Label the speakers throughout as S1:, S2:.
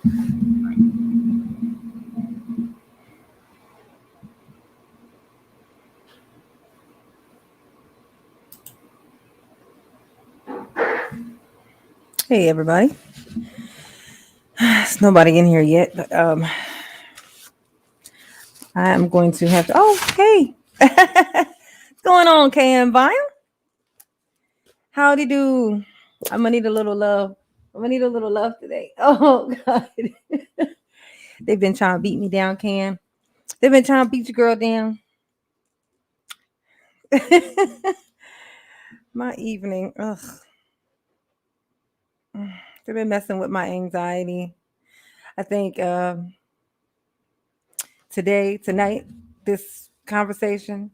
S1: Hey everybody. There's nobody in here yet, but I am going to have to. Oh, hey. What's going on, KM Vine? Howdy do. I'm gonna need a little love. I'm gonna need a little love today. Oh God. They've been trying to beat me down, Cam. They've been trying to beat your girl down. My evening. Ugh. They've been messing with my anxiety. I think tonight, this conversation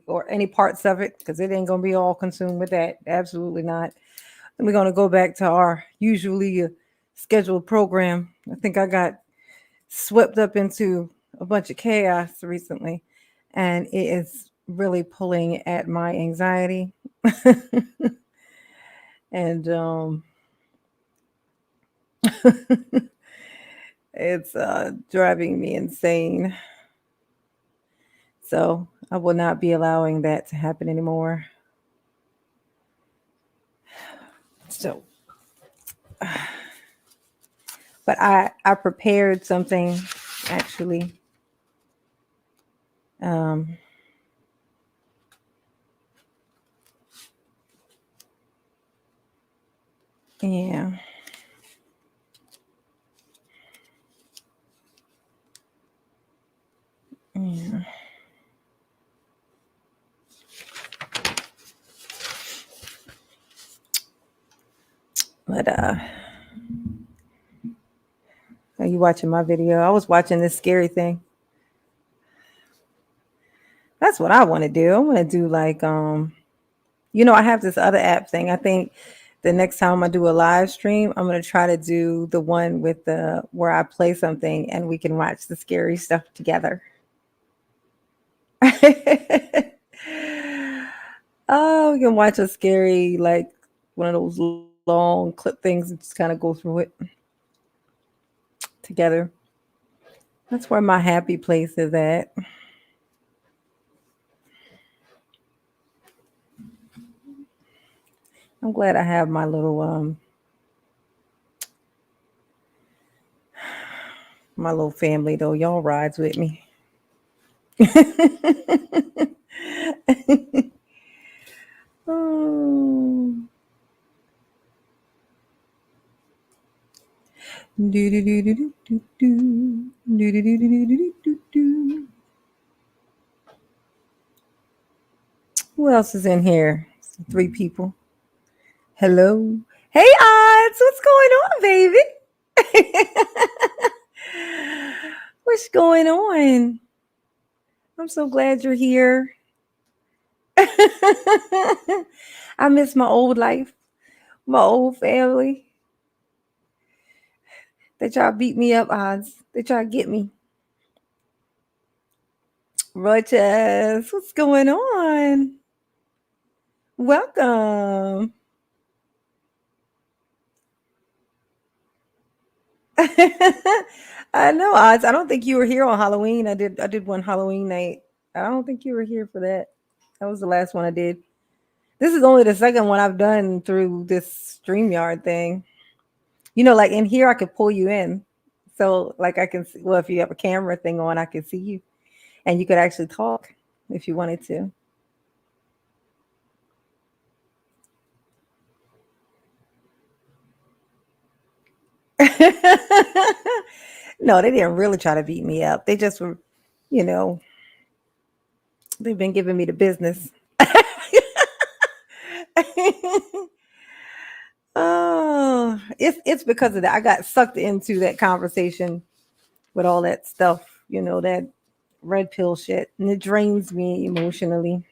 S1: or any parts of it, because it ain't gonna be all consumed with that. Absolutely not. And we're gonna go back to our usually scheduled program. I think I got swept up into a bunch of chaos recently, and it is really pulling at my anxiety. And it's driving me insane. So I will not be allowing that to happen anymore. So, but I prepared something actually. Um, yeah. Yeah. But are you watching my video? I was watching this scary thing. That's what I want to do. I want to do like I have this other app thing. I think the next time I do a live stream, I'm gonna try to do the one with the where I play something and we can watch the scary stuff together. Oh, we can watch a scary like one of those long clip things and just kind of go through it together. That's where my happy place is at. I'm glad I have my little family though. Y'all rides with me. Oh. Who else is in here? Three people. Hello. Hey, Odds. What's going on, baby? What's going on? I'm so glad you're here. I miss my old life, my old family. They try to beat me up, Odds. They try to get me. Roches, what's going on? Welcome. I know, Odds. I don't think you were here on Halloween. I did one Halloween night. I don't think you were here for that. That was the last one I did. This is only the second one I've done through this StreamYard thing. Like in here, I could pull you in. So, like, I can see, well, if you have a camera thing on, I can see you and you could actually talk if you wanted to. No, they didn't really try to beat me up. They just were, you know, they've been giving me the business. Oh, it's because of that. I got sucked into that conversation with all that stuff, that red pill shit, and it drains me emotionally.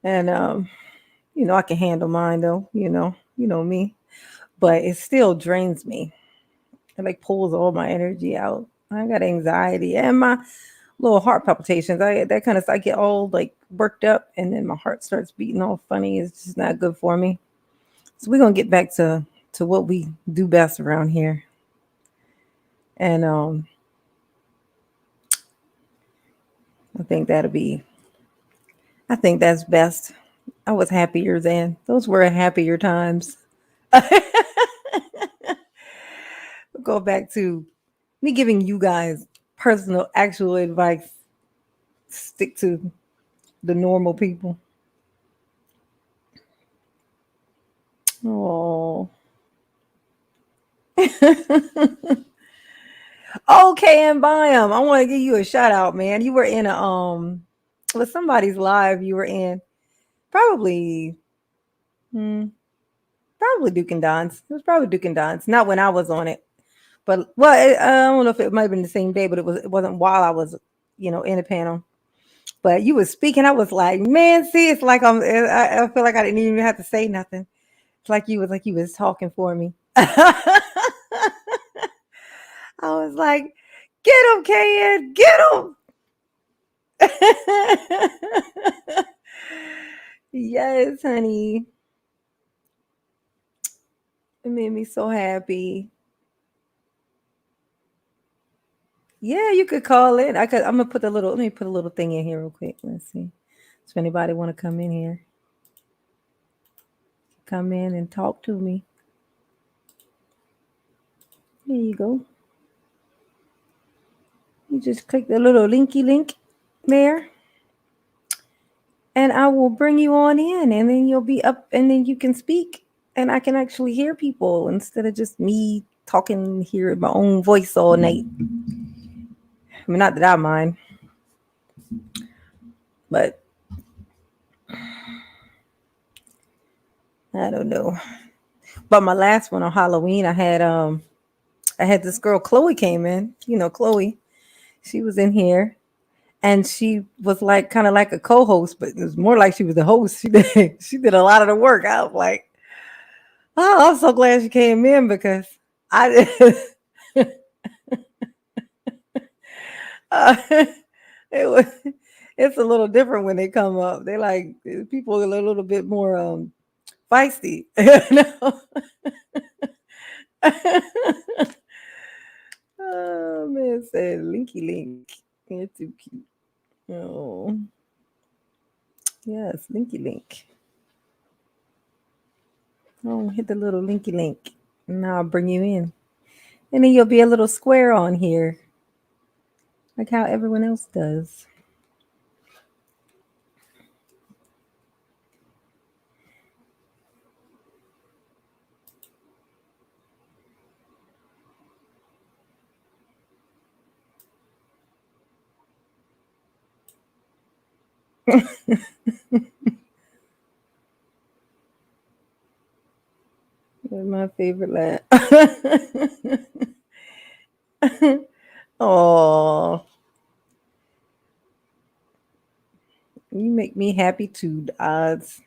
S1: And I can handle mine though, me, but it still drains me. It like pulls all my energy out. I got anxiety and my little heart palpitations. I that kind of I get all like worked up, and then my heart starts beating all funny. It's just not good for me. So we're gonna get back to to what we do best around here. And I think that'll be, I think that's best. I was happier then. Those were happier times. Go back to me giving you guys personal, actual advice. Stick to the normal people. Oh. Okay, and Byam, I want to give you a shout out, man. You were in a with somebody's live. You were in probably, hmm, probably Duke and Don's. It was probably Duke and Don's. Not when I was on it, but well, I don't know if it might have been the same day, but it wasn't while I was, in the panel. But you was speaking. I was like, man, see, it's like I feel like I didn't even have to say nothing. It's like you was talking for me. I was like, get him, KN, get him. Yes, honey. It made me so happy. Yeah, you could call in. I'm gonna put let me put a little thing in here real quick. Let's see. If anybody want to come in here, come in and talk to me. There you go. You just click the little linky link there, and I will bring you on in, and then you'll be up, and then you can speak, and I can actually hear people instead of just me talking here in my own voice all night. I mean, not that I mind, but I don't know. But my last one on Halloween, I had this girl Chloe came in. Chloe. She was in here, and she was like kind of like a co-host, but it was more like she was the host. She did a lot of the work. I was like, oh, I'm so glad she came in because I uh, it was it's a little different when they come up. They like people are a little bit more feisty. Oh man, said Linky Link. You're too cute. Oh yes, Linky Link. Oh, hit the little Linky Link. Now I'll bring you in. And then you'll be a little square on here. Like how everyone else does. That's my favorite laugh. Oh, you make me happy too, the odds.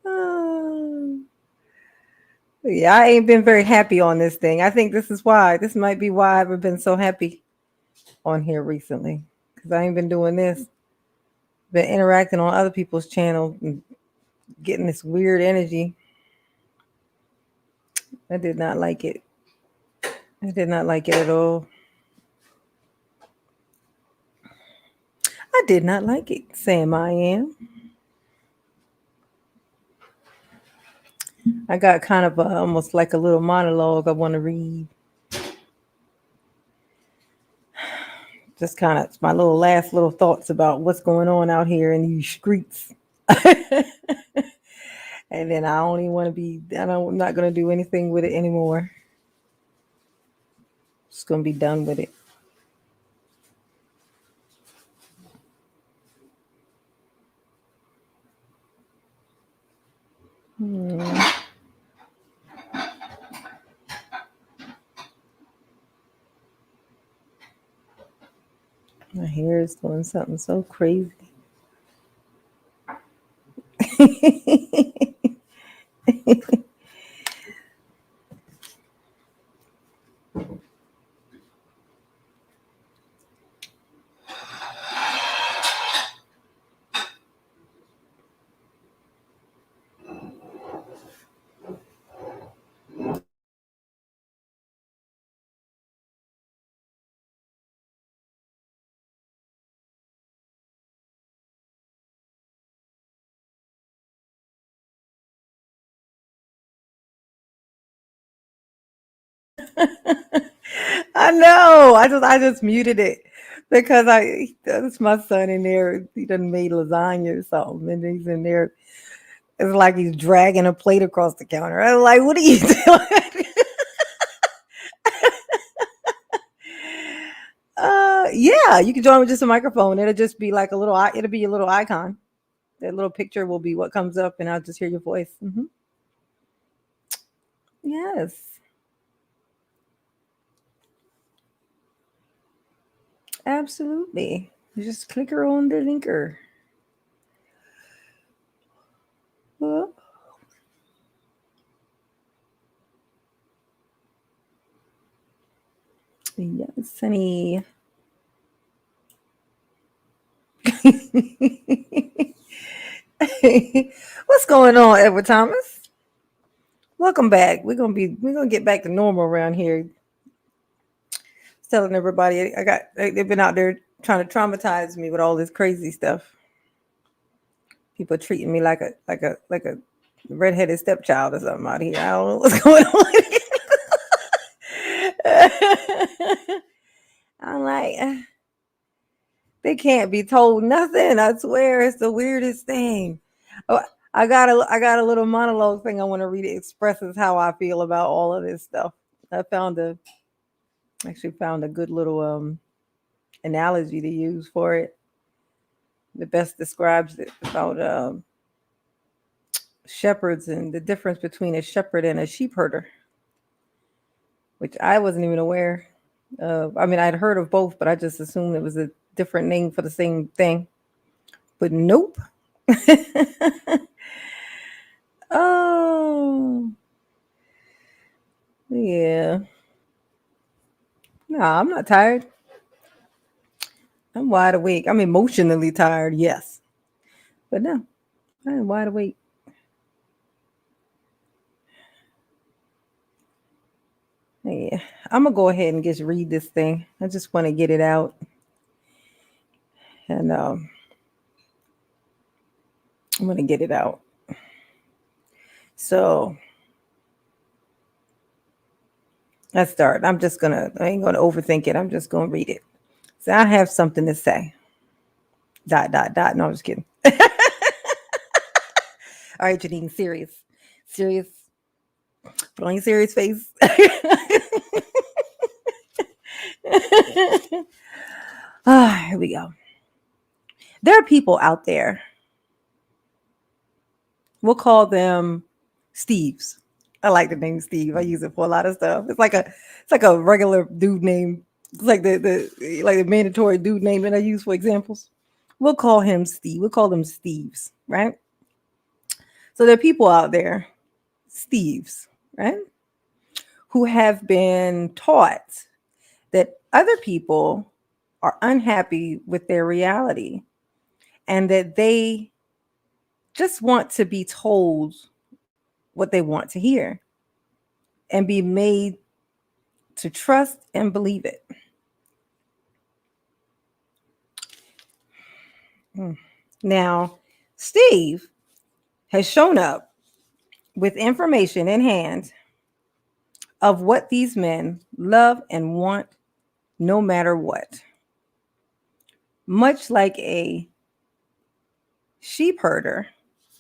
S1: Oh. Yeah, I ain't been very happy on this thing. I think this is why. This might be why I haven't been so happy on here recently. Because I ain't been doing this. Been interacting on other people's channels and getting this weird energy. I did not like it. I did not like it at all. I did not like it. Sam, I am. I got kind of almost like a little monologue I want to read. Just kind of my little last little thoughts about what's going on out here in these streets. And then I only want to be, I'm not going to do anything with it anymore. Just going to be done with it. My hair is doing something so crazy. I know. I just muted it because that's my son in there. He done made lasagna or something, and he's in there. It's like he's dragging a plate across the counter. I'm like, what are you doing? Yeah, you can join with just a microphone. It'll just be like a little. It'll be a little icon. That little picture will be what comes up, and I'll just hear your voice. Yes, absolutely. You just click her on the linker. Well, yes, honey. What's going on, Edward Thomas? Welcome back. We're gonna get back to normal around here. Telling everybody they've been out there trying to traumatize me with all this crazy stuff. People treating me like a redheaded stepchild or something out here. I don't know what's going on. I'm like, they can't be told nothing. I swear, it's the weirdest thing. Oh, I got a little monologue thing I want to read. It expresses how I feel about all of this stuff. I actually found a good little analogy to use for it. The best describes it about shepherds and the difference between a shepherd and a sheep herder, which I wasn't even aware of. I mean, I'd heard of both, but I just assumed it was a different name for the same thing. But nope. Oh, yeah. No, I'm not tired. I'm wide awake. I'm emotionally tired, yes. But no, I'm wide awake. Yeah. I'm going to go ahead and just read this thing. I just want to get it out. And I'm going to get it out. So let's start. I ain't going to overthink it. I'm just going to read it. So I have something to say. ... No, I'm just kidding. All right, Janine, serious. Serious. Put on your serious face. Here we go. There are people out there. We'll call them Steves. I like the name Steve. I use it for a lot of stuff. It's like a regular dude name. It's like the mandatory dude name that I use for examples. We'll call him Steve. We'll call them Steves, right? So there are people out there, Steves, right, who have been taught that other people are unhappy with their reality and that they just want to be told what they want to hear and be made to trust and believe it. Now, Steve has shown up with information in hand of what these men love and want no matter what. Much like a sheep herder.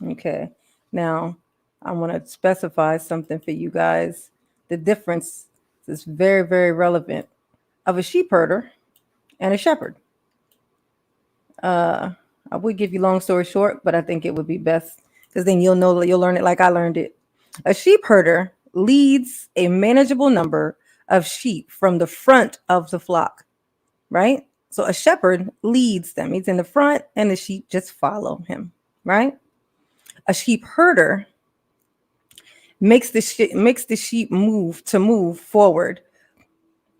S1: Okay. Now, I want to specify something for you guys. The difference is very, very relevant of a sheep herder and a shepherd. I would give you long story short, but I think it would be best because then you'll learn it like I learned it. A sheep herder leads a manageable number of sheep from the front of the flock, right? So a shepherd leads them. He's in the front and the sheep just follow him, right? A sheep herder makes the sheep move forward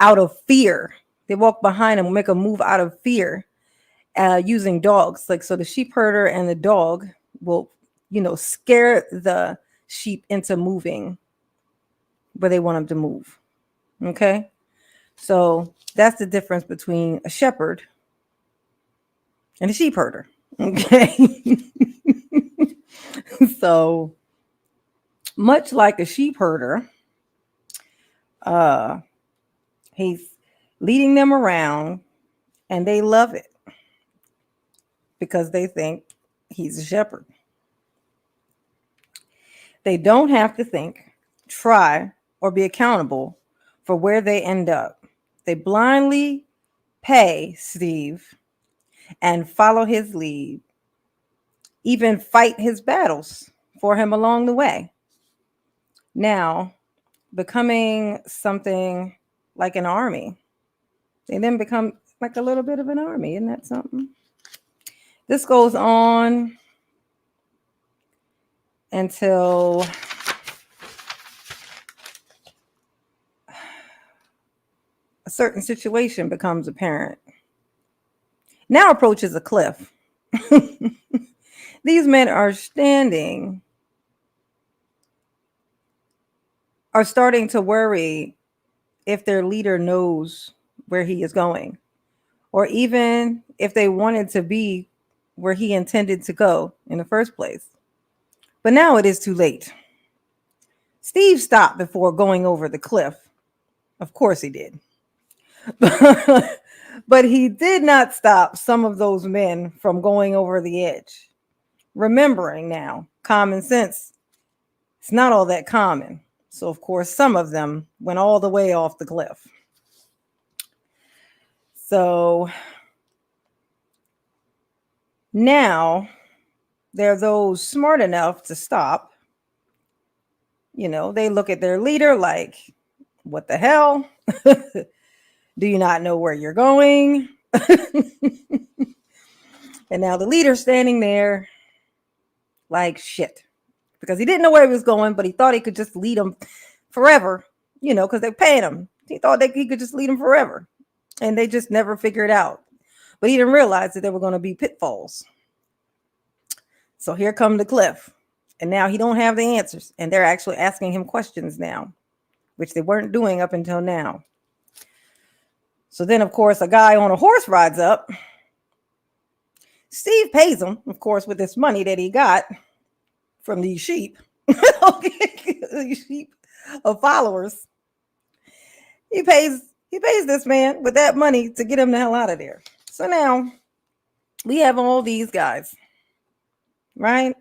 S1: out of fear. They walk behind him, make a move out of fear, using dogs. So the sheep herder and the dog will, scare the sheep into moving where they want them to move. Okay, so that's the difference between a shepherd and a sheep herder. Okay, so much like a sheep herder, He's leading them around, and they love it because they think he's a shepherd. They don't have to think, try, or be accountable for where they end up. They blindly pay Steve and follow his lead, even fight his battles for him along the way. Now, becoming something like an army, they then become like a little bit of an army. Isn't that something? This goes on until a certain situation becomes apparent. Now approaches a cliff. These men are starting to worry if their leader knows where he is going, or even if they wanted to be where he intended to go in the first place. But now it is too late. Steve stopped before going over the cliff. Of course he did. But he did not stop some of those men from going over the edge. Remembering now, common sense, it's not all that common. So, of course, some of them went all the way off the cliff. So now there are those smart enough to stop. You know, they look at their leader like, what the hell? Do you not know where you're going? And now the leader's standing there like shit, because he didn't know where he was going, but he thought he could just lead them forever, you know, because they're paying him. He thought he could just lead them forever. And they just never figured it out. But he didn't realize that there were going to be pitfalls. So here come the cliff. And now he don't have the answers. And they're actually asking him questions now, which they weren't doing up until now. So then, of course, a guy on a horse rides up. Steve pays him, of course, with this money that he got from these sheep. These sheep of followers. He pays this man with that money to get him the hell out of there. So now we have all these guys, right?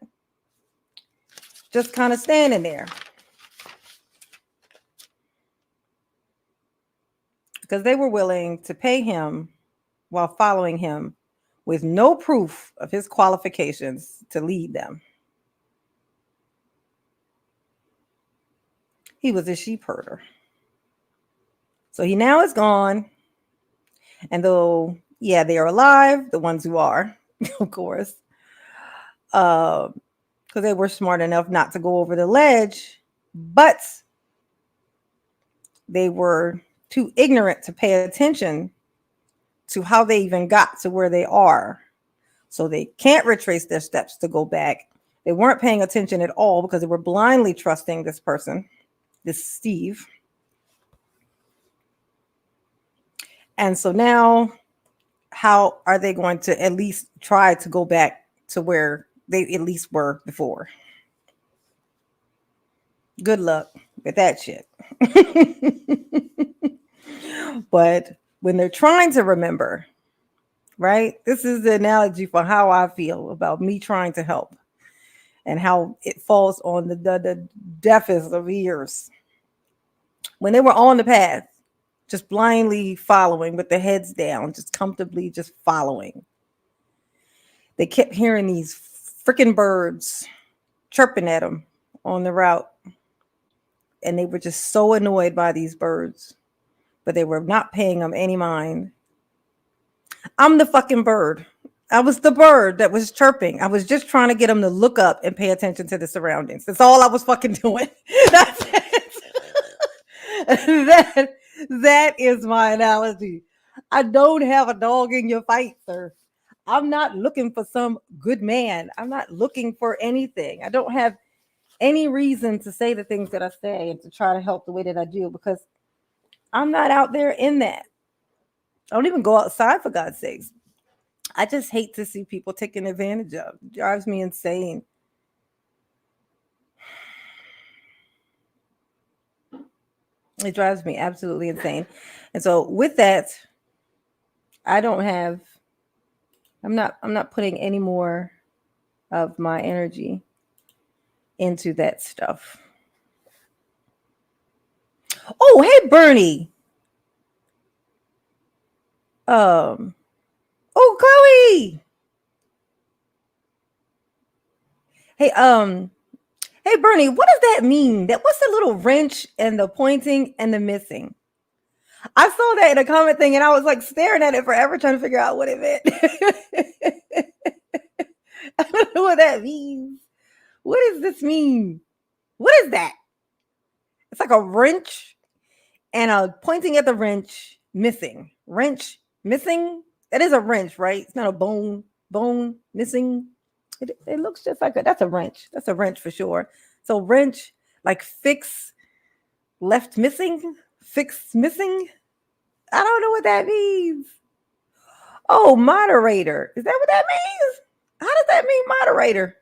S1: Just kind of standing there. Because they were willing to pay him while following him with no proof of his qualifications to lead them. He was a sheep herder. So he now is gone. And though, yeah, they are alive, the ones who are, of course, because they were smart enough not to go over the ledge, but they were too ignorant to pay attention to how they even got to where they are. So they can't retrace their steps to go back. They weren't paying attention at all because they were blindly trusting this person, this Steve. And so now, how are they going to at least try to go back to where they at least were before? Good luck with that shit. But when they're trying to remember, right? This is the analogy for how I feel about me trying to help and how it falls on the deafest of ears. When they were on the path, just blindly following with their heads down, just comfortably just following, they kept hearing these freaking birds chirping at them on the route. And they were just so annoyed by these birds, but they were not paying them any mind. I'm the fucking bird. I was the bird that was chirping. I was just trying to get them to look up and pay attention to the surroundings. That's all I was fucking doing. That's it. That is my analogy. I don't have a dog in your fight, sir. I'm not looking for some good man. I'm not looking for anything. I don't have any reason to say the things that I say and to try to help the way that I do, because I'm not out there in that. I don't even go outside, for God's sakes. I just hate to see people taken advantage of. It drives me insane. It drives me absolutely insane. And so with that, I don't have I'm not putting any more of my energy into that stuff. Oh, hey Bernie. Um oh Chloe. Hey hey Bernie, what does that mean? That what's the little wrench and the pointing and the missing? I saw that in a comment thing and I was like staring at it forever trying to figure out what it meant. I don't know what that means. What does this mean? What is that? It's like a wrench and a pointing at the wrench missing. Wrench missing? It is a wrench, right? It's not a bone missing. It looks just like that's a wrench. That's a wrench for sure. So wrench, like fix, left missing, fix missing. I don't know what that means. Oh, moderator. Is that what that means? How does that mean moderator?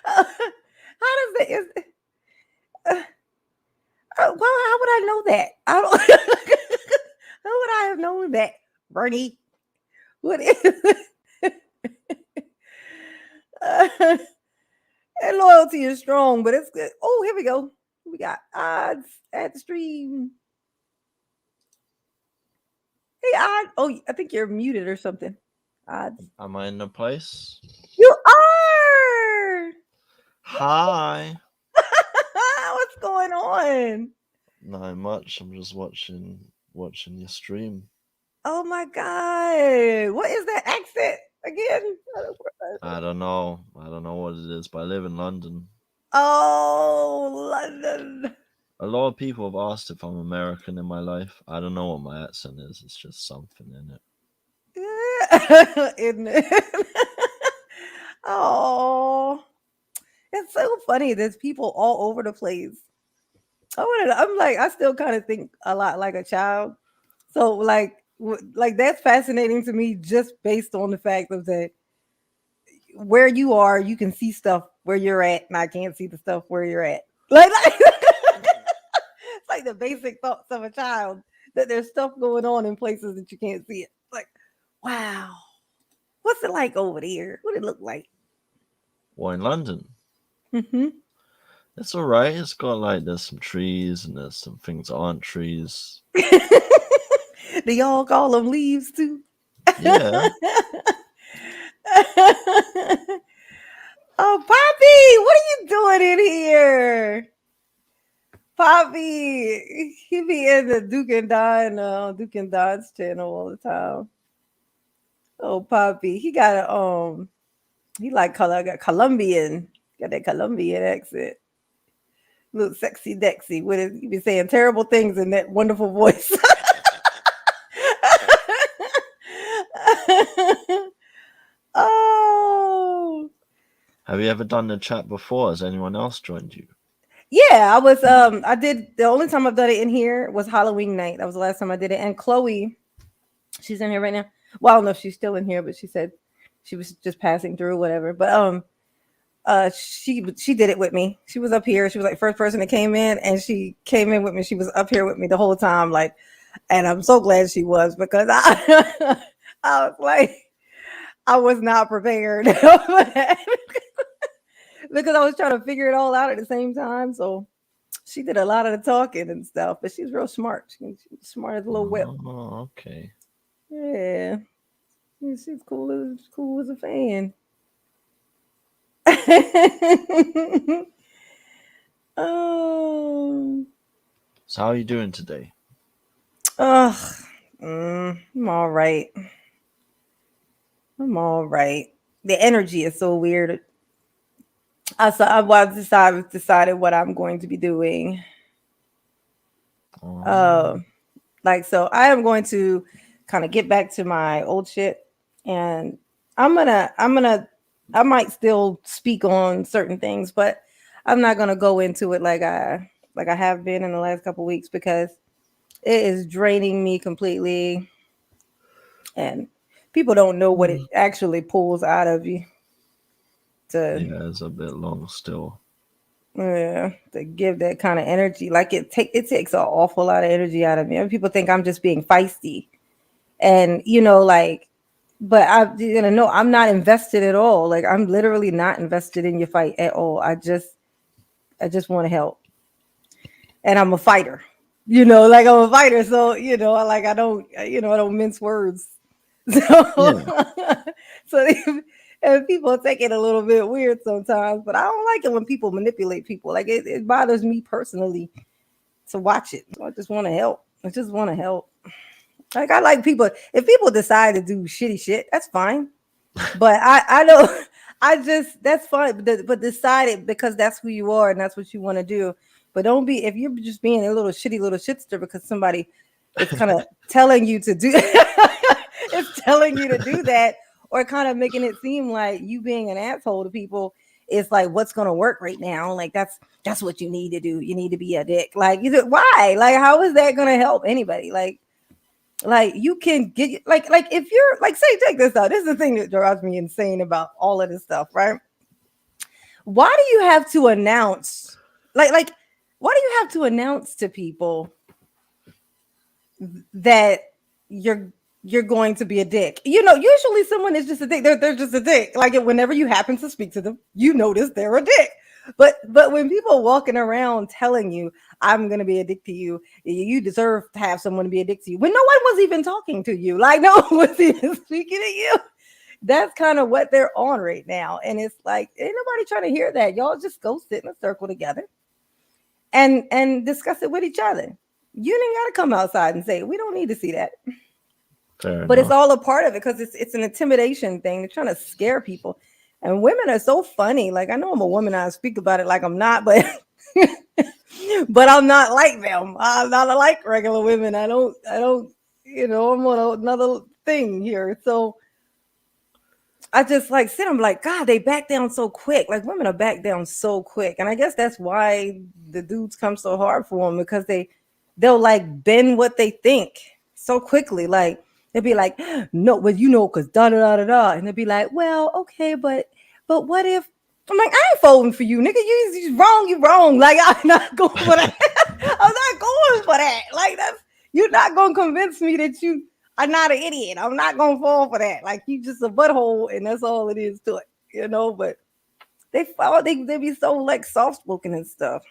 S1: How does it? Uh, well, how would I know that? I don't. How would I have known that, Bernie? What is? uh, and loyalty is strong, but it's good. Oh, here we go. We got odds at the stream. Hey, odds. Oh, I think you're muted or something. Odds.
S2: Am I in the place?
S1: You are.
S2: Hi.
S1: What's going on?
S2: Not much. I'm just watching your stream.
S1: Oh my god! What is that accent again?
S2: I don't know. I don't know what it is, but I live in London.
S1: Oh, London.
S2: A lot of people have asked if I'm American in my life. I don't know what my accent is. It's just something in it.
S1: Isn't it? Oh, it's so funny. There's people all over the place. I'm like, I still kind of think a lot like a child. So like that's fascinating to me just based on the fact of that where you are, you can see stuff where you're at, and I can't see the stuff where you're at. Like it's like the basic thoughts of a child that there's stuff going on in places that you can't see it. Like, wow, what's it like over there? What it look like?
S2: Well, in London,
S1: Mm-hmm.
S2: it's alright. It's got like there's some trees and there's some things that aren't trees.
S1: Do y'all call them leaves too?
S2: Yeah.
S1: Oh, Poppy, what are you doing in here? Poppy, he be in the Duke and Don's channel all the time. Oh, Poppy, he got he like got Colombian, got that Colombian accent. Little sexy Dexy with it. He be saying terrible things in that wonderful voice. Oh.
S2: Have you ever done the chat before? Has anyone else joined you?
S1: Yeah, I did the only time I've done it in here was Halloween night. That was the last time I did it. And Chloe, she's in here right now. Well, I don't know if she's still in here, but she said she was just passing through, whatever. But she did it with me. She was up here. She was like first person that came in, and she came in with me. She was up here with me the whole time, like, and I'm so glad she was because I I was like I was not prepared because I was trying to figure it all out at the same time. So she did a lot of the talking and stuff, but she's real smart. She's smart as a little whip.
S2: Oh, okay.
S1: Yeah, she's cool as a fan. Oh,
S2: So how are you doing today?
S1: ugh, I'm all right. I'm all right. The energy is so weird. I've decided what I'm going to be doing.
S2: Oh,
S1: Uh, like so, I am going to kind of get back to my old shit, and I might still speak on certain things, but I'm not gonna go into it like I have been in the last couple weeks because it is draining me completely, and people don't know what it actually pulls out of you. to
S2: Yeah, it's a bit long still.
S1: yeah, to give that kind of energy. Like it takes an awful lot of energy out of me. And people think I'm just being feisty, and like, but no, I'm not invested at all. Like I'm literally not invested in your fight at all. I just want to help, and I'm a fighter. Like I'm a fighter, so like I don't mince words. So,
S2: Yeah,
S1: so and people take it a little bit weird sometimes, but I don't like it when people manipulate people. Like it bothers me personally to watch it. So I just want to help. I just want to help. Like I like people. If people decide to do shitty shit, that's fine. But I don't. I just that's fine. But decide it because that's who you are and that's what you want to do. But don't be if you're just being a little shitty little shitster because somebody is kind of telling you to do. It's telling you to do that, or kind of making it seem like you being an asshole to people is like what's gonna work right now. Like that's what you need to do. You need to be a dick. Like why? Like how is that gonna help anybody? Like you can get like if you're like say take this out. This is the thing that drives me insane about all of this stuff, right? Why do you have to announce like why do you have to announce to people that you're you're going to be a dick? Usually someone is just a dick. They're just a dick. Like whenever you happen to speak to them, you notice they're a dick. But when people walking around telling you I'm gonna be a dick to you, you deserve to have someone to be a dick to you when no one was even talking to you, like no one was even speaking to you. That's kind of what they're on right now, and it's like ain't nobody trying to hear that. Y'all just go sit in a circle together and discuss it with each other. You didn't got to come outside and say it. We don't need to see that.
S2: fair
S1: But it's
S2: enough.
S1: all a part of it because it's an intimidation thing. They're trying to scare people, and women are so funny. Like I know I'm a woman, I speak about it like I'm not, but but I'm not like them. I'm not like regular women. I don't. I'm on another thing here. So I just like sit. I'm like, God, they back down so quick. Like women are back down so quick, and I guess that's why the dudes come so hard for them because they'll like bend what they think so quickly. Like they'll be like, no, well because da da da da da, and they'll be like, well, okay, but what if? I'm like, I ain't folding for you, nigga. You wrong. You wrong. Like I'm not going for that. I'm not going for that. Like that's you're not gonna convince me that you I'm not an idiot. I'm not gonna fall for that. Like you just a butthole, and that's all it is to it. But they be so like soft spoken and stuff,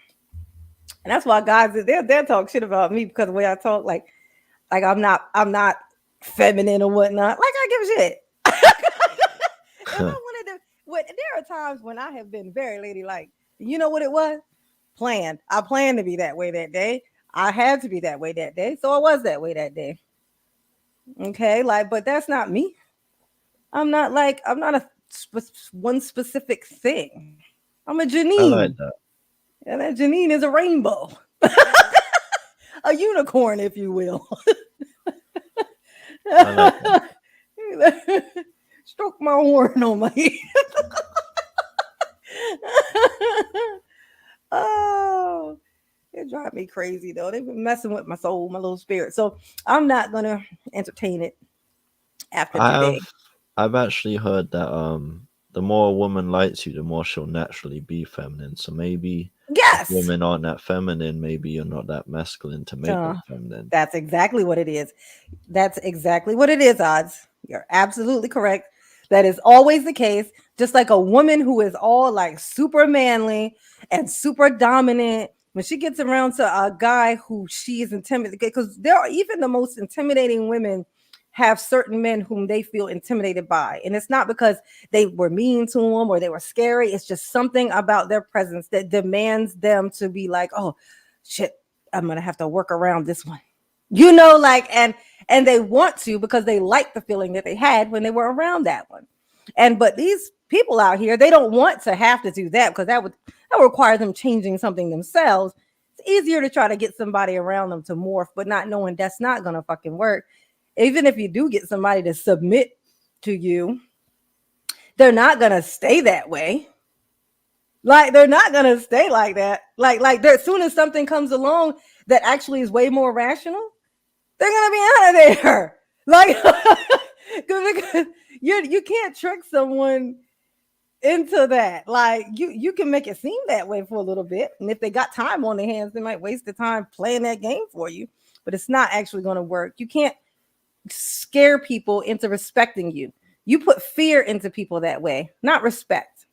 S1: and that's why guys they'll talk shit about me because the way I talk, like I'm not feminine or whatnot. Like I give a shit. If I wanted to, there are times when I have been very ladylike. You know what it was? Planned. I planned to be that way that day. I had to be that way that day, so I was that way that day. Okay, like, but that's not me. I'm not a one specific thing. I'm a
S2: I like
S1: Janine,
S2: that.
S1: and that Janine is a rainbow, a unicorn, if you will.
S2: I like that.
S1: Stroke my horn on my head. Oh, it drive me crazy though. They've been messing with my soul, my little spirit. So I'm not gonna entertain it after
S2: I've
S1: today.
S2: I've actually heard that the more a woman likes you, the more she'll naturally be feminine. So maybe if
S1: Yes.
S2: women aren't that feminine, maybe you're not that masculine to make
S1: Uh,
S2: them feminine.
S1: that's exactly what it is. That's exactly what it is, odds. You're absolutely correct. That is always the case. Just like a woman who is all like super manly and super dominant, when she gets around to a guy who she is intimidated, because there are even the most intimidating women have certain men whom they feel intimidated by. And it's not because they were mean to them or they were scary. It's just something about their presence that demands them to be like, oh, shit, I'm gonna have to work around this one. Like and they want to because they like the feeling that they had when they were around that one. But these people out here, they don't want to have to do that because that would require them changing something themselves. It's easier to try to get somebody around them to morph, but not knowing that's not gonna fucking work. Even if you do get somebody to submit to you, they're not gonna stay that way. Like they're not gonna stay like that. Like as soon as something comes along that actually is way more rational, they're gonna be out of there. Like because you can't trick someone into that. Like you can make it seem that way for a little bit. And if they got time on their hands, they might waste the time playing that game for you. But it's not actually going to work. You can't scare people into respecting you. You put fear into people that way, not respect.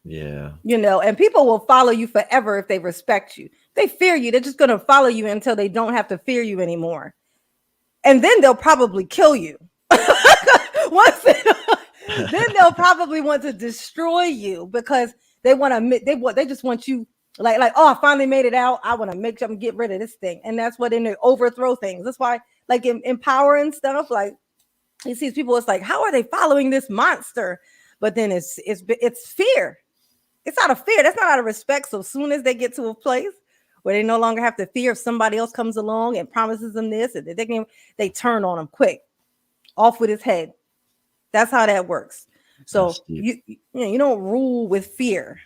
S2: Yeah.
S1: And people will follow you forever if they respect you. They fear you, they're just going to follow you until they don't have to fear you anymore. And then they'll probably kill you. Once then they'll probably want to destroy you because they want to they just want you like oh, I finally made it out. I want to make sure I'm get rid of this thing. And that's what they overthrow things. That's why like in power and stuff, like you see people, it's like, how are they following this monster? But then it's fear. It's out of fear. That's not out of respect. So as soon as they get to a place where they no longer have to fear if somebody else comes along and promises them this, and they turn on them quick, off with his head. That's how that works. So you don't rule with fear.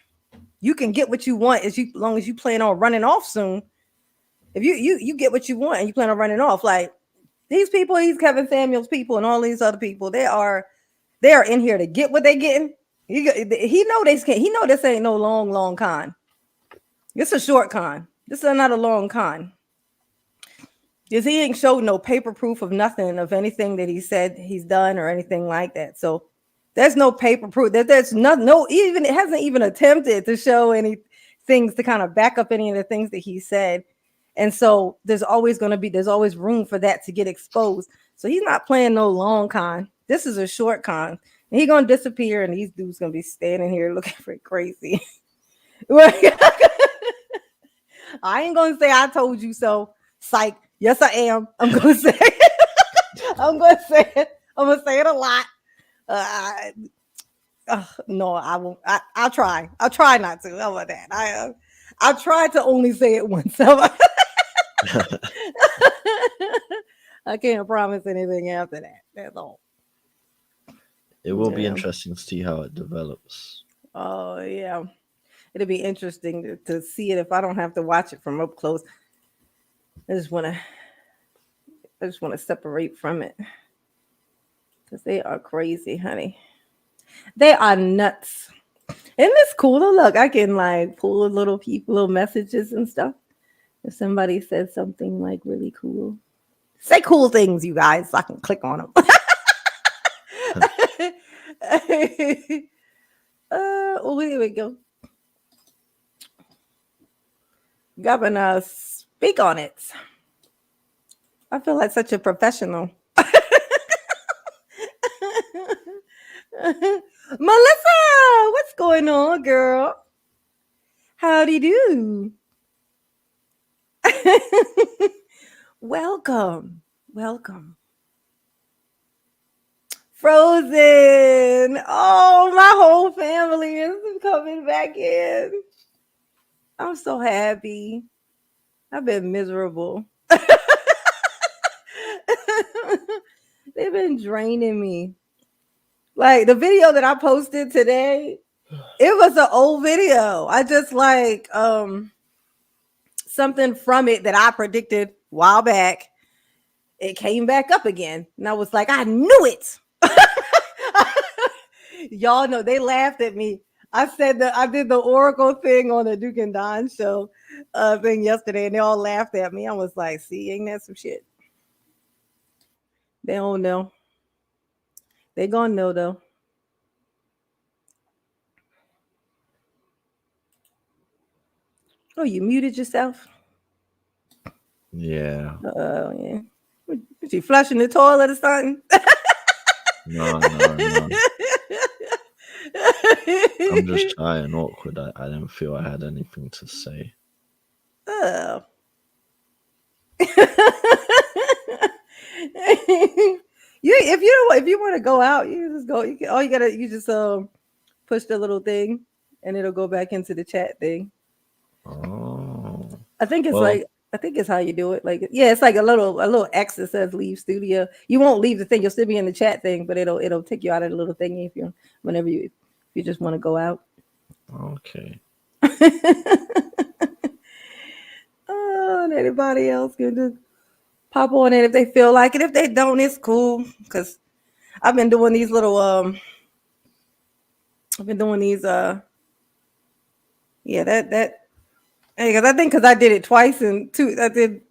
S1: You can get what you want as long as you plan on running off soon. If you get what you want and you plan on running off, like these people, these Kevin Samuels people and all these other people, they are in here to get what they getting. He know they can't. He know this ain't no long con. It's a short con. This is not a long con. Because he ain't showed no paper proof of nothing, of anything that he said he's done or anything like that. So there's no paper proof. There's no even it hasn't even attempted to show any things to kind of back up any of the things that he said. And so there's always room for that to get exposed. So he's not playing no long con. This is a short con. And he's gonna disappear, and these dudes gonna be standing here looking for crazy. I ain't gonna say I told you so. Psych. Yes, I am. I'm gonna say it. I'm gonna say it. I'm gonna say it a lot. No, I won't. I'll try. I'll try not to. How about that? I'll try to only say it once. I can't promise anything after that. That's all.
S2: It will be interesting to see how it develops.
S1: Oh yeah, it'll be interesting to see it if I don't have to watch it from up close. I just want to separate from it because they are crazy, honey. They are nuts. Isn't this cool? Oh, look, I can like pull little messages and stuff. If somebody says something like really cool, say cool things, you guys, so I can click on them. Oh, here we go. Governor, speak on it. I feel like such a professional. Melissa, what's going on, girl? Howdy do. Welcome. Frozen. Oh, my whole family is coming back in. I'm so happy. I've been miserable. They've been draining me. Like the video that I posted today, it was an old video. I just like something from it that I predicted a while back. It came back up again. And I was like, I knew it. Y'all know they laughed at me. I said that I did the Oracle thing on the Duke and Don show thing yesterday, and they all laughed at me. I was like, see, ain't that some shit? They don't know. They gonna know though. Oh, you muted yourself?
S2: Yeah.
S1: Oh, yeah. Was you flushing the toilet or something?
S2: No. I'm just shy and awkward. I didn't feel I had anything to say.
S1: Oh. If you want to go out, you just go. You just push the little thing, and it'll go back into the chat thing.
S2: Oh.
S1: I think it's how you do it. Like, yeah, it's like a little X that says leave studio. You won't leave the thing. You'll still be in the chat thing, but it'll take you out of the little thingy if you just want to go out.
S2: Okay.
S1: And anybody else can just pop on it if they feel like it. If they don't, it's cool. Because I've been doing these little I've been doing these. Yeah, that. Because I think because I did it twice and two. I did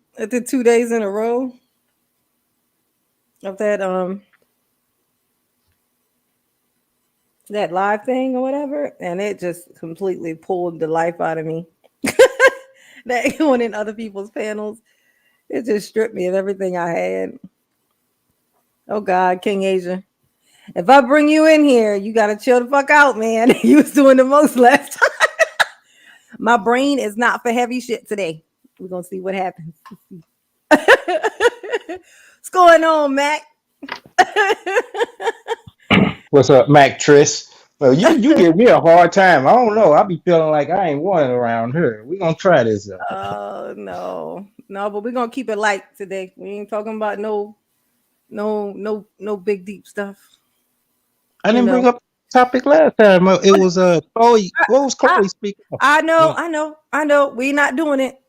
S1: 2 days in a row of that live thing or whatever, and it just completely pulled the life out of me. That going in other people's panels, it just stripped me of everything I had. Oh God, King Asia. If I bring you in here, you gotta chill the fuck out, man. You was doing the most last time. My brain is not for heavy shit today. We're gonna see what happens. What's going on, Mac?
S3: What's up, Mac Triss? Well, you give me a hard time. I don't know. I be feeling like I ain't wanted around here. We gonna try this though.
S1: Oh no, no, but we're gonna keep it light today. We ain't talking about no big deep stuff.
S3: I
S1: You
S3: didn't bring
S1: know.
S3: up the topic last time. It
S1: But
S3: was Chloe. What was
S1: I
S3: Chloe speaking of?
S1: I know,
S3: Oh,
S1: I know, I know. We not doing it.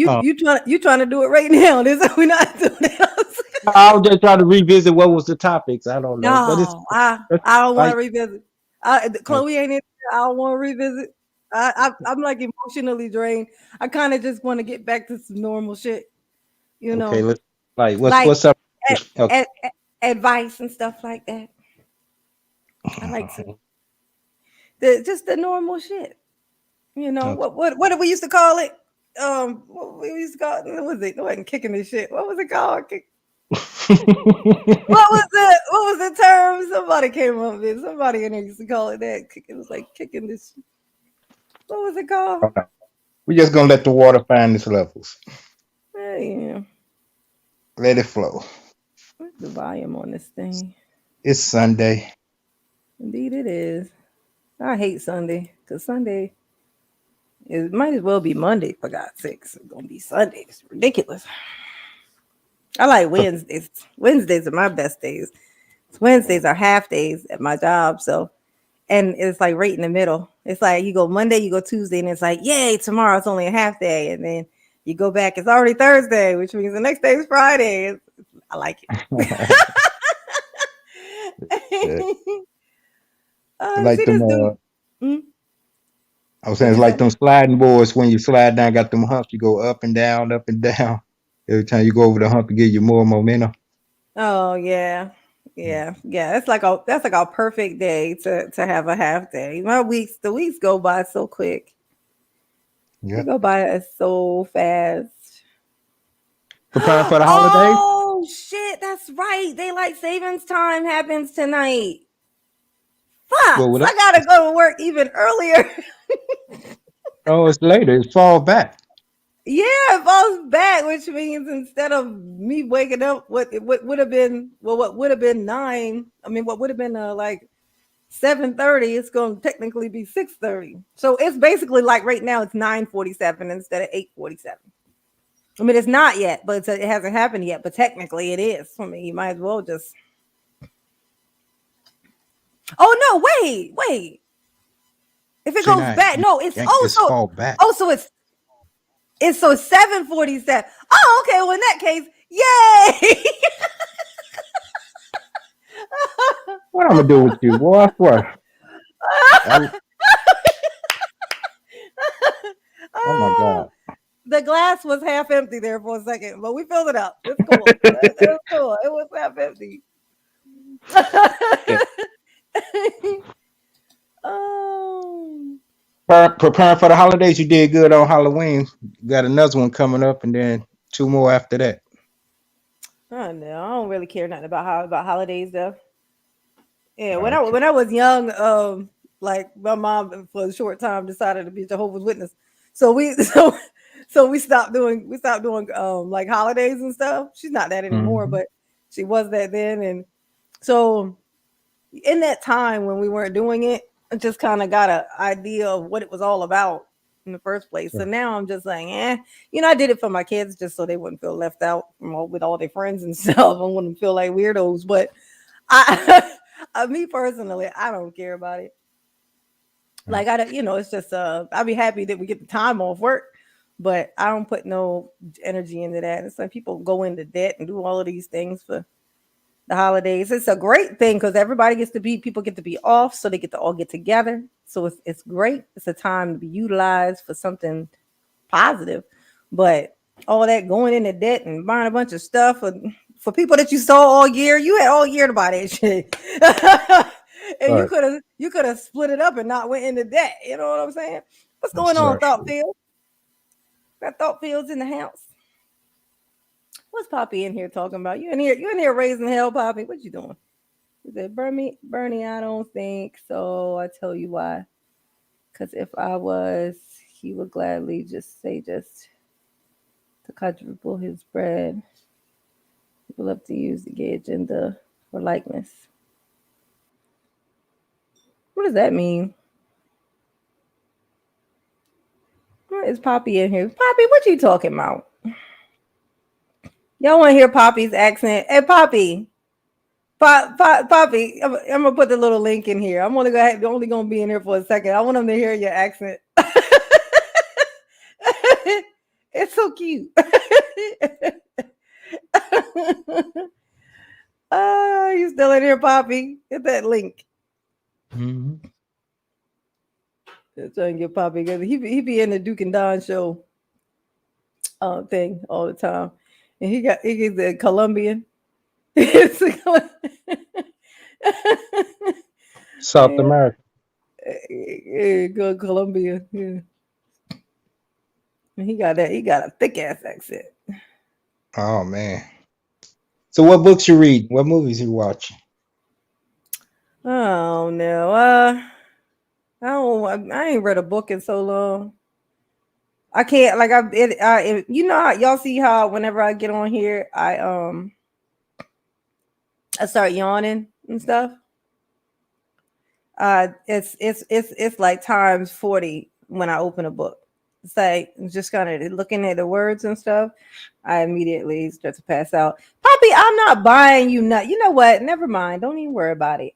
S3: oh.
S1: You trying to do it right now. This we not doing it.
S3: I was just trying to revisit what was the topics. I don't know, but
S1: No,
S3: it's
S1: I don't want
S3: like
S1: to revisit.
S3: uh,
S1: Chloe ain't in there. I don't want to revisit. I'm like emotionally drained. I kind of just want to get back to some normal shit. You
S3: okay.
S1: know,
S3: Let's like
S1: like
S3: what's up?
S1: a,
S3: Okay.
S1: advice and stuff like that. I like to just the normal shit. You know
S3: Okay.
S1: what do we used to call it? What we used to call it? What was it? It wasn't kicking this shit. What was it called? What was the term? Somebody came up with it. Somebody in there used to call it that. It was like kicking this. What was it called?
S3: We just gonna let the water find its levels.
S1: Yeah.
S3: Let it flow.
S1: What's the volume on this thing?
S3: It's Sunday.
S1: Indeed, it is. I hate Sunday because Sunday it might as well be Monday for God's sakes. It's gonna be Sunday. It's ridiculous. I like Wednesdays. Wednesdays are my best days. Wednesdays are half days at my job, so and it's like right in the middle. It's like you go Monday, you go Tuesday, and it's like, yay, tomorrow it's only a half day. And then you go back, it's already Thursday, which means the next day is Friday. I like
S3: Yeah.
S1: it.
S3: Like
S1: See
S3: them.
S1: this dude. Hmm?
S3: I was saying
S1: What'd
S3: it's
S1: you
S3: like
S1: say?
S3: them sliding boards. When you slide down, got them humps. You go up and down, up and down. Every time you go over the hump, it give you more momentum.
S1: Oh yeah. Yeah. That's like a perfect day to have a half day. The weeks go by so quick. They
S3: Yeah.
S1: go by so fast.
S3: Preparing for the holidays.
S1: Oh shit, that's right. Daylight savings time happens tonight.
S3: Well,
S1: Fuck.
S3: with
S1: So
S3: us,
S1: I gotta go to work even earlier.
S3: oh, it's later. It's fall back.
S1: Yeah, it falls back, which means instead of me waking up what would have been what would have been nine, I mean what would have been like 7:30, it's gonna technically be 6:30. So it's basically like right now it's 9:47 instead of 8:47. I mean it's not yet, but it hasn't happened yet, but technically it is. I mean you might as well just oh no, wait. If it
S3: See
S1: goes
S3: now,
S1: back, no, it's
S3: it's fall back.
S1: so it's so 7:47. Oh, okay. Well, in that case, yay!
S3: What I'm gonna do with you, boy? I swear. I, oh my
S1: Oh,
S3: god.
S1: the glass was half empty there for a second, but we filled it up. It's cool. It was cool. It was half empty.
S3: Yeah.
S1: Oh,
S3: Preparing for the holidays. You did good on Halloween. You got another one coming up, and then two more after that.
S1: I know. I don't really care nothing about holidays though. Yeah,
S3: Okay.
S1: when I was young, like my mom for a short time decided to be Jehovah's Witness, so we so we stopped doing like holidays and stuff. She's not that anymore,
S3: Hmm.
S1: but she was that then, and so in that time when we weren't doing it, I just kind of got an idea of what it was all about in the first place. So now I'm just like, I did it for my kids just so they wouldn't feel left out with all their friends and stuff. I wouldn't feel like weirdos, but I, me personally, I don't care about it. Like I don't, it's just I'll be happy that we get the time off work, but I don't put no energy into that. It's like people go into debt and do all of these things for the holidays. It's a great thing because everybody gets to be, people get to be off, so they get to all get together. So it's great. It's a time to be utilized for something positive. But all that going into debt and buying a bunch of stuff for people that you saw all year, you had all year to buy that shit. And
S3: Right.
S1: you could have split it up and not went into debt. You know what I'm saying? What's going
S3: That's
S1: on,
S3: right.
S1: Thoughtfield? That Thoughtfield's in the house. What's Poppy in here talking about? You in here raising hell, Poppy? What you doing? He said, Bernie, I don't think so. I tell you why. Because if I was, he would gladly just say just to quadruple his bread. People love to use the gay agenda for likeness. What does that mean? What is Poppy in here? Poppy, what you talking about? Y'all want to hear Poppy's accent? Hey, Poppy. Poppy, I'm gonna put the little link in here. I'm only gonna be in here for a second. I want them to hear your accent. It's so cute. You still in here, Poppy? Get that link.
S3: Mhm.
S1: Trying to get Poppy because he be in the Duke and Don show thing all the time, and he's a Colombian. It's a
S3: South America.
S1: Good Colombia. Yeah. And he got a thick ass accent.
S3: Oh man. So what books you read? What movies you watching?
S1: Oh no. I ain't read a book in so long. I can't like you know how y'all see how whenever I get on here, I start yawning and stuff. It's like times 40 when I open a book. It's like just kind of looking at the words and stuff. I immediately start to pass out. Poppy, I'm not buying you nut. You know what? Never mind. Don't even worry about it.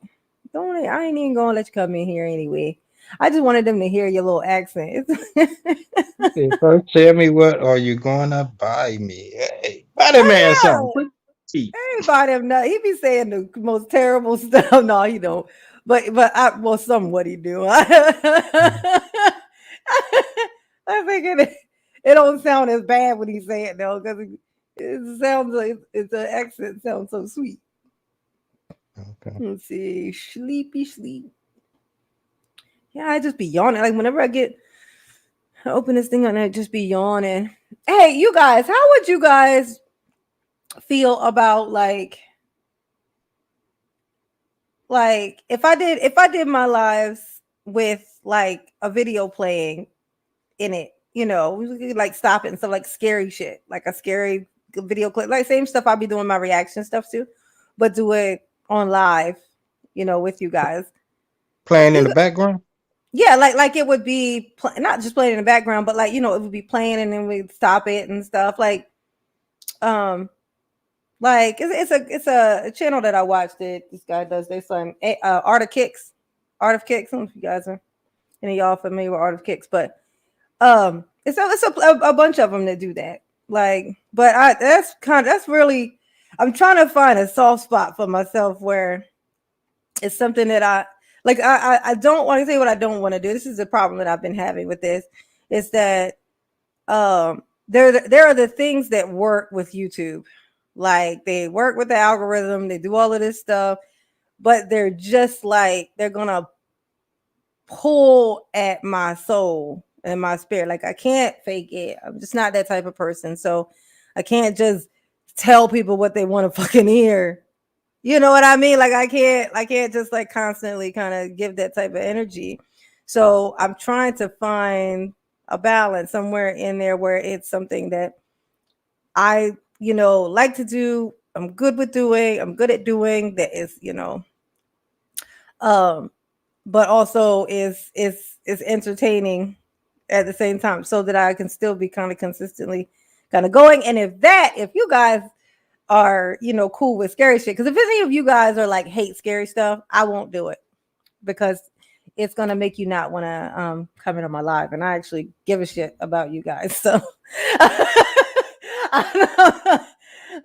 S1: Don't. I ain't even gonna let you come in here anyway. I just wanted them to hear your little accent.
S3: Okay, first tell me what are you gonna buy me? Hey, buy that man something.
S1: I
S3: Put cheap.
S1: Everybody him nut. He be saying the most terrible stuff. No, he don't. Well, somewhat he do. I think it don't sound as bad when he say it though, because it sounds like it's an accent sounds so sweet.
S3: Okay.
S1: Let's see, sleepy sleep. Yeah, I just be yawning. Like whenever I open this thing and I just be yawning. Hey, you guys, how would you guys feel about like if I did my lives with like a video playing in it, you know, we could like stop it and stuff like scary shit, like a scary video clip, like same stuff I'll be doing my reaction stuff too, but do it on live, you know, with you guys.
S3: Playing in
S1: You
S3: the background?
S1: Yeah, like it would be not just playing in the background, but like, you know, it would be playing and then we'd stop it and stuff um like it's a channel that I watched it. This guy does this Art of Kicks. Art of Kicks. I don't know if you guys are any of y'all familiar with Art of Kicks, but it's a bunch of them that do that. Like, but that's really, I'm trying to find a soft spot for myself where it's something that I like. I don't want to say what I don't want to do. This is the problem that I've been having with this. Is that there are the things that work with YouTube, like they work with the algorithm, they do all of this stuff, but they're just like they're gonna pull at my soul and my spirit. Like I can't fake it. I'm just not that type of person. So I can't just tell people what they want to fucking hear. You know what I mean? Like I can't just like constantly kind of give that type of energy. So I'm trying to find a balance somewhere in there where it's something that I, you know, like to do. I'm good with doing. I'm good at doing that is, you know, um, but also is entertaining at the same time, so that I can still be kind of consistently kind of going. And if you guys are, you know, cool with scary shit, because if any of you guys are like hate scary stuff, I won't do it because it's gonna make you not want to come into my live, and I actually give a shit about you guys. So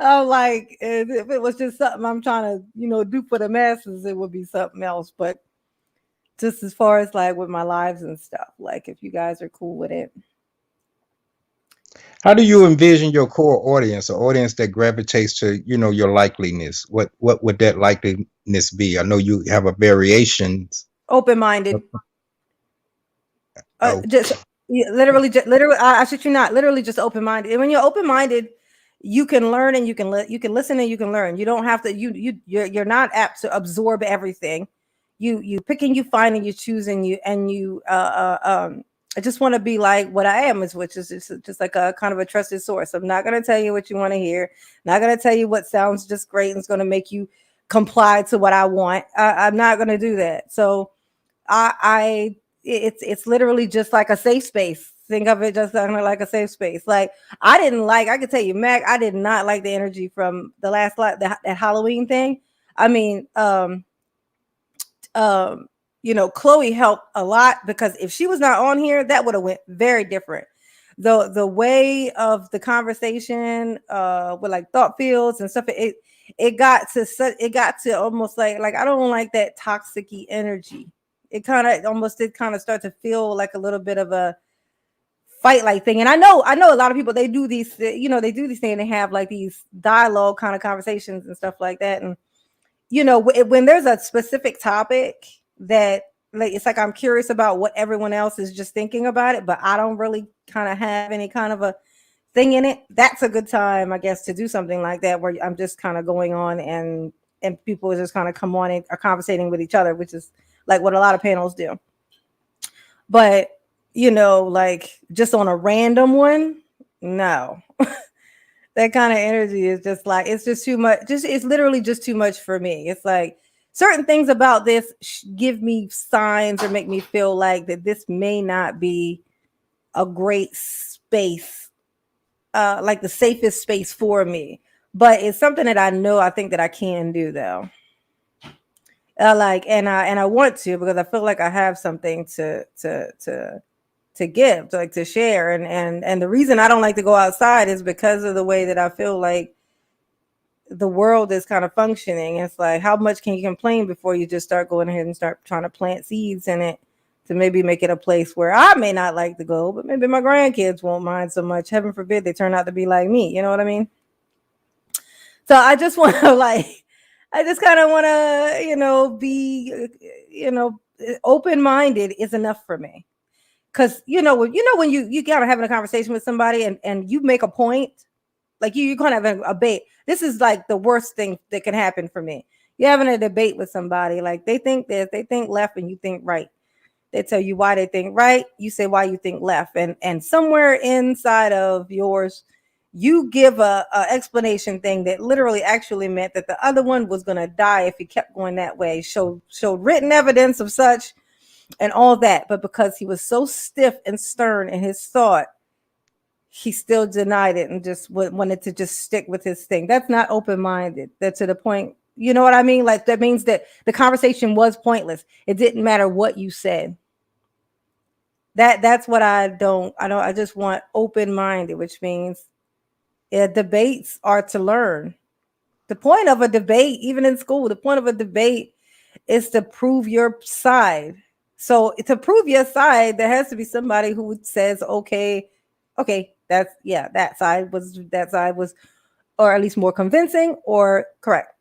S1: I'm like, if it was just something I'm trying to, do for the masses, it would be something else. But just as far as like with my lives and stuff, like if you guys are cool with it.
S3: How do you envision your core audience, or audience that gravitates to, your likeliness? What would that likeliness be? I know you have a variations.
S1: Open-minded.
S3: Oh,
S1: Just literally, literally. I should you not literally just open-minded. And when you're open-minded, you can learn and you can listen and you can learn. You don't have to. You're not apt to absorb everything. You picking, you finding, you choosing, I just want to be like what I am, is which is just like a kind of a trusted source. I'm not going to tell you what you want to hear. Not going to tell you what sounds just great and it's going to make you comply to what I want. I'm not going to do that. So I it's literally just like a safe space. Think of it just kind of like a safe space. Like I could tell you, Mac, I did not like the energy from the last that Halloween thing. I mean, Chloe helped a lot, because if she was not on here, that would have went very different. The way of the conversation, with like thought fields and stuff, it got to almost like I don't like that toxic-y energy. It kind of almost did kind of start to feel like a little bit of a fight like thing. And I know a lot of people, they do these, they do these things, they have like these dialogue kind of conversations and stuff like that. And when there's a specific topic that, like, it's like I'm curious about what everyone else is just thinking about it, but I don't really kind of have any kind of a thing in it. That's a good time, I guess, to do something like that, where I'm just kind of going on and people just kind of come on and are conversating with each other, which is like what a lot of panels do. But like just on a random one, no. That kind of energy is just like, it's just too much. It's literally just too much for me. It's like certain things about this give me signs or make me feel like that this may not be a great space, like the safest space for me. But it's something that I think that I can do, though. I want to, because I feel like I have something to give, to share. And the reason I don't like to go outside is because of the way that I feel like the world is kind of functioning. It's like, how much can you complain before you just start going ahead and start trying to plant seeds in it to maybe make it a place where I may not like to go, but maybe my grandkids won't mind so much. Heaven forbid they turn out to be like me. You know what I mean? So I just want to I just kind of want to, be, open-minded is enough for me. Because when you gotta having a conversation with somebody and you make a point, like you kind of have a debate. This is like the worst thing that can happen for me. You're having a debate with somebody, like they think this, they think left, and you think right. They tell you why they think right. You say why you think left, and somewhere inside of yours, you give a explanation thing that literally actually meant that the other one was gonna die if he kept going that way. Showed written evidence of such and all that, but because he was so stiff and stern in his thought, he still denied it and just wanted to just stick with his thing. That's not open-minded. That's to the point, you know what I mean? Like, that means that the conversation was pointless. It didn't matter what you said. That's what I just want open-minded, which means debates are to learn. The point of a debate, even in school, the point of a debate is to prove your side. So to prove your side, there has to be somebody who says, okay, that side was, or at least more convincing or correct.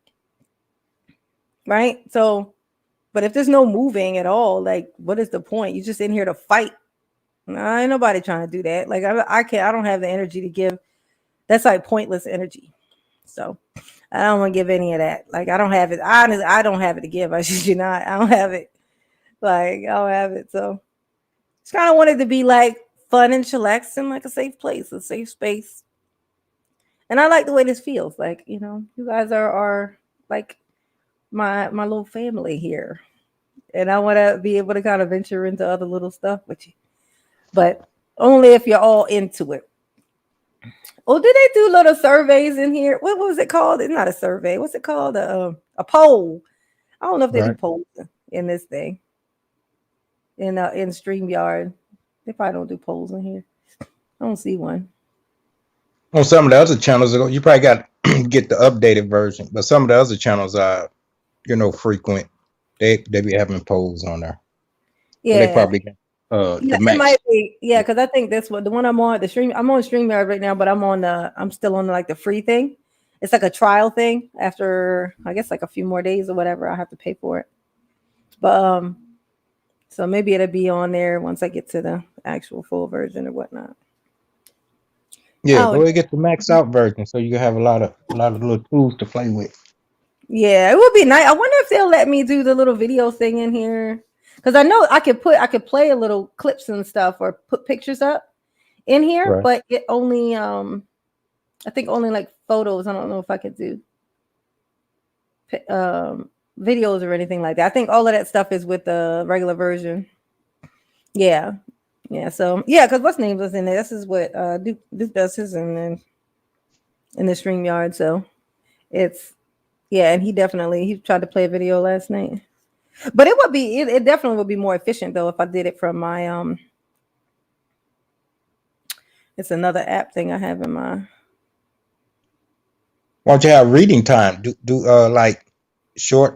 S1: Right? So, but if there's no moving at all, like, what is the point? You're just in here to fight. Nah, ain't nobody trying to do that. Like, I don't have the energy to give. That's like pointless energy. So I don't want to give any of that. Like, I don't have it. Honestly, I don't have it to give. I should you not. I don't have it. Like, I don't have it. So just kind of wanted to be like fun and chillaxing, like a safe place, a safe space. And I like the way this feels. Like, you guys are like my little family here. And I want to be able to kind of venture into other little stuff with you. But only if you're all into it. Oh, did they do little surveys in here? What was it called? It's not a survey. What's it called? A poll. I don't know if they do
S3: right.
S1: polls in this thing. In StreamYard. They probably don't do polls in here. I don't see one.
S3: On some of the other channels, you probably got to get the updated version, but some of the other channels are, frequent. They be having polls on there. So they
S1: Yeah.
S3: probably got
S1: Yeah,
S3: the
S1: it might
S3: max.
S1: be. Yeah, because I think this one, the one I'm on, I'm on StreamYard right now, but I'm still on like the free thing. It's like a trial thing. After I guess like a few more days or whatever, I have to pay for it. But so maybe it'll be on there once I get to the actual full version or whatnot.
S3: Yeah, go
S1: Oh,
S3: ahead and get the max out version so you can have a lot of little tools to play with.
S1: yeah, it would be nice. I wonder if they'll let me do the little video thing in here because I know I could play a little clips and stuff or put pictures up in here,
S3: Right.
S1: but it only I think only like photos. I don't know if I could do videos or anything like that. I think all of that stuff is with the regular version. Yeah, yeah. So yeah, because what's name was in there. This is what Duke does his in the StreamYard. So it's yeah, and he tried to play a video last night. But it definitely would be more efficient though if I did it from my it's another app thing I have in my
S3: Why don't you have reading time? Do like short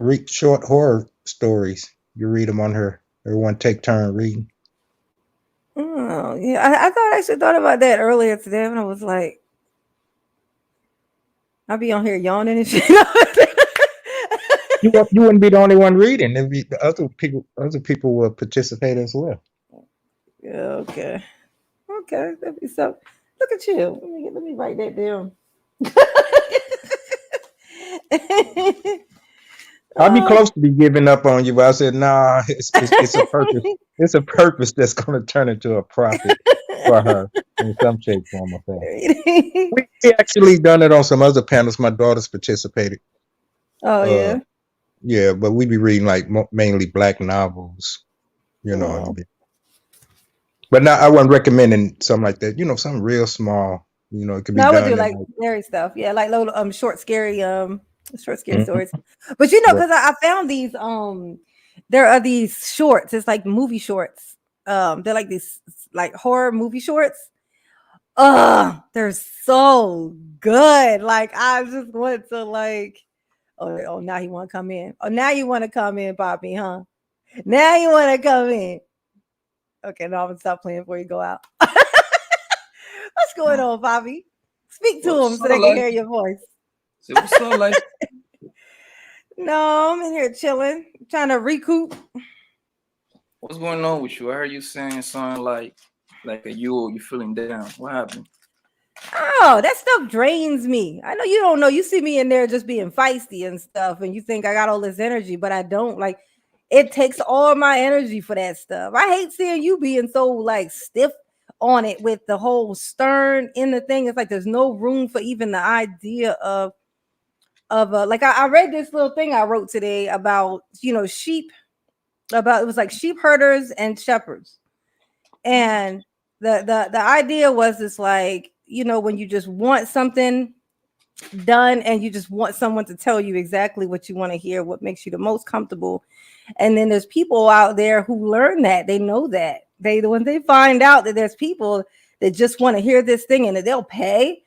S3: horror stories. You read them on her. Everyone take turn reading.
S1: oh yeah. I actually thought about that earlier today and I was like, I'll be on here yawning and shit.
S3: You wouldn't be the only one reading. It'd be the other people will participate as well.
S1: Yeah, okay. Okay. That'd be so look at you. Let me write that down.
S3: I'd be close to be giving up on you, but I said, nah, it's a purpose. It's a purpose that's going to turn into a profit for her in some shape, form, or fashion. We actually done it on some other panels. My daughters participated.
S1: Oh yeah.
S3: Yeah, but we be reading like mainly Black novels,
S1: Oh.
S3: But now I wasn't recommending something like that. Something real small. It could be
S1: No, I would
S3: done.
S1: do like scary stuff. Yeah, like little short scary
S3: Mhm.
S1: stories. But because I found these there are these shorts. It's like movie shorts. They're like these like horror movie shorts. They're so good. Like I just want to like oh now you want to come in. Oh now you want to come in, Bobby, huh? Now you want to come in. Okay, now I'm gonna stop playing before you go out. What's going on, Bobby? Speak to him so they can hear your voice.
S4: So what's up, like?
S1: No, I'm in here chilling, trying to recoup.
S4: What's going on with you? I heard you saying something like you feeling down. What happened?
S1: Oh, that stuff drains me. I know you don't know. You see me in there just being feisty and stuff, and you think I got all this energy, but I don't. Like, it takes all my energy for that stuff. I hate seeing you being so like stiff on it with the whole stern in the thing. It's like there's no room for even the idea of like I read this little thing I wrote today about sheep. About it was like sheep herders and shepherds, and the idea was it's like when you just want something done and you just want someone to tell you exactly what you want to hear, what makes you the most comfortable. And then there's people out there who learn that, they know that when they find out that there's people that just want to hear this thing and that they'll pay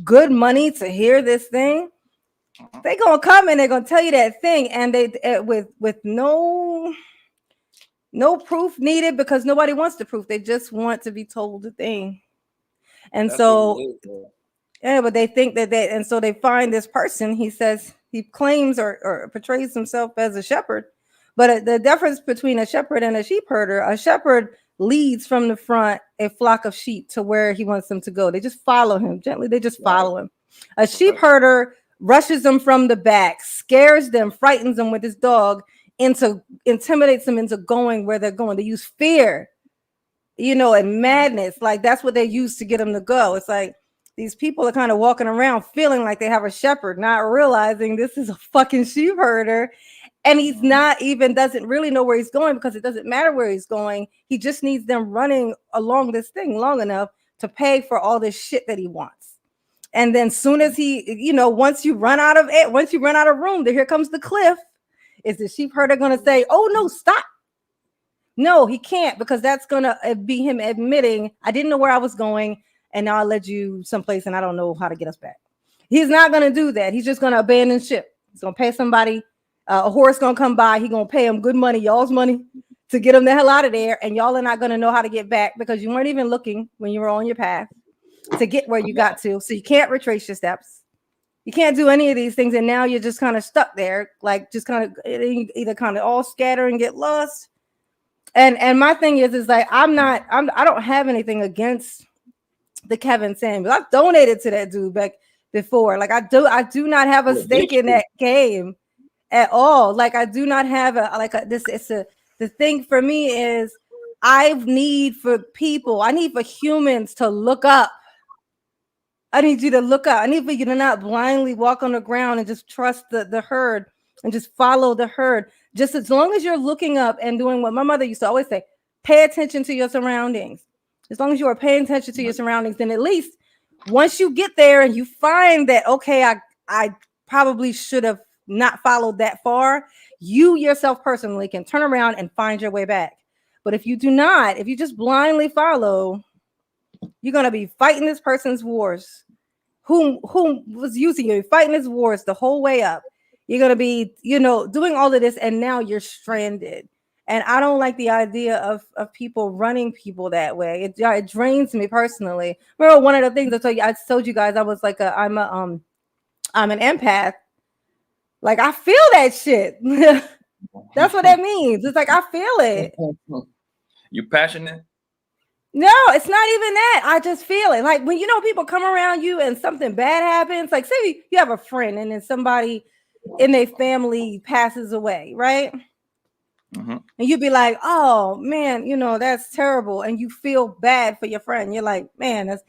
S1: good money to hear this thing, they're gonna come and they're gonna tell you that thing, and they with no proof needed because nobody wants the proof. They just want to be told the thing. And
S4: That's
S1: so
S4: what it is,
S1: yeah, but they think and so they find this person. He says he claims or portrays himself as a shepherd, but the difference between a shepherd and a sheep herder, a shepherd leads from the front a flock of sheep to where he wants them to go. They just follow him gently. They just follow him. A sheep herder rushes them from the back, scares them, frightens them with his dog, intimidates them into going where they're going. They use fear, and madness. Like that's what they use to get them to go. It's like these people are kind of walking around feeling like they have a shepherd, not realizing this is a fucking sheep herder. And he's not even doesn't really know where he's going because it doesn't matter where he's going. He just needs them running along this thing long enough to pay for all this shit that he wants. And then soon as he, once you run out of room, here comes the cliff. Is the sheep herder going to say, oh no, stop? No, he can't, because that's going to be him admitting, I didn't know where I was going. and now I led you someplace and I don't know how to get us back. He's not going to do that. He's just going to abandon ship. He's going to pay somebody. A horse going to come by. He's going to pay him good money, y'all's money, to get him the hell out of there. And y'all are not going to know how to get back because you weren't even looking when you were on your path to get where you got to. So you can't retrace your steps. You can't do any of these things. And now you're just kind of stuck there, like just kind of either kind of all scatter and get lost. And my thing is like, I don't have anything against the Kevin Samuels. I've donated to that dude back before. Like I do not have a stake in that game at all. Like I do not have the thing for me is I need for humans to look up. I need you to look up. I need for you to not blindly walk on the ground and just trust the herd and just follow the herd. Just as long as you're looking up and doing what my mother used to always say, pay attention to your surroundings. As long as you are paying attention to your surroundings, then at least once you get there and you find that, okay, I probably should have not followed that far, you yourself personally can turn around and find your way back. But if you do not, if you just blindly follow, you're going to be fighting this person's wars. Who was using you, fighting his wars the whole way up. You're going to be, doing all of this, and now you're stranded. And I don't like the idea of people running people that way. It drains me personally. Remember one of the things I told you guys, I was like, I'm an empath. Like I feel that shit. That's what that means. It's like I feel it.
S4: You passionate?
S1: No, it's not even that. I just feel it. Like when people come around you and something bad happens, like say you have a friend and then somebody in their family passes away, right? Mm-hmm. And you'd be like, oh man, that's terrible. And you feel bad for your friend. You're like, man, that's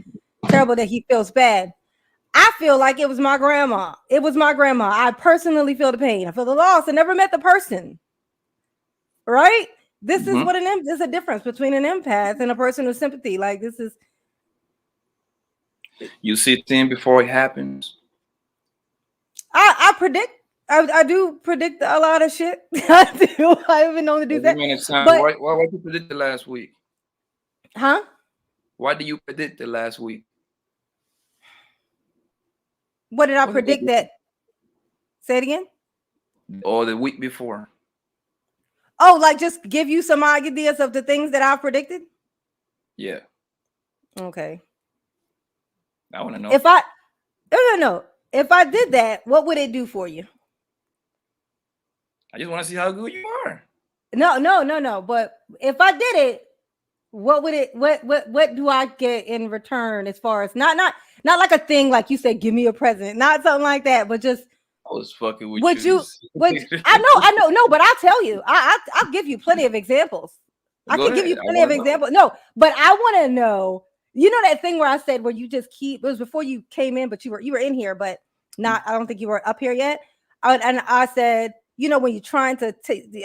S1: terrible that he feels bad. I feel like it was my grandma. It was my grandma. I personally feel the pain. I feel the loss. I never met the person. Right? This is what there's a difference between an empath and a person with sympathy. Like this is.
S4: You see things before it happens.
S1: I predict. I do predict a lot of shit. I do. I even know to do that.
S4: But why did you predict it last week?
S1: Huh?
S4: Why did you predict it last week?
S1: What did I predict that? Say it again.
S4: Or the week before.
S1: Oh, like just give you some ideas of the things that I predicted?
S4: Yeah.
S1: Okay.
S4: I want to know.
S1: No. If I did that, what would it do for you?
S4: I just want to see how good you are.
S1: No. But if I did it, what do I get in return as far as not like a thing like you said, give me a present, not something like that, but just
S4: I was fucking with you.
S1: I know. No, but I'll tell you. I'll give you plenty of examples. I can give you plenty of examples. No, but I want to know. You know that thing where I said where you just keep. It was before you came in, but you were in here, but not. I don't think you were up here yet. And I said, when you're trying to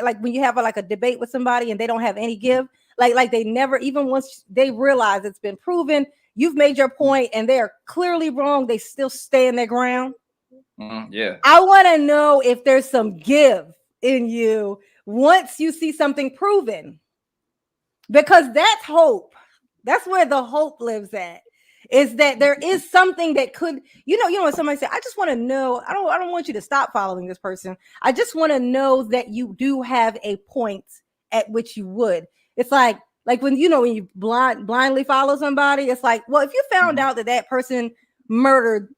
S1: like when you have like a debate with somebody and they don't have any give, like they never, even once they realize it's been proven, you've made your point and they're clearly wrong, they still stand their ground.
S4: Yeah.
S1: I want to know if there's some give in you once you see something proven, because that's hope. That's where the hope lives at, is that there is something that could, when somebody said, I just want to know, I don't want you to stop following this person. I just want to know that you do have a point at which you would. It's like when, when you blindly follow somebody, it's like, well, if you found out that person murdered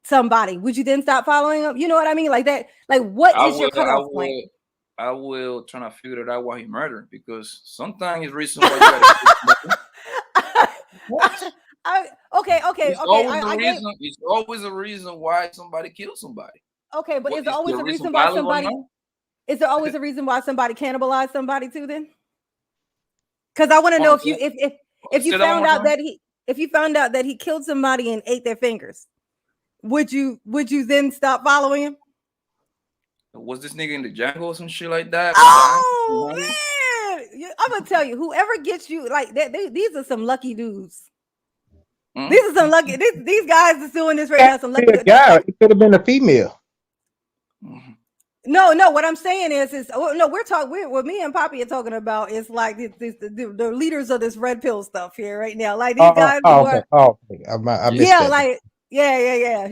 S1: somebody, would you then stop following them? You know what I mean? Like that. Like, what is your cutoff point?
S4: I will try to figure it out why he murdered, because sometimes it's reason why you gotta
S1: okay.
S4: It's always a reason why somebody kills somebody.
S1: Okay, but is there always a reason why somebody? Is there always a reason why somebody cannibalized somebody too? Then, because I want to know if you found out that he killed somebody and ate their fingers, would you then stop following him?
S4: Was this nigga in the jungle or some shit like that?
S1: Oh man, I'm gonna tell you, whoever gets you like that, these are some lucky dudes. These are some lucky. These guys are doing this right now. Some lucky
S3: guy. It could have been a female.
S1: No, what I'm saying is no, we're talking. What me and Poppy are talking about is like the leaders of this red pill stuff here right now. Like these guys who
S3: Okay.
S1: are,
S3: Okay. I missed
S1: yeah,
S3: that.
S1: like yeah.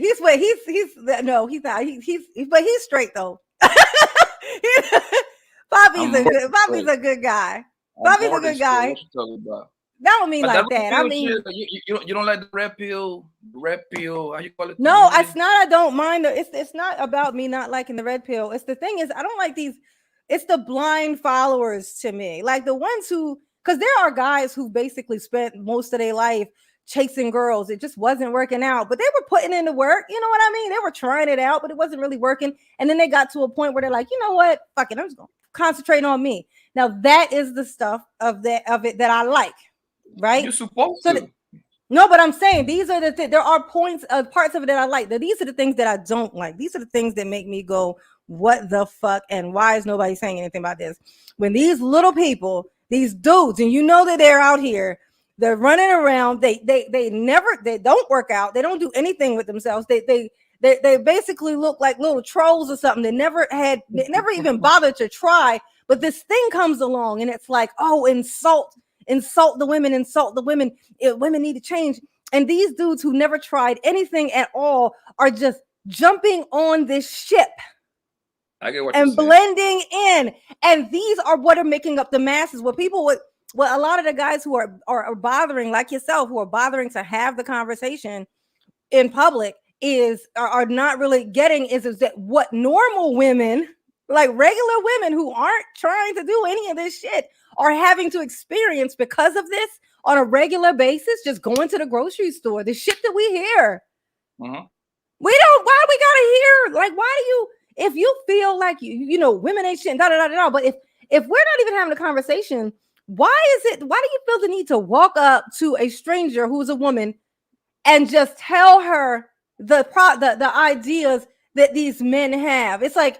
S1: No, he's not. But he's straight though.
S4: I'm more than
S1: Poppy's
S4: straight.
S1: a good guy.
S4: I'm
S1: Poppy's a
S4: more than
S1: good
S4: straight.
S1: guy.
S4: What you talking about?
S1: That don't mean
S4: But that
S1: like
S4: red
S1: that. I
S4: pill
S1: mean,
S4: shit, you don't like the red pill. How you call it?
S1: no,
S4: Community?
S1: it's not. I don't mind. It's not about me not liking the red pill. It's the thing is I don't like these. It's the blind followers to me, like the ones who, because there are guys who basically spent most of their life chasing girls. It just wasn't working out, but they were putting in the work. You know what I mean? They were trying it out, but it wasn't really working. And then they got to a point where they're like, you know what? Fuck it. I'm just gonna concentrate on me. Now that is the stuff of it that I like, right?
S4: You're supposed
S1: So
S4: to.
S1: no, but I'm saying these are there are parts of it that I like. These are the things that I don't like. These are the things that make me go, what the fuck? And why is nobody saying anything about this? When these little people, these dudes, and you know that they're out here, they're running around, they don't work out, they don't do anything with themselves. They basically look like little trolls or something. They never even bothered to try. But this thing comes along and it's like, oh, insult the women. Women need to change. And these dudes who never tried anything at all are just jumping on this ship
S4: I get what
S1: and
S4: you're saying.
S1: blending in. And these are what are making up the masses. What a lot of the guys who are bothering, like yourself, who are bothering to have the conversation in public are not really getting is that what normal women, like regular women who aren't trying to do any of this shit, are having to experience because of this on a regular basis, just going to the grocery store, the shit that we hear.
S4: Mm-hmm.
S1: Why we gotta hear, like, why do you, if you feel like you know, women ain't shit, but if we're not even having a conversation, why do you feel the need to walk up to a stranger who's a woman and just tell her the ideas that these men have? It's like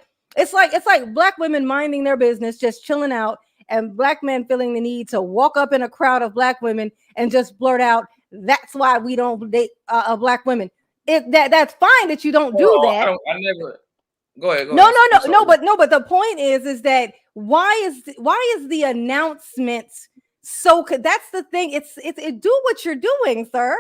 S1: black women minding their business, just chilling out, and black men feeling the need to walk up in a crowd of black women and just blurt out, that's why we don't date black women. That's fine that you don't do that.
S4: I never. Go ahead.
S1: No, but the point is that why is the announcement so? That's the thing. It's do what you're doing, sir.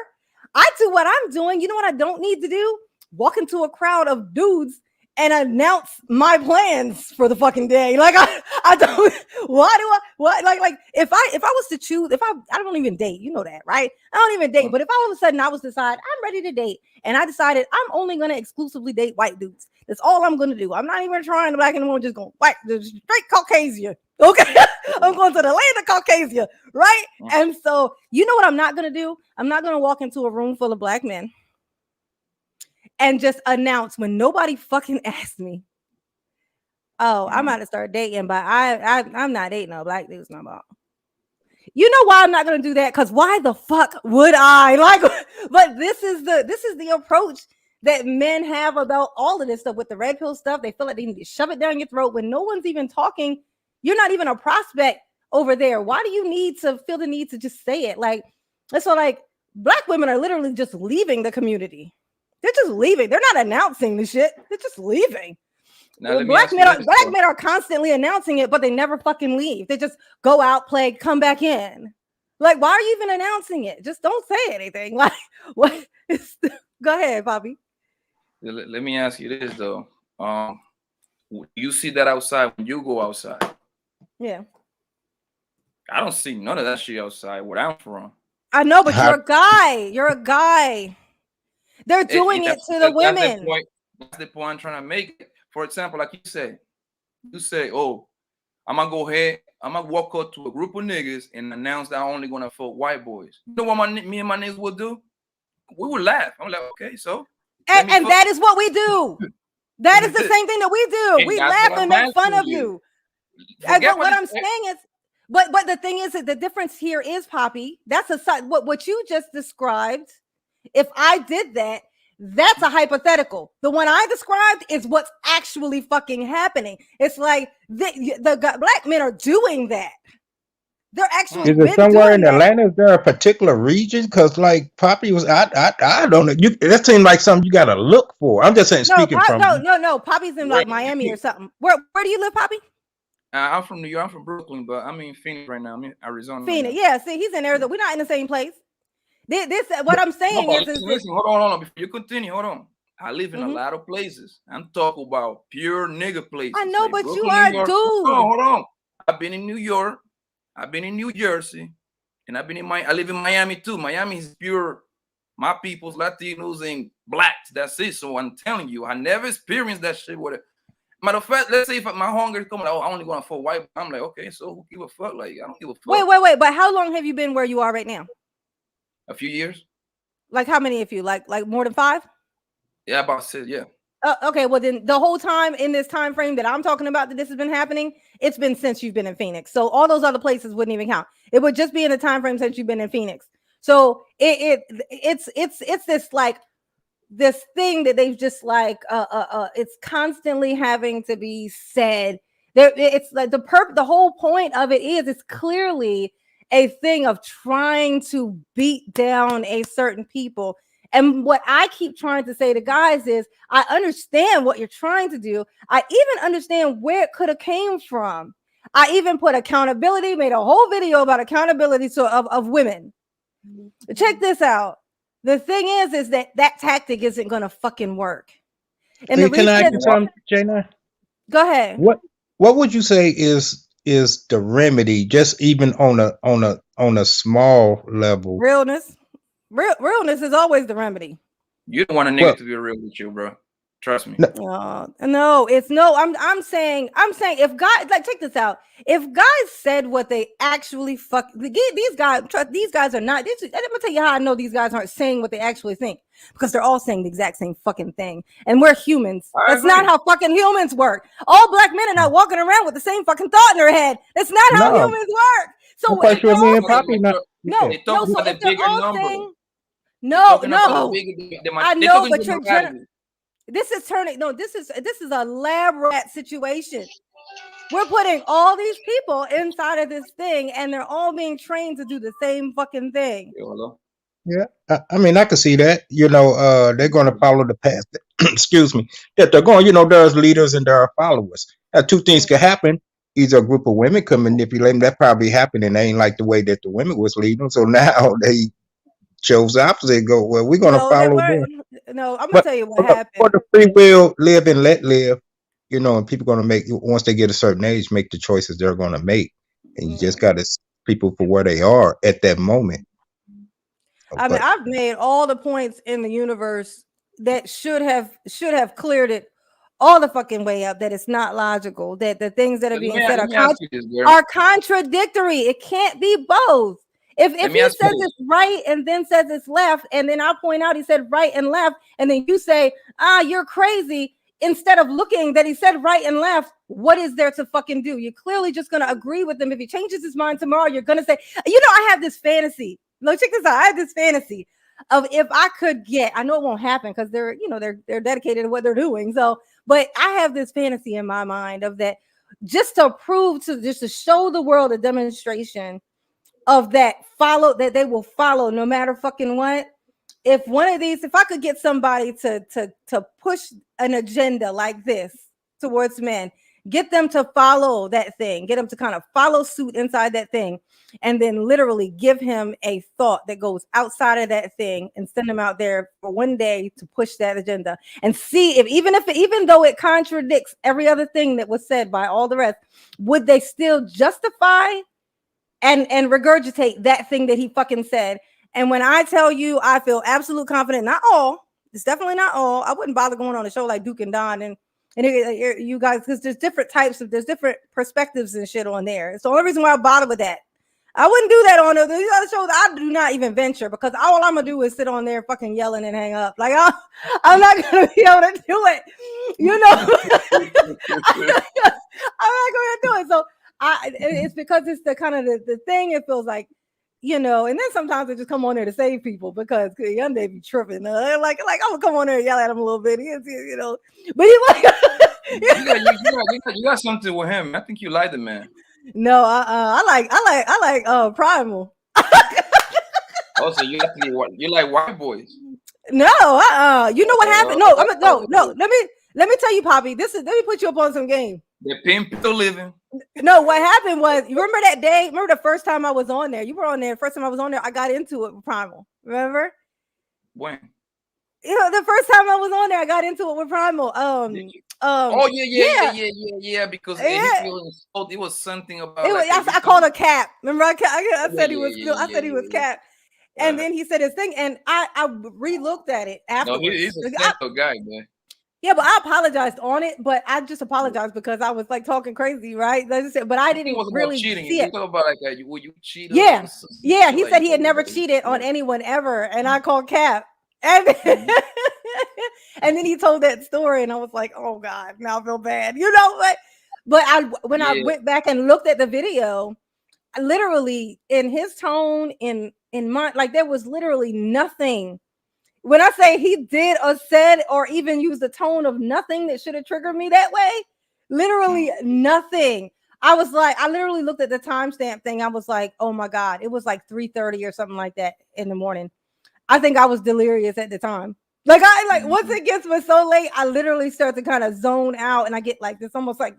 S1: I do what I'm doing. You know what I don't need to do? Walk into a crowd of dudes and announce my plans for the fucking day. Like I don't. Like if I was to choose, I don't even date. You know that, right? I don't even date. But if all of a sudden I was decide I'm ready to date, and I decided I'm only going to exclusively date white dudes. That's all I'm going to do. I'm not even trying to black anyone. Just going white, straight Caucasian. Okay, I'm going to the land of Caucasia, right? And so you know what I'm not going to do? I'm not going to walk into a room full of black men and just announce when nobody fucking asked me, oh, I'm about to start dating, but I'm not dating no black dudes no more. You know why I'm not going to do that? Because why the fuck would I? Like, but this is the approach that men have about all of this stuff with the red pill stuff. They feel like they need to shove it down your throat when no one's even talking. You're not even a prospect over there. Why do you need to feel the need to just say it? Like, that's what, like, black women are literally just leaving the community. They're just leaving. They're not announcing the shit. They're just leaving.
S4: Now,
S1: Black men are constantly announcing it, but they never fucking leave. They just go out, play, come back in. Like, why are you even announcing it? Just don't say anything. Like, what? Go ahead, Bobby.
S4: Let me ask you this though. You see that outside when you go outside?
S1: Yeah.
S4: I don't see none of that shit outside where I'm from.
S1: I know, but you're a guy. You're a guy. They're doing it to the women.
S4: That's the point I'm trying to make. For example, like you say, oh, I'm gonna go ahead, I'm gonna walk up to a group of niggas and announce that I'm only gonna fuck white boys. You know what me and my niggas will do? We would laugh. I'm like, okay, so.
S1: And that is what we do. That is the same thing that we do. We laugh and make fun of you. But what I'm saying is, but the thing is that the difference here is, Poppy, that's what you just described. If I did that, that's a hypothetical. The one I described is what's actually fucking happening. It's like the black men are doing that. They're actually
S3: Is it
S1: been
S3: somewhere
S1: doing
S3: in
S1: that.
S3: Atlanta? Is there a particular region? Because like Poppy was, I don't know. That seems like something you got to look for. I'm just saying, speaking from.
S1: No. Poppy's in like Miami or something. Where do you live, Poppy?
S4: I'm from New York. I'm from Brooklyn, but I'm in Phoenix right now. I'm in Arizona.
S1: Phoenix.
S4: Right now.
S1: Yeah, see, he's in Arizona. We're not in the same place. This what I'm
S4: No,
S1: saying
S4: but
S1: is
S4: listen. Hold on. Before you continue, hold on. I live in a
S1: Mhm.
S4: lot of places. I'm talking about pure nigga places.
S1: I know,
S4: like
S1: but
S4: Brooklyn,
S1: you are a
S4: New York.
S1: dude.
S4: Hold on. I've been in New York. I've been in New Jersey, and I've been in I live in Miami too. Miami is pure. My people's Latinos and blacks. That's it. So I'm telling you, I never experienced that shit with it. Matter of fact, let's say if my hunger is coming, oh, I only going for white. I'm like, okay, so who give a fuck? Like, I don't give a fuck.
S1: Wait. But how long have you been where you are right now?
S4: A few years.
S1: Like how many of you? Like more than 5?
S4: Yeah, about 6. Yeah.
S1: Okay, well then the whole time in this time frame that I'm talking about that this has been happening, it's been since you've been in Phoenix. So all those other places wouldn't even count. It would just be in the time frame since you've been in Phoenix. So it's this like this thing that they've just like it's constantly having to be said. There, it's like the whole point of it is it's clearly a thing of trying to beat down a certain people. And what I keep trying to say to guys is, I understand what you're trying to do. I even understand where it could have came from. I even put accountability, made a whole video about accountability of women. Check this out. The thing is that tactic isn't going to fucking work. And the
S3: Can I ask
S1: reason,
S3: you something, Jana?
S1: go ahead.
S3: What would you say is the remedy, just even on a small level?
S1: Realness. Realness is always the remedy.
S4: You don't want a nigga
S3: Well,
S4: to be real with you, bro. Trust me.
S1: No, it's no. I'm saying if guys like check this out. If guys said what they actually these guys are not. I'm gonna tell you how I know these guys aren't saying what they actually think, because they're all saying the exact same fucking thing, and we're humans. That's not how fucking humans work. All black men are not walking around with the same fucking thought in their head. That's not how
S3: no.
S1: humans work. So
S3: I'm quite
S1: if they're
S3: sure me
S1: all
S3: and
S1: saying,
S3: Poppy not.
S1: no.
S4: Talking
S1: So
S4: about
S1: if
S4: the
S1: they're
S4: bigger
S1: all
S4: number.
S1: saying
S4: No.
S1: I know, but you're this is turning. No, this is a lab rat situation. We're putting all these people inside of this thing, and they're all being trained to do the same fucking thing.
S3: Yeah, I mean, I can see that. They're going to follow the path. Excuse me. That they're going. There's leaders and there are followers. Two things can happen. Either a group of women can manipulate them. That probably happened, and they ain't like the way that the women was leading. So now they chose the opposite. Go, well, we're going to follow them.
S1: No, I'm gonna
S3: But
S1: tell you what
S3: for
S1: happened.
S3: the free will, live and let live. And people going to make, once they get a certain age, make the choices they're going to make, and you just got to see people for where they are at that moment.
S1: I mean, I've made all the points in the universe that should have cleared it all the fucking way up, that it's not logical, that the things that are being said are contradictory. It can't be both. If he says it's right and then says it's left, and then I point out he said right and left, and then you say, you're crazy, instead of looking that he said right and left, what is there to fucking do? You're clearly just going to agree with him. If he changes his mind tomorrow, you're going to say, I have this fantasy. Look, check this out. I have this fantasy of if I could get, I know it won't happen because they're dedicated to what they're doing. So, but I have this fantasy in my mind of that, just to show the world a demonstration of that they will follow no matter fucking what. If I could get somebody to push an agenda like this towards men, get them to follow that thing, get them to kind of follow suit inside that thing, and then literally give him a thought that goes outside of that thing and send him out there for one day to push that agenda and see if even though it contradicts every other thing that was said by all the rest, would they still justify and regurgitate that thing that he fucking said. And when I tell you, I feel absolute confident, not all, it's definitely not all. I wouldn't bother going on a show like Duke and Don and you guys, because there's different perspectives and shit on there. It's the only reason why I bother with that. I wouldn't do that on these other shows. I do not even venture, because all I'm gonna do is sit on there fucking yelling and hang up. Like I'm not gonna be able to do it. I'm not gonna do it. So it's because it's the kind of the thing. It feels like, and then sometimes they just come on there to save people, because young they be tripping. Like I'm gonna come on there and yell at him a little bit. But he like
S4: you got something with him. I think you like the man.
S1: No, I like Primal.
S4: Also, you like white boys.
S1: No, you know what happened? No, no. Let me tell you, Poppy. Let me put you up on some game.
S4: The pimp still living.
S1: No, what happened was, you remember that day? Remember the first time I was on there? You were on there. First time I was on there, I got into it with Primal. Remember?
S4: When?
S1: You know, the first time I was on there, I got into it with Primal.
S4: Oh yeah. Because he it was something about.
S1: I called a cap. Remember, I said he was. I said he was
S4: yeah.
S1: cap. And then he said his thing, and I re-looked at it afterwards.
S4: No, he's a simple guy, man.
S1: Yeah, but I apologized on it, but I just apologized because I was like talking crazy, right? But I didn't really
S4: cheating.
S1: see it.
S4: Talk about like would you cheat?
S1: Yeah. He said he had never cheated on anyone ever, and I called cap. And and then he told that story, and I was like, "Oh God, now I feel bad," you know. But when I went back and looked at the video, literally in his tone, in my, like, there was literally nothing. When I say he did or said or even used the tone of nothing that should have triggered me that way, literally nothing. I was like, I literally looked at the timestamp thing. I was like, oh my God, it was like 3:30 or something like that in the morning. I think I was delirious at the time. Like once it gets me so late, I literally start to kind of zone out, and I get like this almost like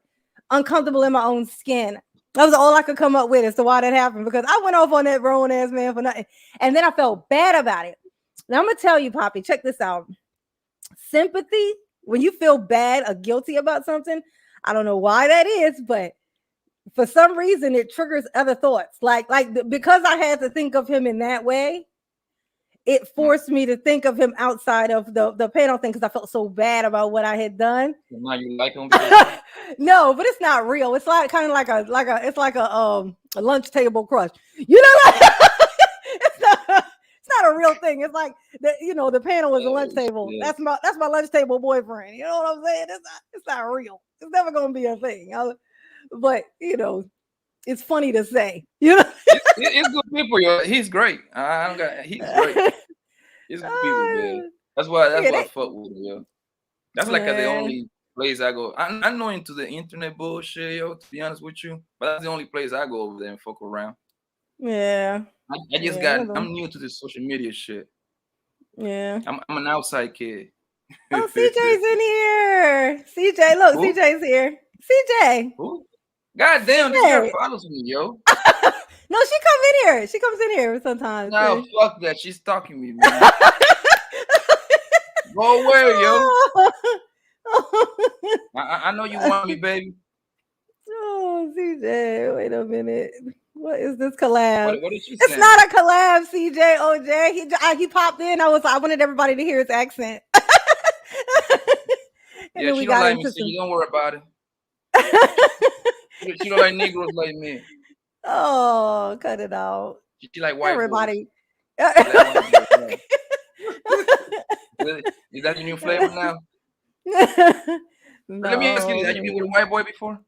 S1: uncomfortable in my own skin. That was all I could come up with as to why that happened, because I went off on that grown ass man for nothing, and then I felt bad about it. Now I'm gonna tell you, Poppy, check this out. Sympathy, when you feel bad or guilty about something, I don't know why that is, but for some reason it triggers other thoughts. Because I had to think of him in that way, it forced me to think of him outside of the panel thing, because I felt so bad about what I had done.
S4: Now you like him?
S1: No, but it's not real. It's like kind of like a lunch table crush. You know, like, it's not a real thing. It's like the panel is a lunch table. Yeah. That's my lunch table boyfriend. You know what I'm saying? It's not real. It's never gonna be a thing. But it's funny to say.
S4: It's good people. Yo. He's great. He's great. He's good people, man. That's why I fuck with him, yo. That's like the only place I go. I'm not into the internet bullshit, yo, to be honest with you. But that's the only place I go over there and fuck around.
S1: Yeah.
S4: I just I'm new to this social media shit.
S1: Yeah.
S4: I'm an outside kid.
S1: Oh, CJ's in here. CJ, look, who? CJ's here. CJ.
S4: Who? God damn, this girl follows me, yo.
S1: No, she comes in here. She comes in here sometimes.
S4: No, fuck that. She's stalking me, man. Go away, yo. I know you want me, baby.
S1: Oh, CJ, wait a minute. What is this collab?
S4: What did she say?
S1: It's not a collab, CJ. OJ. He popped in. I wanted everybody to hear his accent.
S4: Yeah, she don't like me, so you don't worry about it. She don't like Negroes like me.
S1: Oh, cut it out.
S4: She like white
S1: everybody.
S4: Is that your new flavor now? No. Let me ask you: have you been with a white boy before?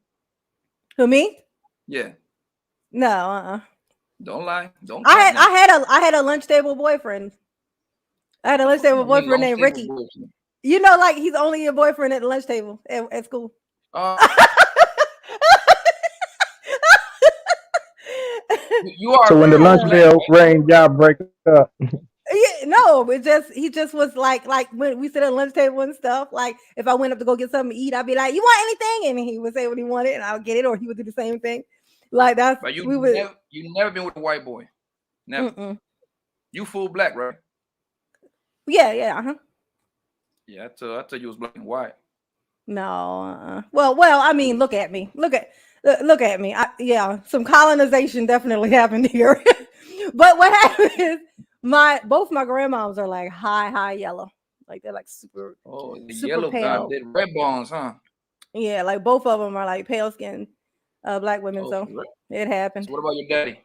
S1: Who, me?
S4: Yeah.
S1: No.
S4: Don't lie. Don't.
S1: I had a lunch table boyfriend. I had a lunch table boyfriend named Ricky. Boyfriend. You know, like he's only your boyfriend at the lunch table at school.
S4: You are.
S3: So when the lunch bell rang, y'all break up.
S1: Yeah, no, he just was like when we sit at the lunch table and stuff. Like if I went up to go get something to eat, I'd be like, "You want anything?" And he would say what he wanted, and I would get it, or he would do the same thing. Like that's.
S4: But you never been with a white boy. Never. Mm-mm. You full black, right?
S1: Yeah. Uh-huh.
S4: Yeah, I thought you was black and white.
S1: No. Well. I mean, look at me. Look at me. Some colonization definitely happened here. But what happened is both my grandmoms are like high yellow. Like they're like super.
S4: Oh, the
S1: super
S4: yellow
S1: pale.
S4: They're red bones, huh?
S1: Yeah, like both of them are like pale skinned black women. So it happened.
S4: So what about your daddy?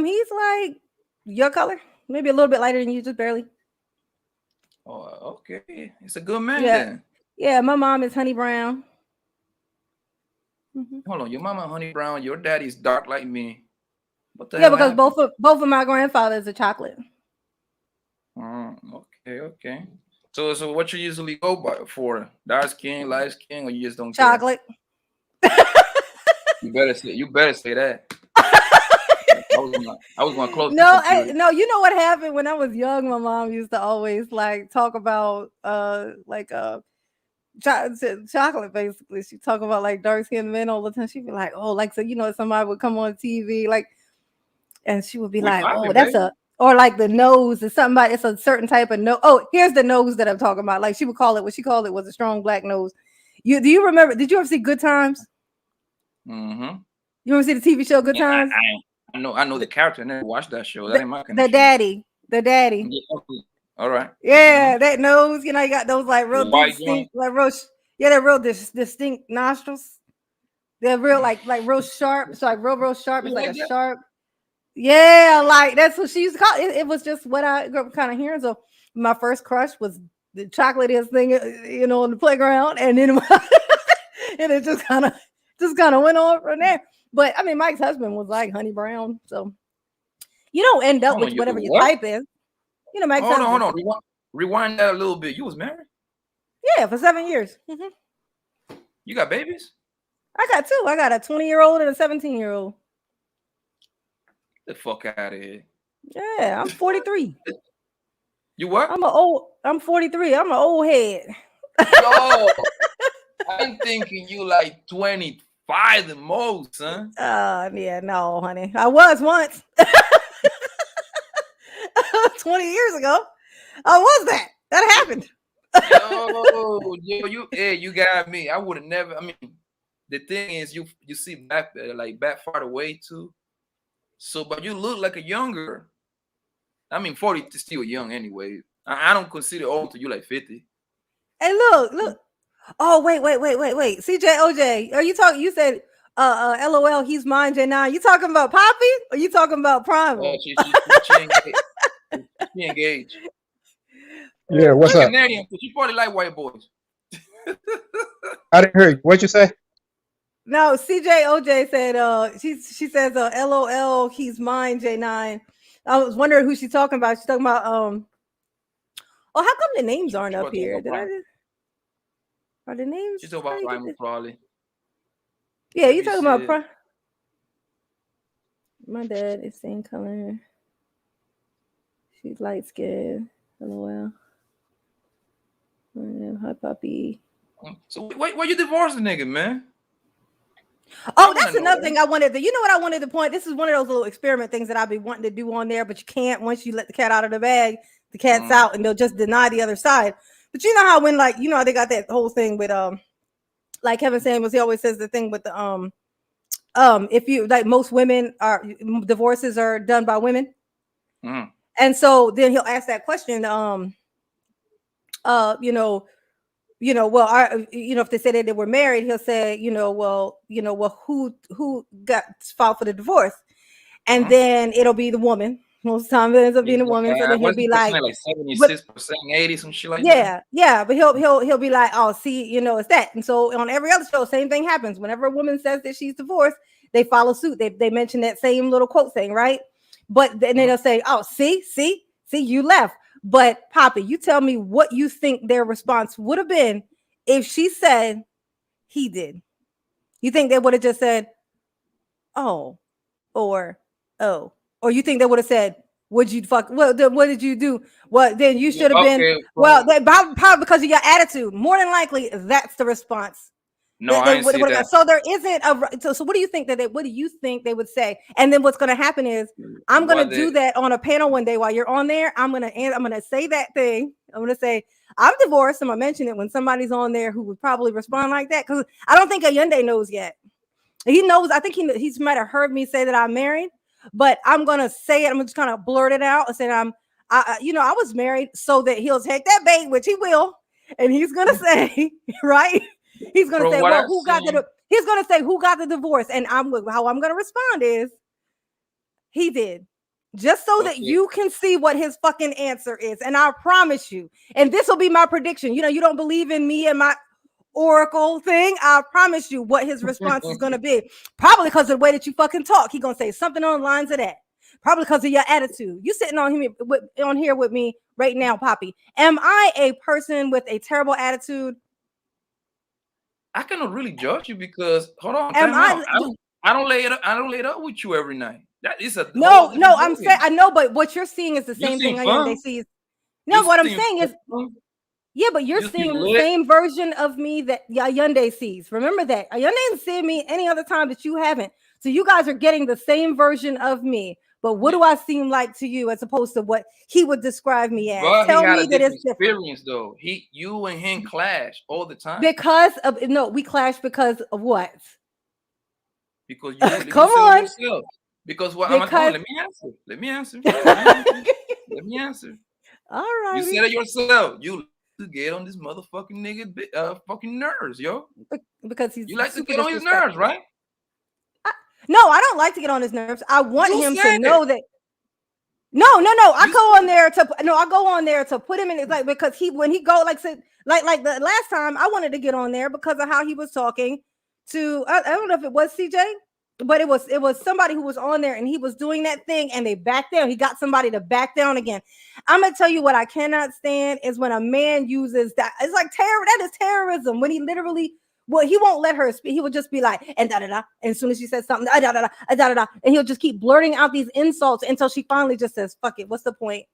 S1: He's like your color, maybe a little bit lighter than you, just barely.
S4: Oh, okay. It's a good man then.
S1: Yeah, my mom is honey brown.
S4: Mm-hmm. Hold on, your mama honey brown, your daddy's dark like me. What the
S1: hell because happened? both of my grandfathers are chocolate.
S4: Okay. So what you usually go by for? Dark skin, light skin, or you just don't
S1: chocolate?
S4: You better say that. I was going close.
S1: No, no. You know what happened when I was young? My mom used to always like talk about chocolate. Basically, she talk about like dark skinned men all the time. She'd be like, oh, like so somebody would come on TV like, and she would be like, oh, that's baby. Or like the nose is something. It's a certain type of nose. Oh, here's the nose that I'm talking about. Like she would call it. What she called it was a strong black nose. Do you remember? Did you ever see Good Times?
S4: Mm-hmm.
S1: You ever see the TV show Good Times?
S4: I know the character. I never watched that show. That ain't my kind
S1: of
S4: show.
S1: The daddy.
S4: Yeah, okay. All right.
S1: Yeah, that nose. You got those like real distinct, like real. They're real distinct nostrils. They're real like real sharp. It's like real sharp. It's like a sharp. Yeah, like that's what she used to call it. It was just what I grew up kind of hearing. So my first crush was the chocolatiest thing, on the playground, and then and it just kind of went on from there. But I mean, Mike's husband was like Honey Brown, so you don't end up with whatever your type is. Mike's husband.
S4: Hold on. Rewind that a little bit. You was married?
S1: Yeah, for 7 years. Mm-hmm.
S4: You got babies?
S1: I got two. I got a 20-year-old and a 17-year-old.
S4: The fuck out of here.
S1: Yeah, I'm 43.
S4: You what?
S1: I'm 43. I'm an old head.
S4: Yo, I'm thinking you like 25 the most, huh?
S1: Yeah, no, honey. I was once. 20 years ago. I was that. That happened.
S4: You got me. I would have never. I mean, the thing is, you see back far away too. So, but you look like a younger. I mean, 40 is still young anyway. I don't consider old to you like 50.
S1: Hey, look. Oh, wait. CJ OJ, are you talking? You said, LOL, he's mine, J9. You talking about Poppy or you talking about Primal?
S4: Oh, she engaged.
S3: Yeah, what's up?
S4: Canadian, she probably like white boys.
S3: I didn't hear you. What'd you say?
S1: No, CJ OJ said, she says, LOL, he's mine, J9. I was wondering who she's talking about. She's talking about, how come the names aren't up here? Are the names?
S4: She's talking about Primal, probably.
S1: Yeah, you talking about my dad is same color. She's light skinned. LOL. Hi, puppy.
S4: So why you divorced the nigga, man?
S1: Oh, that's another thing I wanted to. You know what I wanted to point? This is one of those little experiment things that I've been wanting to do on there, but you can't once you let the cat out of the bag. The cat's out, and they'll just deny the other side. But you know how when they got that whole thing with like Kevin Samuels, he always says the thing with the if you like most women are divorces are done by women, and so then he'll ask that question, if they say that they were married, he'll say, who got filed for the divorce, and then it'll be the woman. Most times it ends up being a woman, so then he'll be like
S4: 76%, 80%, some shit like that.
S1: Yeah, but he'll be like, oh, see, it's that. And so on every other show, same thing happens. Whenever a woman says that she's divorced, they follow suit. They mention that same little quote thing, right? But then they'll say, oh, see, you left. But Poppy, you tell me what you think their response would have been if she said he did. You think they would have just said, oh, or oh. Or you think they would have said, "Would you fuck? Well, then what did you do? Well, then you should have been." Well, probably because of your attitude. More than likely, that's the response.
S4: No, I didn't see that.
S1: So there isn't a. So what do you think what do you think they would say? And then what's going to happen is I'm going to do that on a panel one day while you're on there. I'm going to say that thing. I'm going to say I'm divorced. I'm going to mention it when somebody's on there who would probably respond like that, because I don't think Ayunde knows yet. He knows. I think he's might have heard me say that I'm married. But I'm gonna say it. I'm just kind of blurt it out and say I was married, so that he'll take that bait, which he will, and he's gonna say, right? He's gonna say, well, he's gonna say who got the divorce, and how I'm gonna respond is, he did, just so that you can see what his fucking answer is, and I promise you, and this will be my prediction. You don't believe in me and my oracle thing. I promise you what his response is going to be. Probably because of the way that you fucking talk. He's going to say something on the lines of that. Probably because of your attitude. You sitting on here with me right now, Poppy. Am I a person with a terrible attitude?
S4: I cannot really judge you because, hold on. I don't lay it. I don't lay it up with you every night. That is a
S1: No, I'm saying I know, but what you're seeing is the
S4: You
S1: same
S4: seem
S1: thing
S4: fun.
S1: Ayende sees. No,
S4: You
S1: what I'm
S4: seem
S1: saying is,
S4: fun.
S1: yeah, but you're
S4: You
S1: seeing
S4: seem
S1: the
S4: lit.
S1: same version of me that Ayende sees. Remember that Ayende didn't see me any other time that you haven't. So you guys are getting the same version of me. But what do I seem like to you as opposed to what he would describe me as?
S4: But he
S1: Tell
S4: had
S1: me
S4: a
S1: that
S4: different
S1: it's different.
S4: experience though. You and him clash all the time
S1: Because of no, we clash because of what?
S4: because you
S1: Come
S4: say
S1: on.
S4: yourself. Because what
S1: Because
S4: let me answer. Let me answer. Let me answer. Let me answer.
S1: all
S4: You
S1: right.
S4: said it yourself. You like to get on this motherfucking nigga fucking nerves, yo.
S1: Because he's
S4: You like to
S1: super
S4: get on his nerves,
S1: disrespectful.
S4: right?
S1: No, I don't like to get on his nerves. I want
S4: You
S1: him to
S4: said
S1: know
S4: it.
S1: that. No. I
S4: You
S1: go
S4: said
S1: on there to I go on there to put him in. It's like because when he go like said like the last time I wanted to get on there because of how he was talking to I don't know if it was CJ, but it was somebody who was on there and he was doing that thing and they backed down. He got somebody to back down again. I'm gonna tell you what I cannot stand is when a man uses that. It's like terror. That is terrorism. When he literally. Well, he won't let her speak. He will just be like, and da da da. And as soon as she says something, da da da da da, and he'll just keep blurting out these insults until she finally just says, "Fuck it. What's the point?"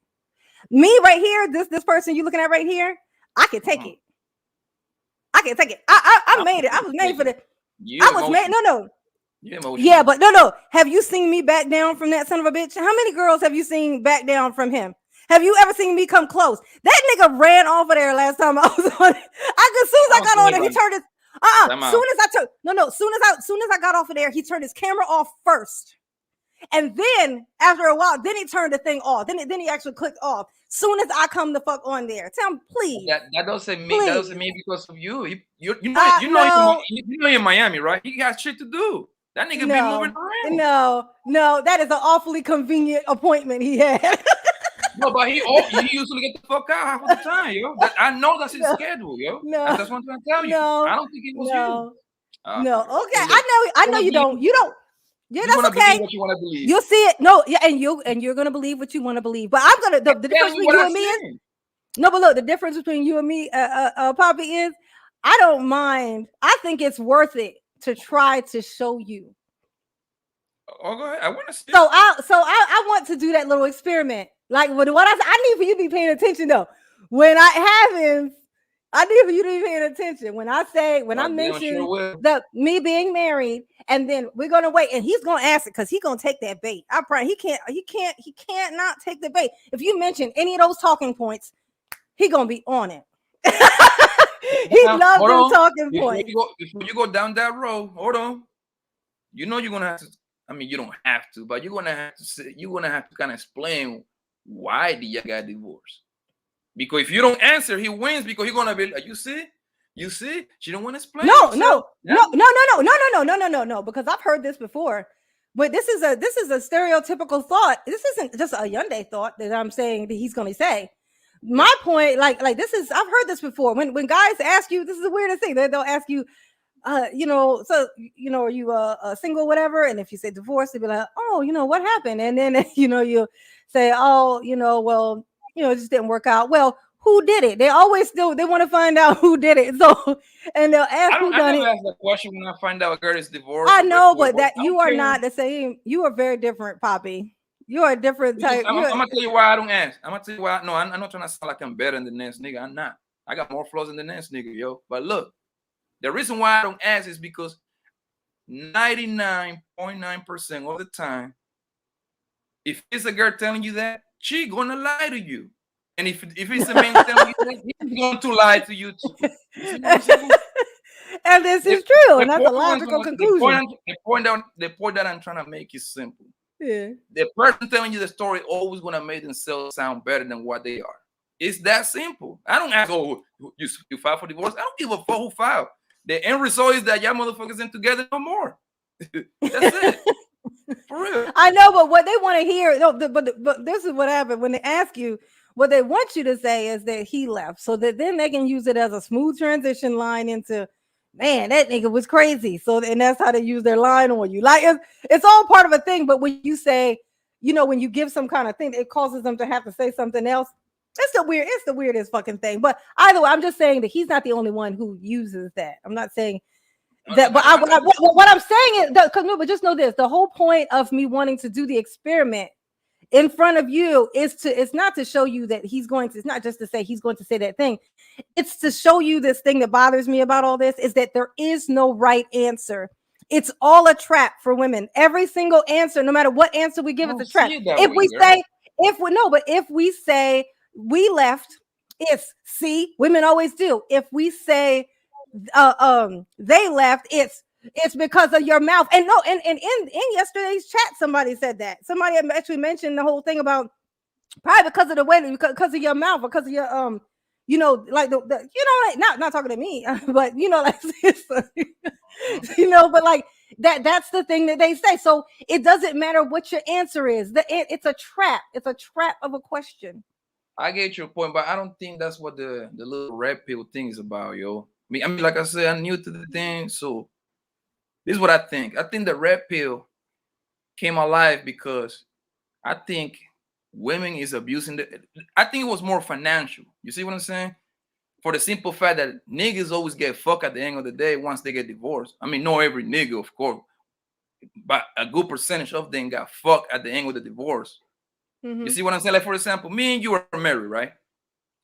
S1: Me right here, this person you looking at right here, I can take it. I can take it. I made it. I was made for the.
S4: You
S1: I was made. No.
S4: You emotional.
S1: Yeah, but no. Have you seen me back down from that son of a bitch? How many girls have you seen back down from him? Have you ever seen me come close? That nigga ran off of there last time I was on it. As soon as I got on it, he turned his soon as I took soon as I got off of there, he turned his camera off first. And then after a while, then he turned the thing off. Then he actually clicked off. Soon as I come the fuck on there. Tell him, please.
S4: That doesn't mean
S1: please.
S4: that doesn't mean because of you. You know you're in Miami, right? He got shit to do. That nigga be moving around.
S1: No, that is an awfully convenient appointment he had.
S4: No, but he usually get the fuck out half of the time, yo. I know that's his schedule, yo. That's what I'm trying to tell you. I don't think it was you.
S1: No, okay. I know you don't. You don't. Yeah, that's okay.
S4: What you want to believe.
S1: You'll see it. No, yeah, and you're gonna believe what you want to believe. But I'm gonna the difference between you and me is no, but look, the difference between you and me, Poppy, is I don't mind. I think it's worth it to try to show you.
S4: Oh, go ahead. I want to see.
S1: So I want to do that little experiment. Like what I need for you to be paying attention though. When I have him, I need for you to be paying attention. When I mention the me being married, and then we're gonna wait, and he's gonna ask it because he's gonna take that bait. I probably he can't not take the bait. If you mention any of those talking points, he gonna be on it. He loves them talking points.
S4: Before you go down that road, hold on. You know you're gonna have to. I mean, you don't have to, but you're gonna have to kind of explain why did you get divorced. Because if you don't answer, he wins because he's gonna be like, you see, she don't want to explain.
S1: No, because I've heard this before. But this is a stereotypical thought. This isn't just a Hyundai thought that I'm saying that he's gonna say. My point, like this is, I've heard this before. When guys ask you, this is the weirdest thing. They'll ask you, are you single, whatever? And if you say divorce, they'll be like, oh, what happened? And then you say, oh, well, it just didn't work out. Well, who did it? They always they want to find out who did it. So, and they'll ask who done it.
S4: I ask that question when I find out a girl is divorced.
S1: I know, but that you are not the same. You are very different, Poppy. You are a different type.
S4: I'm gonna tell you why I don't ask. I'm gonna tell you why. No, I'm not trying to sound like I'm better than the next nigga. I'm not. I got more flaws than the next nigga, yo. But look, the reason why I don't ask is because 99.9% of the time, if it's a girl telling you that, she gonna lie to you. And if it's a man telling you that, he's going to lie to you too. You
S1: and this is true, and that's a logical conclusion.
S4: The point that I'm trying to make is simple.
S1: Yeah.
S4: The person telling you the story always gonna make themselves sound better than what they are. It's that simple. I don't ask, oh, you filed for divorce. I don't give a fuck who filed. The end result is that y'all motherfuckers ain't together no more. That's it. For real.
S1: I know, but what they want to hear, but this is what happened when they ask you. What they want you to say is that he left, so that then they can use it as a smooth transition line into, man, that nigga was crazy. So, and that's how they use their line on you. Like it's all part of a thing. But when you say, when you give some kind of thing, it causes them to have to say something else. It's the weirdest fucking thing. But either way, I'm just saying that he's not the only one who uses that. I'm not saying That, but what I'm saying is, because no, but just know this: the whole point of me wanting to do the experiment in front of you is it's not to show you that he's going to, it's not just to say he's going to say that thing. It's to show you this thing that bothers me about all this is that there is no right answer. It's all a trap for women. Every single answer, no matter what answer we give, it's a trap. If we say, if we say we left, it's see, women always do. If we say they left, it's because of your mouth. And no, and in yesterday's chat, somebody said that. Somebody actually mentioned the whole thing about probably because of the way, because of your mouth, because of your you know, like the you know, like, not talking to me, but you know, like you know, but like that's the thing that they say. So it doesn't matter what your answer is. It's a trap. It's a trap of a question.
S4: I get your point, but I don't think that's what the little red pill thing is about, yo. I mean, like I said, I'm new to the thing, so this is what I think. I think the red pill came alive because I think women is abusing I think it was more financial. You see what I'm saying? For the simple fact that niggas always get fucked at the end of the day once they get divorced. I mean, not every nigga, of course, but a good percentage of them got fucked at the end of the divorce. You see what I'm saying? Like, for example, me and you are married, right?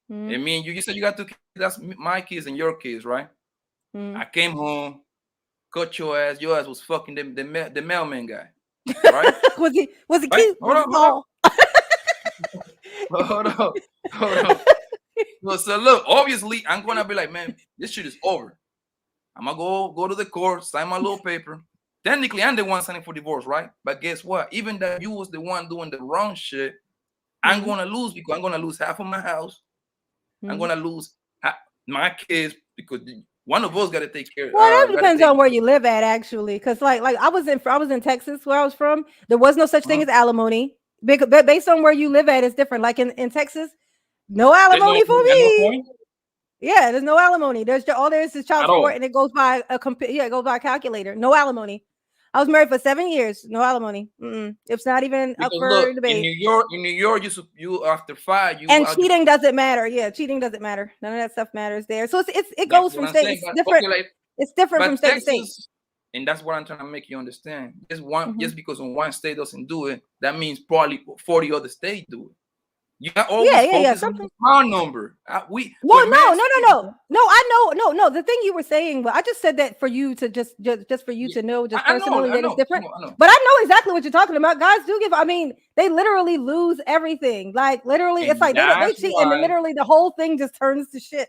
S4: And me and you said you got 2 kids. That's my kids and your kids, right? I came home, cut your ass. Your ass was fucking the mailman guy, right?
S1: was he
S4: right?
S1: cute?
S4: Hold on. So look, obviously, I'm gonna be like, man, this shit is over. I'm gonna go to the court, sign my little paper. Technically, I'm the one signing for divorce, right? But guess what? Even that you was the one doing the wrong shit, I'm gonna lose because I'm gonna lose half of my house. I'm gonna lose my kids because one of us got to take care.
S1: Well, that depends on where you live at, actually. Because like I was in Texas, where I was from. There was no such thing as alimony. Based on where you live at, it's different. Like in Texas, no alimony for me. Yeah, there's no alimony. All there is child support, and it goes by it goes by a calculator. No alimony. I was married for 7 years. No alimony. It's not even up for debate.
S4: In New York, you after 5,
S1: and cheating doesn't matter. Yeah, cheating doesn't matter. None of that stuff matters there. So it goes from state. It's different. Okay, it's different from state to state.
S4: And that's what I'm trying to make you understand. Just because one state doesn't do it, that means probably 40 other states do it. You got always focus on the small number. No. I know. No. The thing you were saying, but I just said that for you to just for you to know, just personally, that it's different. But I know exactly what you're talking about. Guys do give. I mean, they literally lose everything. Like literally, it's like they cheat, and literally the whole thing just turns to shit.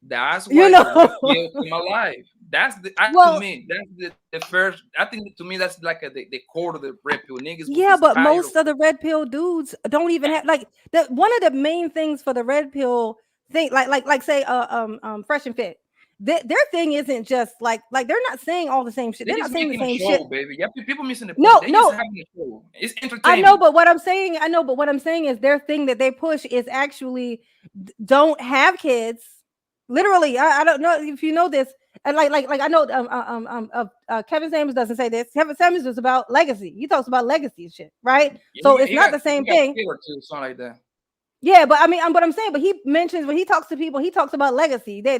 S4: That's why I'm alive. That's to me. That's the first. I think to me that's like the core of the red pill niggas.
S1: Yeah, but most of the red pill dudes don't even have like one of the main things for the red pill thing, like say Fresh and Fit. Their thing isn't just like they're not saying all the same shit. They're not saying the same shit,
S4: baby. Yeah, people missing the point. No. It's entertainment.
S1: I know, but what I'm saying is their thing that they push is actually don't have kids. Literally, I don't know if you know this. And like I know Kevin Samuels doesn't say this. Kevin Samuels is about legacy. He talks about legacy and shit, right? Yeah, so it's not the same thing.
S4: Something like that.
S1: Yeah, but I mean, but I'm saying, but he mentions when he talks to people, he talks about legacy. They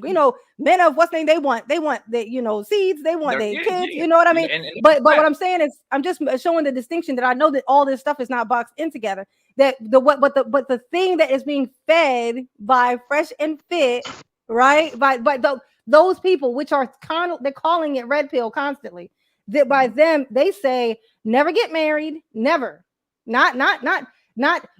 S1: you know, men of what's name they want seeds, they want their kids, you know what I mean? But what I'm saying is I'm just showing the distinction that I know that all this stuff is not boxed in together. That the thing that is being fed by Fresh and Fit, right? By those people, which are they're calling it red pill constantly. That by them, they say never get married, never, not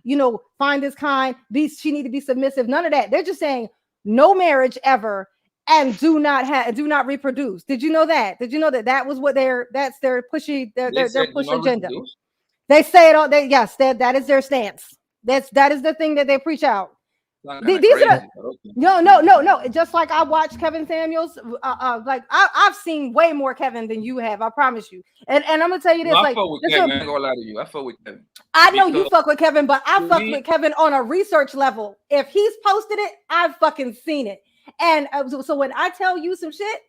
S1: you know, find this kind, she need to be submissive, none of that. They're just saying no marriage ever, and do not reproduce. Did you know that? Did you know that was what that's their pushy their push agenda? Reproduce? They say it all. That is their stance. That is the thing that they preach out. These are no. Just like I watch Kevin Samuels, like I've seen way more Kevin than you have. I promise you. And I'm gonna tell you this. I fuck with Kevin. I ain't gonna lie to you. I fuck with Kevin. I know you fuck with Kevin, but I fuck with Kevin on a research level. If he's posted it, I've fucking seen it. And so when I tell you some shit,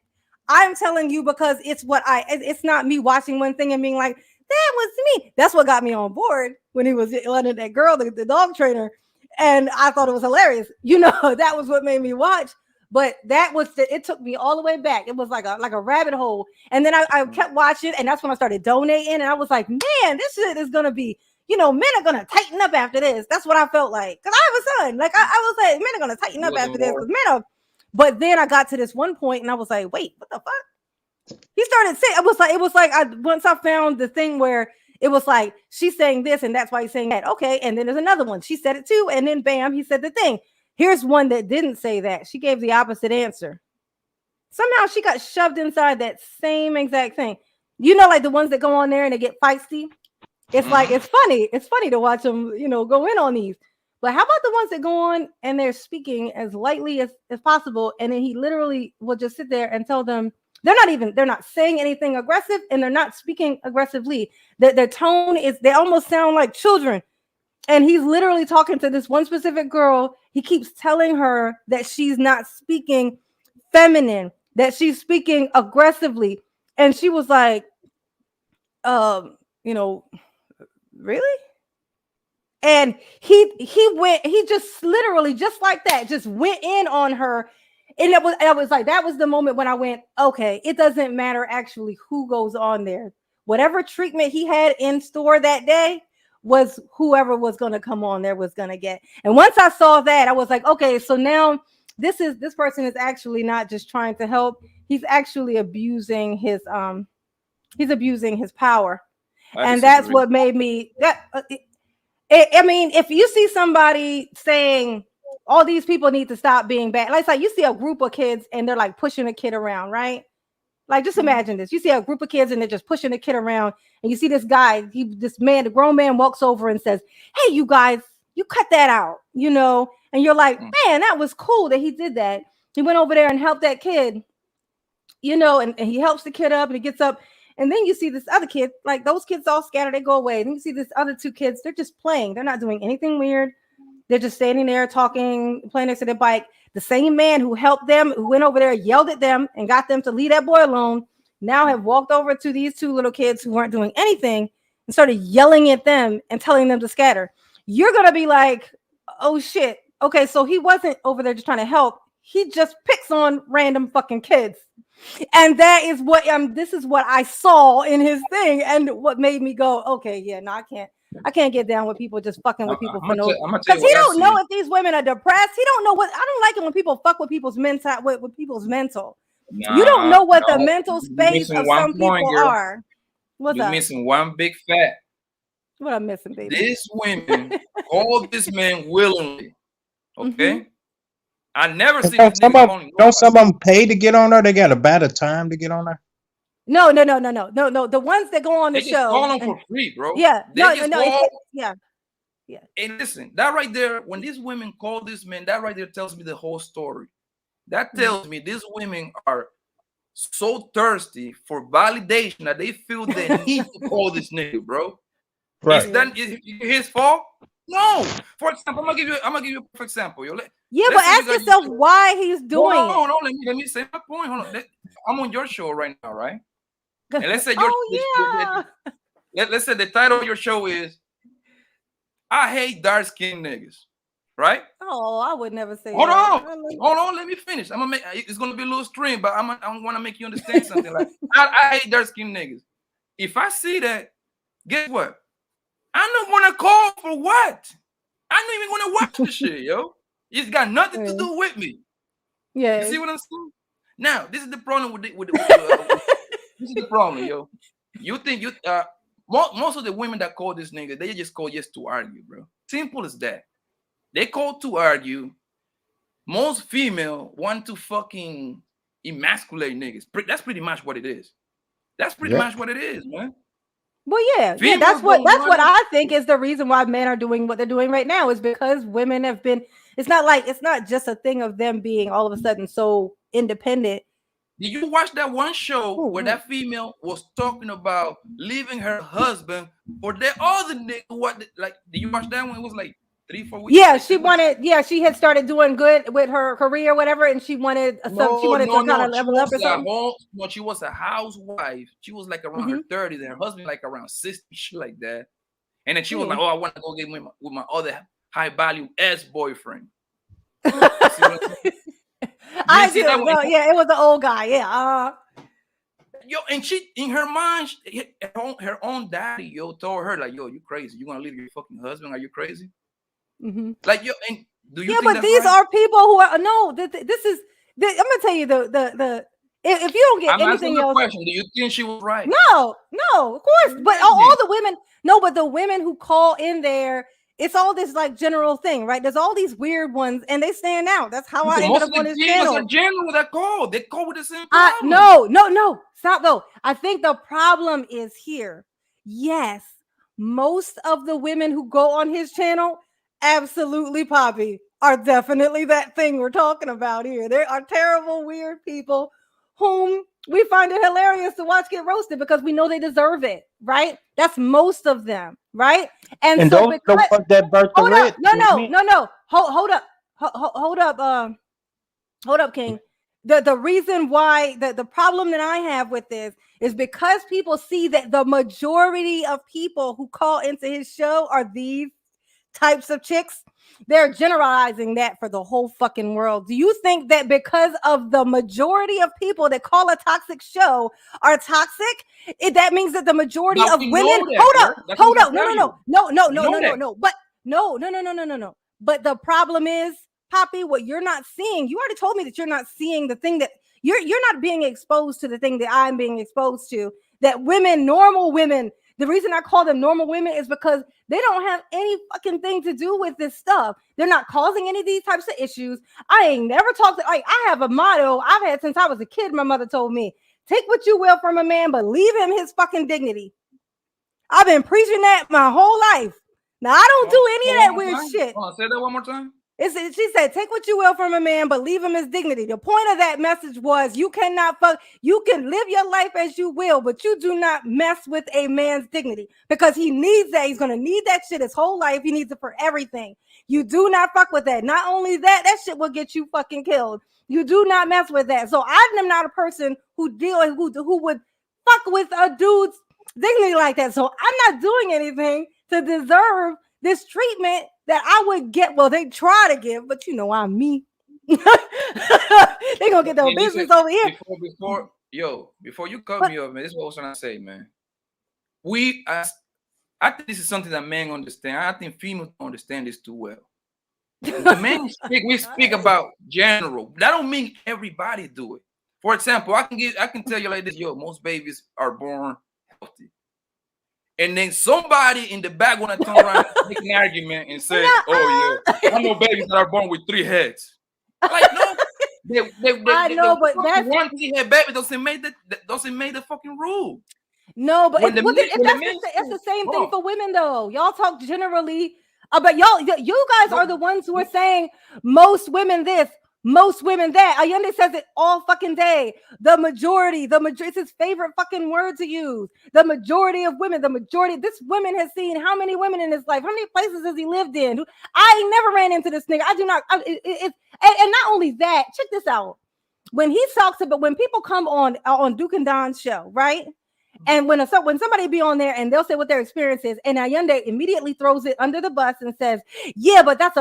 S1: I'm telling you because it's it's not me watching one thing and being like, that was me. That's what got me on board when he was letting that girl, the dog trainer. And I thought it was hilarious. You know, that was what made me watch. But that was it took me all the way back. It was like a rabbit hole. And then I kept watching, and that's when I started donating. And I was like, man, this shit is gonna be, men are gonna tighten up after this. That's what I felt like. Cause I have a son. Like I was like, men are gonna tighten up after this. Cause men are. But then I got to this one point, and I was like, wait, what the fuck? He started saying, it was like once I found the thing where it was like she's saying this, and that's why he's saying that. Okay, and then there's another one. She said it too, and then bam, he said the thing. Here's one that didn't say that. She gave the opposite answer. Somehow she got shoved inside that same exact thing. Like the ones that go on there and they get feisty. It's like it's funny. It's funny to watch them, go in on these. But how about the ones that go on and they're speaking as lightly as possible, and then he literally will just sit there and tell them they're not saying anything aggressive, and they're not speaking aggressively. Their tone is, they almost sound like children. And he's literally talking to this one specific girl. He keeps telling her that she's not speaking feminine, that she's speaking aggressively. And she was like, really? And he just literally, just like that, just went in on her. And I was like, that was the moment when I went, okay, it doesn't matter actually who goes on there. Whatever treatment he had in store that day was whoever was going to come on there was going to get. And once I saw that, I was like, okay, so now this person is actually not just trying to help. He's actually abusing his power. And that's what made me I mean, if you see somebody saying all these people need to stop being bad, like you see a group of kids and they're like pushing a kid around, right? Like, just imagine this. You see a group of kids and they're just pushing a kid around, and you see this guy, the grown man walks over and says, hey, you guys, you cut that out, and you're like, man, that was cool that he did that. He went over there and helped that kid, and he helps the kid up, and he gets up. And then you see this other kid, like those kids all scatter, they go away. Then you see this other two kids, they're just playing. They're not doing anything weird. They're just standing there talking, playing next to their bike. The same man who helped them, who went over there, yelled at them and got them to leave that boy alone, now have walked over to these two little kids who weren't doing anything and started yelling at them and telling them to scatter. You're going to be like, oh shit. Okay, so he wasn't over there just trying to help. He just picks on random fucking kids. And that is what this is what I saw in his thing, and what made me go, okay, yeah, no, I can't get down with people just fucking with people for no, because he don't know if these women are depressed. He don't know what, I don't like it when people fuck with people's mental, with people's mental. Nah, you don't know what the mental space of some people are. What's
S4: You're missing one big fact.
S1: What I'm missing, baby?
S4: These women call this man willingly. Okay. I never see
S3: some of them pay to get on there. They got a better time to get on there.
S1: No. The ones that go on the show,
S4: just call them for free, bro.
S1: Yeah, yeah.
S4: And listen, that right there, when these women call this man, that right there tells me the whole story. That tells me these women are so thirsty for validation that they feel the need to call this nigga, bro.
S3: Right.
S4: Is that his fault? No. For example, I'm gonna give you a perfect example. But
S1: ask yourself why he's doing it.
S4: Hold on. Let me say my point. Hold on. I'm on your show right now, right? And let's say let's say the title of your show is "I Hate Dark Skinned Niggas," right?
S1: Oh, I would never say.
S4: Hold on. Let me finish. I'm gonna make it's gonna be a little stream, but I want to make you understand something. Like I hate dark skinned niggas. If I see that, guess what? I'm not gonna call for what? I'm not even gonna watch the shit, yo. It's got nothing to do with me.
S1: Yeah.
S4: You see what I'm saying? Now, this is the problem with this is the problem, yo. You think most of the women that call this nigga, they just call just to argue, bro. Simple as that. They call to argue. Most female want to fucking emasculate niggas. That's pretty much what it is. That's pretty much what it is, man.
S1: Well, yeah, that's what I think is the reason why men are doing what they're doing right now, is because women have been. It's not just a thing of them being all of a sudden so independent.
S4: Did you watch that one show where that female was talking about leaving her husband for the other nigga? Did you watch that one? It was like 3-4 weeks.
S1: Yeah, she had started doing good with her career, whatever, and she wanted to kind of level up or something.
S4: She was a housewife. She was like around her 30s, and her husband like around 60, shit like that. And then she was like, "Oh, I want to go get with my other high value boyfriend."
S1: I
S4: see
S1: do.
S4: that
S1: No,
S4: one?
S1: yeah, it was the old guy. Yeah.
S4: Yo, and she in her mind, her own daddy, yo, told her like, yo, you crazy? You gonna leave your fucking husband? Are you crazy?
S1: Mm-hmm.
S4: Like, yo, and do you
S1: Yeah,
S4: think
S1: but
S4: that's
S1: these
S4: right?
S1: are people who are no. This is. I'm gonna tell you the. If you don't get
S4: I'm asking
S1: anything
S4: the
S1: else,
S4: question. Do you think she was right?
S1: no, of course. But all
S4: Imagine.
S1: the women, no, but the women who call in there, it's all this like general thing, right? There's all these weird ones, and they stand out. That's how I ended
S4: Most
S1: up
S4: of
S1: on
S4: the
S1: this
S4: females
S1: channel.
S4: are general that call. They call with the same problem.
S1: No. Stop though. I think the problem is here. Yes, most of the women who go on his channel, absolutely, Poppy, are definitely that thing we're talking about here. There are terrible, weird people whom we find it hilarious to watch get roasted because we know they deserve it, right? That's most of them, right?
S3: And
S1: So
S3: those are the ones that birthed the
S1: hold up,
S3: red.
S1: no. Hold up, King. The reason why the problem that I have with this is because people see that the majority of people who call into his show are these types of chicks. They're generalizing that for the whole fucking world. Do you think that because of the majority of people that call a toxic show are toxic, that means that the majority
S4: But
S1: of
S4: we
S1: women
S4: know that,
S1: hold up,
S4: no.
S1: no. But no. But the problem is, Poppy, what you're not seeing, you already told me that you're not seeing the thing that you're not being exposed to the thing that I'm being exposed to. That women, normal women, the reason I call them normal women is because they don't have any fucking thing to do with this stuff. They're not causing any of these types of issues. I ain't never talked to, like, I have a motto I've had since I was a kid. My mother told me, take what you will from a man, but leave him his fucking dignity. I've been preaching that my whole life. Now, I don't do any of that weird shit.
S4: Say that one more time.
S1: She said, take what you will from a man, but leave him his dignity. The point of that message was you cannot fuck, you can live your life as you will, but you do not mess with a man's dignity because he needs that. He's going to need that shit his whole life. He needs it for everything. You do not fuck with that. Not only that, that shit will get you fucking killed. You do not mess with that. So I am not a person who would fuck with a dude's dignity like that. So I'm not doing anything to deserve this treatment that I would get. Well, they try to give, but you know I'm me. They gonna get their business over here.
S4: Before you cut me off, man, this is what I was trying to say, man. I think this is something that men understand. I think females don't understand this too well. The men we speak about general. That don't mean everybody do it. For example, I can tell you like this, most babies are born healthy. And then somebody in the back want to turn around and make an argument and say, "Oh yeah, I know babies that are born with 3 heads." Like no,
S1: I know, but that's
S4: one 3-head baby doesn't make the fucking rule.
S1: No, but it's the same thing for women though. Y'all talk generally, but you guys are the ones who are saying most women this. Most women that. Ayende says it all fucking day. The majority, it's his favorite fucking word to use. The majority of women, this woman has seen how many women in his life? How many places has he lived in? I ain't never ran into this nigga. I do not. And not only that, check this out. When he talks about, when people come on Duke and Don's show, right? And when somebody be on there and they'll say what their experience is, and Ayende immediately throws it under the bus and says, "Yeah, but that's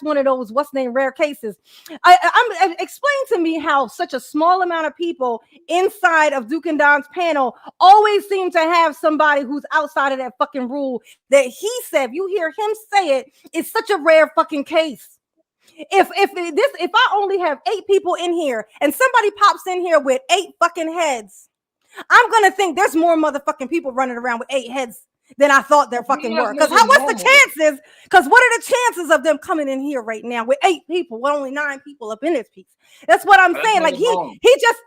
S1: one of those rare cases." Explain to me how such a small amount of people inside of Duke and Don's panel always seem to have somebody who's outside of that fucking rule that he said. You hear him say it, it's such a rare fucking case. If I only have 8 people in here and somebody pops in here with 8 fucking heads, I'm gonna think there's more motherfucking people running around with 8 heads than I thought there fucking were. Because what's the chances? Because what are the chances of them coming in here right now with 8 people, with only 9 people up in this piece? That's what I'm saying. Like he just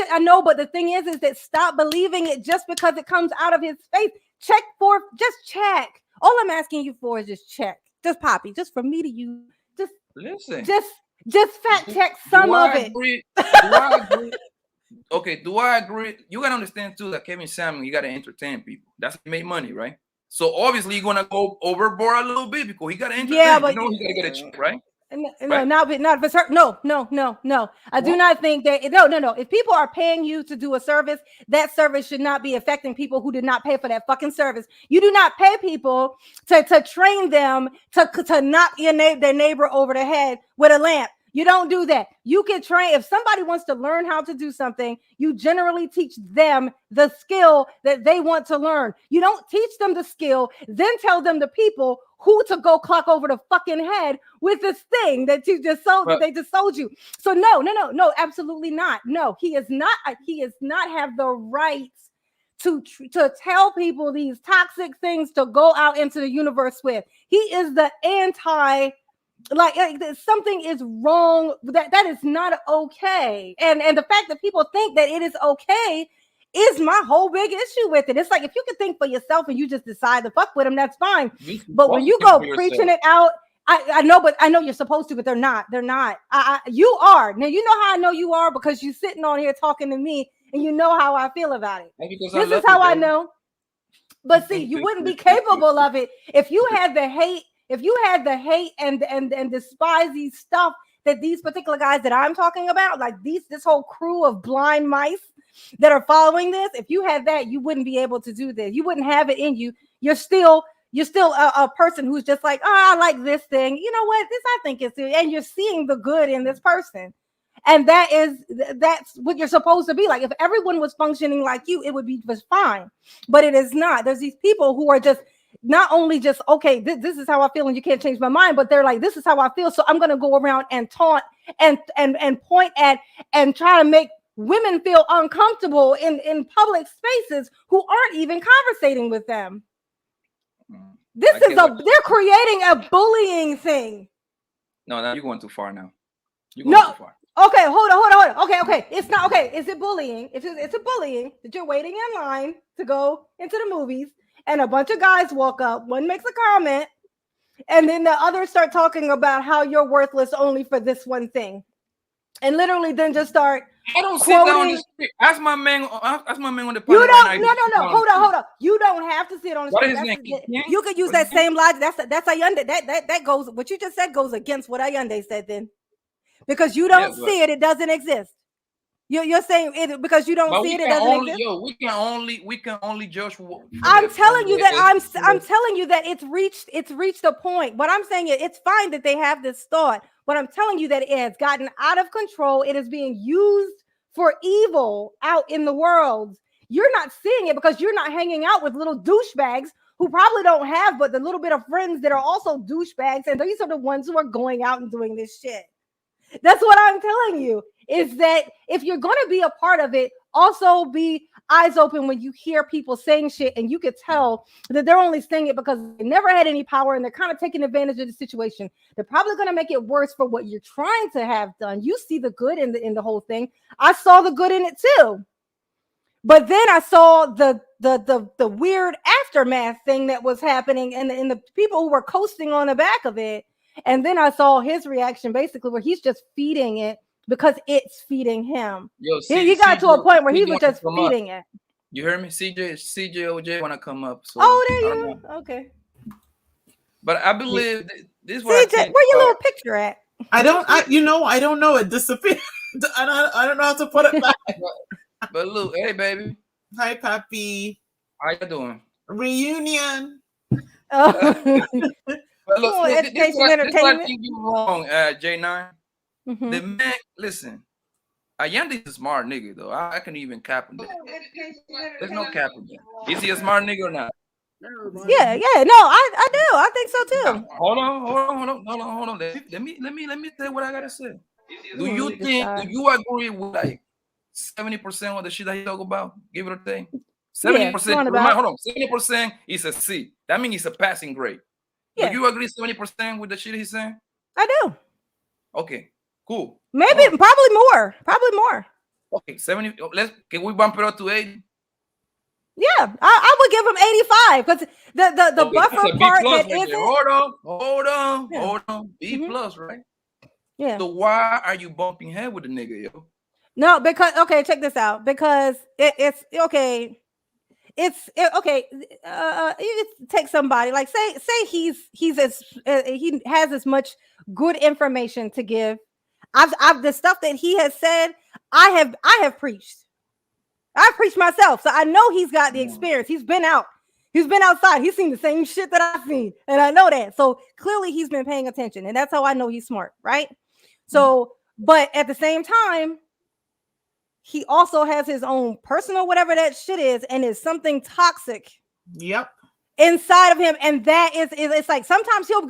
S1: I know, but the thing is that stop believing it just because it comes out of his face. Check. All I'm asking you for is just check. Just Poppy, just for me to use. Just listen. Just fact check some of it.
S4: Do I agree? Okay, do I agree? You gotta understand too that Kevin Samuel, you gotta entertain people. That's how he make money, right? So obviously you're gonna go overboard a little bit because he gotta entertain. Yeah, but he gotta get a check, right?
S1: No, right? not for certain. No. I do not think that. No. If people are paying you to do a service, that service should not be affecting people who did not pay for that fucking service. You do not pay people to train them to knock their neighbor over the head with a lamp. You don't do that. You can train. If somebody wants to learn how to do something, you generally teach them the skill that they want to learn. You don't teach them the skill, then tell them the people who to go clock over the fucking head with this thing that you just sold, that they just sold you. So no, absolutely not. No, he is not have the right to tell people these toxic things to go out into the universe with. He is the anti, like something is wrong. That is not okay. And the fact that people think that it is okay is my whole big issue with it. It's like, if you can think for yourself and you just decide to fuck with them, that's fine. But when you go preaching it out, I know, but I know you're supposed to, but they're not. You are. Now, you know how I know you are, because you're sitting on here talking to me and you know how I feel about it. This is how I know. But see, you wouldn't be capable of it if you had the hate. If you had the hate and despise these stuff that these particular guys that I'm talking about, like this whole crew of blind mice that are following this, if you had that, you wouldn't be able to do this. You wouldn't have it in you. You're still a person who's just like, oh, I like this thing. You know what? This, I think it's, and you're seeing the good in this person. And that's what you're supposed to be like. If everyone was functioning like you, it would be just fine. But it is not. There's these people who are just not only just, okay, this is how I feel and you can't change my mind, but they're like, this is how I feel. So I'm going to go around and taunt and point at and try to make women feel uncomfortable in public spaces who aren't even conversating with them. They're creating a bullying thing.
S4: No, you're going too far now. You're going too far.
S1: Okay, hold on. Okay. It's not okay. Is it bullying? It's a bullying that you're waiting in line to go into the movies, and a bunch of guys walk up. One makes a comment, and then the others start talking about how you're worthless only for this one thing, and literally then just start.
S4: I don't sit down on the street. Ask my man on the.
S1: You don't. No. Hold on. You don't have to sit on the street.
S4: What is his name?
S1: You could use that same logic. That's Ayande. That goes. What you just said goes against what Ayande said then. Because you don't see it, it doesn't exist. You're saying it because you don't see it, it doesn't exist.
S4: We can only judge.
S1: I'm telling you that I'm telling you that it's reached a point. What I'm saying is, it's fine that they have this thought, but I'm telling you that it has gotten out of control. It is being used for evil out in the world. You're not seeing it because you're not hanging out with little douchebags who probably don't have but the little bit of friends that are also douchebags, and these are the ones who are going out and doing this shit. That's what I'm telling you, is that if you're going to be a part of it, also be eyes open when you hear people saying shit and you could tell that they're only saying it because they never had any power and they're kind of taking advantage of the situation. They're probably going to make it worse for what you're trying to have done. You see the good in the whole thing. I saw the good in it too. But then I saw the weird aftermath thing that was happening and the people who were coasting on the back of it. And then I saw his reaction, basically, where he's just feeding it because it's feeding him. He got to a point where he was just feeding it.
S4: You heard me? CJ want to come up. So
S1: there you go. Okay.
S4: But I believe this is
S1: what CJ, where your little picture at?
S5: I don't know. It disappeared. I don't know how to put it back.
S4: But look, hey, baby.
S5: Hi, Papi.
S4: How you doing?
S5: Reunion.
S4: But look, this is what I think you're wrong, J9.
S1: Mm-hmm.
S4: The man, listen, Ayande's a smart nigga, though. I can even cap him that. There's no cap in that. Is he a smart nigga or not?
S1: Yeah. No, I do. I think so too.
S4: Hold on. Let me say what I gotta say. Do you agree with like 70% of the shit that he talk about? Give it a thing. 70%. Hold on. 70% is a C. That means it's a passing grade. Yeah. Do you agree 70% with the shit he's saying?
S1: I do.
S4: Okay, cool.
S1: Probably more.
S4: Okay, 70. Can we bump it up to 80?
S1: Yeah, I would give him 85 because the buffer part that isn't.
S4: Hold on. B plus, right?
S1: Yeah.
S4: So why are you bumping head with the nigga, yo?
S1: No, because check this out. Because it's okay. Okay. Take somebody like say he has as much good information to give. I've the stuff that he has said. I have preached. I've preached myself, so I know he's got the experience. He's been out. He's been outside. He's seen the same shit that I've seen, and I know that. So clearly, he's been paying attention, and that's how I know he's smart, right? So, but at the same time, he also has his own personal whatever that shit is, and is something toxic.
S5: Yep.
S1: Inside of him, and that is it's like sometimes he'll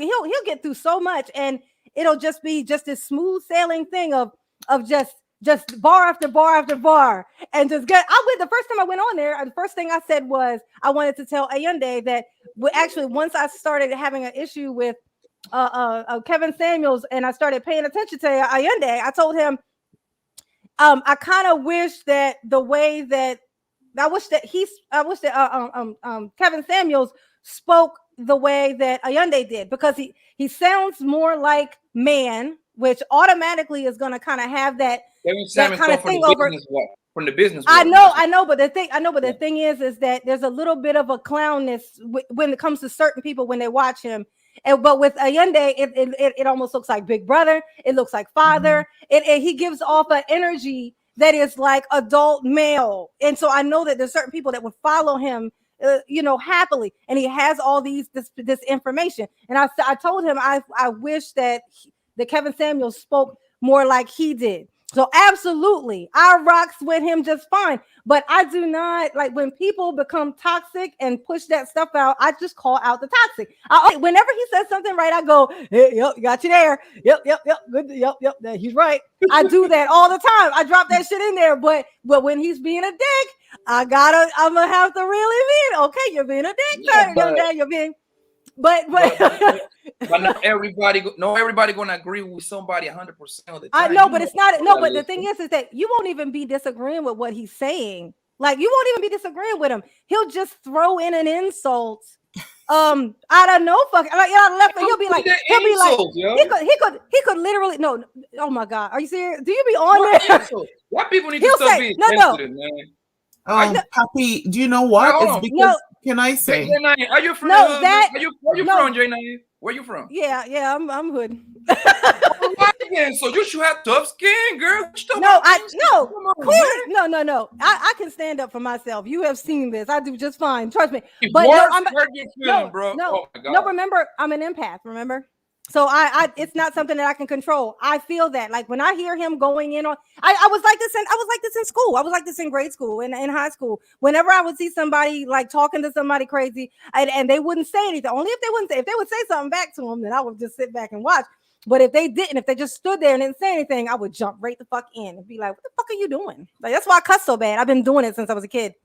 S1: get through so much, and it'll just be just this smooth sailing thing of just bar after bar after bar, and just get. The first time I went on there, the first thing I said was I wanted to tell Ayunde that actually once I started having an issue with Kevin Samuels, and I started paying attention to Ayunde, I told him I kind of wish that the way that Kevin Samuels spoke the way that Ayunde did, because he sounds more like man, which automatically is going to kind of have that kind of thing over
S4: from the business.
S1: I know, but the thing is that there's a little bit of a clownness when it comes to certain people when they watch him. But with Ayunde, it almost looks like Big Brother. It looks like father. He gives off an energy that is like adult male, and so I know that there's certain people that would follow him, happily, and he has all this information. And I told him I wish that Kevin Samuels spoke more like he did. So absolutely, I rocks with him just fine. But I do not like when people become toxic and push that stuff out. I just call out the toxic. Whenever he says something right, I go, hey, yep, got you there. Yep, good, yep. He's right. I do that all the time. I drop that shit in there. But when he's being a dick, I'm gonna have to really mean, okay, you're being a dick. Yeah, you're being. But
S4: not everybody gonna agree with somebody 100% of the time.
S1: I know, but it's not. No, but the thing is that you won't even be disagreeing with what he's saying. Like you won't even be disagreeing with him. He'll just throw in an insult. I don't know. Fuck. He'll be like, he could literally. No. Oh my God. Are you serious? Do you be on there?
S4: Why people need to stop being sensitive, man?
S5: Papi, do you know what? It's because. Can I say?
S4: Are you from? No, that. Where you from, J9? Where you from?
S1: Yeah, I'm hood.
S4: So you should have tough skin, girl.
S1: No. I can stand up for myself. You have seen this. I do just fine. Trust me. But
S4: bro. Oh my God.
S1: No, remember, I'm an empath. Remember. So it's not something that I can control. I feel that, like when I hear him going in on, I was like this in school. I was like this in grade school and in high school. Whenever I would see somebody like talking to somebody crazy, and they wouldn't say anything. Only if they would say something back to them, then I would just sit back and watch. But if they didn't, if they just stood there and didn't say anything, I would jump right the fuck in and be like, "What the fuck are you doing?" Like that's why I cuss so bad. I've been doing it since I was a kid.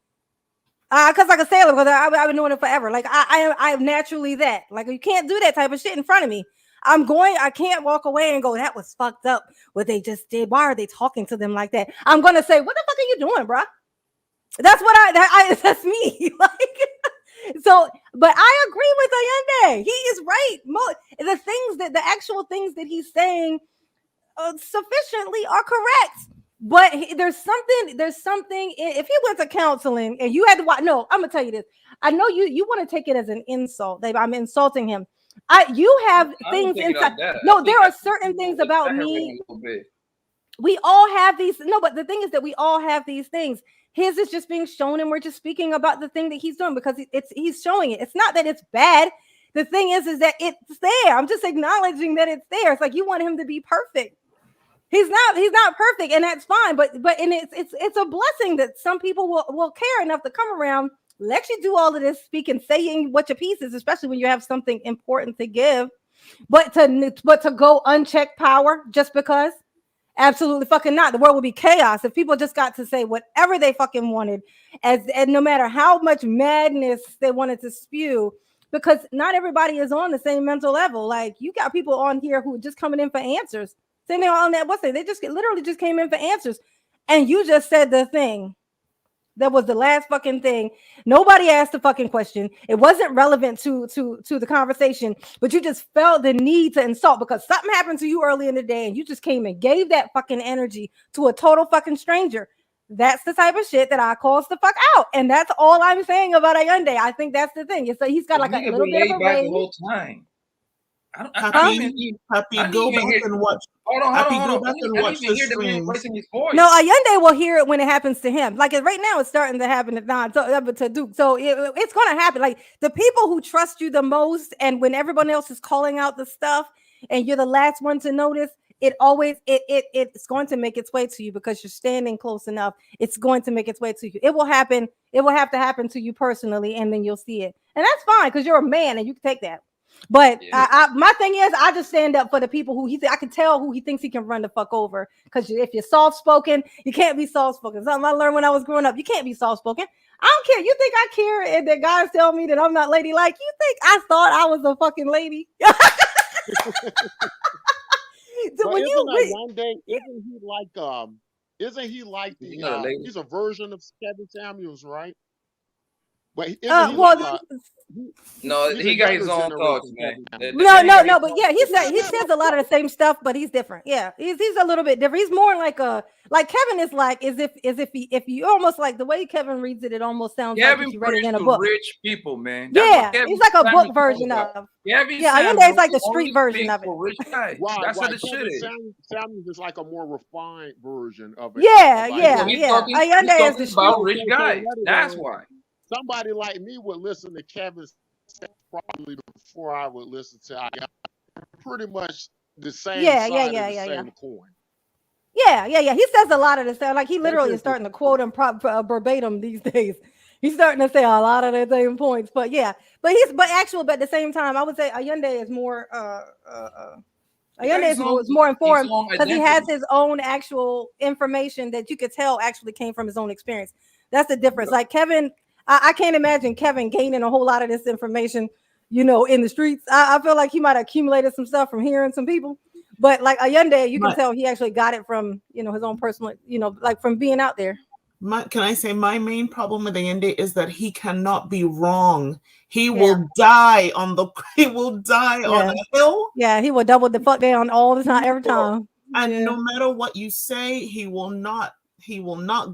S1: I cuss like a sailor because I've been doing it forever. Like I am naturally that. Like you can't do that type of shit in front of me. I can't walk away and go, that was fucked up what they just did. Why are they talking to them like that? I'm going to say, what the fuck are you doing, bro? That's what that's me. Like, so, but I agree with Ayunde. He is right. The actual things that he's saying sufficiently are correct. But there's something, if he went to counseling and you had to watch, no, I'm going to tell you this. I know you want to take it as an insult. I'm insulting him. You have things inside. No, there are certain things about me. We all have these. No, but the thing is that we all have these things. His is just being shown, and we're just speaking about the thing that he's doing because he's showing it. It's not that it's bad. The thing is that it's there. I'm just acknowledging that it's there. It's like you want him to be perfect. He's not perfect, and that's fine. But it's a blessing that some people will care enough to come around. Let you do all of this speaking, saying what your piece is, especially when you have something important to give, but to go unchecked power just because, absolutely fucking not. The world would be chaos if people just got to say whatever they fucking wanted, and no matter how much madness they wanted to spew, because not everybody is on the same mental level. Like you got people on here who are just coming in for answers. Same thing on that. They literally just came in for answers, and you just said the thing. That was the last fucking thing. Nobody asked the fucking question. It wasn't relevant to the conversation, but you just felt the need to insult because something happened to you early in the day and you just came and gave that fucking energy to a total fucking stranger. That's the type of shit that I calls the fuck out. And that's all I'm saying about Ayunde. I think that's the thing. It's like he's got like a little bit of a range.
S4: The whole time.
S5: Happy, go back and watch. Hold on. Go back and watch the streams.
S1: No, Ayunde will hear it when it happens to him. Like right now, it's starting to happen to Duke. So it's going to happen. Like the people who trust you the most, and when everyone else is calling out the stuff, and you're the last one to notice, it always it's going to make its way to you because you're standing close enough. It's going to make its way to you. It will happen. It will have to happen to you personally, and then you'll see it, and that's fine because you're a man and you can take that. But my thing is, I just stand up for the people who I can tell who he thinks he can run the fuck over. Because if you're soft spoken, you can't be soft spoken. Something I learned when I was growing up. You can't be soft spoken. I don't care. You think I care if the guys tell me that I'm not ladylike? You think I thought I was a fucking lady?
S6: So when isn't he like he's a version of Kevin Samuels, right? But isn't he
S4: no, he got his own thoughts, man.
S1: No, but yeah, he says a lot of the same stuff, but he's different. Yeah, he's a little bit different. He's more like Kevin is like as if he almost like the way Kevin reads it, it almost sounds like he read it in a book.
S4: Rich people, man.
S1: He's like a book version of. Ayunde is like the street version of it.
S4: Rich guy. That's what the shit is.
S6: Samuels is like a more refined version of it.
S1: Yeah. Ayunde is the street
S4: rich guy. That's why.
S6: Somebody like me would listen to Kevin probably before I would listen to Ayunde. Pretty much the same side of the same coin.
S1: Yeah. He says a lot of the stuff. Like he literally is starting to quote him verbatim these days. He's starting to say a lot of the same points. But yeah, but at the same time, I would say Ayunde is more Ayunde is more informed because he has his own actual information that you could tell actually came from his own experience. That's the difference. Like Kevin, I can't imagine Kevin gaining a whole lot of this information, in the streets. I feel like he might have accumulated some stuff from hearing some people. But like Ayunde, you can tell he actually got it from, his own personal, like from being out there.
S5: Can I say my main problem with Ayunde is that he cannot be wrong. He will die on a hill.
S1: Yeah, he will double the fuck down all the time, every time.
S5: And no matter what you say, he will not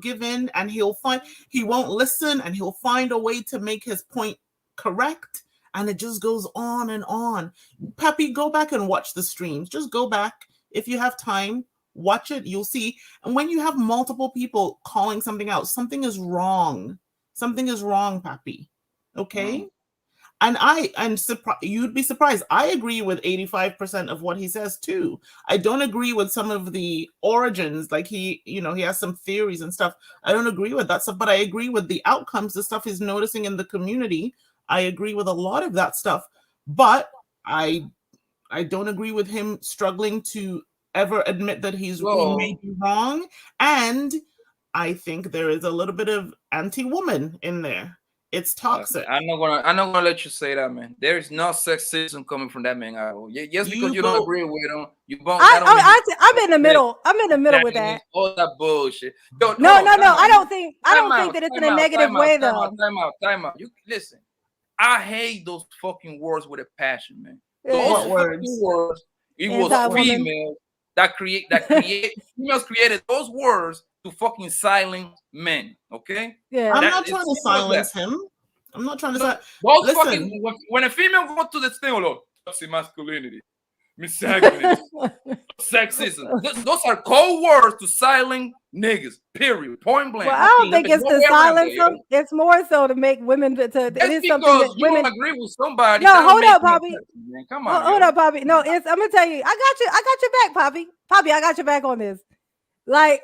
S5: give in, and he won't listen, and he'll find a way to make his point correct. And it just goes on and on. Pappy, go back and watch the streams. Just go back if you have time. Watch it. You'll see. And when you have multiple people calling something out, something is wrong. Something is wrong, Pappy. Okay? And you'd be surprised. I agree with 85% of what he says too. I don't agree with some of the origins. Like he has some theories and stuff. I don't agree with that stuff, but I agree with the outcomes, the stuff he's noticing in the community. I agree with a lot of that stuff, but I don't agree with him struggling to ever admit that he may be wrong. And I think there is a little bit of anti-woman in there. It's toxic.
S4: I'm not gonna let you say that, man. There is no sexism coming from that man. Just because you don't agree with him, you won't.
S1: I'm in the middle. I'm in the middle with that.
S4: All that bullshit.
S1: No. I don't think that it's in a negative way though.
S4: Time out. You listen. I hate those fucking words with a passion, man.
S1: Those
S4: words. It was females that create females created those words to fucking silence men. Okay.
S1: Yeah.
S5: I'm not trying to silence him. I'm not trying to.
S4: Those fucking when a female goes to this thing, toxic masculinity, misogyny, sexism. Those are cold words to silence niggas. Period. Point blank.
S1: Well, I don't think it's to silence them. It's more so to make women it is something that
S4: you
S1: women
S4: don't agree with somebody.
S1: No, hold up, Poppy.
S4: Come on.
S1: Hold up, Poppy. No, I'm gonna tell you. I got your back, Poppy. Poppy, I got your back on this. Like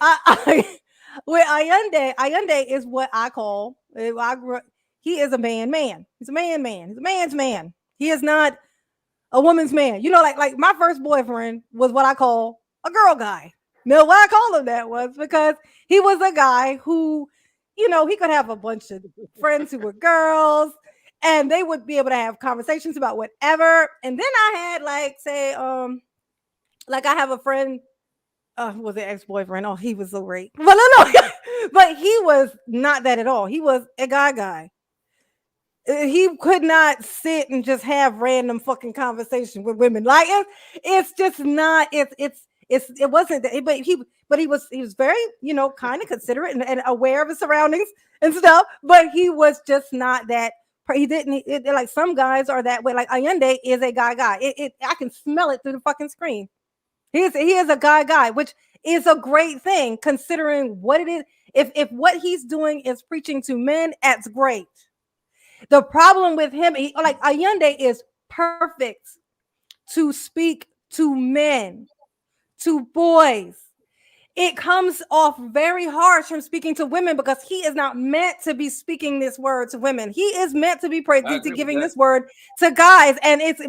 S1: with Ayunde is what I call. He is a man. He's a man. He's a man's man. He is not a woman's man. Like my first boyfriend was what I call a girl guy. Now, why I call him that was because he was a guy who, he could have a bunch of friends who were girls, and they would be able to have conversations about whatever. And then I had like I have a friend. Was an ex-boyfriend. Oh, he was so great. But no. But he was not that at all. He was a guy. He could not sit and just have random fucking conversation with women. Like it's just not. It wasn't that. But he was very kind of considerate and aware of his surroundings and stuff. But he was just not that. He didn't like some guys are that way. Like Ayunde is a guy. I can smell it through the fucking screen. He is a guy, which is a great thing considering what it is. If what he's doing is preaching to men, that's great. The problem with him, like Ayunde is perfect to speak to men, to boys. It comes off very harsh from speaking to women because he is not meant to be speaking this word to women. He is meant to be giving this word to guys, and it's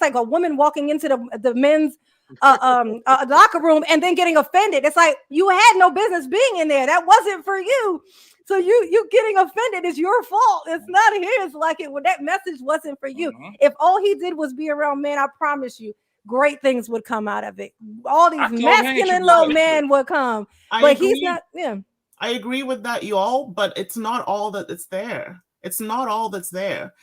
S1: like a woman walking into the men's locker room and then getting offended. It's like you had no business being in there. That wasn't for you. So you getting offended is your fault. It's not his. Like that message wasn't for you. If all he did was be around men, I promise you, great things would come out of it. All these masculine little men would come. But he's not. Yeah,
S5: I agree with that, y'all. But it's not all that it's there. It's not all that's there.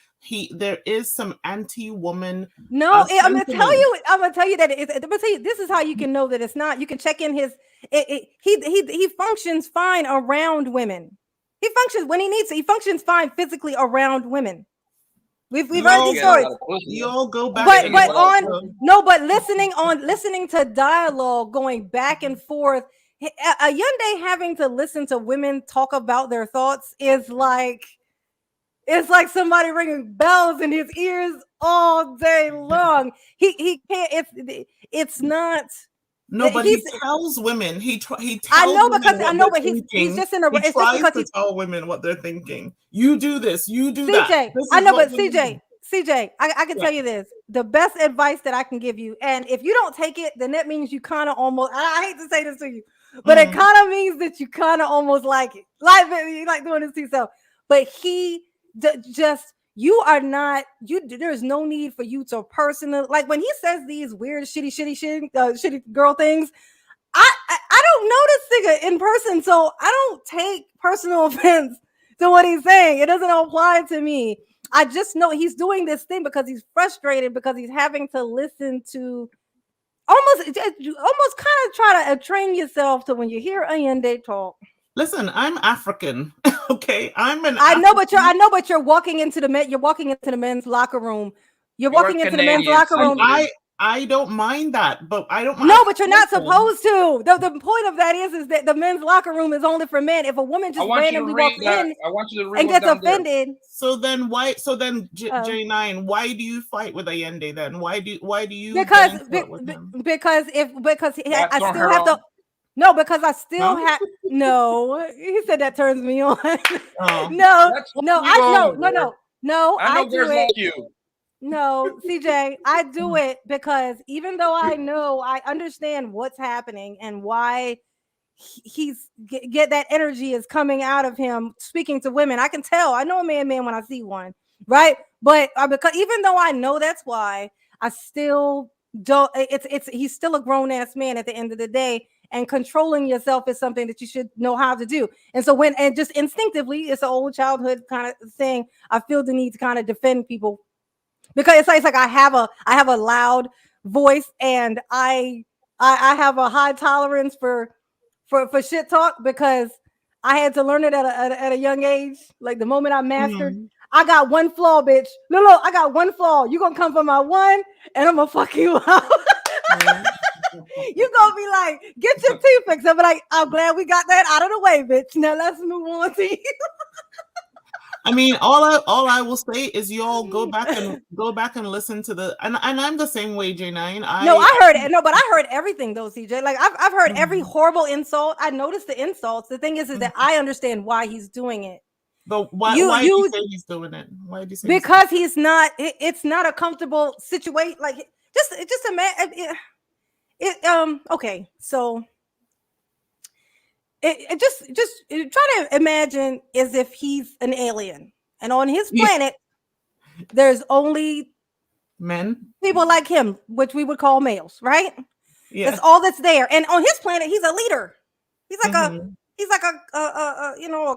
S5: There is some anti-woman.
S1: No, I'm gonna tell you. I'm gonna tell you that. I'm gonna tell you. This is how you can know that it's not. You can check in his. He functions fine around women. He functions when he needs to. He functions fine physically around women. We've heard these stories.
S5: You all go back.
S1: But listening to dialogue going back and forth. Ayinde having to listen to women talk about their thoughts is like. It's like somebody ringing bells in his ears all day long. He can't. It's not.
S5: No, but he tells women. He tells.
S1: I know but he's just in a.
S5: He tries to tell women what they're thinking. You do this. You do that.
S1: CJ, I know, but CJ, I can tell you this: the best advice that I can give you, and if you don't take it, then that means you kind of almost. I hate to say this to you, but it kind of means that you kind of almost like it, you like doing this to yourself. But you are not there's no need for you to personally, like when he says these weird shitty girl things, I don't know this nigga in person, so I don't take personal offense to what he's saying. It doesn't apply to me. I just know he's doing this thing because he's frustrated because he's having to listen to almost kind of try to train yourself to when you hear Ayinde talk.
S5: Listen, I'm African. Okay,
S1: I know, but you're walking into the men's locker room. You're walking into the men's locker room.
S5: I don't mind that, but I don't.
S1: No, but you're not supposed to. The point of that is that the men's locker room is only for men. If a woman just randomly walks in and gets offended,
S5: so then why? So then J9, why do you fight with Ayinde then? Why do you?
S1: Because I still have to. No, because I still have no. He said that turns me on. No, I do it. Like you. No, CJ, I do it because even though I understand what's happening and why he's get that energy is coming out of him speaking to women. I can tell. I know a man when I see one, right? But because even though I know that's why, I still don't. He's still a grown ass man at the end of the day. And controlling yourself is something that you should know how to do. And so and just instinctively, it's an old childhood kind of thing. I feel the need to kind of defend people because it's like I have a loud voice and I have a high tolerance for shit talk because I had to learn it at a young age. Like the moment I mastered, I got one flaw, bitch. No, I got one flaw. You gonna come for my one, and I'm gonna fuck you up. You gonna be like, get your teeth fixed. I'm like, I'm glad we got that out of the way, bitch. Now let's move on to you.
S5: I mean, all I will say is you all go back and listen to the and I'm the same way, J9.
S1: I heard it. No, but I heard everything though, CJ. Like I've heard every horrible insult. I noticed the insults. The thing is that I understand why he's doing it.
S5: But why do you say he's doing it? Why do you say?
S1: Because he's not. It's not a comfortable situation. Like just imagine. Okay, so just try to imagine as if he's an alien and on his planet there's only
S5: men,
S1: people like him, which we would call males, right?
S5: Yeah,
S1: that's all that's there. And on his planet he's a leader. He's like a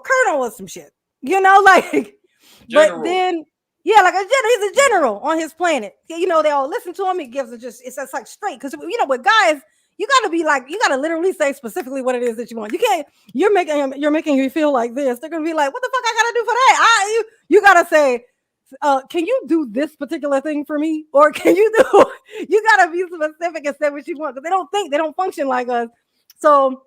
S1: colonel or some shit, like general. But then like he's a general on his planet. They all listen to him. He gives it's like straight because with guys you gotta literally say specifically what it is that you want. You can't. You're making you feel like this. They're gonna be like, what the fuck I gotta do for that? You gotta say, can you do this particular thing for me, or can you do? You gotta be specific and say what you want because they don't function like us. So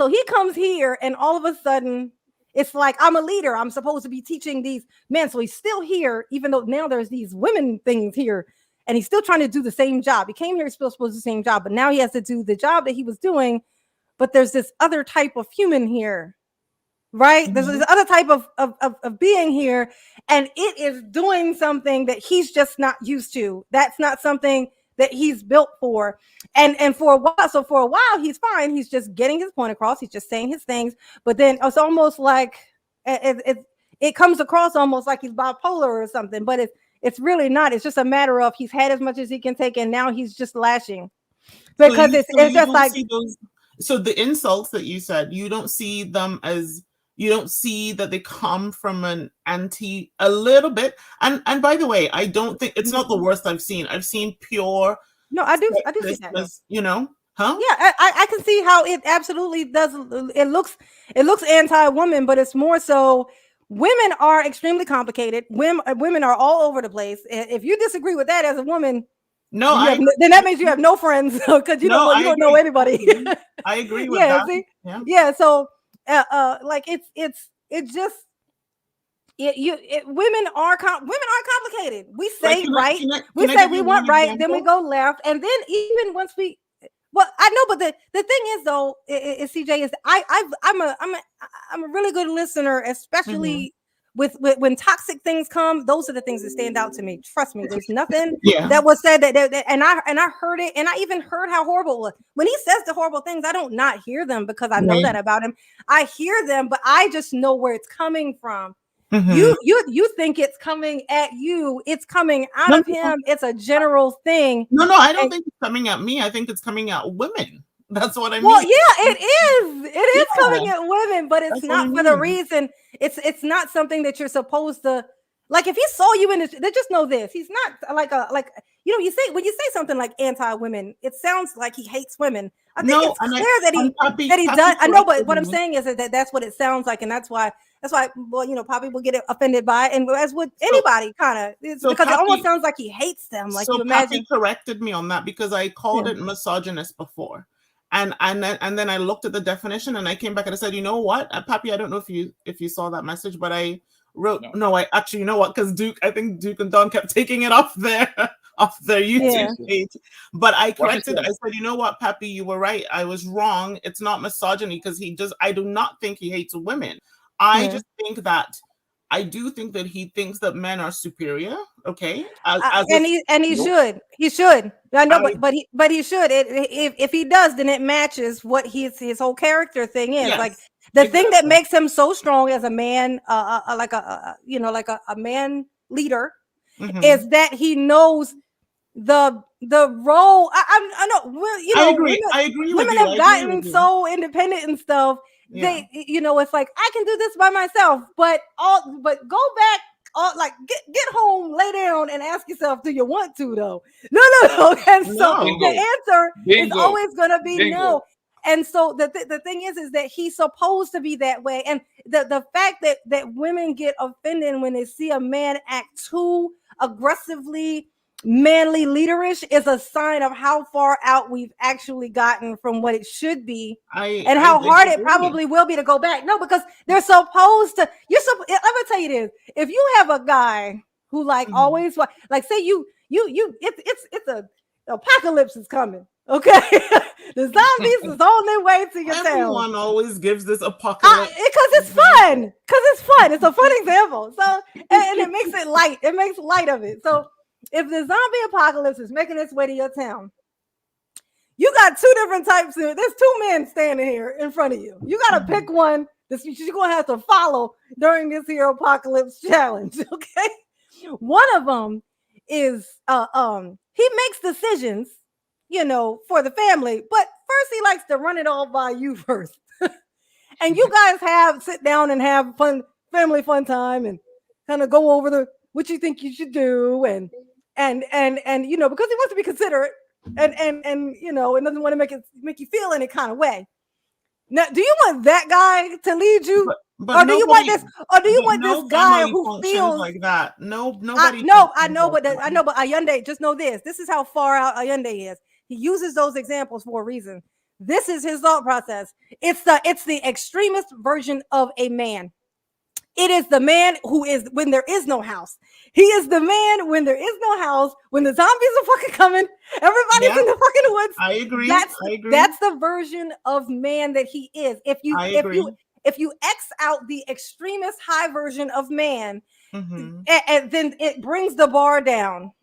S1: he comes here and all of a sudden. It's like I'm a leader. I'm supposed to be teaching these men. So he's still here, even though now there's these women things here. and he's still trying to do the same job. He came here, he's supposed to do the same job, but now he has to do the job that he was doing. But there's this other type of human here, right? Mm-hmm. There's this other type of being here, and it is doing something that he's just not used to. That's not something that he's built for. And for a while, he's fine. He's just getting his point across. He's just saying his things. But then it's almost like it comes across almost like he's bipolar or something. But it's really not. It's just a matter of he's had as much as he can take, and now he's just lashing. Because it's just like
S5: so the insults that you said, you don't see them as, you don't see that they come from an anti a little bit. And by the way, I don't think it's not the worst I've seen. I've seen pure.
S1: No, I do see that.
S5: You know, huh?
S1: Yeah, I can see how it absolutely does. It looks anti-woman, but it's more so women are extremely complicated. Women are all over the place. If you disagree with that as a woman, then that means you have no friends because you don't know anybody.
S5: I agree with that.
S1: See? Yeah. So, like it's just women are complicated. We say right, we say we want right, then we go left, and then even once we. Well, I know, but the thing is though, is CJ is I'm a really good listener, especially. With when toxic things come, those are the things that stand out to me. Trust me, there's nothing that was said that and I heard it, and I even heard how horrible it was. When he says the horrible things, I don't not hear them because I know that about him. I hear them, but I just know where it's coming from. Mm-hmm. You think it's coming at you, it's coming out of him. It's a general thing.
S5: No, I don't think it's coming at me. I think it's coming at women. That's what I mean.
S1: Well, yeah, it is. It is coming at women, but it's not for the reason. It's not something that you're supposed to like. If he saw you in this, just know this: he's not like you say when you say something like anti-women, it sounds like he hates women. I think it's clear that he does. I know, but what I'm saying is that that's what it sounds like, and that's why. Well, Poppy will get offended by it, and as would anybody, kind of, because Poppy, it almost sounds like he hates them. Like you imagine.
S5: Poppy corrected me on that because I called it misogynist before. And then I looked at the definition and I came back and I said, you know what, Pappy, I don't know if you saw that message, but I wrote I actually, you know what, because I think Duke and Don kept taking it off their YouTube page. But I corrected it. I said, you know what, Pappy, you were right. I was wrong. It's not misogyny because I do not think he hates women. I just think that I do think that he thinks that men are superior. Okay,
S1: he should. I know, but he should. If he does, then it matches what his whole character thing is. Yes, like the thing that makes him so strong as a man, like a man leader, is that he knows the role. I know.
S5: I agree.
S1: Women have gotten so independent and stuff. Yeah. It's like I can do this by myself, but go back, get home, lay down, and ask yourself, do you want to though? No. And so the answer is always going to be no. And so the thing is that he's supposed to be that way, and the fact that women get offended when they see a man act too aggressively manly leaderish is a sign of how far out we've actually gotten from what it should be, and how hard it probably will be to go back. No, because they're supposed to. Let me tell you this: if you have a guy who always say it's a apocalypse is coming. Okay, the zombies is on their way to your town.
S5: Everyone always gives this apocalypse
S1: because it's fun. It's a fun example. So and it makes it light. It makes light of it. So. If the zombie apocalypse is making its way to your town, you got two different types of. There's two men standing here in front of you. You got to pick one that you're going to have to follow during this here apocalypse challenge. Okay, one of them is he makes decisions, for the family, but first he likes to run it all by you first, and you guys sit down and have family fun time, and kind of go over what you think you should do, and because he wants to be considerate and doesn't want to make you feel any kind of way. Now, do you want that guy to lead you, or do you want this guy who feels
S5: like that? No, nobody.
S1: I know, but Ayunde, just know this. This is how far out Ayunde is. He uses those examples for a reason. This is his thought process. It's the extremist version of a man. It is the man who is when there is no house. He is the man when there is no house, when the zombies are fucking coming, everybody's in the fucking woods.
S5: I agree.
S1: That's the version of man that he is. If you X out the extremist high version of man, and then it brings the bar down.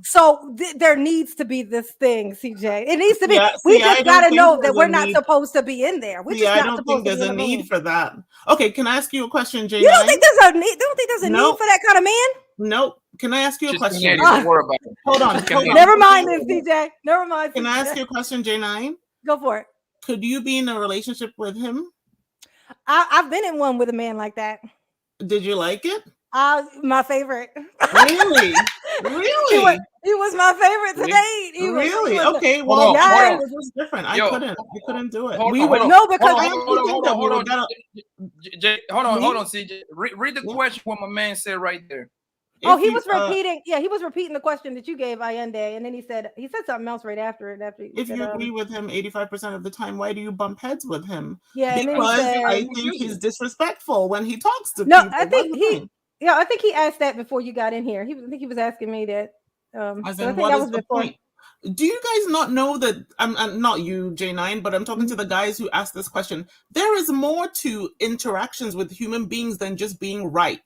S1: So there needs to be this thing, CJ. It needs to be. We just gotta know that we're not supposed to be in there. We're just not supposed to be in the room. I don't think there's a need
S5: for that. Okay, can I ask you a question, J9?
S1: You don't think there's a need? Don't think there's a need for that kind of man?
S5: Nope. Can I ask you a question?
S4: Hold
S5: on.
S1: Never mind this, CJ. Never mind.
S5: Can I ask you a question, J9?
S1: Go for it.
S5: Could you be in a relationship with him?
S1: I've been in one with a man like that.
S5: Did you like it?
S1: My favorite.
S5: Really? Really?
S1: He was my favorite to date.
S5: Really? Okay. Well, it was different. I couldn't do it.
S4: Hold on, CJ. Read the question what my man said right there.
S1: He was repeating. He was repeating the question that you gave Ayende, and then he said something else right after it.
S5: If you agree with him 85% of the time, why do you bump heads with him?
S1: Yeah,
S5: because I think he's disrespectful when he talks to people.
S1: No, I think he asked that before you got in here. I think he was asking me that. So I think that was the point.
S5: Do you guys not know that? I'm not you, J9, but I'm talking to the guys who asked this question. There is more to interactions with human beings than just being right.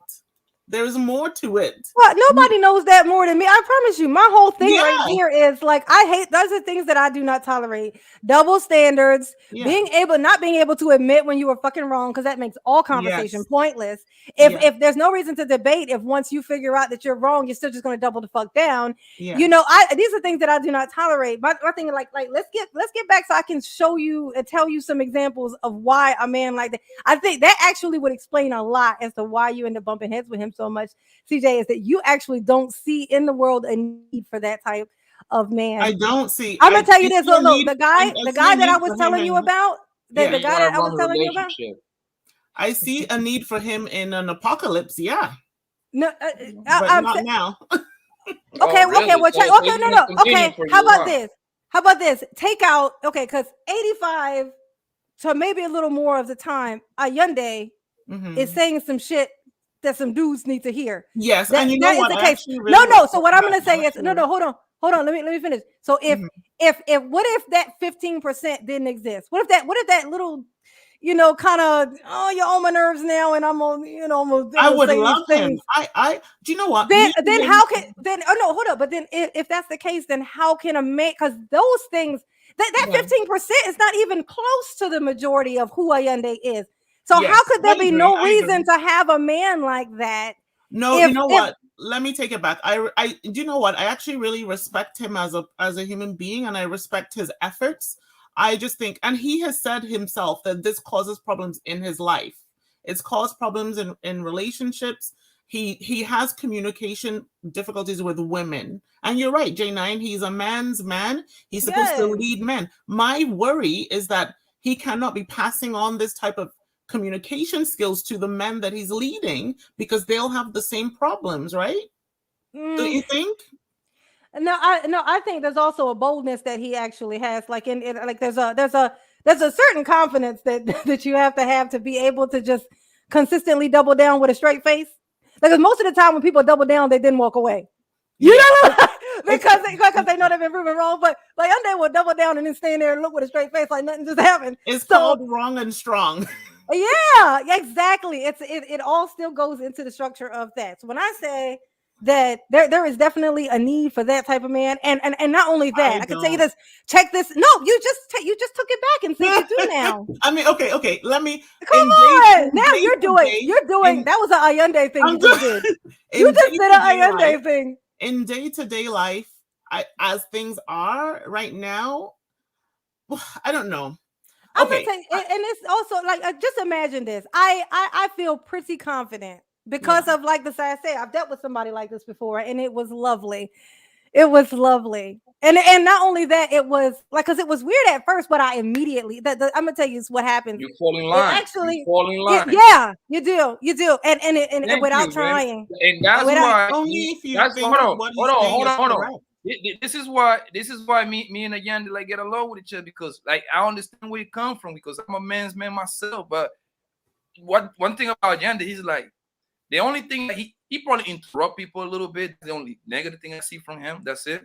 S5: There's more to it.
S1: Well, nobody knows that more than me. I promise you. My whole thing right here is like, I hate, those are things that I do not tolerate. Double standards, not being able to admit when you were fucking wrong, because that makes all conversation pointless. If there's no reason to debate, if once you figure out that you're wrong, you're still just going to double the fuck down. You know, these are things that I do not tolerate. My thing is like let's get back so I can show you and tell you some examples of why a man like that. I think that actually would explain a lot as to why you end up bumping heads with him so much, CJ, is that you actually don't see in the world a need for that type of man.
S5: I don't see.
S1: I'm gonna tell you this. Look, the guy that I was telling you about, the guy that I was telling you about.
S5: I see a need for him in an apocalypse. Yeah.
S1: No,
S5: but not now.
S1: Okay. Well, check. Okay, no. Okay, how about this? How about this? Take out. Okay, because 85 to maybe a little more of the time, Ayende is saying some shit that some dudes need to hear.
S5: Yes,
S1: and you know what? Is the case. Really no. So what I'm gonna say is, no. Hold on. Let me finish. So if what if that 15% didn't exist? What if that little, kind of, you're on my nerves now, and I'm on,
S5: I would love him. I do you know what?
S1: Then how can hold up. But then if that's the case, then how can a man? Because those things that 15% is not even close to the majority of who Ayende is. So how could there be no reason to have a man like that?
S5: No, you know what? Let me take it back. I do you know what? I actually really respect him as a human being, and I respect his efforts. I just think, and he has said himself that this causes problems in his life. It's caused problems in relationships. He has communication difficulties with women. And you're right, J9, he's a man's man. He's supposed to lead men. My worry is that he cannot be passing on this type of communication skills to the men that he's leading, because they'll have the same problems, right? Do you think?
S1: No, I think there's also a boldness that he actually has. Like there's a certain confidence that you have to be able to just consistently double down with a straight face. Because most of the time when people double down, they then walk away. You know, because they know they've been proven wrong. But like Ayende will double down and then stand there and look with a straight face like nothing just happened.
S5: It's called wrong and strong.
S1: Yeah, exactly. It all still goes into the structure of that. So when I say that there is definitely a need for that type of man, and not only that, I can tell you this. Check this. No, you just took it back and said you do now.
S5: I mean, okay. Let me
S1: come on. Now you're doing. That was an Ayende thing you just did. You just did an Ayende thing.
S5: In day-to-day life, as things are right now, I don't know.
S1: I'm gonna tell you, and it's also like, just imagine this. I feel pretty confident because of like I said, I've dealt with somebody like this before, and it was lovely. It was lovely, and not only that, it was like, because it was weird at first, but I immediately. I'm gonna tell you what happens.
S4: You fall in line. You fall in line.
S1: Yeah, you do, and without trying.
S4: And that's why.
S5: Only if you
S4: hold on. This is why me and Ayende get along with each other, because I understand where you come from, because I'm a man's man myself. But one thing about Yanda, he's like, the only thing that he probably interrupt people a little bit. The only negative thing I see from him, that's it.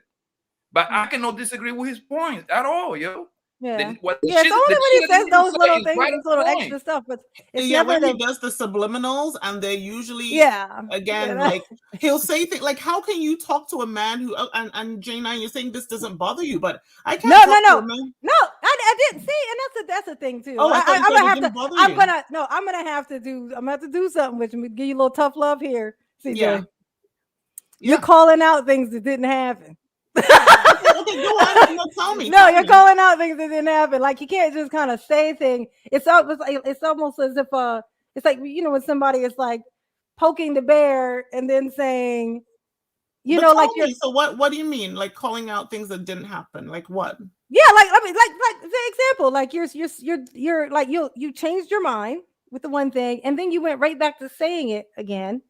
S4: But I cannot disagree with his points at all, yo.
S1: Yeah.
S4: The
S1: Yeah, it's only when he says those little things, those little extra stuff, but it's
S5: Yeah,
S1: never
S5: when he
S1: the
S5: does the subliminals, and they're usually again
S1: Yeah.
S5: like he'll say things like, "How can you talk to a man who?" And J9, you're saying this doesn't bother you, but I can't.
S1: No,
S5: talk
S1: no,
S5: to
S1: no,
S5: a man.
S1: no. I didn't see, and that's a thing too.
S5: Oh, I thought you
S1: I'm
S5: said
S1: gonna
S5: it
S1: have to.
S5: didn't bother
S1: I'm
S5: you.
S1: gonna no. I'm gonna have to do. I'm gonna have to do something with you. Give you a little tough love here, CJ.
S5: Yeah.
S1: You're calling out things that didn't happen.
S5: Okay, go on. No, tell me.
S1: No,
S5: tell
S1: you're
S5: me.
S1: calling out things that didn't happen. Like you can't just kind of say things. It's almost as if it's like, you know, when somebody is like poking the bear and then saying, you
S5: But
S1: know,
S5: tell
S1: like you're
S5: me, so what do you mean? Like calling out things that didn't happen? Like what?
S1: yeah, like I mean, like the example, like you're like you changed your mind with the one thing, and then you went right back to saying it again.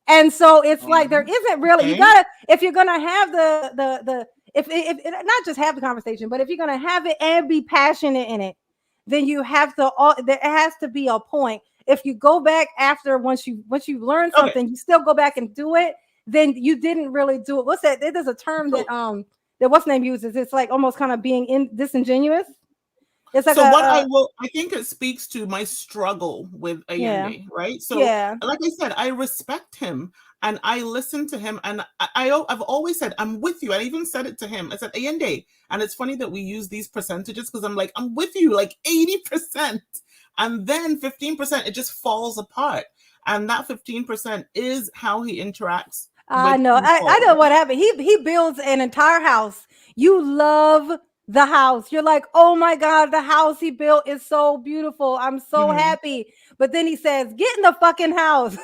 S1: And so it's like there isn't really you
S5: Okay.
S1: gotta if you're gonna have the if not just have the conversation, but if you're gonna have it and be passionate in it, then you have to there has to be a point. If you go back after once you learn something, you still go back and do it, then you didn't really do it. What's that? There's a term that what's name uses. It's like almost kind of being disingenuous. It's like
S5: so I think it speaks to my struggle with Allende, right? So like I said, I respect him and I listen to him, and I've always said I'm with you. I even said it to him. I said, Allende, and it's funny that we use these percentages because I'm like, I'm with you like 80%, and then 15% it just falls apart, and that 15% is how he interacts.
S1: I know. I know what happened. He builds an entire house. You love the house. You're like, oh my God, the house he built is so beautiful. I'm so happy. But then he says, get in the fucking house.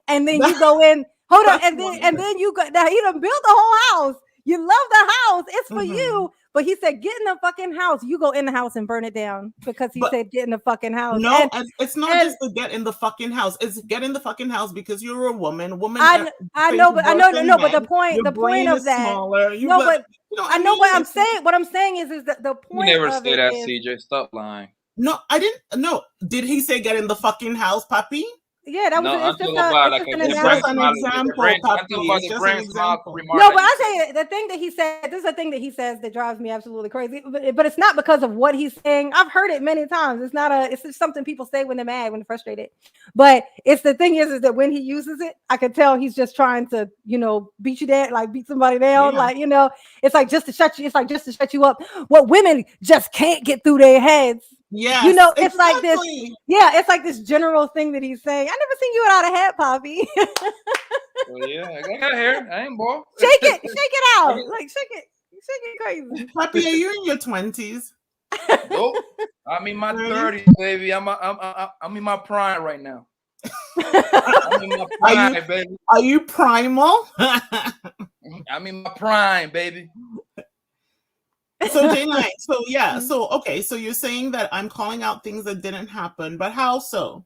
S1: And then you go in, hold on, and then you go now. He done built the whole house. You love the house, it's for you. But he said, get in the fucking house. You go in the house and burn it down because he said, get in the fucking house.
S5: No, it's not just to get in the fucking house. It's get in the fucking house because you're a woman.
S1: I know, but the point of that.
S5: Smaller.
S1: I know what I'm saying. What I'm saying is that the point.
S4: You never
S1: of
S4: say
S1: it
S4: that,
S1: is,
S4: CJ. Stop lying.
S5: No, I didn't. No, did he say get in the fucking house, Papi?
S1: Yeah, that was
S4: no,
S1: it's just an
S5: example.
S1: No, but I tell you, the thing that he said, this is the thing that he says that drives me absolutely crazy. But it's not because of what he's saying. I've heard it many times. It's just something people say when they're mad, when they're frustrated. But it's the thing is that when he uses it, I can tell he's just trying to, you know, beat you down, like beat somebody down, like, you know, it's like just to shut you. It's like just to shut you up. What women just can't get through their heads.
S5: Yeah,
S1: you know, it's like this. Yeah, it's like this general thing that he's saying. I never seen you without a hat, Poppy.
S4: Well, yeah, I got hair. I ain't bald.
S1: Shake it out, like shake it crazy.
S5: Poppy, are you in your 20s?
S4: Nope, I'm in my 30s, baby. I'm in my prime right now. I'm in my prime, baby.
S5: Are you primal?
S4: I'm in my prime, baby.
S5: So J9, so you're saying that I'm calling out things that didn't happen, but how so?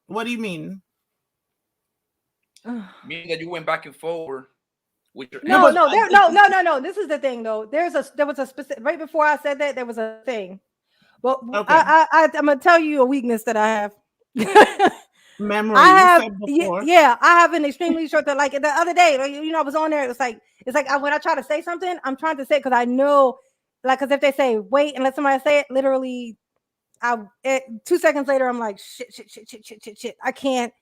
S5: What do you mean?
S4: Meaning that you went back and forward with your
S1: no. This is the thing though. There was a specific right before I said that there was a thing. Well, I'm gonna tell you a weakness that I have.
S5: Memory.
S1: I have, I have an extremely short. Like the other day, you know, I was on there. It's like when I try to say something, I'm trying to say it because I know, like, because if they say wait and let somebody say it, literally, 2 seconds later, I'm like shit. I can't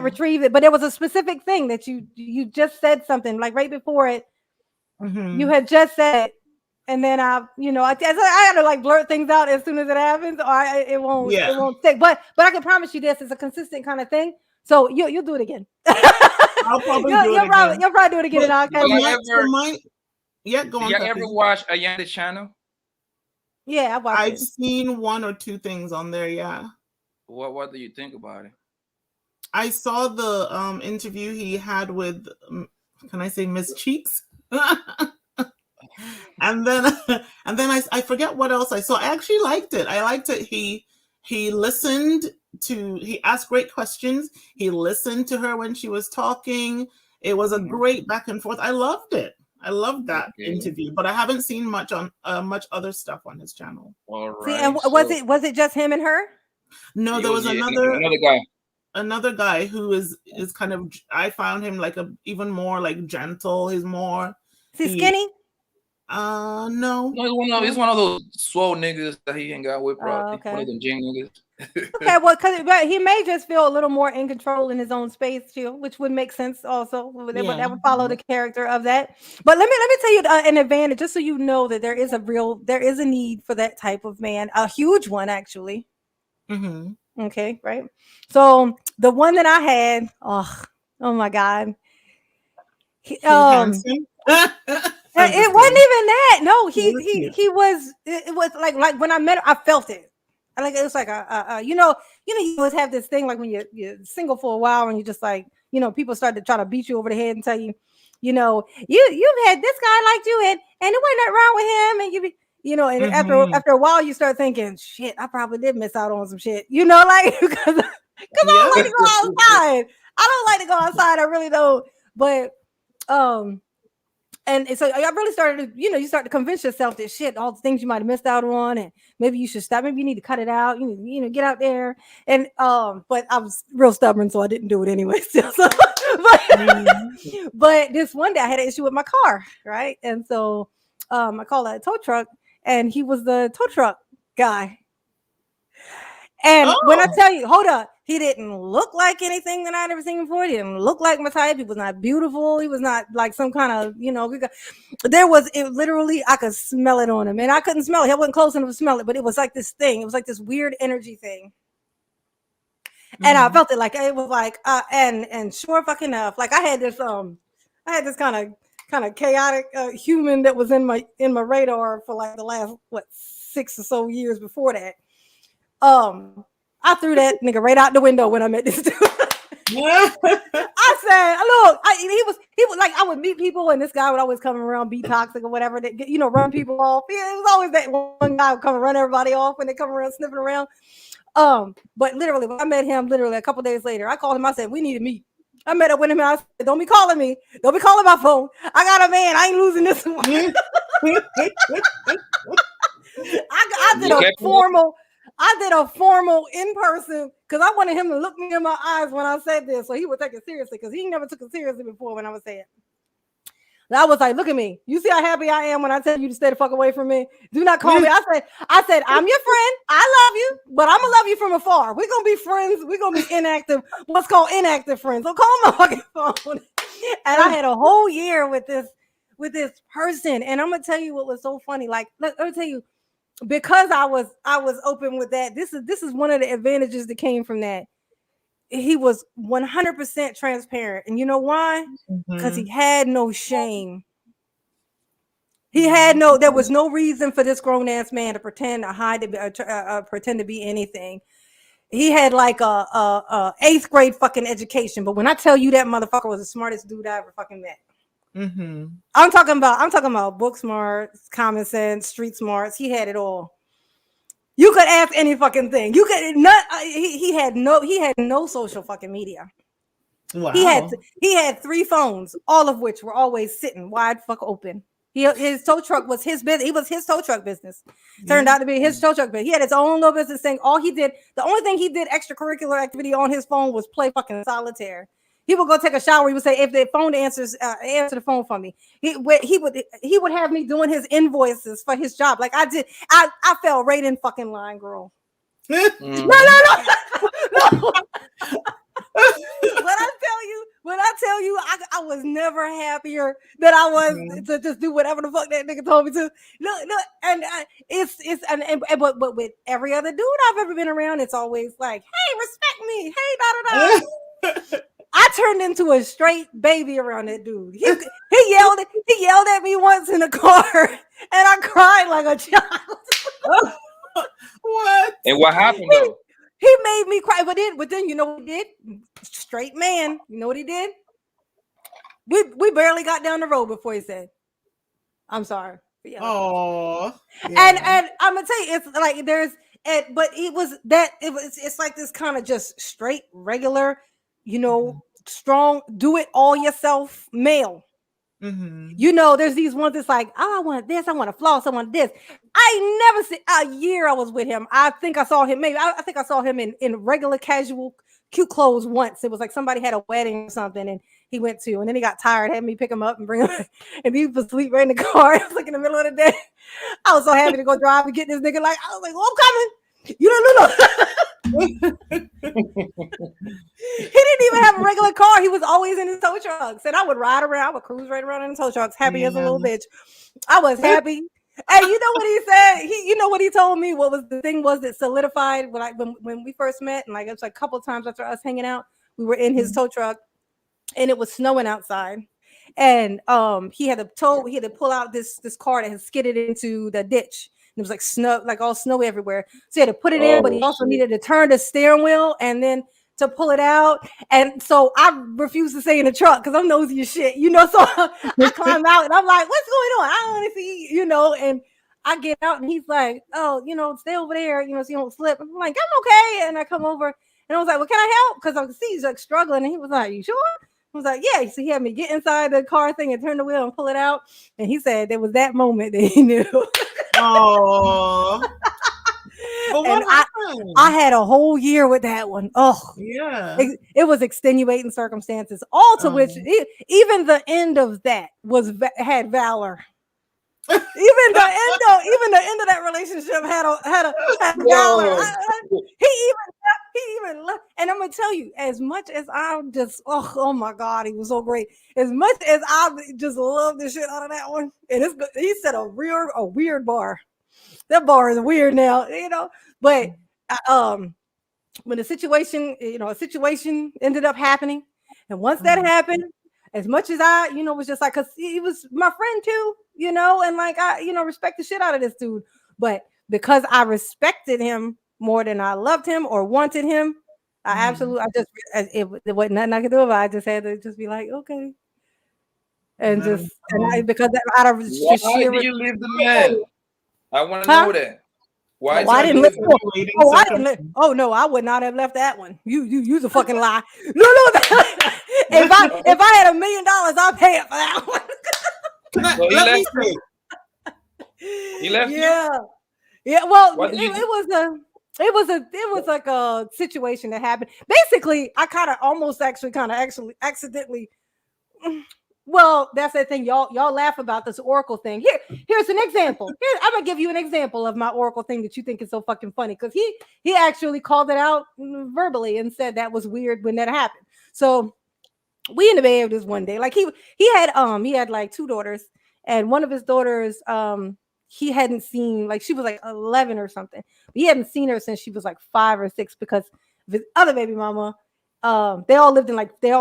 S1: retrieve it. But it was a specific thing that you just said something like right before it. You had just said. And then I had to like blurt things out as soon as it happens, or it won't stick. But I can promise you this: it's a consistent kind of thing. So you'll do it again.
S5: I'll probably do it again.
S1: You'll probably do it again.
S5: But,
S1: and
S5: go on.
S4: Did you ever watch Allende channel?
S1: Yeah,
S5: I've seen 1 or 2 things on there. Yeah.
S4: What do you think about it?
S5: I saw the interview he had with, can I say Miss Cheeks? And then I forget what else I saw. I actually liked it. I liked it. He listened to, he asked great questions. He listened to her when she was talking. It was a great back and forth. I loved it. I loved that interview, but I haven't seen much on much other stuff on his channel.
S4: All right.
S1: See, and was it just him and her?
S5: No, there was
S4: another
S5: guy who is kind of, I found him like even more like gentle. He's more.
S1: Is he skinny?
S5: No.
S4: He's one of those swole niggas that he ain't got with, bro.
S1: Okay.
S4: One of them gym niggas.
S1: Okay, well, but he may just feel a little more in control in his own space too, which would make sense also. That would follow the character of that. But let me tell you an advantage, just so you know that there is a need for that type of man, a huge one actually.
S5: Mm-hmm.
S1: Okay, right. So the one that I had, oh my God,
S5: handsome.
S1: It wasn't even that. No, he was. It was like when I met him, I felt it. Like it was like you always have this thing like when you're single for a while and you just like people start to try to beat you over the head and tell you, you've had this guy like you and there wasn't nothing wrong with him and and after a while you start thinking, shit, I probably did miss out on some shit, like because I don't like to go outside. I don't like to go outside. I really don't. But and so I really started to, you start to convince yourself that shit, all the things you might have missed out on, and maybe you should stop. Maybe you need to cut it out. Get out there. And but I was real stubborn, so I didn't do it anyway. Still, but this one day I had an issue with my car, right? And so I called a tow truck, and he was the tow truck guy. And when I tell you, hold up, he didn't look like anything that I'd ever seen before. He didn't look like my type. He was not beautiful. He was not like some kind of, literally, I could smell it on him. And I couldn't smell it. I wasn't close enough to smell it, but it was like this thing. It was like this weird energy thing. And I felt it like, it was like, and sure fucking enough, like I had this kind of chaotic human that was in my radar for like the last, 6 or so years before that. I threw that nigga right out the window when I met this dude. I said, look, he was like, I would meet people and this guy would always come around, be toxic or whatever, that, run people off. Yeah, it was always that one guy would come and run everybody off when they come around sniffing around. But literally when I met him, a couple days later, I called him. I said, we need to meet. I met up with him and I said, don't be calling me. Don't be calling my phone. I got a man. I ain't losing this one. I did a formal in person because I wanted him to look me in my eyes when I said this, so he would take it seriously because he never took it seriously before when I was saying. I was like, look at me. You see how happy I am when I tell you to stay the fuck away from me. Do not call me. I said, I'm your friend. I love you, but I'm gonna love you from afar. We're gonna be friends. We're gonna be inactive. What's called inactive friends. So call my fucking phone. And I had a whole year with this person, and I'm gonna tell you what was so funny. Like, let me tell you. Because I was open with that. This is one of the advantages that came from that. He was 100% transparent, and you know why? Because he had no shame. There was no reason for this grown ass man to pretend to hide, pretend to be anything. He had like a 8th grade fucking education, but when I tell you that motherfucker was the smartest dude I ever fucking met. I'm talking about book smarts, common sense, street smarts. He had it all. You could ask any fucking thing. You could not. He had no social fucking media.
S5: Wow.
S1: He had 3 phones, all of which were always sitting wide fuck open. His tow truck was his business. It was his tow truck business. Turned out to be his tow truck business. He had his own little business thing. The only thing he did extracurricular activity on his phone was play fucking solitaire. He would go take a shower. He would say, if the phone answer the phone for me. He would have me doing his invoices for his job. Like I did. I fell right in fucking line, girl. No. When I tell you, I was never happier that I was to just do whatever the fuck that nigga told me to. Look, and but with every other dude I've ever been around, it's always like, hey, respect me, hey, da da da. I turned into a straight baby around that dude. He yelled at me once in the car, and I cried like a child.
S5: What?
S4: And what happened though?
S1: He made me cry, but then you know what he did? Straight man. You know what he did? We barely got down the road before he said, "I'm sorry." Yeah.
S5: Oh.
S1: Yeah. And I'm gonna tell you, it's like but it's like this kind of just straight regular, strong, do it all yourself male. You know, there's these ones that's like, oh, I want this, I want to floss, I want this. I never see a year I was with him. I think I saw him, maybe I think I saw him in regular casual cute clothes once. It was like somebody had a wedding or something and he went to, and then he got tired, had me pick him up and bring him, and he was asleep right in the car. It was like in the middle of the day. I was so happy to go drive and get this nigga. Like, I was like, oh, I'm coming. You don't know. He didn't even have a regular car. He was always in his tow trucks. And I would ride around, I would cruise right around in the tow trucks, happy as a little bitch. I was happy. And you know what he said? You know what he told me? What was the thing was that solidified when we first met, and like it was like a couple of times after us hanging out, we were in his tow truck and it was snowing outside. And he had to pull out this car that had skidded into the ditch. It was like snow, like all snow everywhere. So he had to put it in, but he also needed to turn the steering wheel and then to pull it out. And so I refused to stay in the truck because I'm nosy as shit, you know. So I climb out and I'm like, what's going on? I don't want to see, you know. And I get out and he's like, oh, you know, stay over there, you know, so you don't slip. I'm like, I'm okay. And I come over and I was like, well, can I help? Because I could see he's like struggling. And he was like, you sure? I was like, yeah. So he had me get inside the car thing and turn the wheel and pull it out. And he said there was that moment that he knew.
S5: Oh. But what happened?
S1: I had a whole year with that one. Oh,
S5: yeah.
S1: It was extenuating circumstances. All to which even the end of that had valor. even the end of that relationship had valor. He even left. And I'm gonna tell you, as much as I just oh my god, he was so great. As much as I just love the shit out of that one, and it's good. He set a weird bar. That bar is weird now, you know. But when a situation ended up happening, and once that happened, as much as I, you know, was just like, because he was my friend too, you know, and like I, you know, respect the shit out of this dude. But because I respected him more than I loved him or wanted him, it wasn't nothing I could do about it. I just had to just be like, okay. And because out of just
S4: why
S1: sheer
S4: did you leave the man? I want to know that. Why
S1: I didn't listen. I didn't. Oh no, I would not have left that one. You's a fucking lie. No. if I had $1 million, I'd pay it for that one.
S4: So he left you?
S1: Yeah. Well, it was like a situation that happened. Basically, I kind of actually accidentally. Well, that's the thing. Y'all laugh about this Oracle thing. Here's an example. I'm gonna give you an example of my Oracle thing that you think is so fucking funny, because he actually called it out verbally and said that was weird when that happened. So we in the bed this one day. Like he had like 2 daughters, and one of his daughters he hadn't seen, like she was like 11 or something. But he hadn't seen her since she was like 5 or 6 because of his other baby mama. They all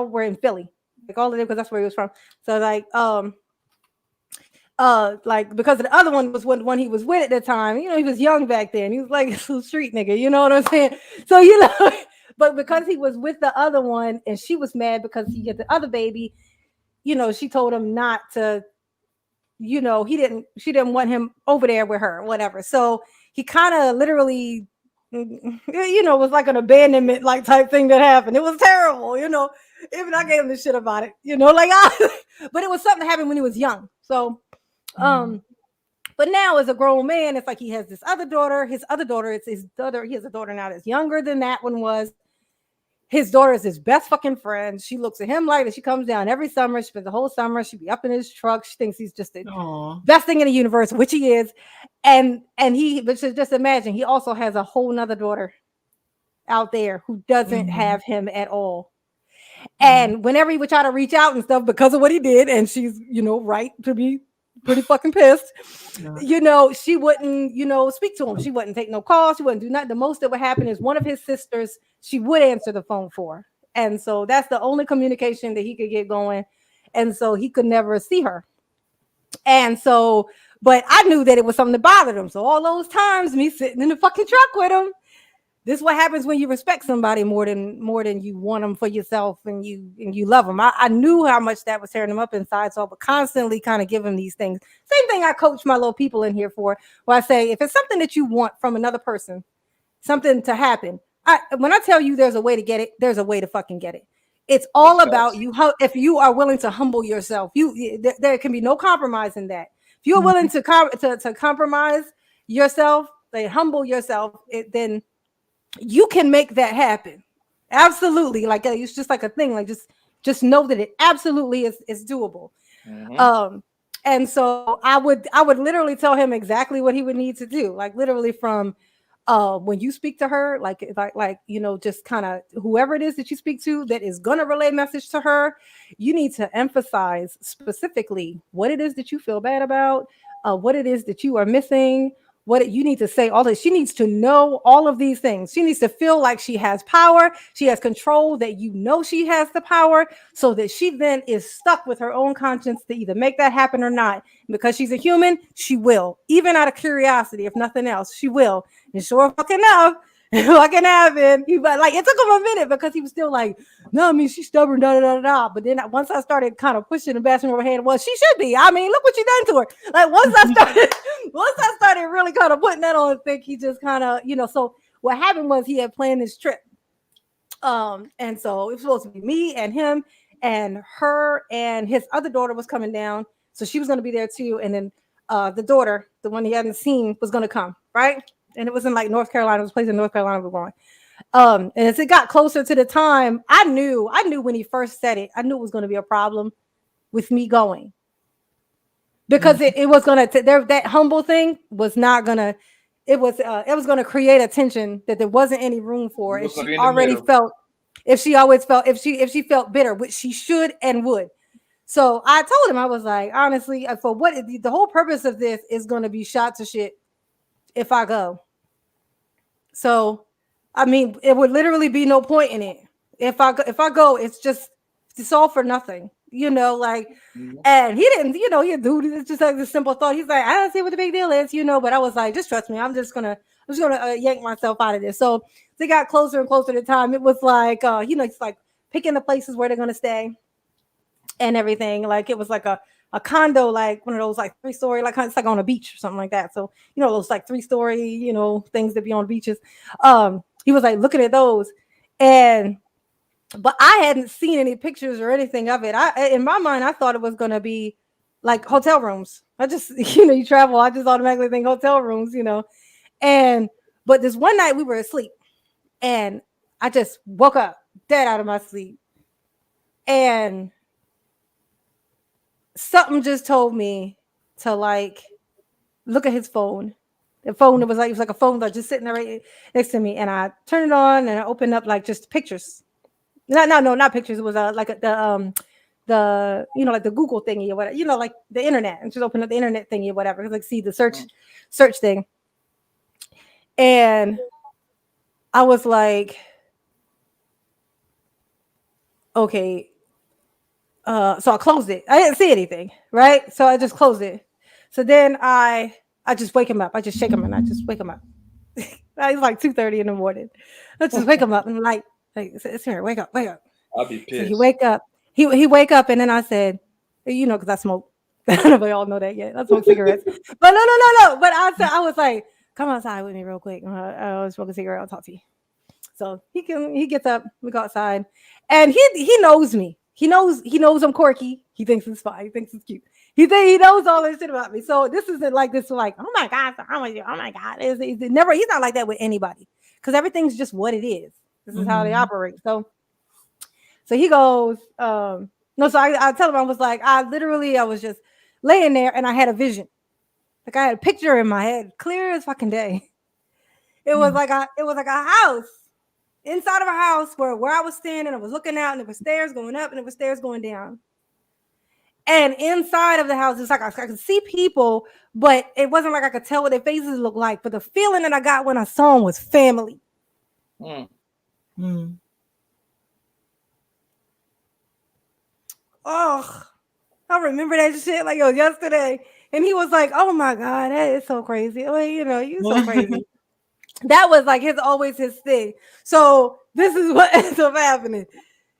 S1: were in Philly. Like all of them, because that's where he was from. So like because the other one was one he was with at the time. You know, he was young back then. He was like a little street nigga. You know what I'm saying? So you know, but because he was with the other one, and she was mad because he had the other baby. You know, she told him not to. You know, she didn't want him over there with her, whatever. So he kind of literally, you know, was like an abandonment like type thing that happened. It was terrible, you know. Even I gave him the shit about it, you know, like but it was something that happened when he was young. So, but now as a grown man, it's like he has this other daughter. His other daughter, it's his daughter. He has a daughter now that's younger than that one was. His daughter is his best fucking friend. She looks at him like that. She comes down every summer. She spends the whole summer. She'd be up in his truck. She thinks he's just the best thing in the universe, which he is. But just imagine, he also has a whole nother daughter out there who doesn't have him at all. And whenever he would try to reach out and stuff because of what he did, and she's, you know, right to be pretty fucking pissed, you know, she wouldn't, you know, speak to him. She wouldn't take no calls. She wouldn't do nothing. The most that would happen is one of his sisters, she would answer the phone for. And so that's the only communication that he could get going. And so he could never see her. And so, but I knew that it was something that bothered him. So all those times, me sitting in the fucking truck with him, this is what happens when you respect somebody more than you want them for yourself, and you love them. I knew how much that was tearing him up inside, so I would constantly kind of give him these things. Same thing I coach my little people in here for, where I say, if it's something that you want from another person, something to happen, when I tell you there's a way to get it, there's a way to fucking get it. It's all
S4: That's
S1: about
S4: facts.
S1: you. How if you are willing to humble yourself, there can be no compromise in that. If you're willing to compromise yourself, like humble yourself, then you can make that happen. Absolutely, like it's just like a thing. Like just know that it absolutely is doable. Um, and so I would literally tell him exactly what he would need to do, like literally from when you speak to her, like just kind of whoever it is that you speak to that is gonna relay a message to her, you need to emphasize specifically what it is that you feel bad about, what it is that you are missing, you need to say all this. She needs to know all of these things. She needs to feel like she has power, she has control, that she has the power, so that she then is stuck with her own conscience to either make that happen or not. Because she's a human, she will, even out of curiosity, if nothing else, she will. And sure fucking enough, fucking happened. But like it took him a minute because he was still like, no, I mean she's stubborn, da da da da. But then once I started kind of pushing the bathroom overhead, well, she should be. I mean, look what you done to her. Like once I started really kind of putting that on thick, he just kind of, So what happened was he had planned this trip. And so it was supposed to be me and him and her, and his other daughter was coming down. So she was going to be there too. And then the daughter, the one he hadn't seen, was going to come, right? And it was in like North Carolina. It was a place in North Carolina we were going. And as it got closer to the time, I knew when he first said it, I knew it was going to be a problem with me going. Because it was going to, that humble thing was not going to, it was going to create a tension that there wasn't any room for. If she already felt, if she felt bitter, which she should and would. So I told him, I was like, honestly, for what the whole purpose of this is going to be shot to shit if I go. So, I mean, it would literally be no point in it. If I go, it's all for nothing, like, and he didn't, dude, it's just like the simple thought. He's like, I don't see what the big deal is, but I was like, just trust me. I'm just gonna yank myself out of this. So they got closer and closer to time. It was like, it's like picking the places where they're going to stay and everything. Like it was like a condo, like one of those like 3-story, like it's like on a beach or something like that. So, those like 3-story, things that be on beaches. He was like looking at those, but I hadn't seen any pictures or anything of it. In my mind, I thought it was going to be like hotel rooms. I just, you travel, I just automatically think hotel rooms, but this one night we were asleep and I just woke up dead out of my sleep. And something just told me to like look at his phone. The phone, it was like a phone that just sitting there right next to me. And I turned it on and I opened up like just pictures. Not pictures. It was like the like the Google thingy or whatever, like the internet, and just open up the internet thingy or whatever. Like see the search thing. And I was like, okay. So I closed it. I didn't see anything, right? So I just closed it. So then I just wake him up. I just shake him and I just wake him up. It's like 2:30 in the morning. I just wake him up and like it's here. Wake up.
S4: I'll be pissed.
S1: So he wake up. He wake up and then I said, because I smoke. I don't know if we all know that yet. I smoke cigarettes. But no. But I was like, come outside with me real quick. I was smoking a cigarette. I'll talk to you. So he gets up. We go outside, and he knows me. He knows I'm quirky. He thinks it's fine. He thinks it's cute. He knows all this shit about me. So this isn't like this. Like, oh my god, oh my god. He's not like that with anybody because everything's just what it is. This is how they operate. So he goes, no. So I tell him, I was like, I was just laying there and I had a vision. Like I had a picture in my head, clear as fucking day. It was like a house. Inside of a house where I was standing, I was looking out, and there were stairs going up, and there were stairs going down. And inside of the house, it's like I could see people, but it wasn't like I could tell what their faces looked like. But the feeling that I got when I saw them was family. Oh, I remember that shit like it was yesterday. And he was like, "Oh my god, that is so crazy." Well, you so crazy. That was like always his thing. So this is what ends up happening.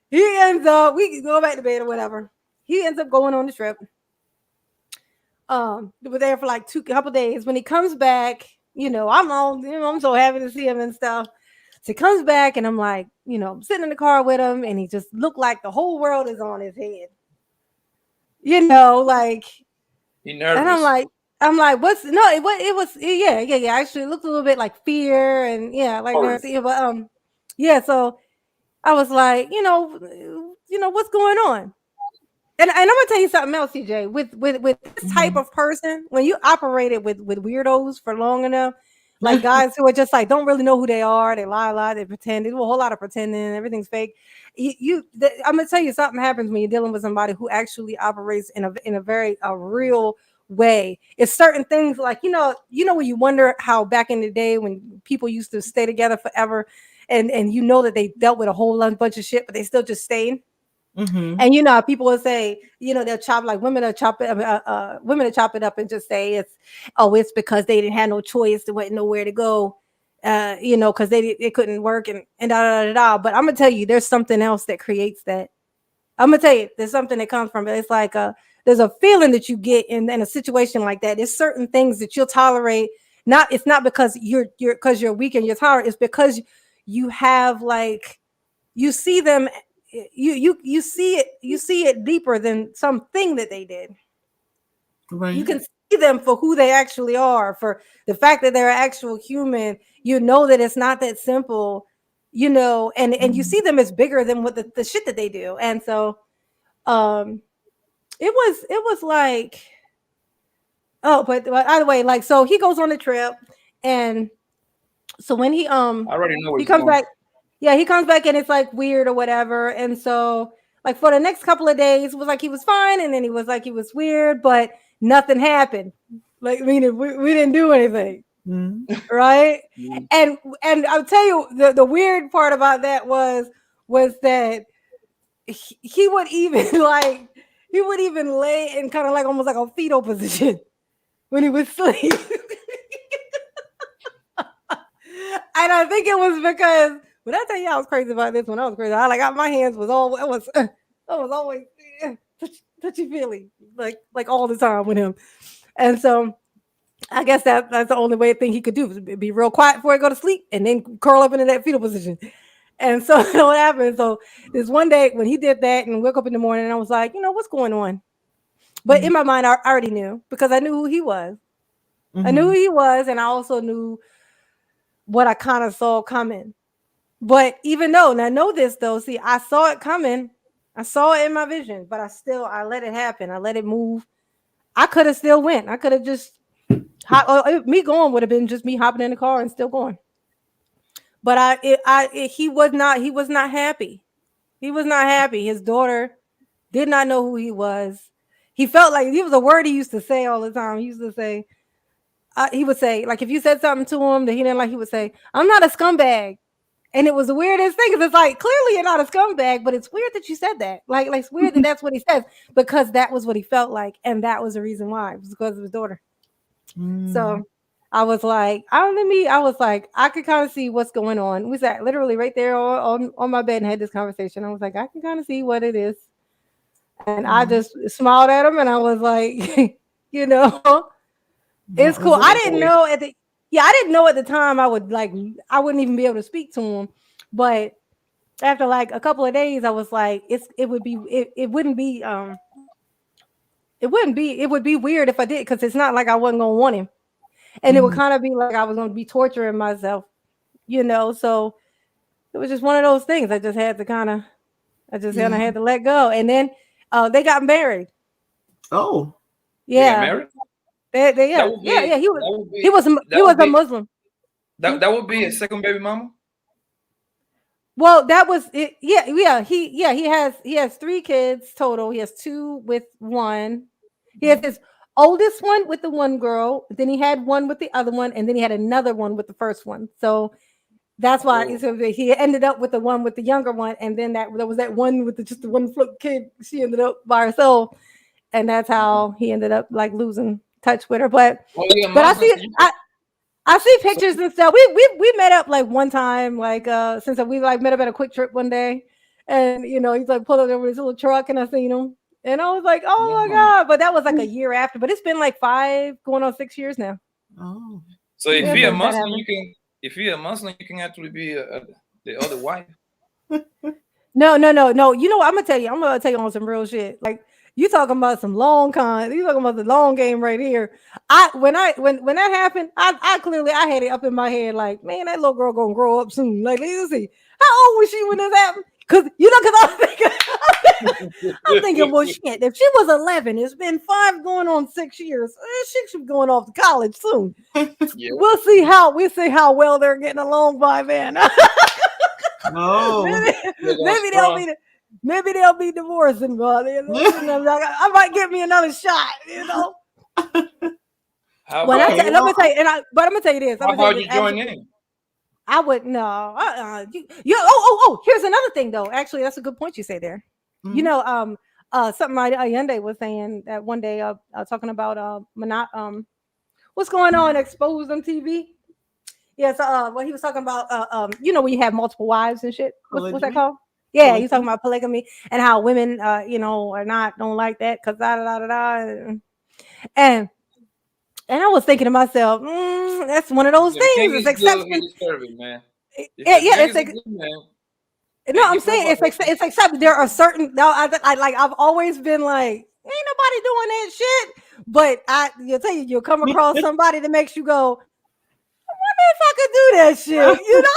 S1: He ends up, we go back to bed or whatever. He ends up going on the trip. We were there for like couple days. When he comes back, I'm so happy to see him and stuff. So he comes back and I'm like, sitting in the car with him, and he just looked like the whole world is on his head. Like
S4: He
S1: and
S4: nervous.
S1: I'm like, what's no? It was yeah. Actually, it looked a little bit like fear and like nervous. Yeah, but yeah. So I was like, what's going on? And I'm gonna tell you something else, CJ. With this type of person, when you operated with weirdos for long enough, like guys who are just like don't really know who they are, they lie a lot, they pretend, they do a whole lot of pretending, everything's fake. I'm gonna tell you something happens when you're dealing with somebody who actually operates in a very real way. It's certain things like when you wonder how back in the day when people used to stay together forever, and that they dealt with a whole bunch of shit, but they still just stayed.
S5: Mm-hmm.
S1: And people will say, they'll chop like women will chop it, women will chop it up and just say it's because they didn't have no choice, there wasn't nowhere to go, because they couldn't work and da da da da. But I'm gonna tell you, there's something else that creates that. I'm gonna tell you, there's something that comes from it. It's like there's a feeling that you get in a situation like that. There's certain things that you'll tolerate. It's not because you're weak and you're tolerant. It's because you have like you see them. You see it deeper than something that they did.
S5: Right.
S1: You can see them for who they actually are, for the fact that they're an actual human. That it's not that simple, and you see them as bigger than what the shit that they do. And so it was like, but either way, like, so he goes on the trip, and so when he
S4: I already know where
S1: he
S4: he's
S1: comes
S4: going.
S1: back. Yeah, he comes back and it's like weird or whatever. And so, like, for the next couple of days, it was like he was fine, and then he was like he was weird, but nothing happened. Like, meaning we didn't do anything, right? And I'll tell you the weird part about that was that he would even lay in kind of like almost like a fetal position when he was asleep. And I think it was because when I tell you I was crazy about this, when I was crazy, my hands was all I was always touchy feely, like all the time with him. And so I guess that's the only thing he could do was be real quiet before he go to sleep and then curl up into that fetal position. And so what happened? So this one day when he did that and woke up in the morning, and I was like, what's going on? But in my mind, I already knew because I knew who he was. I knew who he was, and I also knew what I kind of saw coming. But even though, now know this though, see, I saw it coming. I saw it in my vision, but I let it happen. I let it move. I could have still went. I could have just me going would have been just me hopping in the car and still going. But he was not happy. He was not happy. His daughter did not know who he was. He felt like, he was a word he used to say all the time. He would say, like, if you said something to him that he didn't like, he would say, "I'm not a scumbag." And it was the weirdest thing because it's like, clearly you're not a scumbag, but it's weird that you said that. Like it's weird that that's what he says, because that was what he felt like, and that was the reason why. It was because of his daughter. So I was like, I could kind of see what's going on. We sat literally right there on my bed and had this conversation. I was like, I can kind of see what it is. And I just smiled at him and I was like, it's cool. I didn't know at the time I wouldn't even be able to speak to him. But after like a couple of days, I was like, it would be weird if I did, because it's not like I wasn't gonna want him. And it would kind of be like I was gonna be torturing myself, so it was just one of those things. I just had to had to let go. And then they got married.
S5: Oh.
S1: Yeah.
S4: Married?
S1: Yeah. He was a Muslim.
S4: That would be a second baby mama?
S1: Well, that was it. Yeah. He has 3 kids total. He has 2 with one. He has his oldest one with the one girl, then he had one with the other one, and then he had another one with the first one. So that's why he ended up with the one with the younger one, and then there was that one with just the one kid. She ended up by herself, and that's how he ended up like losing touch with her. But I see pictures and stuff. We met up like one time, like since we like met up at a quick trip one day, and he's like pulled up over his little truck, and I seen him, and I was like, oh my god! But that was like a year after. But it's been like 5 going on 6 years now.
S5: Oh,
S4: so if you're a Muslim, you can actually be the other wife.
S1: No. You know what? I'm gonna tell you on some real shit. Like you talking about some long con. You talking about the long game right here. When that happened, I clearly I had it up in my head like, man, that little girl gonna grow up soon. Like, let's see, how old was she when this happened? Because I'm thinking, well, shit. If she was 11, it's been 5 going on 6 years. She should be going off to college soon.
S4: Yeah.
S1: We'll see how well they're getting along by then.
S5: No.
S1: maybe they'll be divorcing, but I might give me another shot, you know.
S4: How
S1: When
S4: about,
S1: let me tell you, but I'm gonna tell you this.
S4: how about you join in?
S1: I would no. Here's another thing though. Actually, that's a good point you say there.
S5: Mhm.
S1: You know, something Ayende was saying that one day, talking about what's going on exposed on TV. Yes, what he was talking about, you know, when you have multiple wives and shit. What's that
S5: Polygamy?
S1: called? Yeah,
S5: Polygamy?
S1: he's talking about polygamy and how women, you know, don't like that because and I was thinking to myself, that's one of those
S4: The king
S1: things.
S4: is
S1: It's
S4: good, he
S1: exception.
S4: is serving, man. If
S1: Yeah,
S4: the king
S1: it's
S4: is a good man,
S1: no,
S4: then
S1: I'm
S4: you
S1: saying
S4: know what?
S1: it's except there are certain. No, I like I've always been like, ain't nobody doing that shit. But you'll come across somebody that makes you go, if I could do that shit, you know.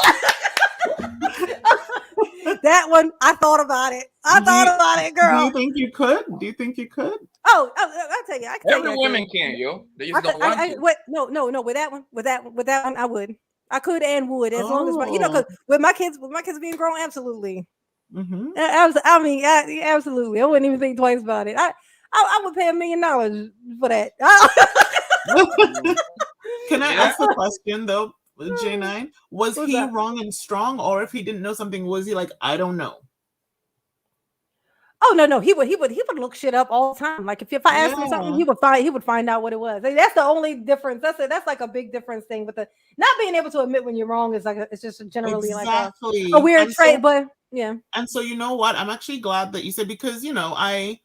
S1: That one, I thought about it. I thought about it,
S5: Do
S1: girl.
S5: you think you could? Do you think you could?
S1: Oh, I'll tell you. I can tell
S4: Every
S1: you.
S4: woman can, yo. They just don't want to.
S1: Wait, no. With that one, I would. I could and would as long as because
S5: Oh.
S1: with my kids being grown, absolutely.
S5: Mhm.
S1: I mean, absolutely. I wouldn't even think twice about it. I would pay $1 million for that.
S5: Can I
S4: Yeah.
S5: ask the question though, J9? Was
S1: What's
S5: he
S1: that?
S5: wrong and strong, or if he didn't know something, was he like, I don't know?
S1: Oh no, he would look shit up all the time. Like if I asked him something,
S5: Yeah.
S1: he would find out what it was. Like, that's the only difference. That's like a big difference thing with the not being able to admit when you're wrong is like it's just generally
S5: Exactly.
S1: like a weird
S5: And
S1: trait.
S5: so,
S1: But yeah,
S5: and so you know what? I'm actually glad that you said, because you know I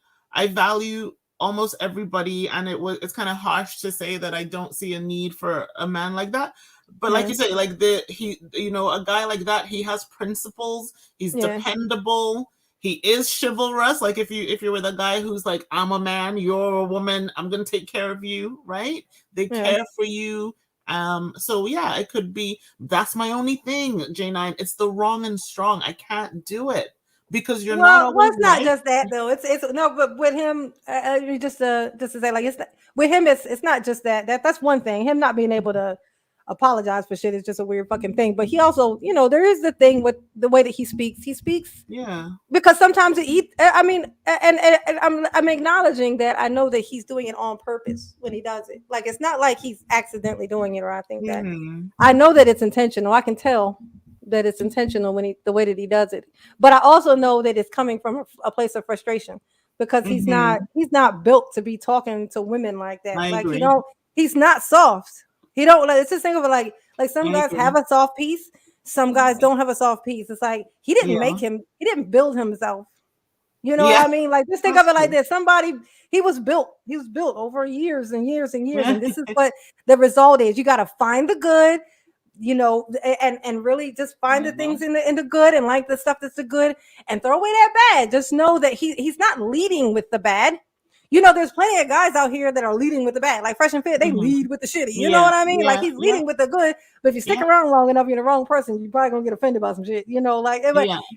S5: value almost everybody, and it's kind of harsh to say that I don't see a need for a man like that. But like
S1: yeah,
S5: you say, like you know, a guy like that, he has principles, he's
S1: yeah,
S5: dependable, he is chivalrous. Like if you're with a guy who's like, I'm a man, you're a woman, I'm gonna take care of you, right? They
S1: yeah.
S5: care for you. So yeah, it could be that's my only thing, J9. It's the wrong and strong. I can't do it because you're not
S1: Well,
S5: always
S1: it's not
S5: right.
S1: just that though. It's no, but with him, just to say, like with him, it's not just that's one thing. Him not being able to apologize for shit is just a weird fucking thing. But he also, you know, there is the thing with the way that he speaks. He speaks
S5: Yeah.
S1: because sometimes I mean, and I'm acknowledging that I know that he's doing it on purpose when he does it. Like it's not like he's accidentally doing it, or I think that I know that it's intentional. I can tell that it's intentional when the way that he does it. But I also know that it's coming from a place of frustration because he's not built to be talking to women like that.
S5: I
S1: Like
S5: agree.
S1: he's not soft. He don't like it's this thing of like some
S5: I
S1: guys
S5: agree.
S1: have a soft piece, some guys don't have a soft piece. It's like he didn't he didn't build himself. You know what I mean? Like just think of it like this. He was built over years and years and years. And this is what the result is. You got to find the good, you know, and really just find the things in the good and like the stuff that's the good and throw away that bad. Just know that he's not leading with the bad. You know, there's plenty of guys out here that are leading with the bad, like Fresh and Fit. They lead with the shitty. You know what I mean? Like he's leading with the good, but if you stick around long enough, you're the wrong person. You're probably gonna get offended by some shit. You know, like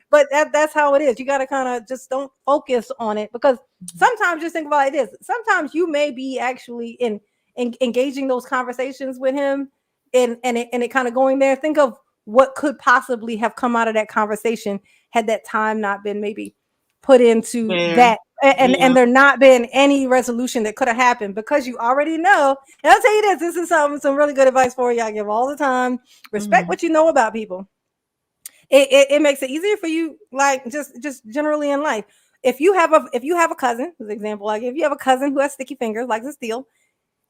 S1: but that's how it is. You got to kind of just don't focus on it because sometimes just think about it this. Sometimes you may be actually in engaging those conversations with him, and it kind of going there. Think of what could possibly have come out of that conversation had that time not been maybe put into that. And there not been any resolution that could have happened because you already know. And I'll tell you this is some really good advice for you. I give all the time. Respect what you know about people. It makes it easier for you, like just generally in life. If you have a cousin, as an example, like if you have a cousin who has sticky fingers, like to steal,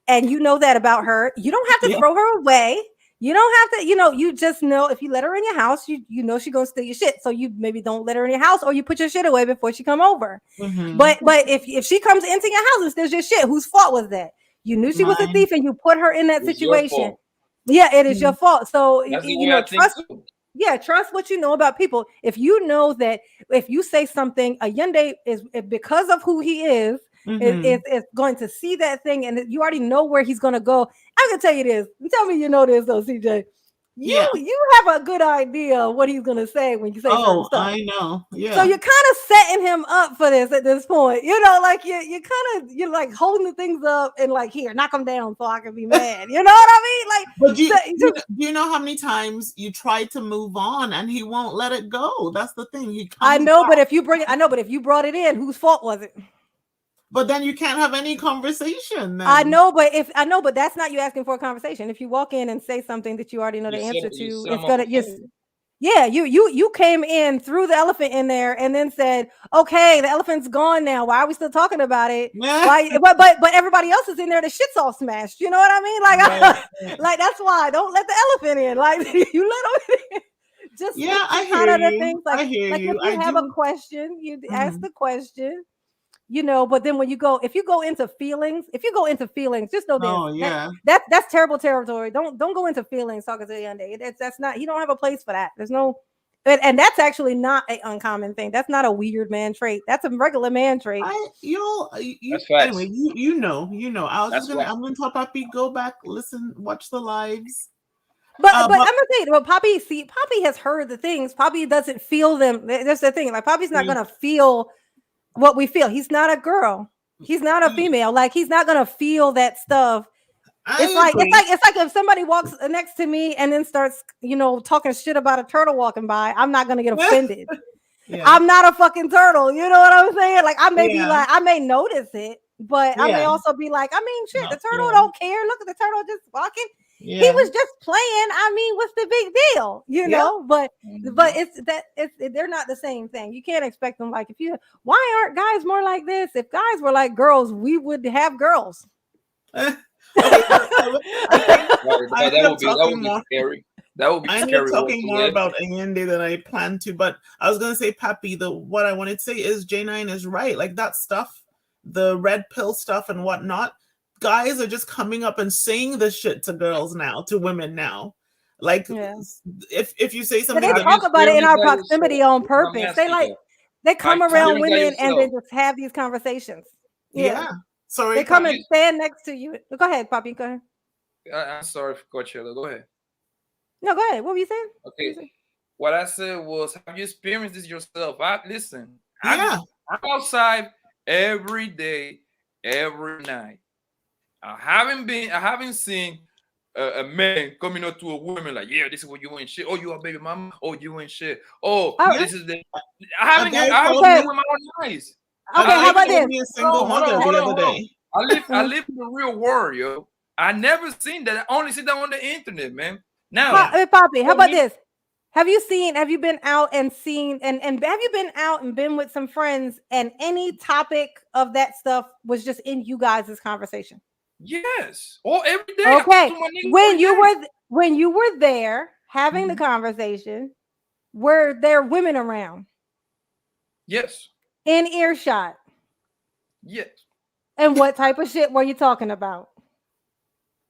S1: and you know that about her, you don't have to throw her away. You don't have to, you just know if you let her in your house, you know she's gonna steal your shit. So you maybe don't let her in your house, or you put your shit away before she come over. But if she comes into your house and steals your shit, whose fault was that? You knew she was a thief and you put her in that situation. Yeah, it is your fault. So
S4: that's the way I think too.
S1: Yeah, trust what you know about people. If you know that if you say something, a Hyundai is because of who he is going to see that thing, and you already know where he's going to go. I can tell you this. Tell me you know this though, CJ. You have a good idea of what he's going to say when you say certain stuff.
S5: I know. Yeah.
S1: So you're kind of setting him up for this at this point. You know, like you're like holding the things up and like, here, knock them down so I can be mad. You know what I mean? Like,
S5: but do you know how many times you try to move on and he won't let it go? That's the thing.
S1: I know, but if you brought it in, whose fault was it?
S5: But then you can't have any conversation. Then.
S1: I know, but that's not you asking for a conversation. If you walk in and say something that you already know the answer to, it's gonna you came in, threw the elephant in there, and then said, "Okay, the elephant's gone now. Why are we still talking about it? Why? But everybody else is in there. The shit's all smashed. You know what I mean? Like, like that's why. Don't let the elephant in. Like you let them in. Just
S5: I hear you.
S1: Things like,
S5: I hear
S1: like
S5: you.
S1: if you have a question, you ask the question. You know, but then if you go into feelings, just know this. That's terrible territory. Don't go into feelings talking to the Hyundai. That's not. You don't have a place for that. There's no, and that's actually not an uncommon thing. That's not a weird man trait. That's a regular man trait.
S5: Anyway, you know. I'm gonna tell Poppy, go back, listen, watch the lives.
S1: But I'm gonna say, well, Poppy has heard the things. Poppy doesn't feel them. That's the thing. Like Poppy's not gonna feel what we feel. He's not a girl. He's not a female. Like he's not gonna feel that stuff. It's like if somebody walks next to me and then starts, talking shit about a turtle walking by, I'm not gonna get offended. I'm not a fucking turtle. You know what I'm saying? Like I may be like, I may notice it, but I may also be like, I mean, shit, the turtle don't care. Look at the turtle just walking. He was just playing. I mean, what's the big deal? You know, but they're not the same thing. You can't expect them like why aren't guys more like this? If guys were like girls, we would have girls.
S4: That would be scary. That would be scary.
S5: I'm talking more about Hyundai than I planned to, but I was gonna say, Pappy, what I wanted to say is J9 is right. Like that stuff, the red pill stuff and whatnot. Guys are just coming up and saying this shit to girls now, to women now. Like if you say something,
S1: they talk about it in our proximity on purpose. They come around women and they just have these conversations. Yeah. Sorry, they come and stand next to you. Go ahead, Poppy. Go ahead.
S4: I'm sorry, Coachella. Go ahead.
S1: No, go ahead. What were you saying?
S4: Okay. What I said was, have you experienced this yourself? Listen.
S5: Yeah.
S4: I'm outside every day, every night. I haven't seen a man coming up to a woman like, yeah, this is what you ain't shit. Oh, you a baby mama. Oh, you ain't shit. Oh, this is the. I haven't seen it with my own eyes.
S1: Okay, how about this?
S4: I live in the real world, yo. I never seen that. I only see that on the internet, man. Now,
S1: Poppy, how about this? Have you been out and seen and have you been out and been with some friends and any topic of that stuff was just in you guys' conversation?
S4: Yes. Every day.
S1: Okay. When you were there having the conversation, were there women around?
S4: Yes.
S1: In earshot?
S4: Yes.
S1: And what type of shit were you talking about?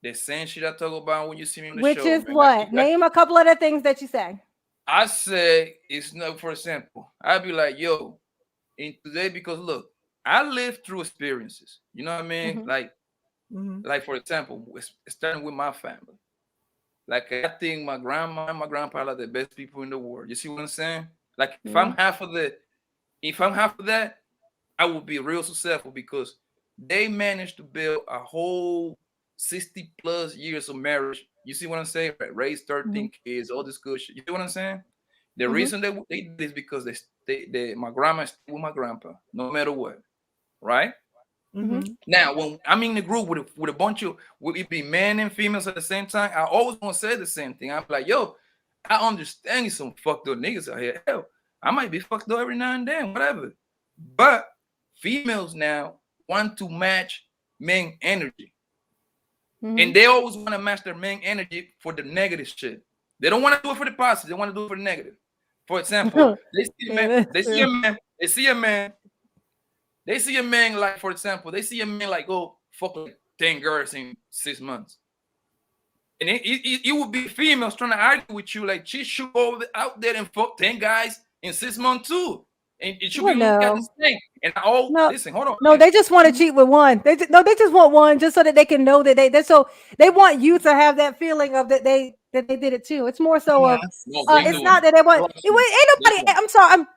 S4: The same shit I talk about when you see me on the
S1: Which
S4: show.
S1: Which is what? Name a couple of the things that you say.
S4: I say it's not, for example, I'd be like, yo, in today, because look, I lived through experiences. You know what I mean? Like for example, starting with my family. Like I think my grandma and my grandpa are the best people in the world. You see what I'm saying? Like if I'm half of that, I would be real successful because they managed to build a whole 60 plus years of marriage. You see what I'm saying? Right? Raise 13 kids, all this good shit. You see what I'm saying? The reason they did this because my grandma stayed with my grandpa, no matter what. Right? Now, when I'm in the group with a bunch of, would it be men and females at the same time? I always want to say the same thing. I'm like, yo, I understand some fucked up niggas out here. Hell, I might be fucked up every now and then, whatever. But females now want to match men energy. And they always want to match their men energy for the negative shit. They don't want to do it for the positive. They want to do it for the negative. For example, they see a man like, for example, they see a man like go fuck like 10 girls in 6 months. And it would be females trying to argue with you like she should go out there and fuck 10 guys in 6 months too. And it should be looked at the same. And listen, hold on.
S1: No, they just want to cheat with one. They just want one just so that they can know that they want you to have that feeling of that they did it too. It's more so of it's not that they want. Ain't nobody.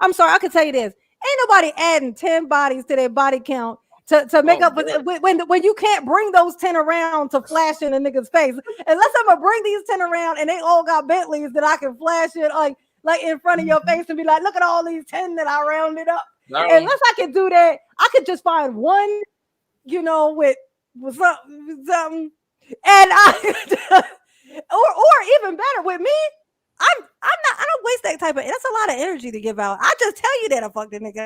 S1: I'm sorry. I can tell you this. Ain't nobody adding 10 bodies to their body count to make up when you can't bring those 10 around to flash in a nigga's face. Unless I'm gonna bring these 10 around and they all got Bentleys that I can flash it like in front of your face and be like, look at all these 10 that I rounded up. Unless I can do that, I could just find one, with something, and I or even better with me. I don't waste that type of. That's a lot of energy to give out. I just tell you that I fucked the nigga.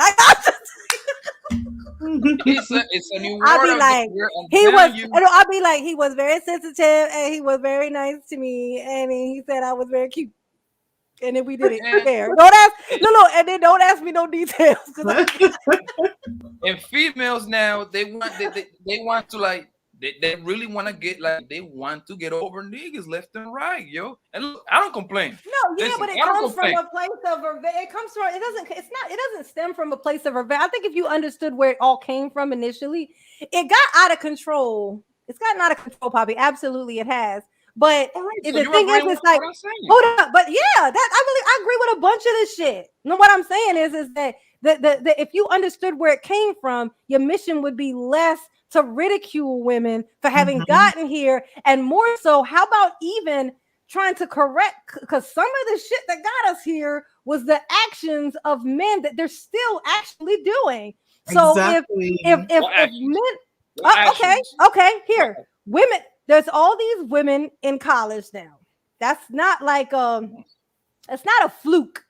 S4: It's a new word.
S1: I'll be like, I'll be like, he was very sensitive and he was very nice to me, and he said I was very cute. And then we did it there. And then don't ask me no details.
S4: And females now, they want to like they really want to get like they want to get over niggas left and right, yo. And look, I don't complain.
S1: No, yeah, but it comes from a place of it doesn't stem from a place of revenge. I think if you understood where it all came from initially, it got out of control. It's gotten out of control, Poppy. Absolutely, it has. But the thing is, it's like, hold up. But yeah, I agree with a bunch of this shit. You know what I'm saying is that the if you understood where it came from, your mission would be less to ridicule women for having gotten here, and more so, how about even trying to correct? Because some of the shit that got us here was the actions of men that they're still actually doing. So if men, okay, here, women. There's all these women in college now. That's not like it's not a fluke.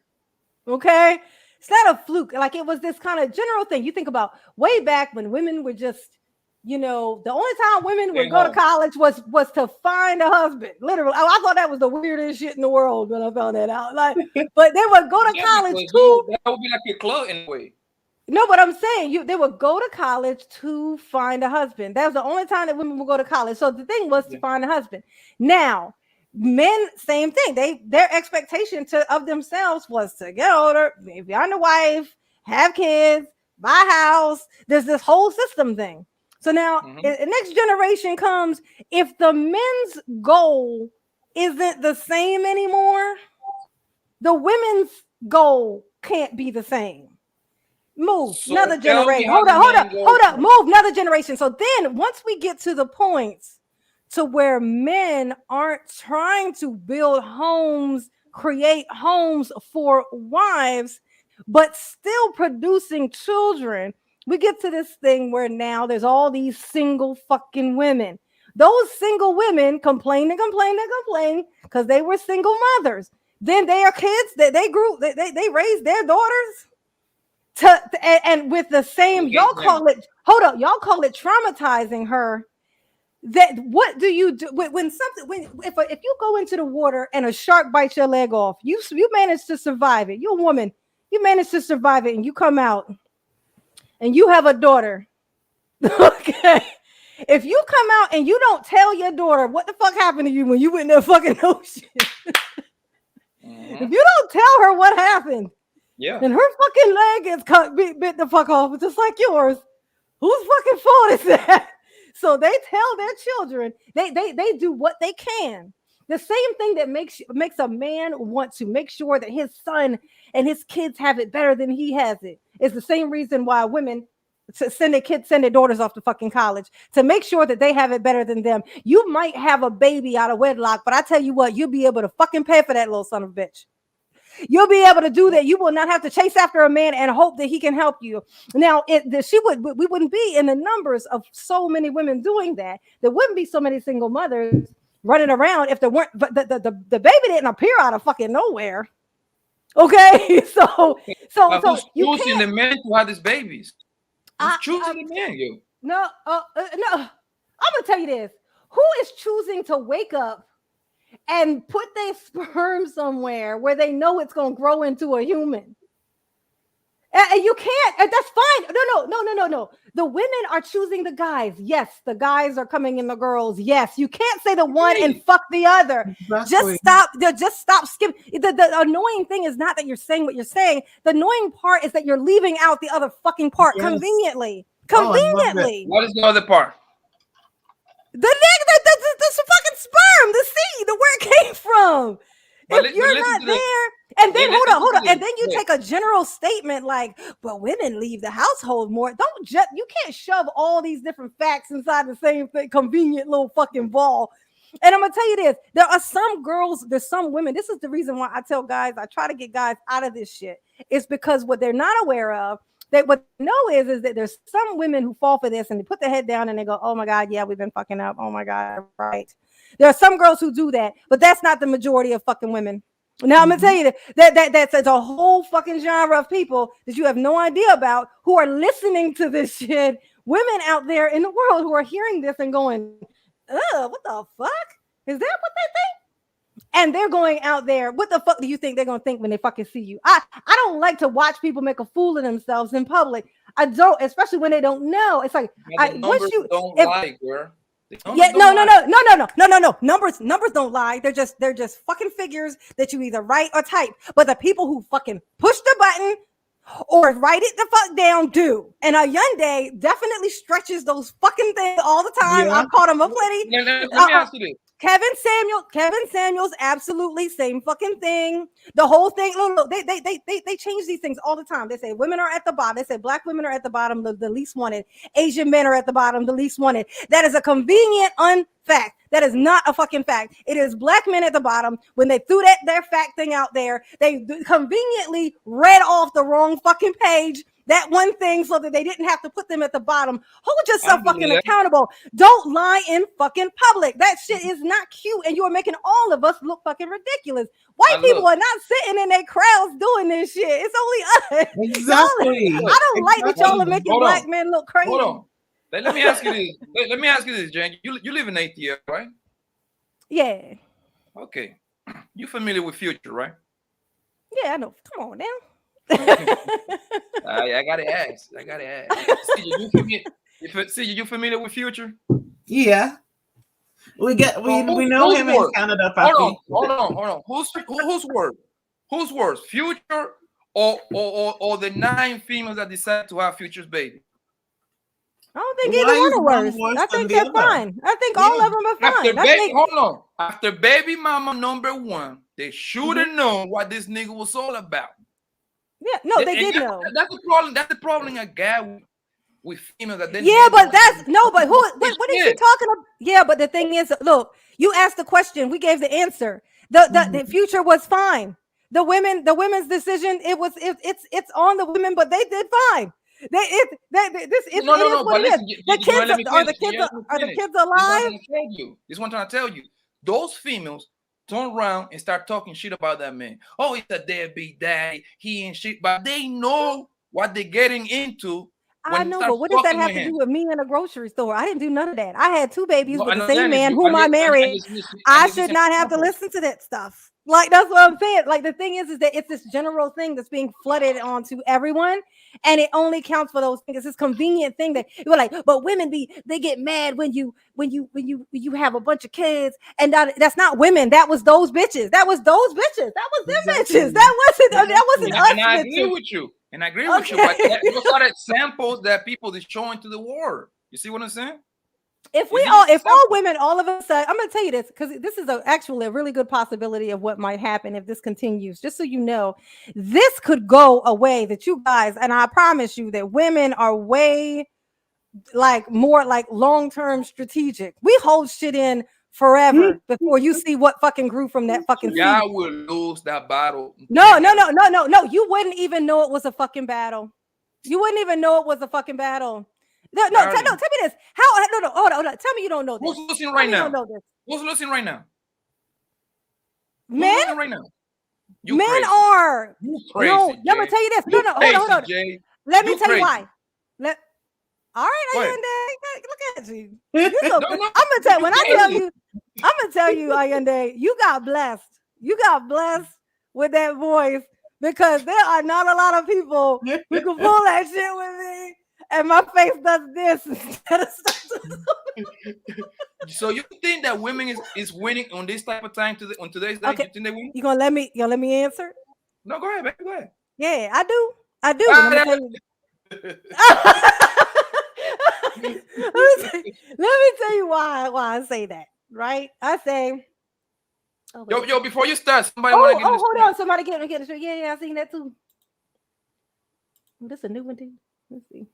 S1: Okay, it's not a fluke. Like it was this kind of general thing. You think about way back when women were just, the only time women would go to college was to find a husband. Literally, I thought that was the weirdest shit in the world when I found that out. Like, but they would go to college too.
S4: That would be like your club in a way.
S1: No, but I'm saying they would go to college to find a husband. That was the only time that women would go to college. So the thing was to find a husband. Now, men, same thing. Their expectation of themselves was to get older, maybe find a wife, have kids, buy a house. There's this whole system thing. So now the next generation comes. If the men's goal isn't the same anymore, the women's goal can't be the same. Move another generation. Hold up. Move another generation. So then once we get to the points to where men aren't trying to build homes, create homes for wives, but still producing children, we get to this thing where now there's all these single fucking women. Those single women complain because they were single mothers. Then their kids that they grew, they raised their daughters. And with the same, y'all call it traumatizing her. That what do you do if you go into the water and a shark bites your leg off, you manage to survive it. You're a woman, you manage to survive it, and you come out and you have a daughter. Okay, if you come out and you don't tell your daughter what the fuck happened to you when you went in the fucking ocean, if you don't tell her what happened.
S4: Yeah,
S1: and her fucking leg is bit the fuck off, just like yours. Whose fucking fault is that? So they tell their children, they do what they can. The same thing that makes a man want to make sure that his son and his kids have it better than he has it is the same reason why women send their daughters off to fucking college, to make sure that they have it better than them. You might have a baby out of wedlock, but I tell you what, you'll be able to fucking pay for that little son of a bitch. You'll be able to do that. You will not have to chase after a man and hope that he can help you. Now, we wouldn't be in the numbers of so many women doing that. There wouldn't be so many single mothers running around if there weren't. But the baby didn't appear out of fucking nowhere. Okay, so
S4: you choosing the men to have these babies. Who's choosing the man, you?
S1: No. I'm gonna tell you this: who is choosing to wake up and put their sperm somewhere where they know it's going to grow into a human? And you can't. And that's fine. No. The women are choosing the guys. Yes, the guys are coming in the girls. Yes, you can't say the one and fuck the other.
S5: Exactly.
S1: Just stop skipping. The annoying thing is not that you're saying what you're saying. The annoying part is that you're leaving out the other fucking part conveniently. Conveniently.
S4: What is the other part?
S1: The fucking sperm, the seed, the where it came from. If you're not there, and then hold on, and then you take a general statement like, "But women leave the household more." You can't shove all these different facts inside the same thing, convenient little fucking ball. And I'm gonna tell you this: there are some girls, there's some women. This is the reason why I tell guys, I try to get guys out of this shit. It's because what they're not aware of. What they know is that there's some women who fall for this and they put their head down and they go, "Oh my God, yeah, we've been fucking up. Oh my God, right." There are some girls who do that, but that's not the majority of fucking women. Now I'm gonna tell you that's a whole fucking genre of people that you have no idea about who are listening to this shit. Women out there in the world who are hearing this and going, "Ugh, what the fuck? Is that what they think?" And they're going out there. What the fuck do you think they're gonna think when they fucking see you? I don't like to watch people make a fool of themselves in public. I don't, especially when they don't know. It's like
S4: Numbers don't lie, girl.
S1: No. Numbers don't lie. They're just fucking figures that you either write or type. But the people who fucking push the button or write it the fuck down do. And Hyundai definitely stretches those fucking things all the time. I've caught him up plenty.
S4: Let me ask you this.
S1: Kevin Samuels, absolutely same fucking thing. The whole thing. Look, they change these things all the time. They say women are at the bottom. They say black women are at the bottom, the least wanted. Asian men are at the bottom, the least wanted. That is a convenient unfact. That is not a fucking fact. It is black men at the bottom. When they threw their fact thing out there, they conveniently read off the wrong fucking page. That one thing so that they didn't have to put them at the bottom. Hold yourself fucking accountable. Don't lie in fucking public. That shit is not cute. And you are making all of us look fucking ridiculous. White people are not sitting in their crowds doing this shit. It's only us.
S5: Exactly.
S1: I don't like that y'all are making black men look crazy.
S4: Hold on. Let me ask you this. Let me ask you this, Jen. You live in ATL, right?
S1: Yeah.
S4: Okay. You familiar with Future, right?
S1: Yeah, I know. Come on now.
S4: I gotta ask. You familiar with Future?
S5: Yeah. We know him in Canada, Papi.
S4: Hold on. Who's worse? Future or the 9 females that decide to have Future's baby?
S1: I don't think either one are worse. I think they're fine. I think all of them are fine.
S4: Hold on. After baby mama number 1, they should have known what this nigga was all about.
S1: Yeah, no, they did know.
S4: That's the problem. That's the problem I got with females. That
S1: but what is she talking about? Yeah, but the thing is, look, you asked the question, we gave the answer. The Future was fine. The women's decision, it's on the women, but they did fine. Are the kids alive?
S4: This one trying to tell you, those females turn around and start talking shit about that man. Oh, he's a deadbeat daddy. He ain't shit, but they know what they're getting into.
S1: I know, but what does that have to do with me in a grocery store? I didn't do none of that. I had 2 babies with the same man whom I married. I should not have to listen to that stuff. Like, that's what I'm saying. Like, the thing is that it's this general thing that's being flooded onto everyone, and it only counts for those things. It's this convenient thing that you're like, but women they get mad when you have a bunch of kids, and that's not women. That was those bitches. That was them bitches. That wasn't us.
S4: And I agree with you. But those are examples that people is showing to the world. You see what I'm saying?
S1: If all women, all of us, I'm going to tell you this, because this is actually a really good possibility of what might happen if this continues. Just so you know, this could go away. That you guys, and I promise you that women are way more long-term strategic. We hold shit in forever before you see what fucking grew from that fucking seed.
S4: Y'all will lose that battle.
S1: No. You wouldn't even know it was a fucking battle. You wouldn't even know it was a fucking battle. No, tell me this. Hold on. Tell me you don't know this.
S4: Who's losing right now? Who's losing right now?
S1: Men?
S4: Right now?
S1: Men
S4: crazy.
S1: are.
S4: You crazy,
S1: no,
S4: Jay.
S1: I'm gonna tell you this.
S4: You
S1: No,
S4: crazy,
S1: hold on.
S4: Jay.
S1: Let me
S4: You
S1: tell
S4: crazy.
S1: you why. All right, Ayende, look at you. I'm gonna tell you, Ayende, you got blessed. You got blessed with that voice, because there are not a lot of people who can pull that shit with me, and my face does this instead of
S4: So you think that women is winning on this type of time on today's day?
S1: Okay.
S4: You think they win?
S1: You gonna let me answer?
S4: No, go ahead, baby. Go ahead.
S1: Yeah, I do. And I'm gonna tell you. let me tell you why I say that. Right? I say. Oh,
S4: yo, before you start, somebody want to get in the
S1: hold
S4: street.
S1: on. Somebody get in the street. Yeah, I seen that too. Oh, this is a new one too. Let's see.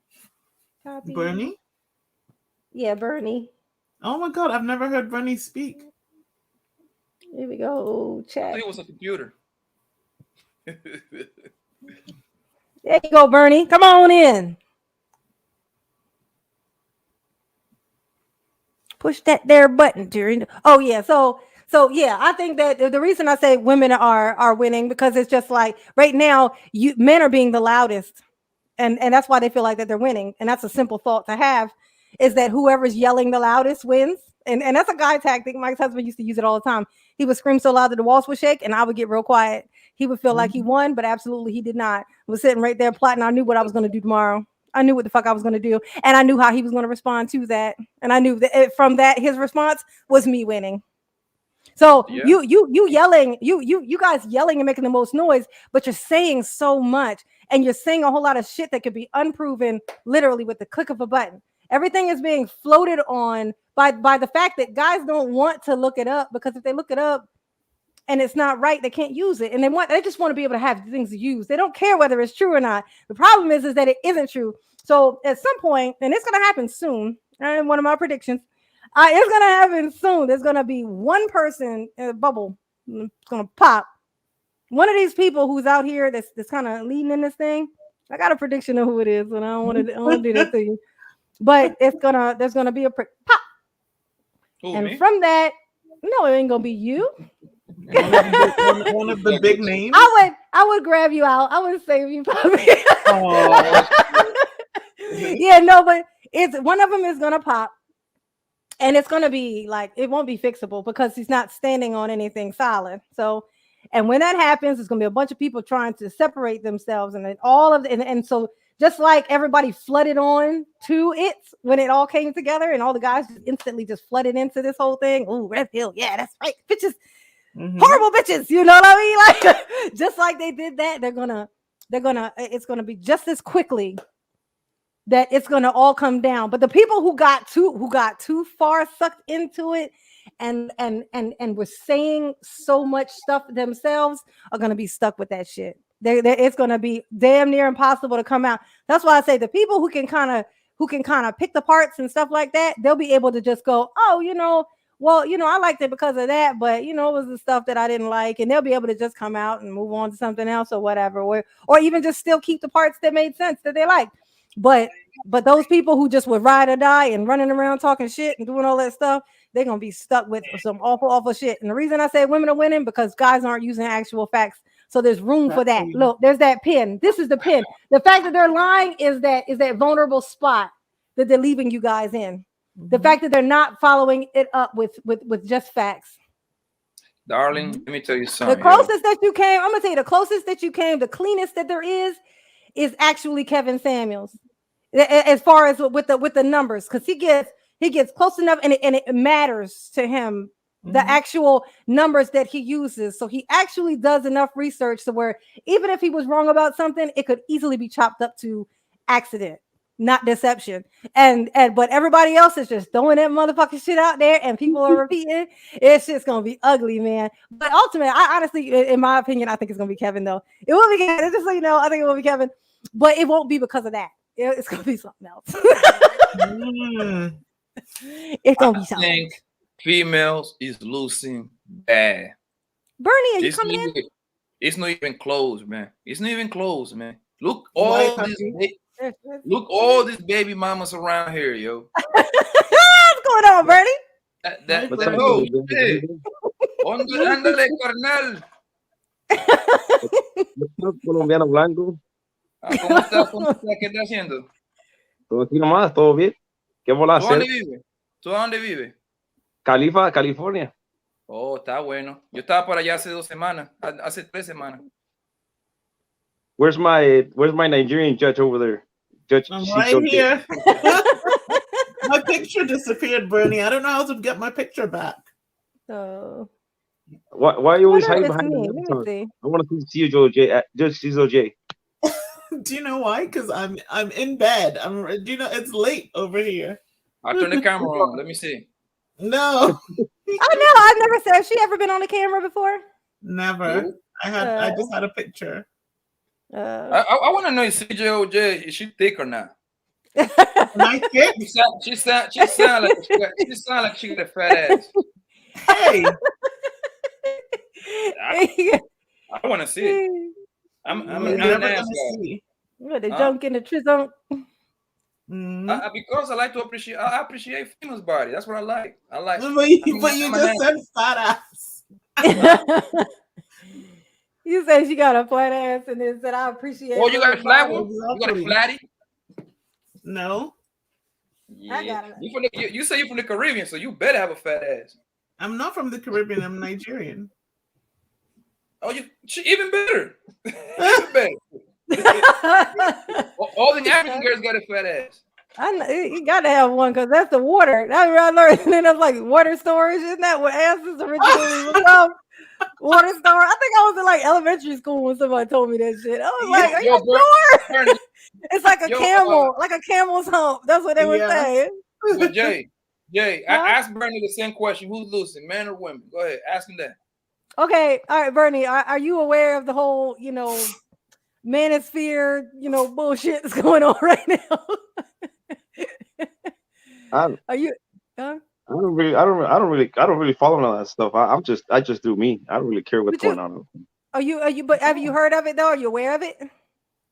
S1: Copy.
S5: Bernie?
S1: Yeah, Bernie.
S5: Oh my God, I've never heard Bernie speak.
S1: Here we go. Chat.
S4: It was a computer.
S1: There you go, Bernie. Come on in. Push that there button, Jerry. Oh yeah. So yeah, I think that the reason I say women are winning because it's just like right now, men are being the loudest, and that's why they feel like that they're winning. And that's a simple thought to have, is that whoever's yelling the loudest wins. And that's a guy tactic. My husband used to use it all the time. He would scream so loud that the walls would shake, and I would get real quiet. He would feel like he won, but absolutely he did not. I was sitting right there plotting. I knew what I was going to do tomorrow. I knew what the fuck I was going to do, and I knew how he was going to respond to that. And I knew that from that his response was me winning. So
S4: Yeah.
S1: you yelling, you guys yelling and making the most noise, but you're saying so much, and you're saying a whole lot of shit that could be unproven literally with the click of a button. Everything is being floated on by the fact that guys don't want to look it up, because if they look it up and it's not right, they can't use it. And they just want to be able to have things to use. They don't care whether it's true or not. The problem is that it isn't true. So at some point, and it's going to happen soon, and one of my predictions, it's going to happen soon. There's going to be one person in a bubble. It's going to pop. One of these people who's out here that's kind of leading in this thing. I got a prediction of who it is, and I don't want to do that to you. But there's gonna be a pop.
S4: Who,
S1: and
S4: me?
S1: from that, no, it ain't gonna be you.
S5: One of the big names.
S1: I would grab you out. I would save you, Poppy. Yeah, no, but it's one of them is gonna pop. And it's gonna be like, it won't be fixable because he's not standing on anything solid. So, and when that happens, there's gonna be a bunch of people trying to separate themselves, and then and so just like everybody flooded on to it when it all came together, and all the guys just instantly just flooded into this whole thing. Oh, Red Pill, yeah, that's right, bitches, horrible bitches. You know what I mean? Like, just like they did that, it's gonna be just as quickly that it's gonna all come down. But the people who got too far sucked into it and were saying so much stuff themselves are gonna be stuck with that shit. It's gonna be damn near impossible to come out. That's why I say the people who can kind of pick the parts and stuff like that, they'll be able to just go, oh, well, I liked it because of that, but it was the stuff that I didn't like, and they'll be able to just come out and move on to something else or whatever, or even just still keep the parts that made sense that they like. But those people who just would ride or die and running around talking shit and doing all that stuff, they're gonna be stuck with some awful shit. And the reason I say women are winning, because guys aren't using actual facts. So there's room for that. Look, there's that pin. This is the pin. The fact that they're lying is that vulnerable spot that they're leaving you guys in. The fact that they're not following it up with just facts.
S4: Darling, let me tell you something.
S1: The closest that you came, I'm gonna tell you, the closest that you came, the cleanest that there is actually Kevin Samuels, as far as with the numbers, because he gets close enough, and it matters to him. The actual numbers that he uses. So he actually does enough research to where even if he was wrong about something, it could easily be chopped up to accident, not deception. But everybody else is just throwing that motherfucking shit out there, and people are repeating. It's just gonna be ugly, man. But ultimately, I honestly, in my opinion, I think it's gonna be Kevin, though. It will be Kevin, just so you know. I think it will be Kevin, but it won't be because of that. It's gonna be something else. It's gonna be something.
S4: Females is losing bad.
S1: Bernie, are you coming in?
S4: It's not even close, man. It's not even close, man. Look all these baby mamas around here, yo.
S1: What's going on, Bernie?
S4: Ándale, carnal.
S7: Colombiano blanco.
S4: ¿Cómo estás? ¿Qué estás haciendo?
S7: Todo aquí nomás, todo bien. ¿Qué voy a hacer?
S4: ¿Tú a dónde vives?
S7: California.
S4: Oh, está bueno. Yo estaba por allá hace 2 semanas, hace 3 semanas.
S7: Where's my Nigerian judge over there? Judge
S5: I'm
S7: Shizo
S5: right
S7: J.
S5: here. My picture disappeared, Bernie. I don't know how to get my picture back.
S1: So
S7: Why are
S1: I
S7: you always
S1: wonder if
S7: hiding
S1: it's
S7: behind
S1: me.
S7: the
S1: Let me
S7: avatar?
S1: see.
S7: I want to see Shizo J. Judge Shizo J.
S5: Do you know why? Because I'm in bed. Do you know it's late over here?
S4: I'll turn the camera on. Let me see.
S5: No,
S1: Oh no, I've never said. Has she ever been on the camera before?
S5: never.
S4: Nope.
S5: I just had a picture.
S4: I want to know if CJOJ is she thick or not?
S5: Am I thick?
S4: She sound like she got a fat ass.
S5: Hey,
S4: I want to see it. I'm
S5: you're
S4: an
S5: never
S4: ass
S5: gonna
S4: guy.
S5: see.
S1: What the
S4: Huh?
S1: junk in the trizunk?
S5: Mhm.
S4: Because I like to appreciate. I appreciate females' body. That's what I like. I like.
S5: But you just said fat ass.
S1: You said she got a flat ass and then said I appreciate.
S4: Oh, you got a flat
S1: body.
S4: one? You got a
S5: Exactly.
S4: flatty?
S5: No,
S1: I
S4: Yeah.
S1: got it.
S4: You say you're from the Caribbean, so you better have a fat ass.
S5: I'm not from the Caribbean. I'm Nigerian.
S4: Oh, even better. Even better. All the African girls got a fat ass.
S1: I know, you got to have one because that's the water. That's what I learned. And then I was like, water storage. Isn't that what asses originally was from? Water storage. I think I was in like elementary school when somebody told me that shit. I was like, are you sure?
S4: Bernie,
S1: It's like a camel, like a camel's hump. That's what they were
S5: Yeah.
S1: saying.
S4: but Jay, I
S1: Huh?
S4: asked Bernie the same question. Who's losing, man or women? Go ahead, ask him that.
S1: Okay, all right, Bernie, are you aware of the whole, manosphere, bullshit that's going on right now? Are you? Huh?
S7: I don't really follow all that stuff. I just do me. I don't really care what's going on.
S1: Are you? But have you heard of it though? Are you aware of it?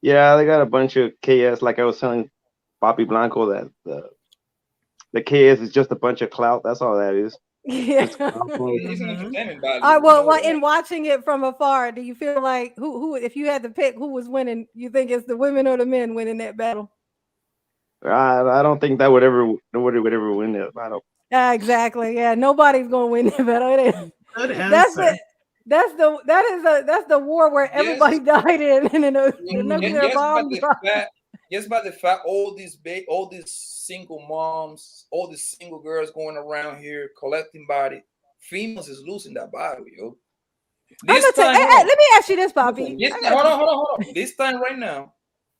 S7: Yeah, they got a bunch of KS. Like I was telling Bobby Blanco that the KS is just a bunch of clout. That's all that is.
S1: Yeah.
S4: He's an entertainment value.
S1: All right, well, in watching it from afar, do you feel like who, if you had to pick who was winning, you think it's the women or the men winning that battle?
S7: I don't think nobody would ever win it. I don't.
S1: Exactly. Yeah, nobody's gonna win that battle.
S5: Good answer.
S1: That's the war where everybody died in, and then the nuclear bomb dropped.
S4: Just by the fact, all these single moms, all these single girls going around here collecting body, females is losing that battle, yo.
S1: Let me ask you this, Bobby.
S4: Hold on. This time right now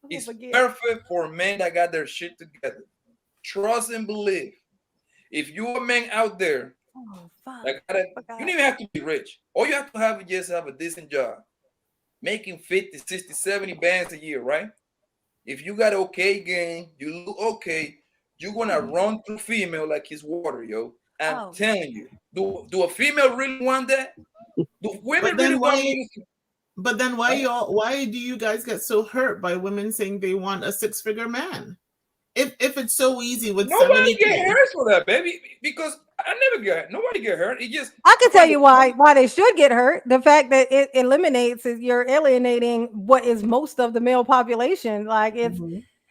S4: is perfect for men that got their shit together. Trust and believe. If you're a man out there, you don't even have to be rich. All you have to have is just have a decent job, making 50, 60, 70 bands a year, right? If you got okay game, you look okay, you're gonna run through female like it's water, yo. I'm telling you. Do a female really want that? Do women really want it?
S5: But then why do you guys get so hurt by women saying they want a 6-figure man? If it's so easy with
S4: nobody get hurt for that, baby, because nobody get hurt. It just
S1: I can tell you why they should get hurt. The fact that it eliminates is you're alienating what is most of the male population. Like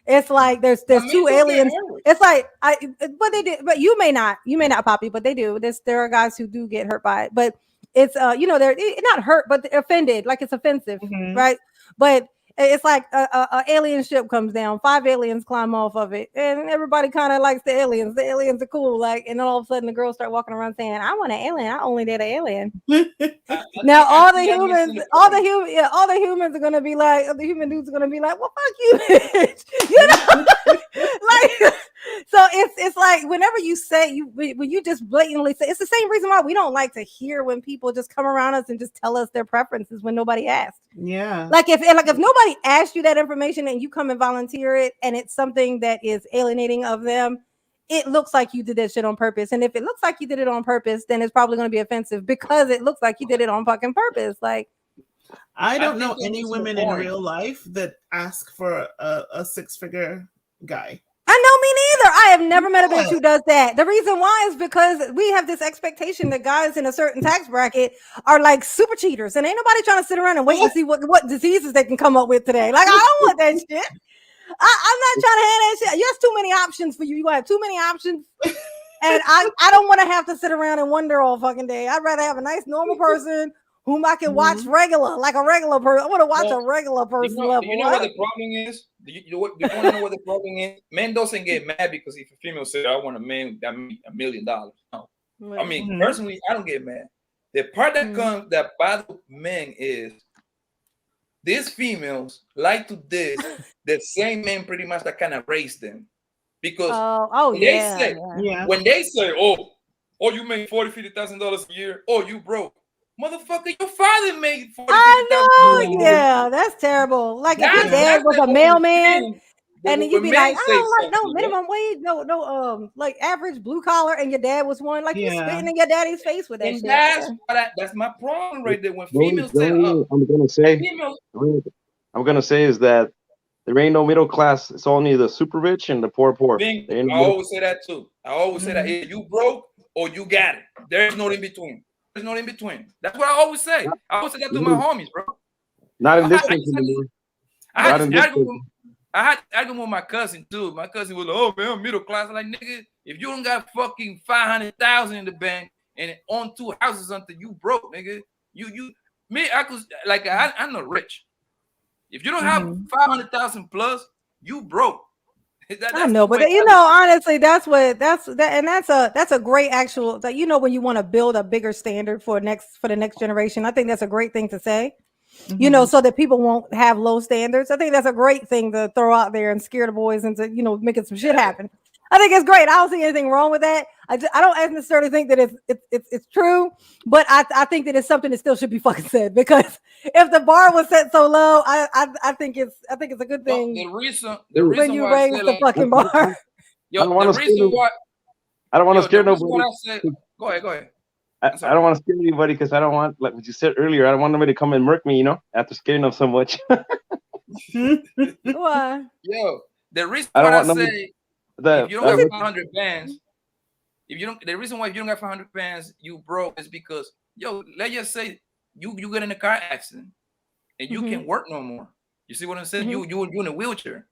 S1: it's like there's two aliens. It's like but you may not, Poppy, but they do. There are guys who do get hurt by it, but it's they're not hurt, but they're offended, like it's offensive, right? But it's like a alien ship comes down, 5 aliens climb off of it, and everybody kind of likes the aliens. The aliens are cool, like, and then all of a sudden the girls start walking around saying, "I want an alien. I only did an alien." Now all the humans are gonna be like, the human dudes are gonna be like, "Well, fuck you," like. So it's like whenever you say when you just blatantly say, it's the same reason why we don't like to hear when people just come around us and just tell us their preferences when nobody asked.
S5: Yeah.
S1: Like if nobody asked you that information and you come and volunteer it and it's something that is alienating of them, it looks like you did that shit on purpose. And if it looks like you did it on purpose, then it's probably going to be offensive because it looks like you did it on fucking purpose. Like
S5: I don't know any women in real life that ask for a 6-figure guy.
S1: I know, me neither. I have never met a bitch who does that. The reason why is because we have this expectation that guys in a certain tax bracket are like super cheaters, and ain't nobody trying to sit around and wait and see what diseases they can come up with today. Like, I don't want that shit. I'm not trying to have that shit. There's too many options for you. You have too many options. And I don't want to have to sit around and wonder all fucking day. I'd rather have a nice normal person whom I can watch regular, like a regular person. I want to watch
S4: Well,
S1: a regular person
S4: do
S1: level.
S4: you know what the problem is? Do you want to know what the problem is? Men doesn't get mad because if a female says, I want a man that made $1 million. No. I mean, personally, I don't get mad. The part that comes that bothers men is these females like to diss the same men pretty much that kind of raised them. Because when they say, oh, you make $40,000-$50,000 a year, oh, you broke. Motherfucker, your father made $40,000-$50,000.
S1: I know, yeah, that's terrible. Like if your dad was a mailman, and then you'd be like, I don't like no minimum wage, no, like average blue collar, and your dad was one, like you're spitting in your daddy's face with that
S4: and
S1: shit.
S4: That's my problem right there. When females say,
S7: I'm gonna say is that there ain't no middle class. It's only the super rich and the poor.
S4: I always say that too. I always say that either you broke or you got it. There's no in between. There's no in between. That's what I always say. I always say that to my homies, bro.
S7: Not in this country anymore.
S4: I had to argue with my cousin too. My cousin was like, "Oh man, I'm middle class." I'm like, nigga, if you don't got fucking 500,000 in the bank and own 2 houses until you broke, nigga, I could like I'm not rich. If you don't have 500,000 plus, you broke.
S1: I know, but honestly, that's a great actual. That when you want to build a bigger standard for the next generation, I think that's a great thing to say. So that people won't have low standards. I think that's a great thing to throw out there and scare the boys into making some shit happen. I think it's great. I don't see anything wrong with that. I don't necessarily think that it's true, but I think that it's something that still should be fucking said, because if the bar was set so low, I think it's a good thing.
S4: The reason
S1: when you raise the fucking bar.
S7: I don't want to scare nobody.
S4: Go ahead.
S7: I don't want to scare anybody because I don't want, like what you said earlier, I don't want nobody to come and murk me, after scaring them so much.
S1: Why?
S4: Yo, the reason why I say if you don't have 500 bands, the reason why if you don't have 500 bands, you broke is because, let's just say you get in a car accident and you can't work no more. You see what I'm saying? You in a wheelchair.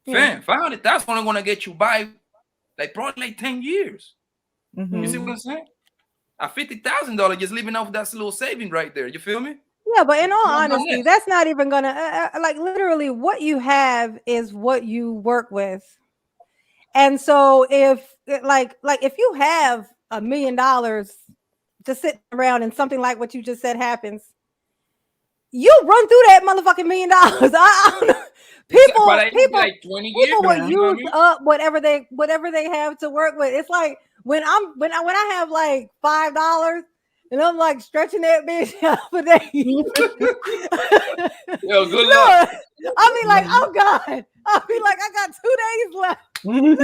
S4: Fam, 500,000 only gonna get you by probably 10 years. You see what I'm saying? A $50,000 just living off that little saving right there. You feel me?
S1: Yeah, but in all honesty, that's not even gonna literally what you have is what you work with. And so if if you have $1 million just sitting around and something like what you just said happens, you run through that motherfucking $1 million. I don't know. People will use up whatever they have to work with. It's like when I have like $5 and I'm like stretching that bitch out for days.
S4: Yo, good luck.
S1: I'll be like, oh God. I'll be like, I got 2 days left. And I'll be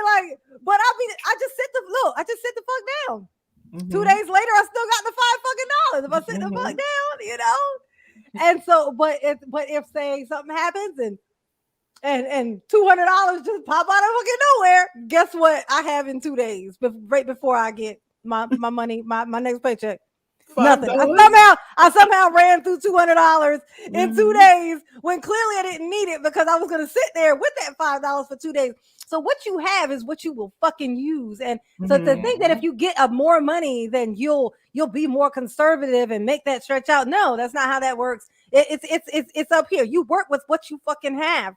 S1: like, but I just sit the fuck down. 2 days later, I still got the $5 fucking dollars. If I sit the fuck down, And so, but if say something happens and $200 just pop out of fucking nowhere, guess what I have in 2 days, right before I get my money, my next paycheck? Nothing. I somehow ran through $200 in 2 days when clearly I didn't need it because I was going to sit there with that $5 for 2 days. So what you have is what you will fucking use. And so to think that if you get more money, then you'll be more conservative and make that stretch out. No, that's not how that works. It's up here. You work with what you fucking have.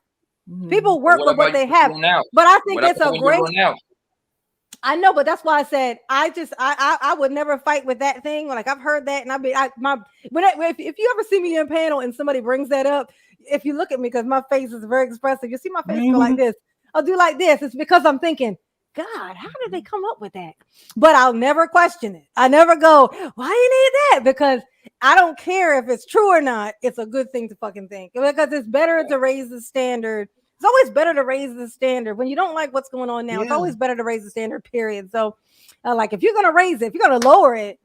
S1: People work with what they have. But I think it's a great. I know, but that's why I said I would never fight with that thing. Like I've heard that, and if you ever see me in panel and somebody brings that up, if you look at me because my face is very expressive, you see my face go like this. I'll do like this. It's because I'm thinking, God, how did they come up with that? But I'll never question it. I never go, why you need that? Because I don't care if it's true or not. It's a good thing to fucking think, because it's better to raise the standard. It's always better to raise the standard when you don't like what's going on now. It's always better to raise the standard, period. So like if you're going to raise it, if you're going to lower it,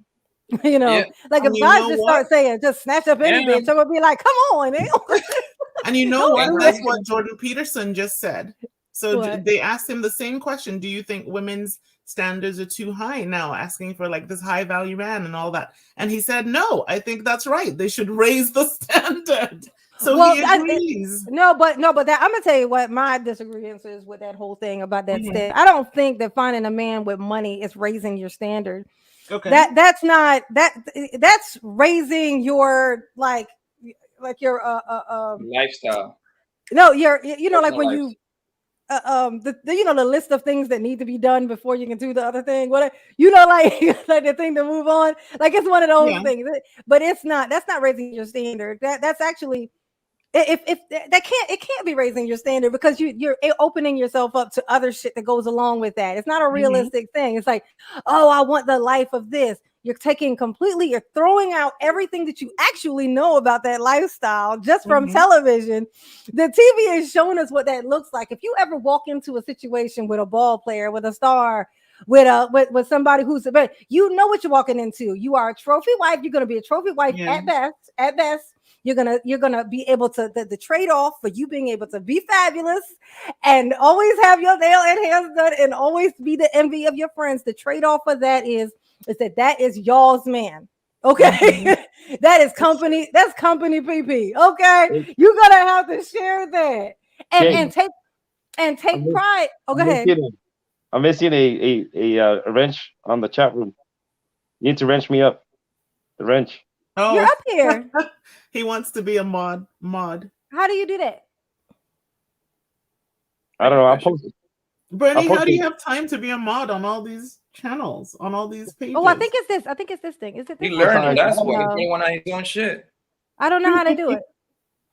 S1: like if guys just start saying, just snatch up any bitch, I'm going to be like, come on.
S5: And you know what? That's what Jordan Peterson just said. So they asked him the same question. Do you think women's standards are too high now, asking for like this high value man and all that? And he said, no, I think that's right. They should raise the standard. So
S1: Well,
S5: he agrees.
S1: no, but that I'm gonna tell you what my disagreement is with that whole thing about that
S5: Mhm.
S1: state. I don't think that finding a man with money is raising your standard.
S5: Okay.
S1: That's not that's raising your like your
S4: Lifestyle.
S1: no, you know, like
S4: Personal
S1: when
S4: life.
S1: you the you know, the list of things that need to be done before you can do the other thing, what you know, like like the thing to move on, like it's one of those
S5: Yeah.
S1: things, but it's not, that's not raising your standard. That's actually, if that can't be raising your standard, because you're opening yourself up to other shit that goes along with that. It's not a realistic thing. It's like, oh, I want the life of this. You're you're throwing out everything that you actually know about that lifestyle just from television. The TV is showing us what that looks like. If you ever walk into a situation with a ball player, with a star, with somebody who's, but you know what you're walking into. You are a trophy wife. You're going to be a trophy wife at best. At best, you're gonna be able to, the trade-off for you being able to be fabulous and always have your nail and hands done and always be the envy of your friends. The trade-off for that is that is y'all's man. Okay. That is company. That's company PP. Okay. You're gonna have to share that and take pride. Oh, go ahead.
S7: I'm missing a wrench on the chat room. You need to wrench me up. The wrench.
S5: Oh,
S1: you're up here.
S5: He wants to be a mod.
S1: How do you do that?
S7: I don't know. I'll post it.
S5: Bernie, how do you have time to be a mod on all these channels, on all these pages?
S1: Oh, I think it's this thing. Is it this?
S4: He learning. That's why
S1: No.
S4: he want to his own shit.
S1: I don't know how to do it.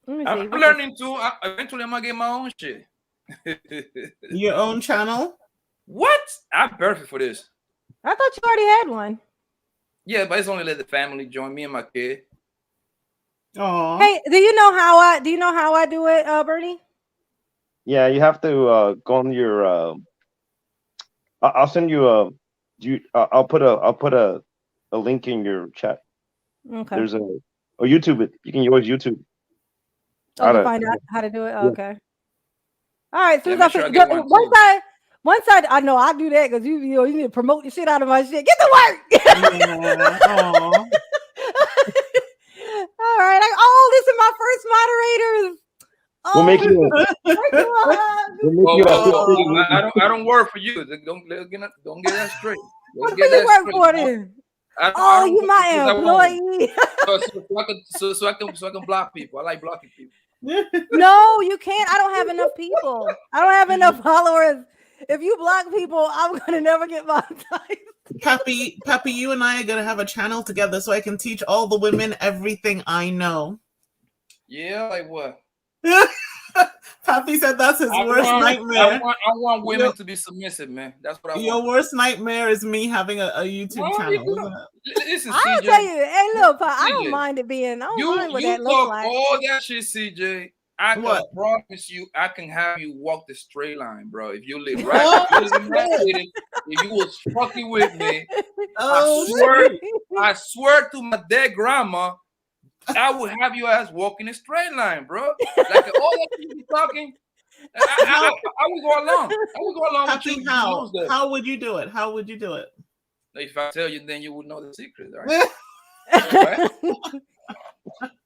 S1: Let me see.
S4: I'm learning too. Eventually, I'm gonna get my own shit.
S5: Your own channel?
S4: What? I'm perfect for this.
S1: I thought you already had one.
S4: Yeah, but it's only let the family join me and my kid.
S5: Oh.
S1: Hey, do you know how I do it, Bernie?
S7: Yeah, you have to go on your. I'll send you a. I'll put a link in your chat.
S1: Okay.
S7: There's YouTube it. You can always YouTube.
S1: Oh, to find out how to do it. Oh, okay. All right. So
S4: Yeah,
S1: once I know I do that, because you need to promote the shit out of my shit. Get to work.
S5: Yeah.
S1: All right. This is my first moderators.
S7: We'll make you.
S4: I don't work for you. Don't get that straight.
S1: What do you work for then? You my employee.
S4: so I can block people. I like blocking people.
S1: No, you can't. I don't have enough people. I don't have enough followers. If you block people, I'm gonna never get monetized.
S5: Pappy, you and I are gonna have a channel together so I can teach all the women everything I know.
S4: Yeah, like what?
S5: Pappy said that's his worst nightmare.
S4: I want women to be submissive, man. That's what I want.
S5: Your worst nightmare is me having a YouTube channel.
S4: Listen,
S1: I'll
S4: CJ,
S1: tell you, hey, look, I
S4: CJ,
S1: don't mind it being. I don't mind what
S4: you
S1: that looks like.
S4: all that shit, CJ. I can
S5: What?
S4: promise you, I can have you walk the straight line, bro. If you live right, if you was fucking with me, I swear to my dead grandma, I would have your ass walking a straight line, bro. Like all that shit you talking, I would go along. I would go along with you.
S5: How would you do it? How would you do it?
S4: If I tell you, then you would know the secret, right?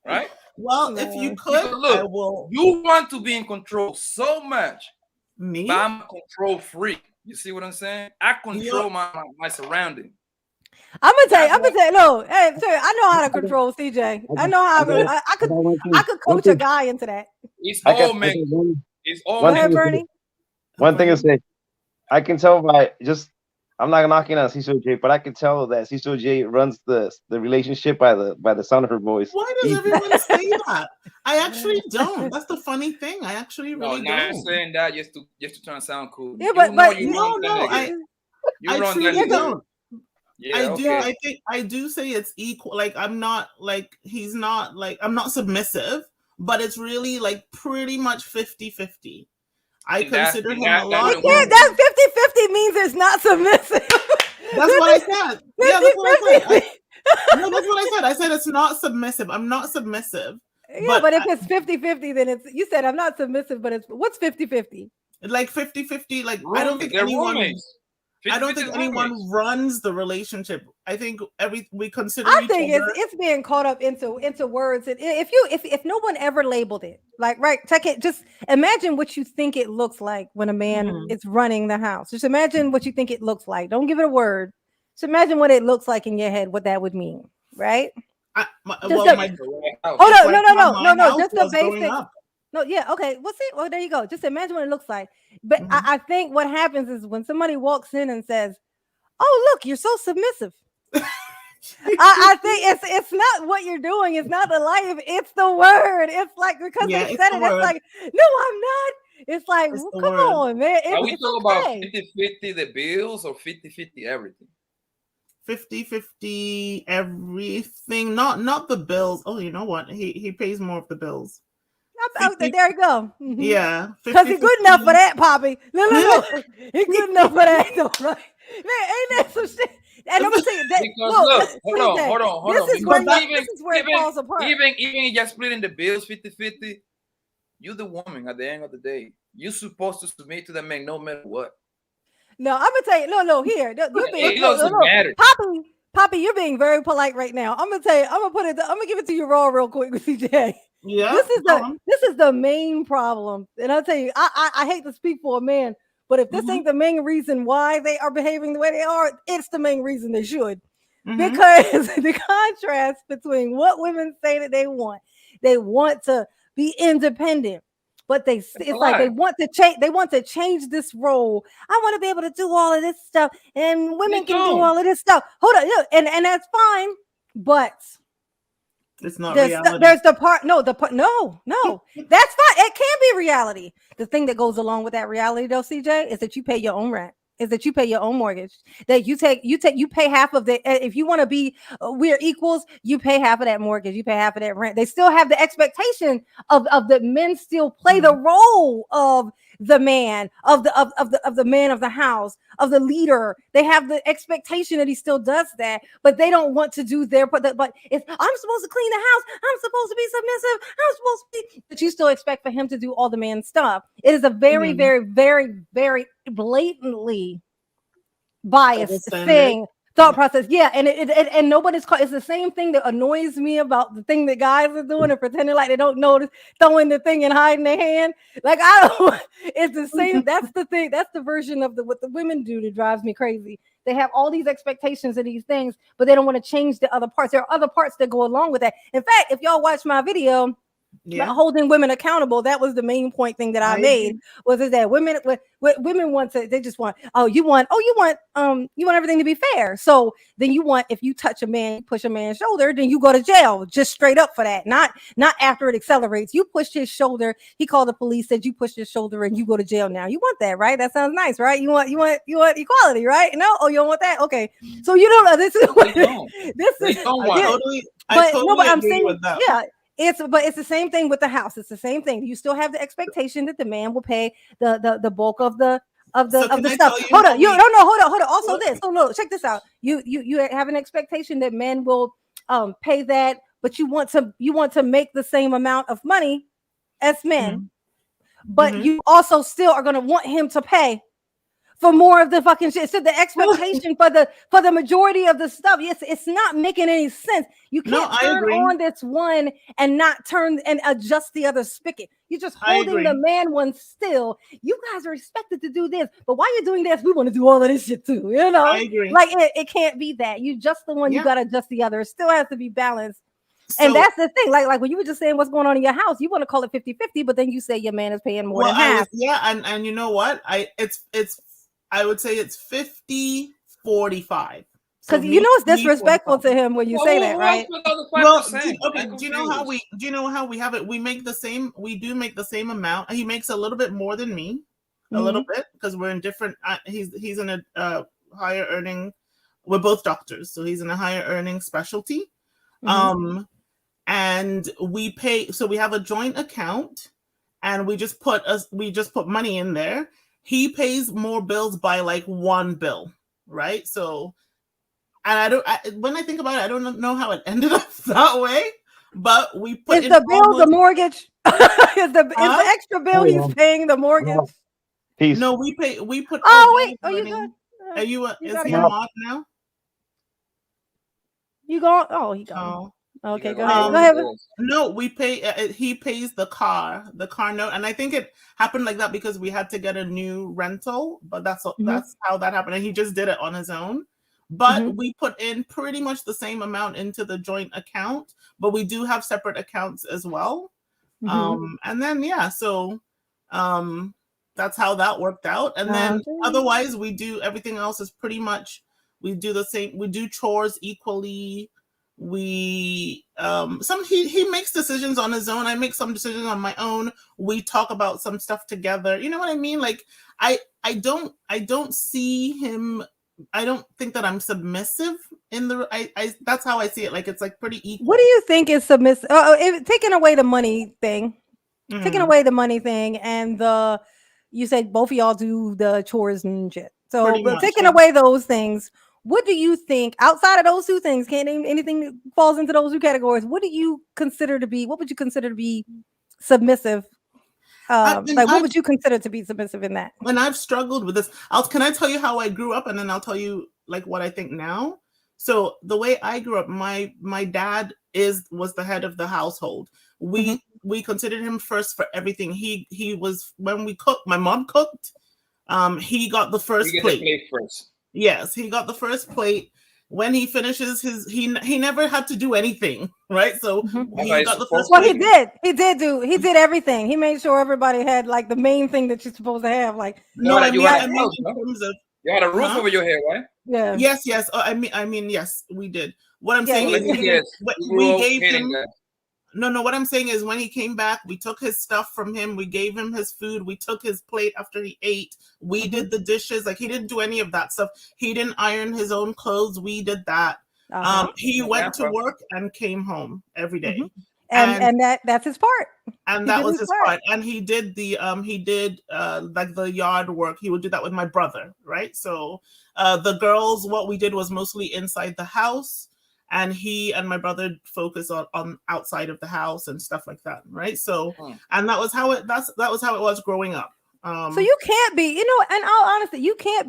S4: Right?
S5: Well, if you could,
S4: look,
S5: I will.
S4: You want to be in control so much.
S5: Me?
S4: But I'm a control freak. You see what I'm saying? I control my surrounding.
S1: I'm gonna tell you, no, hey, sir, I know how to control CJ. I know how I could coach a guy into that.
S4: It's all men. It's all
S1: Go ahead, Bernie.
S7: One thing to say, I can tell by just, I'm not knocking on Cecil J, but I can tell that Cecil J runs the relationship by the sound of her voice.
S5: Why does everyone say that? I actually don't. That's the funny thing. I actually really don't.
S4: I'm saying that just to try and sound cool.
S1: Yeah, but
S5: I truly don't.
S4: Yeah,
S5: I do say it's equal. Like I'm not like he's not like I'm not submissive, but it's really like pretty much 50-50. I consider him a lot.
S1: That 50-50 means it's not submissive.
S5: That's what I said. Yeah, that's what I said. No, that's what I said. I said it's not submissive. I'm not submissive.
S1: Yeah, but if it's 50-50, then it's, you said I'm not submissive, but it's what's 50-50?
S5: Like 50-50. Like
S4: I don't think anyone.
S5: I don't
S4: 50-50
S5: think
S4: is
S5: anyone
S4: marriage.
S5: runs the relationship. I think we consider
S1: I
S5: each
S1: think
S5: other.
S1: it's being caught up into words. And if no one ever labeled it, like right, check it. Just imagine what you think it looks like when a man
S5: Mhm.
S1: is running the house. Just imagine what you think it looks like. Don't give it a word. Just imagine what it looks like in your head. What that would mean, right? Just
S5: Well,
S1: the,
S5: my
S1: hold
S5: it's
S1: on,
S5: like how my
S1: no.
S5: house
S1: Just the
S5: was growing
S1: basic.
S5: up.
S1: No, yeah, okay. Well, see, well, there you go. Just imagine what it looks like. But
S5: Mhm.
S1: I think what happens is when somebody walks in and says, "Oh, look, you're so submissive." I think it's not what you're doing. It's not the life. It's the word. It's like because
S5: Yeah,
S1: they
S5: it's
S1: said
S5: the
S1: it. It's
S5: word.
S1: like no, I'm not. It's like
S5: It's
S1: well,
S5: the
S1: come
S5: word.
S1: on, man.
S4: Are we
S1: It's
S4: talking about
S1: okay.
S4: 50-50 the bills or 50-50 everything?
S5: 50-50 everything. Not the bills. Oh, you know what? He pays more of the bills.
S1: There you go.
S5: Yeah,
S1: Because he's good enough for that, Poppy. No. He's good enough for that, though, right? Man, ain't that some shit? And I'm gonna tell you that.
S4: Because
S1: Look,
S4: look, hold on.
S1: this is where
S4: Because
S1: this is where it falls apart.
S4: even just splitting the bills 50-50, you the woman at the end of the day. You're supposed to submit to the man no matter what.
S1: No, I'm gonna tell you. No, here. You're being
S4: It doesn't matter.
S1: Poppy, you're being very polite right now. I'm gonna tell you. I'm gonna give it to you raw real quick with CJ.
S5: Yeah.
S1: This is the main problem, and I'll tell you. I hate to speak for a man, but if this ain't the main reason why they are behaving the way they are, it's the main reason they should. Because the contrast between what women say that they want to be independent. But it's like they want to change. They want to change this role. I want to be able to do all of this stuff, and women can do all of this stuff. Hold on, and that's fine. But
S5: it's not reality.
S1: There's the part. No, that's fine. It can be reality. The thing that goes along with that reality, though, CJ, is that you pay your own rent. Is that you pay your own mortgage, that you pay half of the, if you want to be, we're equals, you pay half of that mortgage, you pay half of that rent. They still have the expectation of the men still play the role of the man, of the man of the house, of the leader. They have the expectation that he still does that, but they don't want to do their part. But if I'm supposed to clean the house, I'm supposed to be submissive, I'm supposed to be, but you still expect for him to do all the man stuff. It is a very, very, very, very blatantly biased thought process. Yeah, and and nobody's caught. It's the same thing that annoys me about the thing that guys are doing and pretending like they don't notice, throwing the thing and hiding their hand. Like I don't. It's the same. That's the thing. That's the version of what the women do that drives me crazy. They have all these expectations of these things, but they don't want to change the other parts. There are other parts that go along with that. In fact, if y'all watch my video. About holding women accountable, that was the main point thing that I made was that women want to, they just want, you want everything to be fair. So then you want, if you touch a man, you push a man's shoulder, then you go to jail, just straight up for that. Not after it accelerates. You pushed his shoulder, he called the police, said you pushed his shoulder, and you go to jail now. You want that, right? That sounds nice, right? You want equality, right? No, you don't want that. Okay, so you don't know this is what I'm saying. Yeah. It's the same thing with the house. It's the same thing. You still have the expectation that the man will pay the bulk of the stuff. Hold on. Hold on. Also this. So look, check this out. You have an expectation that men will pay that, but you want to make the same amount of money as men. But you also still are going to want him to pay for more of the fucking shit. So the expectation for the majority of the stuff, it's not making any sense. You can't turn on this one and not turn and adjust the other spigot. You're just holding the man one still. You guys are expected to do this, but while you're doing this, we want to do all of this shit too. You know,
S5: I agree.
S1: Like it can't be that. You just the one, you gotta adjust the other. It still has to be balanced. And that's the thing, like when you were just saying what's going on in your house, you want to call it 50-50, but then you say your man is paying more than half.
S5: And you know what? I would say it's 50-45.
S1: Because it's disrespectful to him when you say that, right?
S5: Well, do you know how we have it? We make the same. We do make the same amount. He makes a little bit more than me, a little bit, because we're in different. He's in a higher earning. We're both doctors, so he's in a higher earning specialty. And we pay. So we have a joint account, and we just put money in there. He pays more bills by like one bill, right? So, and when I think about it, I don't know how it ended up that way, but we put
S1: the bill the mortgage? Is the extra bill he's paying the mortgage?
S7: Peace.
S5: No, we put.
S1: Oh wait, are you good?
S5: Are you? Is
S1: gotta
S5: he a
S1: go.
S5: mod now?
S1: You go. Oh, he gone.
S5: Oh.
S1: Okay, go
S4: gotta
S1: ahead.
S4: go
S1: Go ahead.
S4: with this.
S5: No, we pay. He pays the car note, and I think it happened like that because we had to get a new rental. But that's how that happened, and he just did it on his own. But we put in pretty much the same amount into the joint account, but we do have separate accounts as well. And then so that's how that worked out. And then otherwise, we do everything else is pretty much we do the same. We do chores equally. We he makes decisions on his own. I make some decisions on my own. We talk about some stuff together. You know what I mean? Like I don't see him. I don't think that I'm submissive in the. I that's how I see it. Like it's like pretty equal.
S1: What do you think is submissive? Taking away the money thing, taking away the money thing, and you said both of y'all do the chores and shit. So, but taking away those things, what do you think outside of those two things? Can't name anything that falls into those two categories. What do you consider to be? What would you consider to be submissive? What would you consider to be submissive in that?
S5: When I've struggled with this, can I tell you how I grew up, and then I'll tell you like what I think now. So the way I grew up, my dad was the head of the household. We considered him first for everything. He was when we cooked. My mom cooked. He got the first plate
S4: first.
S5: Yes, he got the first plate. When he finishes he never had to do anything, right? So he got the first.
S1: Well, he did everything. He made sure everybody had like the main thing that you're supposed to have. Like
S5: you had
S4: a roof over your head, right?
S1: Yeah.
S5: Yes. I mean, yes, we did. What I'm saying is, we gave him. No. What I'm saying is, when he came back, we took his stuff from him. We gave him his food. We took his plate after he ate. We did the dishes. Like he didn't do any of that stuff. He didn't iron his own clothes. We did that. He went to work and came home every day.
S1: And that's his part.
S5: And that was his part. And he did like the yard work. He would do that with my brother, right? So the girls, what we did was mostly inside the house. And he and my brother focus on outside of the house and stuff like that, right? So, and that was how it was growing up.
S1: So you can't be, in all honesty, you can't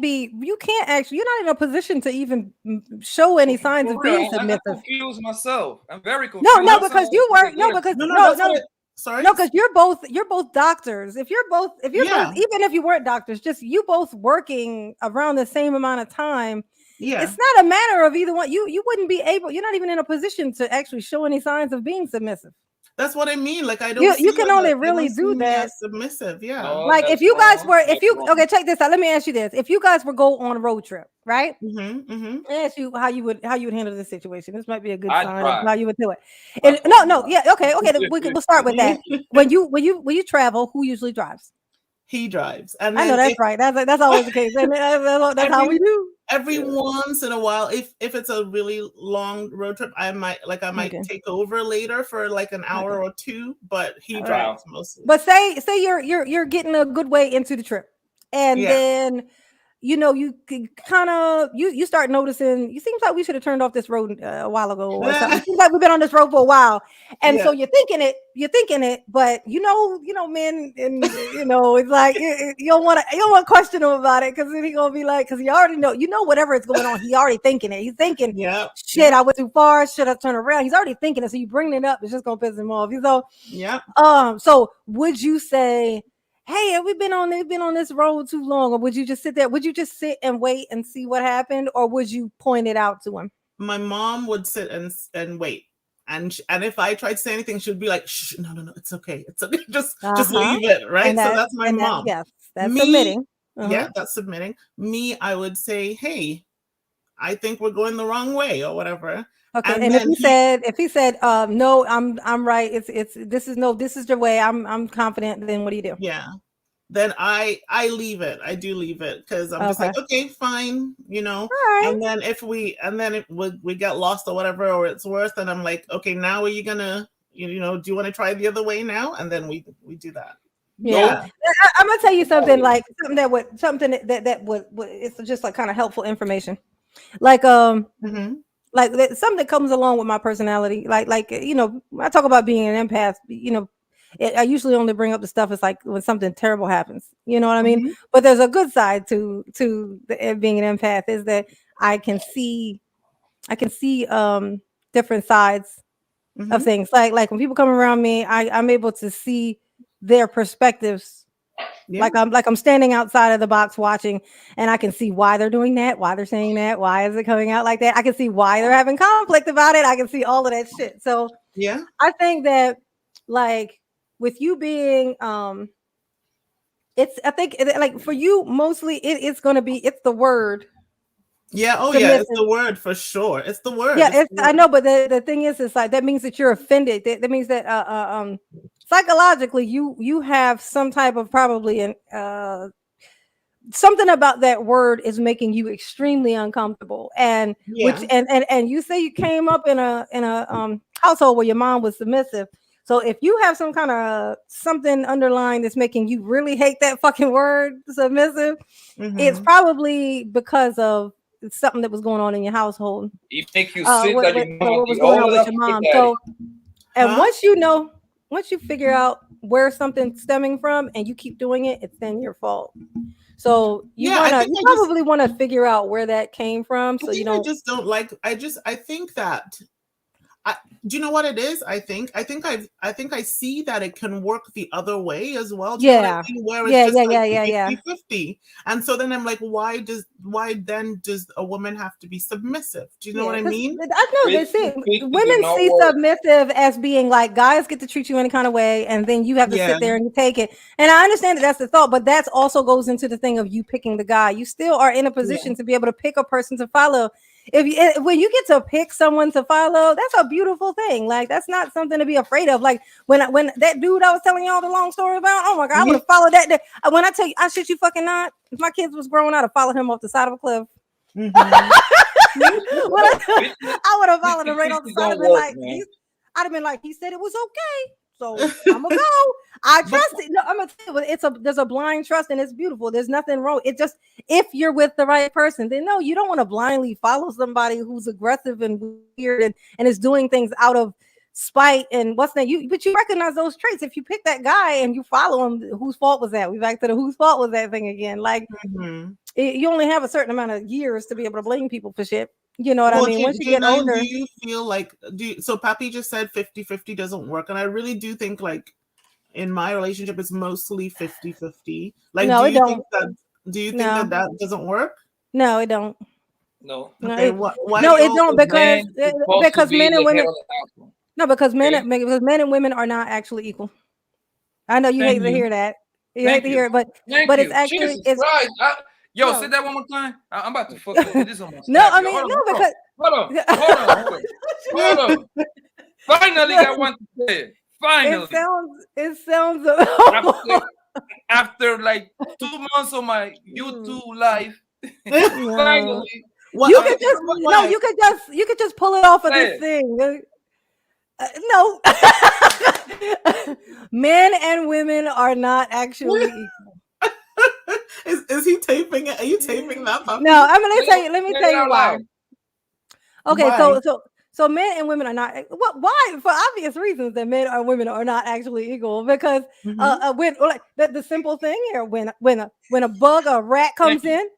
S1: actually, you're not in a position to even show any signs of being submissive.
S4: I'm confused myself. I'm very confused.
S1: No, because you work. No, because
S5: sorry.
S1: No, because you're both doctors. If you're both, even if you weren't doctors, just you both working around the same amount of time. Yeah, it's not a matter of either one. You wouldn't be able. You're not even in a position to actually show any signs of being submissive.
S5: That's what I mean. Like I don't.
S1: You can only really do that.
S5: Submissive, yeah.
S4: No,
S1: like if you guys were, okay, check this out. Let me ask you this: if you guys were go on a road trip, right? I ask you how you would handle this situation. This might be a good sign of how you would do it. And, okay. We'll start with that. When you travel, who usually drives?
S5: He drives, and
S1: I know that's right. That's always the case. And that's how we do.
S5: Every once in a while, if it's a really long road trip, I might take over later for like an hour or two. But he drives mostly.
S1: But say you're getting a good way into the trip, and then you kind of you start noticing. You seems like we should have turned off this road a while ago or something. It seems like we've been on this road for a while, and so you're thinking it, but men, and it's like you don't want to question him about it because then he gonna be like, because he already know whatever is going on, he already thinking it. He's thinking, shit, I went too far. Should I turn around? He's already thinking it. So you bring it up, it's just gonna piss him off. So would you say, hey, have we been on this road too long? Or would you just sit there? Would you just sit and wait and see what happened? Or would you point it out to him?
S5: My mom would sit and wait. And if I tried to say anything, she would be like, shh, no, it's okay. It's okay. Just leave it, right? So that's my mom.
S1: Yes, that's submitting.
S5: Yeah, that's submitting. Me, I would say, hey, I think we're going the wrong way or whatever.
S1: Okay, and if he said, no, I'm right. This is the way. I'm confident. Then what do you do?
S5: Yeah, then I leave it. I do leave it because I'm just like, okay, fine,
S1: Right.
S5: And then if we get lost or whatever, or it's worse, then I'm like, okay, now are you gonna, do you want to try the other way now? And then we do that.
S1: Yeah. I'm gonna tell you something like that would it's just like kind of helpful information, like like something that comes along with my personality, like I talk about being an empath, I usually only bring up the stuff it's like when something terrible happens. You know what I mean?
S5: Mhm.
S1: But there's a good side to being an empath is that I can see different sides of
S5: Mhm.
S1: things. Like when people come around me, I'm able to see their perspectives.
S5: Yeah.
S1: Like I'm standing outside of the box watching, and I can see why they're doing that, why they're saying that, why is it coming out like that. I can see why they're having conflict about it. I can see all of that shit. So
S5: Yeah.
S1: I think that, like, with you being I think like for you mostly it's gonna be the word
S5: Yeah. Oh yeah. It's
S1: submissive.
S5: the word for sure. It's the word.
S1: Yeah,
S5: It's the
S1: I
S5: word.
S1: know, but the thing is, it's like that means that you're offended. That means that psychologically you have some type of probably an something about that word is making you extremely uncomfortable. And which
S5: Yeah.
S1: and you say you came up in a household where your mom was submissive. So if you have some kind of something underlying that's making you really hate that fucking word submissive, it's
S5: Mhm.
S1: probably because of something that was going on in your household.
S4: It make you sit that your
S1: What
S4: mama
S1: was
S4: be
S1: going on
S4: all
S1: with
S4: up
S1: your
S4: with
S1: mom.
S4: daddy.
S1: So, and
S5: Huh?
S1: once you figure out where something's stemming from and you keep doing it, it's then your fault. So
S5: Yeah. I think
S1: you
S5: I just.
S1: probably want to figure out where that came from.
S5: I
S1: So you
S5: think I
S1: don't.
S5: just don't like. I think that. Do you know what it is? I think I see that it can work the other way as well. Do you know what I
S1: Yeah.
S5: mean? Where it's
S1: Yeah,
S5: just
S1: yeah,
S5: like
S1: yeah, yeah, yeah.
S5: 50-50. And so then I'm like, why then does a woman have to be submissive? Do you know what
S1: Yeah,
S5: I
S1: because
S5: mean?
S1: I know they see
S4: 50-50 do
S1: women
S4: not
S1: see
S4: work.
S1: submissive as being like guys get to treat you any kind of way, and then you have to
S5: Yeah.
S1: sit there and you take it. And I understand that that's the thought, but that's also goes into the thing of you picking the guy. You still are in a position to be able to pick a person to follow. When you get to pick someone to follow, that's a beautiful thing. Like that's not something to be afraid of. Like when that dude I was telling y'all the long story about, oh my god, I would have followed that. When I tell you, I shit you fucking not. If my kids was growing, I'd have followed him off the side of a cliff.
S5: Mhm.
S1: I would have followed him right on the
S4: 50-50
S1: side
S4: don't
S1: and been
S4: work,
S1: like,
S4: man.
S1: I'd have been like, he said it was okay, so I'm gonna go. I
S5: But
S1: trust it. No, I'm gonna tell you, there's a blind trust and it's beautiful. There's nothing wrong. It just if you're with the right person, then no, you don't want to blindly follow somebody who's aggressive and weird and is doing things out of spite and what's that but you recognize those traits. If you pick that guy and you follow him, whose fault was that? We back to the whose fault was that thing again. Like
S5: mhm.
S1: you only have a certain amount of years to be able to blame people for shit. You know what I
S5: Well,
S1: mean? Once you get
S5: J9, do
S1: older,
S5: you feel like so Pappy just said 50-50 doesn't work, and I really do think like in my relationship it's mostly 50-50. Like
S1: no, it don't.
S5: do you think that
S1: No,
S5: that doesn't work?
S1: no, it don't.
S4: No.
S1: No,
S5: Okay, why do
S1: no, it
S5: you
S1: don't
S4: Man is supposed to
S1: because
S4: be
S1: men and
S4: the head
S1: women.
S4: of the household.
S1: No, because
S4: Okay.
S1: men and women are not actually equal. I know you
S4: Thank
S1: hate to
S4: you.
S1: hear that. You hate
S4: Thank
S1: to
S4: you.
S1: hear it, but
S4: Thank
S1: it's
S4: you.
S1: actually
S4: Jesus
S1: it's
S4: Christ. Yo, say
S1: no,
S4: that one more time. I'm about to fuck this on my
S1: no.
S4: snap.
S1: I
S4: Yo,
S1: mean
S4: hold
S1: no
S4: on, hold on.
S1: because
S4: Hold on. Finally got one to say it. Finally.
S1: it sounds
S4: After like 2 months of my YouTube life,
S1: no.
S4: finally.
S5: What
S1: You
S5: okay,
S1: could just
S5: but
S1: no.
S5: why?
S1: You could just pull it off of
S4: Say
S1: this
S4: it.
S1: thing. No. Men and women are not actually equal.
S5: Is he taping it? Are you taping that,
S1: No,
S5: Pappy?
S1: I'm gonna tell you. Let me
S4: Say
S1: tell
S4: it
S1: you
S4: out
S1: why.
S4: loud.
S1: Okay,
S5: Why?
S1: so men and women are not why for obvious reasons that men and women are not actually equal because
S5: Mhm.
S1: when like the simple thing here when a bug or a rat
S4: Thank
S1: comes
S4: you.
S1: in,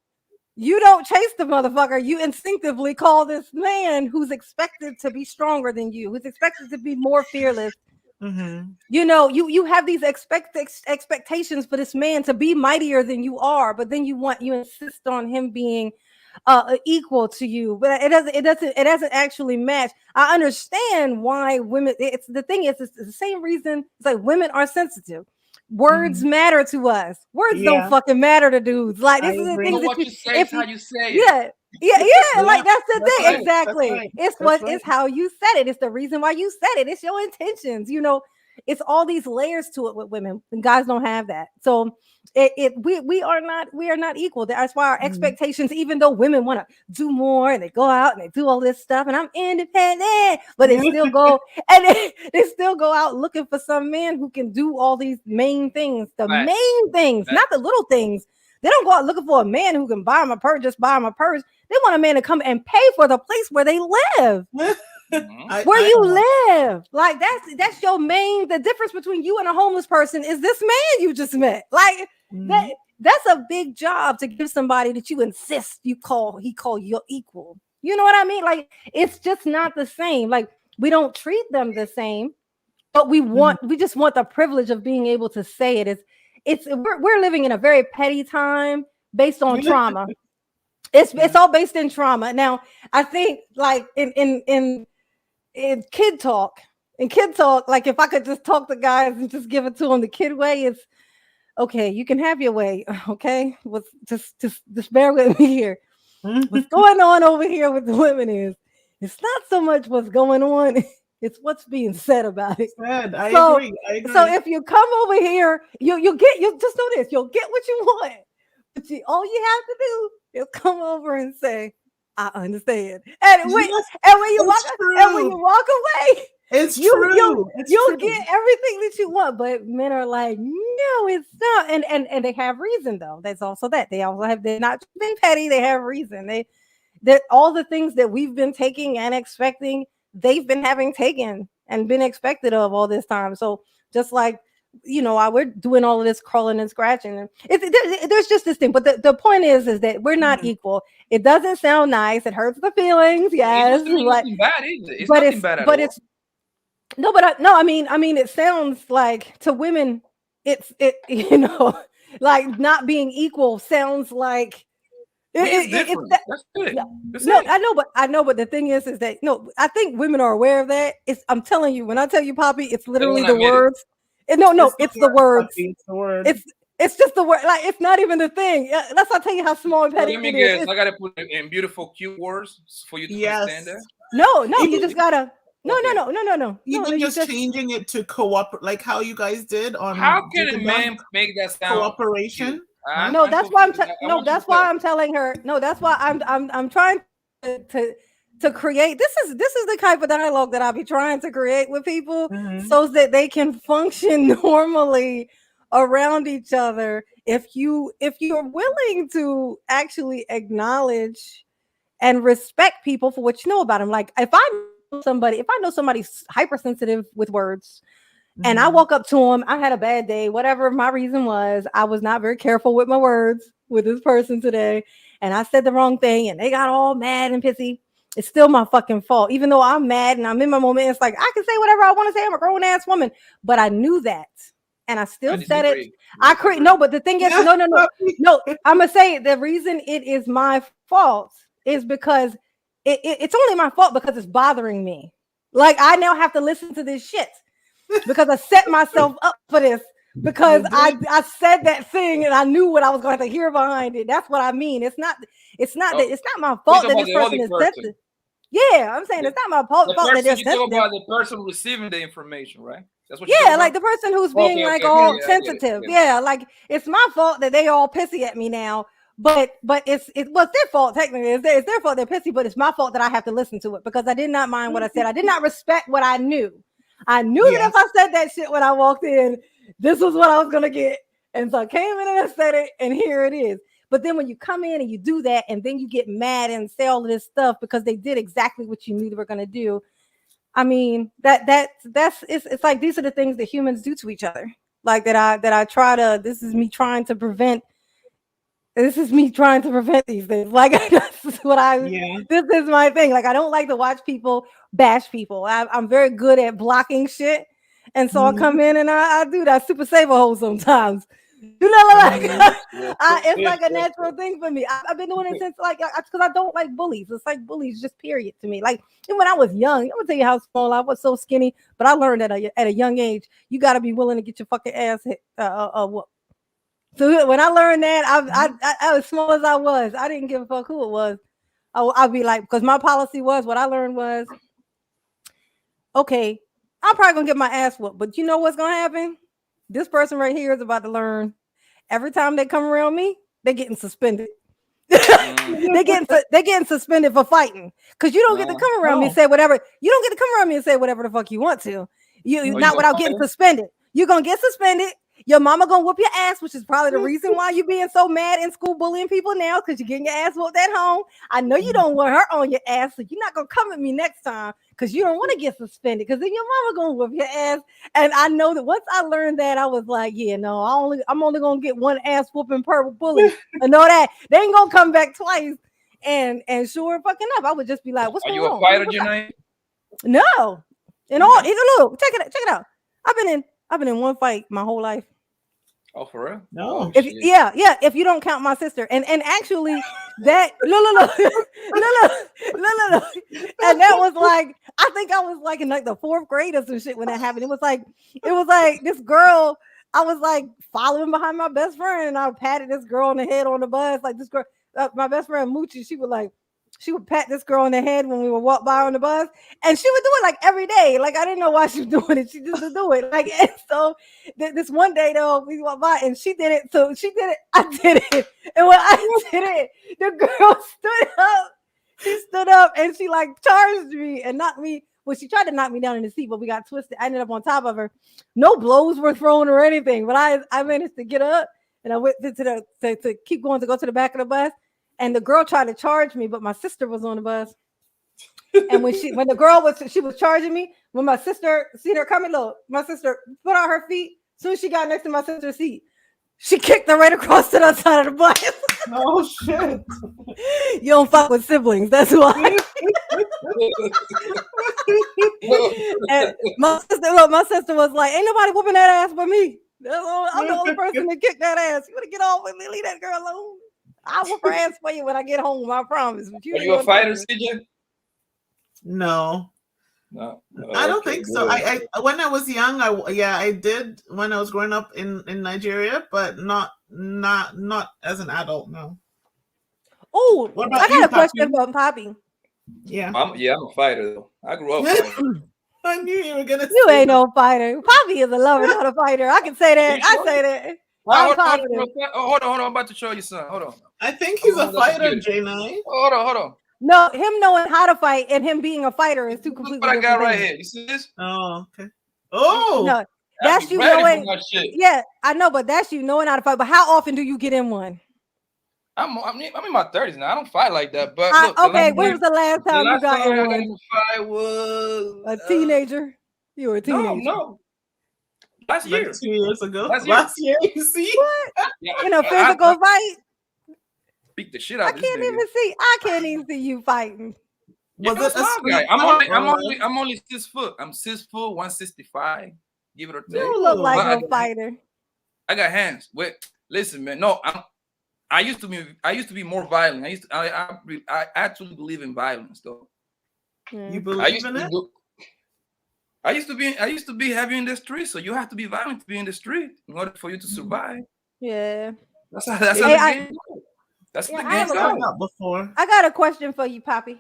S1: you don't chase the motherfucker. You instinctively call this man who's expected to be stronger than you, who's expected to be more fearless.
S5: Mhm.
S1: You know, you have these expectations for this man to be mightier than you are, but then you insist on him being equal to you, but it doesn't actually match. I understand why women, it's the thing is it's the same reason. It's like women are sensitive. Words
S5: Mhm.
S1: matter to us. Words don't
S5: Yeah,
S1: fucking matter to dudes. Like
S5: I
S1: this is the
S5: agree.
S1: things
S4: So
S1: that
S4: what you say
S1: if
S4: is how
S1: you
S4: you say it.
S1: yeah, yeah,
S5: Yeah,
S1: like that's the
S5: that's
S1: thing.
S5: right. That's
S1: Exactly.
S5: right.
S1: It's
S5: That's right.
S1: it's how you said it. It's the reason why you said it. It's your intentions. You know, it's all these layers to it with women, and guys don't have that. So we are not equal. That's why our
S5: Mhm.
S1: expectations, even though women want to do more and they go out and they do all this stuff, and I'm independent, but they still go out looking for some man who can do all these main things, the
S4: Facts.
S1: main things, not the
S4: Facts.
S1: little things. They don't go out looking for a man who can buy them a purse, just buy them a purse. They want a man to come and pay for the place where they live. Where you live, like that's your main. The difference between you and a homeless person is this man you just met. Like that's a big job to give somebody that you insist he call your equal. You know what I mean? Like it's just not the same. Like we don't treat them the same, but we just want the privilege of being able to say it. We're living in a very petty time based on trauma. It's all based in trauma. Now I think like in kid talk, like if I could just talk to guys and just give it to them the kid way, it's okay. You can have your way. Okay, just bear with me here. What's going on over here with the women is it's not so much what's going on, it's what's being said about it.
S5: I agree.
S1: So if you come over here, you'll just know this, you'll get what you want. But all you have to do is come over and say, I understand. And when you walk away, you'll get everything that you want. But men are like, no, it's not. And they have reason though. That's also that. They're not been petty, they have reason. That all the things that we've been taking and expecting, they've been having taken and been expected of all this time. So just like, we're doing all of this crawling and scratching. And there's just this thing. But the point is that we're not equal. It doesn't sound nice. It hurts the feelings. Yes.
S4: It's nothing bad, is it? It's nothing bad at all.
S1: I mean, it sounds like to women, like not being equal sounds like
S4: it's different. That's good.
S1: I know, but the thing is that I think women are aware of that. I'm telling you, when I tell you, Poppy, it's literally the words. It's the words.
S5: It's the word.
S1: It's just the word. Like it's not even the thing. That's why I tell you how small and petty it is.
S4: I gotta put it in beautiful, cute words for you to understand that.
S1: No, you just gotta. No.
S5: Even just changing it to cooperate, like how you guys did on.
S4: How can a man make that sound
S5: cooperation?
S1: No, that's why I'm telling her. No, that's why I'm trying to create. This is the type of dialogue that I'll be trying to create with people, so that they can function normally around each other. If you're willing to actually acknowledge and respect people for what you know about them, like if I know somebody's hypersensitive with words. And I walk up to him. I had a bad day, whatever my reason was. I was not very careful with my words with this person today. And I said the wrong thing and they got all mad and pissy. It's still my fucking fault. Even though I'm mad and I'm in my moment, it's like, I can say whatever I want to say. I'm a grown ass woman. But I knew that. And I still said it. No, but the thing is, no. I'm going to say the reason it is my fault is because it's only my fault because it's bothering me. Like I now have to listen to this shit. Because I set myself up for this because I said that thing and I knew what I was going to hear behind it. That's what I mean. It's not my fault that this person is sensitive. Yeah, I'm saying it's not my fault that they're sensitive.
S4: About the person receiving the information, right? That's what
S1: like the person who's being sensitive. Yeah, like it's my fault that they all pissy at me now. But it's their fault technically. It's their fault they're pissy, but it's my fault that I have to listen to it because I did not mind what I said. I did not respect what I knew. I knew that if I said that shit when I walked in, this was what I was going to get. And so I came in and I said it, and here it is. But then when you come in and you do that, and then you get mad and say all of this stuff because they did exactly what you knew they were going to do. I mean, it's like these are the things that humans do to each other. Like this is me trying to prevent these things. Like this is my thing. Like I don't like to watch people bash people. I'm very good at blocking shit. And so I come in and I do that super saver hole sometimes. It's like a natural thing for me. I've been doing it since because I don't like bullies. It's like bullies just period to me. Like even when I was young, I'm gonna tell you how small I was, so skinny, but I learned at a young age, you got to be willing to get your fucking ass hit. So when I learned that, I as small as I was, I didn't give a fuck who it was. I'd be like, because my policy was, what I learned was, okay, I'm probably gonna get my ass whooped, but you know what's gonna happen? This person right here is about to learn. Every time they come around me, they're getting suspended. They're getting suspended for fighting because you don't get to come around me and say whatever. You don't get to come around me and say whatever the fuck you want to. Not without getting suspended. You're gonna get suspended. Your mama gonna whoop your ass, which is probably the reason why you being so mad in school bullying people now, because you're getting your ass whooped at home. I know you don't want her on your ass, so you're not gonna come at me next time because you don't want to get suspended, because then your mama gonna whoop your ass. And I know that once I learned that, I was like, yeah, no, I'm only gonna get one ass whooping per bully. I know that they ain't gonna come back twice. And sure fucking up, I would just be like, what's
S4: Are
S1: going
S4: you a
S1: on?
S4: fighter, Janine?
S1: No. And all look, check it out. I've been in one fight my whole life.
S4: Oh, for real?
S5: No.
S4: Oh,
S1: If
S4: shit.
S1: yeah, if you don't count my sister. And actually that look. And that was like, I think I was like in like the 4th grade or some shit when that happened. It was like this girl, I was like following behind my best friend, and I patted this girl on the head on the bus. Like this girl, my best friend Moochie, she would pat this girl on the head when we would walk by on the bus, and she would do it like every day. Like I didn't know why she was doing it. She just would do it. Like, and so this one day though, we walked by and she did it. So she did it. I did it. And when I did it, the girl stood up. She stood up and she like charged me and knocked me. Well, she tried to knock me down in the seat, but we got twisted. I ended up on top of her. No blows were thrown or anything, but I managed to get up, and I went to keep going to go to the back of the bus. And the girl tried to charge me, but my sister was on the bus. And when the girl was charging me, when my sister seen her coming, look, my sister put on her feet. As soon as she got next to my sister's seat, she kicked her right across to the side of the bus.
S5: Oh shit!
S1: You don't fuck with siblings, that's why. And my sister was like, "Ain't nobody whooping that ass but me. I'm the only person that kicked that ass. You want to get off with me? Leave that girl alone. I'll whoop her ass for you when I get home. I promise." But
S4: Are you a fighter, CJ?
S5: No.
S4: No.
S5: I don't think so. I when I was young, I did when I was growing up in Nigeria, but not as an adult. No.
S1: Oh,
S5: What about
S1: I got
S5: you,
S1: a question
S5: Papi?
S1: for Poppy.
S5: Yeah.
S4: I'm a fighter though. I grew up fighting.
S5: I knew you were gonna.
S1: You
S5: say
S1: ain't
S5: that.
S1: no fighter. Poppy is a lover, not a fighter. I can say that. I say that. I'm positive.
S4: Hold on. I'm about to show you something. Hold on.
S5: I think he's a
S4: Hold on,
S5: fighter,
S4: let's get
S5: J9.
S4: Hold on.
S1: No, him knowing how to fight and him being a fighter is two
S4: Look
S1: completely
S4: what I
S1: different
S4: got right
S1: things.
S4: here. You see this?
S5: Oh, okay. Oh,
S1: No,
S4: I
S1: that's
S4: be
S1: you
S4: ready
S1: knowing.
S4: for my shit.
S1: Yeah, I know, but that's you knowing how to fight. But how often do you get in one?
S4: I'm in my 30s now. I don't fight like that. But look,
S1: Okay, when was the last time you got in
S4: I got
S1: one?
S4: in a fight was
S1: A teenager? You were a teenager.
S4: No. Last
S5: like
S4: year.
S5: 2 years ago.
S4: Last year.
S5: You see?
S1: What?
S4: Yeah,
S1: In a physical fight?
S4: beat the shit out
S1: I
S4: of this
S1: can't
S4: nigga.
S1: even see. I can't even see you fighting.
S4: Yeah,
S5: Was it a
S4: small
S5: street
S4: guy?
S5: fight or-
S4: I'm only 6 foot. I'm 6 foot, 165. Give it or take.
S1: You look like
S4: But
S1: a fighter.
S4: I got hands. Wait, listen, man. No, I used to be more violent. I actually believe in violence, though.
S5: You
S4: I
S5: believe
S4: used
S5: in
S4: to
S5: it?
S4: do- I used to be heavy in the street, so you have to be violent to be in the street in order for you to survive.
S1: Yeah.
S4: That's how
S1: Hey,
S4: the game goes. That's
S1: Yeah,
S4: the
S1: I have
S4: game
S1: a
S5: I've
S4: goes.
S5: got before.
S1: I got a question for you, Poppy.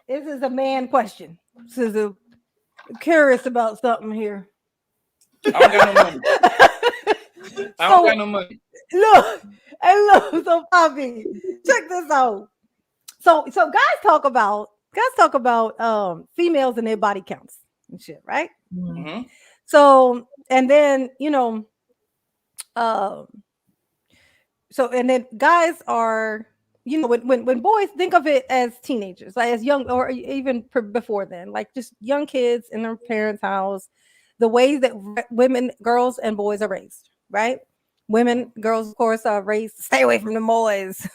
S1: This is a man question. This is a curious about something here.
S4: I don't got no money. I don't got no money.
S1: Look, so Poppy, check this out. So guys talk about females and their body counts and shit, right?
S4: Mm-hmm.
S1: So and then so and then guys are, when boys, think of it as teenagers, like as young, or even before then, like just young kids in their parents' house, the ways that women, girls, and boys are raised, right? Girls, of course, are raised to stay away from the boys,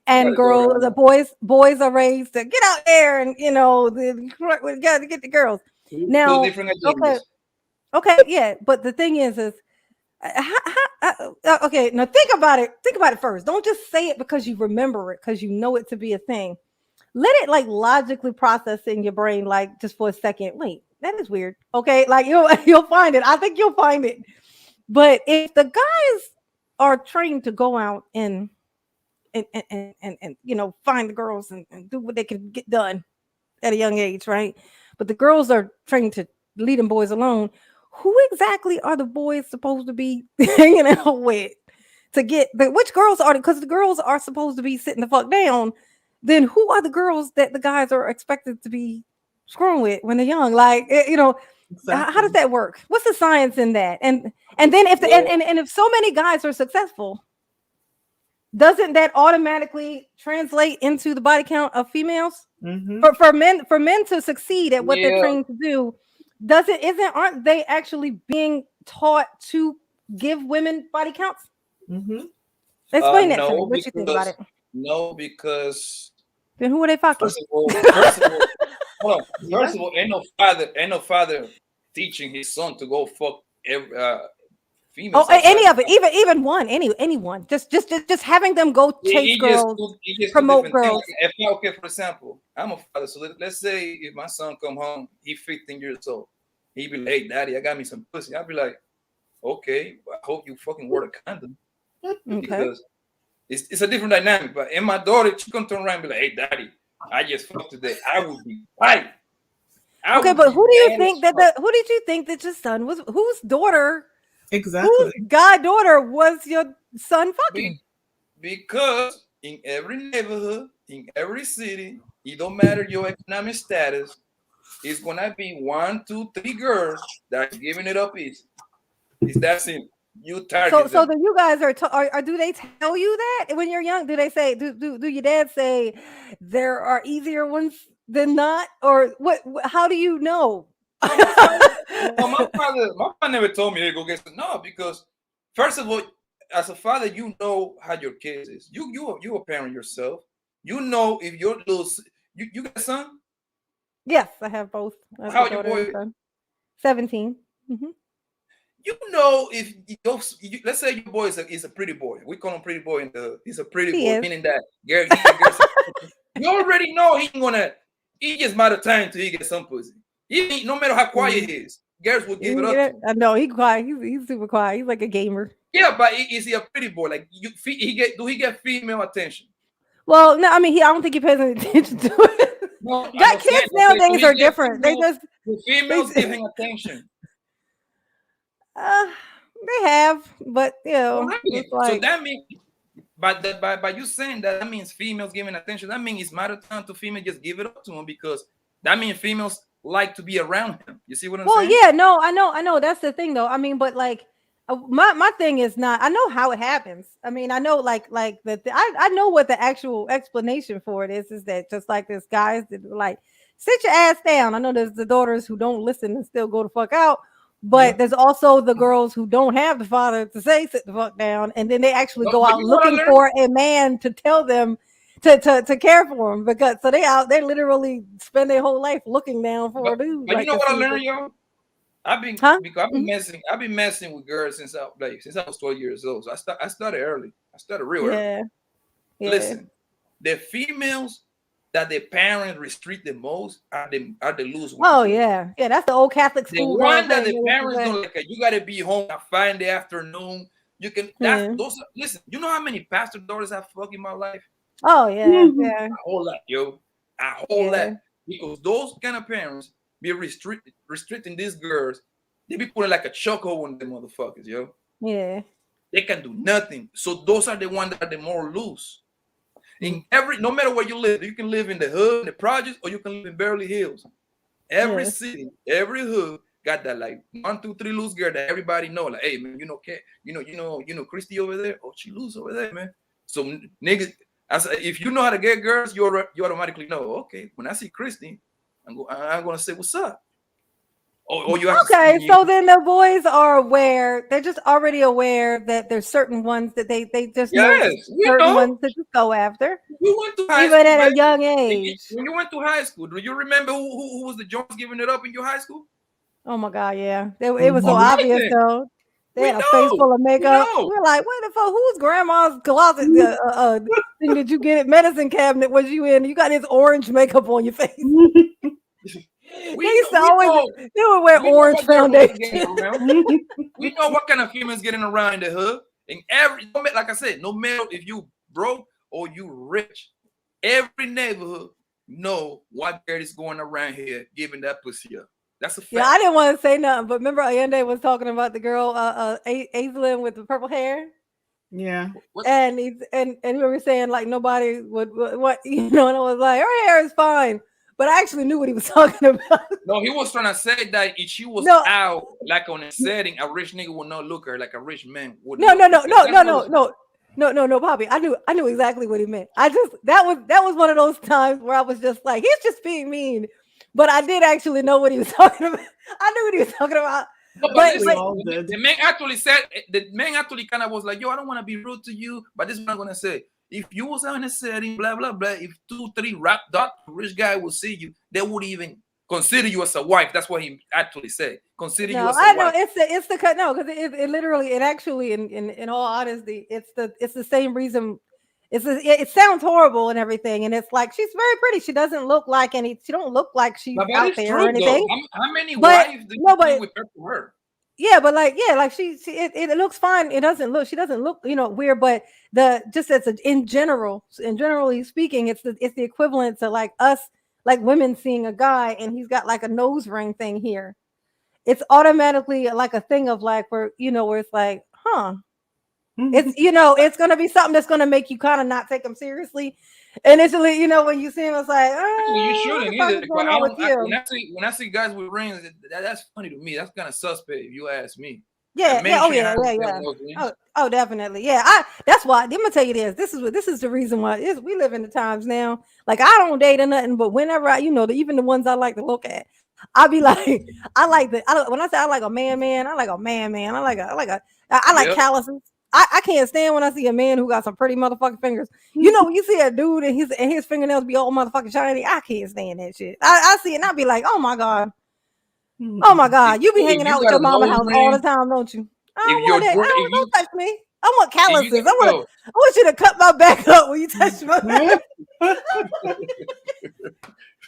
S1: and boys are raised to get out there and we got to get the girls. Now,
S4: Two different agendas.
S1: okay, yeah, but the thing is okay, now think about it first. Don't just say it because you remember it, because you know it to be a thing. Let it like logically process in your brain, like just for a second. Wait, that is weird. Okay, like you'll find it. I think you'll find it. But if the guys are trained to go out and find the girls and do what they can get done at a young age, right? But the girls are trained to lead them boys alone. Who exactly are the boys supposed to be hanging out with to get which girls are, because the girls are supposed to be sitting the fuck down? Then who are the girls that the guys are expected to be screwing with when they're young? Like, How does that work? What's the science in that? And then if and if so many guys are successful, doesn't that automatically translate into the body count of females? For men to succeed at what they're trained to do, aren't they actually being taught to give women body counts? Explain that to me. What you think about it?
S4: No, because
S1: then who are they fucking?
S4: First of all, ain't no father teaching his son to go fuck females.
S1: Oh, any of it, even one, anyone, just having them go chase girls, promote girls.
S4: Okay, for example, I'm a father, so let's say if my son come home, he's 15 years old, he be like, "Hey, daddy, I got me some pussy." I'll be like, "Okay, I hope you fucking wear a condom," because it's a different dynamic. But in my daughter, she can turn around and be like, "Hey, daddy, I just fucked today." I would be right.
S1: Okay, but who do you think who did you think that your son was? Whose daughter?
S5: Exactly.
S1: Whose goddaughter was your son fucking?
S4: Because in every neighborhood, in every city, it don't matter your economic status, it's gonna be 1, 2, 3 girls that are giving it up easy. It's that simple. You target
S1: so then you guys are do they tell you that when you're young? Do they say do your dad say there are easier ones than not, or what? How do you know?
S4: My father never told me, "Hey, go get some." No, because first of all, as a father, you know how your kids is. You a parent yourself. You know if your little you got a son.
S1: Yes, I have both.
S4: How your boy?
S1: 17.
S4: You know if let's say your boy is a pretty boy. We call him pretty boy. He's a pretty boy, meaning that Gary. You already know he just matter of time till he gets some pussy. No matter how quiet he is, Garrett will give it up to him.
S1: I know he's quiet. He's super quiet. He's like a gamer.
S4: Yeah, but is he a pretty boy? Like do he get female attention?
S1: Well, no, I mean I don't think he pays any attention to it.
S4: No,
S1: kids nowadays are different.
S4: The females give him attention.
S1: They have, but you know, it's like,
S4: so that means by you saying that means females giving attention. That means it's matter of time to females just give it up to him, because that means females like to be around him. You see what I'm saying?
S1: Well, yeah, no, I know. That's the thing, though. I mean, but like, my thing is not. I know how it happens. I mean, I know like I know what the actual explanation for it is. Is that just like this guys that like sit your ass down. I know there's the daughters who don't listen and still go the fuck out. But there's also the girls who don't have the father to say sit the fuck down, and then they actually go out looking for a man to tell them to care for them, because so they literally spend their whole life looking down for a dude.
S4: But like, you know what I learned, yo? I've been messing with girls since I was 12 years old. So I started early. I started real early. Yeah. Listen, the females that the parents restrict the most are the loose ones.
S1: Oh yeah, that's the old Catholic school.
S4: The one that the parents don't like. You gotta be home at 5 in the afternoon. You can. Listen. You know how many pastor daughters I've fucked in my life?
S1: Oh yeah, yeah.
S4: A whole lot, yo. A whole lot. Because those kind of parents be restricting these girls. They be putting like a chokehold on them motherfuckers, yo.
S1: Yeah.
S4: They can do nothing. So those are the ones that are the more loose. In no matter where you live, you can live in the hood, in the projects, or you can live in Beverly Hills. Every city, every hood got that like 1, 2, 3 loose girl that everybody know. Like, hey man, you know, Christy over there. Oh, she loose over there, man. So niggas, if you know how to get girls, you automatically know. Okay, when I see Christy, I'm gonna say what's up. Or you
S1: so then the boys are aware. They're just already aware that there's certain ones that they just know certain ones to just go after.
S4: You went to high
S1: even
S4: school,
S1: at a young age.
S4: When you went to high school, do you remember who was the Jones giving it up in your high school?
S1: Oh my God, yeah. It was so obvious though. They had a face full of makeup. We're like, what the fuck? Whose grandma's closet thing did you get at medicine cabinet was you in? You got this orange makeup on your face. They would wear orange foundation.
S4: We know what kind of females getting around in the hood. And like I said, no matter if you broke or you rich, every neighborhood know what girl is going around here giving that pussy up. That's a fact.
S1: Yeah, I didn't want to say nothing, but remember Ayende was talking about the girl Aislinn with the purple hair.
S5: Yeah,
S1: and we were saying like nobody would what and I was like, her hair is fine. but I actually knew what he was talking about.
S4: No, he was trying to say that if she was
S1: No.
S4: out like on a setting, a rich nigga would not look at her like a rich man would.
S1: No, Bobby. I knew exactly what he meant. That was one of those times where I was just like, he's just being mean. But I did actually know what he was talking about. I knew what he was talking about.
S4: No, but the man actually said, the man actually kind of was like, yo, I don't want to be rude to you, but this is what I'm gonna say. If you was out in a setting, blah blah blah, if 2, 3 rap rich guy will see you, they would even consider you as a wife. That's what he actually said. Consider you as a wife.
S1: I know it's the cut. No, because it literally, it actually, in all honesty, it's the same reason. It sounds horrible and everything, and it's like she's very pretty. She doesn't look like she don't look like she's out there or anything.
S4: How many wives do you think with her?
S1: Yeah, but like it looks fine. She doesn't look weird, but generally speaking, it's the equivalent to like us, like women seeing a guy and he's got like a nose ring thing here. It's automatically like a thing of like where it's like, huh. It's it's gonna be something that's gonna make you kind of not take him seriously initially. When you see him, it's like,
S4: you shouldn't either. When I see guys with rings, that's funny to me. That's kind of suspect, if you ask me.
S1: Yeah. Oh, definitely. Yeah. That's why. I'm gonna tell you this. This is the reason why we live in the times now. Like I don't date or nothing, but whenever even the ones I like to look at, I'll be like, when I say I like a man, I like a man. I like calluses. I can't stand when I see a man who got some pretty motherfucking fingers. When you see a dude and his fingernails be all motherfucking shiny, I can't stand that shit. I see it and I be like, oh my God. Oh my God. You be hanging out with your mama house all the time, don't you? I don't want that. Don't touch me. I want calluses. I want you to cut my back up when you touch my back.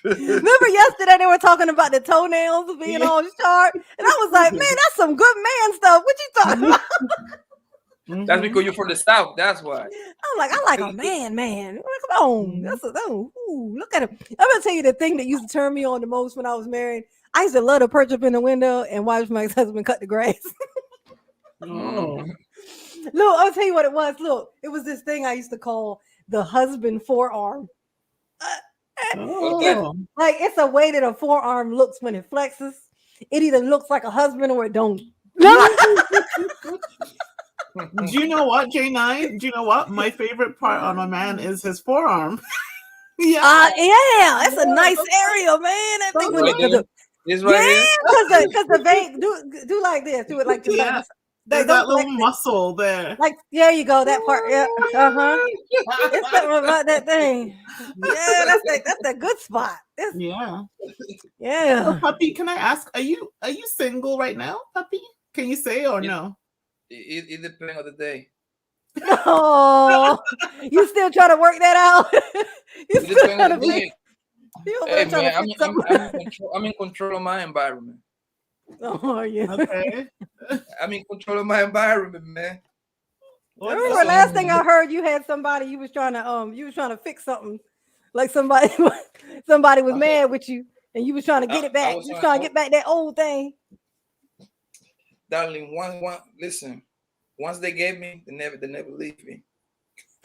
S1: Remember yesterday they were talking about the toenails being all sharp, and I was like, man, that's some good man stuff. What you talking about?
S4: That's because you're from the South. That's why.
S1: I'm like, I like a man. Come on. Look at him. I'm gonna tell you the thing that used to turn me on the most when I was married. I used to love to perch up in the window and watch my ex-husband cut the grass. Look, I'll tell you what it was. Look, it was this thing I used to call the husband forearm. It's a way that a forearm looks when it flexes. It either looks like a husband or it don't.
S5: Do you know what, J9? Do you know what? My favorite part on a man is his forearm.
S1: Yeah, it's a nice area, man. I think
S4: it's right here.
S1: Because the vein do like this. Do it like this.
S5: Yeah. There's that little muscle there.
S1: Like there you go, that part. Yeah. It's something about that thing. Yeah, that's a good spot. Yeah.
S5: So, puppy, can I ask? Are you single right now, puppy? Can you say or no?
S4: It depends on the day.
S1: Oh, you still trying to work that out? You still trying to
S4: fix? Hey man, I'm in control of my environment.
S1: Oh yeah.
S5: Okay.
S1: I'm
S4: in control of my environment, man.
S1: I remember last thing I heard, you had somebody you was trying to fix something, like somebody was mad with you, and you was trying to get it back. You was trying to get back that old thing.
S4: Darling, listen. Once they gave me, they never leave me.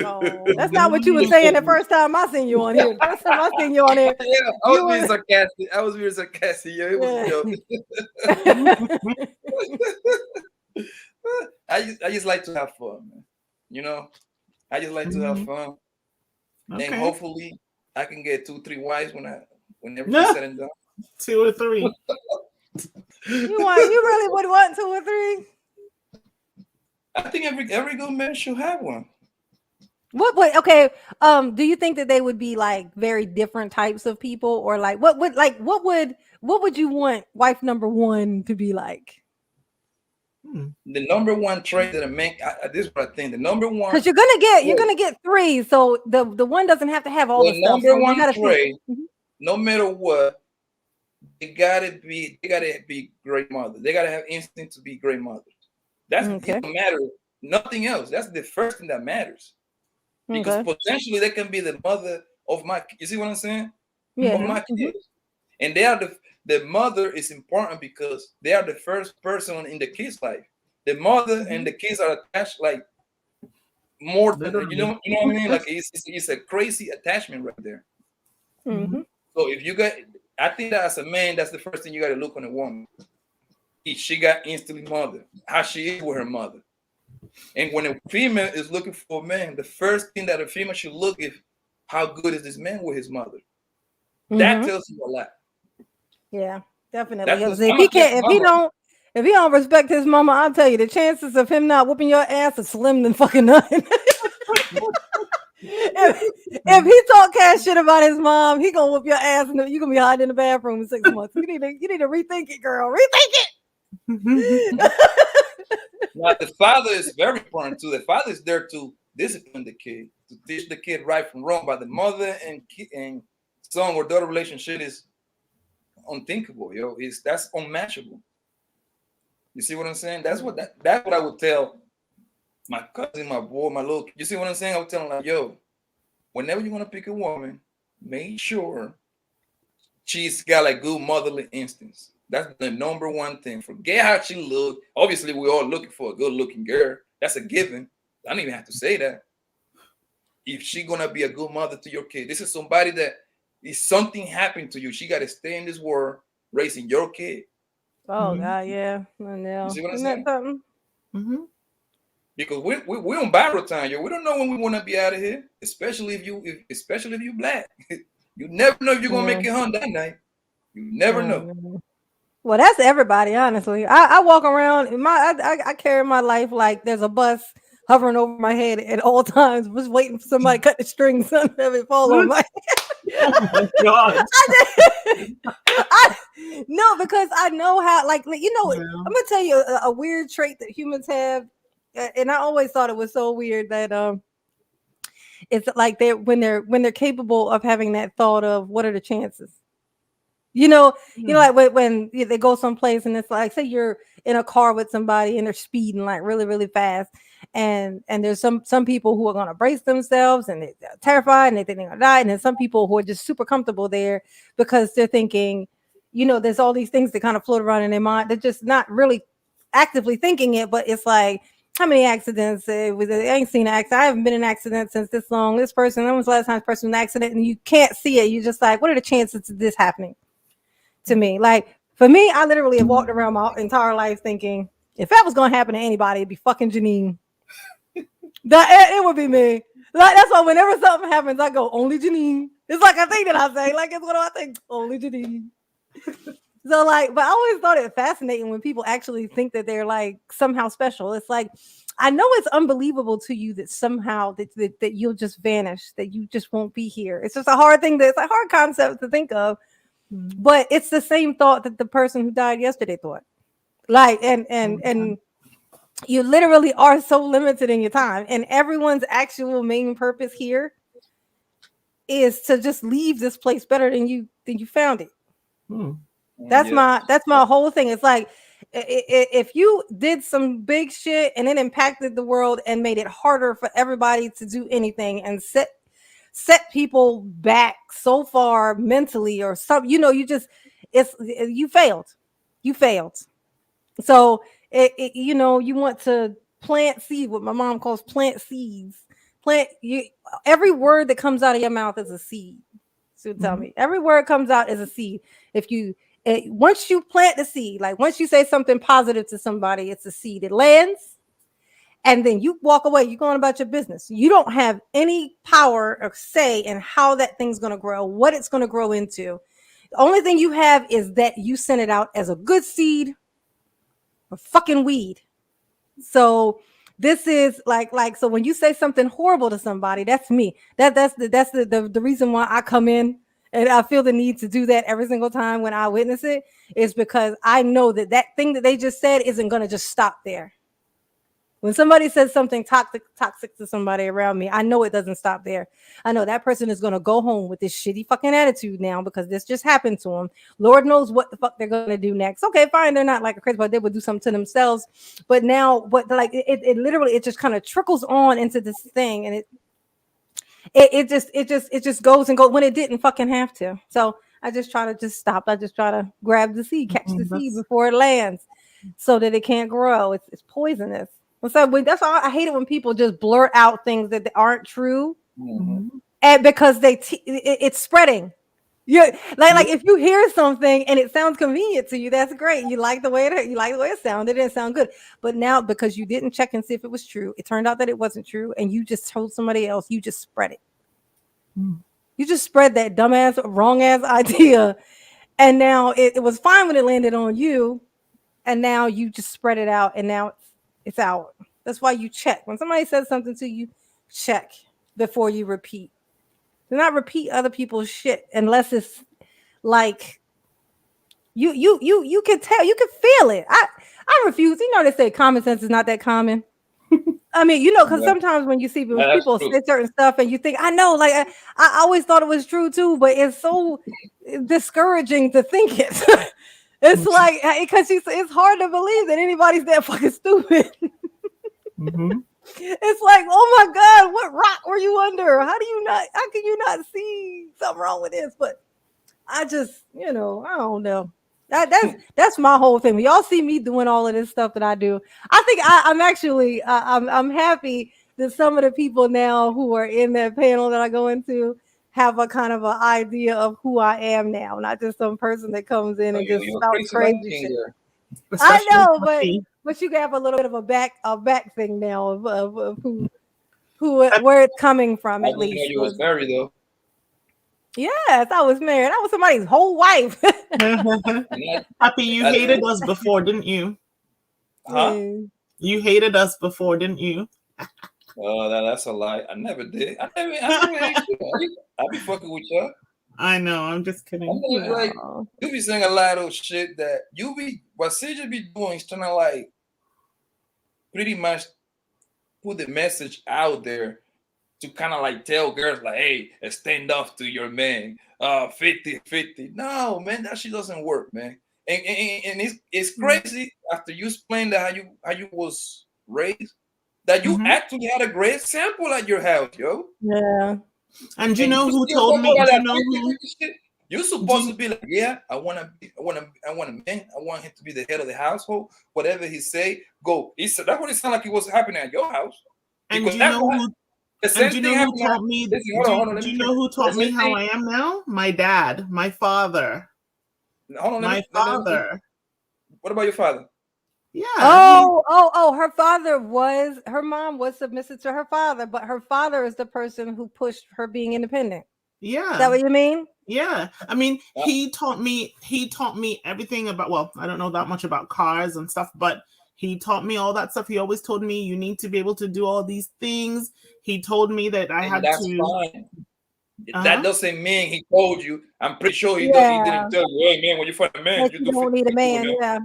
S1: Oh, that's not what you were saying the first time I seen you on here. First time I seen you on here.
S4: Yeah, I was being sarcastic. Yeah, it was a joke. I just like to have fun, man. I just like to have fun. Okay. And hopefully I can get 2, 3 wives when everything's said and done.
S5: 2 or 3.
S1: You really would want 2 or 3?
S4: I think every good man should have one.
S1: Do you think that they would be like very different types of people, or like what would you want wife number 1 to be like?
S4: The number 1 trait that a man, this is what I think. The number 1,
S1: because you're gonna get 3, so the one doesn't have to have all the stuff.
S4: Number 1 trait, no matter what, they gotta be great mother. They gotta have instinct to be great mothers. That's what matters. Nothing else. That's the first thing that matters. Because potentially they can be the mother of my. You see what I'm saying?
S1: Yeah.
S4: Of my kids, and they are the mother is important because they are the first person in the kid's life. The mother and the kids are attached like more than you know what I mean. Like it's a crazy attachment right there. So if you got, I think that as a man, that's the first thing you got to look on a woman. If she got instantly mother, how she is with her mother. And when a female is looking for a man, the first thing that a female should look is how good is this man with his mother. That tells you a lot.
S1: Yeah, definitely.
S4: That's
S1: If he don't respect his mama, I'll tell you the chances of him not whooping your ass are slim than fucking nothing. if he talk cash shit about his mom, he gonna whoop your ass and you gonna be hiding in the bathroom in 6 months. You need to rethink it, girl. Rethink it.
S4: Now the father is very important too. The father is there to discipline the kid, to teach the kid right from wrong. But the mother and son or daughter relationship is unthinkable, yo. That's unmatchable. You see what I'm saying? That's what I would tell my cousin, my boy, my little. You see what I'm saying? I would tell him like, yo, whenever you want to pick a woman, make sure she's got like good motherly instincts. That's the number one thing. Forget how she look. Obviously, we're all looking for a good-looking girl. That's a given. I don't even have to say that. If she's gonna be a good mother to your kid, this is somebody that if something happened to you, she got to stay in this world raising your kid.
S1: Oh God, yeah. I know.
S4: You see what I'm
S1: Isn't
S4: saying?
S1: that something?
S5: Mm-hmm.
S4: Because we're on borrowed time, yo. We don't know when we want to be out of here, especially if you black. You never know if you're gonna make it home that night. You never know.
S1: Well, that's everybody, honestly. I walk around I carry my life like there's a bus hovering over my head at all times, just waiting for somebody to cut the strings so that it fall on my head.
S5: Oh my God.
S1: No, because I know how, like you know, I'm gonna tell you a weird trait that humans have, and I always thought it was so weird that it's like when they're capable of having that thought of what are the chances. You know, like when they go someplace and it's like, say you're in a car with somebody and they're speeding like really, really fast, and there's some people who are gonna brace themselves and they're terrified and they think they're gonna die, and then some people who are just super comfortable there because they're thinking, you know, there's all these things that kind of float around in their mind. They're just not really actively thinking it, but it's like, how many accidents? I ain't seen an accident. I haven't been in an accident since this long. This person, when was the last time this person was in an accident? And you can't see it. You're just like, what are the chances of this happening to me? Like, for me, I literally have walked around my entire life thinking, if that was going to happen to anybody, it'd be fucking Janine. It would be me. Like, that's why whenever something happens, I go, only Janine. It's like a thing that I say. Like, it's what do I think? Only Janine. So, like, but I always thought it fascinating when people actually think that they're like somehow special. It's like, I know it's unbelievable to you that somehow that you'll just vanish, that you just won't be here. It's just a hard thing. It's a hard concept to think of, but it's the same thought that the person who died yesterday thought. Like, and you literally are so limited in your time, and everyone's actual main purpose here is to just leave this place better than you found it. That's my whole thing. It's like, if you did some big shit and it impacted the world and made it harder for everybody to do anything and set people back so far mentally or something, you know, you failed. So you know, you want to plant seed, what my mom calls plant seeds. Every word that comes out of your mouth is a seed. So tell me, every word comes out as a seed. Once you plant the seed, like once you say something positive to somebody, it's a seed. It lands, and then you walk away. You're going about your business. You don't have any power or say in how that thing's going to grow, what it's going to grow into. The only thing you have is that you sent it out as a good seed or fucking weed. So this is like so when you say something horrible to somebody, that's me. That's the reason why I come in. And I feel the need to do that every single time when I witness it, is because I know that thing that they just said isn't going to just stop there. When somebody says something toxic to somebody around me, I know it doesn't stop there. I know that person is going to go home with this shitty fucking attitude now because this just happened to them. Lord knows what the fuck they're going to do next. Okay, fine. They're not like a crazy, but they would do something to themselves. But now, it literally, it just kind of trickles on into this thing. And it just goes and goes when it didn't fucking have to. So I just try to stop. I just try to grab the seed, catch the seed before it lands, so that it can't grow. It's poisonous. So that's why I hate it when people just blurt out things that aren't true, and because it's spreading. Yeah, like if you hear something and it sounds convenient to you, that's great. You like the way it sounded. It didn't sound good, but now because you didn't check and see if it was true, it turned out that it wasn't true, and you just told somebody else. You just spread it. You just spread that dumbass, wrong ass idea, and now it was fine when it landed on you, and now you just spread it out, and now it's out. That's why you check when somebody says something to you. Check before you repeat. Do not repeat other people's shit unless it's like you can tell, you can feel it. I refuse. You know, they say common sense is not that common. I mean, you know, because sometimes when you see people say certain stuff and you think, I know, like I always thought it was true too, but it's so discouraging to think it. It's like because it's hard to believe that anybody's that fucking stupid. It's like, oh my God, what rock were you under? How can you not see something wrong with this? But I just, I don't know. That's my whole thing. When y'all see me doing all of this stuff that I do, I think I'm happy that some of the people now who are in that panel that I go into have a kind of an idea of who I am now, not just some person that comes in and just spouts crazy shit. I know, but you can have a little bit of a back thing now of who where it's coming from, at least.
S4: You was married though.
S1: Yes, I was married. I was somebody's whole wife.
S5: Happy, you hated us before, didn't you?
S4: Huh?
S5: You hated us before, didn't you?
S4: Oh, that's a lie. I never did. I never hate you. I be fucking with y'all.
S5: I know. I'm just kidding.
S4: Like, you be saying a lot of shit that what CJ be doing is trying to like pretty much put the message out there to kind of like tell girls like, hey, stand up to your man. 50-50. No, man, that shit doesn't work, man. And it's crazy after you explain that how you was raised, that you actually had a great example at your house, yo.
S1: Yeah.
S5: And you know who told me?
S4: You're supposed to be like, yeah, I want a man. I want him to be the head of the household. Whatever he say, go. He said that's what it sounded like it was happening at your house.
S5: And do you know who taught me? Do you know who taught me how I am now? My dad, my father.
S4: Hold on,
S5: my father.
S4: What about your father?
S5: Yeah.
S1: Oh, her mom was submissive to her father, but her father is the person who pushed her being independent.
S5: Yeah.
S1: Is that what you mean?
S5: Yeah. I mean, he taught me everything about, well, I don't know that much about cars and stuff, but he taught me all that stuff. He always told me you need to be able to do all these things. He told me that I had
S4: that's
S5: to.
S4: Fine. That doesn't mean he told you. I'm pretty sure he didn't tell you, hey man, when you find a man,
S1: you don't need a man. Yeah.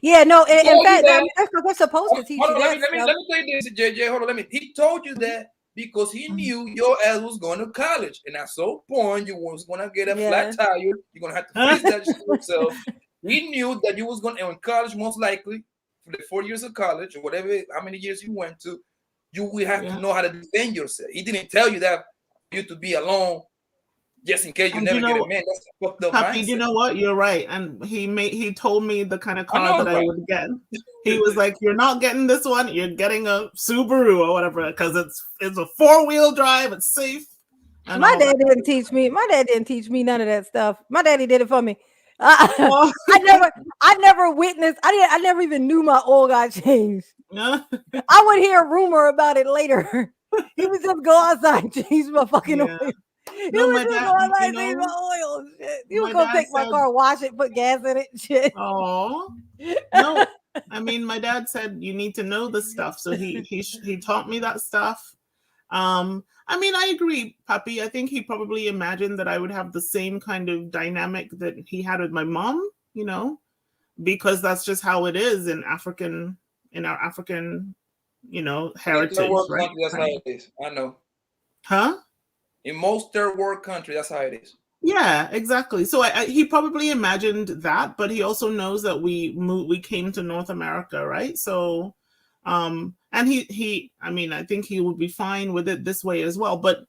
S1: Yeah, no, in fact, that's what they're supposed to teach you.
S4: Let me tell you this, JJ. Hold on, he told you that because he knew your ass was going to college. And at some point you was gonna get a flat tire. You're gonna have to fix that yourself. He knew that you was gonna in college, most likely, for the 4 years of college or whatever, how many years you went to, you will have to know how to defend yourself. He didn't tell you that you to be alone just in case you never get a man. That's a fucked up mindset.
S5: You know what? You're right. And he told me the kind of car that I would get. He was like, "You're not getting this one. You're getting a Subaru or whatever because it's a 4-wheel drive. It's safe."
S1: My dad didn't teach me. My dad didn't teach me none of that stuff. My daddy did it for me. I never witnessed. I never even knew my oil got changed. I would hear a rumor about it later. He would just go outside and change my fucking oil.
S5: No, my dad,
S1: change my oil. Shit. He would go take my car, wash it, put gas in it. Shit.
S5: Oh no! I mean, my dad said you need to know this stuff, so he taught me that stuff. I mean, I agree, Papi. I think he probably imagined that I would have the same kind of dynamic that he had with my mom, because that's just how it is in our African, heritage, right?
S4: That's how it is. I know.
S5: Huh?
S4: In most third world countries, that's how it is.
S5: Yeah, exactly. So he probably imagined that, but he also knows that we came to North America, right? So, and I think he would be fine with it this way as well. But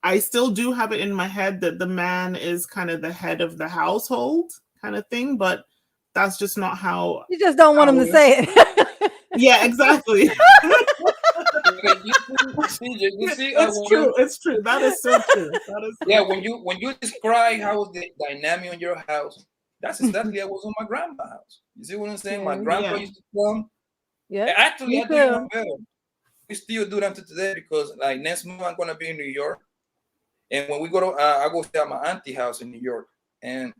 S5: I still do have it in my head that the man is kind of the head of the household kind of thing, but that's just not how.
S1: You just don't want him to say it.
S5: Yeah, exactly.
S4: Okay, you see,
S5: It's true. It's true. That is so true. That is so
S4: yeah,
S5: true.
S4: when you describe how was the dynamic in your house, that's exactly how it was on my grandma's house. You see what I'm saying? My
S1: Yeah.
S4: grandpa
S5: Yeah.
S4: used to come.
S1: Yeah.
S4: Actually,
S1: Me
S4: I do you
S1: too.
S4: one better. We still do them to today because like next month I'm gonna be in New York, and when we go to I go stay at my auntie house in New York, and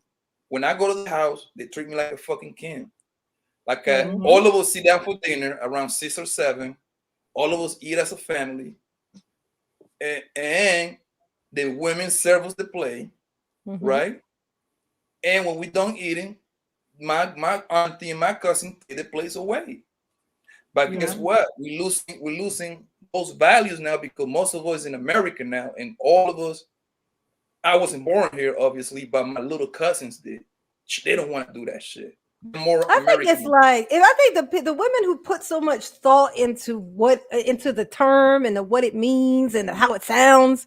S4: when I go to the house, they treat me like a fucking king. Like
S1: Mhm.
S4: all of us sit down for dinner around 6 or 7. All of us eat as a family, and the women serve us the plate,
S1: Mhm.
S4: right? And when we done eating, my auntie and my cousin take the place away. But guess
S1: Yeah.
S4: what? We're losing those values now because most of us in America now, and all of us. I wasn't born here, obviously, but my little cousins did. They don't want to do that shit. They're more
S1: I think it's
S4: American.
S1: like, and I think the women who put so much thought into into the term and what it means and how it sounds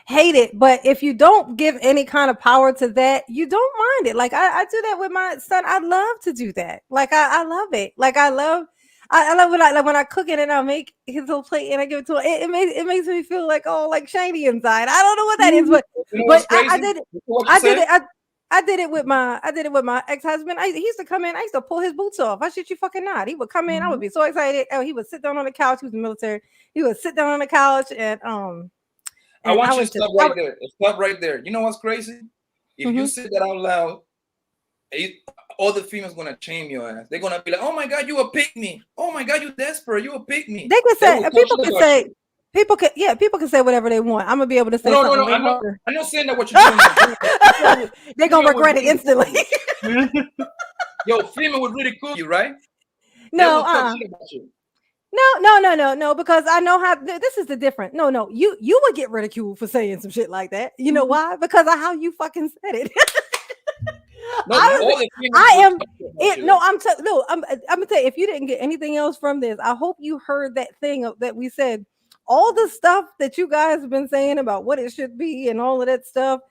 S1: hate it. But if you don't give any kind of power to that, you don't mind it. Like I do that with my son. I love to do that. Like I love it. Like I love when I cook it and I make his little plate and I give it to him. It makes me feel like like shiny inside. I don't know what that is,
S4: You know what's
S1: I
S4: crazy?
S1: did it.
S4: What you
S1: I did
S4: said?
S1: it. I did it with my ex-husband. He used to come in. I used to pull his boots off. I shit you fucking not. He would come in. I would be so excited. Oh, he would sit down on the couch. He was in the military. He would sit down on the couch and
S4: I want you to
S1: would just
S4: stop right there. Stop right there. You know what's crazy? If you
S1: Mhm.
S4: say that out loud, all the females gonna shame your ass. They're gonna be like, "Oh my god, you a pick me! Oh my god, you desperate! You a pick me!"
S1: They could
S4: They
S1: say
S4: will talk
S1: people
S4: shit
S1: could
S4: about
S1: say
S4: you.
S1: people can say whatever they want. I'm gonna be able to say
S4: No, no,
S1: something
S4: no.
S1: way harder.
S4: I'm not saying that what you're doing is wrong.
S1: They're
S4: Female
S1: gonna
S4: would
S1: regret it
S4: ridicule
S1: instantly.
S4: you. Yo, female would ridicule you, right? They
S1: No,
S4: will talk shit about you.
S1: no, because I know how this is the difference. No, you would get ridiculed for saying some shit like that. You know why? Because of how you fucking said it.
S4: No, all the females
S1: I
S4: will
S1: am
S4: talk shit about
S1: it.
S4: you.
S1: No, I'm gonna tell you. If you didn't get anything else from this, I hope you heard that thing that we said. All the stuff that you guys have been saying about what it should be and all of that stuff.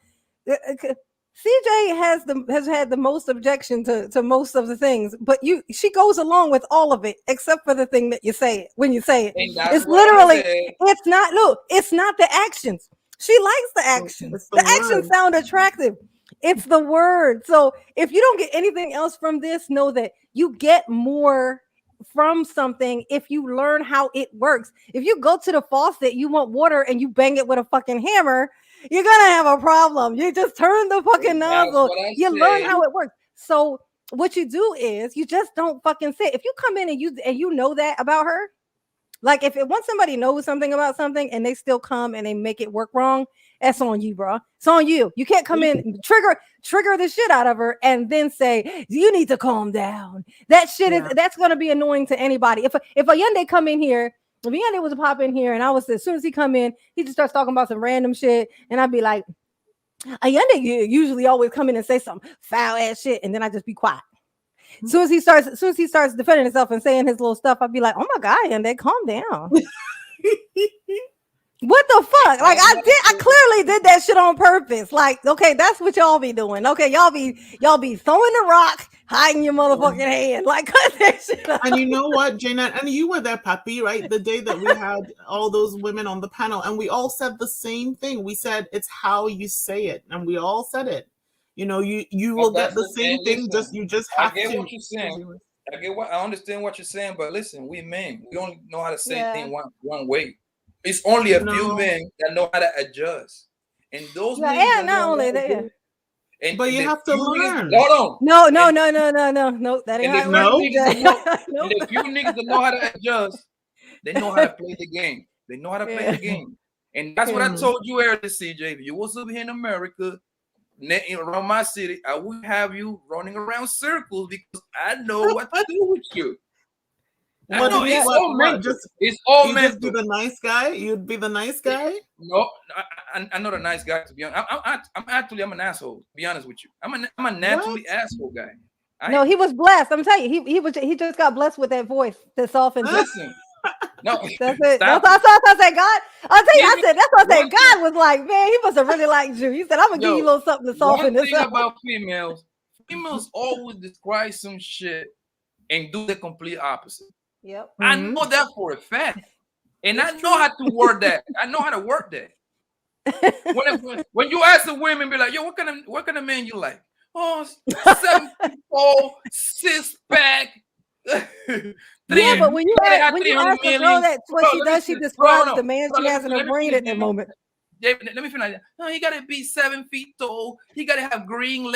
S1: CJ has had the most objection to most of the things, but she goes along with all of it except for the thing that you say it when you say it.
S4: And that's
S1: It's
S4: what I
S1: literally
S4: said.
S1: it's not the actions. She likes the actions.
S5: It's
S1: The
S5: the
S1: actions
S5: word.
S1: sound attractive. It's the word. So if you don't get anything else from this, know that you get more from something if you learn how it works. If you go to the faucet, you want water and you bang it with a fucking hammer, you're gonna have a problem. You just turn the fucking
S4: And that's
S1: nozzle.
S4: what I
S1: You learn
S4: said.
S1: how it works. So what you do is you just don't fucking say. If you come in and you know that about her, like if once somebody knows something about something and they still come and they make it work wrong, that's on you, bro. It's on you. You can't come in and trigger the shit out of her and then say you need to calm down. That shit
S5: Yeah.
S1: that's gonna be annoying to anybody. If a Hyundai come in here, if Hyundai was to pop in here and I was as soon as he come in, he just starts talking about some random shit, and I'd be like, Hyundai usually always come in and say some foul ass shit, and then I just be quiet. As soon as he starts defending himself and saying his little stuff, I'd be like, "Oh my god, and they calm down." What the fuck? Like I clearly did that shit on purpose. Like, okay, that's what y'all be doing. Okay, y'all be throwing the rock, hiding your motherfucking hand. Like, cut that shit out.
S5: And you know what, Janet? And you were there, Papi, right? The day that we had all those women on the panel, and we all said the same thing. We said it's how you say it, and we all said it. You know, you will get the same thing. You just have to.
S4: I get what you're saying. I understand what you're saying, but listen, we men, we only know how to say things one way. It's only a few men that know how to adjust, and those niggas
S1: and not only that.
S5: But you have to learn.
S4: Hold on.
S1: No, that ain't how it works.
S4: And the few niggas that know how to adjust, they know how to play the game. They know how to play the game. And that's what I told you earlier, CJ. If you was up here in America, around my city, I would have you running around circles because I know what to do with you. I know it's all mental. It's all mental.
S5: Just be the nice guy. You'd be the nice guy.
S4: No, I'm not a nice guy, to be honest. I'm an asshole. To be honest with you, I'm a naturally asshole guy.
S1: No, he was blessed. I'm telling you, he just got blessed with that voice that softens.
S4: Listen, no,
S1: that's it. That's what I said. God, I'll tell you. I said that's what I said. God was like, man, he must have really liked you. He said, I'm gonna give you a little something to soften this up.
S4: One thing about females always describe some shit and do the complete opposite.
S1: Yep.
S4: I know that for a fact. And I know how to word that. I know how to work that. When you ask the women, be like, yo, what kind of man you like? Oh, 7 feet tall, 6-pack.
S1: Yeah, but when you ask a girl that's what she does, she describes the man she has in her brain at that moment.
S4: Let me finish. No, he gotta be 7 feet tall. He gotta have green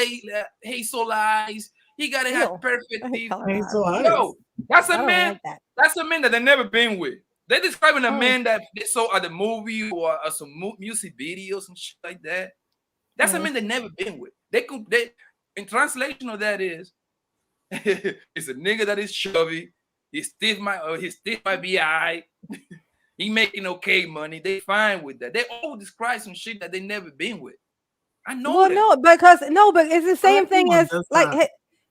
S4: hazel eyes. He gotta have perfect teeth. Yo, that's a man. That's a man that they've never been with. They're describing a man that they saw at the movie or some music videos and shit like that. That's a man they've never been with. They in translation of that is it's a nigga that is chubby. His teeth might be eye. He making okay money. They fine with that. They all describe some shit that they never been with. I know.
S1: Well, but it's the same thing as like. Hey,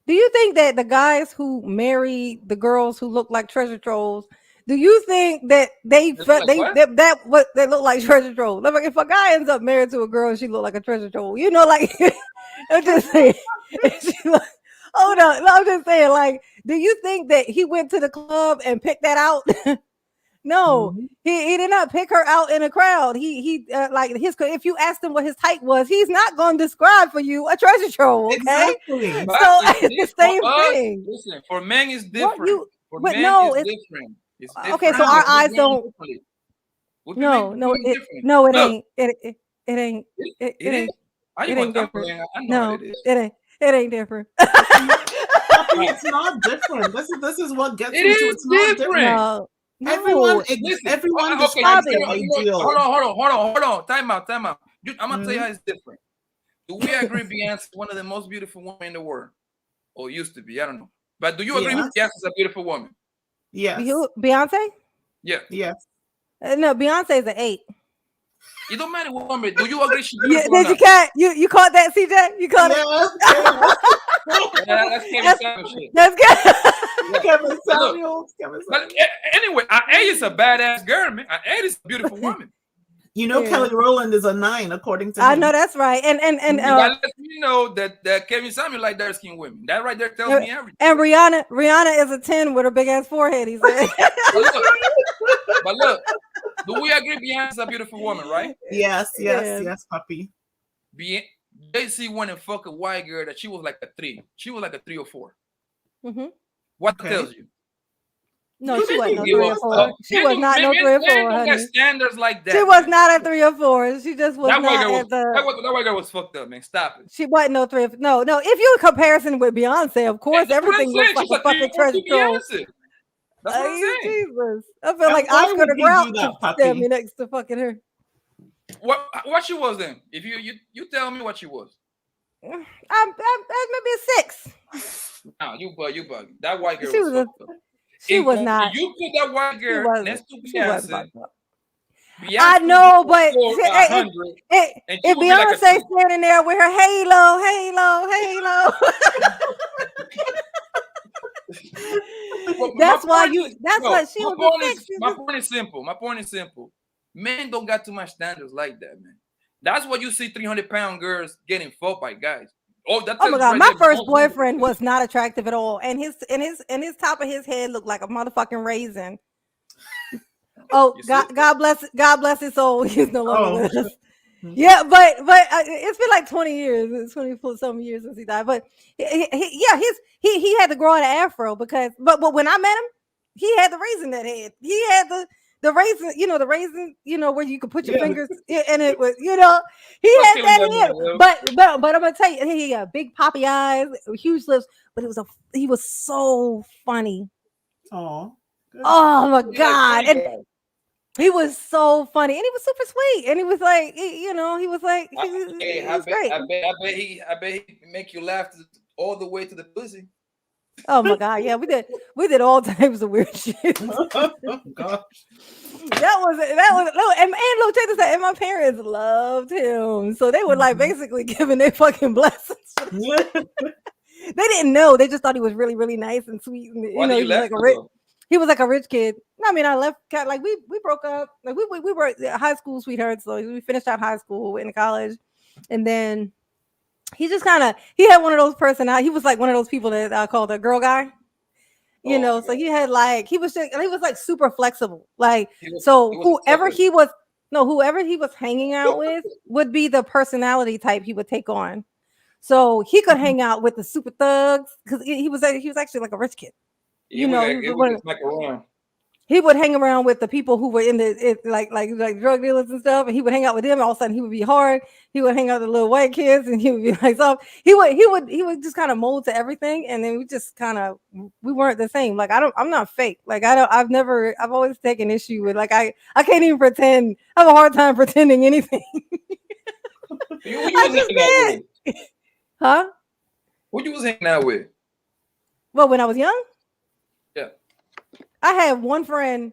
S1: do you think that the guys who marry the girls who look like treasure trolls? Do you think that they look like treasure trolls? Like if a guy ends up married to a girl and she look like a treasure troll, like I'm just saying. Hold on, I'm just saying. Like, do you think that he went to the club and picked that out? No, he did not pick her out in a crowd. He like if you asked him what his type was, he's not going to describe for you a treasure troll. Okay,
S5: exactly.
S1: So it's the same thing.
S4: Listen, for men it's different. It's different. It's different.
S1: Okay, so our eyes don't. No, it ain't. It ain't. It ain't. It ain't different. No, it ain't different.
S5: It's not different. This is what gets into it's not different.
S1: No,
S5: everyone describes their ideal.
S4: Hold on. Time out. I'm gonna tell you how it's different. Do we agree Beyonce is one of the most beautiful women in the world? Or used to be, I don't know. But do you agree Beyonce is a beautiful woman?
S5: Yes.
S1: Beyonce?
S4: Yeah.
S5: Yes.
S1: No, Beyonce is an 8.
S4: It don't matter what woman. Do you agree she's beautiful?
S1: You caught that, CJ? You caught it?
S4: That's Kevin Samuels shit.
S1: That's good.
S5: Kevin Samuels.
S4: But anyway, A is a badass girl, man. A is a beautiful woman.
S5: Kelly Rowland is a 9, according to him.
S1: I know that's right. And
S4: let me know that Kevin Samuel like dark skinned women. That right there tells me everything.
S1: And Rihanna is a 10 with her big ass forehead. He said.
S4: But look, do we agree Beyonce's a beautiful woman, right?
S5: Yes, puppy.
S4: Jay-Z went and fuck a white girl that she was like a 3. She was like a 3 or 4.
S1: Mm-hmm.
S4: What tells you?
S1: No, she wasn't no 3 or 4. She was not no 3 or 4, honey.
S4: Standards like that.
S1: She was not a 3 or 4. She just was not at the.
S4: That white girl was fucked up, man. Stop it.
S1: She wasn't no 3. No. If you comparison with Beyonce, of course, everything looks like a fucking treasure trove.
S4: That's what I'm saying.
S1: Jesus. I feel like Oscar the Grouch to stand me next to fucking her.
S4: What she was then? If you tell me what she was.
S1: I'm maybe a 6.
S4: No, you bug. That white girl was fucked up.
S1: She was not.
S4: You put that white girl next to Beyonce.
S1: I know, but if Beyonce standing there with her halo. That's why she was.
S4: My point is simple. Men don't got too much standards like that, man. That's why you see 300-pound girls getting fucked by guys. Oh my
S1: God! My first boyfriend was not attractive at all, and his top of his head looked like a motherfucking raisin. Oh, God bless his soul. He's no longer with us. Yeah, but it's been like 20 years. It's 20 some years since he died. But he had to grow out an afro but when I met him, he had the raisin that head. He had the raisin, the raisin, where you could put your fingers and it was, he had that head. But I'm gonna tell you, he had big poppy eyes, huge lips, but he was so funny.
S5: Oh
S1: my God. And he was so funny, and he was super sweet, and he was like, he was like, he was great.
S4: I bet he make you laugh all the way to the pussy.
S1: Oh my God, yeah, we did all types of weird shit.
S5: Oh, gosh.
S1: That was and look, check this out, and my parents loved him, so they were like basically giving their fucking blessings. They didn't know, they just thought he was really, really nice and sweet, and he was like a rich kid. I mean, I left, like we broke up, like we were high school sweethearts, so we finished out high school, went into college, and then he just he had one of those personalities. He was like one of those people that I call the girl guy. You
S4: Oh,
S1: know,
S4: my
S1: so
S4: God.
S1: he had like he was like super flexible. Like
S4: He was
S1: so
S4: a
S1: whoever
S4: sucker.
S1: he was no, whoever he was hanging out with would be the personality type he would take on. So he could hang out with the super thugs because he was actually like a rich kid.
S4: He
S1: You know, he
S4: he
S1: was
S4: would
S1: one,
S4: just smack around.
S1: he would hang around with the people who were in like drug dealers and stuff, and he would hang out with them. All of a sudden, he would be hard. He would hang out with the little white kids, and he would be like, so he would just kind of mold to everything, and then we just kind of we weren't the same. Like I'm not fake. Like I've always taken issue with like I can't even pretend. I have a hard time pretending anything.
S4: Who you
S1: I
S4: was
S1: just
S4: hanging out
S1: can't.
S4: with?
S1: Huh?
S4: Who you was hanging out with?
S1: Well, when I was young,
S4: Yeah.
S1: I had one friend.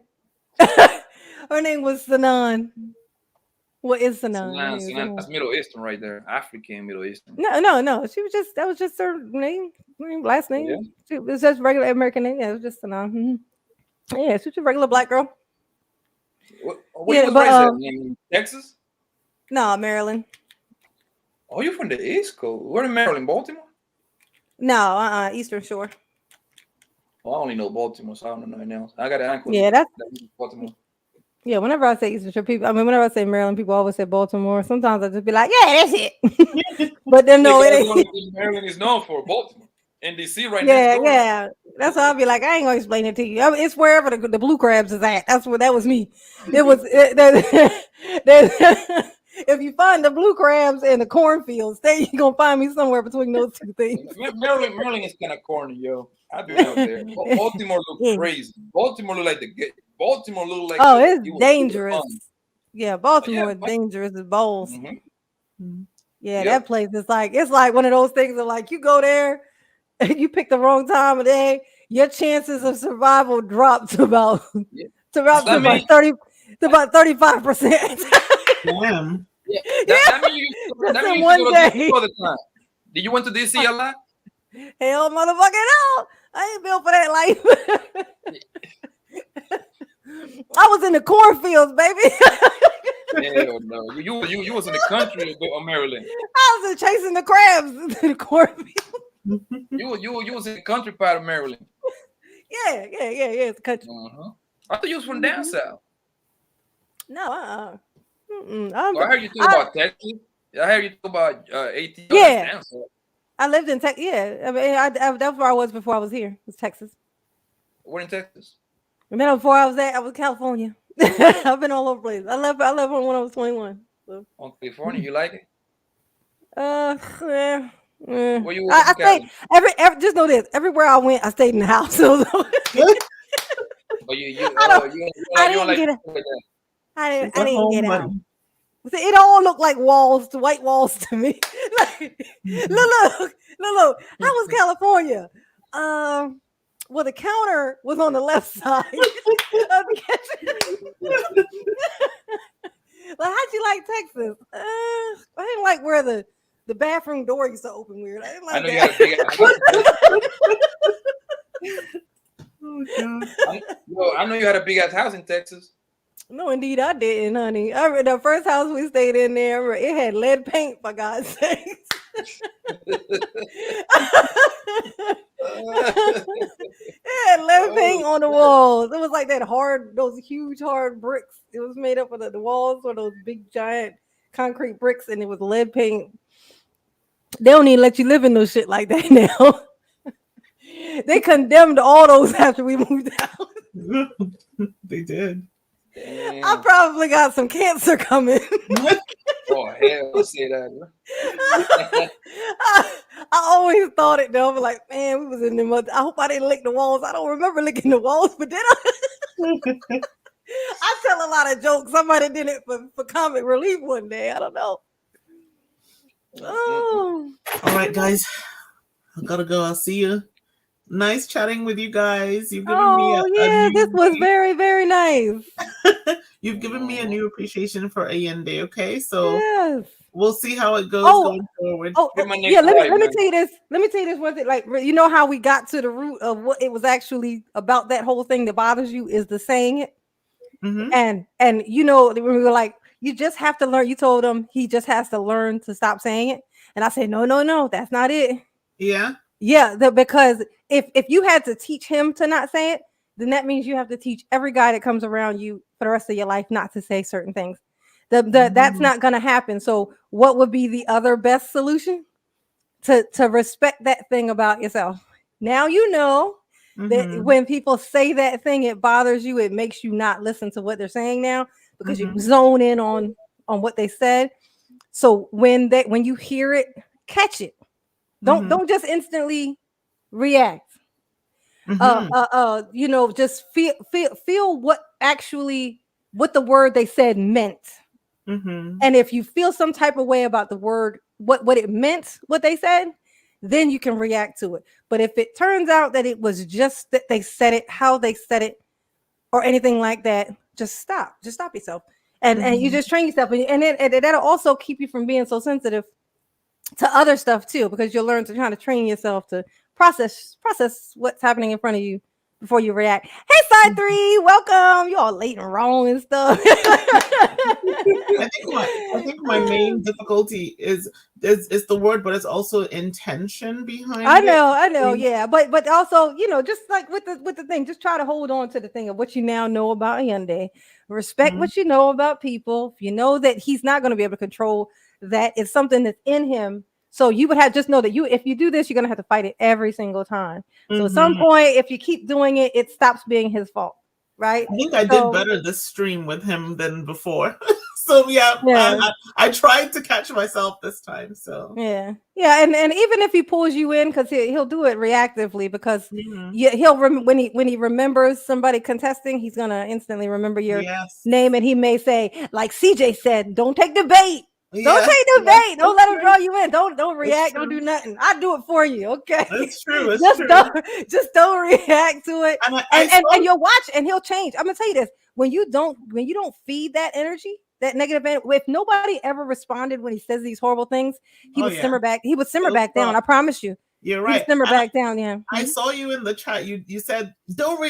S1: Her name was Sanan. What is Sanan? Her name is
S4: Sinan,
S1: Sanan.
S4: that's Middle Eastern right there. African Middle Eastern.
S1: No. She was just that was just her last name.
S4: Yeah.
S1: It was just regular American name. Yeah, it was just Sanan. Yeah, she was a regular black girl.
S4: Where
S1: Yeah,
S4: you was
S1: but
S4: raised at? In Texas?
S1: no, Maryland.
S4: Oh, you from the East Coast? Where in Maryland? Baltimore?
S1: No, Eastern Shore.
S4: Well, I only know Baltimore, so I don't know anything else. I got an uncle.
S1: Yeah,
S4: that lives in Baltimore.
S1: Yeah, whenever I say Eastern Shore, whenever I say Maryland, people always say Baltimore. Sometimes I just be like, yeah, that's it. But then no, it
S4: that's what
S1: ain't.
S4: Maryland is known for. Baltimore and DC right next
S1: Yeah,
S4: door.
S1: yeah. That's why I'll be like, I ain't gonna explain it to you. I mean, it's wherever the blue crabs is at. That was me. It was if you find the blue crabs in the cornfields, then you're gonna find me somewhere between those two things.
S4: Maryland is kind of corny, yo. I've been out there. Baltimore look
S1: Yeah.
S4: crazy. Baltimore look like Baltimore look like
S1: Oh,
S4: it
S1: it's
S4: was
S1: dangerous.
S4: fun.
S1: Yeah, Baltimore is
S4: but-
S1: dangerous as balls.
S4: Mhm.
S1: Yeah,
S4: Yep.
S1: that place is like it's like one of those things of like you go there, you pick the wrong time of day, your chances of survival drop to about
S4: Yeah.
S1: to about,
S4: That
S1: to about
S4: mean-
S1: 30 to about 35%.
S5: Damn.
S4: Yeah.
S1: Yeah.
S4: That means you
S1: Just
S4: that
S1: in
S4: means you
S1: one
S4: go to
S1: day.
S4: DC all the time. Did you went to DC a lot?
S1: Hell motherfucking no. I ain't built for that life. I was in the cornfields, baby.
S4: Hell no. You was in the country of Maryland.
S1: I was chasing the crabs in the cornfield.
S4: You was in the country part of Maryland.
S1: Yeah. It's a country.
S4: Uh-huh. I thought you was from down south.
S1: No,
S4: I heard you talk about Texas. I heard you talk about ATL.
S1: Yeah.
S4: Down south.
S1: I lived in Texas. Yeah, I mean, that's where I was before I was here. It was Texas.
S4: Where in Texas?
S1: And then before I was California. I've been all over the place. I left when I was 21. So.
S4: On California, you like it?
S1: Yeah.
S4: Where you
S1: I
S4: was in
S1: stayed
S4: Cali?
S1: every just know this. Everywhere I went, I stayed in the house. So
S4: But you don't like
S1: get it.
S4: like that.
S1: I didn't
S5: Go
S1: get
S5: home,
S1: out.
S5: buddy.
S1: See, it all looked like white walls to me. Like, look. How was California? Well, the counter was on the left side of the kitchen. Like, how'd you like Texas? I didn't like where the bathroom door used to open weird. I didn't like
S4: I know you
S1: that.
S4: had a big
S5: Oh, God.
S4: I know you had a big ass house in Texas.
S1: No, indeed, I didn't, honey. The first house we stayed in there, it had lead paint, for God's sakes. It had lead paint on the walls. It was like those huge hard bricks. It was made up of the walls or those big giant concrete bricks, and it was lead paint. They don't even let you live in no shit like that now. They condemned all those after we moved out.
S5: They did.
S4: Damn.
S1: I probably got some cancer coming.
S4: Oh hell, I say that.
S1: I always thought it though. But like, man, we was in them. I hope I didn't lick the walls. I don't remember licking the walls, but then I tell a lot of jokes. Somebody did it for comic relief one day. I don't know. Oh,
S5: All right, guys. I gotta go. I'll see you. Nice chatting with you guys. You've given me a
S1: yeah,
S5: new
S1: this was very, very nice.
S5: You've given me a new appreciation for Allende. Okay, so
S1: Yes.
S5: we'll see how it goes
S1: Oh,
S5: going forward.
S4: Give my next
S1: yeah. Let
S4: slide,
S1: me
S4: man.
S1: tell you this. Let me tell you this one thing. Like, you know how we got to the root of what it was actually about. That whole thing that bothers you is the saying it.
S5: Mhm.
S1: And you know, when we were like, you just have to learn. You told him he just has to learn to stop saying it. And I said, no, that's not it.
S5: Yeah.
S1: Yeah, because if you had to teach him to not say it, then that means you have to teach every guy that comes around you for the rest of your life not to say certain things. That's not going to happen. So what would be the other best solution? To respect that thing about yourself. Now you know that when people say that thing, it bothers you. It makes you not listen to what they're saying now because you zone in on what they said. So when you hear it, catch it. Don't just instantly react. Just feel what the word they said meant. And if you feel some type of way about the word, what it meant, what they said, then you can react to it. But if it turns out that it was just that they said it, how they said it, or anything like that, just stop yourself. And you just train yourself. And that'll also keep you from being so sensitive to other stuff too, because you'll learn to kind of train yourself to process what's happening in front of you before you react. Hey, side 3, welcome. You all late and wrong and stuff.
S5: I think my main difficulty is the word, but it's also intention behind it.
S1: I know, yeah. But also, just like with the thing, just try to hold on to the thing of what you now know about Hyundai. Respect what you know about people. If you know that he's not going to be able to control that, it's something that's in him. So you would have just know that if you do this, you're going to have to fight it every single time. So at some point, if you keep doing it, it stops being his fault, right?
S5: I think I did better this stream with him than before. So I tried to catch myself this time. So
S1: yeah, and even if he pulls you in, because he'll do it reactively, because he'll when he remembers somebody contesting, he's gonna instantly remember your name, and he may say, like CJ said, "Don't take the bait." Don't take the bait. Don't let him draw you in. Don't react. Don't do nothing. I do it for you. Okay.
S5: That's true.
S1: Just don't react to it. And you'll watch, and he'll change. I'm gonna tell you this: when you don't feed that energy, that negative energy, if nobody ever responded when he says these horrible things, he would simmer back. He would simmer back down. I promise you.
S5: You're right.
S1: Simmer back down. Yeah.
S5: I saw you in the chat. You said don't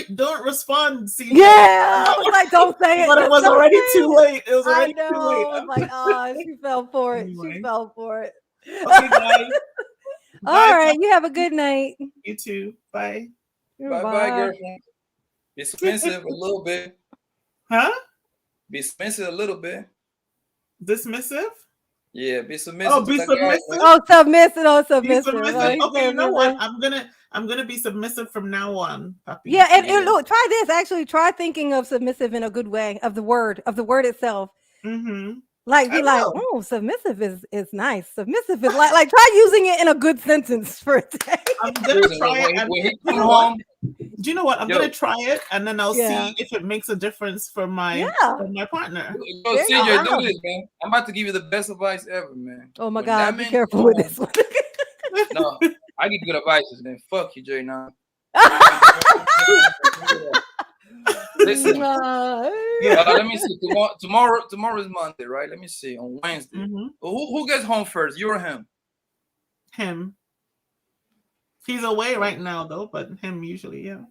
S5: respond. CJ.
S1: Yeah. I was like, don't say it.
S5: But it was already too late. It was already too late.
S1: I was like, oh, she fell for it. Anyway. She fell for it.
S5: Okay, guys.
S1: All right. You have a good night.
S5: You too. Bye.
S4: Bye, girlfriend. Be submissive a little bit.
S5: Huh?
S4: Be submissive a little bit.
S5: Dismissive?
S4: Yeah, be submissive.
S5: Oh, be submissive.
S1: Submissive.
S5: Okay, you know what? I'm gonna be submissive from now on, puppy.
S1: Yeah, and look, try this. Actually, try thinking of submissive in a good way, of the word itself. Like be like, oh, submissive is nice. Submissive is like try using it in a good sentence for a day.
S5: I'm gonna try it. Do you know what? I'm gonna try it, and then I'll see if it makes a difference for my partner.
S4: Yo, CJ, do this, man. I'm about to give you the best advice ever, man.
S1: Oh my God, be careful with this one.
S4: No, I give good advices, man. Fuck you, Jay. Now. Listen. Let me see. Tomorrow is Monday, right? Let me see. On Wednesday, who gets home first? You or him?
S5: Him. He's away right now, though, but him usually, yeah.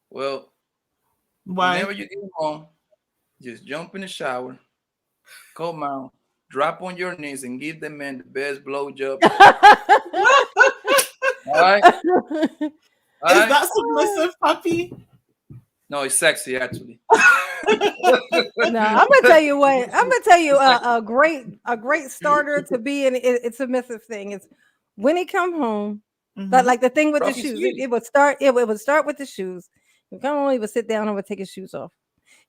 S4: Well, whenever you get home, just jump in the shower, come out, drop on your knees, and give the man the best blowjob. All right?
S5: Is that submissive, puppy?
S4: No, it's sexy, actually.
S1: No, I'm gonna tell you what. I'm gonna tell you a great starter to be in it's a submissive thing is when he come home. But like the thing with the shoes, it would start with the shoes. He would come home, he would sit down and would take his shoes off.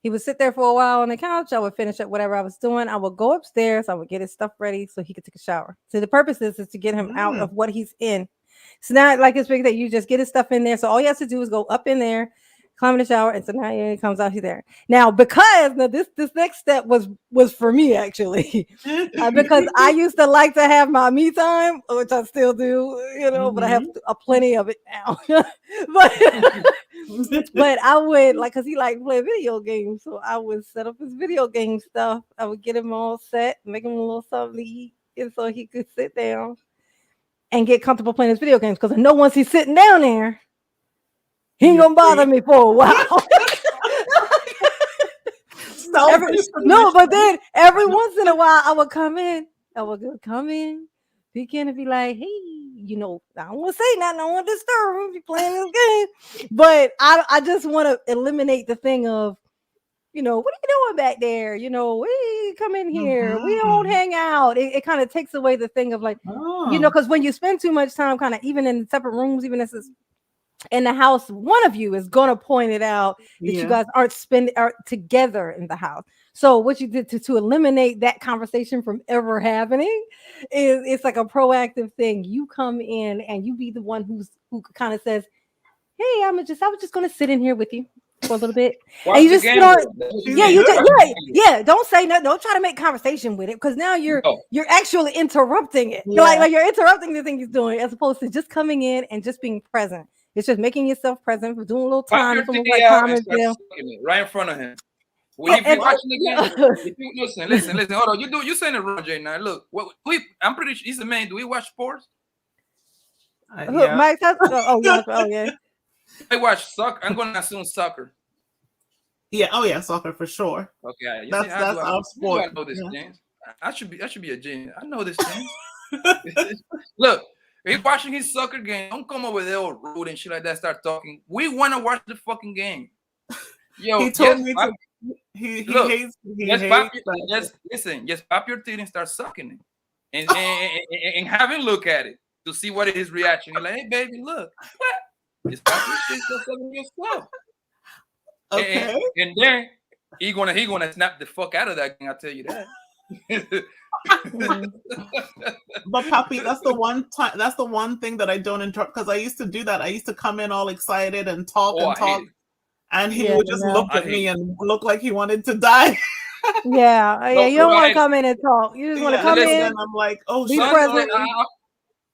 S1: He would sit there for a while on the couch. I would finish up whatever I was doing. I would go upstairs. I would get his stuff ready so he could take a shower. So the purpose is to get him out of what he's in. So now, like it's big that you just get his stuff in there. So all you have to do is go up in there, climb in the shower, and so now he comes out. He's there now because this next step was for me actually because I used to like to have my me time, which I still do, but I have plenty of it now. but I would because he liked to play video games, so I would set up his video game stuff. I would get him all set, make him a little something to eat, and so he could sit down and get comfortable playing his video games. Because I know once he's sitting down there, he ain't gonna bother me for a while. But then every once in a while I would come in. Peek in and be like, hey, you know, I don't want to say nothing. I don't want to disturb him if you're playing this game. But I just want to eliminate the thing of, you know, what are you doing back there? You know, we come in here. We don't hang out. It kind of takes away the thing of like, you know, because when you spend too much time kind of even in separate rooms, even if it's in the house, one of you is going to point it out that you guys aren't together in the house. So what you did to eliminate that conversation from ever happening is it's like a proactive thing. You come in and you be the one who kind of says, hey, I was just going to sit in here with you for a little bit.
S4: Watch
S1: and you
S4: the
S1: just
S4: game,
S1: start,
S4: yeah,
S1: don't say nothing. Don't try to make conversation with it, because now you're actually interrupting it. Like you're interrupting the thing he's doing, as opposed to just coming in and just being present. It's just making yourself present for doing a little time.
S4: Right in front of him. Well, if you're watching the game, listen. Hold on, you saying it wrong, Jay. Now look, I'm pretty sure he's the man. Do we watch sports?
S1: Mike, yeah.
S4: I watch soccer. I'm gonna assume soccer.
S5: Yeah. Oh yeah, soccer for sure.
S4: Okay,
S5: that's our sport.
S4: I know this, James. I should be a genius. I know this, James. Look. If you're watching his soccer game, don't come over there all rude and shit like that. Start talking. We want to watch the fucking game. Yo,
S5: he told me to. He hates.
S4: Just pop your teeth and start sucking it, and have him look at it to see what is his reaction. You're like, hey, baby, look. Just pop your teeth, start sucking your stuff.
S5: Okay.
S4: And then he gonna snap the fuck out of that thing. I'll tell you that.
S5: But Papi, that's the one thing that I don't interrupt, because I used to do that. I used to come in all excited and talk and he would just look at me and look like he wanted to die.
S1: You don't want to come in and talk. You just want to come in.
S5: And I'm like, oh,
S1: be present.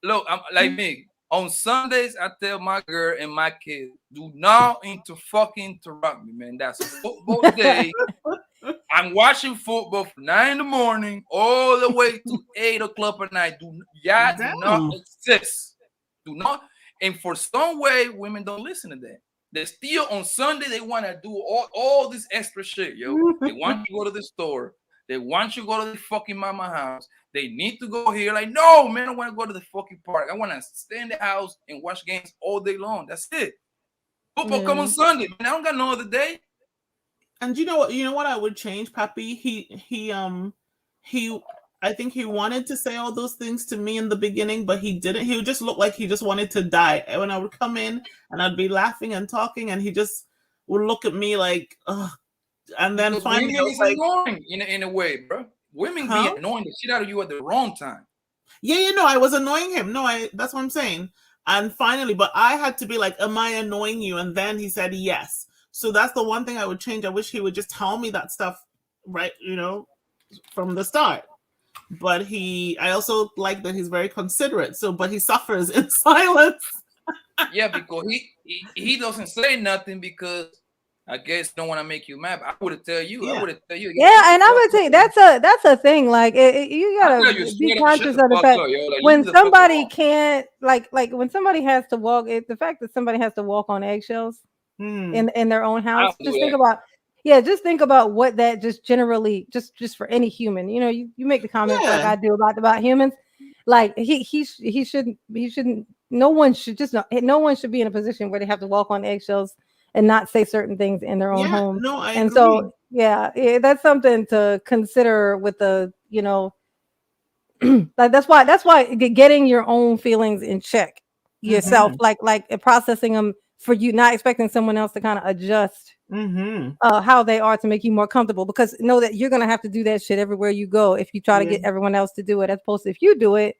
S4: Look, I'm like me. On Sundays, I tell my girl and my kids, do not fucking interrupt me, man. That's a football day. I'm watching football from 9 in the morning all the way to 8 o'clock at night. Do not exist. Do not. And for some way, women don't listen to that. They still on Sunday, they want to do all this extra shit, yo. They want you to go to the store. They want you to go to the fucking mama house. They need to go here. Like, no, man, I want to go to the fucking park. I want to stay in the house and watch games all day long. That's it. Football come on Sunday, man. I don't got no other day.
S5: And you know what I would change, Papi? He I think he wanted to say all those things to me in the beginning, but he didn't. He would just look like he just wanted to die. And when I would come in and I'd be laughing and talking, and he just would look at me like, ugh. And then
S4: because
S5: finally,
S4: women is like, annoying in a way, bro. Women be annoying the shit out of you at the wrong time.
S5: Yeah, I was annoying him. That's what I'm saying. And finally, but I had to be like, am I annoying you? And then he said yes. So that's the one thing I would change. I wish he would just tell me that stuff, right, from the start. But I also like that he's very considerate. But he suffers in silence.
S4: Yeah, because he doesn't say nothing because I guess don't want to make you mad. I would tell you.
S1: Yeah. And I would say that's a thing. Like you gotta be conscious of the fact when somebody can't like when somebody has to walk. The fact that somebody has to walk on eggshells in their own house. Just think about what that just generally just for any human. You make the comments like I do about humans. Like he shouldn't. No one should be in a position where they have to walk on eggshells and not say certain things in their own home.
S5: No, I
S1: and
S5: agree.
S1: So that's something to consider with the like that's why getting your own feelings in check yourself, like processing them for you, not expecting someone else to kind of adjust how they are to make you more comfortable, because know that you're gonna have to do that shit everywhere you go if you try to get everyone else to do it, as opposed to if you do it,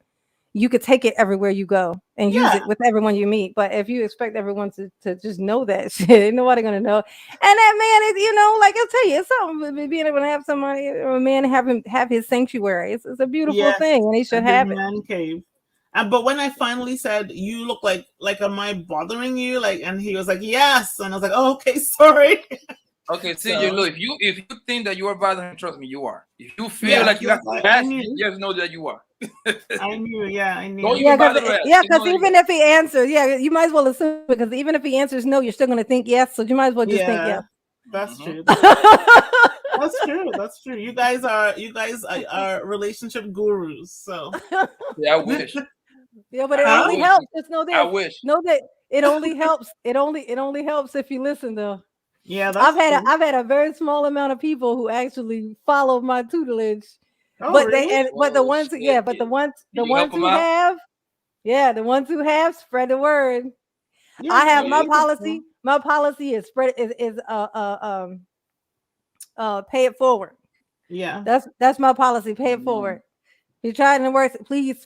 S1: you could take it everywhere you go and use it with everyone you meet. But if you expect everyone to just know that shit, ain't nobody gonna know. And that man is, like I'll tell you, it's something being able to have somebody, or a man have his sanctuary. It's a beautiful thing, and he should have it.
S5: Man cave. But when I finally said, "You look like am I bothering you?" and he was like, "Yes," and I was like, "Oh, okay, sorry."
S4: Okay, look, if you think that you are bothering, trust me, you are. If you feel like you have to ask, just know that you are.
S5: I knew.
S1: Because even if he answers, you might as well assume, because even if he answers no, you're still going to think yes. So you might as well just think yes.
S5: That's true. That's true. You guys are relationship gurus. So
S4: I wish.
S1: Yeah, but it
S5: Huh?
S1: only
S4: wish.
S1: helps. Just know
S4: I
S1: this.
S4: wish.
S1: Know that it only helps. It only helps if you listen though.
S5: Yeah, that's true.
S1: I've had a very small amount of people who actually follow my tutelage.
S5: Oh,
S1: But
S5: really?
S1: but the
S4: Oh
S1: ones
S4: shit!
S1: yeah, but the
S4: You help
S1: ones
S4: them
S1: who
S4: out.
S1: have, yeah, the ones who have spread the word.
S5: Yeah,
S1: I have
S4: Oh
S1: my
S4: yeah.
S1: policy. My policy is spread is pay it forward.
S5: Yeah.
S1: That's my policy. Pay it
S4: Mm.
S1: forward. You're trying to work. Please,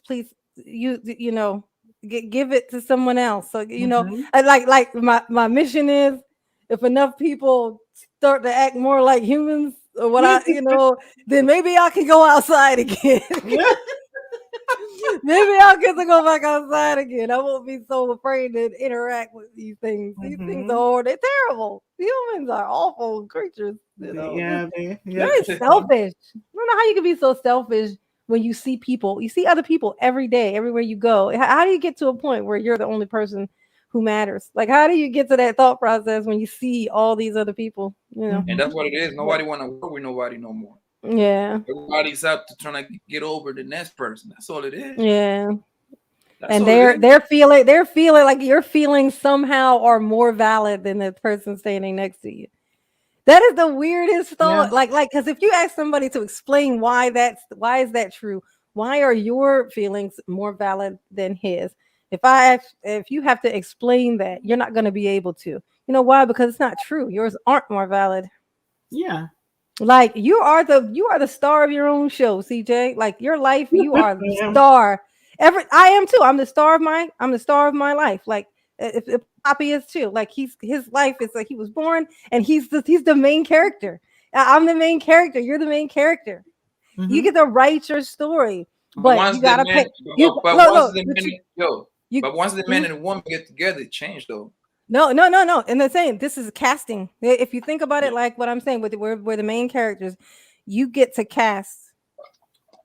S1: you know, give it to someone else. So you know,
S5: Mhm.
S1: like my mission is, if enough people start to act more like humans, or what you know, then maybe I can go outside again.
S5: Yeah.
S1: Maybe I'll get to go back outside again. I won't be so afraid to interact with these things. These things
S5: Mhm.
S1: are they're terrible. Humans are awful creatures. You know,
S5: Yeah, yeah.
S1: very selfish. I don't know how you can be so selfish when you see people. You see other people every day, everywhere you go. How do you get to a point where you're the only person who matters? Like, how do you get to that thought process when you see all these other people? You know.
S4: And that's what it is. Nobody want to work with nobody no more.
S1: Yeah.
S4: Everybody's out to trying to get over the next person. That's all it is.
S1: Yeah.
S4: That's
S1: And
S4: all it is.
S1: they're feeling like your feelings somehow are more valid than the person standing next to you. That is the weirdest thought.
S5: Yeah.
S1: Like, because if you ask somebody to explain why is that true? Why are your feelings more valid than his? If you have to explain that, you're not going to be able to. You know why? Because it's not true. Yours aren't more valid.
S5: Yeah.
S1: Like you are the star of your own show, CJ. Like your life, you are the
S5: Yeah.
S1: star. I am too. I'm the star of my life. Like if Poppy is too. Like his life is like he was born and he's the main character. I'm the main character. You're the main character. You
S5: Mhm.
S1: get to write your story,
S4: But
S1: but
S4: once
S1: you
S4: the
S1: gotta
S4: man,
S1: pay. You look, you
S4: but once the man
S1: mhm.
S4: and the woman get together, it changed though.
S1: No. And the same. This is casting. If you think about
S4: Yeah.
S1: it, like what I'm saying, we're the main characters. You get to cast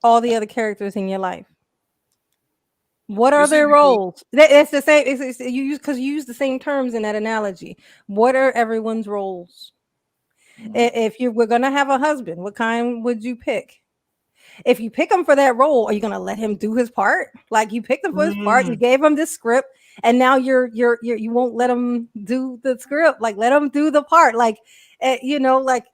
S1: all the other characters in your life. What
S4: You
S1: are
S4: see,
S1: their
S4: because
S1: roles? It's the same. You use because you use the same terms in that analogy. What are everyone's roles? If you were gonna have a husband, what kind would you pick? If you pick him for that role, are you gonna let him do his part? Like you picked him for his part, you
S5: Mm.
S1: gave him this script, and now you won't let him do the script. Like let him do the part. Like you know, like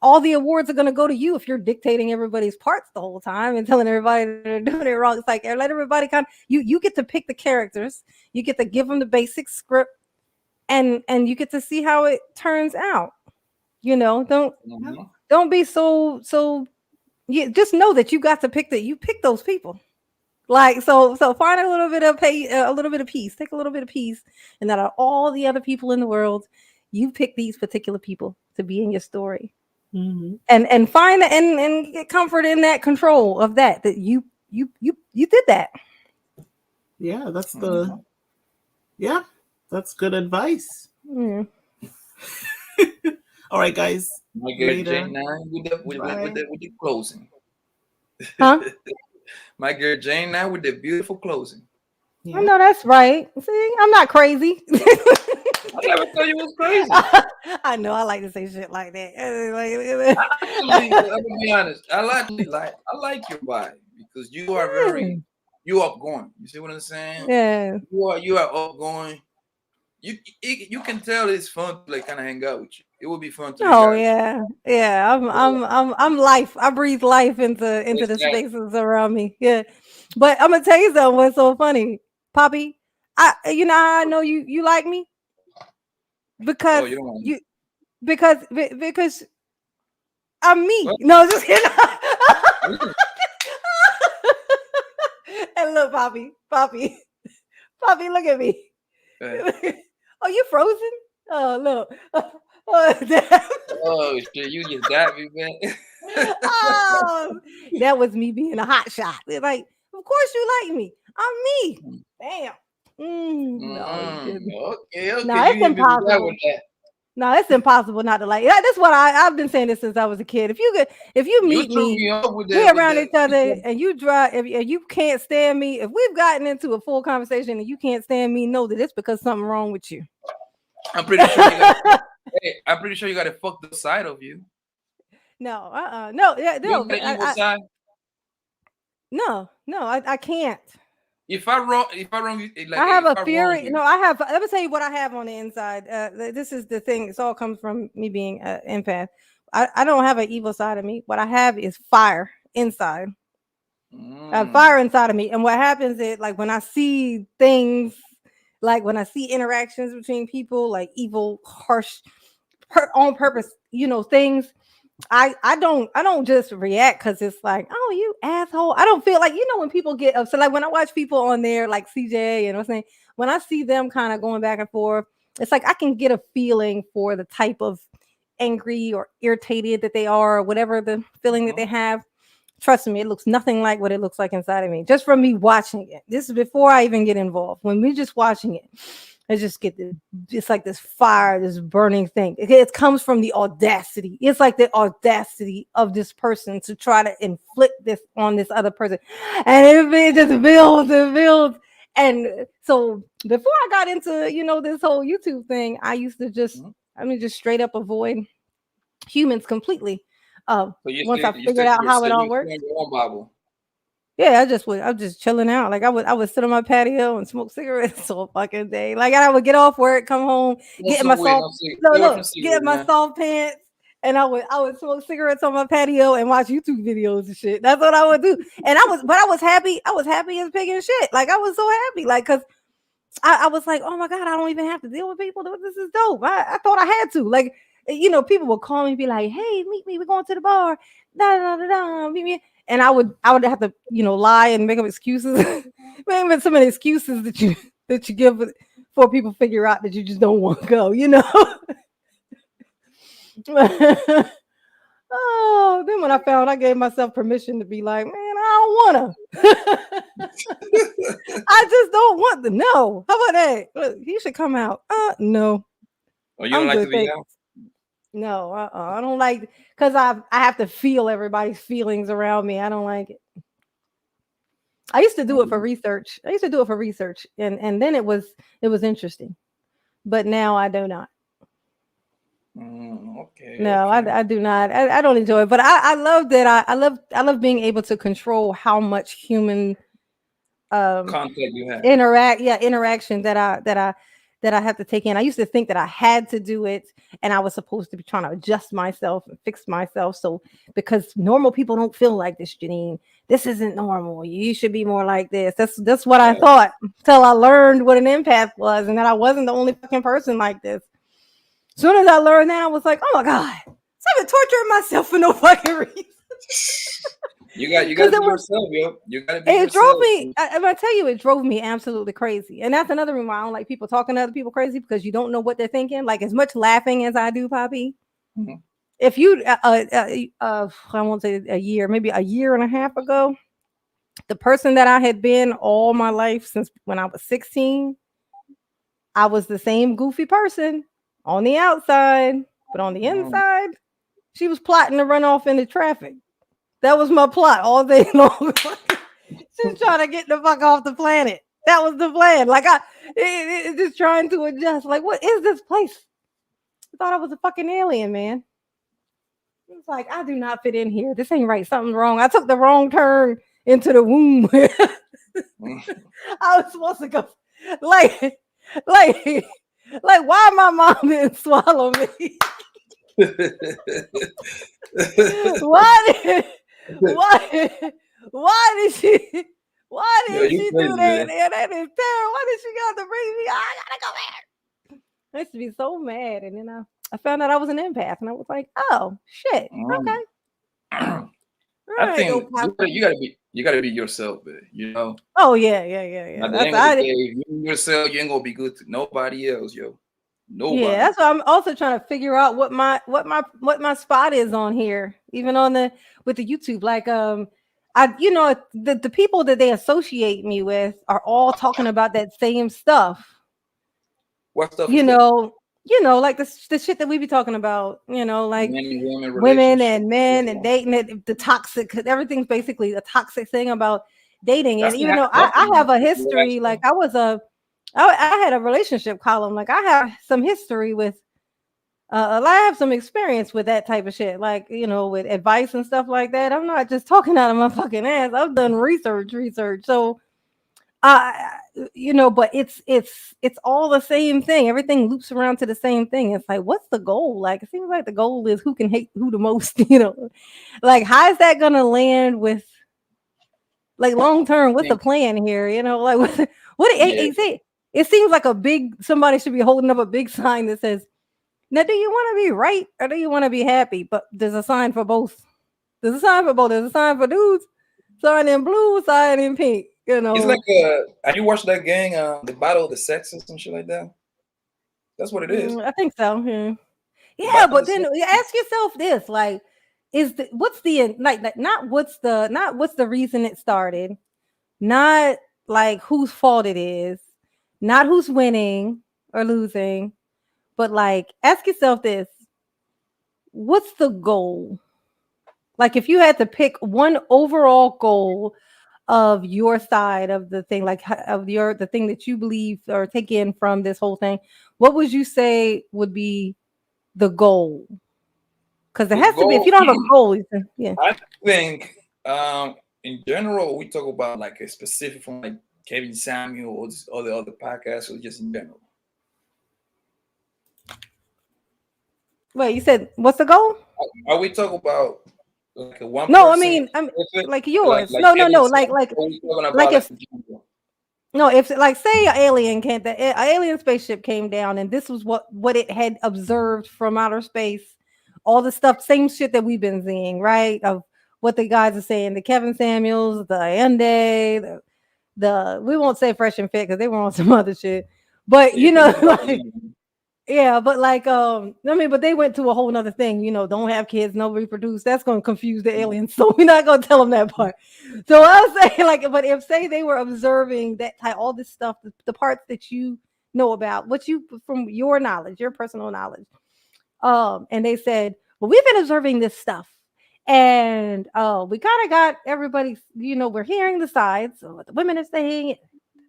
S1: all the awards are going to go to you if you're dictating everybody's parts the whole time and telling everybody they're doing it wrong. It's like let everybody you get to pick the characters, you get to give them the basic script, and you get to see how it turns out. You know, don't be so. You just know that you got to you pick those people. Like so find a little bit of a little bit of peace. Take a little bit of peace, and that are all the other people in the world. You pick these particular people to be in your story.
S5: Mhm.
S1: And find and get comfort in that control of that you did that.
S5: Yeah, that's good advice.
S1: Mm.
S5: All right, guys.
S4: my girl
S5: Later.
S4: J9
S5: Bye.
S4: with the closing.
S1: Huh?
S4: My girl J9 with the beautiful closing.
S1: I
S5: Yeah.
S1: know that's right. See, I'm not crazy.
S4: I never thought you was crazy.
S1: I know I like to say shit like that.
S4: Actually, I'm gonna be honest. I like your vibe because you are you outgoing. You see what I'm saying?
S1: Yeah.
S4: You are outgoing. You can tell it's fun to like kind of hang out with you. It would be fun to hang
S1: Oh
S4: out.
S1: yeah. I'm life. I breathe life into the
S4: Exactly.
S1: spaces around me. Yeah. But I'm gonna tell you something. What's so funny, Poppy? You know how I know you like me
S4: Oh,
S1: because
S4: you don't want
S1: you because I'm me.
S4: what?
S1: No, just kidding.
S4: Mm.
S1: And look, Poppy, look at me. Oh, you frozen? Oh, look. Oh, damn.
S4: Oh shit, you just got me, man.
S1: Oh, that was me being a hot shot. They're like, of course you like me. I'm me. Damn. No,
S4: Okay,
S1: no,
S4: you
S1: it's
S4: hit me with that one.
S1: impossible. No, it's impossible not to like. That's what I've been saying this since I was a kid. If you
S4: You
S1: meet
S4: threw
S1: me,
S4: me off with
S1: we
S4: that.
S1: around each other, and you drive, if you can't stand me, if we've gotten into a full conversation and you can't stand me, know that it's because something wrong with you.
S4: I'm pretty sure you got. Hey, I'm pretty sure you got a fucked up side of you.
S1: No, no, yeah,
S4: You
S1: no,
S4: got an evil side.
S1: no, I can't.
S4: if I wrong, like
S1: I have
S4: if
S1: a
S4: I
S1: fear.
S4: wrong you,
S1: No, I have. Let me tell you what I have on the inside. This is the thing. It's all comes from me being an empath. I don't have an evil side of me. What I have is fire inside. I have fire inside of me. And what happens is, like, when I see things, like when I see interactions between people, like evil, harsh, on purpose, things. I don't just react because it's like, oh, you asshole. I don't feel like, when people get upset, like when I watch people on there like CJ and I'm saying, when I see them kind of going back and forth, it's like I can get a feeling for the type of angry or irritated that they are, or whatever the feeling that they have. Trust me, it looks nothing like what it looks like inside of me, just from me watching it. This is before I even get involved. When we just watching it, I just get this, it's like this fire, this burning thing. It comes from the audacity. It's like the audacity of this person to try to inflict this on this other person. And it just builds and builds. And so before I got into, this whole YouTube thing, I used to just straight up avoid humans completely.
S4: so
S1: Once I figured out how it all works. Yeah, I'm just chilling out. Like I would sit on my patio and smoke cigarettes all fucking day. Like I would get off work, come home, get my soft pants, and I would smoke cigarettes on my patio and watch YouTube videos and shit. That's what I would do. And I was happy. I was happy as pig and shit. Like I was so happy. Like, cause I was like, oh my God, I don't even have to deal with people. This is dope. I thought I had to. Like, people would call me and be like, hey, meet me. We're going to the bar. Da, da, da, da, meet me. And I would have to, lie and make up excuses. Maybe some of the excuses that you give for people figure out that you just don't want to go, Oh, then when I found I gave myself permission to be like, man, I don't wanna. I just don't want to know. How about that? Look, he should come out. No.
S4: Oh, you don't like to be out?
S1: No, I don't like, because I have to feel everybody's feelings around me. I don't like it. I used to do it for research. And then it was interesting. But now I do not.
S4: Okay.
S1: No,
S4: okay.
S1: I do not. I don't enjoy it. But I love that. I love being able to control how much human
S4: contact you have.
S1: Interaction that I have to take in. I used to think that I had to do it, and I was supposed to be trying to adjust myself and fix myself. So because normal people don't feel like this, Janine. This isn't normal. You should be more like this. That's what I thought until I learned what an empath was, and that I wasn't the only fucking person like this. As soon as I learned that, I was like, oh my God, I've been torturing myself for no fucking reason.
S4: You got to be yourself, yo. You got to be yourself.
S1: It drove me. I'm gonna tell you, it drove me absolutely crazy. And that's another reason why I don't like people talking to other people crazy, because you don't know what they're thinking. Like as much laughing as I do, Poppy. Mm-hmm. If you, I won't say a year, maybe a year and a half ago, the person that I had been all my life since when I was 16, I was the same goofy person on the outside, but on the inside, she was plotting to run off into traffic. That was my plot all day long. She's trying to get the fuck off the planet. That was the plan. Like just trying to adjust. Like, what is this place? I thought I was a fucking alien, man. It's like, I do not fit in here. This ain't right. Something's wrong. I took the wrong turn into the womb. I was supposed to go like why my mom didn't swallow me? Why did she do that? Man, that is terrible. Why did she got to bring me? I gotta go back. I used to be so mad, and then I found out I was an empath, and I was like, oh shit, okay.
S4: I think you gotta be yourself, man.
S1: Oh yeah.
S4: At the end of the day, if you yourself, you ain't gonna be good to nobody else, yo. Nobody. Yeah,
S1: that's why I'm also trying to figure out what my spot is on here, even with the YouTube. Like the people that they associate me with are all talking about that same stuff.
S4: What stuff?
S1: Like the shit that we be talking about, like women and men and dating, the toxic, everything's basically a toxic thing about dating. And even though I have a history, like I had a relationship column, like I have some history with, I have some experience with that type of shit, like, with advice and stuff like that. I'm not just talking out of my fucking ass. I've done research. So uh but it's all the same thing. Everything loops around to the same thing. It's like, what's the goal? Like, it seems like the goal is who can hate who the most. Like, how is that gonna land with, like, long term? What's the plan here? Like, what it seems like somebody should be holding up a big sign that says, now, do you want to be right or do you want to be happy? But there's a sign for both. There's a sign for both. There's a sign for dudes, sign in blue, sign in pink.
S4: It's like have you watched that gang, the Battle of the Sexes and shit like that? That's what it is.
S1: I think so. Yeah, but then ask yourself this: like, what's the not what's the reason it started, not like whose fault it is, not who's winning or losing, but like, ask yourself this: what's the goal? Like, if you had to pick one overall goal of your side of the thing, like the thing that you believe or take in from this whole thing, what would you say would be the goal? Because there has to be. If you don't have a goal, yeah.
S4: I think in general, we talk about like a specific from like Kevin Samuel or the other podcasts, or just in general.
S1: Wait, you said what's the goal?
S4: Are we talking about like a one?
S1: No, I mean, I'm like yours. No. Like if like, say an alien spaceship came down and this was what it had observed from outer space, all the stuff, same shit that we've been seeing, right? Of what the guys are saying, the Kevin Samuels, the Hyundai, the we won't say Fresh and Fit because they were on some other shit, but like, yeah, but like, but they went to a whole nother thing, don't have kids, no reproduce. That's going to confuse the aliens. So we're not going to tell them that part. So I was saying, like, but if say they were observing that all this stuff, the parts that you know about, from your knowledge, your personal knowledge, and they said, well, we've been observing this stuff, and we kind of got everybody, we're hearing the sides, so what the women are saying,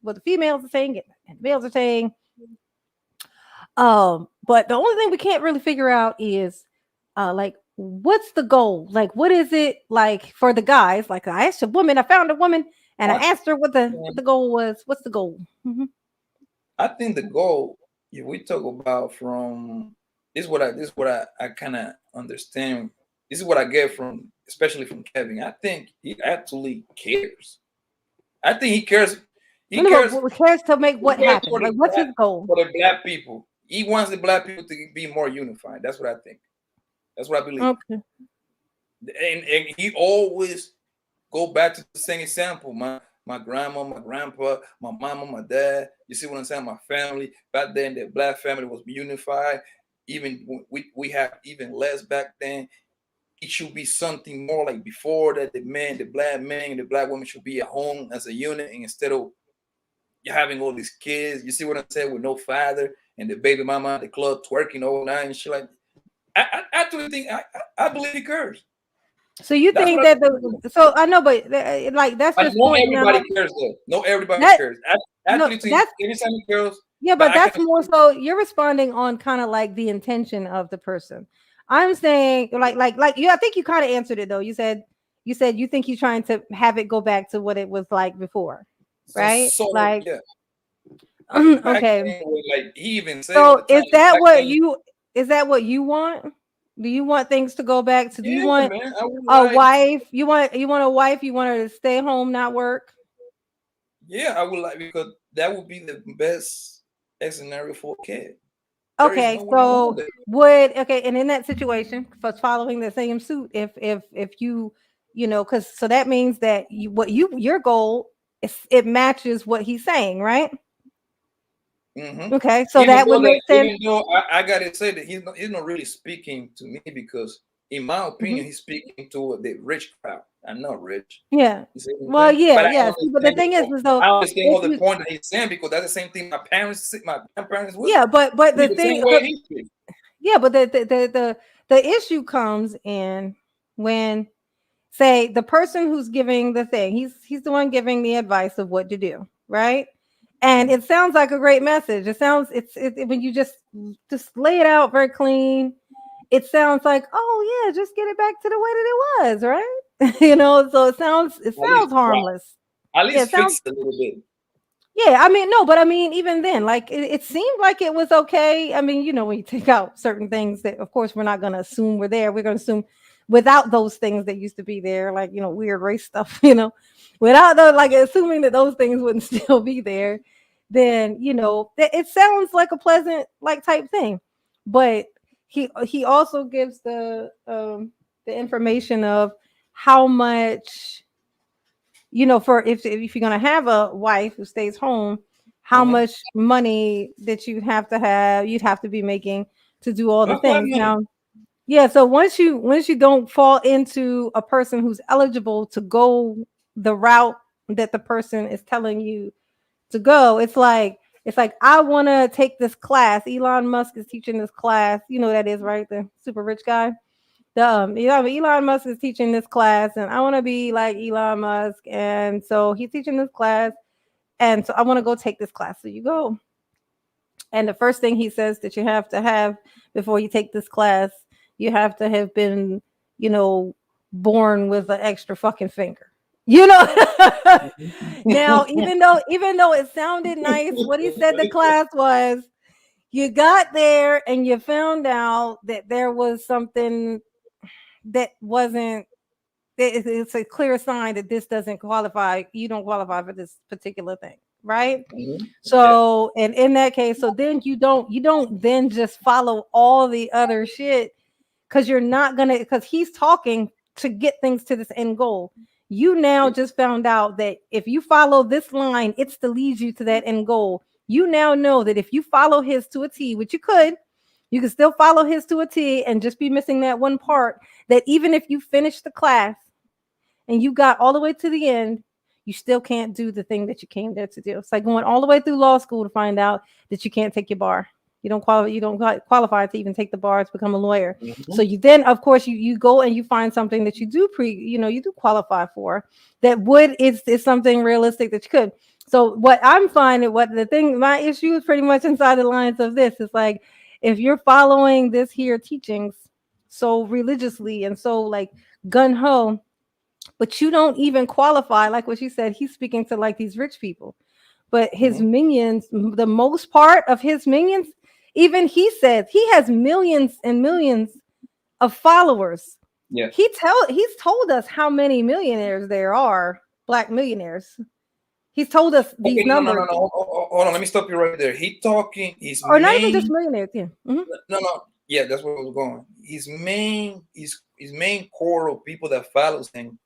S1: what the females are saying, and the males are saying. But the only thing we can't really figure out is like, what's the goal? Like, what is it like for the guys? Like, I found a woman and I asked her what the goal was. What's the goal? Mm-hmm.
S4: I think the goal, if we talk about this is what I kind of understand. This is what I get especially from Kevin. I think he actually cares. I think he cares. He
S1: cares to make what happen. Like, what's his goal?
S4: For the black people. He wants the black people to be more unified. That's what I think. That's what I believe.
S1: Okay.
S4: And he always go back to the same example. My grandma, my grandpa, my mama, my dad. You see what I'm saying? My family. Back then, the black family was unified. Even we have even less back then. It should be something more like before that. The black man, and the black woman should be at home as a unit, and instead of you're having all these kids, you see what I'm saying, with no father, and the baby mama at the club twerking all night and shit like that. I actually think I believe he cares.
S1: So you think that so I know, but like, that's just
S4: not everybody cares though. No, everybody cares. Actually, anytime cares.
S1: Yeah, but that's more so you're responding on kind of like the intention of the person. I'm saying like you. I think you kind of answered it though. You said you think he's trying to have it go back to what it was like before, right?
S4: So,
S1: like,
S4: yeah.
S1: Okay.
S4: Like, he even said.
S1: So is that what you want? Do you want things to go back to? Do you want a wife? You want a wife? You want her to stay home, not work?
S4: Yeah, I would like, because that would be the best scenario for a kid.
S1: Okay, so and in that situation, for following the same suit, if you because so that means that your goal is, it matches what he's saying, right?
S4: Mm-hmm.
S1: Okay, so that would make sense.
S4: Even though I gotta say that he's not really speaking to me, because in my opinion, he's speaking to the rich crowd. I'm not rich.
S1: Yeah. Well, yeah. But the thing is, though,
S4: I understand all the point that he's saying, because that's the same thing my grandparents would.
S1: Yeah, but the thing. Yeah, but the issue comes in when, say, the person who's giving the thing, he's the one giving the advice of what to do, right? And it sounds like a great message. It sounds when you just lay it out very clean. It sounds like, oh yeah, just get it back to the way that it was, right? So it sounds harmless.
S4: At least fix it a little bit.
S1: Yeah, I mean, no, but I mean, even then, like it seemed like it was okay. I mean, when you take out certain things that, of course, we're not going to assume were there. We're going to assume without those things that used to be there, like weird race stuff. Without those, like assuming that those things wouldn't still be there, then it sounds like a pleasant like type thing. But he also gives the information of how much for if you're going to have a wife who stays home, how much money that you'd have to be making to do all the
S4: That's what I
S1: things.
S4: mean.
S1: Now, yeah, so once you don't fall into a person who's eligible to go the route that the person is telling you to go, it's like I want to take this class. Elon Musk is teaching this class. You know who that is, right? The super rich guy. Elon Musk is teaching this class, and I want to be like Elon Musk, and so he's teaching this class, and so I want to go take this class. So you go, and the first thing he says that you have to have before you take this class, you have to have been, born with an extra fucking finger. Now, even though it sounded nice, what he said the class was, you got there and you found out that there was something that wasn't. It's a clear sign that this doesn't qualify. You don't qualify for this particular thing, right? So, and in that case, so then you don't then just follow all the other shit because you're not gonna, because he's talking to get things to this end goal. You now just found out that if you follow this line, it's to lead you to that end goal. You now know that if you follow his to a T, which you can still follow his to a T and just be missing that one part, that even if you finish the class and you got all the way to the end, you still can't do the thing that you came there to do. It's like going all the way through law school to find out that you can't take your bar. You don't qualify to even take the bar to become a lawyer. So you then, of course, you go and you find something that you do you do qualify for, that is something realistic that you could. So what I'm finding, my issue is pretty much inside the lines of this. It's like, if you're following this here teachings so religiously and so like gun ho, but you don't even qualify, like what she said, he's speaking to like these rich people, but his minions, the most part of his minions, even he says he has millions and millions of followers.
S4: Yeah.
S1: He's told us how many millionaires there are, black millionaires. He's told us these numbers.
S4: No. Hold on, let me stop you right there. He's
S1: not even just millionaires. Yeah. Mm-hmm.
S4: No. Yeah, that's where we're going. His main core of people that follows him.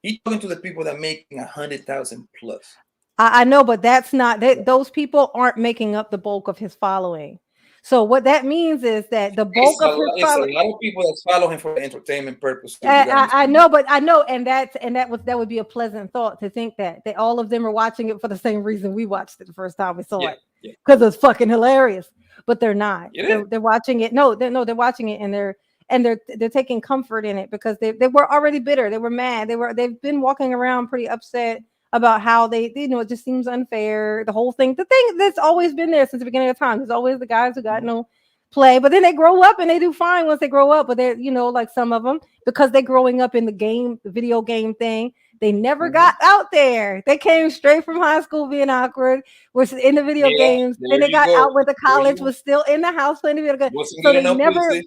S4: He's talking to the people that making 100,000 plus.
S1: I know, but that's not that. Those people aren't making up the bulk of his following. So what that means is that the bulk of his following,
S4: a lot of people that follow him for entertainment purposes.
S1: I know, and that would be a pleasant thought to think that all of them are watching it for the same reason we watched it the first time we saw it, because it's fucking hilarious. But they're not. They're watching it. They're watching it, and they're taking comfort in it because they were already bitter. They were mad. They've been walking around pretty upset about how it just seems unfair. The whole thing, the thing that's always been there since the beginning of time. There's always the guys who got no play, but then they grow up and they do fine once they grow up. But they're, like some of them, because they're growing up in the video game thing, they never got out there. They came straight from high school being awkward, was in the video games. Then they got out with the college, was still in the house playing the video games. So they never.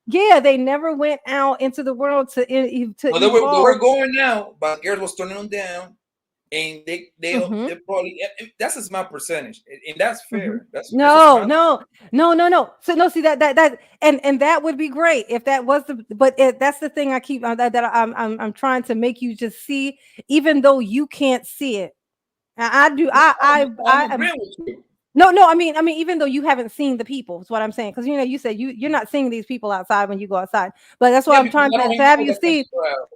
S1: Yeah, they never went out into the world to.
S4: Well, they were going now, but girls was turning them down. And they probably, that's just my percentage, and that's fair. That's
S1: no. So no, see that and that would be great if that was that's the thing I keep that I'm trying to make you just see, even though you can't see it. I'm agreeing with you. No, I mean, even though you haven't seen the people, is what I'm saying. Because you said you're not seeing these people outside when you go outside. But that's why I'm trying to have you see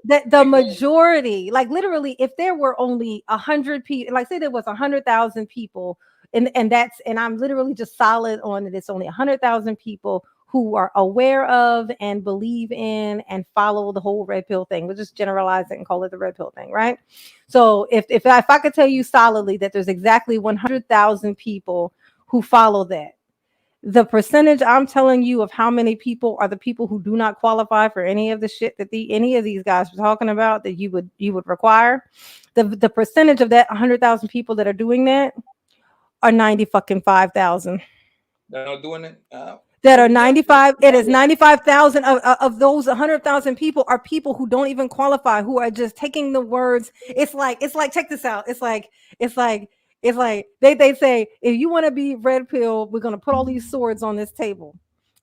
S1: that the majority, like literally, if there were only 100 people, like say there was 100,000 people, and I'm literally just solid on that it's only 100,000 people who are aware of and believe in and follow the whole red pill thing. We'll just generalize it and call it the red pill thing, right? So if I could tell you solidly that there's exactly 100,000 people who follow that, the percentage I'm telling you of how many people are the people who do not qualify for any of the shit that any of these guys were talking about that you would require, the percentage of that 100,000 people that are doing that are 95,000.
S4: They're not doing it.
S1: That are 95. It is 95,000 of those 100,000 people are people who don't even qualify, who are just taking the words. It's like check this out. It's like they say, if you want to be red pill, we're gonna put all these swords on this table,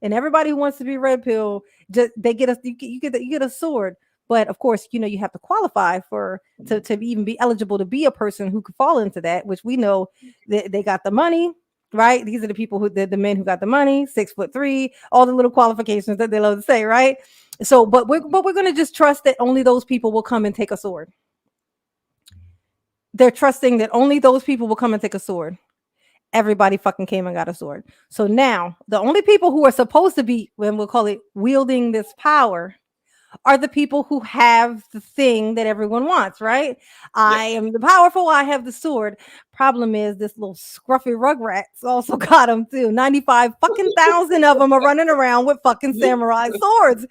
S1: and everybody who wants to be red pill, just they get a you get a sword. But of course, you know, you have to qualify to even be eligible to be a person who could fall into that, which we know that they got the money. Right, these are the people the men who got the money, 6'3", all the little qualifications that they love to say, right? So, but we're gonna just trust that only those people will come and take a sword. They're trusting that only those people will come and take a sword. Everybody fucking came and got a sword. So now the only people who are supposed to be, when we'll call it wielding this power, are the people who have the thing that everyone wants, right? I am the powerful, I have the sword. Problem is, this little scruffy rugrats also got them too. 95,000 of them are running around with fucking samurai swords.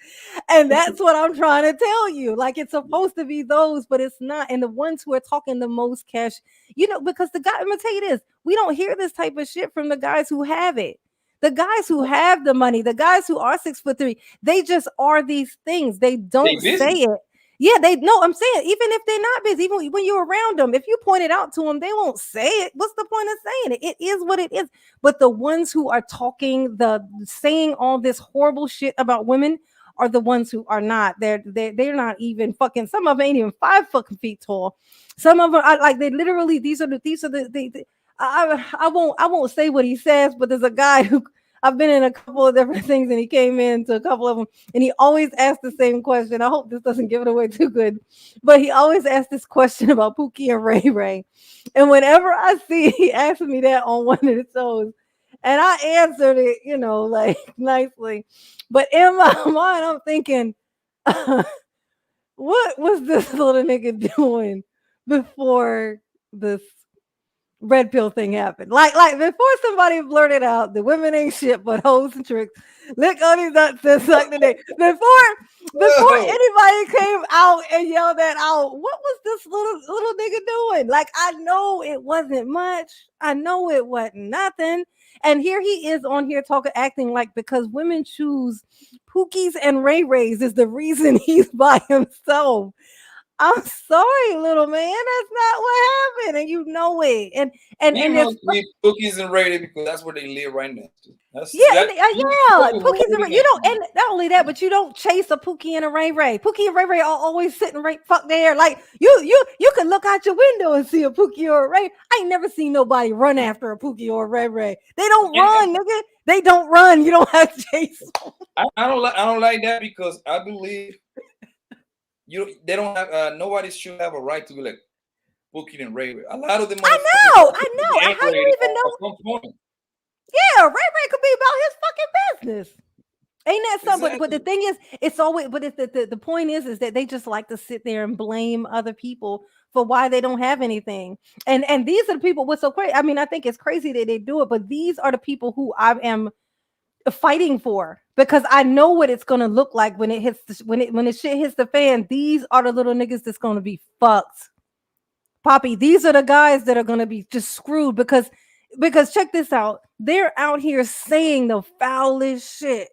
S1: And that's what I'm trying to tell you. Like, it's supposed to be those, but it's not. And the ones who are talking the most cash, you know, because the guy, I'm gonna tell you this, we don't hear this type of shit from the guys who have it. The guys who have the money, the guys who are 6'3", they just are these things. They don't say it. Yeah, they know. I'm saying, even if they're not busy, even when you're around them, if you point it out to them, they won't say it. What's the point of saying it? It is what it is. But the ones who are saying all this horrible shit about women are the ones who are not. They're not even fucking. Some of them ain't even 5 fucking feet tall. Some of them are like, they literally. These are the. I won't say what he says, but there's a guy who I've been in a couple of different things, and he came into a couple of them, and he always asked the same question. I hope this doesn't give it away too good, but he always asked this question about Pookie and Ray Ray, and whenever I see he asked me that on one of the shows, and I answered it, you know, like nicely, but in my mind I'm thinking, what was this little nigga doing before this red pill thing happened? Like before somebody blurted out the women ain't shit but hoes and tricks, lick on these nuts and suck the dick. Before anybody came out and yelled that out, what was this little nigga doing? Like, I know it wasn't much. I know it wasn't nothing. And here he is on here acting like because women choose Pookies and Ray Rays is the reason he's by himself. I'm sorry, little man. That's not what happened, and you know it. And
S4: Pookies and Ray, because that's where they live right next to.
S1: Pookies and Ray. You don't, and not only that, but you don't chase a Pookie and a Ray Ray. Pookie and Ray Ray are always sitting right fuck there. Like you can look out your window and see a Pookie or a Ray. I ain't never seen nobody run after a Pookie or a Ray Ray. They don't run, nigga. They don't run. You don't have to chase them.
S4: I don't like that because I believe. They don't have nobody should have a right to be like Pookie and Ray Ray. A lot of them.
S1: I know. How do you even know? Yeah, Ray Ray could be about his fucking business. Ain't that something? Exactly. But the thing is, it's always. But it's the point is that they just like to sit there and blame other people for why they don't have anything. And these are the people. What's so crazy? I mean, I think it's crazy that they do it, but these are the people who I am fighting for, because I know what it's gonna look like when it hits when the shit hits the fan. These are the little niggas that's gonna be fucked, Poppy. These are the guys that are gonna be just screwed because check this out. They're out here saying the foulest shit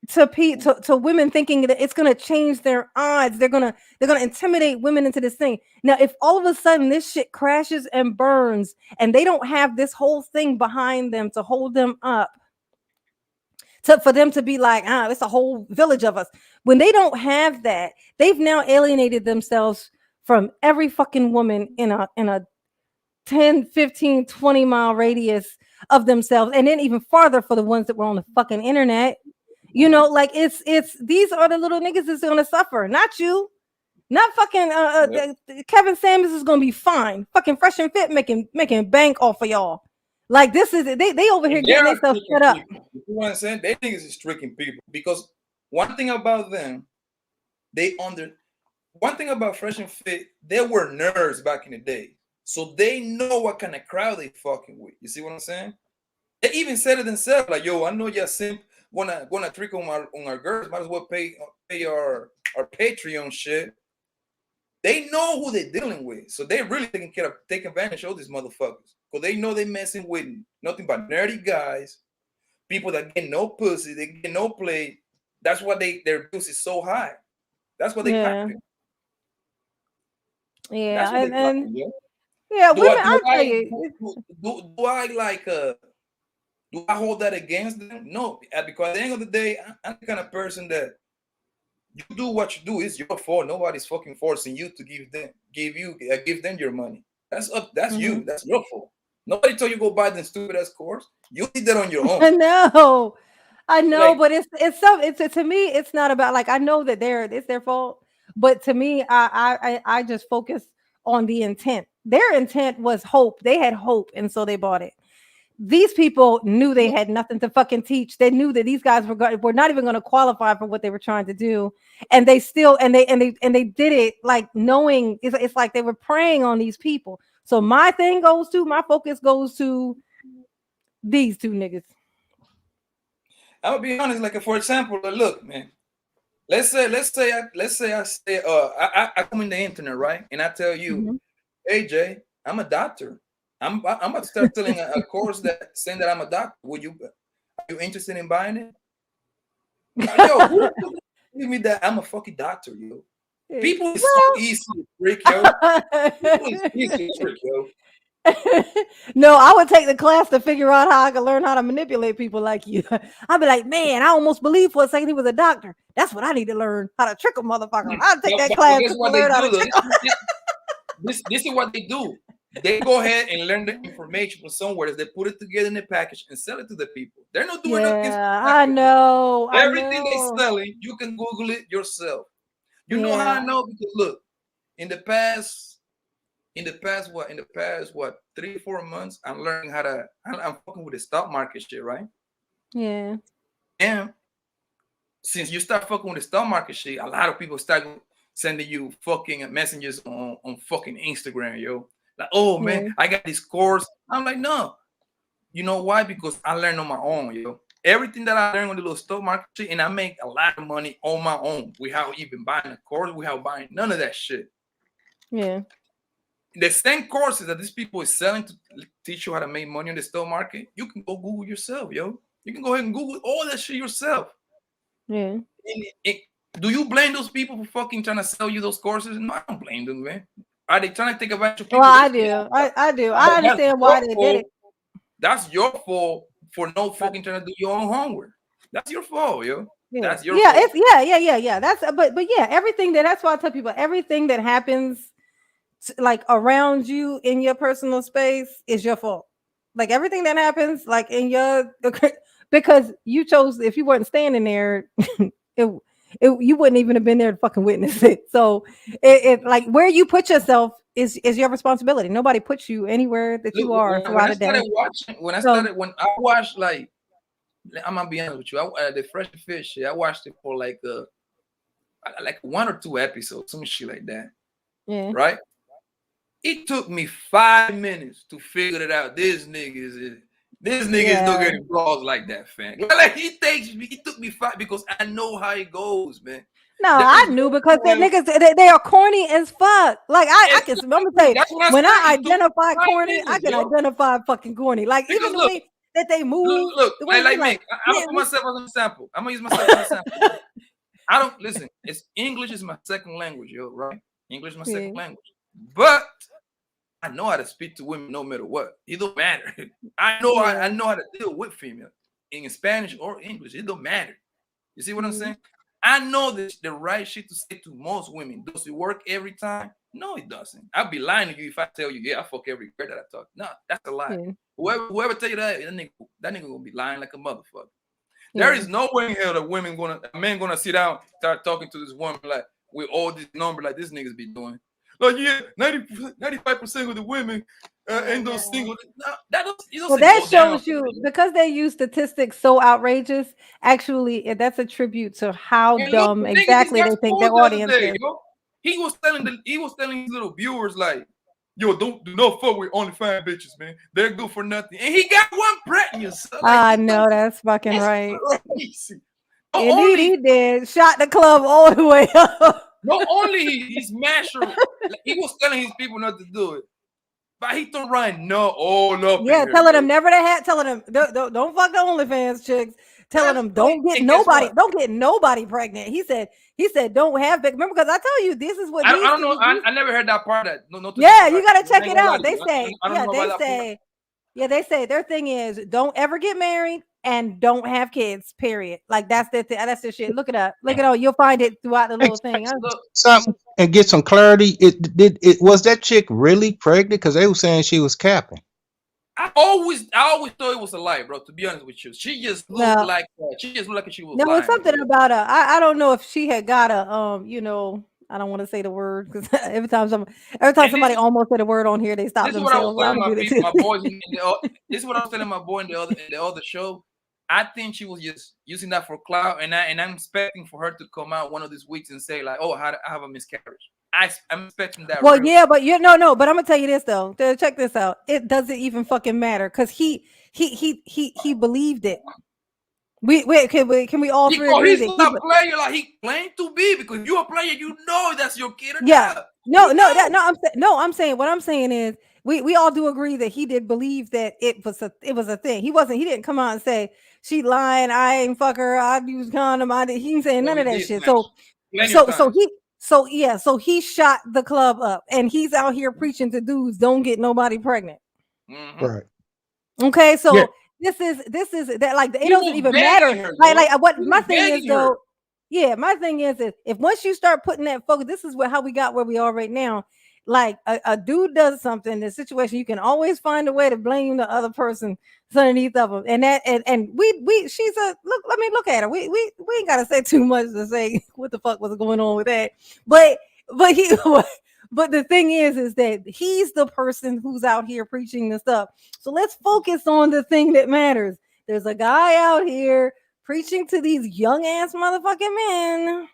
S1: to women, thinking that it's gonna change their odds. They're gonna intimidate women into this thing. Now, if all of a sudden this shit crashes and burns, and they don't have this whole thing behind them to hold them up. For them to be like, it's a whole village of us. When they don't have that, they've now alienated themselves from every fucking woman in a 10, 15, 20 mile radius of themselves. And then even farther for the ones that were on the fucking internet. You know, like it's these are the little niggas that's gonna suffer, not you. Not fucking Kevin Samuels is gonna be fine. Fucking Fresh and Fit making bank off of y'all. Like, this is they over here getting themselves set up.
S4: You know what I'm saying? They think it's tricking people because one thing about them, one thing about Fresh and Fit, they were nerds back in the day, so they know what kind of crowd they fucking with. You see what I'm saying? They even said it themselves, like, "Yo, I know you're simp gonna trick on our girls. Might as well pay our Patreon shit." they know who they're dealing with. So they really take advantage of these motherfuckers. Because they know they're messing with nothing but nerdy guys, people that get no pussy, they get no play. That's why their pussy is so high. That's what they packing.
S1: Yeah,
S4: That's what they packing,
S1: yeah,
S4: do
S1: women.
S4: I,
S1: I tell you,
S4: do I like do I hold that against them? No, because at the end of the day, I'm the kind of person that you do what you do. It's your fault. Nobody's fucking forcing you to give them your money. That's you. That's your fault. Nobody told you go buy the stupid ass course. You did that on your own.
S1: I know, like, but it's to me, it's not about like I know that it's their fault, but to me, I just focus on the intent. Their intent was hope. They had hope, and so they bought it. These people knew they had nothing to fucking teach. They knew that these guys were not even going to qualify for what they were trying to do, and they still and they did it like knowing it's like they were preying on these people. So my focus goes to these two niggas.
S4: I'm gonna be honest. Like for example, look, man. Let's say I come in the internet, right, and I tell you, hey Jay, I'm a doctor. I'm about to start selling a course that saying that I'm a doctor. Are you interested in buying it? Yo, give me that. I'm a fucking doctor, yo. People is so easy to trick, yo. People is easy to trick, yo.
S1: No, I would take the class to figure out how I could learn how to manipulate people like you. I'd be like, man, I almost believed for a second he was a doctor. That's what I need to learn, how to trick a motherfucker. I'd take that class to learn how to trick
S4: this is what they do. They go ahead and learn the information from somewhere. They put it together in a package and sell it to the people. They're not doing nothing.
S1: I know.
S4: Everything they're selling, you can Google it yourself. You know how I know? Because look, in the past 3-4 months, I'm learning I'm fucking with the stock market shit, right?
S1: Yeah.
S4: And since you start fucking with the stock market shit, a lot of people start sending you fucking messages on fucking Instagram, yo. Like, oh man, I got this course. I'm like, no. You know why? Because I learned on my own, yo. Everything that I learned on the little stock market shit, and I make a lot of money on my own without even buying a course, without buying none of that shit.
S1: Yeah.
S4: The same courses that these people is selling to teach you how to make money on the stock market, you can go Google yourself, yo. You can go ahead and Google all that shit yourself.
S1: Yeah.
S4: Do you blame those people for fucking trying to sell you those courses? No, I don't blame them, man. Are they trying to take advantage of people?
S1: Well, I do. I do. I understand why they did it.
S4: That's your fault for no fucking trying to do your own homework. That's your fault, yo.
S1: Yeah.
S4: That's your fault.
S1: Yeah. That's but yeah, everything that's why I tell people everything that happens like around you in your personal space is your fault. Like everything that happens like in your because you chose, if you weren't standing there, you wouldn't even have been there to fucking witness it. So it like where you put yourself is your responsibility. Nobody puts you anywhere that you are throughout the day.
S4: When I watched, like, I'm gonna be honest with you, the Fresh Fish, I watched it for like 1 or 2 episodes, some shit like that.
S1: Yeah.
S4: Right. It took me 5 minutes to figure it out. This nigga is not getting balls like that, fam. Like it took me 5 because I know how it goes, man.
S1: No, I knew because the niggas they are corny as fuck. Like I can. I'm gonna tell you, when I identify corny, I can identify fucking corny. Like even the way that they move.
S4: Look, like me. I'm gonna put myself as an example. I'm gonna use myself as an example. I don't listen. English is my second language, yo. Right? English is my second language, but I know how to speak to women no matter what. It don't matter. I know how to deal with female in Spanish or English. It don't matter. You see what I'm saying? I know the right shit to say to most women. Does it work every time? No, it doesn't. I'd be lying to you if I tell you, yeah, I fuck every girl that I talk. No, that's a lie. Whoever tell you that nigga gonna be lying like a motherfucker. There is no way in hell that a man gonna sit down, start talking to this woman like with all these numbers like this niggas be doing. Like, yeah, 95% of the women ain't those single. No, that
S1: shows you because they use statistics so outrageous. Actually, that's a tribute to how dumb exactly they think their audience is.
S4: He was telling his little viewers like, yo, do not fuck with OnlyFans bitches, man. They're good for nothing. And he got one pregnant. So like,
S1: I know that's fucking right. Indeed, he did. Shot the club all the way up.
S4: not only he smashed her, like, he was telling his people not to do it, but he don't run no all up.
S1: Yeah,
S4: in
S1: telling
S4: here,
S1: them never to have, telling them don't fuck the OnlyFans chicks, telling them don't get nobody, don't get nobody pregnant. He said don't have big. Remember, because I tell you, this is what
S4: I don't know. I never heard that part. That
S1: yeah, you gotta check it out. They say they say their thing is don't ever get married and don't have kids. Period. Like that's the that's the shit. Look it up. Look it up. You'll find it throughout the little thing.
S3: Something and get some clarity. It was that chick really pregnant? Because they were saying she was capping.
S4: I always thought it was a lie, bro. To be honest with you, she just looked like she was.
S1: No,
S4: lying,
S1: it's something about her. I don't know if she had got a you know. I don't want to say the word because every time somebody almost said a word on here, they stop themselves.
S4: This is what I was telling my boys. This is what I was telling my boy in the other show. I think she was just using that for clout, and I'm expecting for her to come out one of these weeks and say like, "Oh, I have a miscarriage." I'm expecting that.
S1: Well, yeah, but no, but I'm gonna tell you this though. Check this out. It doesn't even fucking matter because he believed it. Can we all three agree
S4: he's
S1: that
S4: not a player like he claimed to be? Because you're a player, you know that's your kid. Or
S1: yeah,
S4: not.
S1: I'm saying what I'm saying is we all do agree that he did believe that it was a thing. He didn't come out and say she lying. I ain't fuck her. I use condom. He ain't saying none of that shit. So he shot the club up and he's out here preaching to dudes don't get nobody pregnant.
S4: Mm-hmm.
S3: Right.
S1: Okay, so this is that like it doesn't even matter. Like what my thing is though. Yeah, my thing is if once you start putting that focus, this is how we got where we are right now. Like a dude does something, the situation, you can always find a way to blame the other person underneath of them. And that and we she's a look. Let me look at her. We ain't gotta say too much to say what the fuck was going on with that. But the thing is that he's the person who's out here preaching this stuff. So let's focus on the thing that matters. There's a guy out here preaching to these young ass motherfucking men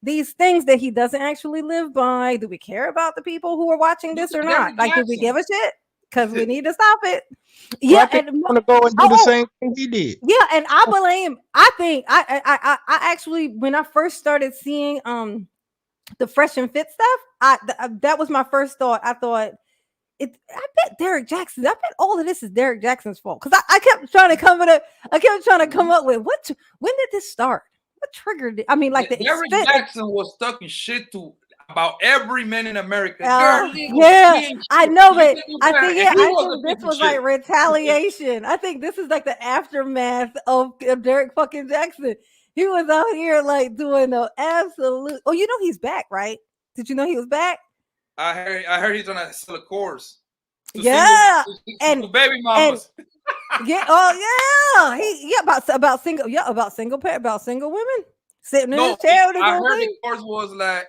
S1: these things that he doesn't actually live by. Do we care about the people who are watching this or not? Like, do we give a shit? Because we need to stop it. Yeah,
S3: and want to go and do the same thing he did.
S1: Yeah, and I blame. I think I actually when I first started seeing the Fresh and Fit stuff, that was my first thought. I thought I bet Derek Jackson. I bet all of this is Derek Jackson's fault because I kept trying to come up with when did this start? What triggered it? I mean, like
S4: Derek Jackson was talking shit to about every man in America.
S1: Yeah, I know, but I think this was like retaliation. I think this is like the aftermath of Derek fucking Jackson. He was out here like doing the absolute. Oh, you know he's back, right? Did you know he was back?
S4: I heard he's gonna sell a course.
S1: Yeah,
S4: and baby mamas.
S1: About single women sitting in his chair.
S4: I heard the course was like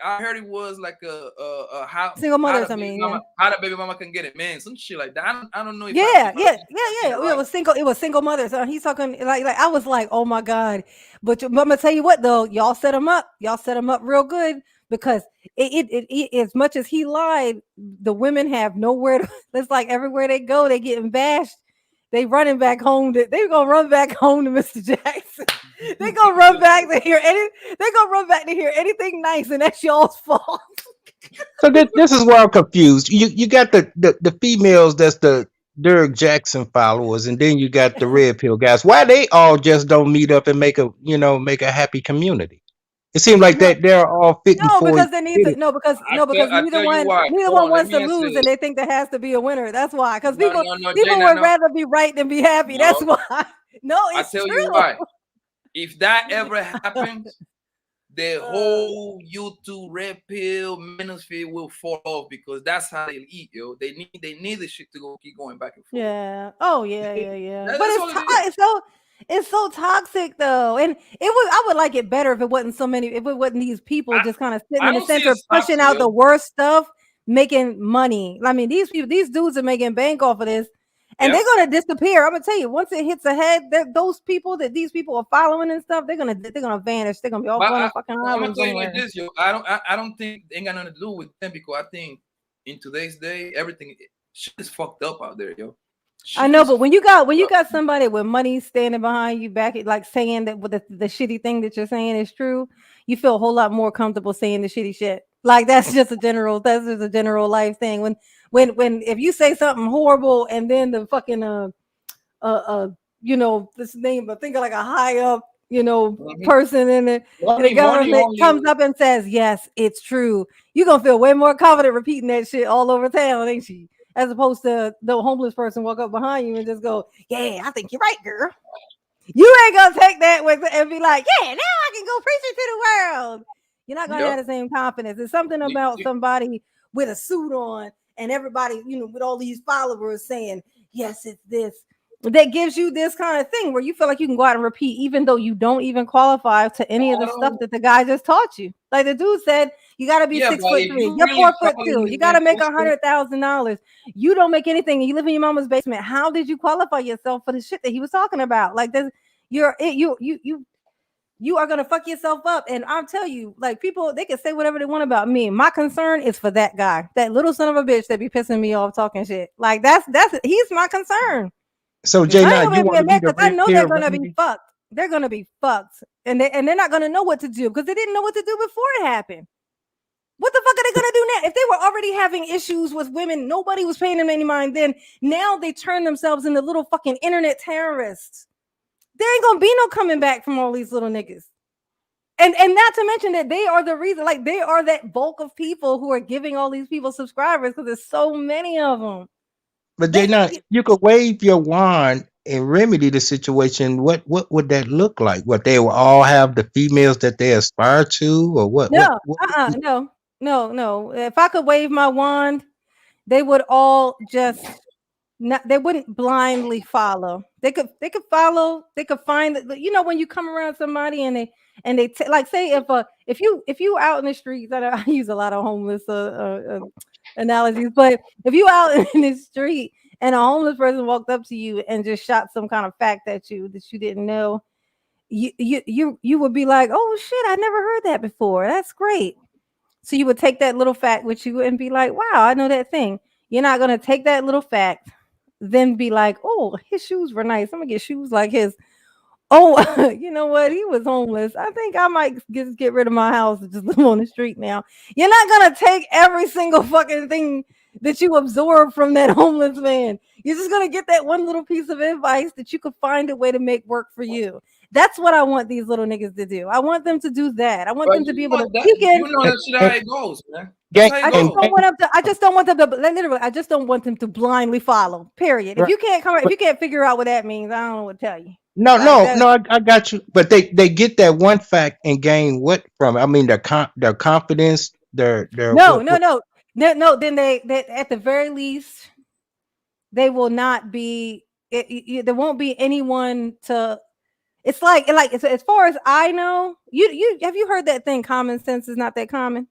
S4: a how
S1: single mothers.
S4: How the baby mama can get it, man. Some shit like that. I don't know.
S1: It was single mothers. He's talking like I was like, oh my god. But I'm gonna tell you what though, y'all set him up. Y'all set him up real good because it as much as he lied, the women have nowhere to. It's like everywhere they go, they getting bashed. They running back home. They're gonna run back home to Mr. Jackson. They're gonna run back to hear anything nice, and that's y'all's fault.
S3: So this is where I'm confused. You got the females that's the Derek Jackson followers, and then you got the red pill guys. Why they all just don't meet up and make a happy community? It seems like that they're all fitting for
S1: because they need to because neither one wants to lose and they think there has to be a winner. That's why. Because people would rather be right than be happy. That's why. No, it's true. I tell you why.
S4: If that ever happens, the whole YouTube red pill manosphere will fall off because that's how they eat, yo. They need this shit to keep going back and forth.
S1: Yeah. Oh yeah. But it's so toxic though, and I would like it better if it wasn't these people just kind of sitting in the center pushing out the worst stuff, making money. I mean, these dudes are making bank off of this, and they're gonna disappear. I'm gonna tell you, once it hits ahead, those people that these people are following and stuff, they're gonna vanish. They're gonna be all on a fucking island.
S4: I'm gonna tell you like this, yo. I don't think it ain't got nothing to do with them because I think in today's day, everything shit is fucked up out there, yo.
S1: I know, but when you got somebody with money standing behind you, back like saying that with the shitty thing that you're saying is true, you feel a whole lot more comfortable saying the shitty shit. Like that's just a general life thing. When if you say something horrible and then the fucking this name, but think of like a high up, person in the government comes up and says, yes, it's true. You're gonna feel way more confident repeating that shit all over town, ain't she? As opposed to the homeless person walk up behind you and just go, yeah, I think you're right, girl. You ain't gonna take that with and be like, yeah, now I can go preach it to the world. You're not gonna have the same confidence. It's something about somebody with a suit on and everybody, with all these followers saying, yes, it's this. That gives you this kind of thing where you feel like you can go out and repeat, even though you don't even qualify to any of the stuff that the guy just taught you. Like the dude said, you got to be 6'3". You're 4'2". You got to make $100,000. You don't make anything, and you live in your mama's basement. How did you qualify yourself for the shit that he was talking about? Like this, you are gonna fuck yourself up. And I'll tell you, like people, they can say whatever they want about me. My concern is for that guy, that little son of a bitch that be pissing me off talking shit. Like he's my concern.
S3: So Jay, now you want to be the
S1: I know they're gonna be fucked. They're gonna be fucked, and they're not gonna know what to do because they didn't know what to do before it happened. What the fuck are they gonna do now? If they were already having issues with women, nobody was paying them any mind then. Now they turn themselves into little fucking internet terrorists. There ain't gonna be no coming back from all these little niggas. And not to mention that they are the reason, like they are that bulk of people who are giving all these people subscribers because there's so many of them.
S3: But Jay, now you could wave your wand and remedy the situation. What would that look like? What, they will all have the females that they aspire to, or what?
S1: No. If I could wave my wand, they would all just they wouldn't blindly follow. They could follow. They could find when you come around somebody and they like say if you out in the streets. I use a lot of homeless analogies, but if you out in the street and a homeless person walked up to you and just shot some kind of fact at you that you didn't know, you would be like, oh shit, I never heard that before. That's great. So you would take that little fact with you and be like, wow, I know that thing. You're not gonna take that little fact, then be like, oh, his shoes were nice. I'm gonna get shoes like his. Oh, you know what? He was homeless. I think I might get rid of my house and just live on the street now. You're not gonna take every single fucking thing that you absorb from that homeless man. You're just gonna get that one little piece of advice that you could find a way to make work for you. That's what I want these little niggas to do. I want them to do that. I want them to be able to.
S4: That's how it goes, man.
S1: I just don't want them to literally. I just don't want them to blindly follow. Period. If you can't figure out what that means, I don't know what to tell you.
S3: No, I got you. But they get that one fact and gain what from it? I mean, their confidence, their
S1: no. Then they at the very least, they will not be. There won't be anyone to. It's like as far as I know, you have you heard that thing? Common sense is not that common.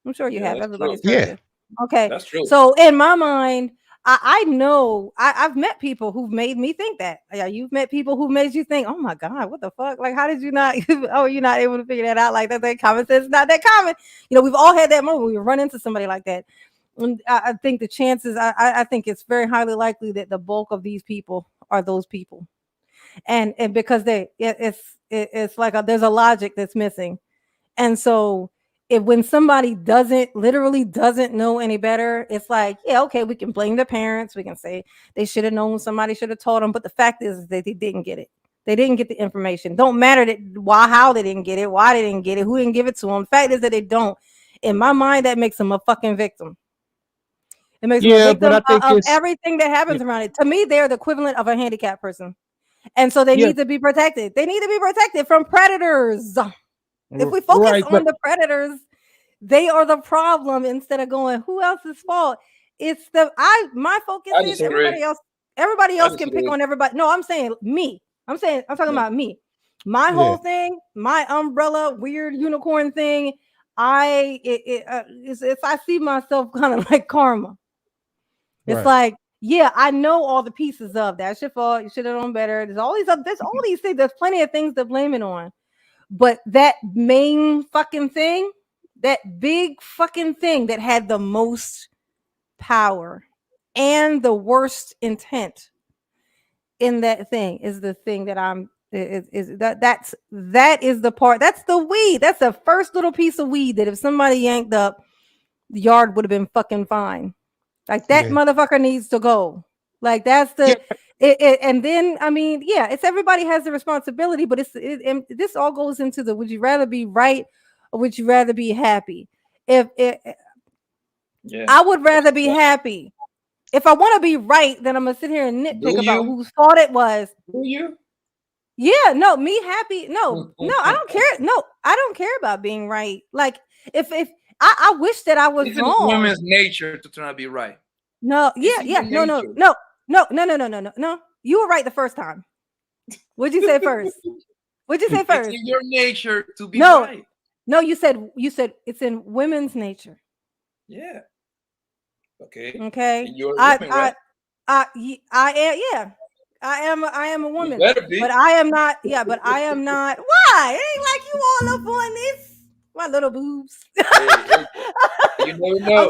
S1: I'm sure you have. Everybody's heard it. Okay,
S4: that's true.
S1: So in my mind, I know I've met people who've made me think that. Yeah, you've met people who made you think, oh my God, what the fuck? Like, how did you not? Oh, you're not able to figure that out? Like that common sense is not that common. We've all had that moment. We run into somebody like that. And I think the chances. I think it's very highly likely that the bulk of these people are those people, and because it's like there's a logic that's missing, and so. When somebody literally doesn't know any better, it's like, yeah, okay, we can blame the parents. We can say they should have known, somebody should have taught them. But the fact is that they didn't get it. They didn't get the information. Don't matter how they didn't get it, why they didn't get it, who didn't give it to them. The fact is that they don't. In my mind, that makes them a fucking victim. It makes them a victim of everything that happens around it. To me, they're the equivalent of a handicapped person. And so they need to be protected. They need to be protected from predators. If we focus on the predators, they are the problem instead of going, who else's fault? It's my focus is everybody else. Everybody else can pick on everybody. No, I'm saying me. I'm talking about me. My whole thing, my umbrella, weird unicorn thing. I see myself kind of like karma. It's like, yeah, I know all the pieces of that. It's your fault. You should have known better. There's all these things. There's plenty of things to blame it on. But that main fucking thing, that big fucking thing that had the most power and the worst intent in that thing is the thing that that is the part. That's the weed. That's the first little piece of weed that if somebody yanked up, the yard would have been fucking fine. Like that motherfucker needs to go. Like that's the and then I mean, yeah, it's everybody has the responsibility, but and this all goes into the would you rather be right or would you rather be happy? If I would rather be happy. If I want to be right, then I'm gonna sit here and nitpick about whose fault it was.
S4: Do you?
S1: Yeah, no, me happy. No, I don't care. No, I don't care about being right. Like if I wish that I was
S4: it's
S1: wrong.
S4: It's women's nature to try to be right.
S1: No, yeah. No. You were right the first time. What'd you say first? What'd you say first?
S4: It's in your nature to be right.
S1: No, you said it's in women's nature.
S4: Yeah. Okay.
S1: Okay.
S4: And you're a woman, right?
S1: I am. Yeah. I am a woman.
S4: You better be.
S1: But I am not. Yeah. But I am not. Why? It ain't like you all up on this. My little boobs.
S4: Hey, you never know.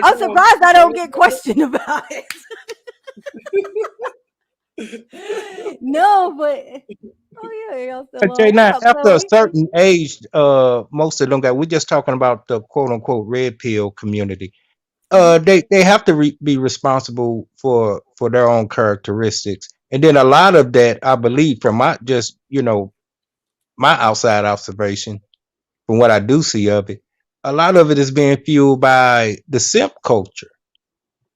S1: I'm surprised I don't get questioned about it. No, but
S3: Jay, now after a certain age, most of them guys, we're just talking about the quote unquote red pill community. They have to be responsible for their own characteristics, and then a lot of that, I believe, from my just my outside observation, from what I do see of it, a lot of it is being fueled by the simp culture.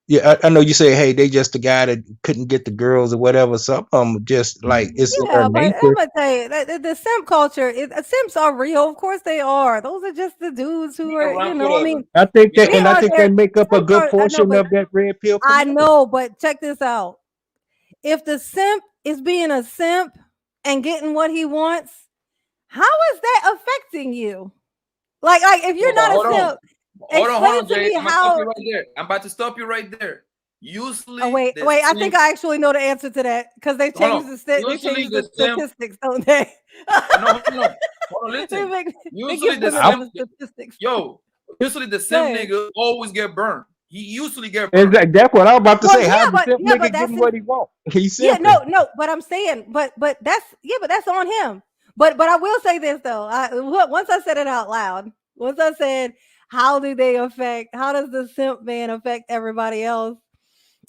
S3: Yeah, I know you say, hey, they just the guy that couldn't get the girls or whatever. Some of them just like it's in their nature.
S1: I'm gonna tell you, the simp culture, simps are real. Of course they are. Those are just the dudes who are, I mean.
S3: I think they make up a good portion of that red pill community.
S1: I know, but check this out. If the simp is being a simp and getting what he wants, how is that affecting you? Like if you're not a simp.
S4: Hold on, Jay. I'm about to stop you right there. Usually,
S1: wait. I think I actually know the answer to that because they changed the statistics, don't they?
S4: No. Hold on, listen. Usually the simp nigga always get burned. He usually get burned.
S3: That's what I was about to say. How the simp nigga getting what he want? He's
S1: no. But I'm saying, but that's on him. But I will say this though. Once I said it out loud. Once I said, how does the simp man affect everybody else?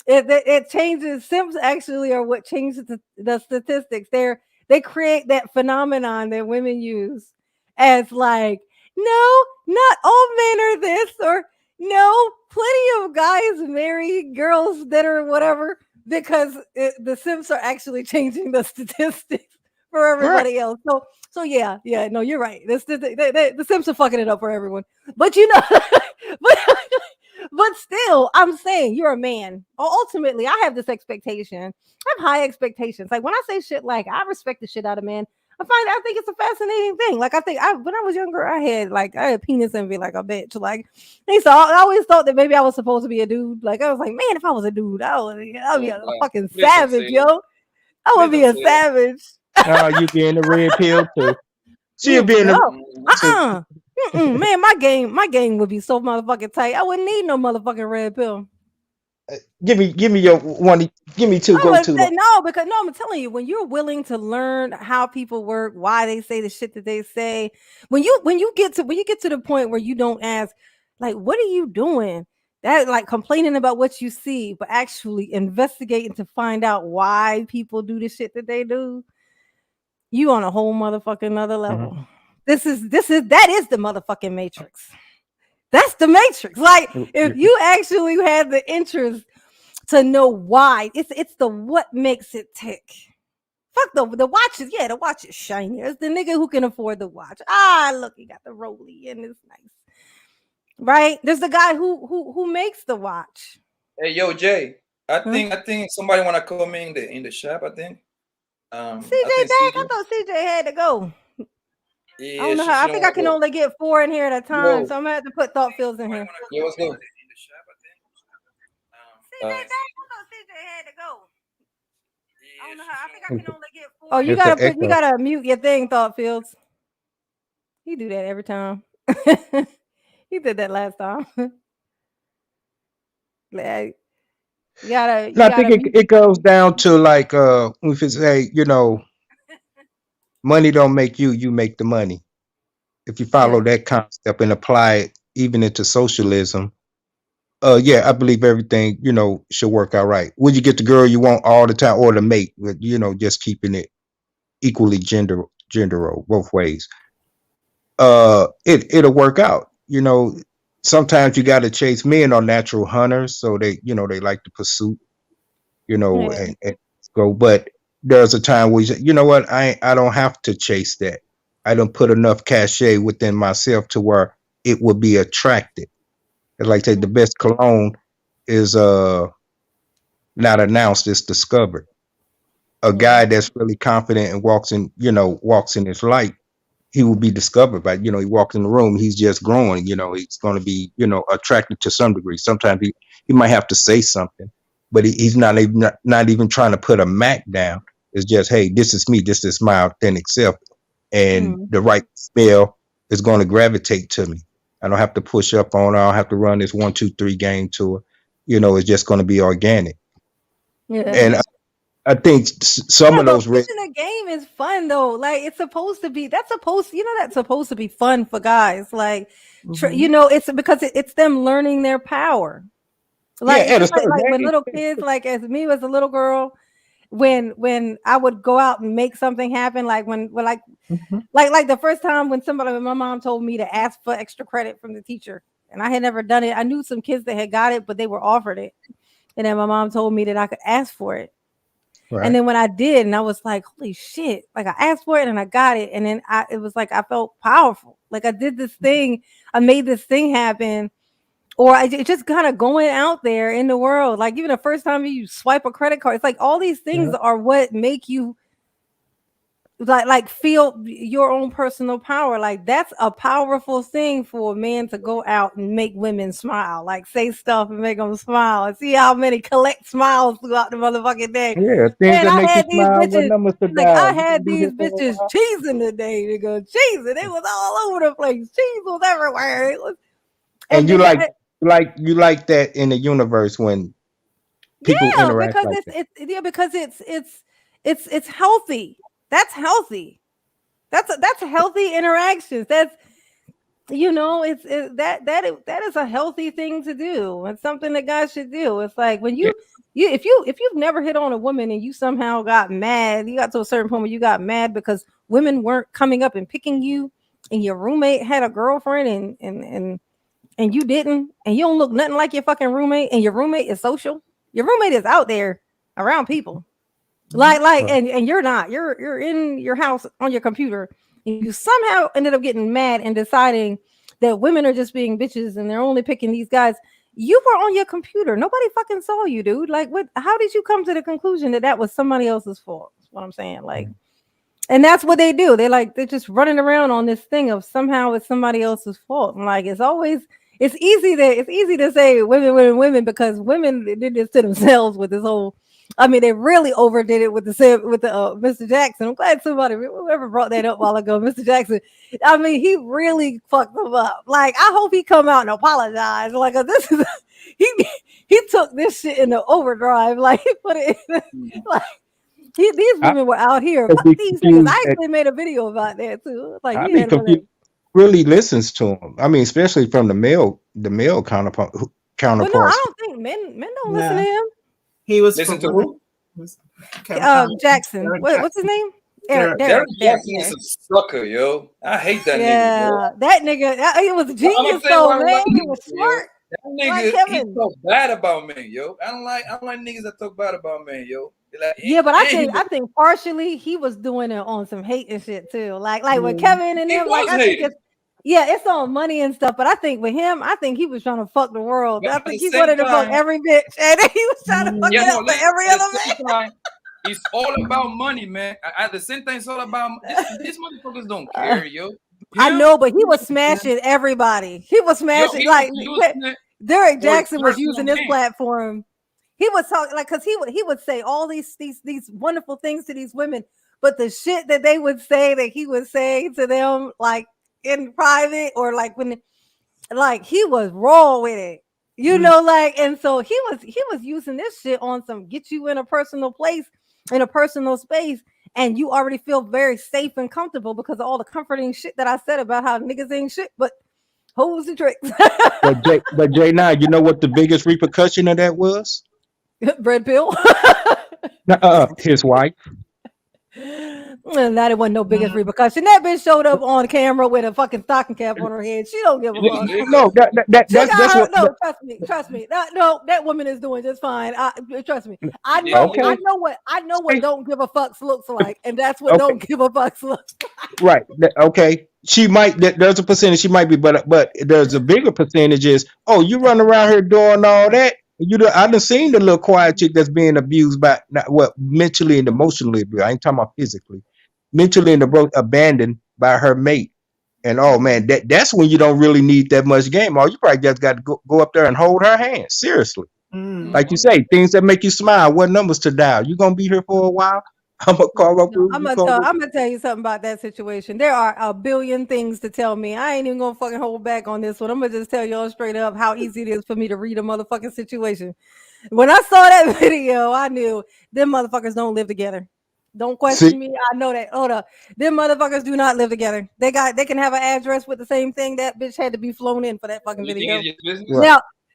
S1: It changes. Simps actually are what changes the statistics. They create that phenomenon that women use as like, no, not all men are this, or no, plenty of guys marry girls that are whatever, because the simps are actually changing the statistics for everybody else. So yeah, no, you're right. The Sims are fucking it up for everyone. But but still, I'm saying you're a man. Ultimately, I have this expectation. I have high expectations. Like when I say shit like I respect the shit out of men, I think it's a fascinating thing. Like when I was younger, I had a penis and be like a bitch. Like I always thought that maybe I was supposed to be a dude. Like I was like, man, if I was a dude, I'd be a fucking savage, yo. I would be a savage.
S3: Oh, you be in the red pill too. She'll be in the
S1: man, my game would be so motherfucking tight. I wouldn't need no motherfucking red pill.
S3: Give me your one. Give me two. Go to
S1: because I'm telling you, when you're willing to learn how people work, why they say the shit that they say, when you get to the point where you don't ask, like, what are you doing? That like complaining about what you see, but actually investigating to find out why people do the shit that they do. You on a whole motherfucking other level. Mm-hmm. That is the motherfucking Matrix. That's the Matrix. Like if you actually had the interest to know why, it's the what makes it tick. Fuck the watches. Yeah, the watch is shiny. It's the nigga who can afford the watch. Look, he got the Rollie and it's nice. Right? There's the guy who makes the watch.
S4: Hey, yo, Jay. I think somebody want to come in the shop. I think.
S1: CJ back. I thought CJ had to go. Yeah, I don't know how. I think I can only get 4 in here at a time, so I'm gonna have to put thought fields in here.
S4: Yeah, let's go.
S1: CJ back. I thought CJ had to go. I don't know how. I think I can only get 4. Oh, you gotta mute your thing, thought fields. He do that every time. He did that last time. You gotta,
S3: No, I think it goes down to like if it's money don't make you, you make the money. If you follow that concept and apply it even into socialism, yeah, I believe everything, should work out right. Would you get the girl you want all the time or the mate with, just keeping it equally gender both ways? It'll work out. Sometimes you got to chase. Men are natural hunters, so they like to pursue, and go. But there's a time where you say, you know what, I don't have to chase that. I don't put enough cachet within myself to where it would be attracted. It's like say the best cologne is not announced, it's discovered. A guy that's really confident and walks in his light, he will be discovered by, he walks in the room, he's just growing, he's going to be, attracted to some degree. Sometimes he might have to say something, but he's not even trying to put a Mac down. It's just, hey, this is me, this is my authentic self. And the right smell is going to gravitate to me. I don't have to push up on her. I don't have to run this 1, 2, 3 game to her. It's just going to be organic.
S1: Yeah.
S3: And I think some of those
S1: pushing the game is fun though. Like it's supposed to be. That's supposed to be fun for guys. Like it's because it's them learning their power. Like,
S3: yeah,
S1: like when little kids, like as me as a little girl, when I would go out and make something happen, like when like the first time when my mom told me to ask for extra credit from the teacher, and I had never done it. I knew some kids that had got it, but they were offered it, and then my mom told me that I could ask for it. Right. And then when I did, and I was like, holy shit, like I asked for it and I got it. And then it was like, I felt powerful. Like I did this thing, I made this thing happen. Or it's just kind of going out there in the world. Like even the first time you swipe a credit card, it's like all these things are what make you like feel your own personal power. Like that's a powerful thing for a man to go out and make women smile, like say stuff and make them smile and see how many collect smiles throughout the motherfucking day.
S3: Yeah, things that make you smile. Bitches,
S1: I had these bitches cheesing today. They go cheesing. It was all over the place. Cheese was everywhere. It was,
S3: and you like that in the universe when people interact
S1: because
S3: like
S1: because it's healthy. That's healthy. That's healthy interactions. That's that is a healthy thing to do. It's something that guys should do. It's like when if you've never hit on a woman and you somehow got mad, you got to a certain point where you got mad because women weren't coming up and picking you, and your roommate had a girlfriend and you didn't, and you don't look nothing like your fucking roommate, and your roommate is social. Your roommate is out there around people. And you're not. You're in your house on your computer. And you somehow ended up getting mad and deciding that women are just being bitches and they're only picking these guys. You were on your computer. Nobody fucking saw you, dude. Like, what? How did you come to the conclusion that was somebody else's fault? That's what I'm saying. Like, and that's what they do. They're just running around on this thing of somehow it's somebody else's fault. And like, it's easy to say women because women did this to themselves with this whole. I mean, they really overdid it with the Mr. Jackson. I'm glad whoever brought that up a while ago, Mr. Jackson. I mean, he really fucked them up. Like, I hope he come out and apologize. Like, this is he took this shit in the overdrive. Like, he put it in, like these women were out here. Fuck these niggas. I actually made a video about that too. Like, he
S3: really listens to him. I mean, especially from the male counterparts.
S1: But no, I don't think men don't listen to him.
S5: He was
S4: listen to who?
S1: Jackson. What's his name?
S4: Derek Jackson is a sucker, yo. I hate that nigga.
S1: Yeah, that nigga. It was genius, though, man. He was smart.
S4: That nigga, he talk bad about men, yo. I don't like niggas that talk bad about men, yo. Like,
S1: but I think partially he was doing it on some hate and shit too. Like with Kevin and them, like I think it's on money and stuff. But I think with him, I think he was trying to fuck the world. I think he wanted to fuck every bitch, and he was trying to fuck it up for every other bitch.
S4: It's all about money, man. At the same time, it's all about these motherfuckers don't care, yo.
S1: I know, but he was smashing everybody. He was smashing Derek Jackson was using this platform. He was talking like because he would say all these wonderful things to these women, but the shit that they would say that he would say to them like in private or like when like he was raw with it. You know, like, and so he was using this shit on some get you in a personal place, in a personal space, and you already feel very safe and comfortable because of all the comforting shit that I said about how niggas ain't shit, but hoes and tricks.
S3: But Jay, now you know what the biggest repercussion of that was?
S1: Bread pill.
S3: His wife.
S1: And that it wasn't no biggest repercussion. That bitch showed up on camera with a fucking stocking cap on her head. She don't give a fuck.
S3: No, that's what.
S1: No, trust me. No, that woman is doing just fine. Trust me. I know.
S3: Okay.
S1: I know what don't give a fucks looks like, and that's what don't give a fucks looks like.
S3: Right. Okay. She might. There's a percentage she might be, but there's a bigger percentage is. Oh, you run around here doing all that. I done seen the little quiet chick that's being abused by mentally and emotionally abused. I ain't talking about physically, mentally and abandoned by her mate. And oh man, that's when you don't really need that much game. Or you probably just got to go up there and hold her hand. Seriously. Like you say, things that make you smile. What numbers to dial? You gonna be here for a while? I'm gonna call up.
S1: I'm gonna tell you something about that situation. There are a billion things to tell me. I ain't even gonna fucking hold back on this one. I'm gonna just tell y'all straight up how easy it is for me to read a motherfucking situation. When I saw that video, I knew them motherfuckers don't live together. Don't question me. I know that. Hold up. Them motherfuckers do not live together. They can have an address with the same thing. That bitch had to be flown in for that fucking video.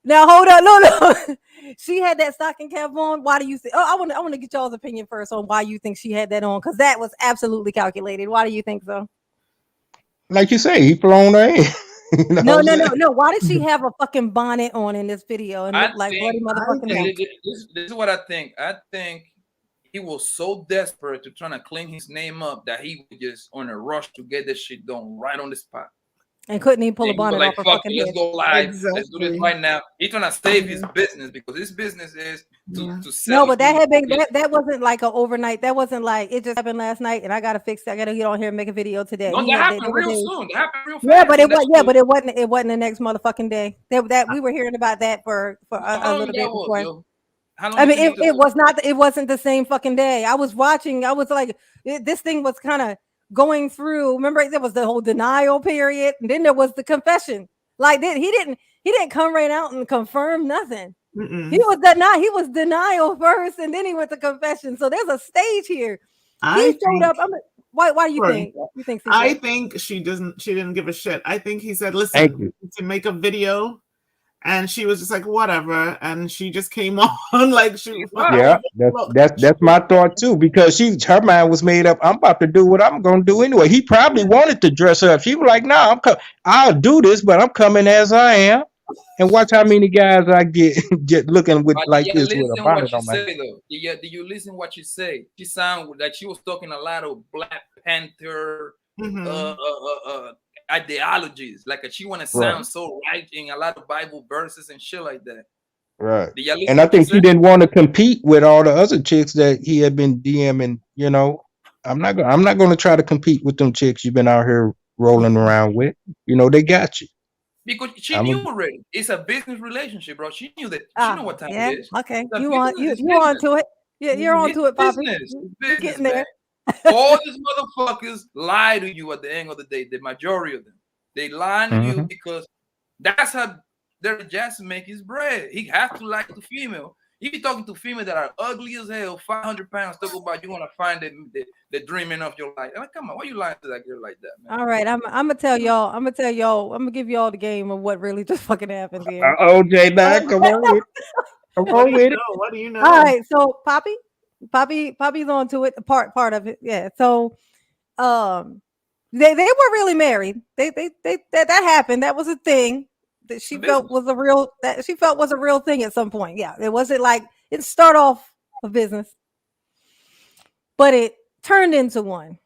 S1: Now hold on. No. She had that stocking cap on. Why do you think? I want to get y'all's opinion first on why you think she had that on, because that was absolutely calculated. Why do you think so?
S3: Like you say, he flown her in.
S1: No. Why did she have a fucking bonnet on in this video and look like bloody motherfucking?
S4: This is what I think. I think he was so desperate to try to clean his name up that he was just on a rush to get this shit done right on the spot.
S1: And couldn't even pull a bonnet off her fucking head.
S4: Let's go live. Exactly. Let's do this right now. He's trying to save his business because his business is to sell.
S1: No, but that had been that wasn't like an overnight. That wasn't like it just happened last night and I gotta fix it. I gotta get on here and make a video today.
S4: No, that happened real soon. That happened real fast.
S1: Yeah, but it wasn't the next motherfucking day. That we were hearing about that for a little bit before. I mean, it wasn't the same fucking day. I was watching. I was like, this thing was kind of going through. Remember, there was the whole denial period, and then there was the confession. Like he didn't come right out and confirm nothing. He was denial first, and then he went to confession. So there's a stage here. He showed up. Why do you think? You think?
S5: I think she didn't give a shit. I think he said, "Listen, to make a video." And she was just like, whatever, and she just came on like she.
S3: Yeah, that's my thought too, because her mind was made up. I'm about to do what I'm gonna do anyway. He probably wanted to dress her up. She was like, "No, I'll do this, but I'm coming as I am." And watch how many guys I get looking with like this with a bonnet on my head.
S4: Do you listen what you say? She sounded like she was talking a lot of Black Panther. Ideologies, like she want to sound so right in a lot of Bible verses and shit like that.
S3: Right. And I think he didn't want to compete with all the other chicks that he had been DMing. You know, I'm not going to try to compete with them chicks you've been out here rolling around with. You know, they got you.
S4: Because she knew already. It's a business relationship, bro. She knew that. She knew what time it is.
S1: Okay. You on to it. Yeah, you're on to it, Poppy.
S4: You're getting there. All these motherfuckers lie to you at the end of the day. The majority of them, they lie to you because that's how they're just make his bread. He has to like the female. If you're talking to female that are ugly as hell, 500 pounds, talk about you want to find the dreaming of your life. Like, come on, why you lying to that girl like that, man?
S1: All right, I'm gonna tell y'all. I'm gonna give y'all the game of what really just fucking happened here.
S3: OJ, now come on with it.
S5: What do you know?
S1: All right, so Poppy's on to it. Part of it, yeah. So, they were really married. That happened. That was a thing that she felt was a real thing at some point. Yeah, it wasn't like it started off a business, but it turned into one.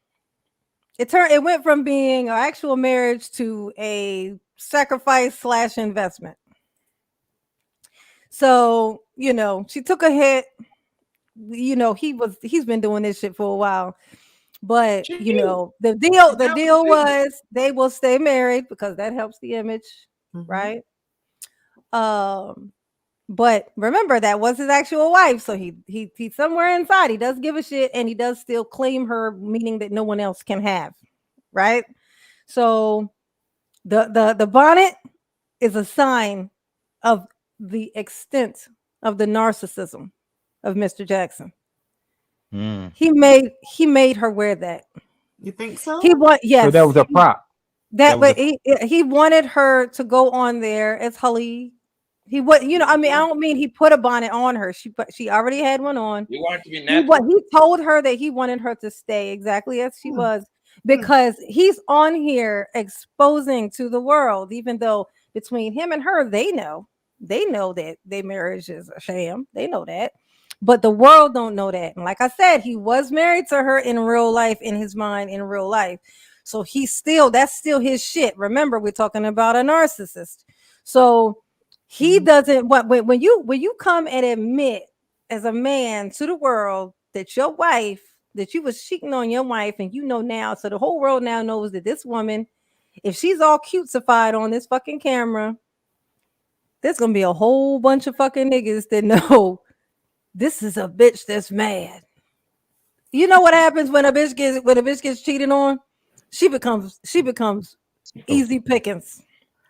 S1: It went from being an actual marriage to a sacrifice / investment. So, you know, she took a hit. You know, he's been doing this shit for a while, but you know, the deal was they will stay married because that helps the image, right? But remember, that was his actual wife, so he somewhere inside he does give a shit, and he does still claim her, meaning that no one else can have, right? So the bonnet is a sign of the extent of the narcissism of Mr. Jackson. He made her wear that.
S5: You think so?
S1: Yes.
S3: So that was a prop.
S1: But he wanted her to go on there as Holly. He what I don't mean he put a bonnet on her. She already had one on.
S4: You want it to be natural.
S1: He told her that he wanted her to stay exactly as she was, because he's on here exposing to the world, even though between him and her, they know that their marriage is a sham. They know that. But the world don't know that. And like I said, he was married to her in real life, in his mind, in real life. So that's still his shit. Remember, we're talking about a narcissist. So he doesn't when you come and admit as a man to the world that your wife, that you was cheating on your wife, and now, so the whole world now knows that this woman, if she's all cutesified on this fucking camera, there's gonna be a whole bunch of fucking niggas that know this is a bitch that's mad. You know what happens when a bitch gets cheated on? She becomes easy pickings.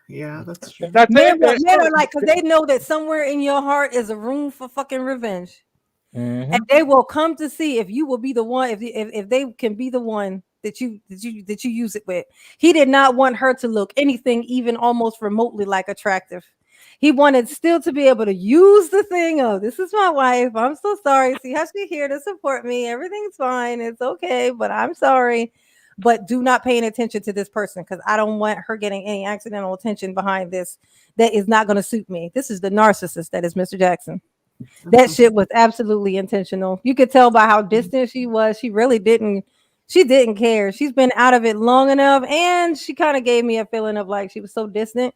S5: Yeah, that's true.
S1: Men are like, because they know that somewhere in your heart is a room for fucking revenge, and they will come to see if you will be the one, if they can be the one that you use it with. He did not want her to look anything even almost remotely like attractive. He wanted still to be able to use the thing of, this is my wife, I'm so sorry, see how she's here to support me, everything's fine, it's okay, but I'm sorry, but do not pay any attention to this person, because I don't want her getting any accidental attention behind this that is not going to suit me. This is the narcissist that is Mr. Jackson. That shit was absolutely intentional. You could tell by how distant she was. She really didn't care. She's been out of it long enough, and she kind of gave me a feeling of like she was so distant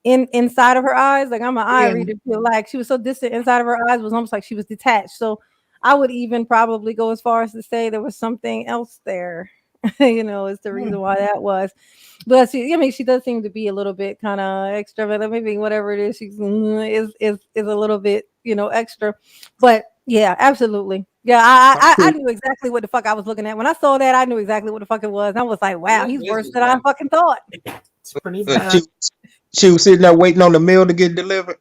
S1: inside of her eyes. Like, I'm an eye reader, feel like she was so distant inside of her eyes, it was almost like she was detached. So I would even probably go as far as to say there was something else there. Is the reason why that was. But she does seem to be a little bit kind of extra, maybe whatever it is, she's is a little bit, extra. But yeah, absolutely. Yeah, I knew exactly what the fuck I was looking at. When I saw that, I knew exactly what the fuck it was. I was like, wow, he's worse than I fucking thought.
S5: It's pretty bad.
S3: She was sitting there waiting on the mail to get delivered.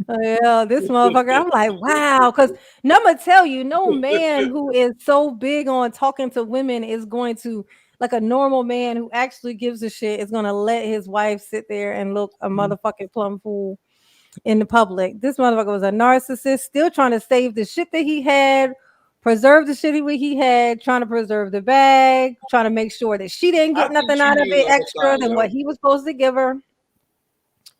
S1: Yeah, this motherfucker. I'm like, wow, because I'm gonna tell you, no man who is so big on talking to women is going to, like a normal man who actually gives a shit, is gonna let his wife sit there and look a motherfucking plum fool in the public. This motherfucker was a narcissist, still trying to save the shit that he had, preserve the shit he had, trying to preserve the bag, trying to make sure that she didn't get nothing out of it extra than what he was supposed to give her.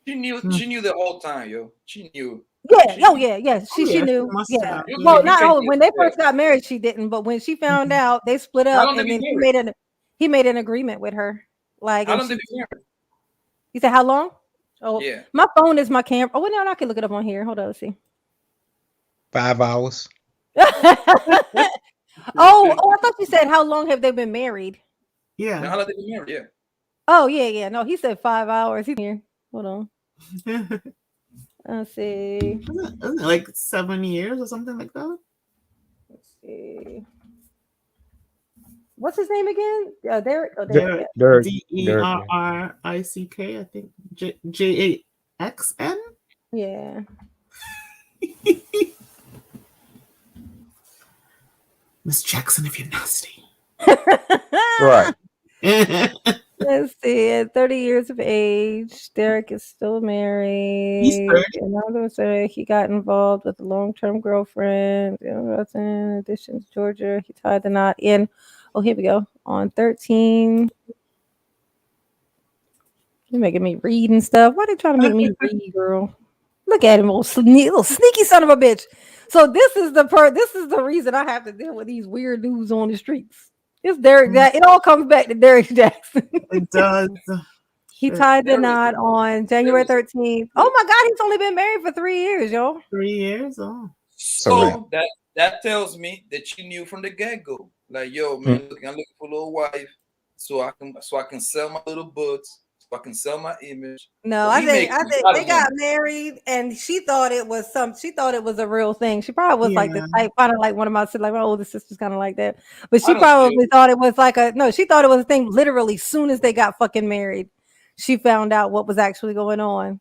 S4: She knew the whole time, yo. She knew.
S1: Yeah. She knew. Yeah. Well, when they first got married, she didn't. But when she found out, they split up, and then he made an agreement with her. Like,
S4: how long did they married?
S1: You said how long? Oh,
S4: yeah.
S1: My phone is my camera. Oh, no, I can look it up on here. Hold on, let's see.
S3: 5 hours.
S1: I thought you said how long have they been married?
S5: Yeah.
S4: How long have they been married? Yeah.
S1: Oh, yeah. No, he said 5 hours. He's here. Hold on. Let's see.
S5: Isn't it like 7 years or something like that?
S1: Let's see. What's his name again? Derek.
S5: Derek. Derrick, I think. Jaxn.
S1: Yeah.
S5: Miss Jackson, if you're nasty.
S3: Right.
S1: Let's see. At 30 years of age, Derek is still married.
S5: He's 30.
S1: And I was saying he got involved with a long-term girlfriend. In addition to Georgia, he tied the knot in. Oh, here we go. On 13. You're making me read and stuff. Why are they trying to make me read, girl? Look at him, little sneaky son of a bitch. So this is the reason I have to deal with these weird dudes on the streets. It's Derek. It all comes back to Derek Jackson.
S5: It does.
S1: He tied the knot on January 13th. Oh my God, he's only been married for 3 years, y'all.
S5: 3 years? Oh.
S4: So that tells me that she knew from the get-go. Like, yo, man, I'm looking for a little wife, so I can sell my little books, so I can sell my image.
S1: No, I think they got married, and she thought it was a real thing. She probably was like the type, kind of like one of my older sisters, kind of like that. But she probably thought it was she thought it was a thing. Literally, soon as they got fucking married, she found out what was actually going on.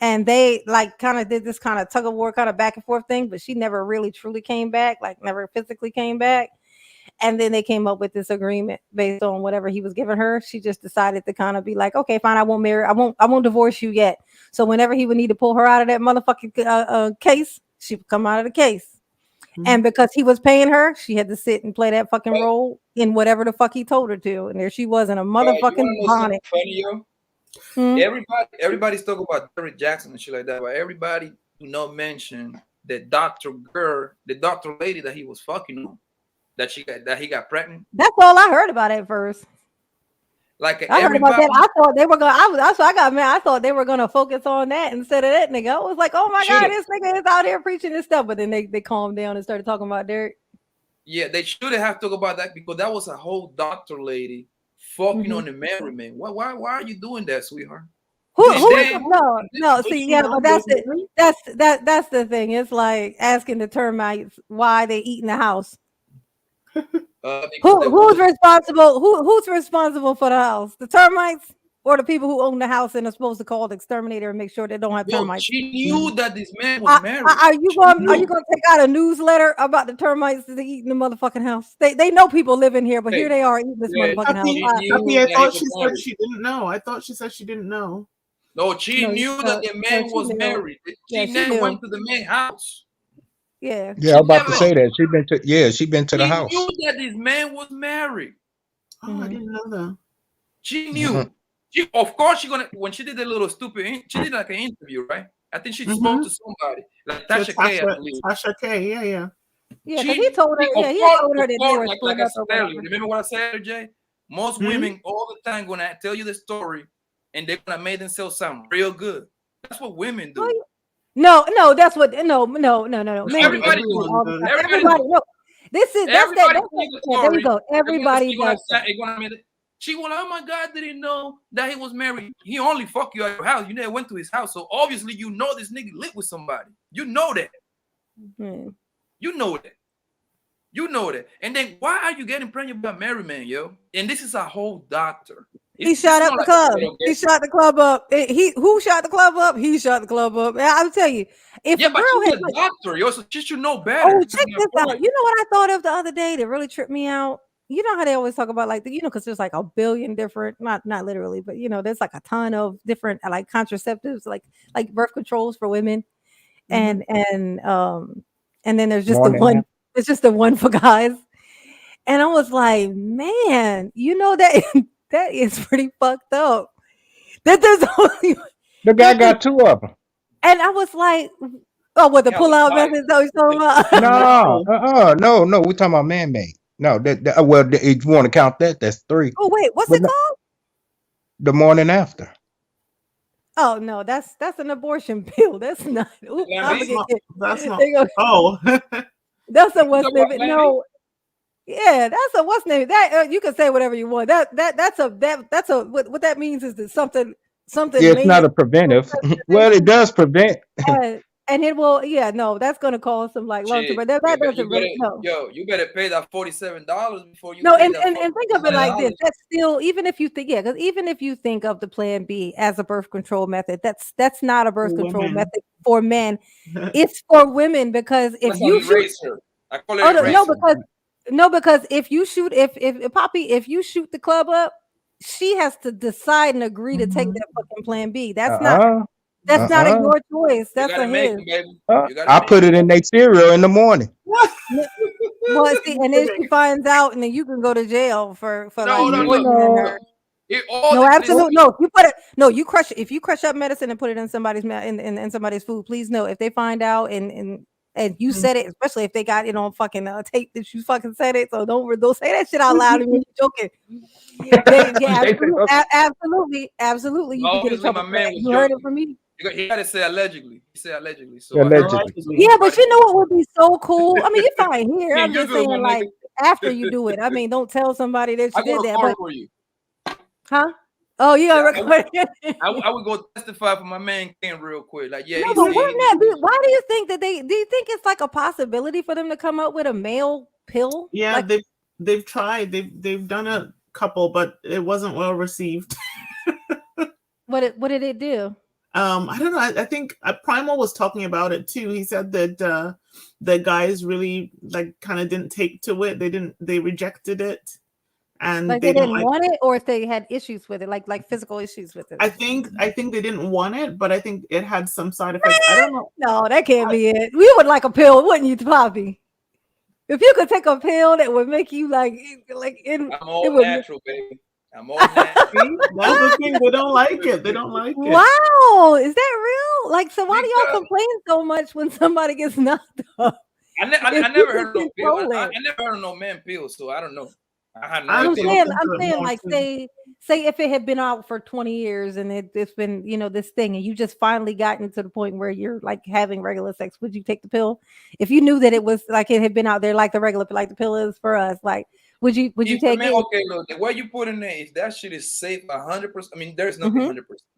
S1: and they like kind of did this kind of tug of war, kind of back and forth thing, but she never really truly came back, like never physically came back. And then they came up with this agreement based on whatever he was giving her. She just decided to kind of be like, okay, fine, I won't divorce you yet. So whenever he would need to pull her out of that motherfucking case, she would come out of the case. And because he was paying her, she had to sit and play that fucking role in whatever the fuck he told her to. And there she was in a motherfucking bonnet.
S4: Funny, yo? Everybody's talking about Derrick Jackson and shit like that, but everybody do not mention the doctor lady that he was fucking on, that he got pregnant.
S1: That's all I heard about at first.
S4: Like
S1: I heard about that. I thought they were gonna. I got mad. I thought they were gonna focus on that instead of that nigga. I was like, oh my god, this nigga is out here preaching this stuff. But then they calmed down and started talking about Derrick.
S4: Yeah, they should have talked about that because that was a whole doctor lady fucking on the married man. Why are you doing that, sweetheart? No. See, yeah, but that's the thing. It's like asking the termites why they eat in the house. Who's responsible? Who's responsible for the house? The termites or the people who own the house and are supposed to call the exterminator and make sure they don't have termites? She knew that this man was married.
S1: Are you going to take out a newsletter about the termites that eat in the motherfucking house? They know people live in here, but here they are eating this motherfucking house.
S5: I thought she said she didn't know. I thought she said she didn't know.
S4: No, she knew that the man was married. She never went to the man's house.
S1: Yeah,
S3: I was about to say that she been to the house.
S4: She knew that this man was married.
S5: Oh, I didn't know that.
S4: She knew. She, of course, when she did the little stupid, she did like an interview, right? I think she spoke to somebody, like Tasha K, I believe.
S5: Tasha K, yeah.
S1: Yeah, because he told her. Yeah, he told her that they were
S4: like I said earlier. Remember what I said, Jay? Most women all the time gonna tell you the story, and they're gonna make themselves sound real good. That's what women do.
S1: No, that's what. No.
S4: Everybody do.
S1: No. This is that's that. There you go. Everybody does.
S4: She went, oh my God, didn't know that he was married. He only fucked you at your house. You never went to his house. So obviously you know this nigga lived with somebody. You know that. You know that. You know that. And then why are you getting pregnant by a married man, yo? And this is a whole doctor.
S1: He shot up the club. He shot the club up. Who shot the club up? He shot the club up. I'll tell you. If a girl
S4: had a doctor, yo, so she should know better.
S1: Oh, check this out. You know what I thought of the other day that really tripped me out? You know how they always talk about because there's like a billion different, not literally, but there's like a ton of different like contraceptives, like birth controls for women, and then there's just the one. It's just the one for guys, and I was like, man, that is pretty fucked up. That there's only
S3: the guy got two of them,
S1: and I was like, oh, what the pull-out method? That he's talking
S3: about? No, we're talking about man-made. No, if you want to count that, that's 3.
S1: Oh wait, what's it called?
S3: The morning after.
S1: Oh no, that's an abortion pill. That's not. Ooh,
S5: that's not. Oh,
S1: that's a what's name? No, yeah, that's a what's name? That you can say whatever you want. That's a what that means is that something.
S3: Yeah, it's not a preventive. Well, it does prevent.
S1: And it will, that's going to cause some like long term, but that doesn't really. No.
S4: Yo, you better pay that $47 before you.
S1: No, and think of it like this. That's still, even if you think, because even if you think of the Plan B as a birth control method, that's not a birth control method for men. It's for women because if you shoot,
S4: I call it
S1: because if you shoot, if Poppy, if you shoot the club up, she has to decide and agree to take that fucking Plan B. That's not. That's not your choice. That's a his.
S3: I put it in their cereal in the morning.
S1: Well, see, and then she finds out, and then you can go to jail for
S4: no.
S1: Absolutely no. You put it. No, you crush. If you crush up medicine and put it in somebody's in somebody's food, please know if they find out and you said it, especially if they got it on fucking tape that you fucking said it. So don't say that shit out loud when you're joking. Absolutely. You can get in trouble. You heard it from me.
S4: You gotta say allegedly. You say allegedly. So
S3: allegedly.
S1: Yeah, but you know what would be so cool? I mean, you're fine here. I'm just saying, like, after you do it. I mean, don't tell somebody that you did that. But,
S4: for you.
S1: Huh? Oh, you gotta record it.
S4: I would go testify for my man Ken real quick. Like, yeah.
S1: No, but why do you think that do you think it's like a possibility for them to come up with a male pill?
S5: Yeah, like, they've tried. They've done a couple, but it wasn't well received.
S1: What did it do?
S5: I don't know. I think Primal was talking about it too. He said that the guys really like kind of didn't take to it. They rejected it, and
S1: Like they didn't want it, or if they had issues with it, like physical issues with it.
S5: I think they didn't want it, but I think it had some side effects. I don't know.
S1: No, that can't be it. We would like a pill, wouldn't you, Poppy? If you could take a pill that would make you like
S4: I'm all natural, baby. I'm all natural.
S5: That's the thing. They don't like it. They don't like it.
S1: Wow, is that real? Like, so why do y'all complain so much when somebody gets knocked up?
S4: I never heard of no pill. I never heard of no man pill, so I don't know.
S1: I'm saying, like, say if it had been out for 20 years and it's been, this thing, and you just finally gotten to the point where you're like having regular sex, would you take the pill? If you knew that it was like it had been out there like the pill is for us, like, would you take it?
S4: Okay, look, the way you put in there is that shit is safe 100%. I mean, there's nothing 100%. Let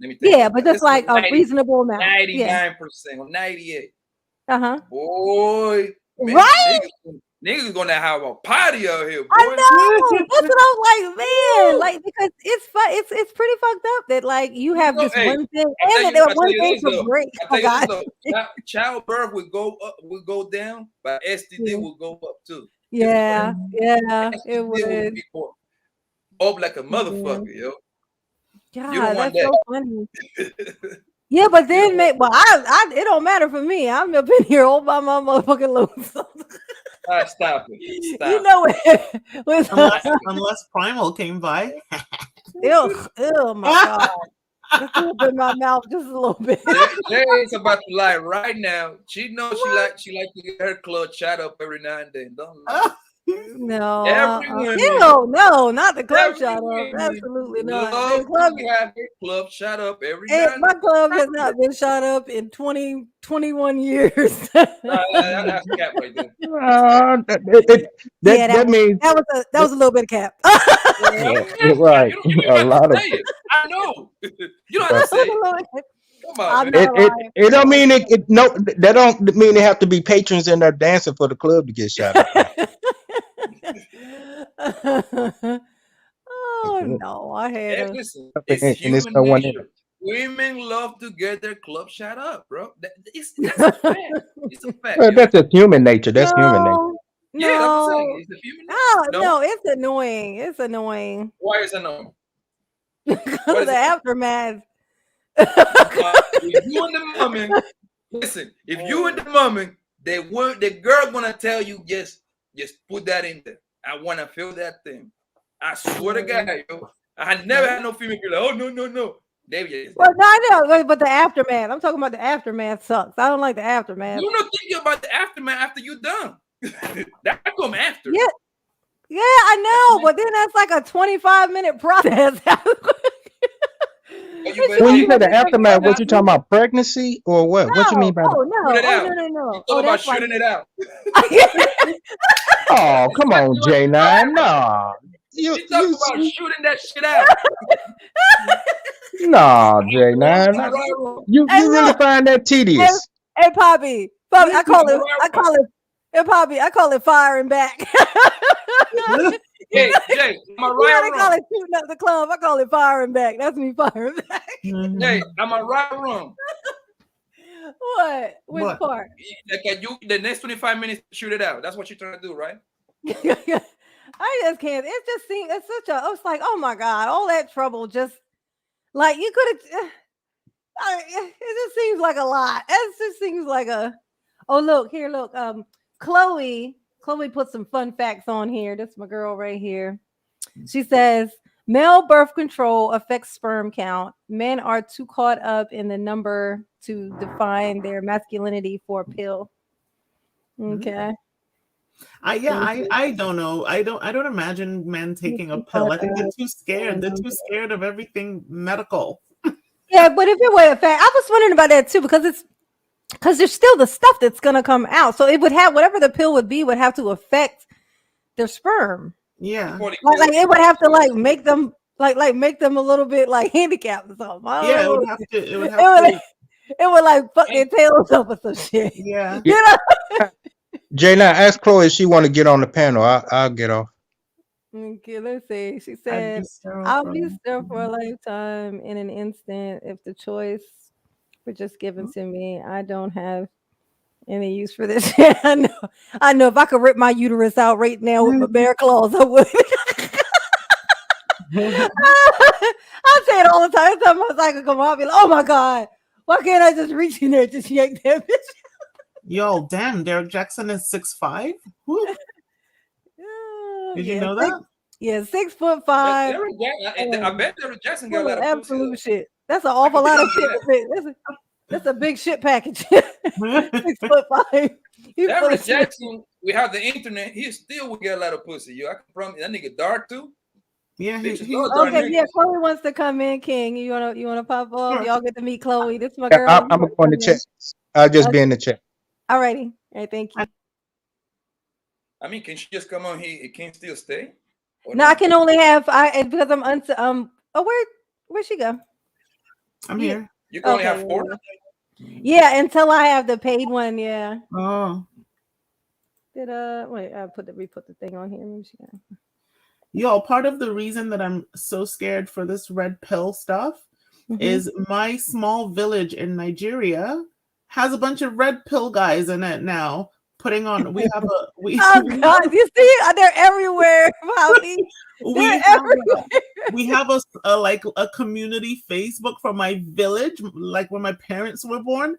S4: me tell you.
S1: Yeah, but just like 90, a reasonable amount.
S4: 99% or 98. Boy, man,
S1: right?
S4: Niggas gonna have a party out here, boy.
S1: I know. That's what I'm like, man. Like, because it's pretty fucked up that like you have this one thing and that one thing for great. Oh God.
S4: Childbirth would go down, but STD will go up too.
S1: Yeah, it would.
S4: Be up like a motherfucker, yo.
S1: God,
S4: you don't want
S1: that's
S4: that.
S1: so funny. Yeah, but then, it don't matter for me. I'm up in here all by my motherfucking loose.
S4: Stop it.
S1: You know it.
S5: Unless Primal came by.
S1: Ew, my God. Just open my mouth just a little bit.
S4: Jerry's about to lie right now. She knows she like to get her club shot up every now and then. Don't lie.
S1: No,
S4: no,
S1: not the club shot up. Absolutely not.
S4: Have your club shot up every night.
S1: My club has not been shot up in 21 years.
S4: That's cap right there.
S3: That means
S1: that was a little bit of cap.
S3: Right. A lot of
S4: it. I know. You don't have to say it. Come on,
S3: it don't mean that don't mean they have to be patrons in there dancing for the club to get shot up.
S1: Oh no, I had
S4: listen, it's human nature. Women love to get their club shot up, bro. That's a fact. It's a fact.
S3: Well, that's just human nature. That's human nature.
S4: Yeah, I'm saying it's a human nature.
S1: No, it's annoying. It's annoying.
S4: Why is it annoying?
S1: Because of the aftermath.
S4: If you in the moment, listen. If you in the moment, the girl gonna tell you just put that in there. I want to feel that thing. I swear to God, yo. I never had no female be like, oh no.
S1: Well, no, I know, but the aftermath. I'm talking about the aftermath sucks. I don't like the aftermath.
S4: You're not thinking about the aftermath after you're done. That come after.
S1: Yeah, I know, but then that's like a 25-minute process.
S3: When you say the aftermath, what you talking about? Pregnancy or what? What you mean by that?
S1: No.
S4: It's all about shooting it out.
S3: Oh, come on, J9. Nah.
S4: You talking about shooting that shit out.
S3: Nah, J9. You really find that tedious.
S1: Hey, Poppy, I call it firing back.
S4: Hey, Jay, am I right or wrong?
S1: Call it shooting up the club. I call it firing back. That's me firing back.
S4: Hey, am I right or wrong?
S1: What? Which part?
S4: Like the next 25 minutes, shoot it out. That's what you're trying to do, right?
S1: I just can't. It just seems it's like, oh my God, all that trouble just like you could have. It just seems like a lot. It just seems like look. Chloe put some fun facts on here. That's my girl right here. She says male birth control affects sperm count. Men are too caught up in the number to define their masculinity for a pill. Okay.
S5: I don't know. I don't imagine men taking a pill. I think they're too scared. They're too scared of everything medical.
S1: Yeah, but if it were a fact, I was wondering about that too, because there's still the stuff that's gonna come out. So it would have whatever the pill would have to affect their sperm.
S5: Yeah.
S1: Like it would have to make them make them a little bit like handicapped or something.
S5: Yeah, it would have to.
S1: It would like fuck their tails up or some shit.
S5: Yeah.
S1: You know?
S3: Jayna, ask Chloe if she want to get on the panel. I'll get off.
S1: Okay, let's see. She said, I'll be still for a lifetime in an instant if the choice for just giving to me. I don't have any use for this shit. I know if I could rip my uterus out right now with my bare claws, I would. I say it all the time. Every time my cycle come out, I'll be like, oh my God, why can't I just reach in there and just yank that bitch?
S5: Yo, damn, Derek Jackson is 6'5". Did you know that?
S1: Yeah, 6'5".
S4: I bet Derek Jackson got a lot of
S1: absolute
S4: pussy.
S1: shit. That's an awful lot of shit. That's a big shit package. 6'5".
S4: Derek Jackson, we have the internet. He still would get a lot of pussy. Yo, I can promise. That nigga dark too.
S5: Yeah,
S1: okay. Yeah, Chloe wants to come in. King, you wanna pop off?
S5: Sure.
S1: Y'all get to meet Chloe. This is my girl.
S3: I'm going in the chat. I'll just be in the chat.
S1: Alrighty. All right, thank you.
S4: I mean, can she just come on here? It can still stay.
S1: No, I can only have because I'm Oh, where'd she go?
S5: I'm here.
S4: You can only have 4.
S1: Yeah, until I have the paid one. Yeah.
S5: Oh.
S1: Did wait? I re-put the thing on here. Maybe she got.
S5: Yo, part of the reason that I'm so scared for this red pill stuff is my small village in Nigeria has a bunch of red pill guys in it now. Putting on,
S1: oh God, you see, they're everywhere.
S5: We have a community Facebook for my village, like where my parents were born,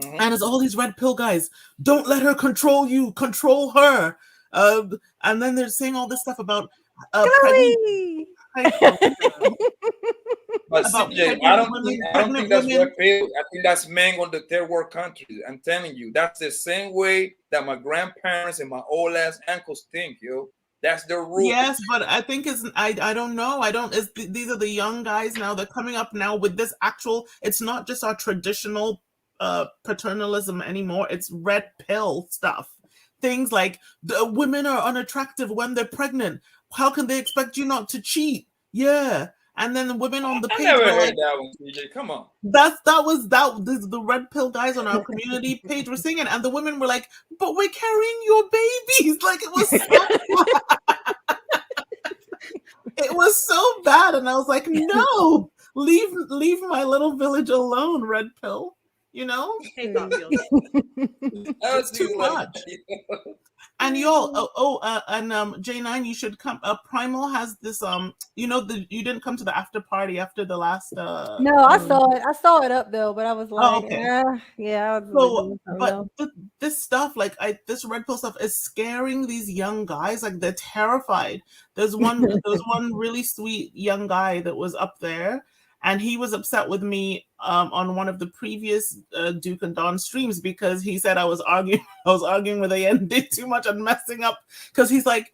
S5: and it's all these red pill guys. Don't let her control you, control her. And then they're saying all this stuff about pregnant.
S4: But CJ, I don't think that's red pill. I think that's men on the third world countries. I'm telling you, that's the same way that my grandparents and my old ass uncles think, yo. That's their rule.
S5: Yes, but I think I don't know. These are the young guys now. They're coming up now with this actual. It's not just our traditional paternalism anymore. It's red pill stuff. Things like the women are unattractive when they're pregnant. How can they expect you not to cheat? Yeah. And then the women on the page
S4: I never
S5: were
S4: heard
S5: like,
S4: that one, CJ. Come on.
S5: The red pill guys on our community page were singing, and the women were like, but we're carrying your babies. Like, it was so it was so bad. And I was like, no, leave my little village alone, red pill. You know? It's too much. And y'all, J9, you should come. Primal has this. You didn't come to the after party after the last.
S1: No, I saw it. I saw it up though, but I was like, yeah.
S5: This stuff, this red pill stuff, is scaring these young guys. Like, they're terrified. There's one really sweet young guy that was up there. And he was upset with me on one of the previous Duke and Dawn streams because he said I was arguing with Allende too much and messing up. Because he's like,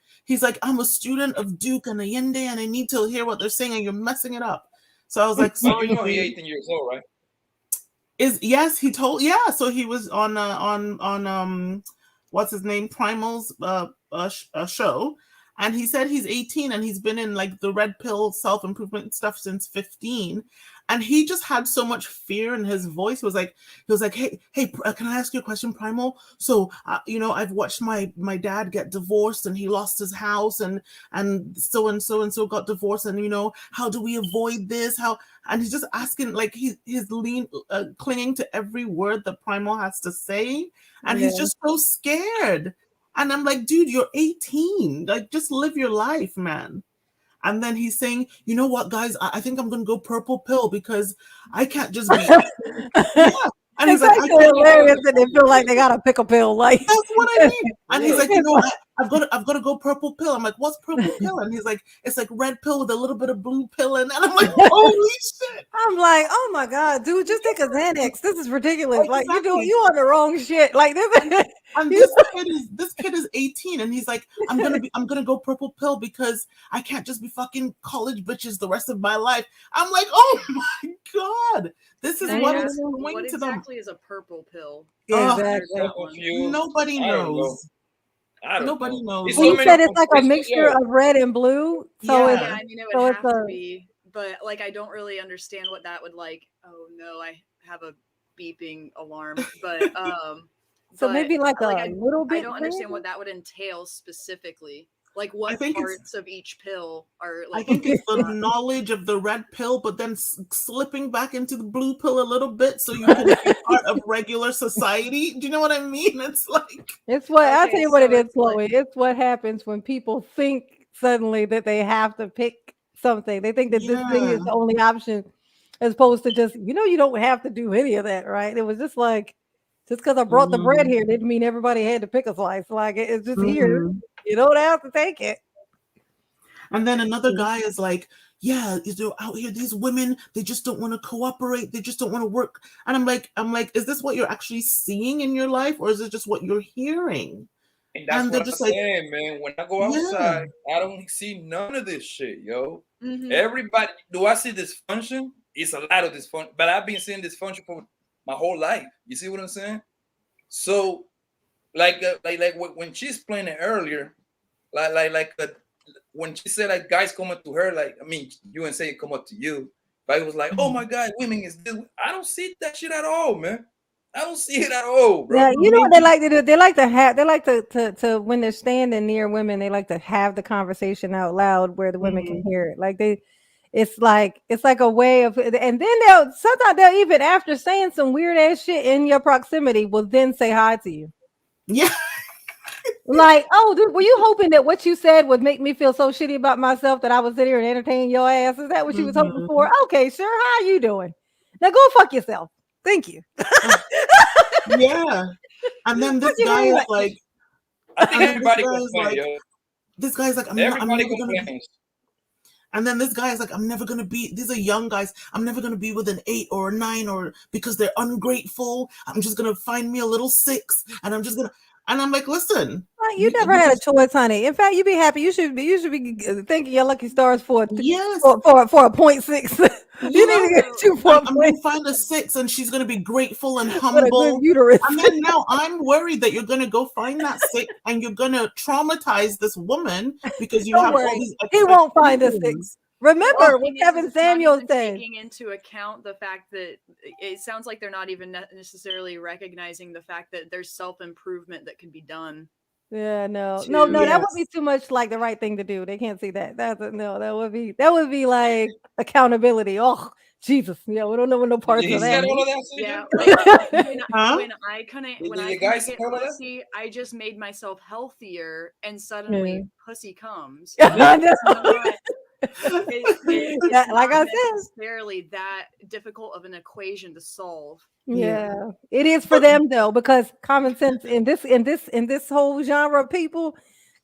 S5: I'm a student of Duke and Allende and I need to hear what they're saying and you're messing it up. So I was like, sorry.
S4: You know he's 18 years old, right?
S5: So he was on what's his name, Primal's show. And he said he's 18 and he's been in like the red pill self-improvement stuff since 15. And he just had so much fear in his voice. He was like, hey, can I ask you a question, Primal? So, I've watched my dad get divorced and he lost his house and so and so got divorced. And, how do we avoid this? And he's just asking, like, he's clinging to every word that Primal has to say. And he's just so scared. And I'm like, dude, you're 18. Like, just live your life, man. And then he's saying, you know what, guys? I think I'm going to go purple pill because I can't just be. Yeah. And he's like,
S1: hilarious that they feel like they got to pick a pill. Like,
S5: that's what I mean. And he's like, I've got to go purple pill. I'm like, what's purple pill? And he's like, it's like red pill with a little bit of blue pill in. And I'm like, holy shit.
S1: I'm like, oh my God, dude, just take a Xanax. This is ridiculous. Like, you on the wrong shit. Like this.
S5: And this kid is 18 and he's like, I'm gonna go purple pill because I can't just be fucking college bitches the rest of my life. I'm like, oh my God, this is what it's going
S8: what
S5: to them.
S8: exactly is a purple pill?
S1: Exactly.
S5: Nobody knows. Nobody knows.
S1: Well, you said it's like a mixture of red and blue. So
S8: I mean, it would have to be, but like, I don't really understand what that would like. Oh no, I have a beeping alarm, but
S1: so maybe like a little bit.
S8: I don't understand what that would entail specifically. Like what
S5: think it's-
S8: parts of each pill are
S5: I
S8: like?
S5: think it's the knowledge of the red pill, but then slipping back into the blue pill a little bit so you can be part of regular society. Do you know what I mean? It's like
S1: It's what I'll tell
S8: Okay,
S1: you what it
S8: so
S1: is,
S8: it's like-
S1: Chloe. It's what happens when people think suddenly that they have to pick something. They think that this thing is
S5: Yeah.
S1: the only option, as opposed to just, you don't have to do any of that, right? It was just like, just because I brought the bread here didn't mean everybody had to pick a slice. Like it's just here.
S5: Mhm.
S1: You don't have to take it.
S5: And then another guy is like, yeah, out here, these women, they just don't want to cooperate. They just don't want to work. And I'm like, is this what you're actually seeing in your life, or is it just what you're hearing?
S4: And that's
S5: And they're
S4: what I'm
S5: just like,
S4: saying, man. When I go
S5: Yeah.
S4: outside, I don't see none of this shit, yo.
S8: Mhm.
S4: Everybody, do I see dysfunction? It's a lot of dysfunction, but I've been seeing dysfunction for my whole life. You see what I'm saying? So, like when she's playing it earlier, when she said like guys come up to her, like I mean, you ain't say it come up to you, but it was like, oh my god, women is this. I don't see that shit at all, man. I don't see it at all, bro.
S1: Yeah, you know what they like to do? They like to have, they like to when they're standing near women, they like to have the conversation out loud where the women can hear it. Like it's like a way of, and then sometimes they'll even after saying some weird ass shit in your proximity will then say hi to you.
S5: Yeah.
S1: Like, oh, dude, were you hoping that what you said would make me feel so shitty about myself that I would sit here and entertain your ass? Is that what you was hoping for? Okay, sure. How you doing? Now go fuck yourself. Thank you.
S5: Yeah. And then this
S1: you
S5: guy
S1: mean,
S5: is like,
S4: I think
S5: and then
S4: everybody
S5: this guy's
S4: complains,
S5: like,
S4: yo.
S5: this guy's like, I'm
S4: Everybody
S5: never gonna.
S4: complains.
S5: And then this guy is like, I'm never gonna be. These are young guys. I'm never gonna be with an 8 or a 9 or because they're ungrateful. I'm just gonna find me a little 6, and I'm just gonna. And I'm like, listen,
S1: you never had a choice, honey. In fact, you be happy. You should be thanking your lucky stars for
S5: yes,
S1: for a 0.6. You need to get 2
S5: I'm gonna find a 6, and she's gonna be grateful and
S1: What a good
S5: humble.
S1: uterus.
S5: And then now I'm worried that you're gonna go find that 6, and you're gonna traumatize this woman because you
S1: Don't
S5: have
S1: worry.
S5: all these.
S1: He won't find a 6.
S5: expectations.
S1: Remember
S8: Well,
S1: what
S8: the thing is,
S1: Kevin
S8: it's not
S1: Samuels
S8: even
S1: said.
S8: taking into account the fact that it sounds like they're not even necessarily recognizing the fact that there's self-improvement that can be done.
S1: Yeah, no,
S8: to-
S1: that would be too much like the right thing to do. They can't see that. No, that would be like accountability. Oh, Jesus, yeah, we don't know what no parts
S4: He
S1: of
S4: said
S1: that.
S4: all of that,
S8: Yeah,
S4: CJ?
S8: like,
S5: Huh?
S8: when I couldn't
S4: Did
S8: when
S4: the
S8: I
S4: guy
S8: couldn't
S4: say
S8: get
S4: all of that?
S8: pussy, I just made myself healthier, and suddenly
S1: Yeah.
S8: pussy comes.
S1: I know.
S8: It's
S1: That- like
S8: not
S1: I said.
S8: necessarily that difficult of an equation to solve.
S1: Yeah, it is for them though, because common sense in this whole genre of people,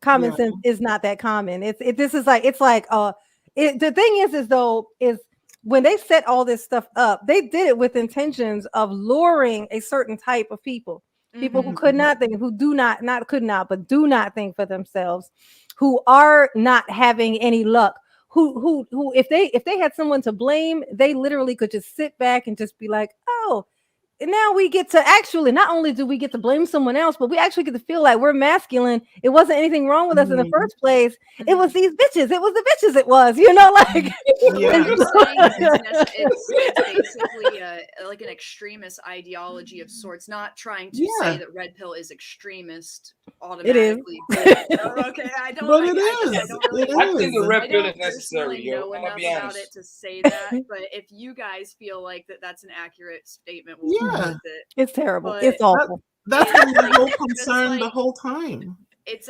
S1: common
S5: Yeah.
S1: sense is not that common. This is like the thing is though is when they set all this stuff up, they did it with intentions of luring a certain type of people. People who could not think, who do not could not, but do not think for themselves, who are not having any luck. Who if they had someone to blame, they literally could just sit back and just be like, oh, and now we get to actually, not only do we get to blame someone else, but we actually get to feel like we're masculine. It wasn't anything wrong with us in the first place. It was these bitches. It was the bitches. It was, like.
S8: So
S5: Yeah.
S8: what you're saying is it's basically like an extremist ideology of sorts, not trying to
S5: Yeah.
S8: say that red pill is extremist
S1: It is.
S8: automatically. Okay, I don't.
S5: But
S8: I,
S5: it
S8: I, I
S5: is.
S8: don't really.
S5: It
S4: I think the
S5: is.
S4: red
S8: I
S4: pill
S8: don't
S4: is necessary,
S8: personally
S4: yo.
S8: know
S4: I'm gonna
S8: enough
S4: be
S8: about
S4: honest.
S8: it to say that, but if you guys feel like that's an accurate statement, we'll
S5: Yeah.
S8: go with it.
S1: It's terrible.
S8: But-
S1: It's awful.
S5: That's
S8: Yeah,
S5: been my whole
S8: just
S5: concern the
S8: like-
S5: whole time.
S8: It's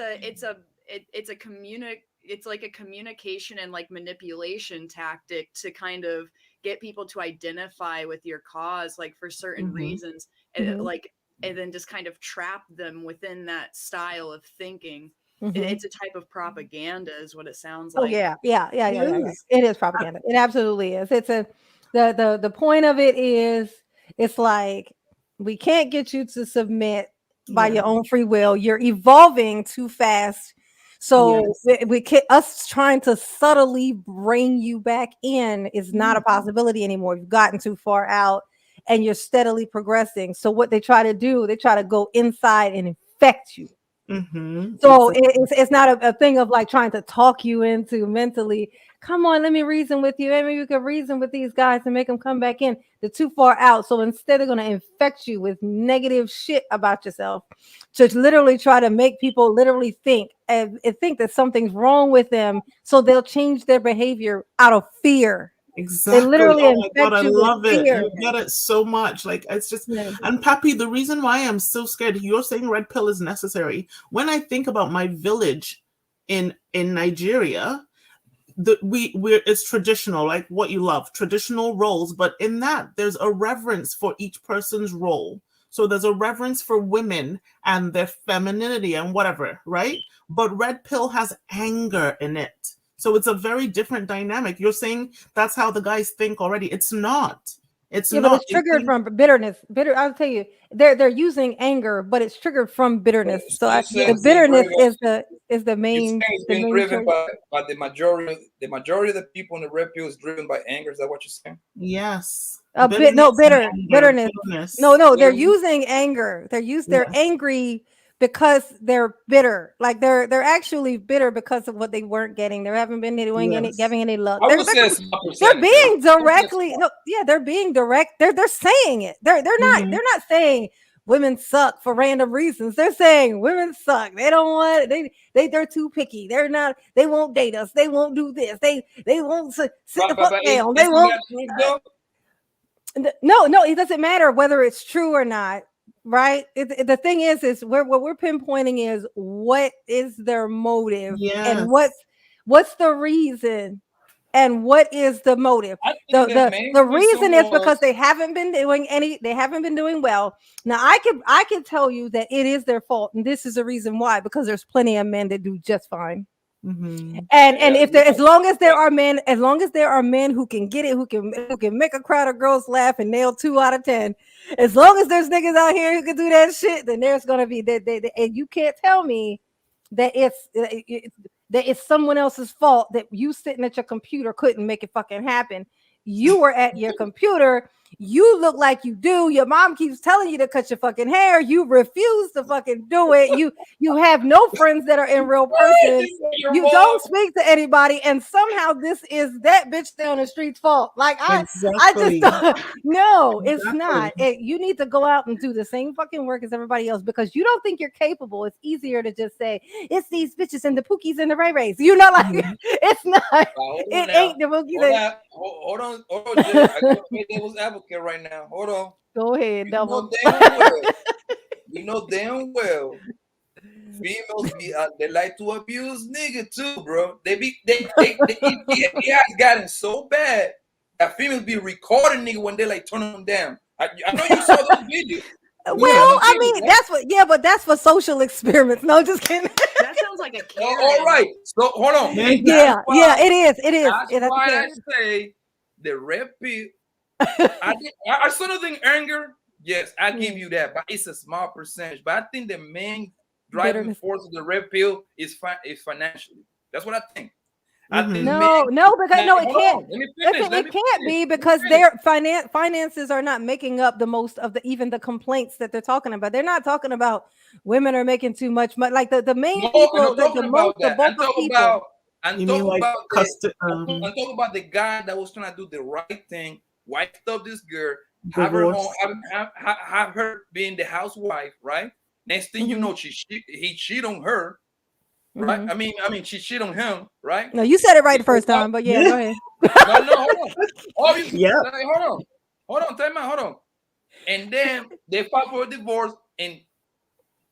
S8: like a communication and like manipulation tactic to kind of get people to identify with your cause, like for certain
S5: Mhm.
S8: reasons,
S1: Mhm.
S8: and then just kind of trap them within that style of thinking.
S1: Mhm.
S8: It's a type of propaganda, is what it sounds
S1: Oh
S8: like.
S1: yeah.
S5: is.
S1: It is propaganda. It absolutely is. It's the point of it is it's like we can't get you to submit by
S5: Yeah.
S1: your own free will. You're evolving too fast. So us trying to subtly bring you back in is not a possibility anymore. You've gotten too far out and you're steadily progressing. So what they try to do, they try to go inside and infect you.
S5: Mm-hmm.
S1: So it's not a thing of like trying to talk you into mentally come on, let me reason with you. Maybe you can reason with these guys and make them come back in. They're too far out. So instead, they're going to infect you with negative shit about yourself to literally try to make people literally think and think that something's wrong with them. So they'll change their behavior out of fear. They
S5: Exactly.
S1: literally
S5: Oh my God,
S1: infect
S5: I
S1: you with
S5: love it.
S1: fear.
S5: You get it so much. Like it's just,
S1: Yeah.
S5: and Pappy, the reason why I'm so scared, you're saying red pill is necessary. When I think about my village in Nigeria, we're it's traditional, like what you love, traditional roles, but in that there's a reverence for each person's role. So there's a reverence for women and their femininity and whatever, right? But red pill has anger in it. So it's a very different dynamic. You're saying that's how the guys think already. It's not. It's
S1: Yeah, but
S5: not.
S1: it's triggered from bitterness. I'll tell you, they're using anger, but it's triggered from bitterness. So
S4: You're saying
S1: the
S4: it's being
S1: bitterness
S4: driven.
S1: is the
S4: You're
S1: main
S4: saying it's being
S1: main
S4: driven
S1: trigger.
S4: by the majority. The majority of the people in the red pill is driven by anger. Is that what you're saying?
S5: Yes.
S1: Bitterness.
S5: Bitterness.
S1: No, they're using anger. They're angry because they're bitter. Like they're actually bitter because of what they weren't getting. They haven't been doing giving any luck.
S4: I would say it's my
S1: They're
S4: percentage.
S1: being directly they're being direct. They're saying it. They're not saying women suck for random reasons. They're saying women suck. They don't want they're too picky. They won't date us. They won't do this. They won't sit the fuck down. They won't. No, it doesn't matter whether it's true or not, right? The thing is what we're pinpointing is what is their motive and what's the reason and what is the motive. The reason is because they haven't been doing well. Now I can tell you that it is their fault, and this is the reason why, because there's plenty of men that do just fine.
S5: Mm-hmm.
S1: And if there, as long as there are men who can get it, who can make a crowd of girls laugh and nail 2 out of 10, as long as there's niggas out here who can do that shit, then there's gonna be and you can't tell me that it's someone else's fault that you sitting at your computer couldn't make it fucking happen. You were at your computer. You look like you do. Your mom keeps telling you to cut your fucking hair. You refuse to fucking do it. You have no friends that are in real person. You don't speak to anybody, and somehow this is that bitch down the street's fault. Like I just don't, no, it's not. You need to go out and do the same fucking work as everybody else because you don't think you're capable. It's easier to just say it's these bitches and the pookies and the ray rays. You know, like it's not. It ain't the pookies.
S4: Hold on, Jay. I got to be devil's advocate right now. Hold on.
S1: Go ahead, devil.
S4: You know damn well. Females they like to abuse nigga too, bro. It has gotten so bad that females be recording nigga when they like turning them down. I know you saw those videos.
S1: Well, I mean, but that's for social experiments. No, just kidding.
S8: That sounds like a Karen.
S4: All right. So hold on.
S1: Yeah, it is. It is.
S4: That's why I say the red pill. I still don't think anger. Yes, I give you that, but it's a small percentage. But I think the main driving force of the red pill is financially. That's what I think. I think
S1: it can't. It can't be because their finances are not making up the most of even the complaints that they're talking about. They're not talking about women are making too much money. Like the main people, the bulk of people.
S4: I'm talking about the guy that was trying to do the right thing, wifed up this girl, have her home, have her being the housewife, right? Next thing you know, he cheated on her, right? I mean, she cheated on him, right?
S1: No, you said it right the first time, but yeah, go ahead.
S4: No, hold on, time out, hold on. And then they file for a divorce, and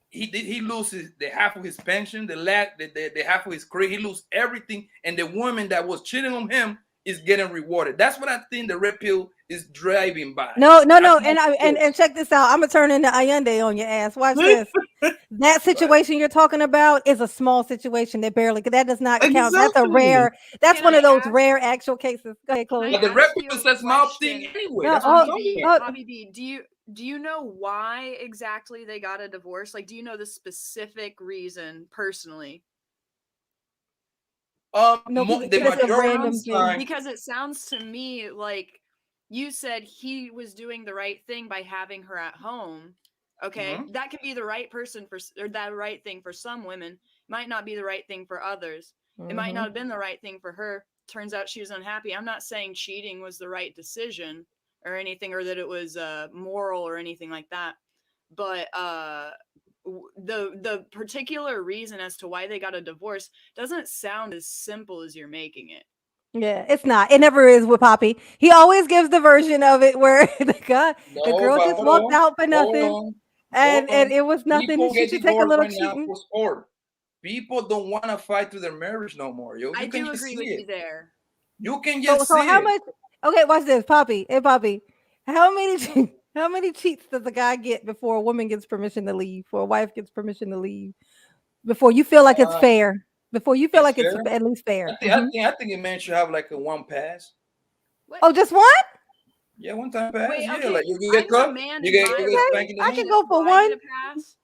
S4: he loses the half of his pension, the half of his career. He loses everything, and the woman that was cheating on him is getting rewarded. That's what I think the red pill is driving by.
S1: No, and check this out. I'm gonna turn into Allende on your ass. Watch this. That situation you're talking about is a small situation that does not count. That's a rare. That's one of those rare actual cases. Go ahead, Chloe.
S4: But the red pill is a small thing anyway. That's what I'm talking about.
S8: Bobby B, do you know why exactly they got a divorce? Like, do you know the specific reason personally?
S1: Because
S8: it sounds to me like you said he was doing the right thing by having her at home. Okay, that can be the right person or that right thing for some women. Might not be the right thing for others. It might not have been the right thing for her. turns out she was unhappy. I'm not saying cheating was the right decision or anything, or that it was moral or anything like that. But the particular reason as to why they got a divorce doesn't sound as simple as you're making it.
S1: Yeah, it's not. It never is with Poppy. He always gives the version of it where the girl just walked out for nothing, and it was nothing.
S4: People
S1: She
S4: get
S1: should take a
S4: divorced
S1: little
S4: right now
S1: cheating.
S4: for sport. People don't want to fight through their marriage no more. Yo,
S8: I do agree with you there.
S4: You can just
S1: So
S4: see
S1: how
S4: it.
S1: much? Okay, watch this, Poppy. Hey, Poppy, how many cheats does a guy get before a woman gets permission to leave? Before a wife gets permission to leave? Before you feel like it's fair? Before you feel like it's at least fair?
S4: I think a man should have like a one pass.
S8: What?
S1: Oh, just one?
S4: Yeah, one time pass.
S8: Wait,
S4: yeah,
S8: okay.
S4: like you get caught. You get spanking the
S1: I
S4: hand.
S1: can go for
S8: Do I
S1: one.
S8: get a pass?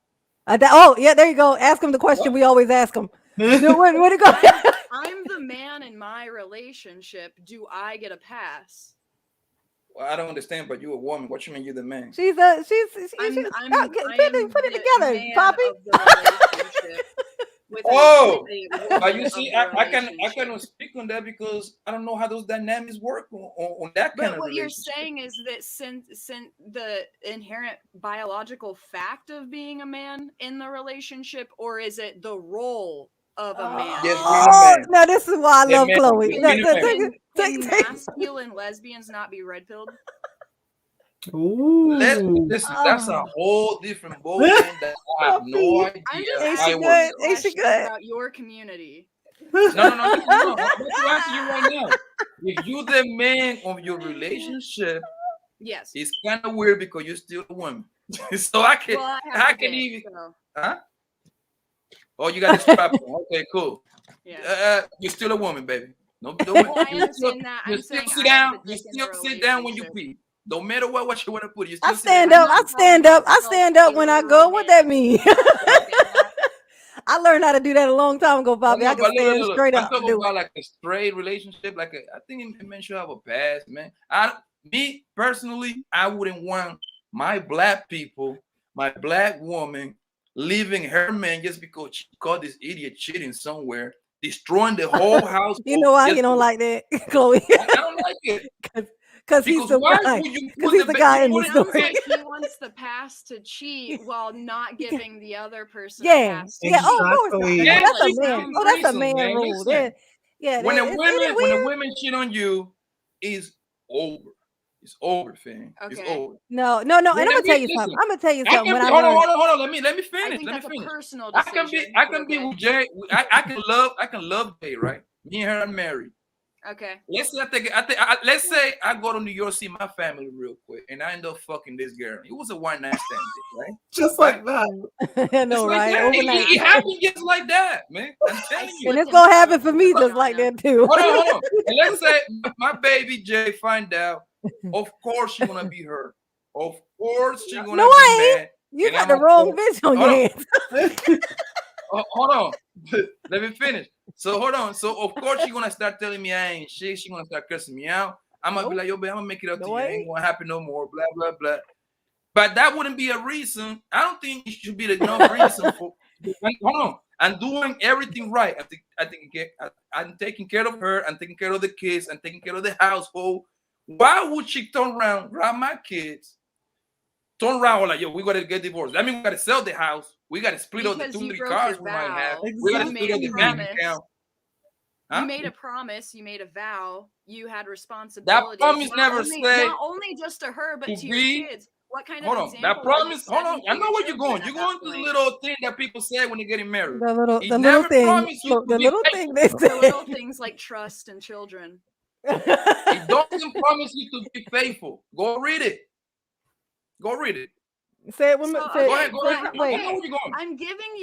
S1: Oh, yeah, there you go. Ask him the question we always ask him. Where to go?
S8: I'm the man in my relationship. Do I get a pass?
S4: Well, I don't understand, but you're a woman. What you mean you're the man?
S1: She's put it together, Poppy.
S4: Oh, but you see, I cannot speak on that because I don't know how those dynamics work on that kind
S8: But
S4: of
S8: what you're
S4: relationship.
S8: saying is that since the inherent biological fact of being a man in the relationship, or is it the role of a man?
S4: Yes, being a man.
S1: Now this is why I love
S4: man,
S1: Chloe.
S4: being a man.
S8: Can masculine lesbians not be red pilled?
S4: Listen, that's a whole different ballgame that I have no idea.
S8: I'm just
S4: how
S8: asking
S4: it works.
S8: questions about your community.
S4: No. I'm asking you right now. If you're the man of your relationship,
S8: yes,
S4: it's kind of weird because you're still a woman. So I can even.
S8: So.
S4: Huh? Oh, you got the strap on. Okay, cool.
S8: Yeah.
S4: You're still a woman, baby. No,
S8: well, I understand that.
S4: You still sit down. You still sit down when you pee. No matter what you want to put, you still
S1: I stand up. I stand up when I go. What that mean? I learned how to do that a long time ago, Bobby. I can stand straight up.
S4: I'm talking about like a straight relationship. I think men should have a pass, man. Me personally, I wouldn't want my black people, my black woman, leaving her man just because she caught this idiot cheating somewhere, destroying the whole house.
S1: You know why you don't like that, Chloe?
S4: I don't like it.
S1: Because he's the guy. Because he's the guy in the story.
S8: Like he wants the pass to cheat while not giving the other person a pass.
S1: Yeah. Oh, of course. Yeah, that's a man. Oh, that's a man rule. Yeah.
S4: When a woman cheat on you, it's over. It's over, fam.
S8: Okay.
S4: It's over.
S1: No. And I'm gonna tell you something.
S4: Hold on. Let me finish.
S8: That's a personal
S4: I
S8: decision.
S4: can be with Jay. I can love Jay, right? Me and her are married.
S8: Okay.
S4: Let's say I go to New York, see my family real quick, and I end up fucking this girl. It was a one night stand, right?
S5: Just like that.
S1: I know, right?
S4: It happened just like that, man. I'm telling you.
S1: And it's gonna happen for me just like that too.
S4: Hold on. And let's say my baby Jay find out. Of course she's gonna be hurt. Of course she's gonna be mad.
S1: You got the wrong bitch on your hands.
S4: Hold on. Let me finish. So hold on. So of course she's gonna start telling me I ain't shit. She's gonna start cursing me out. I'm gonna be like, yo, babe, I'm gonna make it up to you. It ain't gonna happen no more. Blah blah blah. But that wouldn't be a reason. I don't think it should be enough reason for. Hold on. I'm doing everything right. I'm taking care of her. I'm taking care of the kids. I'm taking care of the household. Why would she turn around, grab my kids, turn around like, yo, we gotta get divorced? I mean, we gotta sell the house. We gotta split up the 2-3 cars we might have. We gotta split up the bank account. Huh?
S8: You made a promise. You made a vow. You had responsibility.
S4: That promise never said
S8: not only just to her, but to your kids. What kind of example?
S4: That promise. Hold on. I know where you're going. You're going to the little thing that people say when they're getting married.
S1: The little thing. The
S8: little things like trust and children.
S4: It doesn't promise you to be faithful. Go read it.
S1: Say it. Go
S4: ahead. Wait. I know where you're going.
S8: I'm giving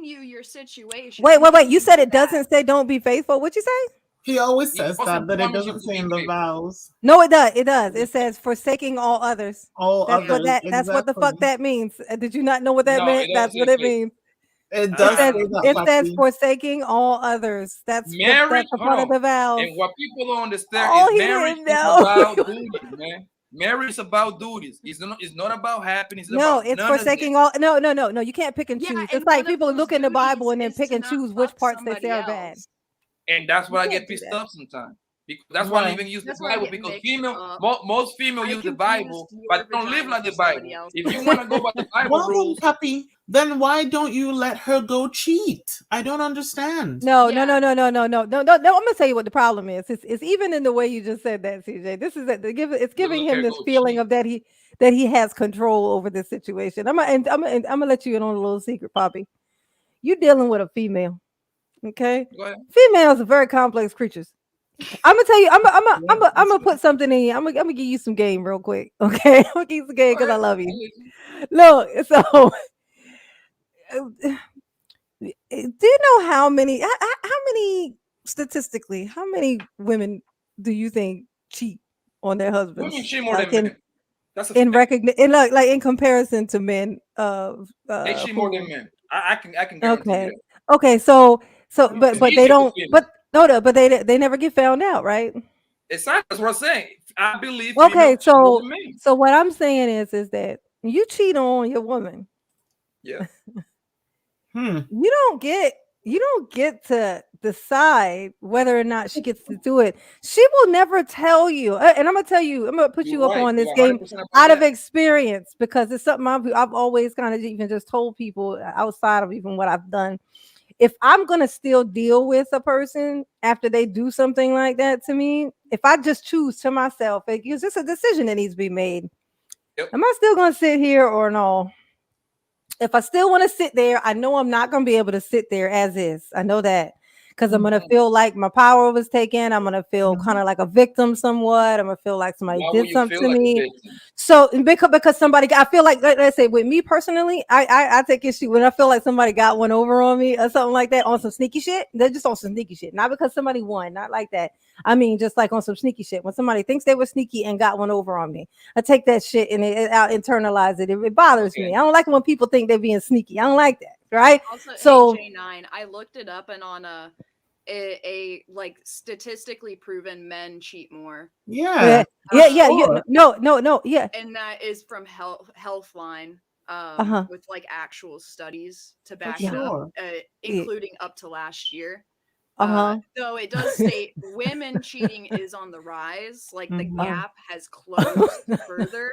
S8: you your situation.
S1: Wait. You said it doesn't say don't be faithful. What'd you say?
S5: He always says that, but it doesn't say in the vows.
S1: No, it does. It says forsaking all others. That's what the fuck that means. Did you not know what that meant? That's what it means.
S5: It does.
S1: It says forsaking all others. That's a part of the vows.
S4: And what people don't understand is marriage is about duties, man. Marriage is about duties. It's not about happiness.
S1: It's forsaking all. No. You can't pick and choose. It's like people look in the Bible and then pick and choose which parts they say are bad.
S4: And that's
S1: You
S4: why I
S1: can't
S4: get
S1: do
S4: pissed
S1: that.
S4: off sometimes. Because that's why I even use the
S8: That's why I
S4: Bible,
S8: get
S4: because
S8: mixed up.
S4: most female
S8: I
S4: use the
S8: confused
S4: Bible, but
S8: your
S4: they don't live
S8: vagina
S4: like the
S8: for somebody
S4: Bible.
S8: else.
S4: If you want to go by the Bible
S5: Well, then,
S4: rules,
S5: puppy, then why don't you let her go cheat? I don't understand.
S1: No,
S8: Yeah.
S1: no. I'm gonna tell you what the problem is. It's even in the way you just said that, CJ. This is it's giving
S4: let
S1: him
S4: her
S1: this
S4: go
S1: feeling
S4: cheat.
S1: of that he has control over this situation. I'm gonna let you in on a little secret, Poppy. You dealing with a female, okay?
S4: Go ahead.
S1: Females are very complex creatures. I'm gonna tell you. I'm gonna put something in you. I'm gonna give you some game real quick, okay? I'm gonna give you some game
S4: Go
S1: because I
S4: ahead.
S1: love
S4: I
S1: you.
S4: listen.
S1: Look, so do you know how many statistically how many women do you think cheat on their husbands,
S4: Women cheat more
S1: like
S4: than men. That's a
S1: in
S4: fact.
S1: recognition, in like in comparison to men
S4: They cheat more than
S1: who
S4: men. I can guarantee you
S1: okay
S4: that.
S1: so
S4: It's
S1: but they
S4: easier for
S1: don't
S4: females.
S1: but no but they never get found out, right?
S4: That's what I'm saying. I believe
S1: Okay,
S4: females cheat more than men.
S1: so what I'm saying is that you cheat on your woman,
S4: Yeah.
S1: you don't get to decide whether or not she gets to do it. She will never tell you. And I'm gonna tell you, I'm gonna put you
S4: You're
S1: up
S4: right.
S1: on this
S4: You're
S1: game
S4: 100% about
S1: out of
S4: that.
S1: experience because it's something I've always kind of even just told people outside of even what I've done. If I'm gonna still deal with a person after they do something like that to me, if I just choose to myself, it's just a decision that needs to be made.
S4: Yep.
S1: Am I still gonna sit here or no? If I still want to sit there, I know I'm not going to be able to sit there as is. I know that because I'm going to feel like my power was taken. I'm going to feel kind of like a victim somewhat. I'm going to feel like somebody
S4: Why would
S1: did
S4: you
S1: something
S4: feel
S1: to
S4: like a
S1: me.
S4: victim?
S1: So because somebody, I feel like, let's say with me personally, I take issue when I feel like somebody got one over on me or something like that on some sneaky shit. They're just on some sneaky shit, not because somebody won, not like that. I mean, just like on some sneaky shit. When somebody thinks they were sneaky and got one over on me, I take that shit and I internalize it. It bothers me. I don't like when people think they're being sneaky. I don't like that, right?
S8: Also,
S1: So
S8: hey, J9, I looked it up and on a like statistically proven men cheat more.
S1: yeah, no, yeah.
S8: And that is from Healthline,
S1: Uh-huh.
S8: with like actual studies to back
S1: Yeah.
S8: it up,
S1: Yeah.
S8: including up to last year.
S1: Uh-huh.
S8: Though it does state women cheating is on the rise, like the
S1: Uh-huh.
S8: gap has closed further,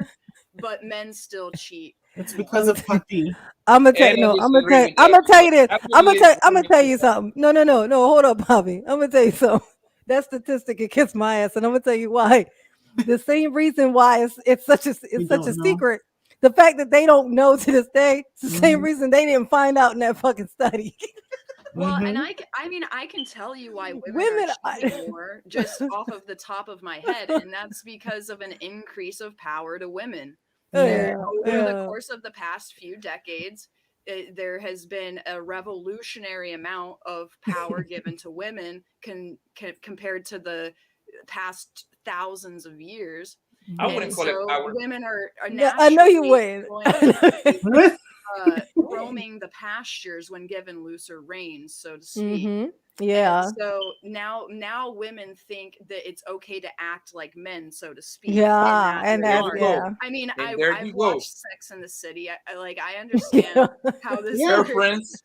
S8: but men still cheat.
S5: It's because of puppy.
S1: I'm gonna tell you.
S4: And I
S1: No,
S4: disagree with
S1: I'm
S4: that
S1: gonna tell you
S4: because
S1: this.
S4: I believe
S1: I'm gonna
S4: women
S1: tell
S4: cheat
S1: you
S4: more.
S1: something. No. Hold up, Bobby. I'm gonna tell you something. That statistic it kissed my ass, and I'm gonna tell you why. The same reason why it's such a secret. The fact that they don't know to this day, it's the same reason they didn't find out in that fucking study.
S8: Well, and I mean, I can tell you why women are cheating more just off of the top of my head, and that's because of an increase of power to women. Over the course of the past few decades, there has been a revolutionary amount of power given to women compared to the past thousands of years.
S4: I wouldn't call it power.
S8: Women are
S1: I know you would.
S8: roaming the pastures when given looser reins, so to speak.
S1: Yeah.
S8: And so now women think that it's okay to act like men, so to speak.
S1: Yeah, and that's
S8: I mean,
S4: And
S8: I've watched Sex in the City. I understand how this
S4: girlfriends.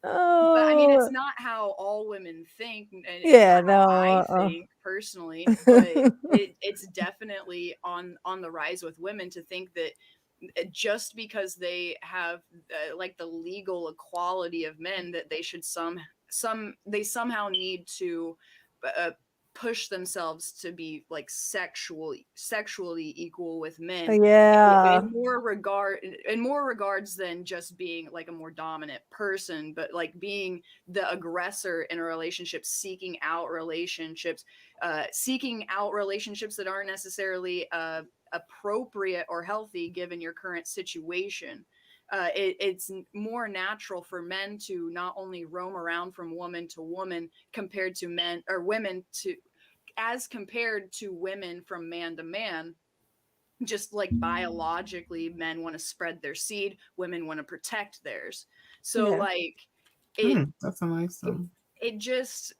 S8: But I mean, it's not how all women think, and
S1: yeah,
S8: it's
S1: no,
S8: not how I think personally. But it's definitely on the rise with women to think that just because they have like the legal equality of men, that they should somehow need to push themselves to be like sexually equal with men.
S1: Yeah.
S8: In more regards than just being like a more dominant person, but like being the aggressor in a relationship, seeking out relationships that aren't necessarily appropriate or healthy given your current situation. It's more natural for men to not only roam around from woman to woman compared to men or women to as compared to women from man to man. Just like biologically, men want to spread their seed, women want to protect theirs. So like
S5: that's a nice one.
S8: It just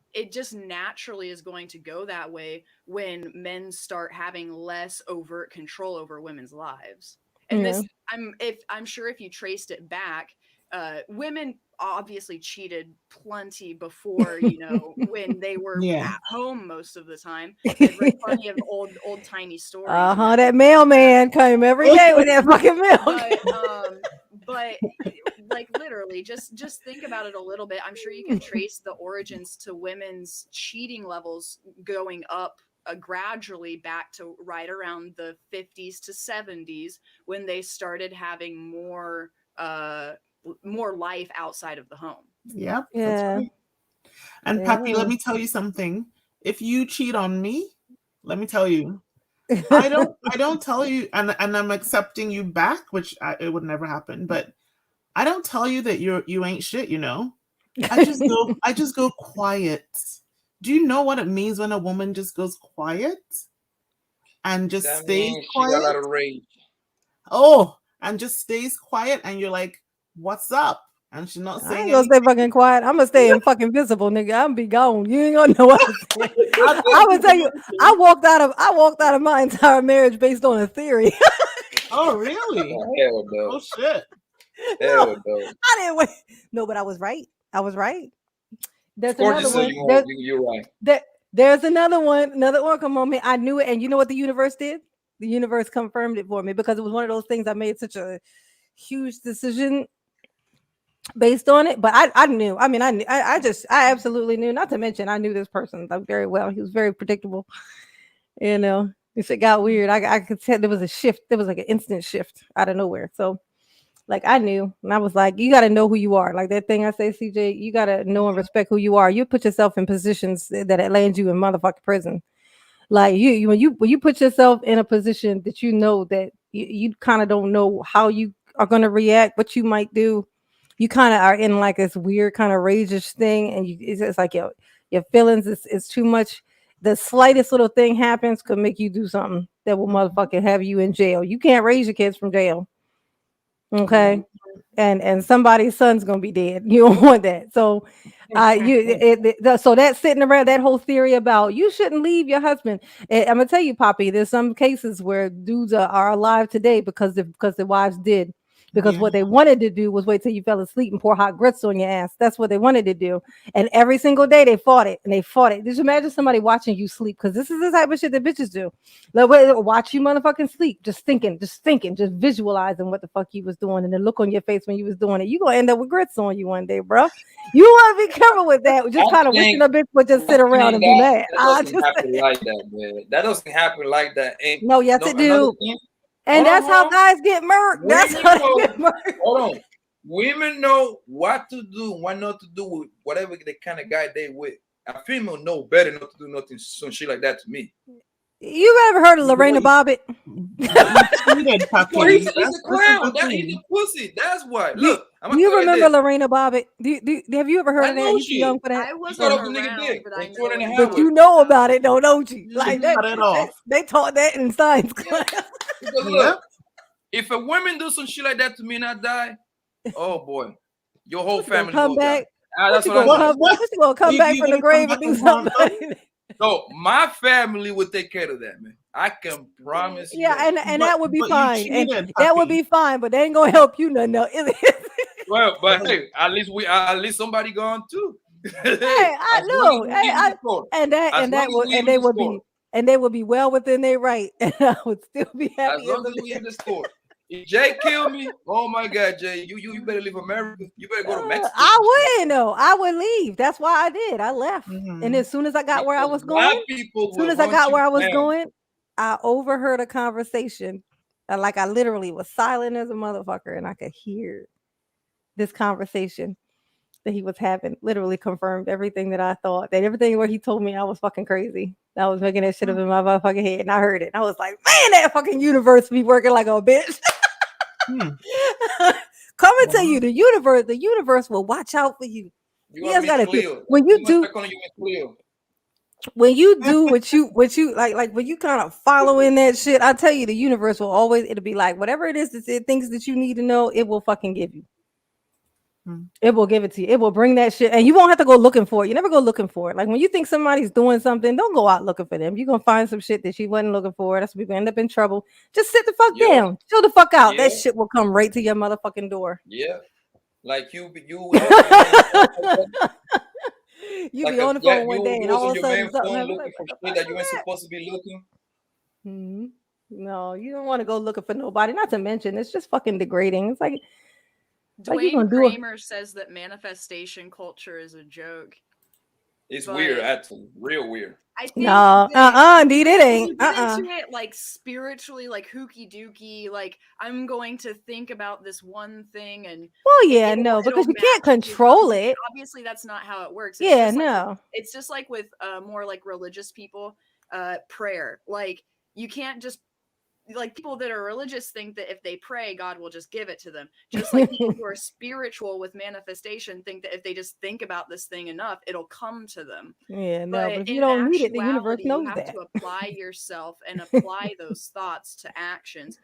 S8: naturally is going to go that way when men start having less overt control over women's lives. And this, I'm sure if you traced it back, women obviously cheated plenty before, you know, when they were
S5: Yeah.
S8: at home most of the time. I've read plenty of old timey stories.
S1: That mailman came every day with that fucking milk.
S8: But like literally just think about it a little bit. I'm sure you can trace the origins to women's cheating levels going up gradually back to right around the 50s to 70s when they started having more life outside of the home.
S5: Yep.
S1: Yeah.
S5: That's right. And Pappy, let me tell you something. If you cheat on me, let me tell you, I don't tell you, and I'm accepting you back, which it would never happen. But I don't tell you that you ain't shit. You know, I just go quiet. Do you know what it means when a woman just goes quiet and just
S4: That
S5: stays
S4: means she
S5: quiet?
S4: got a lot of rage.
S5: Oh, and just stays quiet, and you're like, "What's up?" And she's not
S1: I
S5: saying
S1: ain't gonna stay fucking quiet. I'm gonna stay in fucking visible, nigga. I'm be gone. You ain't gonna know what I'm saying. I would tell you, I walked out of my entire marriage based on a theory.
S5: Oh, really?
S4: Oh, hell no.
S5: Oh, shit.
S4: Hell
S1: No,
S4: no.
S1: I didn't wait. No, but I was right. I was right. There's
S4: Of course
S1: another
S4: you said
S1: one.
S4: you're right.
S1: There's another one. Another one. Come on, man. I knew it. And you know what the universe did? The universe confirmed it for me because it was one of those things I made such a huge decision based on it. But I knew. I mean, I absolutely knew. Not to mention, I knew this person like very well. He was very predictable. You know, if it got weird, I could tell there was a shift. There was like an instant shift out of nowhere. So, like, I knew, and I was like, you got to know who you are. Like that thing I say, CJ, you got to know and respect who you are. You put yourself in positions that it lands you in motherfucking prison. Like when you put yourself in a position that you know that you kind of don't know how you are going to react, what you might do. You kind of are in like this weird kind of rage-ish thing, and it's like your feelings is too much. The slightest little thing happens could make you do something that will motherfucking have you in jail. You can't raise your kids from jail. Okay. And somebody's son's gonna be dead. You don't want that. So so that's sitting around that whole theory about you shouldn't leave your husband. I'm gonna tell you, Poppy, there's some cases where dudes are alive today because the wives did. Because what they wanted to do was wait till you fell asleep and pour hot grits on your ass. That's what they wanted to do. And every single day they fought it and they fought it. Did you imagine somebody watching you sleep? Because this is the type of shit that bitches do. Like, watch you motherfucking sleep, just thinking, just visualizing what the fuck you was doing and the look on your face when you was doing it. You gonna end up with grits on you one day, bro. You want to be careful with that. Just kind of wishing a bitch would just sit around and be mad.
S4: That doesn't happen like that, man. That doesn't happen like that.
S1: No, yes, it do. And that's how guys get murked. That's how they get murked.
S4: Hold on. Women know what to do, what not to do with whatever the kind of guy they with. A female know better not to do nothing, some shit like that to me.
S1: You ever heard of Lorena Bobbitt?
S4: He's a clown. He's a pussy. That's why. Look,
S1: you remember Lorena Bobbitt? Have you ever heard of that? You young for that?
S8: I wasn't around,
S1: but you know about it, though, don't you? Like that, they taught that in science class.
S4: Because look, if a woman do some shit like that to me and I die, oh boy, your whole family
S1: come back.
S4: That's what I'm
S1: gonna come back from the grave and do something.
S4: So my family would take care of that, man. I can promise you.
S1: Yeah, and that would be fine. And that would be fine, but they ain't gonna help you nothing else.
S4: Well, but hey, at least somebody gone too.
S1: Hey, I know. And they would be well within their right, and I would still be happy.
S4: As long as we in the score. If Jay killed me, oh my God, Jay, you better leave America. You better go to Mexico.
S1: I wouldn't though. I would leave. That's why I did. I left. And as soon as I got where I was going, I overheard a conversation. Like I literally was silent as a motherfucker, and I could hear this conversation that he was having. Literally confirmed everything that I thought. That everything where he told me I was fucking crazy. I was making that shit up in my motherfucking head, and I heard it. And I was like, man, that fucking universe be working like a bitch. Coming to you, the universe will watch out for you. You guys gotta do when you do what you like when you kind of follow in that shit. I tell you, the universe will always, it'll be like whatever it is that it thinks that you need to know, it will fucking give you. It will give it to you. It will bring that shit, and you won't have to go looking for it. You never go looking for it. Like when you think somebody's doing something, don't go out looking for them. You're gonna find some shit that she wasn't looking for. That's when people end up in trouble. Just sit the fuck down, chill the fuck out. That shit will come right to your motherfucking door.
S4: Yeah. Like you
S1: You
S4: like
S1: be on the
S4: yeah,
S1: phone one day
S4: you
S1: and
S4: was
S1: all
S4: on
S1: of a
S4: your
S1: sudden
S4: main
S1: something
S4: phone
S1: happens.
S4: looking
S1: Like,
S4: for
S1: what the
S4: shit
S1: fuck
S4: that you
S1: was
S4: ain't
S1: that?
S4: supposed to be looking.
S1: No, you don't want to go looking for nobody. Not to mention, it's just fucking degrading. It's like you
S8: Dwayne
S1: gonna do it.
S8: Kramer says that manifestation culture is a joke.
S4: It's
S8: But
S4: weird, actually, real weird.
S8: I think
S1: No, indeed it
S8: when
S1: ain't.
S8: you get into it like spiritually, like hooky dooky, like I'm going to think about this one thing and
S1: Well, yeah,
S8: it'll
S1: no, because you can't
S8: magically
S1: control
S8: come to me.
S1: it.
S8: Obviously, that's not how it works.
S1: Yeah, no.
S8: It's just like with more like religious people, prayer. Like you can't just like people that are religious think that if they pray, God will just give it to them. Just like people who are spiritual with manifestation think that if they just think about this thing enough, it'll come to them.
S1: Yeah, no, but if you
S8: in
S1: don't need it, the universe
S8: actuality,
S1: knows
S8: you have
S1: that.
S8: to apply yourself and apply those thoughts to actions.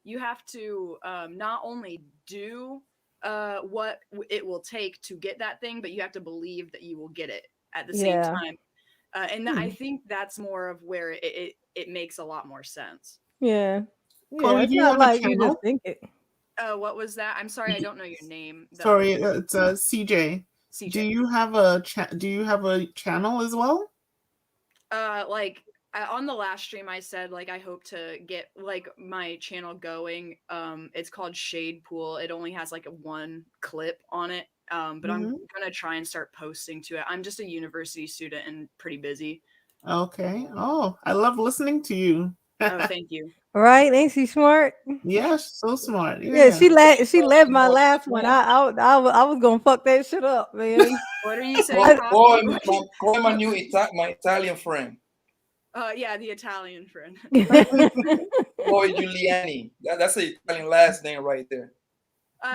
S8: You have to not only do what it will take to get that thing, but you have to believe that you will get it at the same time. And I think that's more of where it makes a lot more sense.
S1: Yeah.
S5: Chloe,
S1: It's
S5: do you
S1: not
S5: have a
S1: like you
S5: channel?
S1: just think it.
S8: What was that? I'm sorry, I don't know your name.
S5: Sorry, it's CJ.
S8: CJ.
S5: Do you have a channel as well?
S8: On the last stream I said like I hope to get like my channel going. It's called Shade Pool. It only has like one clip on it. But I'm gonna try and start posting to it. I'm just a university student and pretty busy.
S5: Okay. Oh, I love listening to you.
S8: Oh, thank you.
S1: Right? Ain't she smart?
S5: Yes, so smart.
S1: Yeah, she led my last one. I was gonna fuck that shit up, man.
S8: What are you saying?
S4: Call my new my Italian friend.
S8: Yeah, the Italian friend.
S4: Boy Giuliani. That's an Italian last name right there.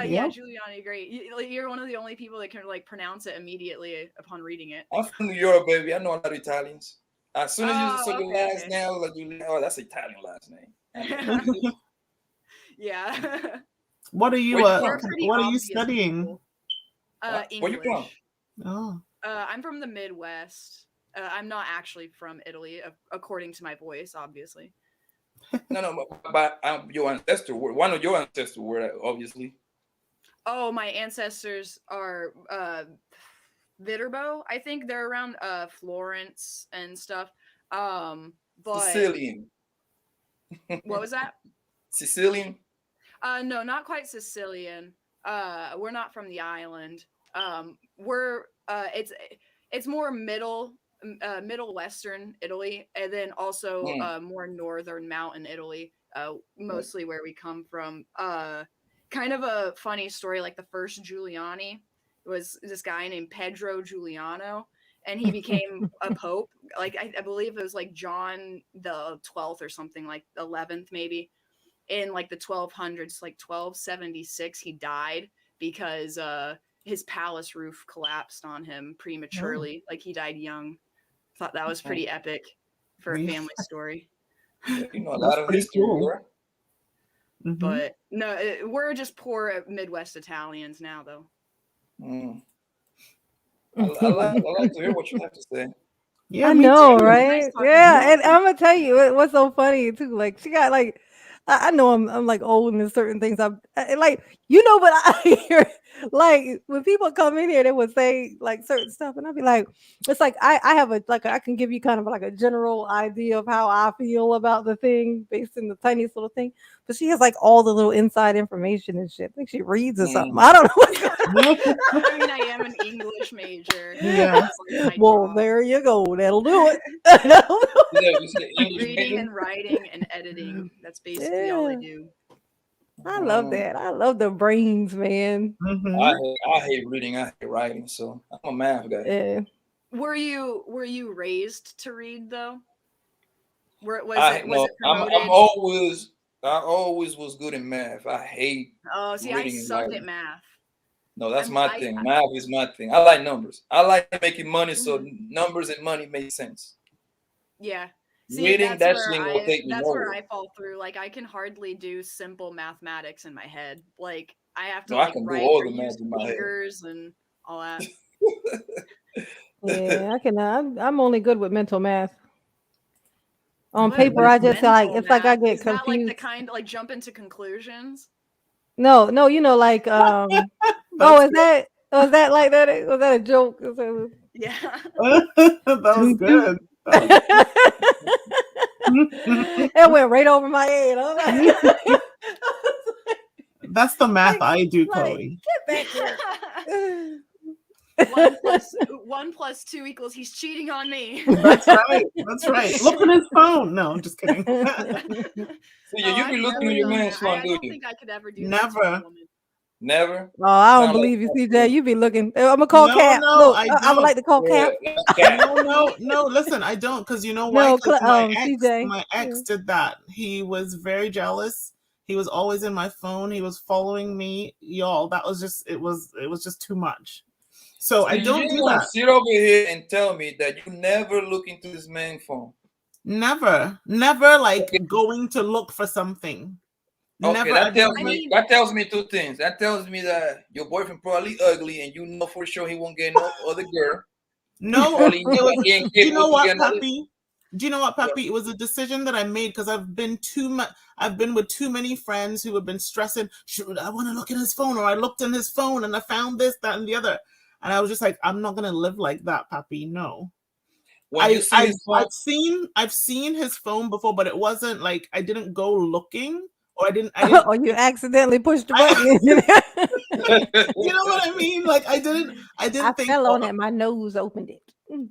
S8: Yeah, Giuliani, great. You're one of the only people that can like pronounce it immediately upon reading it.
S4: I'm from New York, baby. I know a lot of Italians. As soon as you say your last name, like oh, that's an Italian last name.
S8: Yeah.
S5: What are you studying?
S8: English.
S4: Where you from?
S5: Oh.
S8: I'm from the Midwest. I'm not actually from Italy, according to my voice, obviously.
S4: No, but I'm your ancestor. One of your ancestors were obviously.
S8: Oh, my ancestors are Viterbo. I think they're around Florence and stuff. But
S4: Sicilian.
S8: What was that?
S4: Sicilian?
S8: No, not quite Sicilian. We're not from the island. We're it's more middle western Italy, and then also more northern mountain Italy. Mostly where we come from. Kind of a funny story. Like the first Giuliani was this guy named Pedro Giuliano, and he became a pope. Like I believe it was like John the 12th or something, like 11th maybe. In like the 1200s, like 1276, he died because his palace roof collapsed on him prematurely. Like he died young. Thought that was pretty epic for a family story.
S4: You know a lot of history, right?
S8: But no, we're just poor Midwest Italians now, though.
S4: I like to hear what you have to say.
S5: Yeah,
S1: I
S5: me
S1: know,
S5: too.
S1: right?
S8: Nice
S1: Yeah, and I'm gonna tell you what's so funny too. Like she got like, I know I'm like old and there's certain things I'm like, but I hear like when people come in here, they would say like certain stuff, and I'd be like, it's like I have I can give you kind of like a general idea of how I feel about the thing based in the tiniest little thing, but she has like all the little inside information and shit. I think she reads or something. I don't know.
S8: I mean, I am an English major.
S5: Yeah.
S8: Like
S1: well, there you go. That'll do it.
S8: Reading and writing and editing. That's basically all I do.
S1: I love that. I love the brains, man.
S4: I hate reading. I hate writing. So I'm a math guy.
S1: Yeah.
S8: Were you raised to read though?
S4: I always was good in math. I hate.
S8: Oh, see, I suck at math.
S4: No, that's my thing. Math is my thing. I like numbers. I like making money, so numbers and money make sense.
S8: Yeah. See,
S4: reading that thing will take me
S8: that's
S4: nowhere.
S8: where I fall through. Like I can hardly do simple mathematics in my head. Like I have to
S4: I can
S8: write
S4: do all
S8: or
S4: the math
S8: use
S4: in my head.
S8: fingers and all that.
S1: Yeah, I can. I'm only good with mental math. On
S8: What
S1: paper, I just like
S8: mental
S1: it's like I
S8: math?
S1: get
S8: Is that like
S1: confused.
S8: the kind like jump into conclusions?
S1: No, you know, like oh, is that was that like that? Was that a joke?
S8: Yeah.
S5: that was good.
S1: That went right over my head. I was like,
S5: That's the math I do,
S1: like,
S5: Chloe.
S1: get back here.
S8: 1 plus 2 equals he's cheating on me.
S5: That's right. That's right. Look at his phone. No, I'm just kidding.
S4: So
S8: Oh,
S4: you be
S8: I've
S4: looking
S8: never
S4: at your
S8: done
S4: man's
S8: that. I
S4: phone, do
S8: don't
S4: you?
S8: think I could ever do that to a
S5: Never.
S8: woman.
S4: Never.
S1: Oh, I don't
S4: Not like
S1: believe you,
S4: that.
S1: CJ. You be looking. I'm gonna call
S5: No,
S1: Cap.
S5: no,
S1: Look,
S5: I
S1: I would
S5: don't.
S1: like to call
S4: Yeah,
S1: Cap.
S4: like that.
S5: No. Listen, I don't, because you know why?
S1: No,
S5: Because
S1: CJ.
S5: my ex did that. He was very jealous. He was always in my phone. He was following me, y'all. That was just it was just too much. So
S4: So
S5: I
S4: you
S5: don't do
S4: gonna
S5: that.
S4: sit over here and tell me that you never look into this man's phone?
S5: Never like
S4: Okay.
S5: going to look for something.
S4: Okay,
S5: Never.
S4: that
S5: I've
S4: tells
S5: never.
S4: me that tells me two things. That tells me that your boyfriend probably ugly, and you know for sure he won't get no other girl.
S5: No,
S4: Probably
S5: it was.
S4: he ain't
S5: Do you know
S4: capable to
S5: what,
S4: get another.
S5: Pappy? Do you know what, Pappy? It was a decision that I made because I've been with too many friends who have been stressing. Shoot, I want to look in his phone, or I looked in his phone and I found this, that, and the other. And I was just like, I'm not gonna live like that, Pappy. No.
S4: When you see his phone,
S5: I've seen his phone before, but it wasn't like I didn't go looking, or I didn't.
S1: Or you accidentally pushed the button.
S5: You know what I mean? Like I didn't
S1: I
S5: think.
S1: fell on it. My nose opened it.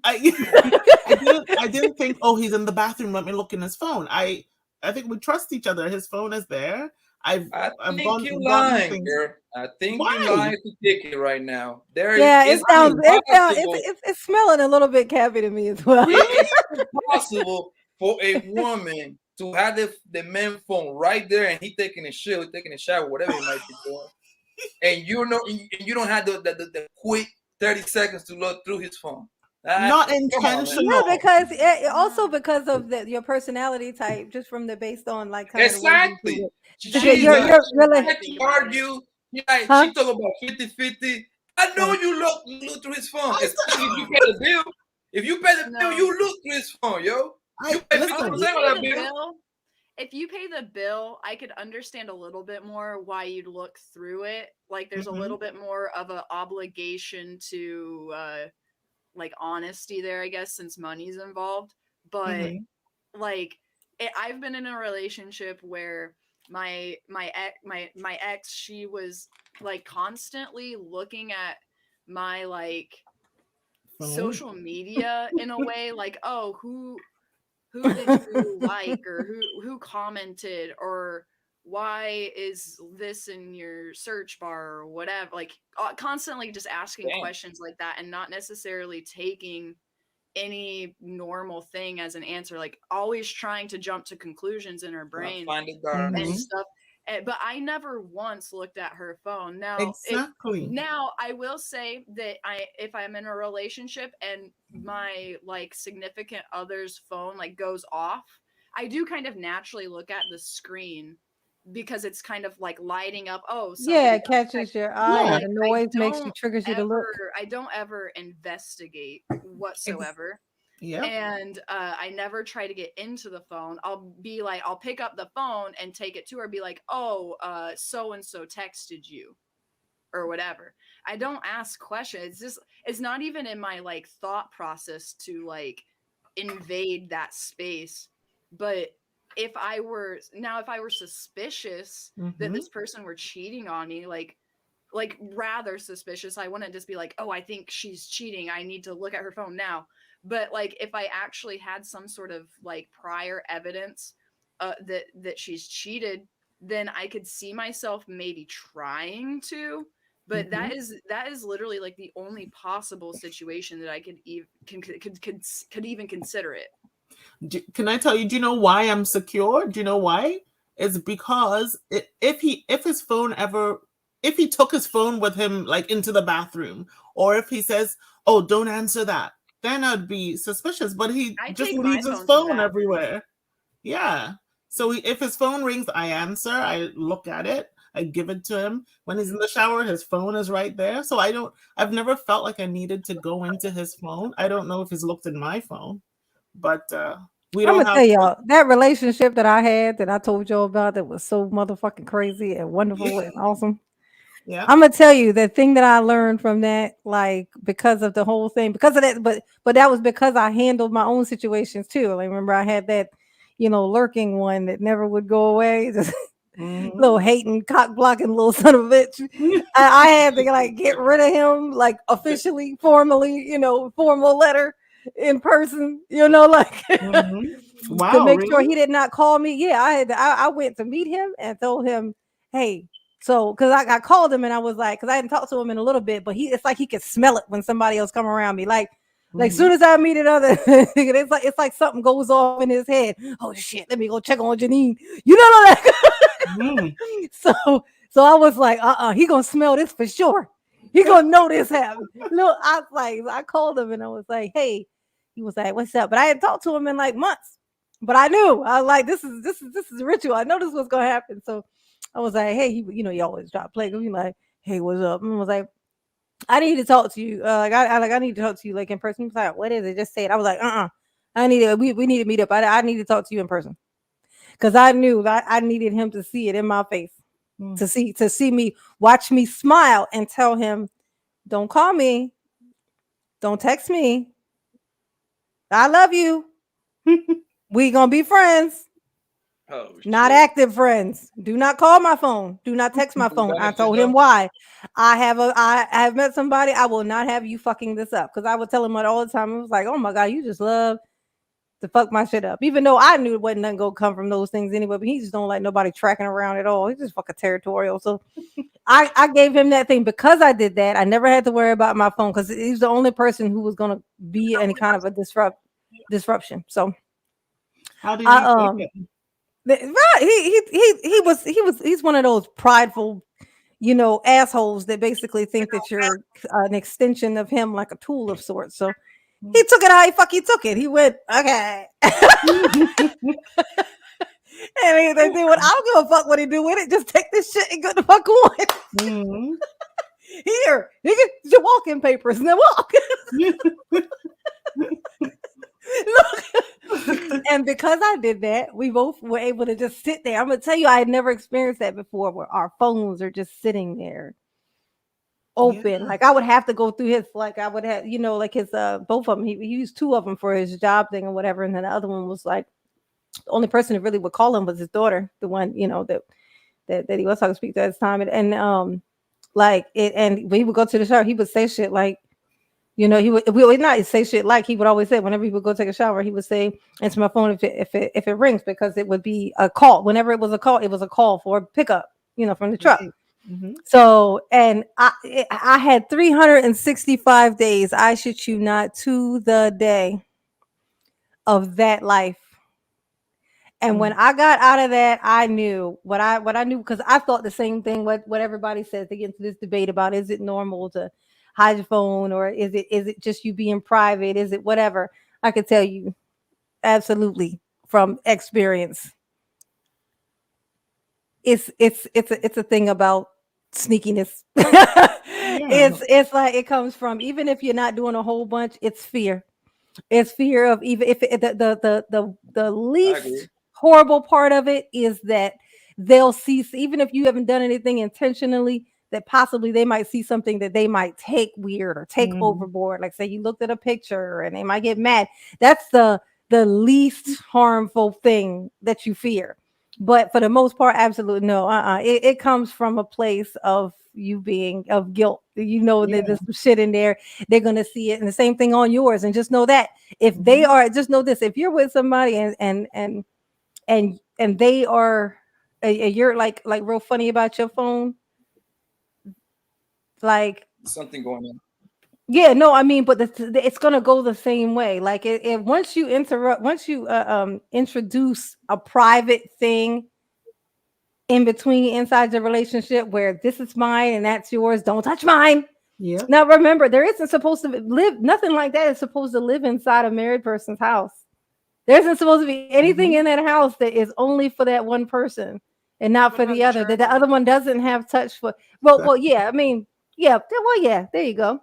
S5: I didn't think, oh, he's in the bathroom. Let me look in his phone. I think we trust each other. His phone is there. I've
S4: think
S5: gone
S4: you
S5: gotten
S4: lying,
S5: things.
S4: girl. I think
S5: Why?
S4: you lying to ticket right now.
S1: Yeah, it sounds.
S4: impossible.
S1: It's smelling a little bit cappy to me as well.
S4: It's impossible for a woman to have the man phone right there, and he taking a shit, or taking a shower, whatever he might be doing, and you don't have the quick 30 seconds to look through his phone.
S5: Not
S4: Come on, man.
S5: intentional.
S1: Yeah, because also because of your personality type, just from the based on like kind
S4: Exactly.
S1: of
S4: She
S1: the way you do it. You're really.
S4: like to argue. Like,
S1: Huh?
S4: she talk about 50-50. I know you look through his phone, especially if you pay the bill. If you pay the bill, you look through his phone, yo. You pay 50% of that bill.
S8: If you pay the bill, I could understand a little bit more why you'd look through it. Like there's a little bit more of an obligation to like honesty there, I guess, since money's involved. But like I've been in a relationship where my ex, she was like constantly looking at my like social media in a way like, oh, who did you like, or who commented, or why is this in your search bar, or whatever, like constantly just asking questions like that, and not necessarily taking any normal thing as an answer, like always trying to jump to conclusions in her brain and stuff. But I never once looked at her phone. Now, now I will say that if I'm in a relationship and my like significant other's phone like goes off, I do kind of naturally look at the screen because it's kind of like lighting up. Oh,
S1: yeah, it catches your eye.
S8: Like,
S1: The noise makes you triggers you to look.
S8: I don't ever investigate whatsoever.
S5: Yeah.
S8: And I never try to get into the phone. I'll be like, I'll pick up the phone and take it to her, be like, oh, so and so texted you or whatever. I don't ask questions. It's not even in my like thought process to like invade that space. But if I were suspicious that this person were cheating on me, like rather suspicious, I wouldn't just be like, oh, I think she's cheating, I need to look at her phone now. But like if I actually had some sort of like prior evidence that she's cheated, then I could see myself maybe trying to. But that is literally like the only possible situation that I could even consider it.
S5: Can I tell you? Do you know why I'm secure? Do you know why? It's because if he took his phone with him like into the bathroom, or if he says, "Oh, don't answer that," then I'd be suspicious. But he just leaves his phone everywhere. Yeah. So if his phone rings, I answer. I look at it. I give it to him. When he's in the shower, his phone is right there. So I've never felt like I needed to go into his phone. I don't know if he's looked in my phone, but We
S1: I'm
S5: don't
S1: gonna
S5: have
S1: tell y'all that relationship that I had that I told y'all about that was so motherfucking crazy and wonderful and awesome.
S5: Yeah.
S1: I'm gonna tell you the thing that I learned from that, like because of the whole thing, because of that, but that was because I handled my own situations too. Like remember, I had that, lurking one that never would go away, just little hating, cock blocking little son of a bitch. I had to like get rid of him, like officially, formally, formal letter in person, like to
S5: Wow,
S1: make sure
S5: really?
S1: he did not call me. Yeah, I went to meet him and told him, hey, so because I called him and I was like, because I hadn't talked to him in a little bit, but it's like he could smell it when somebody else come around me. Like soon as I meet another, it's like something goes off in his head. Oh shit, let me go check on Janine. You know that. So I was like, he gonna smell this for sure. He gonna know this happened. Look, I called him and I was like, hey, he was like, what's up? But I hadn't talked to him in like months. But I knew I was like, this is a ritual. I know this was gonna happen. So I was like, hey, he always try to play. He like, hey, what's up? And I was like, I need to talk to you. I need to talk to you like in person. He was like, what is it? Just say it. I was like, I need to. We need to meet up. I need to talk to you in person because I knew that I needed him to see it in my face, to see me, watch me smile, and tell him, don't call me, don't text me. I love you. We gonna be friends.
S4: Oh,
S1: Not
S4: shit.
S1: active friends. Do not call my phone. Do not text my phone. I told him why. I have met somebody. I will not have you fucking this up because I would tell him that all the time. It was like, oh my god, you just love to fuck my shit up. Even though I knew it wasn't nothing gonna come from those things anyway. But he just don't like nobody tracking around at all. He's just fucking territorial. So I gave him that thing because I did that. I never had to worry about my phone because he's the only person who was gonna be any kind of a disruption. So
S5: How did
S1: I
S5: you take it?
S1: Right. He's one of those prideful, assholes that basically think that you're an extension of him, like a tool of sorts. So he took it how he took it. He went, okay. And they do what I don't give a fuck what he do with it. Just take this shit and go the fuck on. Here, you get your walking papers and then walk. Look, and because I did that, we both were able to just sit there. I'm gonna tell you, I had never experienced that before, where our phones are just sitting there open.
S5: Yeah.
S1: Like I would have to go through his, like I would have, like his both of them. He used two of them for his job thing or whatever, and then the other one was like the only person that really would call him was his daughter, the one that he was talking to speak to at the time, and like it, and when he would go to the shower, he would say shit like. He would not say shit like he would always say whenever he would go take a shower, he would say, answer my phone if it rings, because it would be a call. Whenever it was a call for a pickup, from the truck. So, and I had 365 days, I shit you not, to the day of that life. And when I got out of that, I knew what I knew, because I thought the same thing. What everybody says, they get into this debate about, is it normal to hide your phone, or is it just you being private? Is it whatever? I could tell you absolutely from experience. It's a thing about sneakiness. It's like it comes from, even if you're not doing a whole bunch, it's fear. It's fear of, even if the least horrible part of it is that they'll see, even if you haven't done anything intentionally, that possibly they might see something that they might take weird or take overboard. Like say you looked at a picture and they might get mad. That's the least harmful thing that you fear. But for the most part, absolutely no. It comes from a place of you being of guilt. That there's some shit in there. They're gonna see it, and the same thing on yours. And just know that if they are, just know this: if you're with somebody and they are, you're like real funny about your phone, like
S4: Something going on.
S1: yeah, no, I mean, but it's gonna go the same way. Like it once you introduce a private thing in between inside your relationship, where this is mine and that's yours, don't touch mine.
S5: Yeah.
S1: Now remember, there isn't supposed to live, nothing like that is supposed to live inside a married person's house. There isn't supposed to be anything in that house that is only for that one person and not for the other. That the other one doesn't have touch for. Well, yeah. I mean, yeah. Well, yeah. There you go.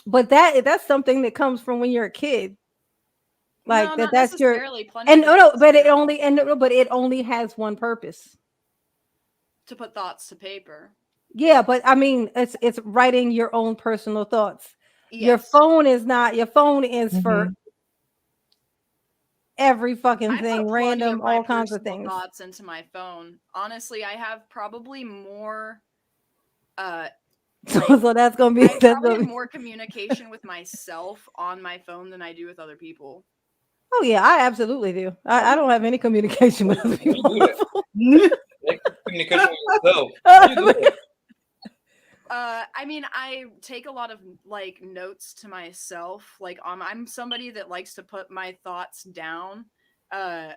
S1: But that's something that comes from when you're a kid. Like
S8: no,
S1: that.
S8: not
S1: That's your
S8: necessarily. Plenty
S1: and
S8: of
S1: no,
S8: people
S1: no, but it
S8: do
S1: only and no, but it only has one purpose.
S8: to put thoughts to paper.
S1: Yeah, but I mean, it's writing your own personal thoughts. Your
S8: Yes.
S1: phone is not. Your phone is for every fucking
S8: I
S1: thing,
S8: put plenty
S1: random,
S8: of my
S1: all kinds of
S8: personal
S1: things.
S8: thoughts into my phone. Honestly, I have probably more
S1: So,
S8: like
S1: so that's gonna
S8: I
S1: be
S8: have
S1: that's
S8: probably
S1: gonna
S8: have
S1: be.
S8: more communication with myself on my phone than I do with other people.
S1: Oh yeah, I absolutely do. I don't have any communication with other
S4: How you
S1: people.
S4: do that? Like communication with yourself. How you do that?
S8: I mean, I take a lot of like notes to myself. Like, I'm somebody that likes to put my thoughts down. I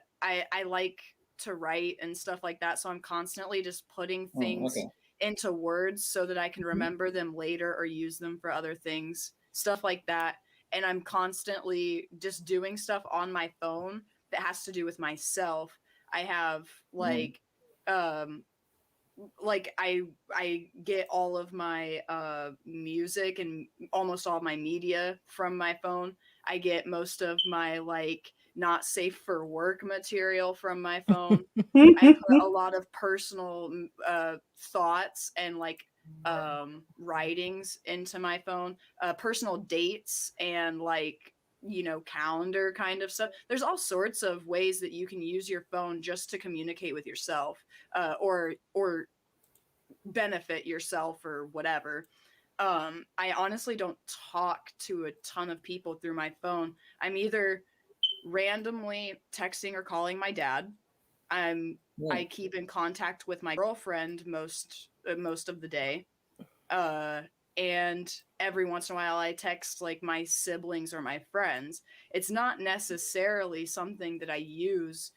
S8: like to write and stuff like that, so I'm constantly just putting things
S4: Okay.
S8: into words so that I can remember them later or use them for other things, stuff like that. And I'm constantly just doing stuff on my phone that has to do with myself. I have um like I get all of my music and almost all of my media from my phone. I get most of my like not safe for work material from my phone. I put a lot of personal thoughts and like writings into my phone, personal dates and like calendar kind of stuff. There's all sorts of ways that you can use your phone just to communicate with yourself, or benefit yourself or whatever. I honestly don't talk to a ton of people through my phone. I'm either randomly texting or calling my dad. I keep in contact with my girlfriend most of the day. And every once in a while I text like my siblings or my friends. It's not necessarily something that I use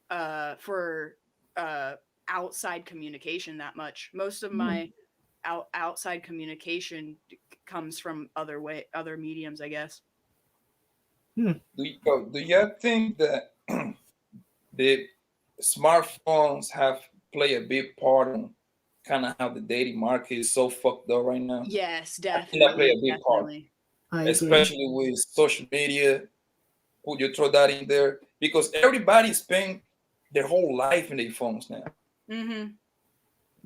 S8: for outside communication that much. Most of my outside communication comes from other mediums, I guess.
S4: Do you think that the smartphones have play a big part in kind of how the dating market is so fucked up right now?
S8: Yes,
S4: I think that play
S8: definitely,
S4: a big part,
S8: definitely.
S5: I agree.
S4: especially with social media. Would you throw that in there? Because everybody spend their whole life in their phones now.
S8: Mm-hmm.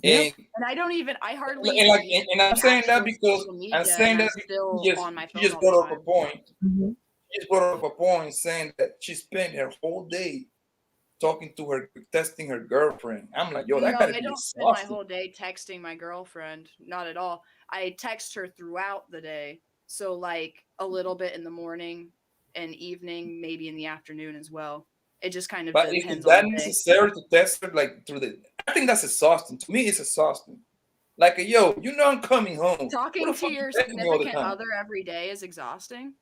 S4: And
S8: And I hardly
S4: and
S8: even
S4: like
S8: use
S4: and I'm saying that
S8: actual
S4: because
S8: social
S4: I'm
S8: media,
S4: saying
S8: and I'm
S4: that because
S8: still on my
S4: she
S8: phone
S4: just
S8: all the
S4: brought up a
S8: time.
S4: point. She just brought up a point saying that she spent her whole day talking to her, texting her girlfriend. I'm like, yo, that
S8: No,
S4: gotta
S8: I
S4: be
S8: don't spend my
S4: exhausting.
S8: whole day texting my girlfriend. Not at all. I text her throughout the day. So like a little bit in the morning and evening, maybe in the afternoon as well. It just kind of
S4: But is
S8: depends
S4: it
S8: on
S4: that
S8: the day.
S4: necessary to text her like through the? I think that's exhausting. To me, it's exhausting. Like, yo, you know I'm coming home. What
S8: Talking
S4: the
S8: to
S4: fuck you
S8: your
S4: texting me all the
S8: significant
S4: time?
S8: other every day is exhausting.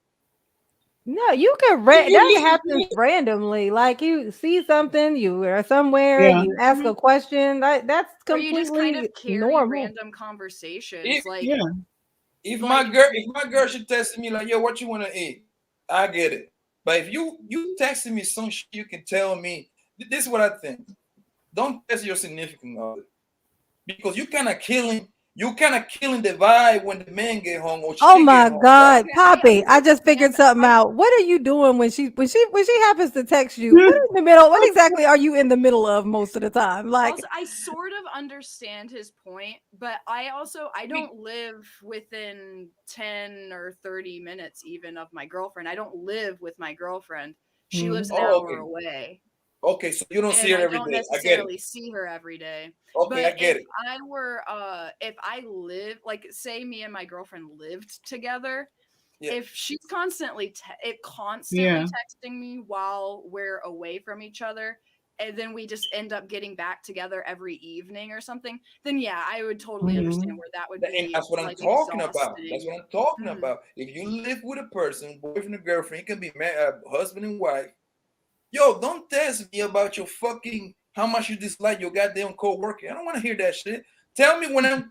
S1: No, you can
S4: You
S1: that
S4: listen to
S1: happens
S4: me.
S1: randomly. Like you see something, you are somewhere,
S5: Yeah.
S1: you ask a question. That's
S8: Or you just kind of
S1: completely
S8: carry
S1: normal.
S8: random conversations.
S4: If
S8: Like,
S5: Yeah.
S4: if
S8: like
S4: my girl should text me like, yo, what you wanna eat? I get it. But if you texting me some shit, you can tell me. This is what I think. Don't text your significant other because you kind of killing the vibe when the man get home or
S1: Oh
S4: she get
S1: my
S4: home, right?
S1: God,
S8: okay,
S1: Poppy! I just figured
S8: understand.
S1: something out. What are you doing when she happens to text you? What in the middle? What exactly are you in the middle of most of the time? Like,
S8: Also, I sort of understand his point, but I don't live within 10 or 30 minutes even of my girlfriend. I don't live with my girlfriend. She lives an
S4: Oh,
S8: hour
S4: okay.
S8: away,
S4: Okay, so you don't see
S8: and
S4: her
S8: I
S4: every
S8: don't
S4: day. I get it.
S8: necessarily see her every day.
S4: Okay, I
S8: But
S4: get it.
S8: if I live, like say me and my girlfriend lived together,
S4: Yeah.
S8: if she's constantly
S5: Yeah.
S8: texting me while we're away from each other, and then we just end up getting back together every evening or something, then yeah, I would totally understand where that would
S4: And
S8: be
S4: that's what I'm
S8: like
S4: talking about. That's
S8: exhausting.
S4: what I'm talking
S8: Mhm.
S4: about. If you live with a person, boyfriend or girlfriend, it can be husband and wife. Yo, don't text me about your fucking how much you dislike your goddamn co-worker. I don't want to hear that shit. Tell me when I'm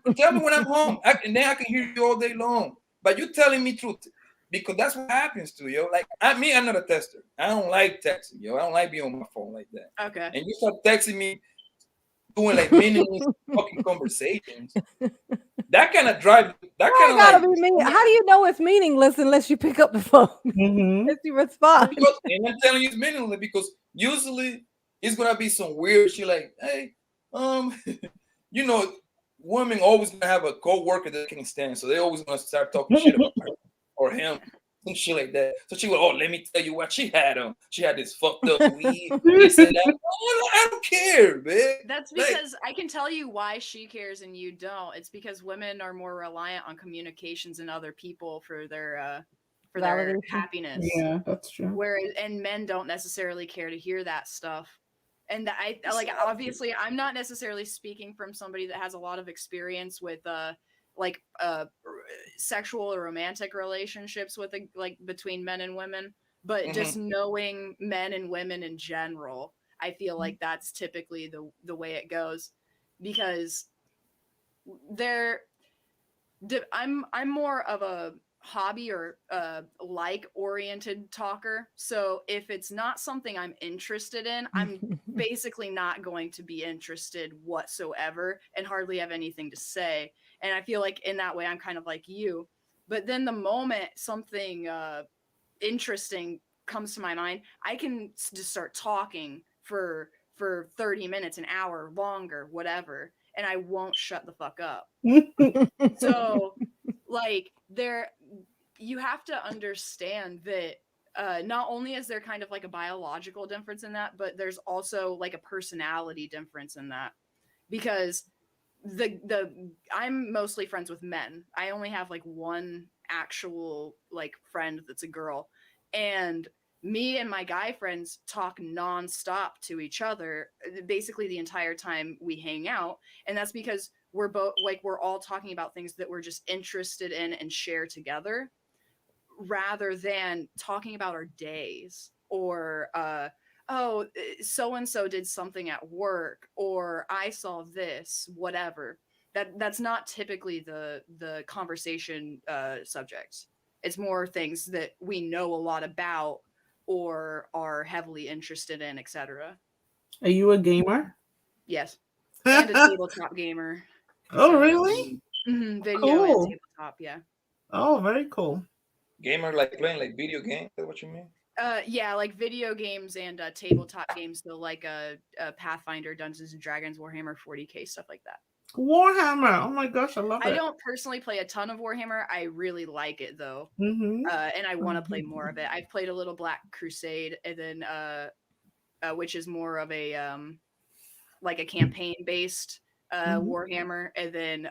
S4: home. And then I can hear you all day long. But you telling me truth. Because that's what happens to you. Like I'm not a tester. I don't like texting, yo. I don't like being on my phone like that.
S8: Okay.
S4: And you start texting me doing like meaningless fucking conversations. That kind of drive. That
S1: Why
S4: kind
S1: it
S4: of
S1: gotta
S4: like.
S1: be mean? How do you know it's meaningless unless you pick up the phone? Unless you respond.
S4: Because, and I'm telling you, it's meaningless because usually it's gonna be some weird shit like, hey, you know, women always gonna have a co-worker that can stand, so they always gonna start talking shit about her or him, some shit like that. So she would, oh, let me tell you what she had on. She had this fucked up weed, this and that. I don't care, man.
S8: That's because I can tell you why she cares and you don't. It's because women are more reliant on communications and other people for their
S1: Validation.
S8: happiness.
S5: Yeah, that's true.
S8: Whereas and men don't necessarily care to hear that stuff. And I like obviously I'm not necessarily speaking from somebody that has a lot of experience with sexual or romantic relationships with like between men and women, but just knowing men and women in general, I feel like that's typically the way it goes, because I'm more of a hobby or like oriented talker. So if it's not something I'm interested in, I'm basically not going to be interested whatsoever and hardly have anything to say. And I feel like in that way I'm kind of like you. But then the moment something interesting comes to my mind, I can just start talking for 30 minutes, an hour, longer, whatever, and I won't shut the fuck up. So like you have to understand that not only is there kind of like a biological difference in that, but there's also like a personality difference in that, because I'm mostly friends with men. I only have like one actual like friend that's a girl, and me and my guy friends talk nonstop to each other basically the entire time we hang out, and that's because we're all talking about things that we're just interested in and share together, rather than talking about our days or oh, so and so did something at work, or I saw this, whatever. That's not typically the conversation subject. It's more things that we know a lot about or are heavily interested in, etc.
S5: Are you a gamer?
S8: Yes, and a tabletop gamer.
S5: Oh, really?
S8: Video and tabletop, yeah.
S5: Oh, very cool.
S4: Gamer, like playing like video games. Is that what you mean?
S8: Yeah, like video games and tabletop games, so like Pathfinder, Dungeons and Dragons, Warhammer 40K, stuff like that.
S5: Warhammer. Oh my gosh, I love it.
S8: I don't personally play a ton of Warhammer. I really like it though, and I want to play more of it. I've played a little Black Crusade, and then which is more of a like a campaign based Warhammer, and then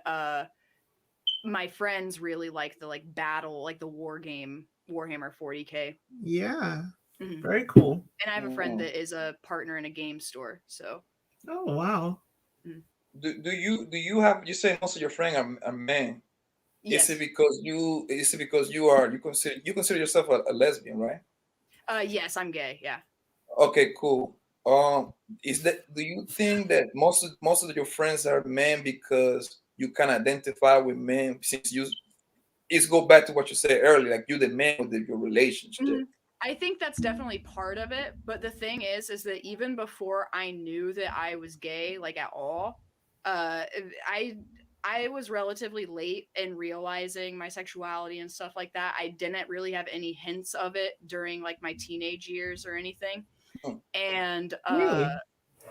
S8: my friends really like the like battle, like the war game Warhammer 40K.
S5: Yeah. Very cool.
S8: And I have a friend that is a partner in a game store. So.
S5: Oh wow.
S4: Do you have, you say most of your friends are men?
S8: Yes.
S4: Is it because you consider yourself a lesbian, right?
S8: Yes, I'm gay. Yeah.
S4: Okay, cool. Do you think that most of your friends are men because you can identify with men, since it's go back to what you said earlier, like you're the man with your relationship?
S8: I think that's definitely part of it, but the thing is that even before I knew that I was gay, like at all, I was relatively late in realizing my sexuality and stuff like that. I didn't really have any hints of it during like my teenage years or anything. And
S5: really?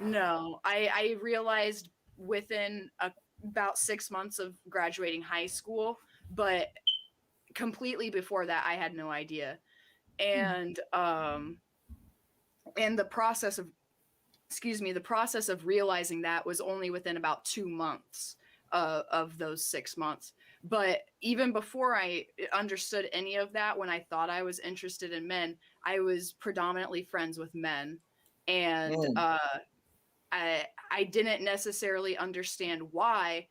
S8: No, I realized within about 6 months of graduating high school, but completely before that I had no idea. And the process of realizing that was only within about 2 months of those 6 months. But even before I understood any of that, when I thought I was interested in men, I was predominantly friends with men, and I didn't necessarily understand why.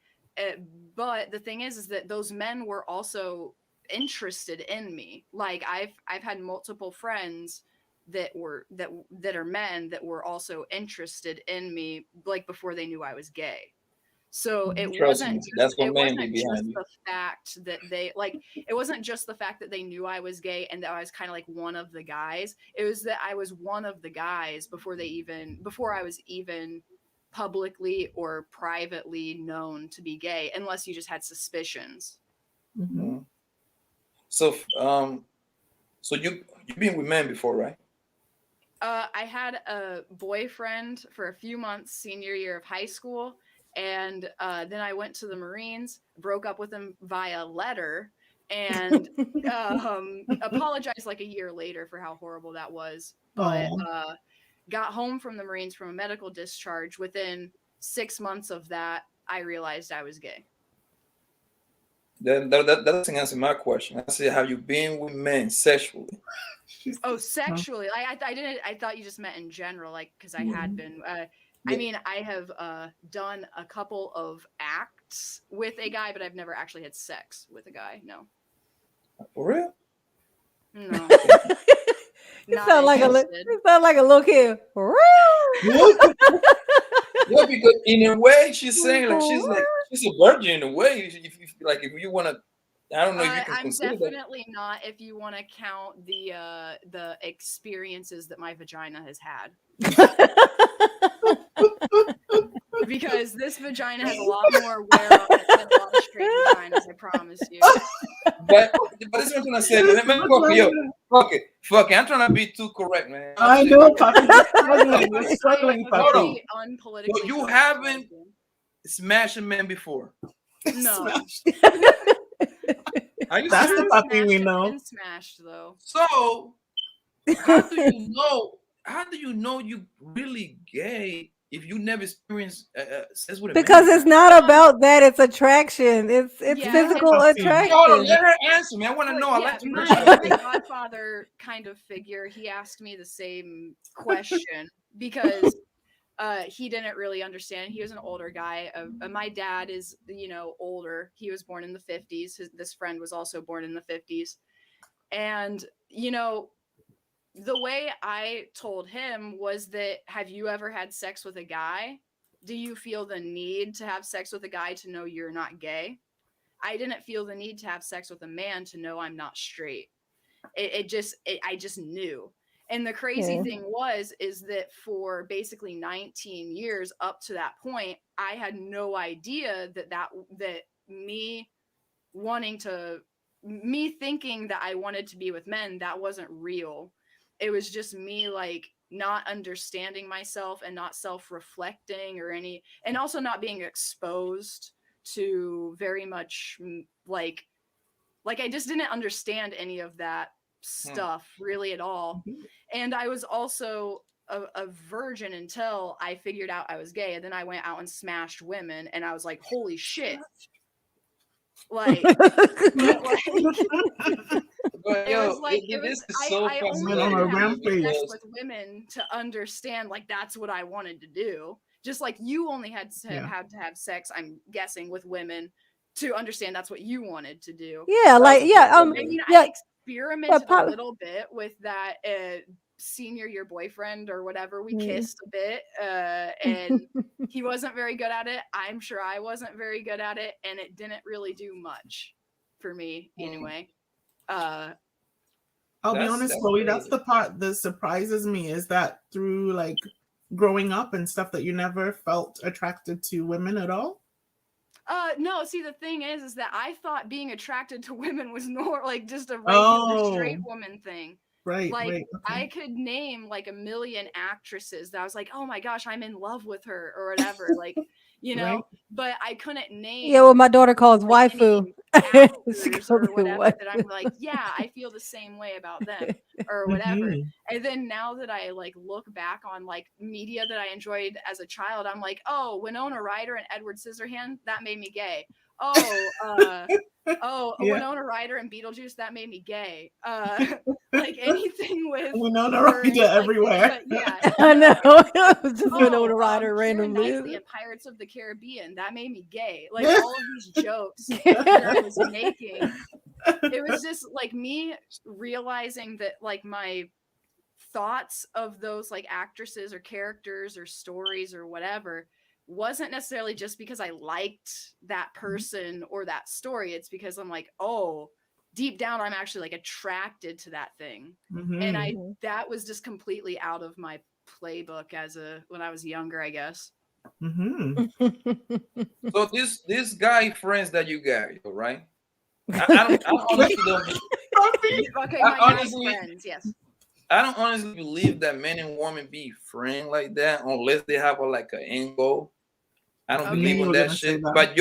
S8: But the thing is that those men were also interested in me. Like I've had multiple friends that are men that were also interested in me, like before they knew I was gay. So it wasn't just the fact that they like, it wasn't just the fact that they knew I was gay and that I was kind of like one of the guys. It was that I was one of the guys before I was even publicly or privately known to be gay unless you just had suspicions.
S4: Mm-hmm. So so you've been with men before, right?
S8: I had a boyfriend for a few months senior year of high school, and then I went to the Marines, broke up with him via letter, and apologized like a year later for how horrible that was. But got home from the Marines from a medical discharge. Within 6 months of that, I realized I was gay.
S4: That doesn't answer my question. I said, have you been with men sexually?
S8: Oh, sexually? I didn't. I thought you just meant in general, like because I had been. I mean, I have done a couple of acts with a guy, but I've never actually had sex with a guy. No.
S4: For real?
S8: No.
S1: You sound like a little kid.
S4: Yeah, because in a way she's saying like she's a virgin in a way. If you want to, I don't know if you can
S8: I'm
S4: consider
S8: definitely not. If you want to count the experiences that my vagina has had. Because this vagina has a lot more wear on it than a lot of straight vaginas, I promise you.
S4: But this is what I'm trying to say. Let me fuck it. I'm trying to be too correct, man.
S5: I know, Papi. We're struggling, Papi.
S8: Unpolitically.
S4: So you haven't smashed a man before?
S8: No.
S4: Are you
S5: That's
S4: serious?
S5: the Papi we know.
S8: Been smashed though.
S4: So how do you know? How do you know you really gay if you never experienced sex with a
S1: Because
S4: man?
S1: it's not about that. It's attraction. It's physical attraction.
S4: Hold on, let her answer me. I want to know. I like to
S8: my godfather kind of figure. He asked me the same question because he didn't really understand. He was an older guy. My dad is, older. He was born in the 50s. This friend was also born in the 50s. And, the way I told him was that, have you ever had sex with a guy? Do you feel the need to have sex with a guy to know you're not gay? I didn't feel the need to have sex with a man to know I'm not straight. I just knew. And the crazy thing is that for basically 19 years up to that point, I had no idea that me thinking that I wanted to be with men, that wasn't real. It was just me not understanding myself and not self-reflecting and also not being exposed to very much like I just didn't understand any of that stuff really at all. And I was also a virgin until I figured out I was gay, and then I went out and smashed women, and I was like, holy shit. I only had sex with women to understand that's what I wanted to do. Just like you only had to have sex, I'm guessing, with women to understand that's what you wanted to do. I experimented a little bit with that senior year boyfriend or whatever. We kissed a bit, and he wasn't very good at it. I'm sure I wasn't very good at it, and it didn't really do much for me anyway.
S5: I'll be honest, Chloe, that's the part that surprises me, is that through growing up and stuff that you never felt attracted to women at all?
S8: No, see, the thing is that I thought being attracted to women was just a regular straight woman thing.
S5: Right. Okay.
S8: I could name a million actresses that I was like, oh my gosh, I'm in love with her or whatever. Right. But I couldn't name.
S1: Yeah, what my daughter calls waifu.
S8: Or whatever that I'm like, yeah, I feel the same way about them or whatever. And then now that I look back on media that I enjoyed as a child, I'm like, oh, Winona Ryder and Edward Scissorhands, that made me gay. Winona Ryder and Beetlejuice, that made me gay. Anything with
S5: Winona Ryder everywhere.
S8: Yeah,
S1: I know. Just Winona Ryder randomly.
S8: And Pirates of the Caribbean, that made me gay. All of these jokes that I was making, it was just me realizing that my thoughts of those actresses or characters or stories or whatever wasn't necessarily just because I liked that person or that story. It's because I'm oh, deep down I'm actually attracted to that thing. And that was just completely out of my playbook when I was younger, I guess.
S4: So this guy friends that you got, right? I honestly don't.
S8: Okay,
S4: I
S8: my guy
S4: honestly,
S8: friends, yes.
S4: I don't honestly believe that men and women be friends like that unless they have like an end goal. I don't
S8: Okay.
S4: believe
S5: You
S4: in
S5: were
S4: that
S5: gonna say
S4: shit.
S5: that.
S4: But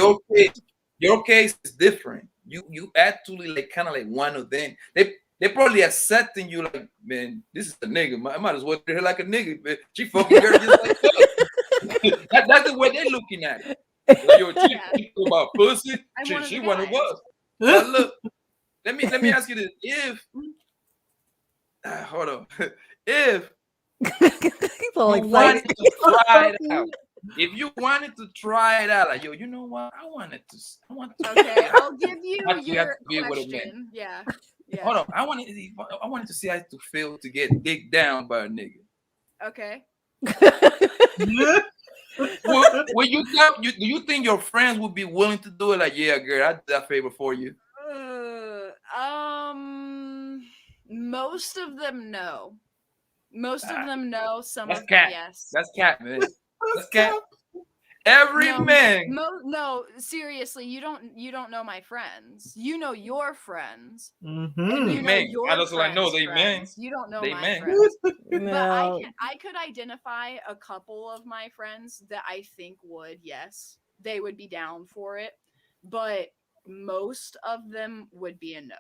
S4: your case is different. You actually like kind of like one of them. They probably accepting you like, man, this is a nigga. I might as well treat her like a nigga. Man. She fucking girl just like us. That's the way they're looking at it. Like, yo,
S8: Yeah.
S4: she talk about pussy.
S8: I'm one of
S4: She
S8: the
S4: one of
S8: guys.
S4: us. But look, let me ask you this: if hold on, if
S1: He's all
S4: you
S1: excited.
S4: wanted to try it out, if you wanted to try it out, like yo, you know what? I want to.
S8: Okay, I'll give you
S4: Not you have
S8: your
S4: to be with a man.
S8: question. Yeah. Yeah.
S4: Hold on, I wanted to see how to feel to get digged down by a nigga.
S8: Okay.
S4: Will you do you think your friends would be willing to do it? Like, yeah, girl, I did that favor for you.
S8: Most of them no. Most of them no. Some
S4: That's
S8: of them
S4: cat.
S8: yes.
S4: That's cat, man. That's cat. Every man.
S8: No, seriously, you don't know my friends. You know your friends.
S5: Mm-hmm.
S8: And you know
S4: Man,
S8: your
S4: I just like know
S8: friends'
S4: they men.
S8: friends. You don't know
S4: They
S8: my
S4: men.
S8: friends.
S1: No.
S8: But I could identify a couple of my friends that I think would, yes, they would be down for it. But most of them would be a no.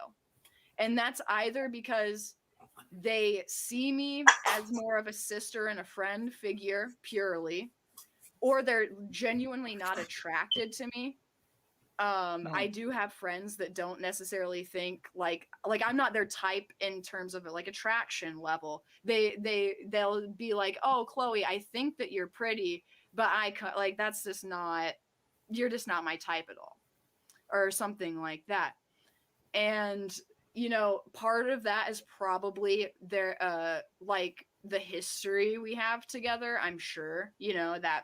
S8: And that's either because they see me as more of a sister and a friend figure purely, or they're genuinely not attracted to me. I do have friends that don't necessarily think like I'm not their type in terms of like attraction level. They'll be like, "Oh, Chloe, I think that you're pretty, but like that's just not, you're just not my type at all," or something like that. And part of that is probably their like the history we have together. I'm sure that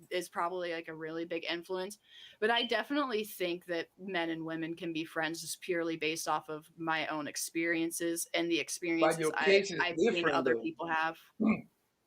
S8: is probably like a really big influence. But I definitely think that men and women can be friends just purely based off of my own experiences and the experiences
S4: your case is
S8: I've seen
S4: different,
S8: other
S4: though.
S8: people have.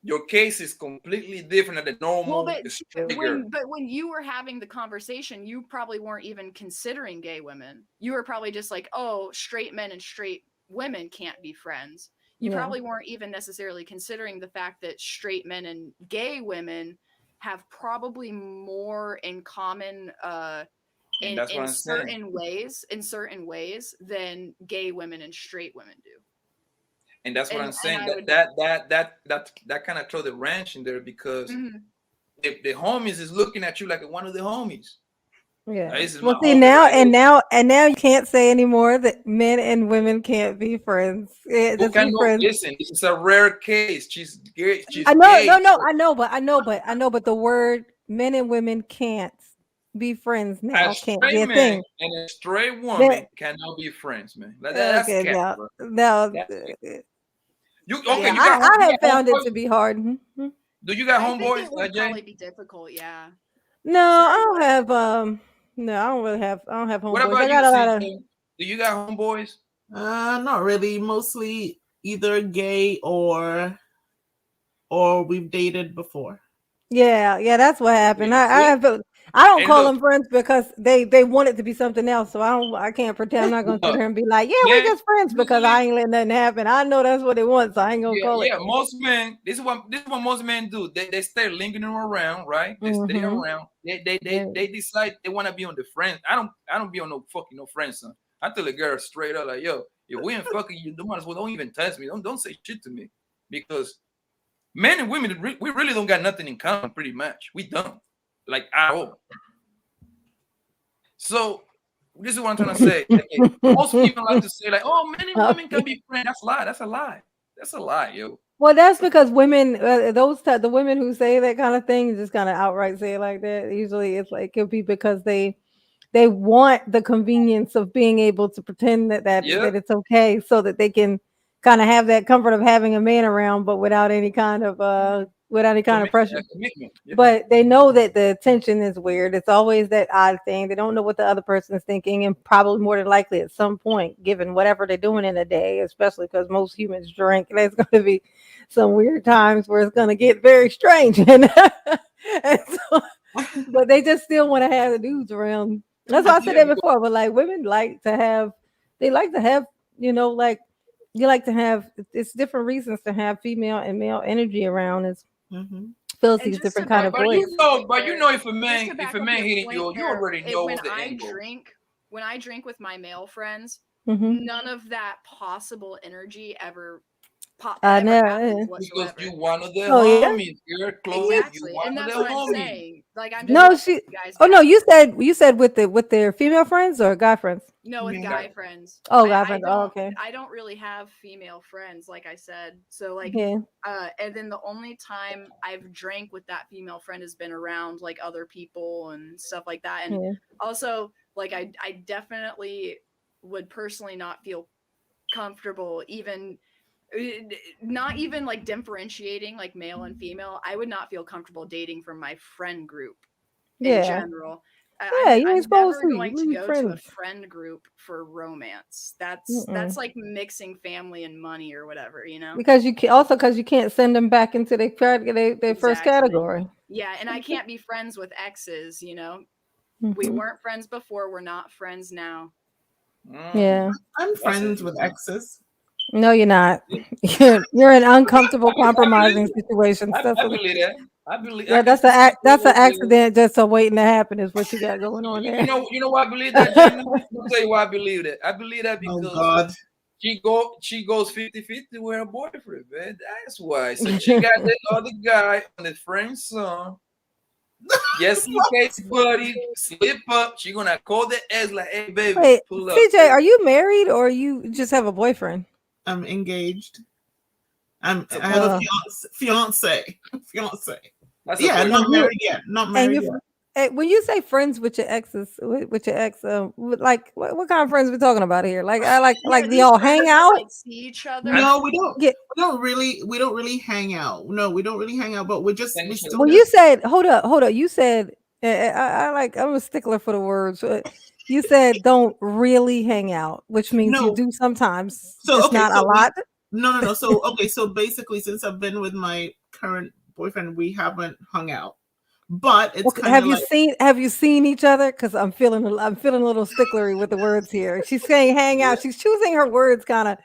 S4: Your case is completely different than the normal.
S8: Well,
S4: straight girl.
S8: but when you were having the conversation, you probably weren't even considering gay women. You were probably just like, oh, straight men and straight women can't be friends. You
S1: Yeah.
S8: probably weren't even necessarily considering the fact that straight men and gay women have probably more in common
S4: And that's what I'm saying.
S8: in certain ways than gay women and straight women do.
S4: And that's what I'm saying.
S8: I would-
S4: That kind of throw the wrench in there because
S8: Mhm.
S4: if the homies is looking at you like one of the homies.
S1: Yeah.
S4: This is
S1: Well,
S4: my
S1: see
S4: homie
S1: now,
S4: right
S1: and now you can't say anymore that men and women can't be friends.
S4: here.
S1: Just be friends.
S4: Listen, this is a rare case. She's gay.
S1: I know, no, I know, but the word men and women can't be friends now.
S4: A
S1: Can't be
S4: straight
S1: a
S4: man
S1: thing.
S4: and a straight woman cannot be friends, man. That's
S1: Okay,
S4: cat, bro.
S1: now,
S4: That's cat. You
S8: Yeah,
S4: okay? You
S1: I
S4: got
S1: have found it
S4: homeboys?
S1: to be hard. Mhm.
S4: Do you got
S8: I think
S4: homeboys,
S8: it would
S4: Jay?
S8: probably be difficult. Yeah.
S1: No, I
S8: Sorry,
S1: don't
S8: what?
S1: have no, I don't really have. I don't have
S4: What
S1: homeboys.
S4: about
S1: I
S4: you,
S1: got a lot of.
S4: CJ? Do you got homeboys?
S5: Not really. Mostly either gay or we've dated before.
S1: Yeah, that's what happened.
S4: Yeah,
S1: I
S4: see?
S1: I don't
S4: And
S1: call
S4: look,
S1: them friends because they want it to be something else. So I can't pretend. I'm not gonna sit
S4: look,
S1: here and be like, yeah, we
S4: man,
S1: just friends because I
S4: usually,
S1: ain't letting nothing happen. I know that's what they want, so I ain't gonna call it.
S4: yeah. Most men, this is what most men do. They stay lingering around, right? They stay
S1: Mm-hmm.
S4: around. They decide they want to be on the friends. I don't be on no fucking no friends, son. I tell a girl straight up like, yo, if we ain't fucking, you might as well don't even touch me. Don't say shit to me because men and women, we really don't got nothing in common. Pretty much, we don't like at all. So this is what I'm trying to say. Most people like to say like, "Oh, men and women can be friends." That's a lie. That's a lie. That's a lie, yo.
S1: Well, that's because women, the women who say that kind of thing, just kind of outright say it like that. Usually, it's like it could be because they want the convenience of being able to pretend that it's okay, so that they can kind of have that comfort of having a man around, but without any kind of without any kind of pressure.
S4: Commitment. Yeah.
S1: But they know that the attention is weird. It's always that odd thing. They don't know what the other person is thinking, and probably more than likely at some point, given whatever they're doing in a day, especially because most humans drink, there's going to be some weird times where it's going to get very strange. And so, but they just still want to have the dudes around. That's why I said that before. But like women like to have, like you like to have. It's different reasons to have female and male energy around. Is fills
S8: And
S1: these
S8: just
S1: different
S8: to
S1: kind of
S8: back up
S1: voids.
S8: your
S4: But you know, if a
S8: Just
S4: man
S8: to back
S4: if a
S8: up
S4: man
S8: your
S4: hitting
S8: point
S4: you, you
S8: there,
S4: already know
S8: when
S4: the
S8: I
S4: angle.
S8: drink with my male friends,
S1: Mhm.
S8: none of that possible energy ever
S1: I
S8: ever
S1: know.
S8: happens
S4: Because
S8: whatsoever.
S4: you one of the
S1: Oh yeah.
S4: homies, girl, Chloe. You
S8: Exactly,
S4: one
S8: and
S4: of the
S8: that's what I'm
S4: homies.
S8: saying. Like I'm just
S1: No,
S8: letting
S1: she.
S8: you guys
S1: Oh no,
S8: back.
S1: you said with their female friends or guy friends.
S8: No, with
S5: Yeah.
S8: guy friends.
S1: Oh, guy
S8: I
S1: friends. Oh,
S8: don't
S1: okay.
S8: I don't really have female friends, like I said. So like
S1: Yeah.
S8: and then the only time I've drank with that female friend has been around like other people and stuff like that. And
S1: Yeah.
S8: also like I definitely would personally not feel comfortable even not even like differentiating like male and female. I would not feel comfortable dating from my friend group in
S1: Yeah.
S8: general.
S1: Yeah. You
S8: I'm
S1: ain't supposed
S8: never
S1: to.
S8: going to
S1: Leave
S8: go to a
S1: friends.
S8: friend group for romance.
S1: Mm-mm.
S8: That's like mixing family and money or whatever, you know?
S1: Because you can also because you can't send them back into their first
S8: Exactly.
S1: category.
S8: Yeah, and I can't be friends with exes, you know? We
S1: Mhm.
S8: weren't friends before, we're not friends now.
S1: Yeah.
S5: I'm
S4: That's
S5: friends with
S4: interesting.
S5: exes.
S1: No, you're not. You're in uncomfortable, compromising situations.
S4: I
S1: That's what.
S4: believe that. I believe. I
S1: Yeah,
S4: can
S1: that's
S4: see
S1: that's an
S4: people with
S1: accident just waiting to happen. Is what you got going on there.
S4: you know why I believe that, Jenna? I'll tell you why I believe that. I believe that
S5: Oh
S4: because
S5: God.
S4: she goes 50-50 with her boyfriend, man. That's why. So she got that other guy on the friend's son. Yes, in case buddy slip up, she gonna call the ex like, hey baby,
S1: Wait,
S4: pull up.
S1: CJ, are you married or you just have a boyfriend?
S5: I'm engaged. I have
S1: Uh,
S5: a fiance.
S4: That's a
S5: Yeah,
S4: boyfriend.
S5: not married yet. Not
S1: and
S5: married
S1: you,
S5: yet.
S1: when you say friends with your exes, with your ex, like what kind of friends we talking about here? Like I
S8: Yeah,
S1: like do
S8: these
S1: y'all
S8: friends
S1: hang
S8: that
S1: out?
S8: like see each other.
S5: No, we don't.
S1: Yeah.
S5: We don't really hang out. No, we don't really hang out. But we still
S1: Well,
S5: just.
S1: you said hold up. You said I'm a stickler for the words. You said don't really hang out, which means you
S5: No.
S1: do sometimes,
S5: So
S1: just
S5: okay,
S1: not a
S5: so
S1: lot.
S5: no. So okay, so basically, since I've been with my current boyfriend, we haven't hung out. But it's
S1: Okay,
S5: kind of like
S1: have you seen each other? Because I'm feeling a little sticklery with the words here. She's saying hang out. She's choosing her words kind of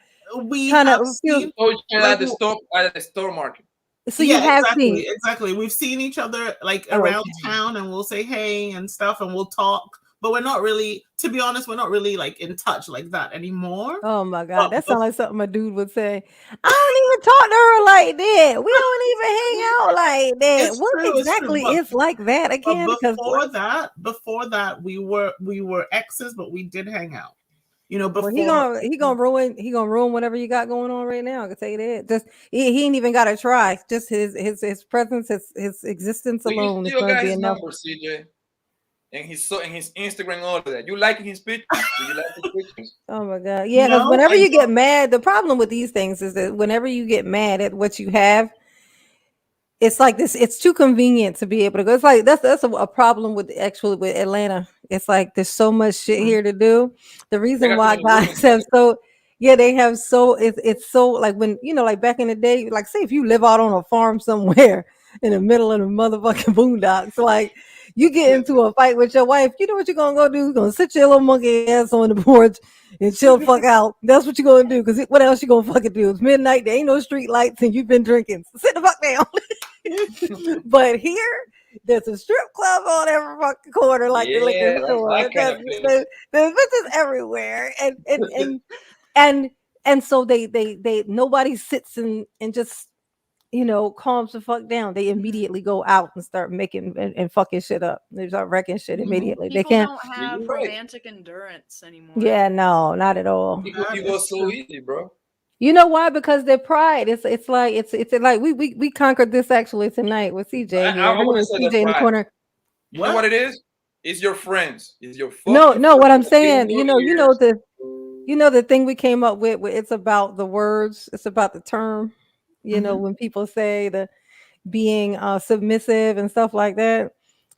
S5: we have
S1: feels
S5: seen.
S4: Oh, yeah,
S5: Like,
S4: at the store market.
S1: so you
S5: yeah,
S1: have seen.
S5: exactly. We've seen each other like
S1: Oh,
S5: around
S1: okay.
S5: town, and we'll say hey and stuff, and we'll talk. But we're not really, to be honest, we're not really like in touch like that anymore.
S1: Oh my God,
S5: But
S1: that sounds like something a dude would say. I don't even talk to her like that. We don't even hang out like that.
S5: It's
S1: What
S5: true,
S1: exactly
S5: but
S1: is like that again? Because
S5: before that, we were exes, but we did hang out. You know,
S1: well,
S5: before
S1: he gonna ruin whatever you got going on right now. I can tell you that. Just he ain't even got to try. Just his presence, his existence
S4: So you
S1: alone is
S4: still
S1: going to
S4: got
S1: be
S4: his
S1: enough.
S4: number, CJ. And his Instagram, all of that. You liking his pictures? Do you like his pictures?
S1: Oh my God, yeah. Because
S5: No,
S1: whenever
S5: I
S1: you get
S5: don't.
S1: mad, the problem with these things is that whenever you get mad at what you have, it's like this. It's too convenient to be able to go. It's like that's a problem with Atlanta. It's like there's so much shit here to do. The
S4: They
S1: reason
S4: got too
S1: why
S4: many women
S1: guys
S4: there.
S1: have so yeah, they have so it's so like when like back in the day, like say if you live out on a farm somewhere in the middle of the motherfucking boondocks, like you get into a fight with your wife, you know what you're gonna go do? You're gonna sit your little monkey ass on the porch and chill the fuck out. That's what you're gonna do. Because what else you gonna fucking do? It's midnight, there ain't no street lights, and you've been drinking. So sit the fuck down. But here, there's a strip club on every fucking corner, like the liquor
S4: Yeah, that's
S1: store.
S4: my kind of place.
S1: There's bitches everywhere, and and so they nobody sits and just calms the fuck down. They immediately go out and start making and fucking shit up. They start wrecking shit immediately. They
S8: People
S1: can't.
S8: don't
S4: Yeah,
S8: have
S4: you're right.
S8: romantic endurance anymore.
S1: Yeah, no, not at all.
S4: You go so easy, bro.
S1: You know why? Because their pride. It's like we conquered this actually tonight with CJ here.
S4: I
S1: Her name
S4: wouldn't
S1: is
S4: say the
S1: CJ in the
S4: pride.
S1: corner.
S4: You know what it is? It's your friends. It's your
S1: No,
S4: fucking
S1: no, what I'm
S4: friends in
S1: saying,
S4: your
S1: you know
S4: ears.
S1: the thing we came up with, it's about the words, it's about the term,
S5: Mhm.
S1: when people say being submissive and stuff like that.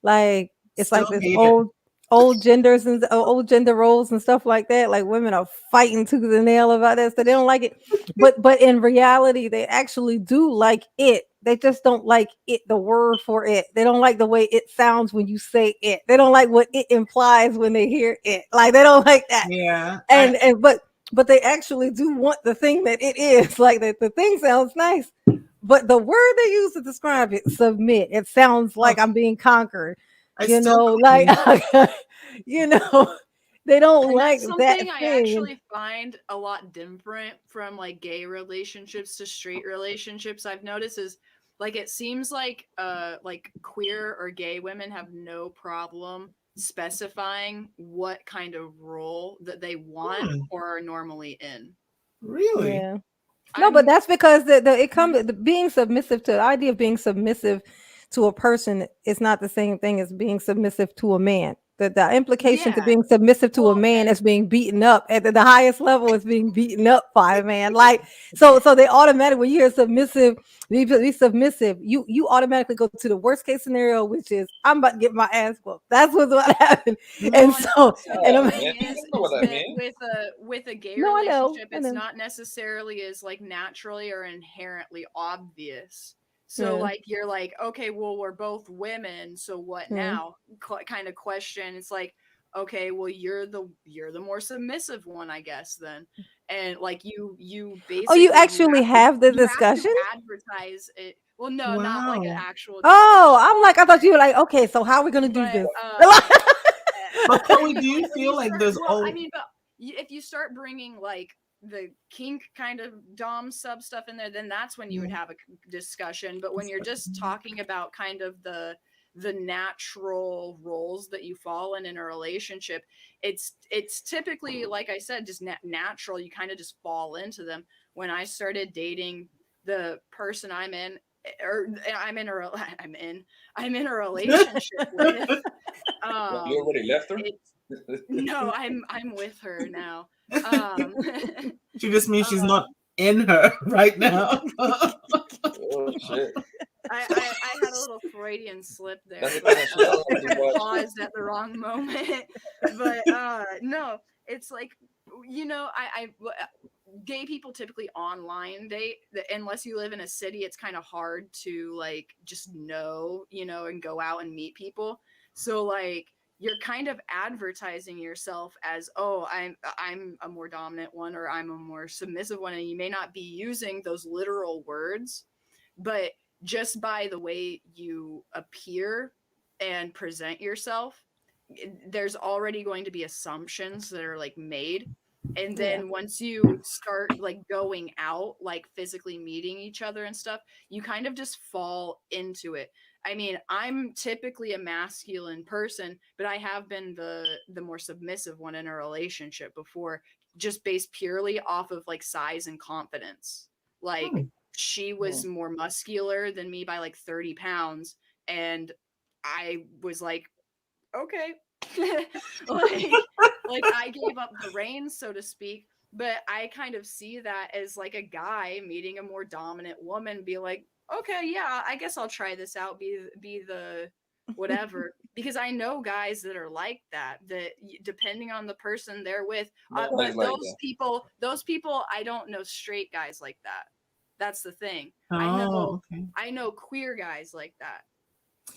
S1: Like it's like
S5: Still
S1: this
S5: hate it.
S1: old genders and old gender roles and stuff like that. Like women are fighting tooth and nail about that, so they don't like it. But in reality, they actually do like it. They just don't like it, the word for it. They don't like the way it sounds when you say it. They don't like what it implies when they hear it. Like they don't like that.
S5: Yeah.
S1: And but they actually do want the thing that it is. Like that the thing sounds nice, but the word they use to describe it, submit, it sounds like I'm being conquered.
S5: I
S1: You
S5: still
S1: know,
S5: don't
S1: like
S5: hate
S1: you know, they don't
S8: And
S1: like
S8: that's
S1: that
S8: something I
S1: thing.
S8: actually find a lot different from like gay relationships to straight relationships. I've noticed is like it seems like queer or gay women have no problem specifying what kind of role that they want or are normally in.
S5: Really?
S1: Yeah. No, but
S8: I'm-
S1: that's because it comes being submissive to the idea of being submissive to a person is not the same thing as being submissive to a man. The implication to
S8: Yeah.
S1: being submissive to a
S8: Well,
S1: man is being beaten up at the highest level is being beaten up by a man. Like so they automatically when you hear submissive, be submissive, you automatically go to the worst case scenario, which is I'm about to get my ass whooped. That's what happened. And
S8: Well, and
S1: so
S8: also
S1: and
S8: the
S1: I'm
S8: thing
S4: man, I
S8: is
S4: don't know what that
S8: that
S4: means.
S8: with a gay
S1: No, I know,
S8: relationship,
S1: I
S8: it's
S1: know.
S8: not necessarily as like naturally or inherently obvious. So
S1: Yeah.
S8: like you're like, okay, well we're both women, so what
S1: Yeah.
S8: now? Kind of question. It's like, okay, well you're the more submissive one, I guess then. And like you basically
S1: Oh, you actually have the
S8: you have
S1: discussion?
S8: to advertise it. Well, no, not like an
S5: Wow.
S8: actual
S1: Oh,
S8: discussion.
S1: I'm like, I thought you were like, okay, so how are we gonna do
S8: But
S1: this?
S5: But Chloe, do you
S8: when
S5: feel like
S8: start,
S5: there's
S8: well, I
S5: all
S8: mean, but if you start bringing like the kink kind of dom sub stuff in there, then that's when you would have a discussion. But when you're just talking about kind of the natural roles that you fall in a relationship, it's typically, like I said, just natural. You kind of just fall into them. When I started dating the person I'm in, or I'm in a relationship with.
S4: You already left her?
S8: No, I'm with her now.
S5: she just means she's not in her right now.
S4: Oh shit.
S8: I had a little Freudian slip there.
S4: That's the
S8: But,
S4: kind of shit I like to
S8: kind of
S4: watch.
S8: paused at the wrong moment. But no, it's like gay people typically online date unless you live in a city. It's kind of hard to like just know, and go out and meet people. So like you're kind of advertising yourself as, oh, I'm a more dominant one, or I'm a more submissive one, and you may not be using those literal words, but just by the way you appear and present yourself, there's already going to be assumptions that are like made. And then once you start like going out, like physically meeting each other and stuff, you kind of just fall into it. I mean, I'm typically a masculine person, but I have been the more submissive one in a relationship before, just based purely off of like size and confidence. Like she was more muscular than me by like 30 pounds, and I was like, okay. like I gave up the reins, so to speak. But I kind of see that as like a guy meeting a more dominant woman, be like, okay, yeah, I guess I'll try this out, be the whatever. Because I know guys that are like that depending on the person they're with. But
S4: Nobody's like
S8: those people, I don't know straight guys like that. That's the thing.
S5: Oh, okay.
S8: I know queer guys like that.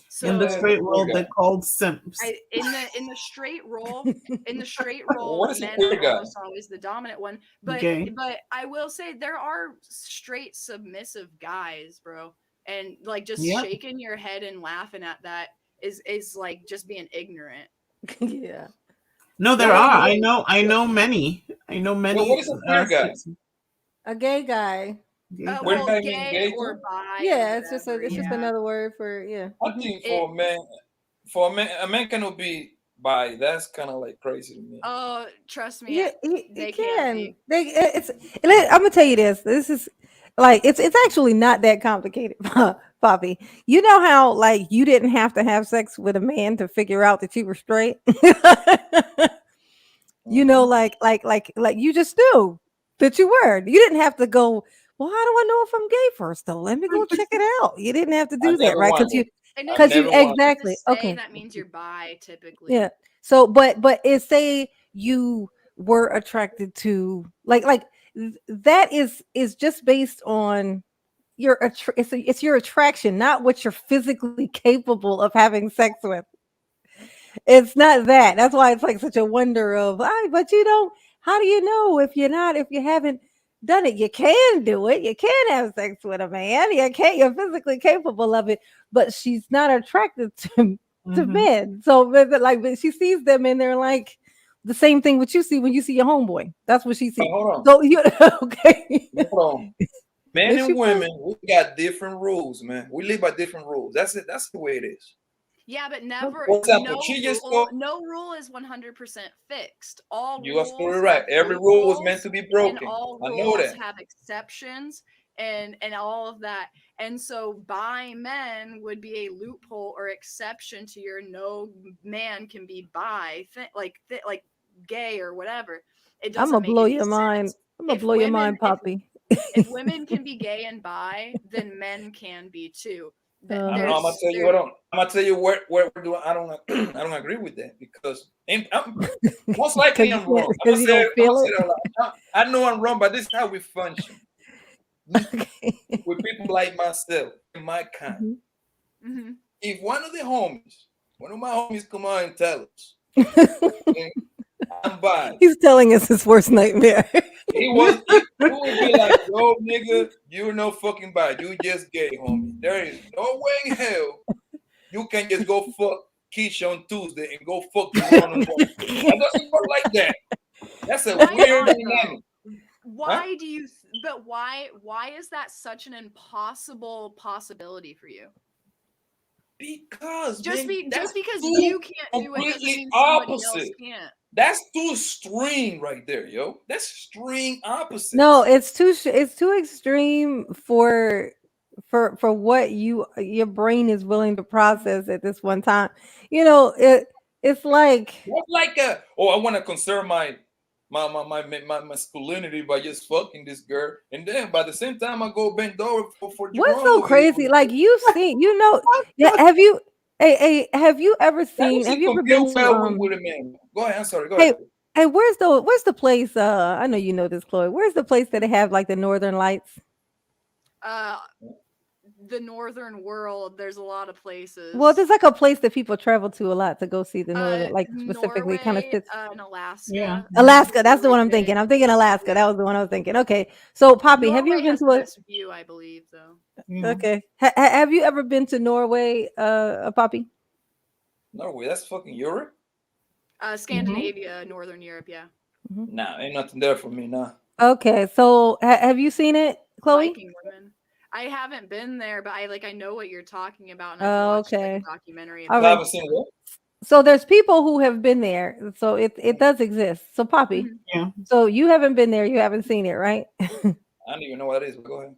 S8: So
S5: In the straight world, they're called simps.
S8: in the straight role,
S4: What is a
S8: men
S4: queer
S8: are
S4: guy?
S8: almost always the dominant one. But
S5: Okay.
S8: but I will say there are straight submissive guys, bro. And like just
S5: Yep.
S8: shaking your head and laughing at that is like just being ignorant.
S1: Yeah.
S5: No, there
S4: What
S5: are.
S4: is-
S5: I know many. I know many.
S4: What is a queer guy?
S1: A gay guy.
S5: gay
S4: Queer
S8: Well,
S4: guy mean
S8: gay
S4: gay
S8: or
S4: too?
S8: bi.
S1: Yeah,
S8: or
S1: it's just
S8: whatever,
S1: just
S8: yeah.
S1: another word for
S4: I think for a man cannot be bi. That's kind of like crazy to me.
S8: Oh, trust me,
S1: Yeah,
S8: they
S1: he
S8: can't
S1: can.
S8: be.
S1: I'm gonna tell you this. This is like it's actually not that complicated, Poppy. You know how like you didn't have to have sex with a man to figure out that you were straight. You know, like you just knew that you were. You didn't have to go Well, how do I know if I'm gay first though? Let me go check it out. You didn't have to
S4: I
S1: do that,
S4: never
S1: right? Because
S4: wondered.
S8: And
S4: I've
S8: if
S1: you
S8: you
S4: never
S8: if
S4: wondered.
S8: you were to
S1: exactly.
S8: say,
S1: Okay.
S8: that means you're bi typically.
S1: Yeah. So, but it say you were attracted to that is just based on your it's your attraction, not what you're physically capable of having sex with. It's not that. That's why it's like such a wonder of, but you don't. How do you know if you haven't done it? You can do it. You can have sex with a man. You can. You're physically capable of it. But she's not attracted to
S5: Mhm.
S1: men. So but she sees them and they're like the same thing what you see when you see your homeboy. That's what she
S4: But
S1: sees.
S4: hold on,
S1: So you okay?
S4: hold on. Men
S1: Is she
S4: and women, we got different rules, man. We live by different rules. That's it. That's the way it is.
S8: Yeah, but never
S4: For example, she just told
S8: no rule is 100% fixed. All
S4: you are absolutely
S8: rules
S4: right.
S8: have
S4: Every rule was meant
S8: loopholes
S4: to be
S8: and
S4: broken.
S8: all
S4: I know
S8: rules
S4: that.
S8: have exceptions and all of that. And so bi men would be a loophole or exception to your no man can be bi like gay or whatever. It
S1: I'm
S8: doesn't
S1: gonna
S8: make
S1: blow
S8: any
S1: your mind.
S8: sense.
S1: I'm gonna
S8: If
S1: blow your
S8: women
S1: mind, Poppy.
S8: if women can be gay and bi, then men can be too.
S4: I know. I'm
S1: Uh-huh.
S4: gonna tell you what. I'm gonna tell you where do I don't I don't agree with that because most likely I'm wrong. I'm
S1: Because
S4: gonna
S1: you
S4: say
S1: don't
S4: I'm
S1: feel
S4: gonna say
S1: it.
S4: it out loud. I know I'm wrong, but this is how we function
S1: Okay.
S4: with people like myself and my kind.
S1: Mhm.
S8: Mm-hmm.
S4: If one of my homies come out and tell us, okay, I'm bi,
S1: He's telling us his worst nightmare.
S4: he would be like, yo, nigga, you're no fucking bi. You just gay, homie. There is no way in hell you can just go fuck Keisha on Tuesday and go fuck Jerome on Wednesday. That doesn't work like that. That's a
S8: Why
S4: weird
S8: not
S4: dynamic.
S8: though? Why do you but why is that such an impossible possibility for you?
S4: Because
S8: Just
S4: man, that's
S8: because
S4: too
S8: you can't do it doesn't
S4: completely
S8: mean somebody else
S4: opposite.
S8: can't.
S4: That's too extreme right there, yo. That's extreme opposites.
S1: No, it's too extreme for what your brain is willing to process at this one time. It's like
S4: Not like I want to conserve my masculinity by just fucking this girl, and then by the same time I go bend over for
S1: what's
S4: Jerome
S1: so
S4: over here.
S1: crazy. Like you've seen, yeah, have you ever
S4: That
S1: seen? Have
S4: doesn't
S1: you ever been
S4: compare
S1: to
S4: well with a man. Go ahead. I'm sorry. Go
S1: Hey,
S4: ahead.
S1: hey, where's the place? I know you know this, Chloe. Where's the place that they have like the Northern Lights?
S8: Uh the northern world, there's a lot of places.
S1: Well, there's like a place that people travel to a lot to go see the northern, like specifically kind of
S8: Norway,
S1: sits.
S8: and Alaska.
S5: Yeah.
S1: Alaska, that's the
S8: Really
S1: one I'm
S8: big.
S1: thinking. I'm thinking Alaska. That was the one I was thinking. Okay, so Poppy, have you
S8: Norway
S1: ever been
S8: has
S1: to
S8: the
S1: a?
S8: best view, I believe, though.
S5: Yeah.
S1: Okay, have you ever been to Norway, Poppy?
S4: Norway, that's fucking Europe.
S8: Scandinavia, Northern Europe, yeah.
S1: Mhm.
S4: Nah, ain't nothing there for me. Nah.
S1: Okay, so have you seen it, Chloe?
S8: Viking women. I haven't been there, but I know what you're talking about, and I've watched like
S1: Okay,
S8: a documentary
S1: all
S8: about
S4: I
S1: right.
S4: haven't seen it.
S1: So there's people who have been there, so it does exist. So Poppy,
S8: Mhm.
S5: Yeah.
S1: so you haven't been there, you haven't seen it, right?
S4: I don't even know what it is, but go ahead.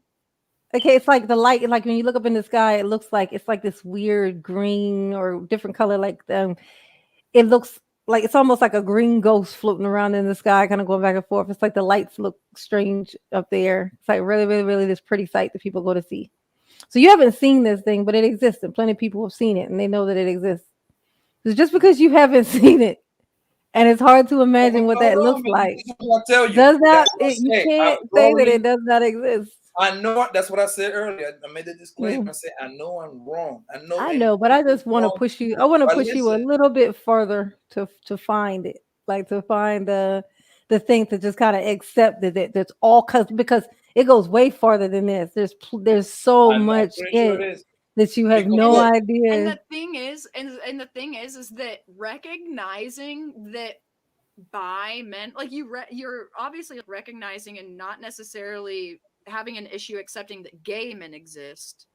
S1: Okay, it's like the light, like when you look up in the sky, it looks like it's like this weird green or different color. Like it looks like it's almost like a green ghost floating around in the sky, kind of going back and forth. It's like the lights look strange up there. It's like really, really, really this pretty sight that people go to see. So you haven't seen this thing, but it exists, and plenty of people have seen it, and they know that it exists. So just because you haven't seen it, and it's hard to imagine what that looks like,
S4: This is what I tell you.
S1: does not
S4: That's what I
S1: you
S4: say.
S1: can't say that it does not exist.
S4: I know that's what I said earlier. I made the disclaimer.
S1: Yeah.
S4: I said I know I'm wrong.
S1: I
S4: And
S1: know, but I just want to
S4: wrong.
S1: push you. I want to
S4: But
S1: push you a
S4: listen,
S1: little bit further to find it, like to find the thing to just kind of accept that that's all because it goes way farther than this. There's so
S4: I'm
S1: much
S4: pretty
S1: in
S4: sure
S1: it
S4: it is.
S1: that you have
S4: Because
S1: no
S4: look,
S8: And
S1: idea.
S8: the thing is that recognizing that bi men, like you're obviously recognizing and not necessarily having an issue accepting that gay men exist.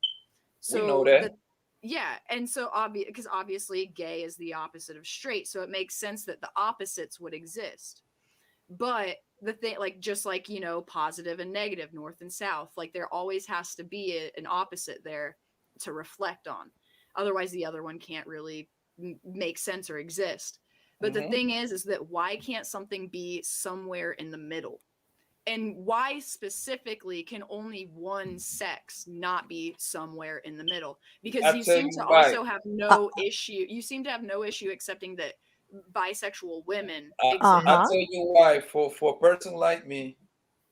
S4: we know
S8: So
S4: that.
S8: yeah, and so obvious because obviously gay is the opposite of straight, so it makes sense that the opposites would exist. But the thing, like just like positive and negative, north and south, like there always has to be an opposite there to reflect on. Otherwise, the other one can't really make sense or exist. But the
S4: Mhm.
S8: thing is that why can't something be somewhere in the middle? And why specifically can only one sex not be somewhere in the middle? Because
S4: I'll
S8: you
S4: tell
S8: seem
S4: you
S8: to
S4: why.
S8: also have no issue. You seem to have no issue accepting that bisexual women
S4: I'll
S8: exist.
S4: tell you why. For a person like me,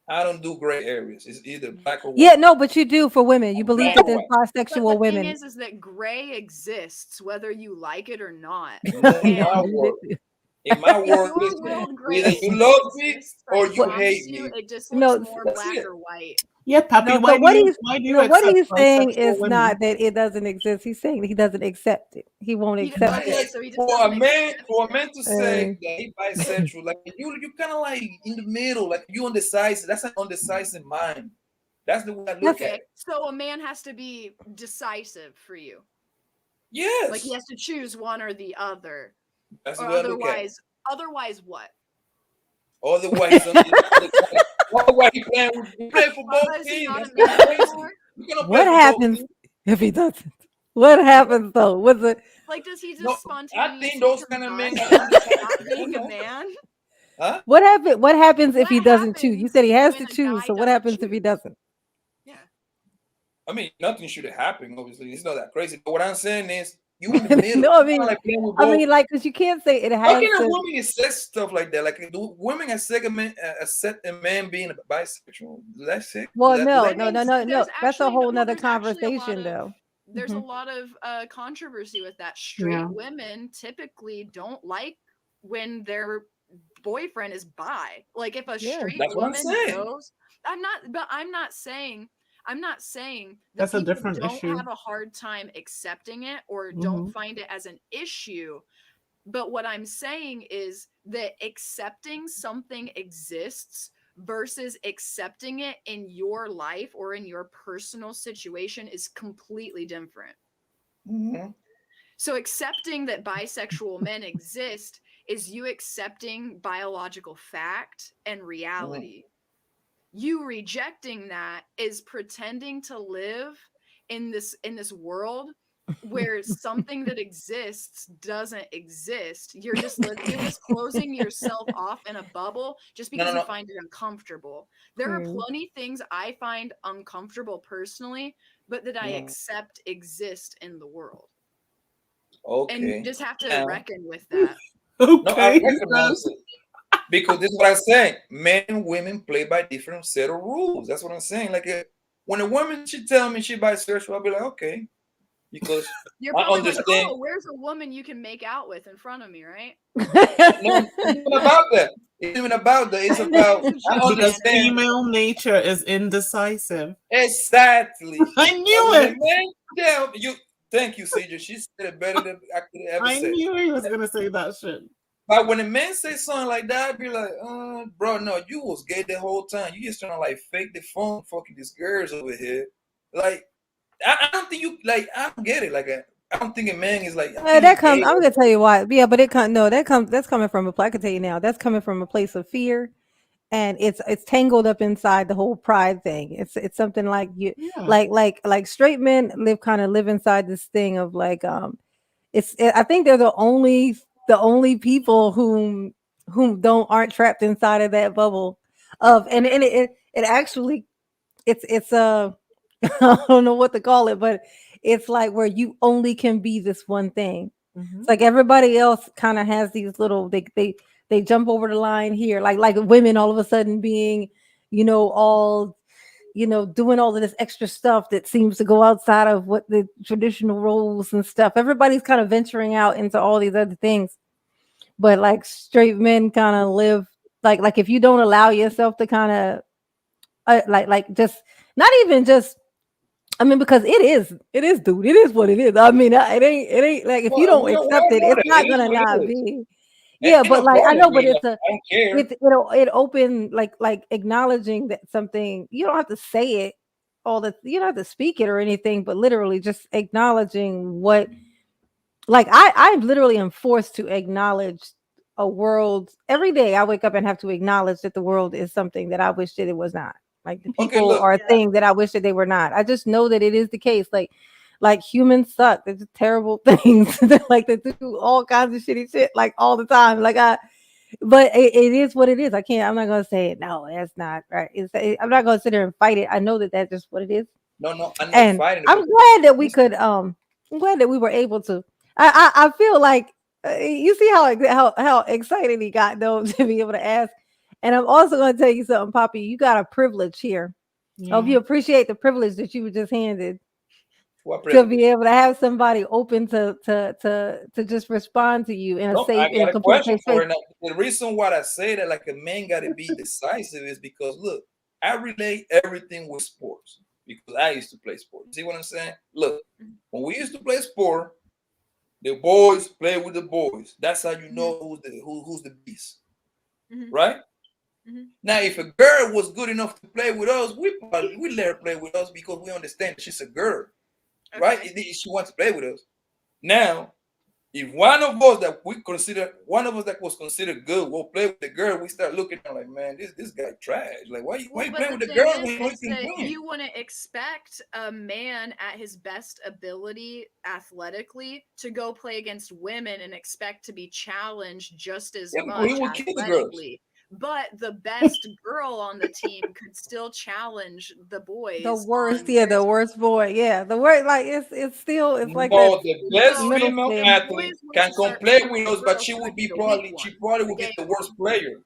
S4: I don't do gray areas. It's either black or white.
S1: Yeah, no, but you do for women. You believe
S4: Black
S1: that
S4: or
S1: there's
S4: white.
S8: But the
S1: bisexual
S8: thing
S1: women.
S8: is that gray exists whether you like it or not.
S4: No, in
S1: Yeah,
S4: my
S1: you
S4: world,
S1: did.
S4: in my
S8: In
S4: world,
S8: your
S4: listen,
S8: world, gray
S4: either you
S8: still
S4: love me
S8: exists, but
S4: or
S8: I
S4: you
S8: promise
S4: hate
S8: you,
S4: me.
S8: it just
S1: No,
S8: looks more
S4: That's
S8: black
S4: it.
S8: or white.
S5: Yeah, Pappy,
S1: no. So
S5: why do you
S1: what
S5: accept
S1: he's saying
S5: bisexual
S1: is
S5: women?
S1: not that it doesn't exist. He's saying that he doesn't accept it. He won't accept
S4: Like,
S8: Okay,
S1: it.
S8: so he just
S4: for
S8: doesn't
S4: a man,
S8: accept
S4: for a
S8: it.
S4: man to say that he bisexual, like you kind of like in the middle, like you undecisive. That's an undecisive mind. That's the way I look at
S8: Okay,
S4: it.
S8: so a man has to be decisive for you. Like he
S4: Yes,
S8: has to choose one or the other.
S4: that's the
S8: Or
S4: way I look at it.
S8: otherwise what?
S4: Otherwise, he's undecisive. Otherwise, he playing for both
S8: Otherwise he's
S4: teams.
S8: not a
S4: That's
S8: man
S4: crazy.
S8: anymore?
S4: You cannot play
S1: What
S4: for both
S1: happens
S4: teams.
S1: if he doesn't? What happens though? What's it?
S8: Like, does he just
S4: No, I
S8: spontaneously
S4: think those kind of men
S8: combust
S4: are
S8: and
S4: undecided.
S8: stop
S4: I
S8: being a
S4: don't know.
S8: man?
S4: Huh?
S1: What happen? What happens if
S8: What
S1: he doesn't choose? You
S8: happens
S1: said he has
S8: when
S1: to
S8: a
S1: choose.
S8: guy
S1: So what
S8: doesn't
S1: happens if he
S8: choose?
S1: doesn't?
S8: Yeah.
S4: I mean, nothing should have happened. Obviously, it's not that crazy. But what I'm saying is, you in the middle.
S1: No, I
S4: You
S1: mean,
S4: kinda like playing with both.
S1: like, because you can't say it
S4: How
S1: has
S4: can a
S1: to.
S4: woman accept stuff like that? Like, do women accept a man being bisexual? Do that shit?
S1: Well,
S4: Do
S1: no,
S4: that
S1: no,
S4: make
S1: no,
S8: There's
S1: no,
S4: sense?
S1: no.
S8: there's
S1: That's a
S8: actually
S1: whole
S8: well,
S1: nother
S8: there's actually a lot
S1: conversation,
S8: of
S1: though.
S8: there's a
S1: Mhm.
S8: lot of controversy with that. Straight
S5: Yeah.
S8: women typically don't like when their boyfriend is bi. Like if a
S1: Yeah.
S8: straight
S4: That's what I'm
S8: woman
S4: saying.
S8: goes, I'm not saying that
S5: That's a
S8: people
S5: different
S8: don't
S5: issue.
S8: have a hard time accepting it or
S5: Mhm.
S8: don't find it as an issue. But what I'm saying is that accepting something exists versus accepting it in your life or in your personal situation is completely different.
S4: Mhm.
S8: So accepting that bisexual men exist is you accepting biological fact and reality. You rejecting that is pretending to live in this world where something that exists doesn't exist. You're just closing yourself off in a bubble just
S4: No,
S8: because
S4: no,
S8: you
S4: no.
S8: find it uncomfortable. There are
S1: Mm.
S8: plenty things I find uncomfortable personally, but that I
S4: Mm.
S8: accept exist in the world. And
S4: Okay.
S8: you just have to
S4: Now,
S8: reckon with that.
S4: no, I
S5: Okay.
S4: recognize it because this is what I'm saying. Men and women play by different set of rules. That's what I'm saying. Like, when a woman she tell me she bisexual, I'll be like, okay, because
S8: You're
S4: I
S8: probably like,
S4: understand.
S8: oh, where's a woman you can make out with in front of me, right?
S4: No, it's not even about that. It's even about that. It's about I
S5: Because
S4: understand
S5: female nature is indecisive.
S4: exactly.
S5: I
S4: But
S5: knew
S4: when a
S5: it.
S4: man tell you, thank you, CJ. She said it better than I could have ever
S5: I
S4: said.
S5: knew he was gonna say that shit.
S4: But when a man say something like that, I'd be like, bro, no, you was gay the whole time. You just trying to like fake the phone, fucking these girls over here. Like, I don't think you like. I don't get it. Like, I don't think a man is like. I think
S1: That
S4: he's
S1: comes.
S4: gay.
S1: I'm gonna tell you why. Yeah, but it comes. No, that's coming from a place. I can tell you now. That's coming from a place of fear, and it's tangled up inside the whole pride thing. It's something like you
S5: Yeah.
S1: like straight men live inside this thing of like I think they're the only people whom aren't trapped inside of that bubble of and it actually it's I don't know what to call it, but it's like where you only can be this one thing.
S5: Mhm.
S1: It's like everybody else kind of has these little they jump over the line here, like women all of a sudden being, all doing all of this extra stuff that seems to go outside of what the traditional roles and stuff. Everybody's kind of venturing out into all these other things, but like straight men kind of live like if you don't allow yourself to kind of like just not even just I mean, because dude. It is what it is. I mean, it ain't like if you
S4: Well,
S1: don't
S4: we
S1: accept
S4: all
S1: it,
S4: know
S1: it's
S4: that.
S1: not
S4: It is
S1: gonna
S4: what
S1: not
S4: it is.
S1: be.
S4: Ain't
S1: Yeah, but
S4: no
S1: like I
S4: problem
S1: know, but
S4: with it.
S1: it's a
S4: I don't care.
S1: it open like acknowledging that something you don't have to say it you don't have to speak it or anything, but literally just acknowledging what like I literally am forced to acknowledge a world every day. I wake up and have to acknowledge that the world is something that I wish that it was not. Like the
S4: Okay,
S1: people
S4: look.
S1: are a
S8: Yeah.
S1: thing that I wish that they were not. I just know that it is the case. Like humans suck. They're just terrible things. Like they do all kinds of shitty shit like all the time. Like But it is what it is. I'm not gonna say it. No, that's not right. I'm not gonna sit there and fight it. I know that that's just what it is.
S4: No, I'm not
S1: And
S4: fighting it,
S1: I'm
S4: but
S1: glad that we
S4: listen,
S1: could. I'm glad that we were able to. I feel like you see how excited he got though to be able to ask. And I'm also going to tell you something, Poppy. You got a privilege here. I hope
S5: Yeah.
S1: you appreciate the privilege that you were just handed
S4: what
S1: to be
S4: privilege?
S1: able to have somebody open to just respond to you in a
S4: No, I
S1: safe, in
S4: got
S1: a
S4: a
S1: complete
S4: question
S1: safe
S4: for
S1: space.
S4: her. Now, the reason why I say that like a man got to be decisive is because look, I relate everything with sports because I used to play sports. See what I'm saying? Look, when we used to play sport, the boys play with the boys. That's how you know who's the beast,
S8: Mhm.
S4: right?
S8: Mhm.
S4: Now, if a girl was good enough to play with us, we let her play with us because we understand she's a girl, right?
S8: Okay.
S4: She wants to play with us. Now, if one of us that was considered good will play with the girl, we start looking at her like, man, this guy trash. Like, why
S8: Well,
S4: you
S8: but
S4: playing
S8: the
S4: with the
S8: thing
S4: girl when
S8: is
S4: you can
S8: that
S4: win?
S8: you wouldn't expect a man at his best ability athletically to go play against women and expect to be challenged just as
S4: Yeah, because he
S8: much
S4: would kill the girls.
S8: athletically. But the best girl on the team could still challenge the
S1: The
S8: boys
S1: worst,
S8: on
S1: yeah,
S8: their
S1: the
S8: team.
S1: worst boy, yeah, the worst. Like it's still it's like that
S4: No, the best
S8: So
S1: middle
S4: female
S8: the
S1: stage.
S8: boys
S4: athlete
S8: want
S4: can
S8: to
S4: come
S8: start
S4: play
S8: picking
S4: with
S8: the
S4: us, but
S8: girls
S4: she
S8: who
S4: would
S8: would be
S4: be
S8: the weak
S4: probably
S8: one,
S4: she probably
S8: the
S4: would get
S8: gay
S4: the
S8: one.
S4: worst player.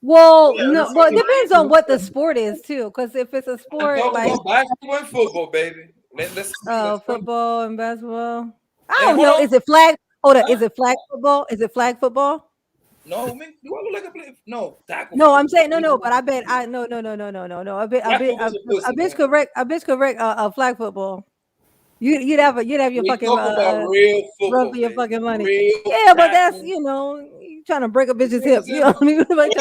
S1: Well,
S4: Yeah,
S1: no,
S4: that's
S1: well, it
S4: what
S1: depends on what the sport is too. Because if it's a
S4: I'm
S1: sport
S4: talking
S1: like
S4: about basketball and football, baby. Let's
S1: football and basketball, I
S4: and
S1: don't
S4: hold
S1: know.
S4: on.
S1: Is it flag? Hold on,
S4: Huh?
S1: is it flag football? Is it flag football?
S4: No, man, do I look like a play? No, tackle
S1: No, I'm
S4: football.
S1: saying no. But I bet I no.
S4: Tackle football's a
S1: A
S4: pussy,
S1: bitch
S4: man.
S1: correct. A bitch correct. Flag football. You'd have your
S4: We
S1: fucking
S4: talk about real
S1: run
S4: football,
S1: for your
S4: baby.
S1: fucking money.
S4: Real
S1: Yeah, but that's
S4: tackle.
S1: you trying to break a bitch's
S4: You
S1: hip. You know
S4: understand?
S1: what I mean? Like,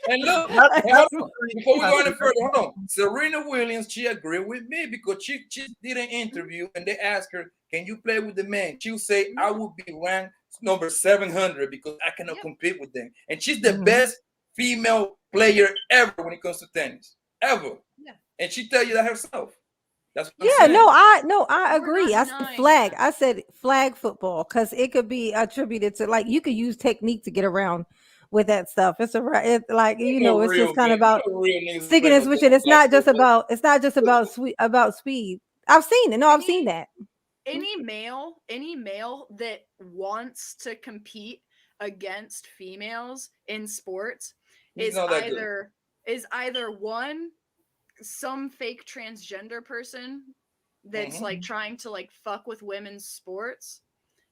S4: Oh, and look, and hold
S5: That's
S4: on.
S5: very
S4: Before we go any
S5: impressive.
S4: further, hold on. Serena Williams, she agreed with me because she did an interview and they asked her, "Can you play with the men?" She'll say, "I will be ranked number 700 because I cannot
S8: Yep.
S4: compete with them." And she's the
S5: Mhm.
S4: best female player ever when it comes to tennis, ever.
S8: Yeah.
S4: And she tell you that herself. That's what I'm
S1: yeah,
S4: saying.
S1: no, I
S8: We're not
S1: agree. I said
S8: denying
S1: flag.
S8: that.
S1: I said flag football because it could be attributed to like you could use technique to get around with that stuff. It's a it like it's just kind of about
S4: No real niggas
S1: sticking
S4: play
S1: and
S4: no
S1: switching.
S4: damn flag football.
S1: It's not just about about speed. I've seen it. No, I've seen
S8: Any
S1: that.
S8: any male that wants to compete against females in sports
S4: He's
S8: is
S4: not that good.
S8: either one, some fake transgender person that's
S4: Mm-hmm.
S8: like trying to like fuck with women's sports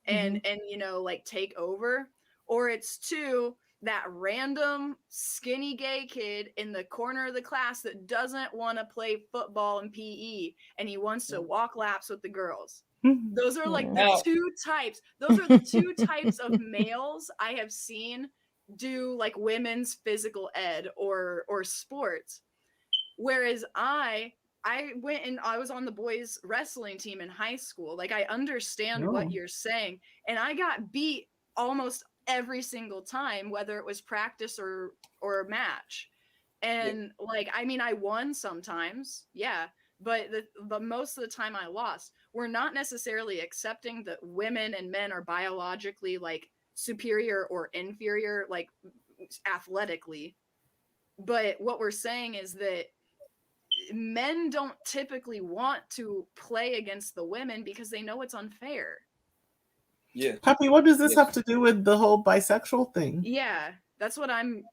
S1: Mm-hmm.
S8: and like take over, or it's two, that random skinny gay kid in the corner of the class that doesn't want to play football and PE and he wants to walk laps with the girls. Those are like the
S4: Now,
S8: two types. Those are the two types of males I have seen do like women's physical ed or sports. Whereas I went and I was on the boys wrestling team in high school. Like I understand
S5: Oh.
S8: what you're saying, and I got beat almost every single time, whether it was practice or match. And like I mean, I won sometimes, yeah, but most of the time I lost. We're not necessarily accepting that women and men are biologically like superior or inferior, like athletically. But what we're saying is that men don't typically want to play against the women because they know it's unfair.
S4: yeah,
S5: Happy, what does this
S4: yeah.
S5: have to do with the whole bisexual thing?
S8: Yeah, that's what I'm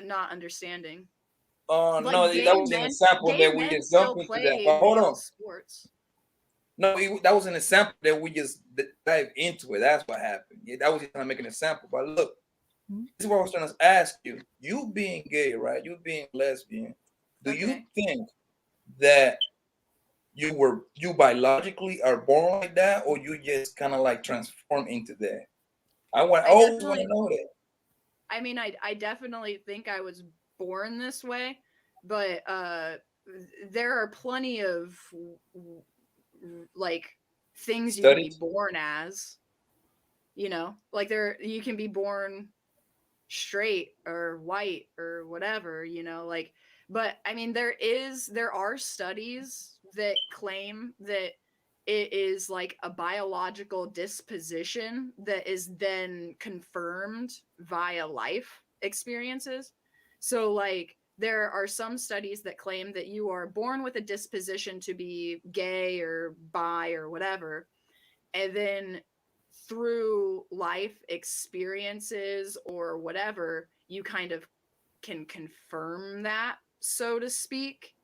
S8: not understanding.
S4: No,
S8: Like
S4: that was an example
S8: gay
S4: that we
S8: men
S4: just jump
S8: still
S4: into that.
S8: play
S4: But hold on.
S8: male sports.
S4: No, that was an example that we just dive into it. That's what happened. Yeah, that was just trying to make an example. But look, this is what I was trying to ask you. You being gay, right? You being lesbian. Do you
S8: Okay.
S4: think that you biologically are born like that, or you just kind of like transform into that? I
S8: I
S4: always want to
S8: definitely
S4: know that.
S8: I mean I definitely think I was born this way, but there are plenty of like things you could be
S4: Studies.
S8: born as, like you can be born straight or white or whatever, like, but I mean there are studies that claim that it is like a biological disposition that is then confirmed via life experiences. So like there are some studies that claim that you are born with a disposition to be gay or bi or whatever, and then through life experiences or whatever, you kind of can confirm that, so to speak.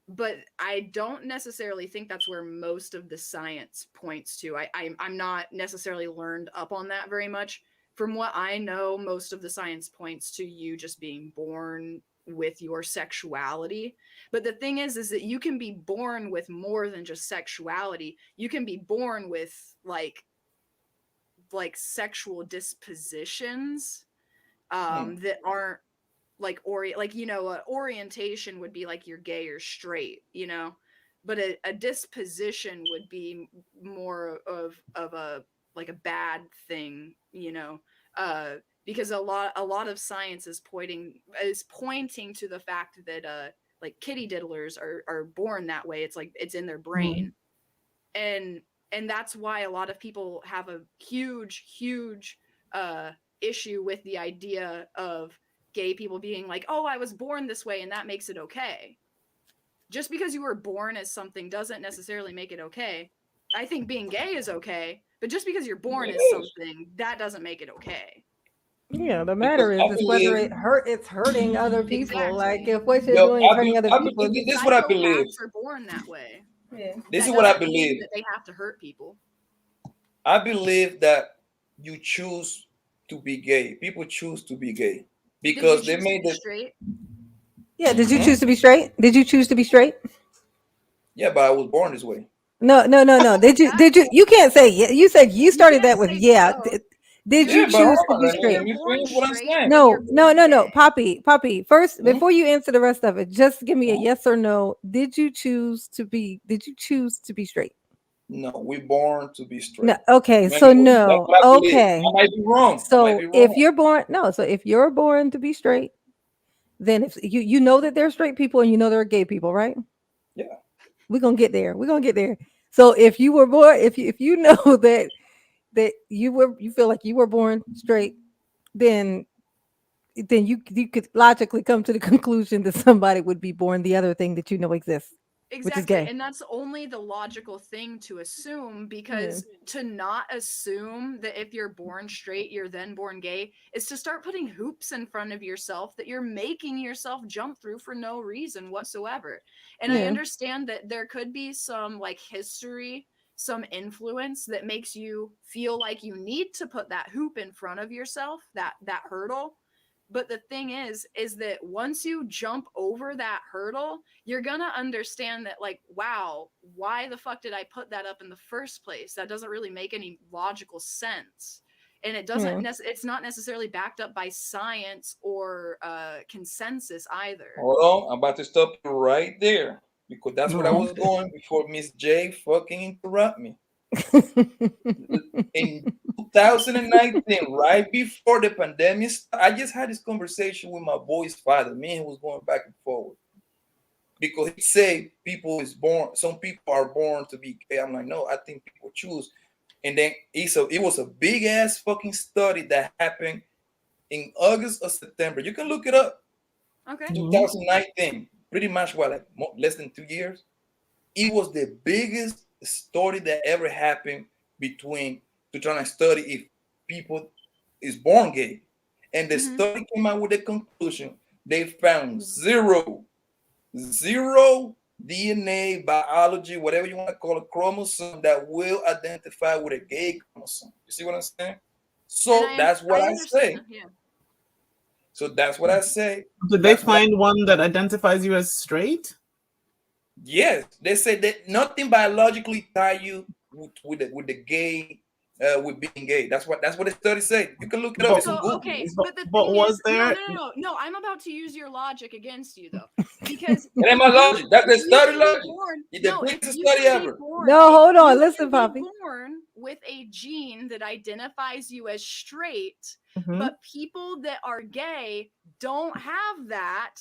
S8: But I don't necessarily think that's where most of the science points to. I'm not necessarily learned up on that very much. From what I know, most of the science points to you just being born with your sexuality. But the thing is that you can be born with more than just sexuality. You can be born with like sexual dispositions that aren't like orientation would be like you're gay or straight, but a disposition would be more of a like a bad thing, because a lot of science is pointing to the fact that like kitty diddlers are born that way. It's like it's in their brain. And that's why a lot of people have a huge issue with the idea of gay people being like, oh, I was born this way and that makes it okay. Just because you were born as something doesn't necessarily make it okay. I think being gay is okay, but just because you're born as something, that doesn't make it okay.
S1: Yeah, the matter is whether it's hurting other people.
S8: Exactly.
S1: Like if what you're doing is hurting other people.
S4: This is what I believe.
S8: Psychopaths are born that way.
S1: Yeah.
S4: This
S8: That
S4: is what I
S8: doesn't mean
S4: believe.
S8: that they have to hurt people.
S4: I believe that you choose to be gay. People choose to be gay because they made it
S8: straight.
S1: Yeah, did you choose to be straight? Did you choose to be straight?
S4: Yeah, but I was born this way.
S1: No. Did you you can't say yeah. You said you started that with yeah. Did you choose to be straight? No, Poppy. First, before you answer the rest of it, just give me a yes or no. Did you choose to be straight?
S4: No, we're born to be straight.
S1: No, okay, so no. Okay.
S4: I might be wrong.
S1: So if you're born to be straight, then if you know that they're straight people and you know they're gay people, right?
S4: Yeah.
S1: We're gonna get there. So if you were born, if you know that you feel like you were born straight, then you could logically come to the conclusion that somebody would be born the other thing that you know exists.
S8: Exactly.
S1: Which is gay.
S8: And that's only the logical thing to assume, because to not assume that if you're born straight, you're then born gay is to start putting hoops in front of yourself that you're making yourself jump through for no reason whatsoever. And I understand that there could be some like history, some influence that makes you feel like you need to put that hoop in front of yourself, that hurdle. But the thing is that once you jump over that hurdle, you're going to understand that, like, wow, why the fuck did I put that up in the first place? That doesn't really make any logical sense. And it doesn't, it's not necessarily backed up by science or consensus either.
S4: Hold on, I'm about to stop you right there because that's what I was going before Miss J fucking interrupt me. In 2019, right before the pandemic, I just had this conversation with my boy's father. Me and he was going back and forward because he said some people are born to be gay. I'm like, no, I think people choose. And then it was a big ass fucking study that happened in August or September. You can look it up.
S8: Okay.
S4: 2019, pretty much less than 2 years. It was the biggest study that ever happened to try to study if people is born gay. And the study came out with the conclusion they found zero DNA, biology, whatever you want to call it, chromosome that will identify with a gay chromosome. You see what I'm saying? So that's what I say.
S8: Yeah.
S4: So that's what I say.
S5: Did they find one that identifies you as straight?
S4: Yes, they say that nothing biologically tie you with the gay, with being gay. That's what the study said. You can look it up.
S8: So, okay, but the
S5: but
S8: thing
S5: was
S8: is,
S5: there?
S8: No, I'm about to use your logic against you though, because
S4: it ain't my logic. That's the study logic. It's the biggest study ever.
S1: No, hold on. Listen, Poppy.
S8: Born with a gene that identifies you as straight, but people that are gay don't have that.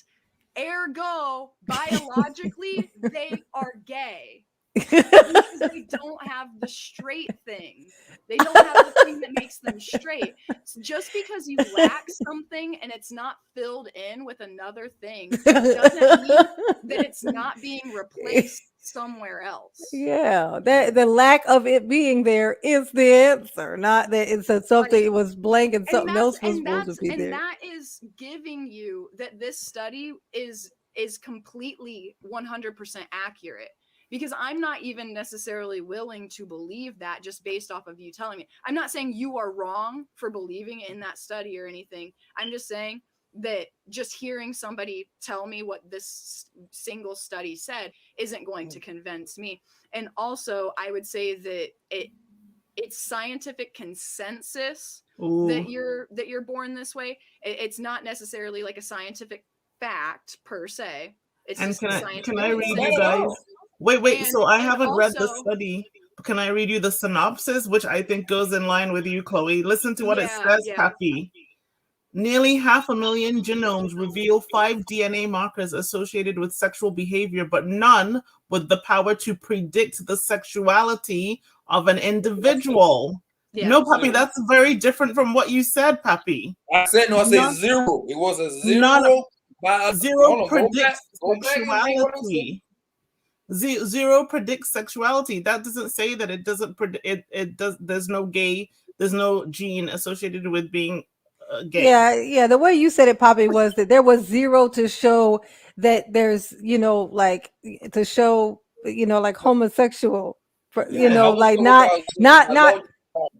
S8: Ergo, biologically, they are gay. Because they don't have the straight thing. They don't have the thing that makes them straight. So just because you lack something and it's not filled in with another thing doesn't mean that it's not being replaced somewhere else.
S1: Yeah, that the lack of it being there is the answer, not that it's a something
S8: Like,
S1: it was blank and something else was
S8: and
S1: supposed to be there.
S8: that is giving you that this study is completely 100% accurate, because I'm not even necessarily willing to believe that just based off of you telling me. I'm not saying you are wrong for believing in that study or anything. I'm just saying that just hearing somebody tell me what this single study said isn't going to convince me. And also, I would say that it's scientific consensus that you're born this way. It's not necessarily like a scientific fact per se. It's
S5: And
S8: just
S5: can
S8: scientific
S5: I read
S8: consensus.
S5: you guys? Wait.
S8: And-
S5: So I
S8: and
S5: haven't read the
S8: also-
S5: study. Can I read you the synopsis, which I think goes in line with you, Chloe? Listen to what it
S8: Yeah,
S5: says,
S8: yeah.
S5: Happy. Nearly 500,000 genomes reveal 5 DNA markers associated with sexual behavior, but none with the power to predict the sexuality of an individual.
S8: Yeah.
S5: No, Papi, that's very different from what you said, Papi.
S4: I said no. I said
S5: None-
S4: zero. It was a zero.
S5: none-
S4: By
S5: Zero
S4: hold on,
S5: predicts
S4: go back and read what I said.
S5: sexuality. Zero predicts sexuality. That doesn't say that it doesn't predict. It does. There's no gay. There's no gene associated with being gay.
S1: Yeah. The way you said it, Poppy, was that there was zero to show that there's, like to show, like homosexual, like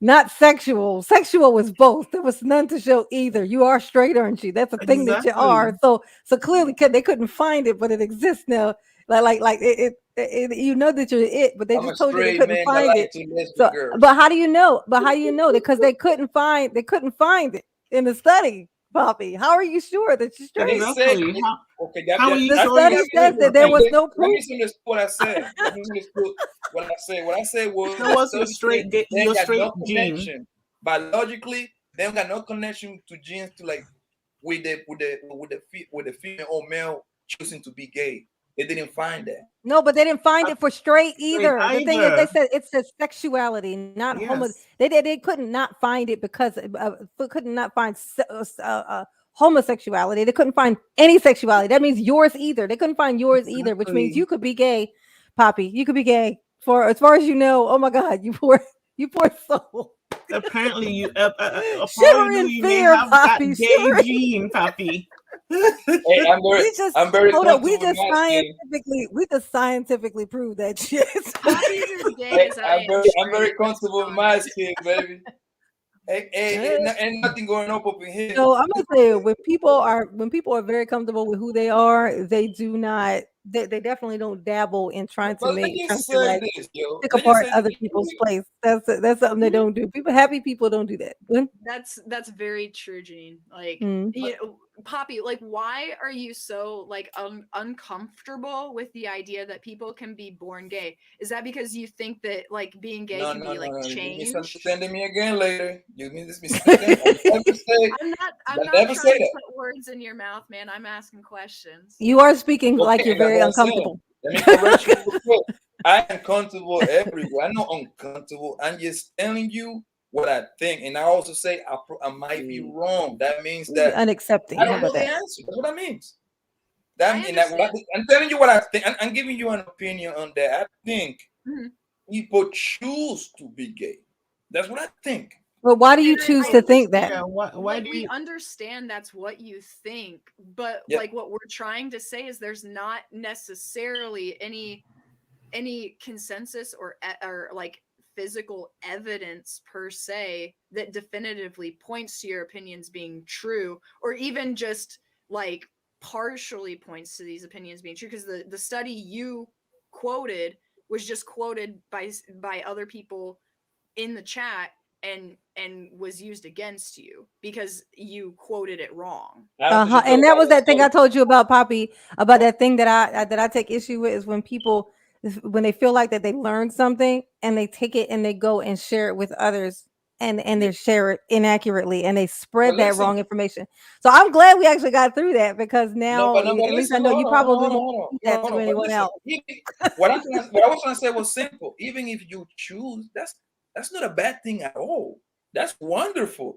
S1: not sexual. Sexual was both. There was none to show either. You are straight, aren't you? That's the thing that you are.
S5: Exactly.
S1: So clearly they couldn't find it, but it exists now. Like you know that you're it, but they
S4: I'm
S1: just
S4: a
S1: told you they
S4: straight
S1: couldn't
S4: man that
S1: find
S4: like
S1: it.
S4: two lesbian
S1: So,
S4: girls.
S1: but how do you know? Because they couldn't find it in the study, Poppy. How are you sure that you're straight?
S5: Exactly.
S4: Okay,
S5: How are you
S1: The
S5: sure
S1: study
S5: you're
S1: says that there was no
S4: Let
S1: proof.
S4: me misunderstood what I said. Let me misunderstood what I said. What I said was
S5: Show us your
S4: study
S5: straight
S4: said
S5: ga-
S4: they
S5: your
S4: got
S5: straight
S4: no
S5: gene.
S4: connection. Biologically, they don't got no connection to genes to like with the female or male choosing to be gay. They didn't find that.
S1: No, but they didn't find it for straight either. The thing is, they
S5: either.
S1: said it's a sexuality, not homo.
S5: Yes.
S1: They couldn't not find it because couldn't not find homosexuality. They couldn't find any sexuality. That means yours either. They couldn't find yours either, which means
S5: Exactly.
S1: you could be gay, Poppy. You could be gay for as far as you know. Oh my God, you poor soul.
S5: Apparently, you
S1: Shiver in
S5: you may
S1: fear,
S5: have that
S1: Poppy.
S5: gay
S1: Shiver in
S5: gene, Pappy.
S4: Hey, I'm very
S1: hold on. We
S4: comfortable
S1: just
S4: in my skin.
S1: scientifically proved that shit.
S8: Poppy's as gay
S4: Hey,
S8: as I am.
S4: I'm very
S8: straight, let's
S4: comfortable
S8: be
S4: in my
S8: honest.
S4: skin, baby. Ain't nothing going up in here.
S1: So I'm gonna say when people are very comfortable with who they are, they do not. They definitely don't dabble in trying to
S4: But let just say
S1: like
S4: this, yo.
S1: pick
S4: Let just
S1: apart
S4: say
S1: other
S4: this.
S1: people's place. That's something they don't do. Happy people don't do that. When?
S8: That's very true, Jean. Like,
S1: Mm.
S8: you know, Poppy, like, why are you so like uncomfortable with the idea that people can be born gay? Is that because you think that like being gay can be like
S4: You
S8: changed?
S4: misunderstanding me again later. You mean this misunderstanding?
S8: I'm not
S4: never
S8: trying
S4: say
S8: to
S4: that.
S8: put words in your mouth, man. I'm asking questions.
S1: You are speaking like
S4: Okay,
S1: you're very
S4: that's what I'm saying.
S1: uncomfortable.
S4: Let me correct you real quick. I am comfortable everywhere. I know I'm comfortable. I'm just telling you what I think, and I also say I might be wrong. That means that
S1: Unaccepting.
S4: I
S1: How
S4: don't know
S1: about
S4: the
S1: that?
S4: answer. That's what that means.
S8: I
S4: I'm telling you what I think. I'm giving you an opinion on that. I think
S8: Mhm.
S4: people choose to be gay. That's what I think.
S1: But why do you
S8: And
S1: choose
S8: I
S1: to think that?
S5: Yeah. Why
S8: like,
S5: do
S8: we
S5: you?
S8: understand that's what you think, but
S4: Yeah.
S8: like what we're trying to say is there's not necessarily any consensus or like physical evidence per se that definitively points to your opinions being true, or even just like partially points to these opinions being true, because the study you quoted was just quoted by other people in the chat and was used against you because you quoted it wrong.
S1: And that was that thing I told you about, Poppy, about that thing that I take issue with is when they feel like that they learned something and they take it and they go and share it with others and they share it inaccurately and they
S4: But
S1: spread that
S4: listen,
S1: wrong information. So I'm glad we actually got through that because now
S4: no, but
S1: at least I
S4: listen,
S1: know
S4: hold
S1: you
S4: on, hold on,
S1: probably
S4: hold
S1: don't
S4: on,
S1: do
S4: hold on,
S1: that
S4: hold
S1: to
S4: on. But
S1: anyone
S4: listen,
S1: else.
S4: what I was trying to say was simple. Even if you choose, that's not a bad thing at all. That's wonderful.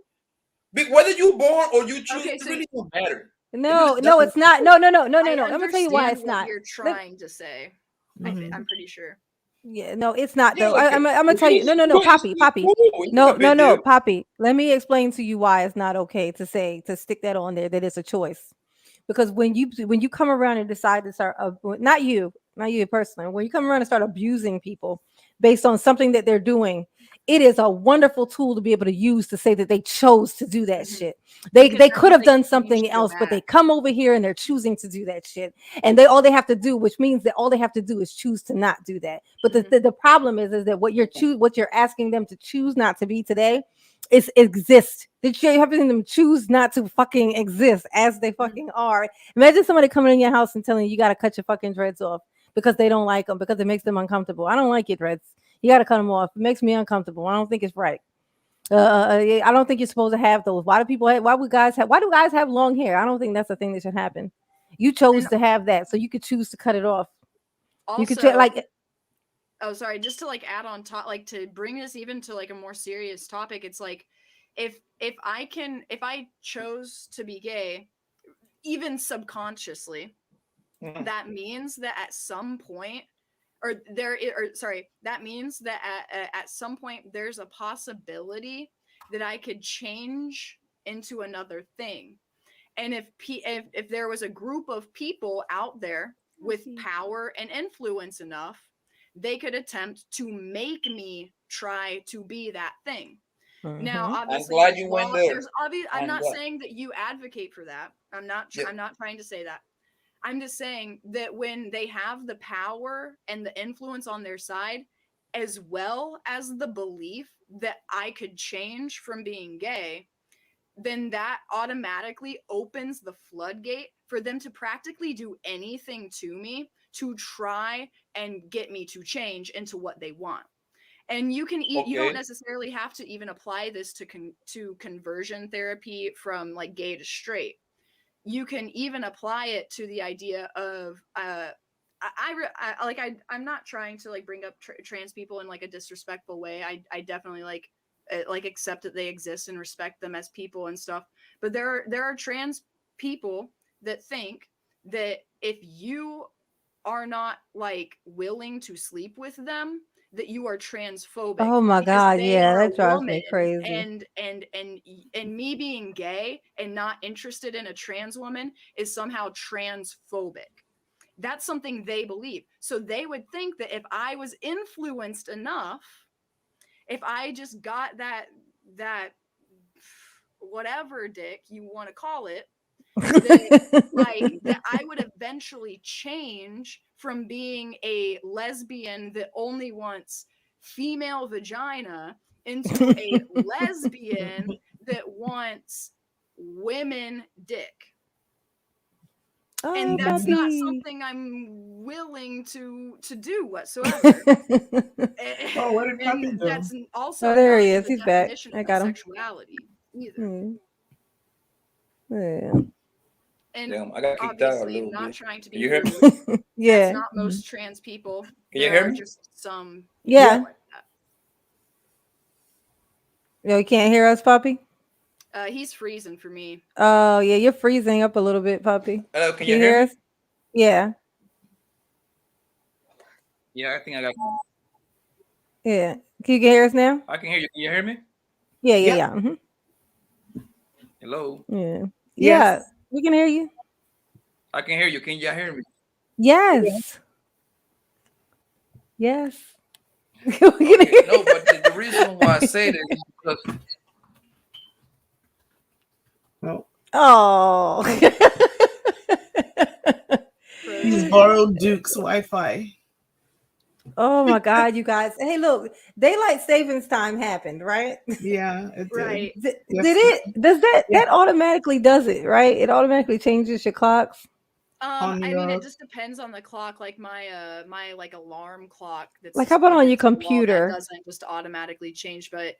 S4: Whether you born or you choose,
S8: Okay,
S4: it
S8: so
S4: really don't matter. It
S1: No,
S4: really
S1: no,
S4: doesn't
S1: it's not.
S4: matter.
S1: No.
S8: I
S1: I'm gonna tell you why
S8: understand
S1: it's
S8: what
S1: not.
S8: you're
S1: Let-
S8: trying to say.
S5: Mhm.
S8: I'm pretty sure.
S1: Yeah, no, it's not
S4: Yeah,
S1: though.
S4: okay.
S1: I'm gonna tell you. No,
S4: It's
S1: Poppy,
S4: still
S1: Poppy.
S4: cool. It's
S1: No,
S4: not a big deal.
S1: Poppy. Let me explain to you why it's not okay to stick that on there that it's a choice. Because when you come around and decide to start, not you personally, when you come around and start abusing people based on something that they're doing, it is a wonderful tool to be able to use to say that they chose to do that
S8: Mhm.
S1: shit. They
S8: Because that
S1: could
S8: means
S1: have
S8: they
S1: done
S8: changed
S1: something
S8: their
S1: else, but they
S8: back.
S1: come over here and they're choosing to do that shit. And all they have to do, which means that all they have to do is choose to not do that. But the problem is that what you're asking them to choose not to be today is exist. That you're having them choose not to fucking exist as they fucking are. Imagine somebody coming in your house and telling you got to cut your fucking dreads off because they don't like them, because it makes them uncomfortable. I don't like your dreads. You got to cut them off. It makes me uncomfortable. I don't think it's right. I don't think you're supposed to have those. Why do guys have long hair? I don't think that's a thing that should happen. You chose
S8: And
S1: to have that, so you could choose to cut it off. You could
S8: also,
S1: like
S8: oh, sorry, just to like add on top, like to bring this even to like a more serious topic, it's like if I chose to be gay, even subconsciously,
S4: Mhm.
S8: that means that at some point, that means that at some point there's a possibility that I could change into another thing. And if there was a group of people out there with power and influence enough, they could attempt to make me try to be that thing. Now,
S1: Mhm.
S4: I'm
S8: obviously,
S4: glad you went there.
S8: there's obvious. I'm
S4: I'm
S8: not
S4: glad.
S8: saying that you advocate for that.
S4: Yeah.
S8: I'm not trying to say that. I'm just saying that when they have the power and the influence on their side, as well as the belief that I could change from being gay, then that automatically opens the floodgate for them to practically do anything to me to try and get me to change into what they want. And you don't
S4: Okay.
S8: necessarily have to even apply this to conversion therapy from like gay to straight. You can even apply it to the idea of I'm not trying to like bring up trans people in like a disrespectful way. I definitely like accept that they exist and respect them as people and stuff. But there are trans people that think that if you are not like willing to sleep with them, that you are transphobic
S1: oh my
S8: because
S1: god,
S8: they
S1: yeah,
S8: are a
S1: that drives
S8: woman.
S1: me crazy.
S8: And me being gay and not interested in a trans woman is somehow transphobic. That's something they believe. So they would think that if I was influenced enough, if I just got that whatever dick you want to call it, that I would eventually change from being a lesbian that only wants female vagina into a lesbian that wants women dick.
S1: Oh,
S8: And that's not
S1: puppy.
S8: something I'm willing to do whatsoever.
S5: Oh, what did Puppy
S8: And
S5: do?
S8: that's also
S1: Oh, there
S8: not
S1: he
S8: in
S1: is.
S8: the
S1: He's back.
S8: definition
S1: I
S8: of
S1: got him.
S8: sexuality either.
S1: Hmm. Yeah.
S8: And
S4: Damn, I got kicked out a
S8: obviously
S4: little
S8: not
S4: bit.
S8: trying to
S4: Can
S8: be
S4: you hear me?
S8: rude. That's
S1: Yeah.
S8: not most trans people.
S4: Can you
S8: There
S4: hear
S8: are
S4: me?
S8: just some
S1: Yeah.
S8: like
S1: Yo, you can't hear us, puppy?
S8: that. He's freezing for me.
S1: Oh, yeah, you're freezing up a little bit, puppy.
S4: Hello, can
S1: Can
S4: you
S1: you
S4: hear
S1: hear
S4: me?
S1: us? Yeah.
S4: Yeah, I think I got.
S1: Yeah. Can you hear us now?
S4: I can hear you. Can you hear me?
S1: Yeah, yeah,
S5: Yep.
S1: yeah. Mhm.
S4: Hello.
S1: Yeah.
S5: Yes.
S1: Yeah. We can hear you.
S4: I can hear you. Can you hear me?
S1: Yes. Yes. We can
S4: Okay.
S1: hear
S4: No, but the reason why I say this is because
S5: Oh,
S1: Oh.
S5: he's
S8: Frozen.
S5: borrowed Duke's Wi-Fi.
S1: Oh my God, you guys. Hey, look, daylight savings time happened, right?
S5: Yeah, it did.
S8: Right.
S1: Did
S5: Yesterday.
S1: it? Does that
S5: Yeah.
S1: automatically does it, right? It automatically changes your clocks.
S5: On
S8: I mean, it
S5: your
S8: just depends on the clock. Like my like alarm clock that's
S1: Like, how about on your
S8: against the wall, that
S1: computer?
S8: doesn't just automatically change. But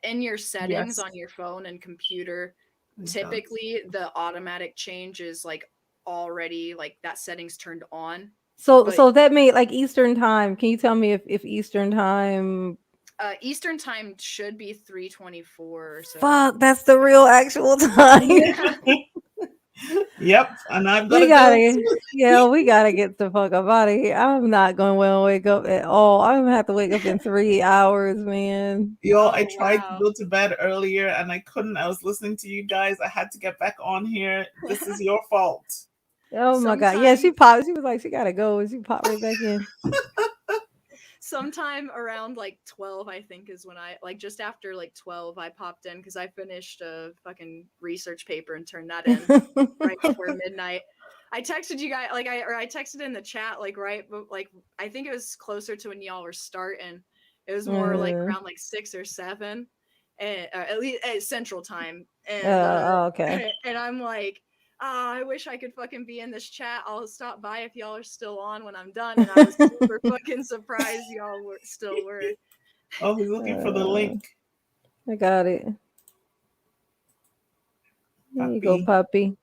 S8: in your settings
S5: Yes.
S8: on your phone and computer,
S5: It does.
S8: typically the automatic change is like already like that setting's turned on.
S1: So
S8: But-
S1: so that made like Eastern time. Can you tell me if Eastern time?
S8: Eastern time should be 3:24 or so.
S1: Fuck, that's the real actual time.
S5: Yep, and I've got
S1: We
S5: to go.
S1: gotta, yeah, we gotta get the fuck up out of here. I'm not going to well wake up at all. I'm gonna have to wake up in 3 hours, man.
S5: Yo, I
S8: Oh,
S5: tried
S8: wow.
S5: to go to bed earlier and I couldn't. I was listening to you guys. I had to get back on here. This is your fault.
S1: Oh my god, yeah, she
S8: Sometime-
S1: popped. She was like, she gotta go, and she popped right back in.
S8: Sometime around like 12, I think, is when I like just after like 12, I popped in because I finished a fucking research paper and turned that in right before midnight. I texted you guys like I texted in the chat like like I think it was closer to when y'all were starting. It was more like around like 6 or 7, and at least at Central Time. And
S1: okay.
S8: and I'm like, I wish I could fucking be in this chat. I'll stop by if y'all are still on when I'm done. And I was super fucking surprised y'all still were.
S5: Oh, he's looking for the link.
S1: I got it. There you go,
S5: Puppy.
S1: puppy.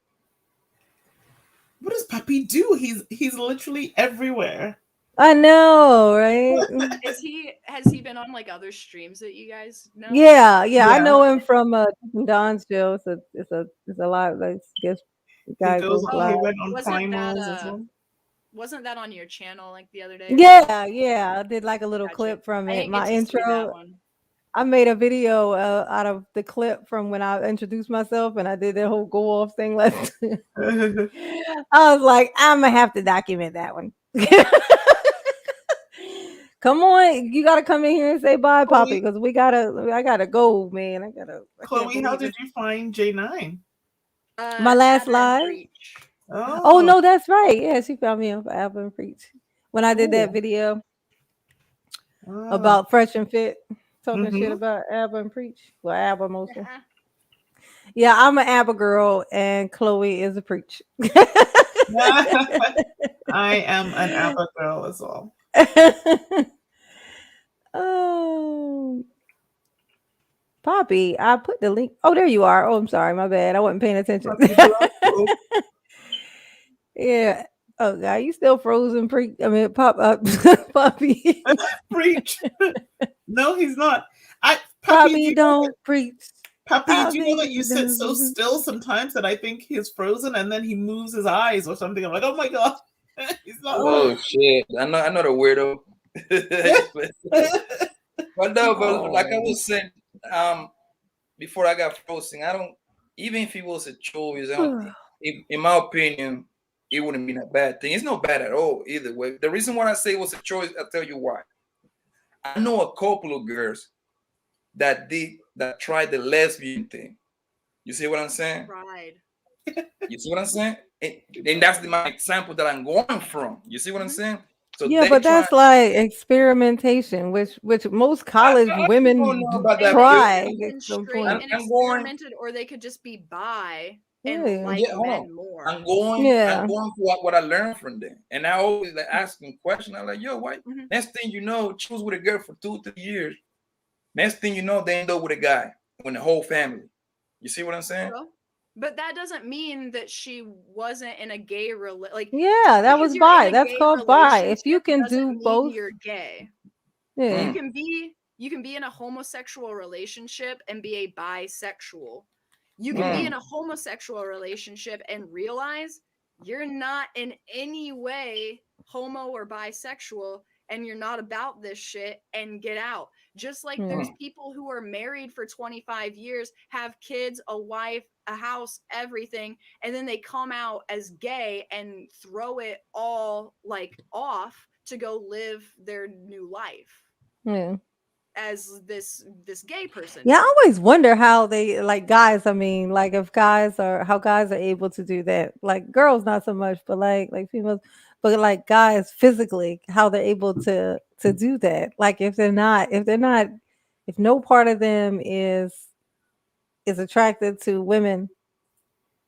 S5: What does Puppy do? He's literally everywhere.
S1: I know, right?
S8: Has he been on like other streams that you guys know?
S1: Yeah, I
S5: Yeah.
S1: know him from Don's show. It's a lot. Like, guess the guy
S5: He goes
S1: goes
S5: on,
S1: live.
S5: he went on
S8: Wasn't that,
S5: primals as well.
S8: Wasn't that on your channel like the other day?
S1: Yeah. I did like a little
S8: Gotcha.
S1: clip from
S8: I
S1: it.
S8: didn't
S1: My
S8: get to see that
S1: intro.
S8: one.
S1: I made a video out of the clip from when I introduced myself, and I did that whole go off thing. I was like, I'm gonna have to document that one. Come on, you gotta come in here and say bye, Poppy, because I gotta go, man. I can't
S5: Chloe, how
S1: believe
S5: did
S1: it.
S5: you find J9?
S1: My last
S8: Advent
S1: live?
S8: Preach.
S1: Oh no, that's right. Yeah, she found me on Album Preach when I did that
S5: Cool.
S1: video
S5: Ah.
S1: about Fresh and Fit, talking shit
S5: Mhm.
S1: about Album Preach. Well, Album mostly. Yeah, I'm an ABBA girl, and Chloe is a Preach.
S5: I am an ABBA girl as well.
S1: Oh, Poppy, I put the link. Oh, there you are. Oh, I'm sorry, my bad. I wasn't paying attention. Yeah. Oh God, you still frozen? Pop up, Poppy.
S5: Preach. No, he's not.
S1: Poppy, don't preach.
S5: Puppy, do you know that you sit so still sometimes that I think he's frozen and then he moves his eyes or something? I'm like, oh my god, he's not.
S4: Oh shit! I know the weirdo. But no, but like I was saying, before I got frozen, I don't. Even if it was a choice, in my opinion, it wouldn't be a bad thing. It's not bad at all either way. The reason why I say it was a choice, I'll tell you why. I know a couple of girls that tried the lesbian thing. You see what I'm saying?
S8: Right.
S4: You see what I'm saying? And that's my example that I'm going from. You see what I'm saying? So
S1: yeah, but that's like experimentation, which most college women try at some point.
S8: And experimented, or they could just be bi and like men more.
S4: I'm going to what I learned from them. And I always like asking questions. I'm like, yo, why? Next thing you know, she was with a girl for 2-3 years. Next thing you know, they end up with a guy, with the whole family. You see what I'm saying?
S8: But that doesn't mean that she wasn't in a gay like.
S1: Yeah, that was bi. That's called bi. If you can do both,
S8: you're gay.
S1: Yeah.
S8: You can be in a homosexual relationship and be a bisexual. You can be in a homosexual relationship and realize you're not in any way homo or bisexual, and you're not about this shit, and get out. Just like there's people who are married for 25 years, have kids, a wife, a house, everything, and then they come out as gay and throw it all like off to go live their new life.
S1: Yeah.
S8: As this gay person.
S1: Yeah, I always wonder how they like guys. I mean, like if how guys are able to do that. Like girls, not so much, but like females, but like guys physically, how they're able to do that. Like if no part of them is attracted to women,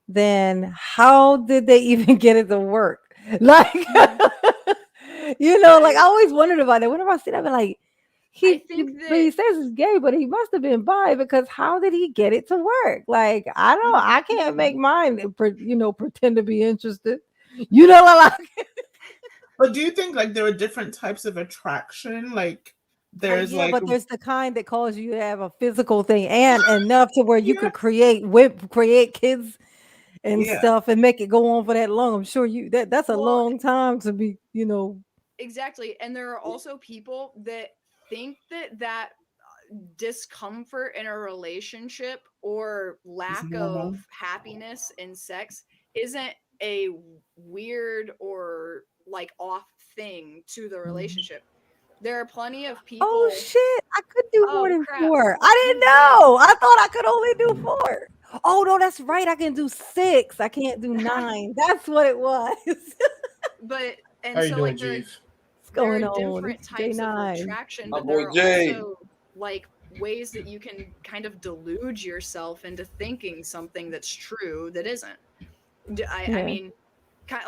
S1: then how did they even get it to work? Like, like I always wondered about it. Whenever I see that, I'm like,
S8: I think
S1: but he
S8: that
S1: says he's gay, but he must have been bi because how did he get it to work? Like I can't make mine, pretend to be interested. You know, like
S5: But do you think like there are different types of attraction? Like there's
S1: yeah,
S5: like
S1: but there's the kind that causes you to have a physical thing and enough to where you
S5: yeah,
S1: could create kids and
S5: yeah.
S1: stuff and make it go on for that long. I'm sure that's a
S8: Well,
S1: long time to be,
S8: exactly. And there are also people that think that discomfort in a relationship or
S5: It's
S8: lack
S5: normal.
S8: of happiness in sex isn't a weird or like off thing to the relationship. There are plenty of
S1: oh
S8: people.
S1: shit, I could do more
S8: Oh
S1: than
S8: crap.
S1: 4. I didn't
S8: You would.
S1: know. I thought I could only do 4. Oh no, that's right. I can do 6. I can't do 9. That's what it was.
S8: But
S9: How
S8: and
S9: you
S8: so
S9: doing,
S8: like
S9: Jeeves?
S1: What's
S8: there are
S1: going on?
S8: different
S1: It's
S8: types of
S1: J9.
S8: attraction,
S4: My
S8: but there
S4: boy
S8: are
S4: Jay.
S8: also like ways that you can kind of delude yourself into thinking something that's true that isn't. I
S1: Yeah.
S8: mean,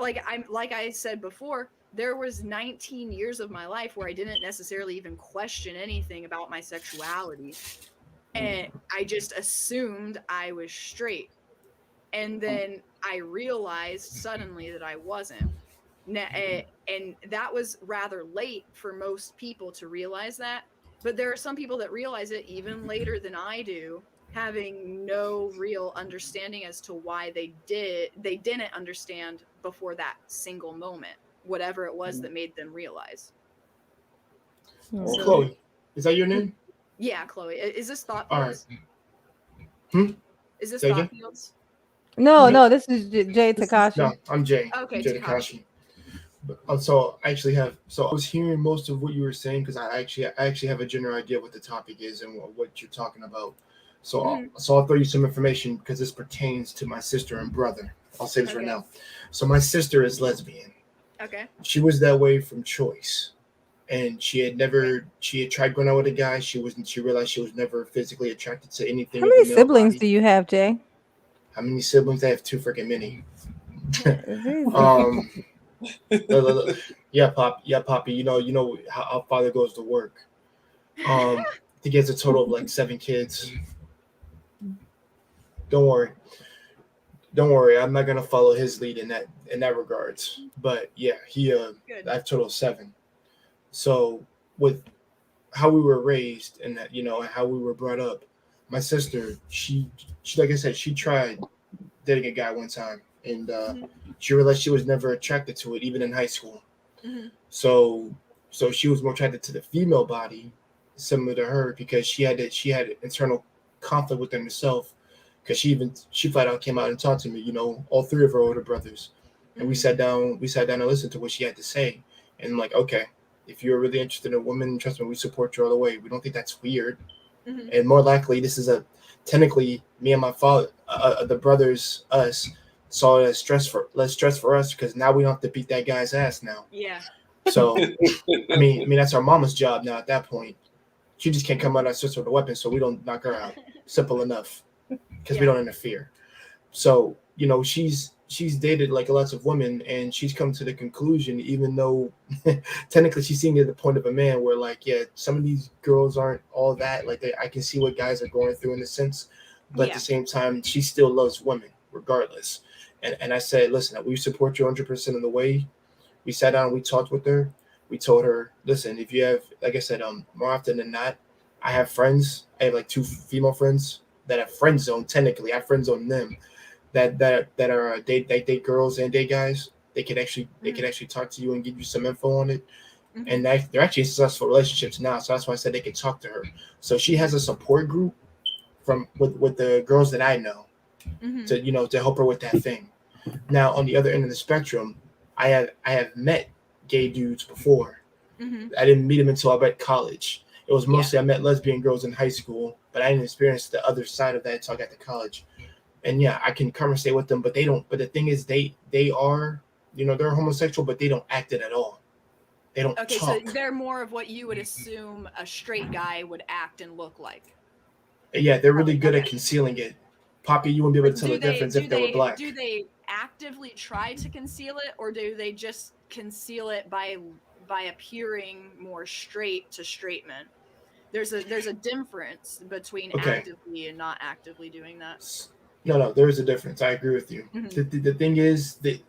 S8: like I said before, there was 19 years of my life where I didn't necessarily even question anything about my sexuality, and I just assumed I was straight. And then I realized suddenly that I wasn't. And that was rather late for most people to realize that. But there are some people that realize it even later than I do, having no real understanding as to why they didn't understand before that single moment, whatever it was that made them realize.
S1: Hmm.
S8: So
S9: Chloe, is that your name?
S8: yeah, Chloe, is this thought
S9: All
S8: fields?
S9: Hmm?
S8: Is this
S9: Say
S8: thought
S9: again?
S8: fields?
S1: No,
S9: No,
S1: this is Jay Takashi.
S9: no, I'm Jay.
S8: Okay,
S9: Jay
S8: Takashi.
S9: Takashi. So I actually have. So I was hearing most of what you were saying because I actually have a general idea what the topic is and what you're talking about. So I'll throw you some information because this pertains to my sister and brother. I'll say this right
S8: Okay.
S9: now. So my sister is lesbian.
S8: Okay.
S9: She was that way from choice, and she had tried going out with a guy. She realized she was never physically attracted to anything
S1: How
S9: of
S1: many
S9: the male
S1: siblings
S9: body.
S1: do you have, Jay?
S9: How many siblings? I have too freaking many.
S1: Jesus.
S9: Yeah, Poppy. You know how father goes to work. I think he has a total of like 7 kids. Don't worry. I'm not gonna follow his lead in that regards. But yeah, I have a total of 7. So with how we were raised and that how we were brought up, my sister, she like I said, she tried dating a guy one time, and she realized she was never attracted to it, even in high school. So she was more attracted to the female body, similar to her, because she had internal conflict within herself. Because she flat out came out and talked to me. All 3 of her older brothers, and we sat down and listened to what she had to say. And I'm like, okay, if you're really interested in a woman, trust me, we support you all the way. We don't think that's weird. And more likely, this is technically me and my father, the brothers, us saw it as less stress for us because now we don't have to beat that guy's ass now.
S8: Yeah.
S9: So I mean that's our mama's job now at that point. She just can't come out our sister with a weapon, so we don't knock her out. Simple enough, because we don't interfere. So she's dated like lots of women, and she's come to the conclusion, even though technically she's seeing it at the point of a man, where like, yeah, some of these girls aren't all that. Like I can see what guys are going through in a sense, but at the same time, she still loves women regardless. And I said, listen, we support you 100% of the way. We sat down, we talked with her. We told her, listen, if you have, like I said, more often than not, I have friends. I have like 2 female friends that have friend zone. Technically, I friend zone them. That are date girls and date guys. They could actually talk to you and give you some info on it. And they're actually successful relationships now. So that's why I said they could talk to her. So she has a support group with the girls that I know to help her with that thing. Now on the other end of the spectrum, I have met gay dudes before. I didn't meet them until I went to college. It was mostly I met lesbian girls in high school, but I didn't experience the other side of that until I got to college. And yeah, I can conversate with them, but they don't. But the thing is, they are, they're homosexual, but they don't act it at all. They don't talk.
S8: So they're more of what you would assume a straight guy would act and look like.
S9: Yeah, they're really good at concealing it. Poppy, you wouldn't be able to tell the difference if they were black.
S8: Do they actively try to conceal it, or do they just conceal it by appearing more straight to straight men? There's a difference between
S9: Okay.
S8: actively and not actively doing that.
S9: No, there is a difference. I agree with you.
S8: Mhm.
S9: The thing is, they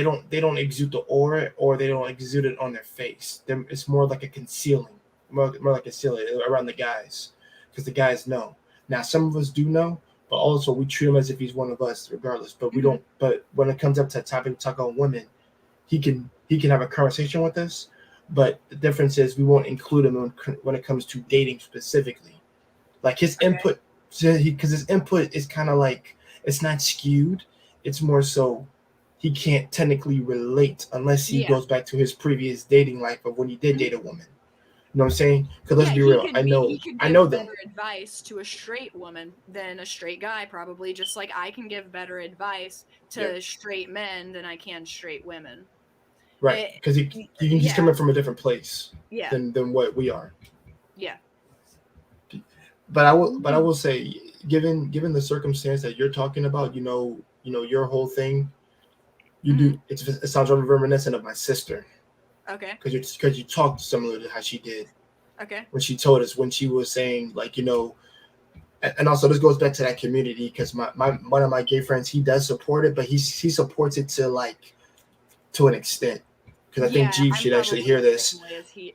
S9: don't exude the aura, or they don't exude it on their face. It's more like a concealing, more like concealing around the guys, because the guys know. Now, some of us do know, but also we treat him as if he's one of us, regardless. But we don't. But when it comes up to topic talk on women, he can have a conversation with us. But the difference is we won't include him when it comes to dating specifically. Like his input, because his input is kind of like, it's not skewed. It's more so he can't technically relate unless he goes back to his previous dating life of when he did date a woman. You know what I'm saying? Because let's be real.
S8: He could
S9: I
S8: give
S9: know them.
S8: better advice to a straight woman than a straight guy, probably, just like I can give better advice to straight men than I can straight women.
S9: Right, because he's coming from a different place than what we are.
S8: Yeah.
S9: But I will say, given the circumstance that you're talking about, you know your whole thing, you do. It sounds reminiscent of my sister.
S8: Okay.
S9: Because you talked similar to how she did.
S8: Okay.
S9: When she told us, when she was saying, like, and also this goes back to that community, because my one of my gay friends, he does support it, but he supports it to an extent. Because I think Jeeves should actually hear this,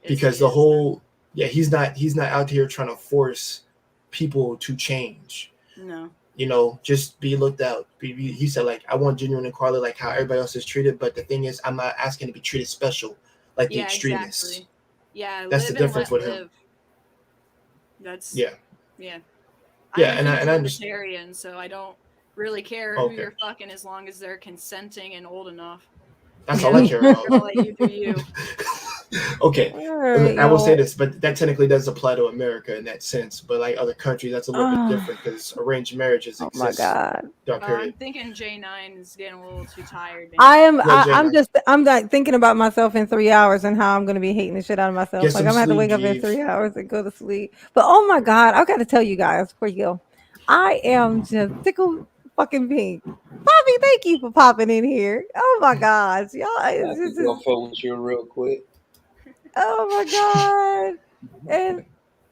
S9: because the whole he's not out here trying to force people to change.
S8: No.
S9: Just be looked out. He said, like, I want genuine equality, like how everybody else is treated. But the thing is, I'm not asking to be treated special like the extremists.
S8: Exactly. Yeah,
S9: that's the difference with him.
S8: That's
S9: yeah.
S8: I'm
S9: and I understand.
S8: Vegetarian, so I don't really care who you're fucking as long as they're consenting and old enough.
S9: That's all I care about.
S8: I'll let you do you.
S9: Okay,
S1: right,
S9: I will say this, but that technically does apply to America in that sense. But like other countries, that's a little bit different, because arranged marriages exist.
S1: Oh my God!
S8: I'm thinking J9 is getting a little too tired.
S1: I'm like thinking about myself in 3 hours and how I'm going to be hating the shit out of myself.
S9: Get
S1: like I'm
S9: some
S1: gonna have to
S9: sleep,
S1: wake up in
S9: Jeeves.
S1: 3 hours and go to sleep. But oh my God, I've got to tell you guys before you go, I am just tickled fucking pink. Bobby, thank you for popping in here. Oh my gosh, y'all! It's
S4: I'll fuck with you real quick.
S1: Oh my God.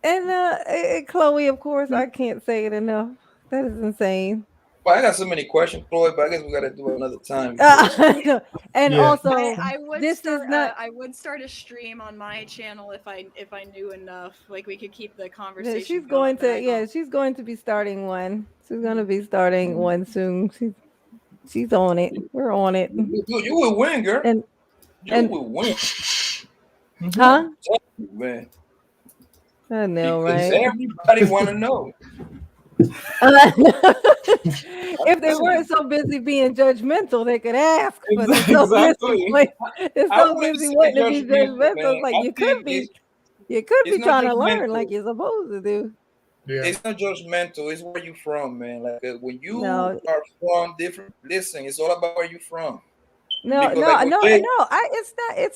S1: And Chloe, of course, I can't say it enough. That is insane.
S4: Well, I got so many questions, Chloe, but I guess we got to do another time.
S1: Also,
S8: I would
S1: this
S8: start,
S1: is not.
S8: I would start a stream on my channel if I knew enough. Like we could keep the conversation.
S1: She's going to. She's going to be starting one. She's going to be starting one soon. She's on it. We're on it.
S4: You will win, girl. You will win.
S1: Huh?
S4: Man.
S1: I know,
S4: because
S1: right?
S4: Everybody want to know.
S1: If they weren't so busy being judgmental, they could ask. But
S4: Exactly.
S1: They're so busy wanting to be judgmental. Like you could be trying to learn like you're supposed to do.
S9: Yeah.
S4: It's not judgmental. It's where you from, man. Like when you are from different. Listen, it's all about where you from.
S1: It's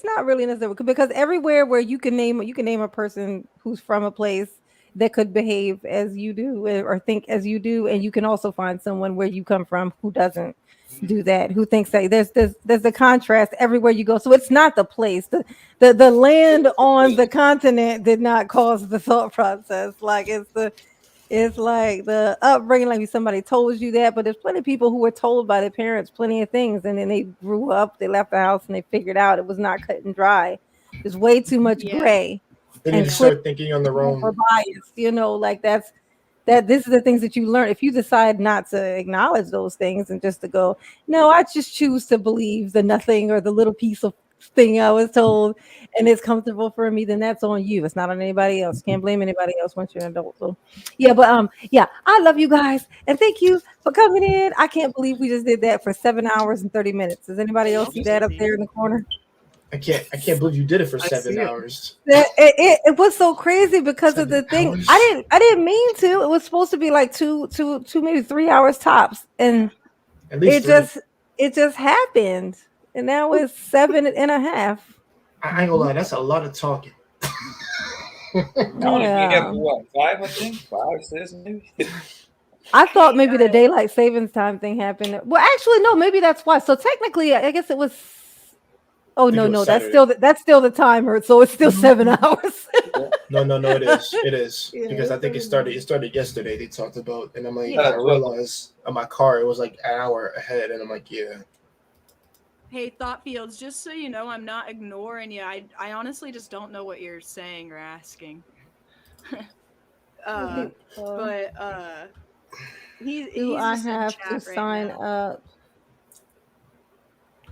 S1: not really necessary, because everywhere where you can name a person who's from a place that could behave as you do or think as you do, and you can also find someone where you come from who doesn't do that, who thinks that there's a contrast everywhere you go. So it's not the place, the land on the continent did not cause the thought process. Like it's like the upbringing, like somebody told you that, but there's plenty of people who were told by their parents plenty of things, and then they grew up, they left the house, and they figured out it was not cut and dry. There's way too much gray.
S9: They need to start thinking on their own.
S1: Bias, like this is the things that you learn. If you decide not to acknowledge those things and just to go, no, I just choose to believe the nothing or the little piece of thing I was told, and it's comfortable for me, then that's on you. It's not on anybody else. Can't blame anybody else once you're an adult. So I love you guys, and thank you for coming in. I can't believe we just did that for 7 hours and 30 minutes. Does anybody else see that up there in the corner?
S9: I can't believe you did it for 7 hours.
S1: It was so crazy because of the thing. Hours? I didn't mean to. It was supposed to be like two maybe 3 hours tops, and it just happened. And now it's 7.5.
S9: I ain't gonna lie, that's a lot of talking.
S1: Yeah.
S4: What, 5, I think? 5, 6, maybe?
S1: I thought maybe the daylight savings time thing happened. Well, actually, no, maybe that's why. So technically, I guess it was. Oh no, that's still the timer. So it's still 7 hours.
S9: No, it is. It is.
S1: Yeah,
S9: because I
S1: it's
S9: think it
S1: already
S9: started yesterday. They talked about, and I'm like,
S8: Yeah.
S9: I realized on my car it was like an hour ahead, and I'm like, yeah.
S8: Hey, Thought Fields, just so you know, I'm not ignoring you. I honestly just don't know what you're saying or asking.
S1: Do
S8: But he's
S1: I
S8: just in
S1: have to
S8: chat right
S1: sign
S8: now.
S1: up?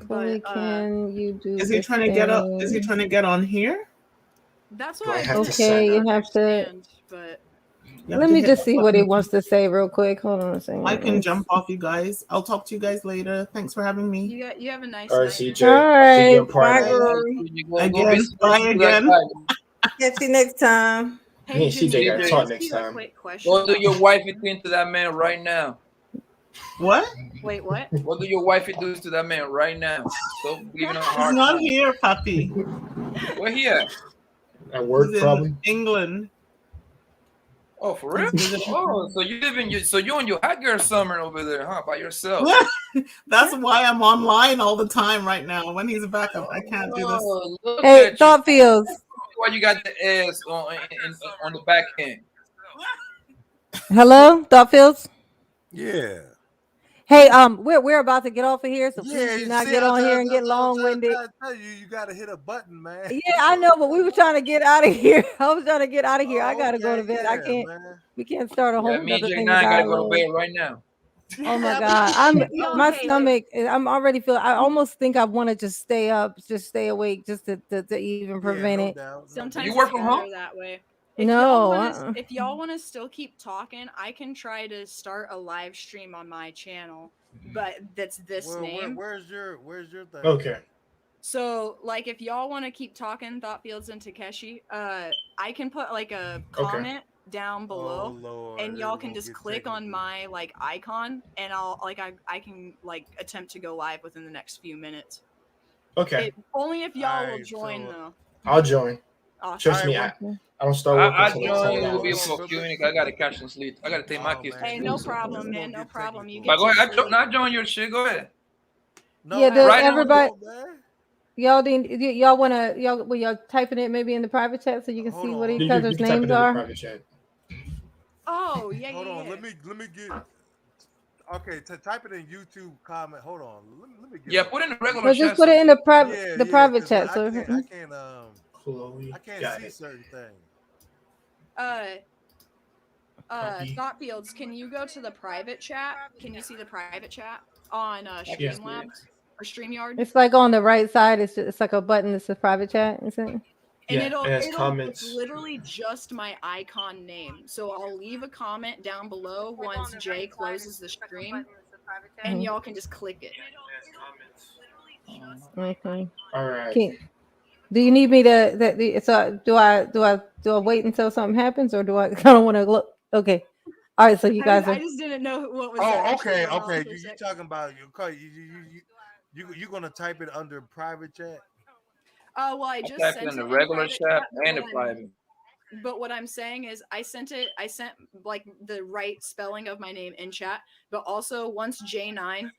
S1: Chloe,
S8: But
S1: can you do
S5: Is he
S1: this
S5: trying to get up? Is he
S1: thing?
S5: trying to get on here?
S8: that's
S9: Do
S8: what
S9: I
S8: I
S9: have to
S8: didn't
S9: sign
S1: Okay, you
S9: up?
S1: have to.
S8: understand. But
S5: You have
S1: Let
S5: to
S1: me
S5: hit
S1: just
S5: the
S1: see what he
S5: button.
S1: wants to say real quick. Hold on a second.
S5: I can jump off, you guys. I'll talk to you guys later. Thanks for having me.
S8: you have a nice
S9: All right,
S8: night.
S9: CJ.
S1: All
S9: See you
S1: right,
S9: in private.
S1: bye, girl.
S4: Go be
S5: Again, bye
S4: to that
S5: again.
S4: guy.
S1: Catch you next time.
S8: Hey,
S9: Me and CJ
S8: Janae,
S9: gotta
S8: can I
S9: talk
S8: ask
S9: next
S8: you a
S9: time.
S8: quick question?
S4: Go do
S8: about-
S4: your wifey thing to that man right now.
S5: What?
S8: Wait, what?
S4: What do your wifey do to that man right now? Stop giving her a
S5: He's
S4: hard
S5: not
S4: time.
S5: here, puppy.
S4: Where he at?
S9: At work,
S5: He's in
S9: probably.
S5: England.
S4: Oh, for real?
S5: He's visiting.
S4: Oh, so you live in so you on your hot girl summer over there, huh? By yourself.
S5: That's why I'm online all the time right now. When he's back up, I can't do this.
S4: Oh, look
S1: Hey,
S4: at you.
S1: Thought Fields.
S4: Why you got the ass on the back end?
S1: Hello, Thought Fields.
S10: Yeah.
S1: Hey, we're about to get off of here, so please
S10: Yeah,
S1: do not
S10: see,
S1: get on here and
S10: that's
S1: get
S10: what I'm
S1: long-winded.
S10: trying to tell you. You got to hit a button, man.
S1: Yeah, I know, but we were trying to get out of here. I was trying to get out of here. I
S10: Oh,
S1: gotta go to
S10: okay,
S1: bed. I
S10: yeah,
S1: can't.
S10: man.
S1: We can't start a
S4: Yeah,
S1: whole
S4: me and
S1: other thing
S4: J9
S1: of
S4: gotta go to
S1: dialogue.
S4: bed right now.
S1: Oh my
S5: Yeah,
S1: god, my
S8: Okay.
S1: stomach. I'm already feeling. I almost think I want to just stay up, just stay awake, just to even
S10: Yeah,
S1: prevent
S10: no
S1: it.
S10: doubt. No
S8: Sometimes
S4: You
S10: doubt.
S4: work
S8: it's
S4: from
S8: better
S4: home?
S8: that way.
S1: No,
S8: If y'all want to still keep talking, I can try to start a live stream on my channel, but that's this
S10: Well,
S8: name.
S10: where's your thing?
S9: Okay.
S8: So, like, if y'all want to keep talking, Thoughtfields and Takeshi, I can put like a
S9: Okay.
S8: comment down below,
S10: Oh Lord,
S8: and
S10: here
S8: y'all
S10: we
S8: can
S10: gonna
S8: just
S10: get
S8: click on
S10: technical.
S8: my like icon, and I can like attempt to go live within the next few minutes.
S9: Okay.
S8: Only if y'all will
S10: Alright,
S8: join
S10: so-
S8: though.
S9: I'll join.
S8: Awesome.
S9: Trust me,
S10: Alright,
S9: I don't start work
S4: I
S9: until like
S4: join
S9: 10
S4: you. We'll be
S9: hours.
S4: for Q&A. I gotta catch some sleep. I gotta take my
S10: Oh,
S4: kids to
S10: man.
S8: Hey,
S4: school.
S8: no
S4: So.
S8: problem,
S10: It's
S8: man.
S10: gonna
S8: No
S10: get
S8: problem. You
S10: technical.
S8: get
S4: But go
S8: your
S4: ahead.
S8: sleep.
S4: I join your shit. Go ahead.
S10: No,
S1: yeah.
S10: man,
S4: Right now,
S1: Everybody,
S10: no, man.
S1: y'all wanna y'all typing it maybe in the private chat so you can
S10: Hold
S1: see
S10: on,
S1: what
S10: hold
S1: each
S9: You
S10: on.
S1: other's
S9: can type it
S1: names
S9: in the
S1: are.
S9: private chat.
S8: Oh yeah,
S10: Hold
S8: yeah,
S10: on.
S8: yeah.
S10: Let me get. Okay, type it in YouTube comment. Hold on. Let me get.
S4: yeah,
S10: on.
S4: put in the regular
S1: Well, just
S4: chat.
S1: put it in the private
S10: Yeah,
S1: private
S10: 'cause
S1: chat.
S10: I
S1: So
S10: can't
S9: Chloe.
S10: I can't
S9: Got
S10: see
S9: it.
S10: certain things.
S9: Copy.
S8: Thoughtfields, can you go to the private chat? Can you see the private chat on
S9: Yeah.
S8: Streamlabs or StreamYard?
S1: it's like on the right side. It's like a button. It's a private chat. Is it?
S8: And
S9: Yeah,
S8: it'll
S9: it has
S8: it's
S9: comments.
S8: literally just my icon name. So I'll leave a comment down below once Jay closes the stream, and y'all can just click it.
S1: Okay.
S9: All right.
S1: Do you need me to? So do I wait until something happens, or do I kind of want to look? Okay. All right. So you guys
S8: I
S1: are.
S8: just didn't know what was.
S10: Oh,
S8: actually
S10: okay,
S8: going on
S10: okay.
S8: for a
S10: You
S8: sec.
S10: talking about you gonna type it under private chat?
S8: Well, I
S4: I
S8: just
S4: typed
S8: sent
S4: in the
S8: it in
S4: regular
S8: private
S4: chat
S8: chat,
S4: and the private.
S8: But what I'm saying is I sent like the right spelling of my name in chat, but also once J9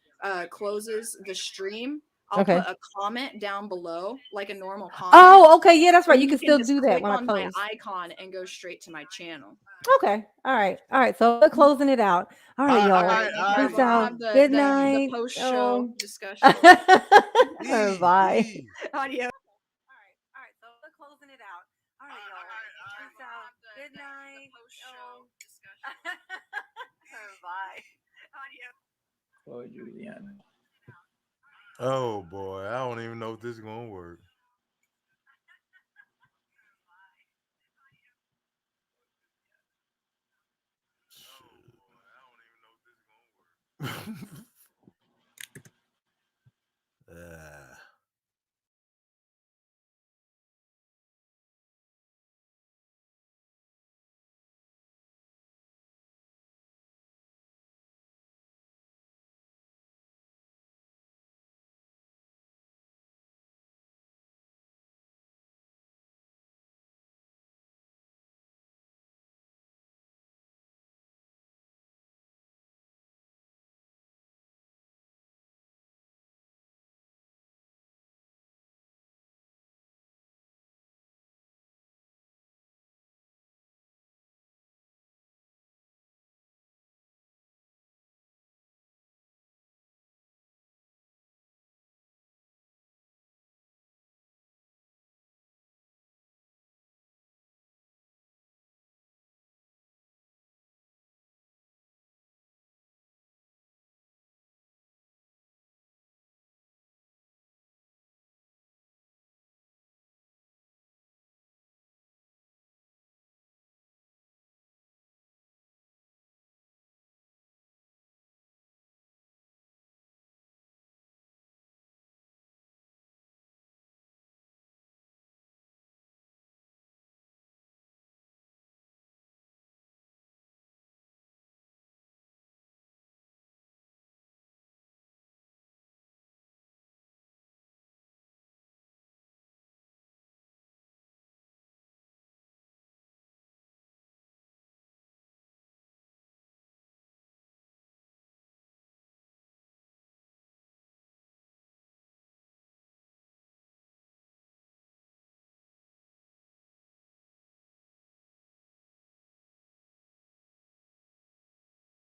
S8: closes the stream, I'll
S1: Okay.
S8: put a comment down below, like a normal comment.
S1: Oh, okay. Yeah, that's right.
S8: and
S1: You can
S8: can
S1: still
S8: just
S1: do that
S8: click
S1: when I
S8: on my
S1: close.
S8: icon and go straight to my channel.
S1: Okay. All right. All right. So we're closing it out. All right,
S10: All
S1: y'all.
S10: right, all right,
S1: Peace
S8: We'll
S1: out.
S8: have
S1: Good
S8: the
S1: night.
S8: post-show discussion.
S1: Bye.
S10: Peace.
S8: Audio.
S1: All right. So we're closing it out. All right, y'all. Peace out. Good night. Bye.
S4: Oh, Juliana.
S10: Oh boy, I don't even know if this is gonna work. Shit.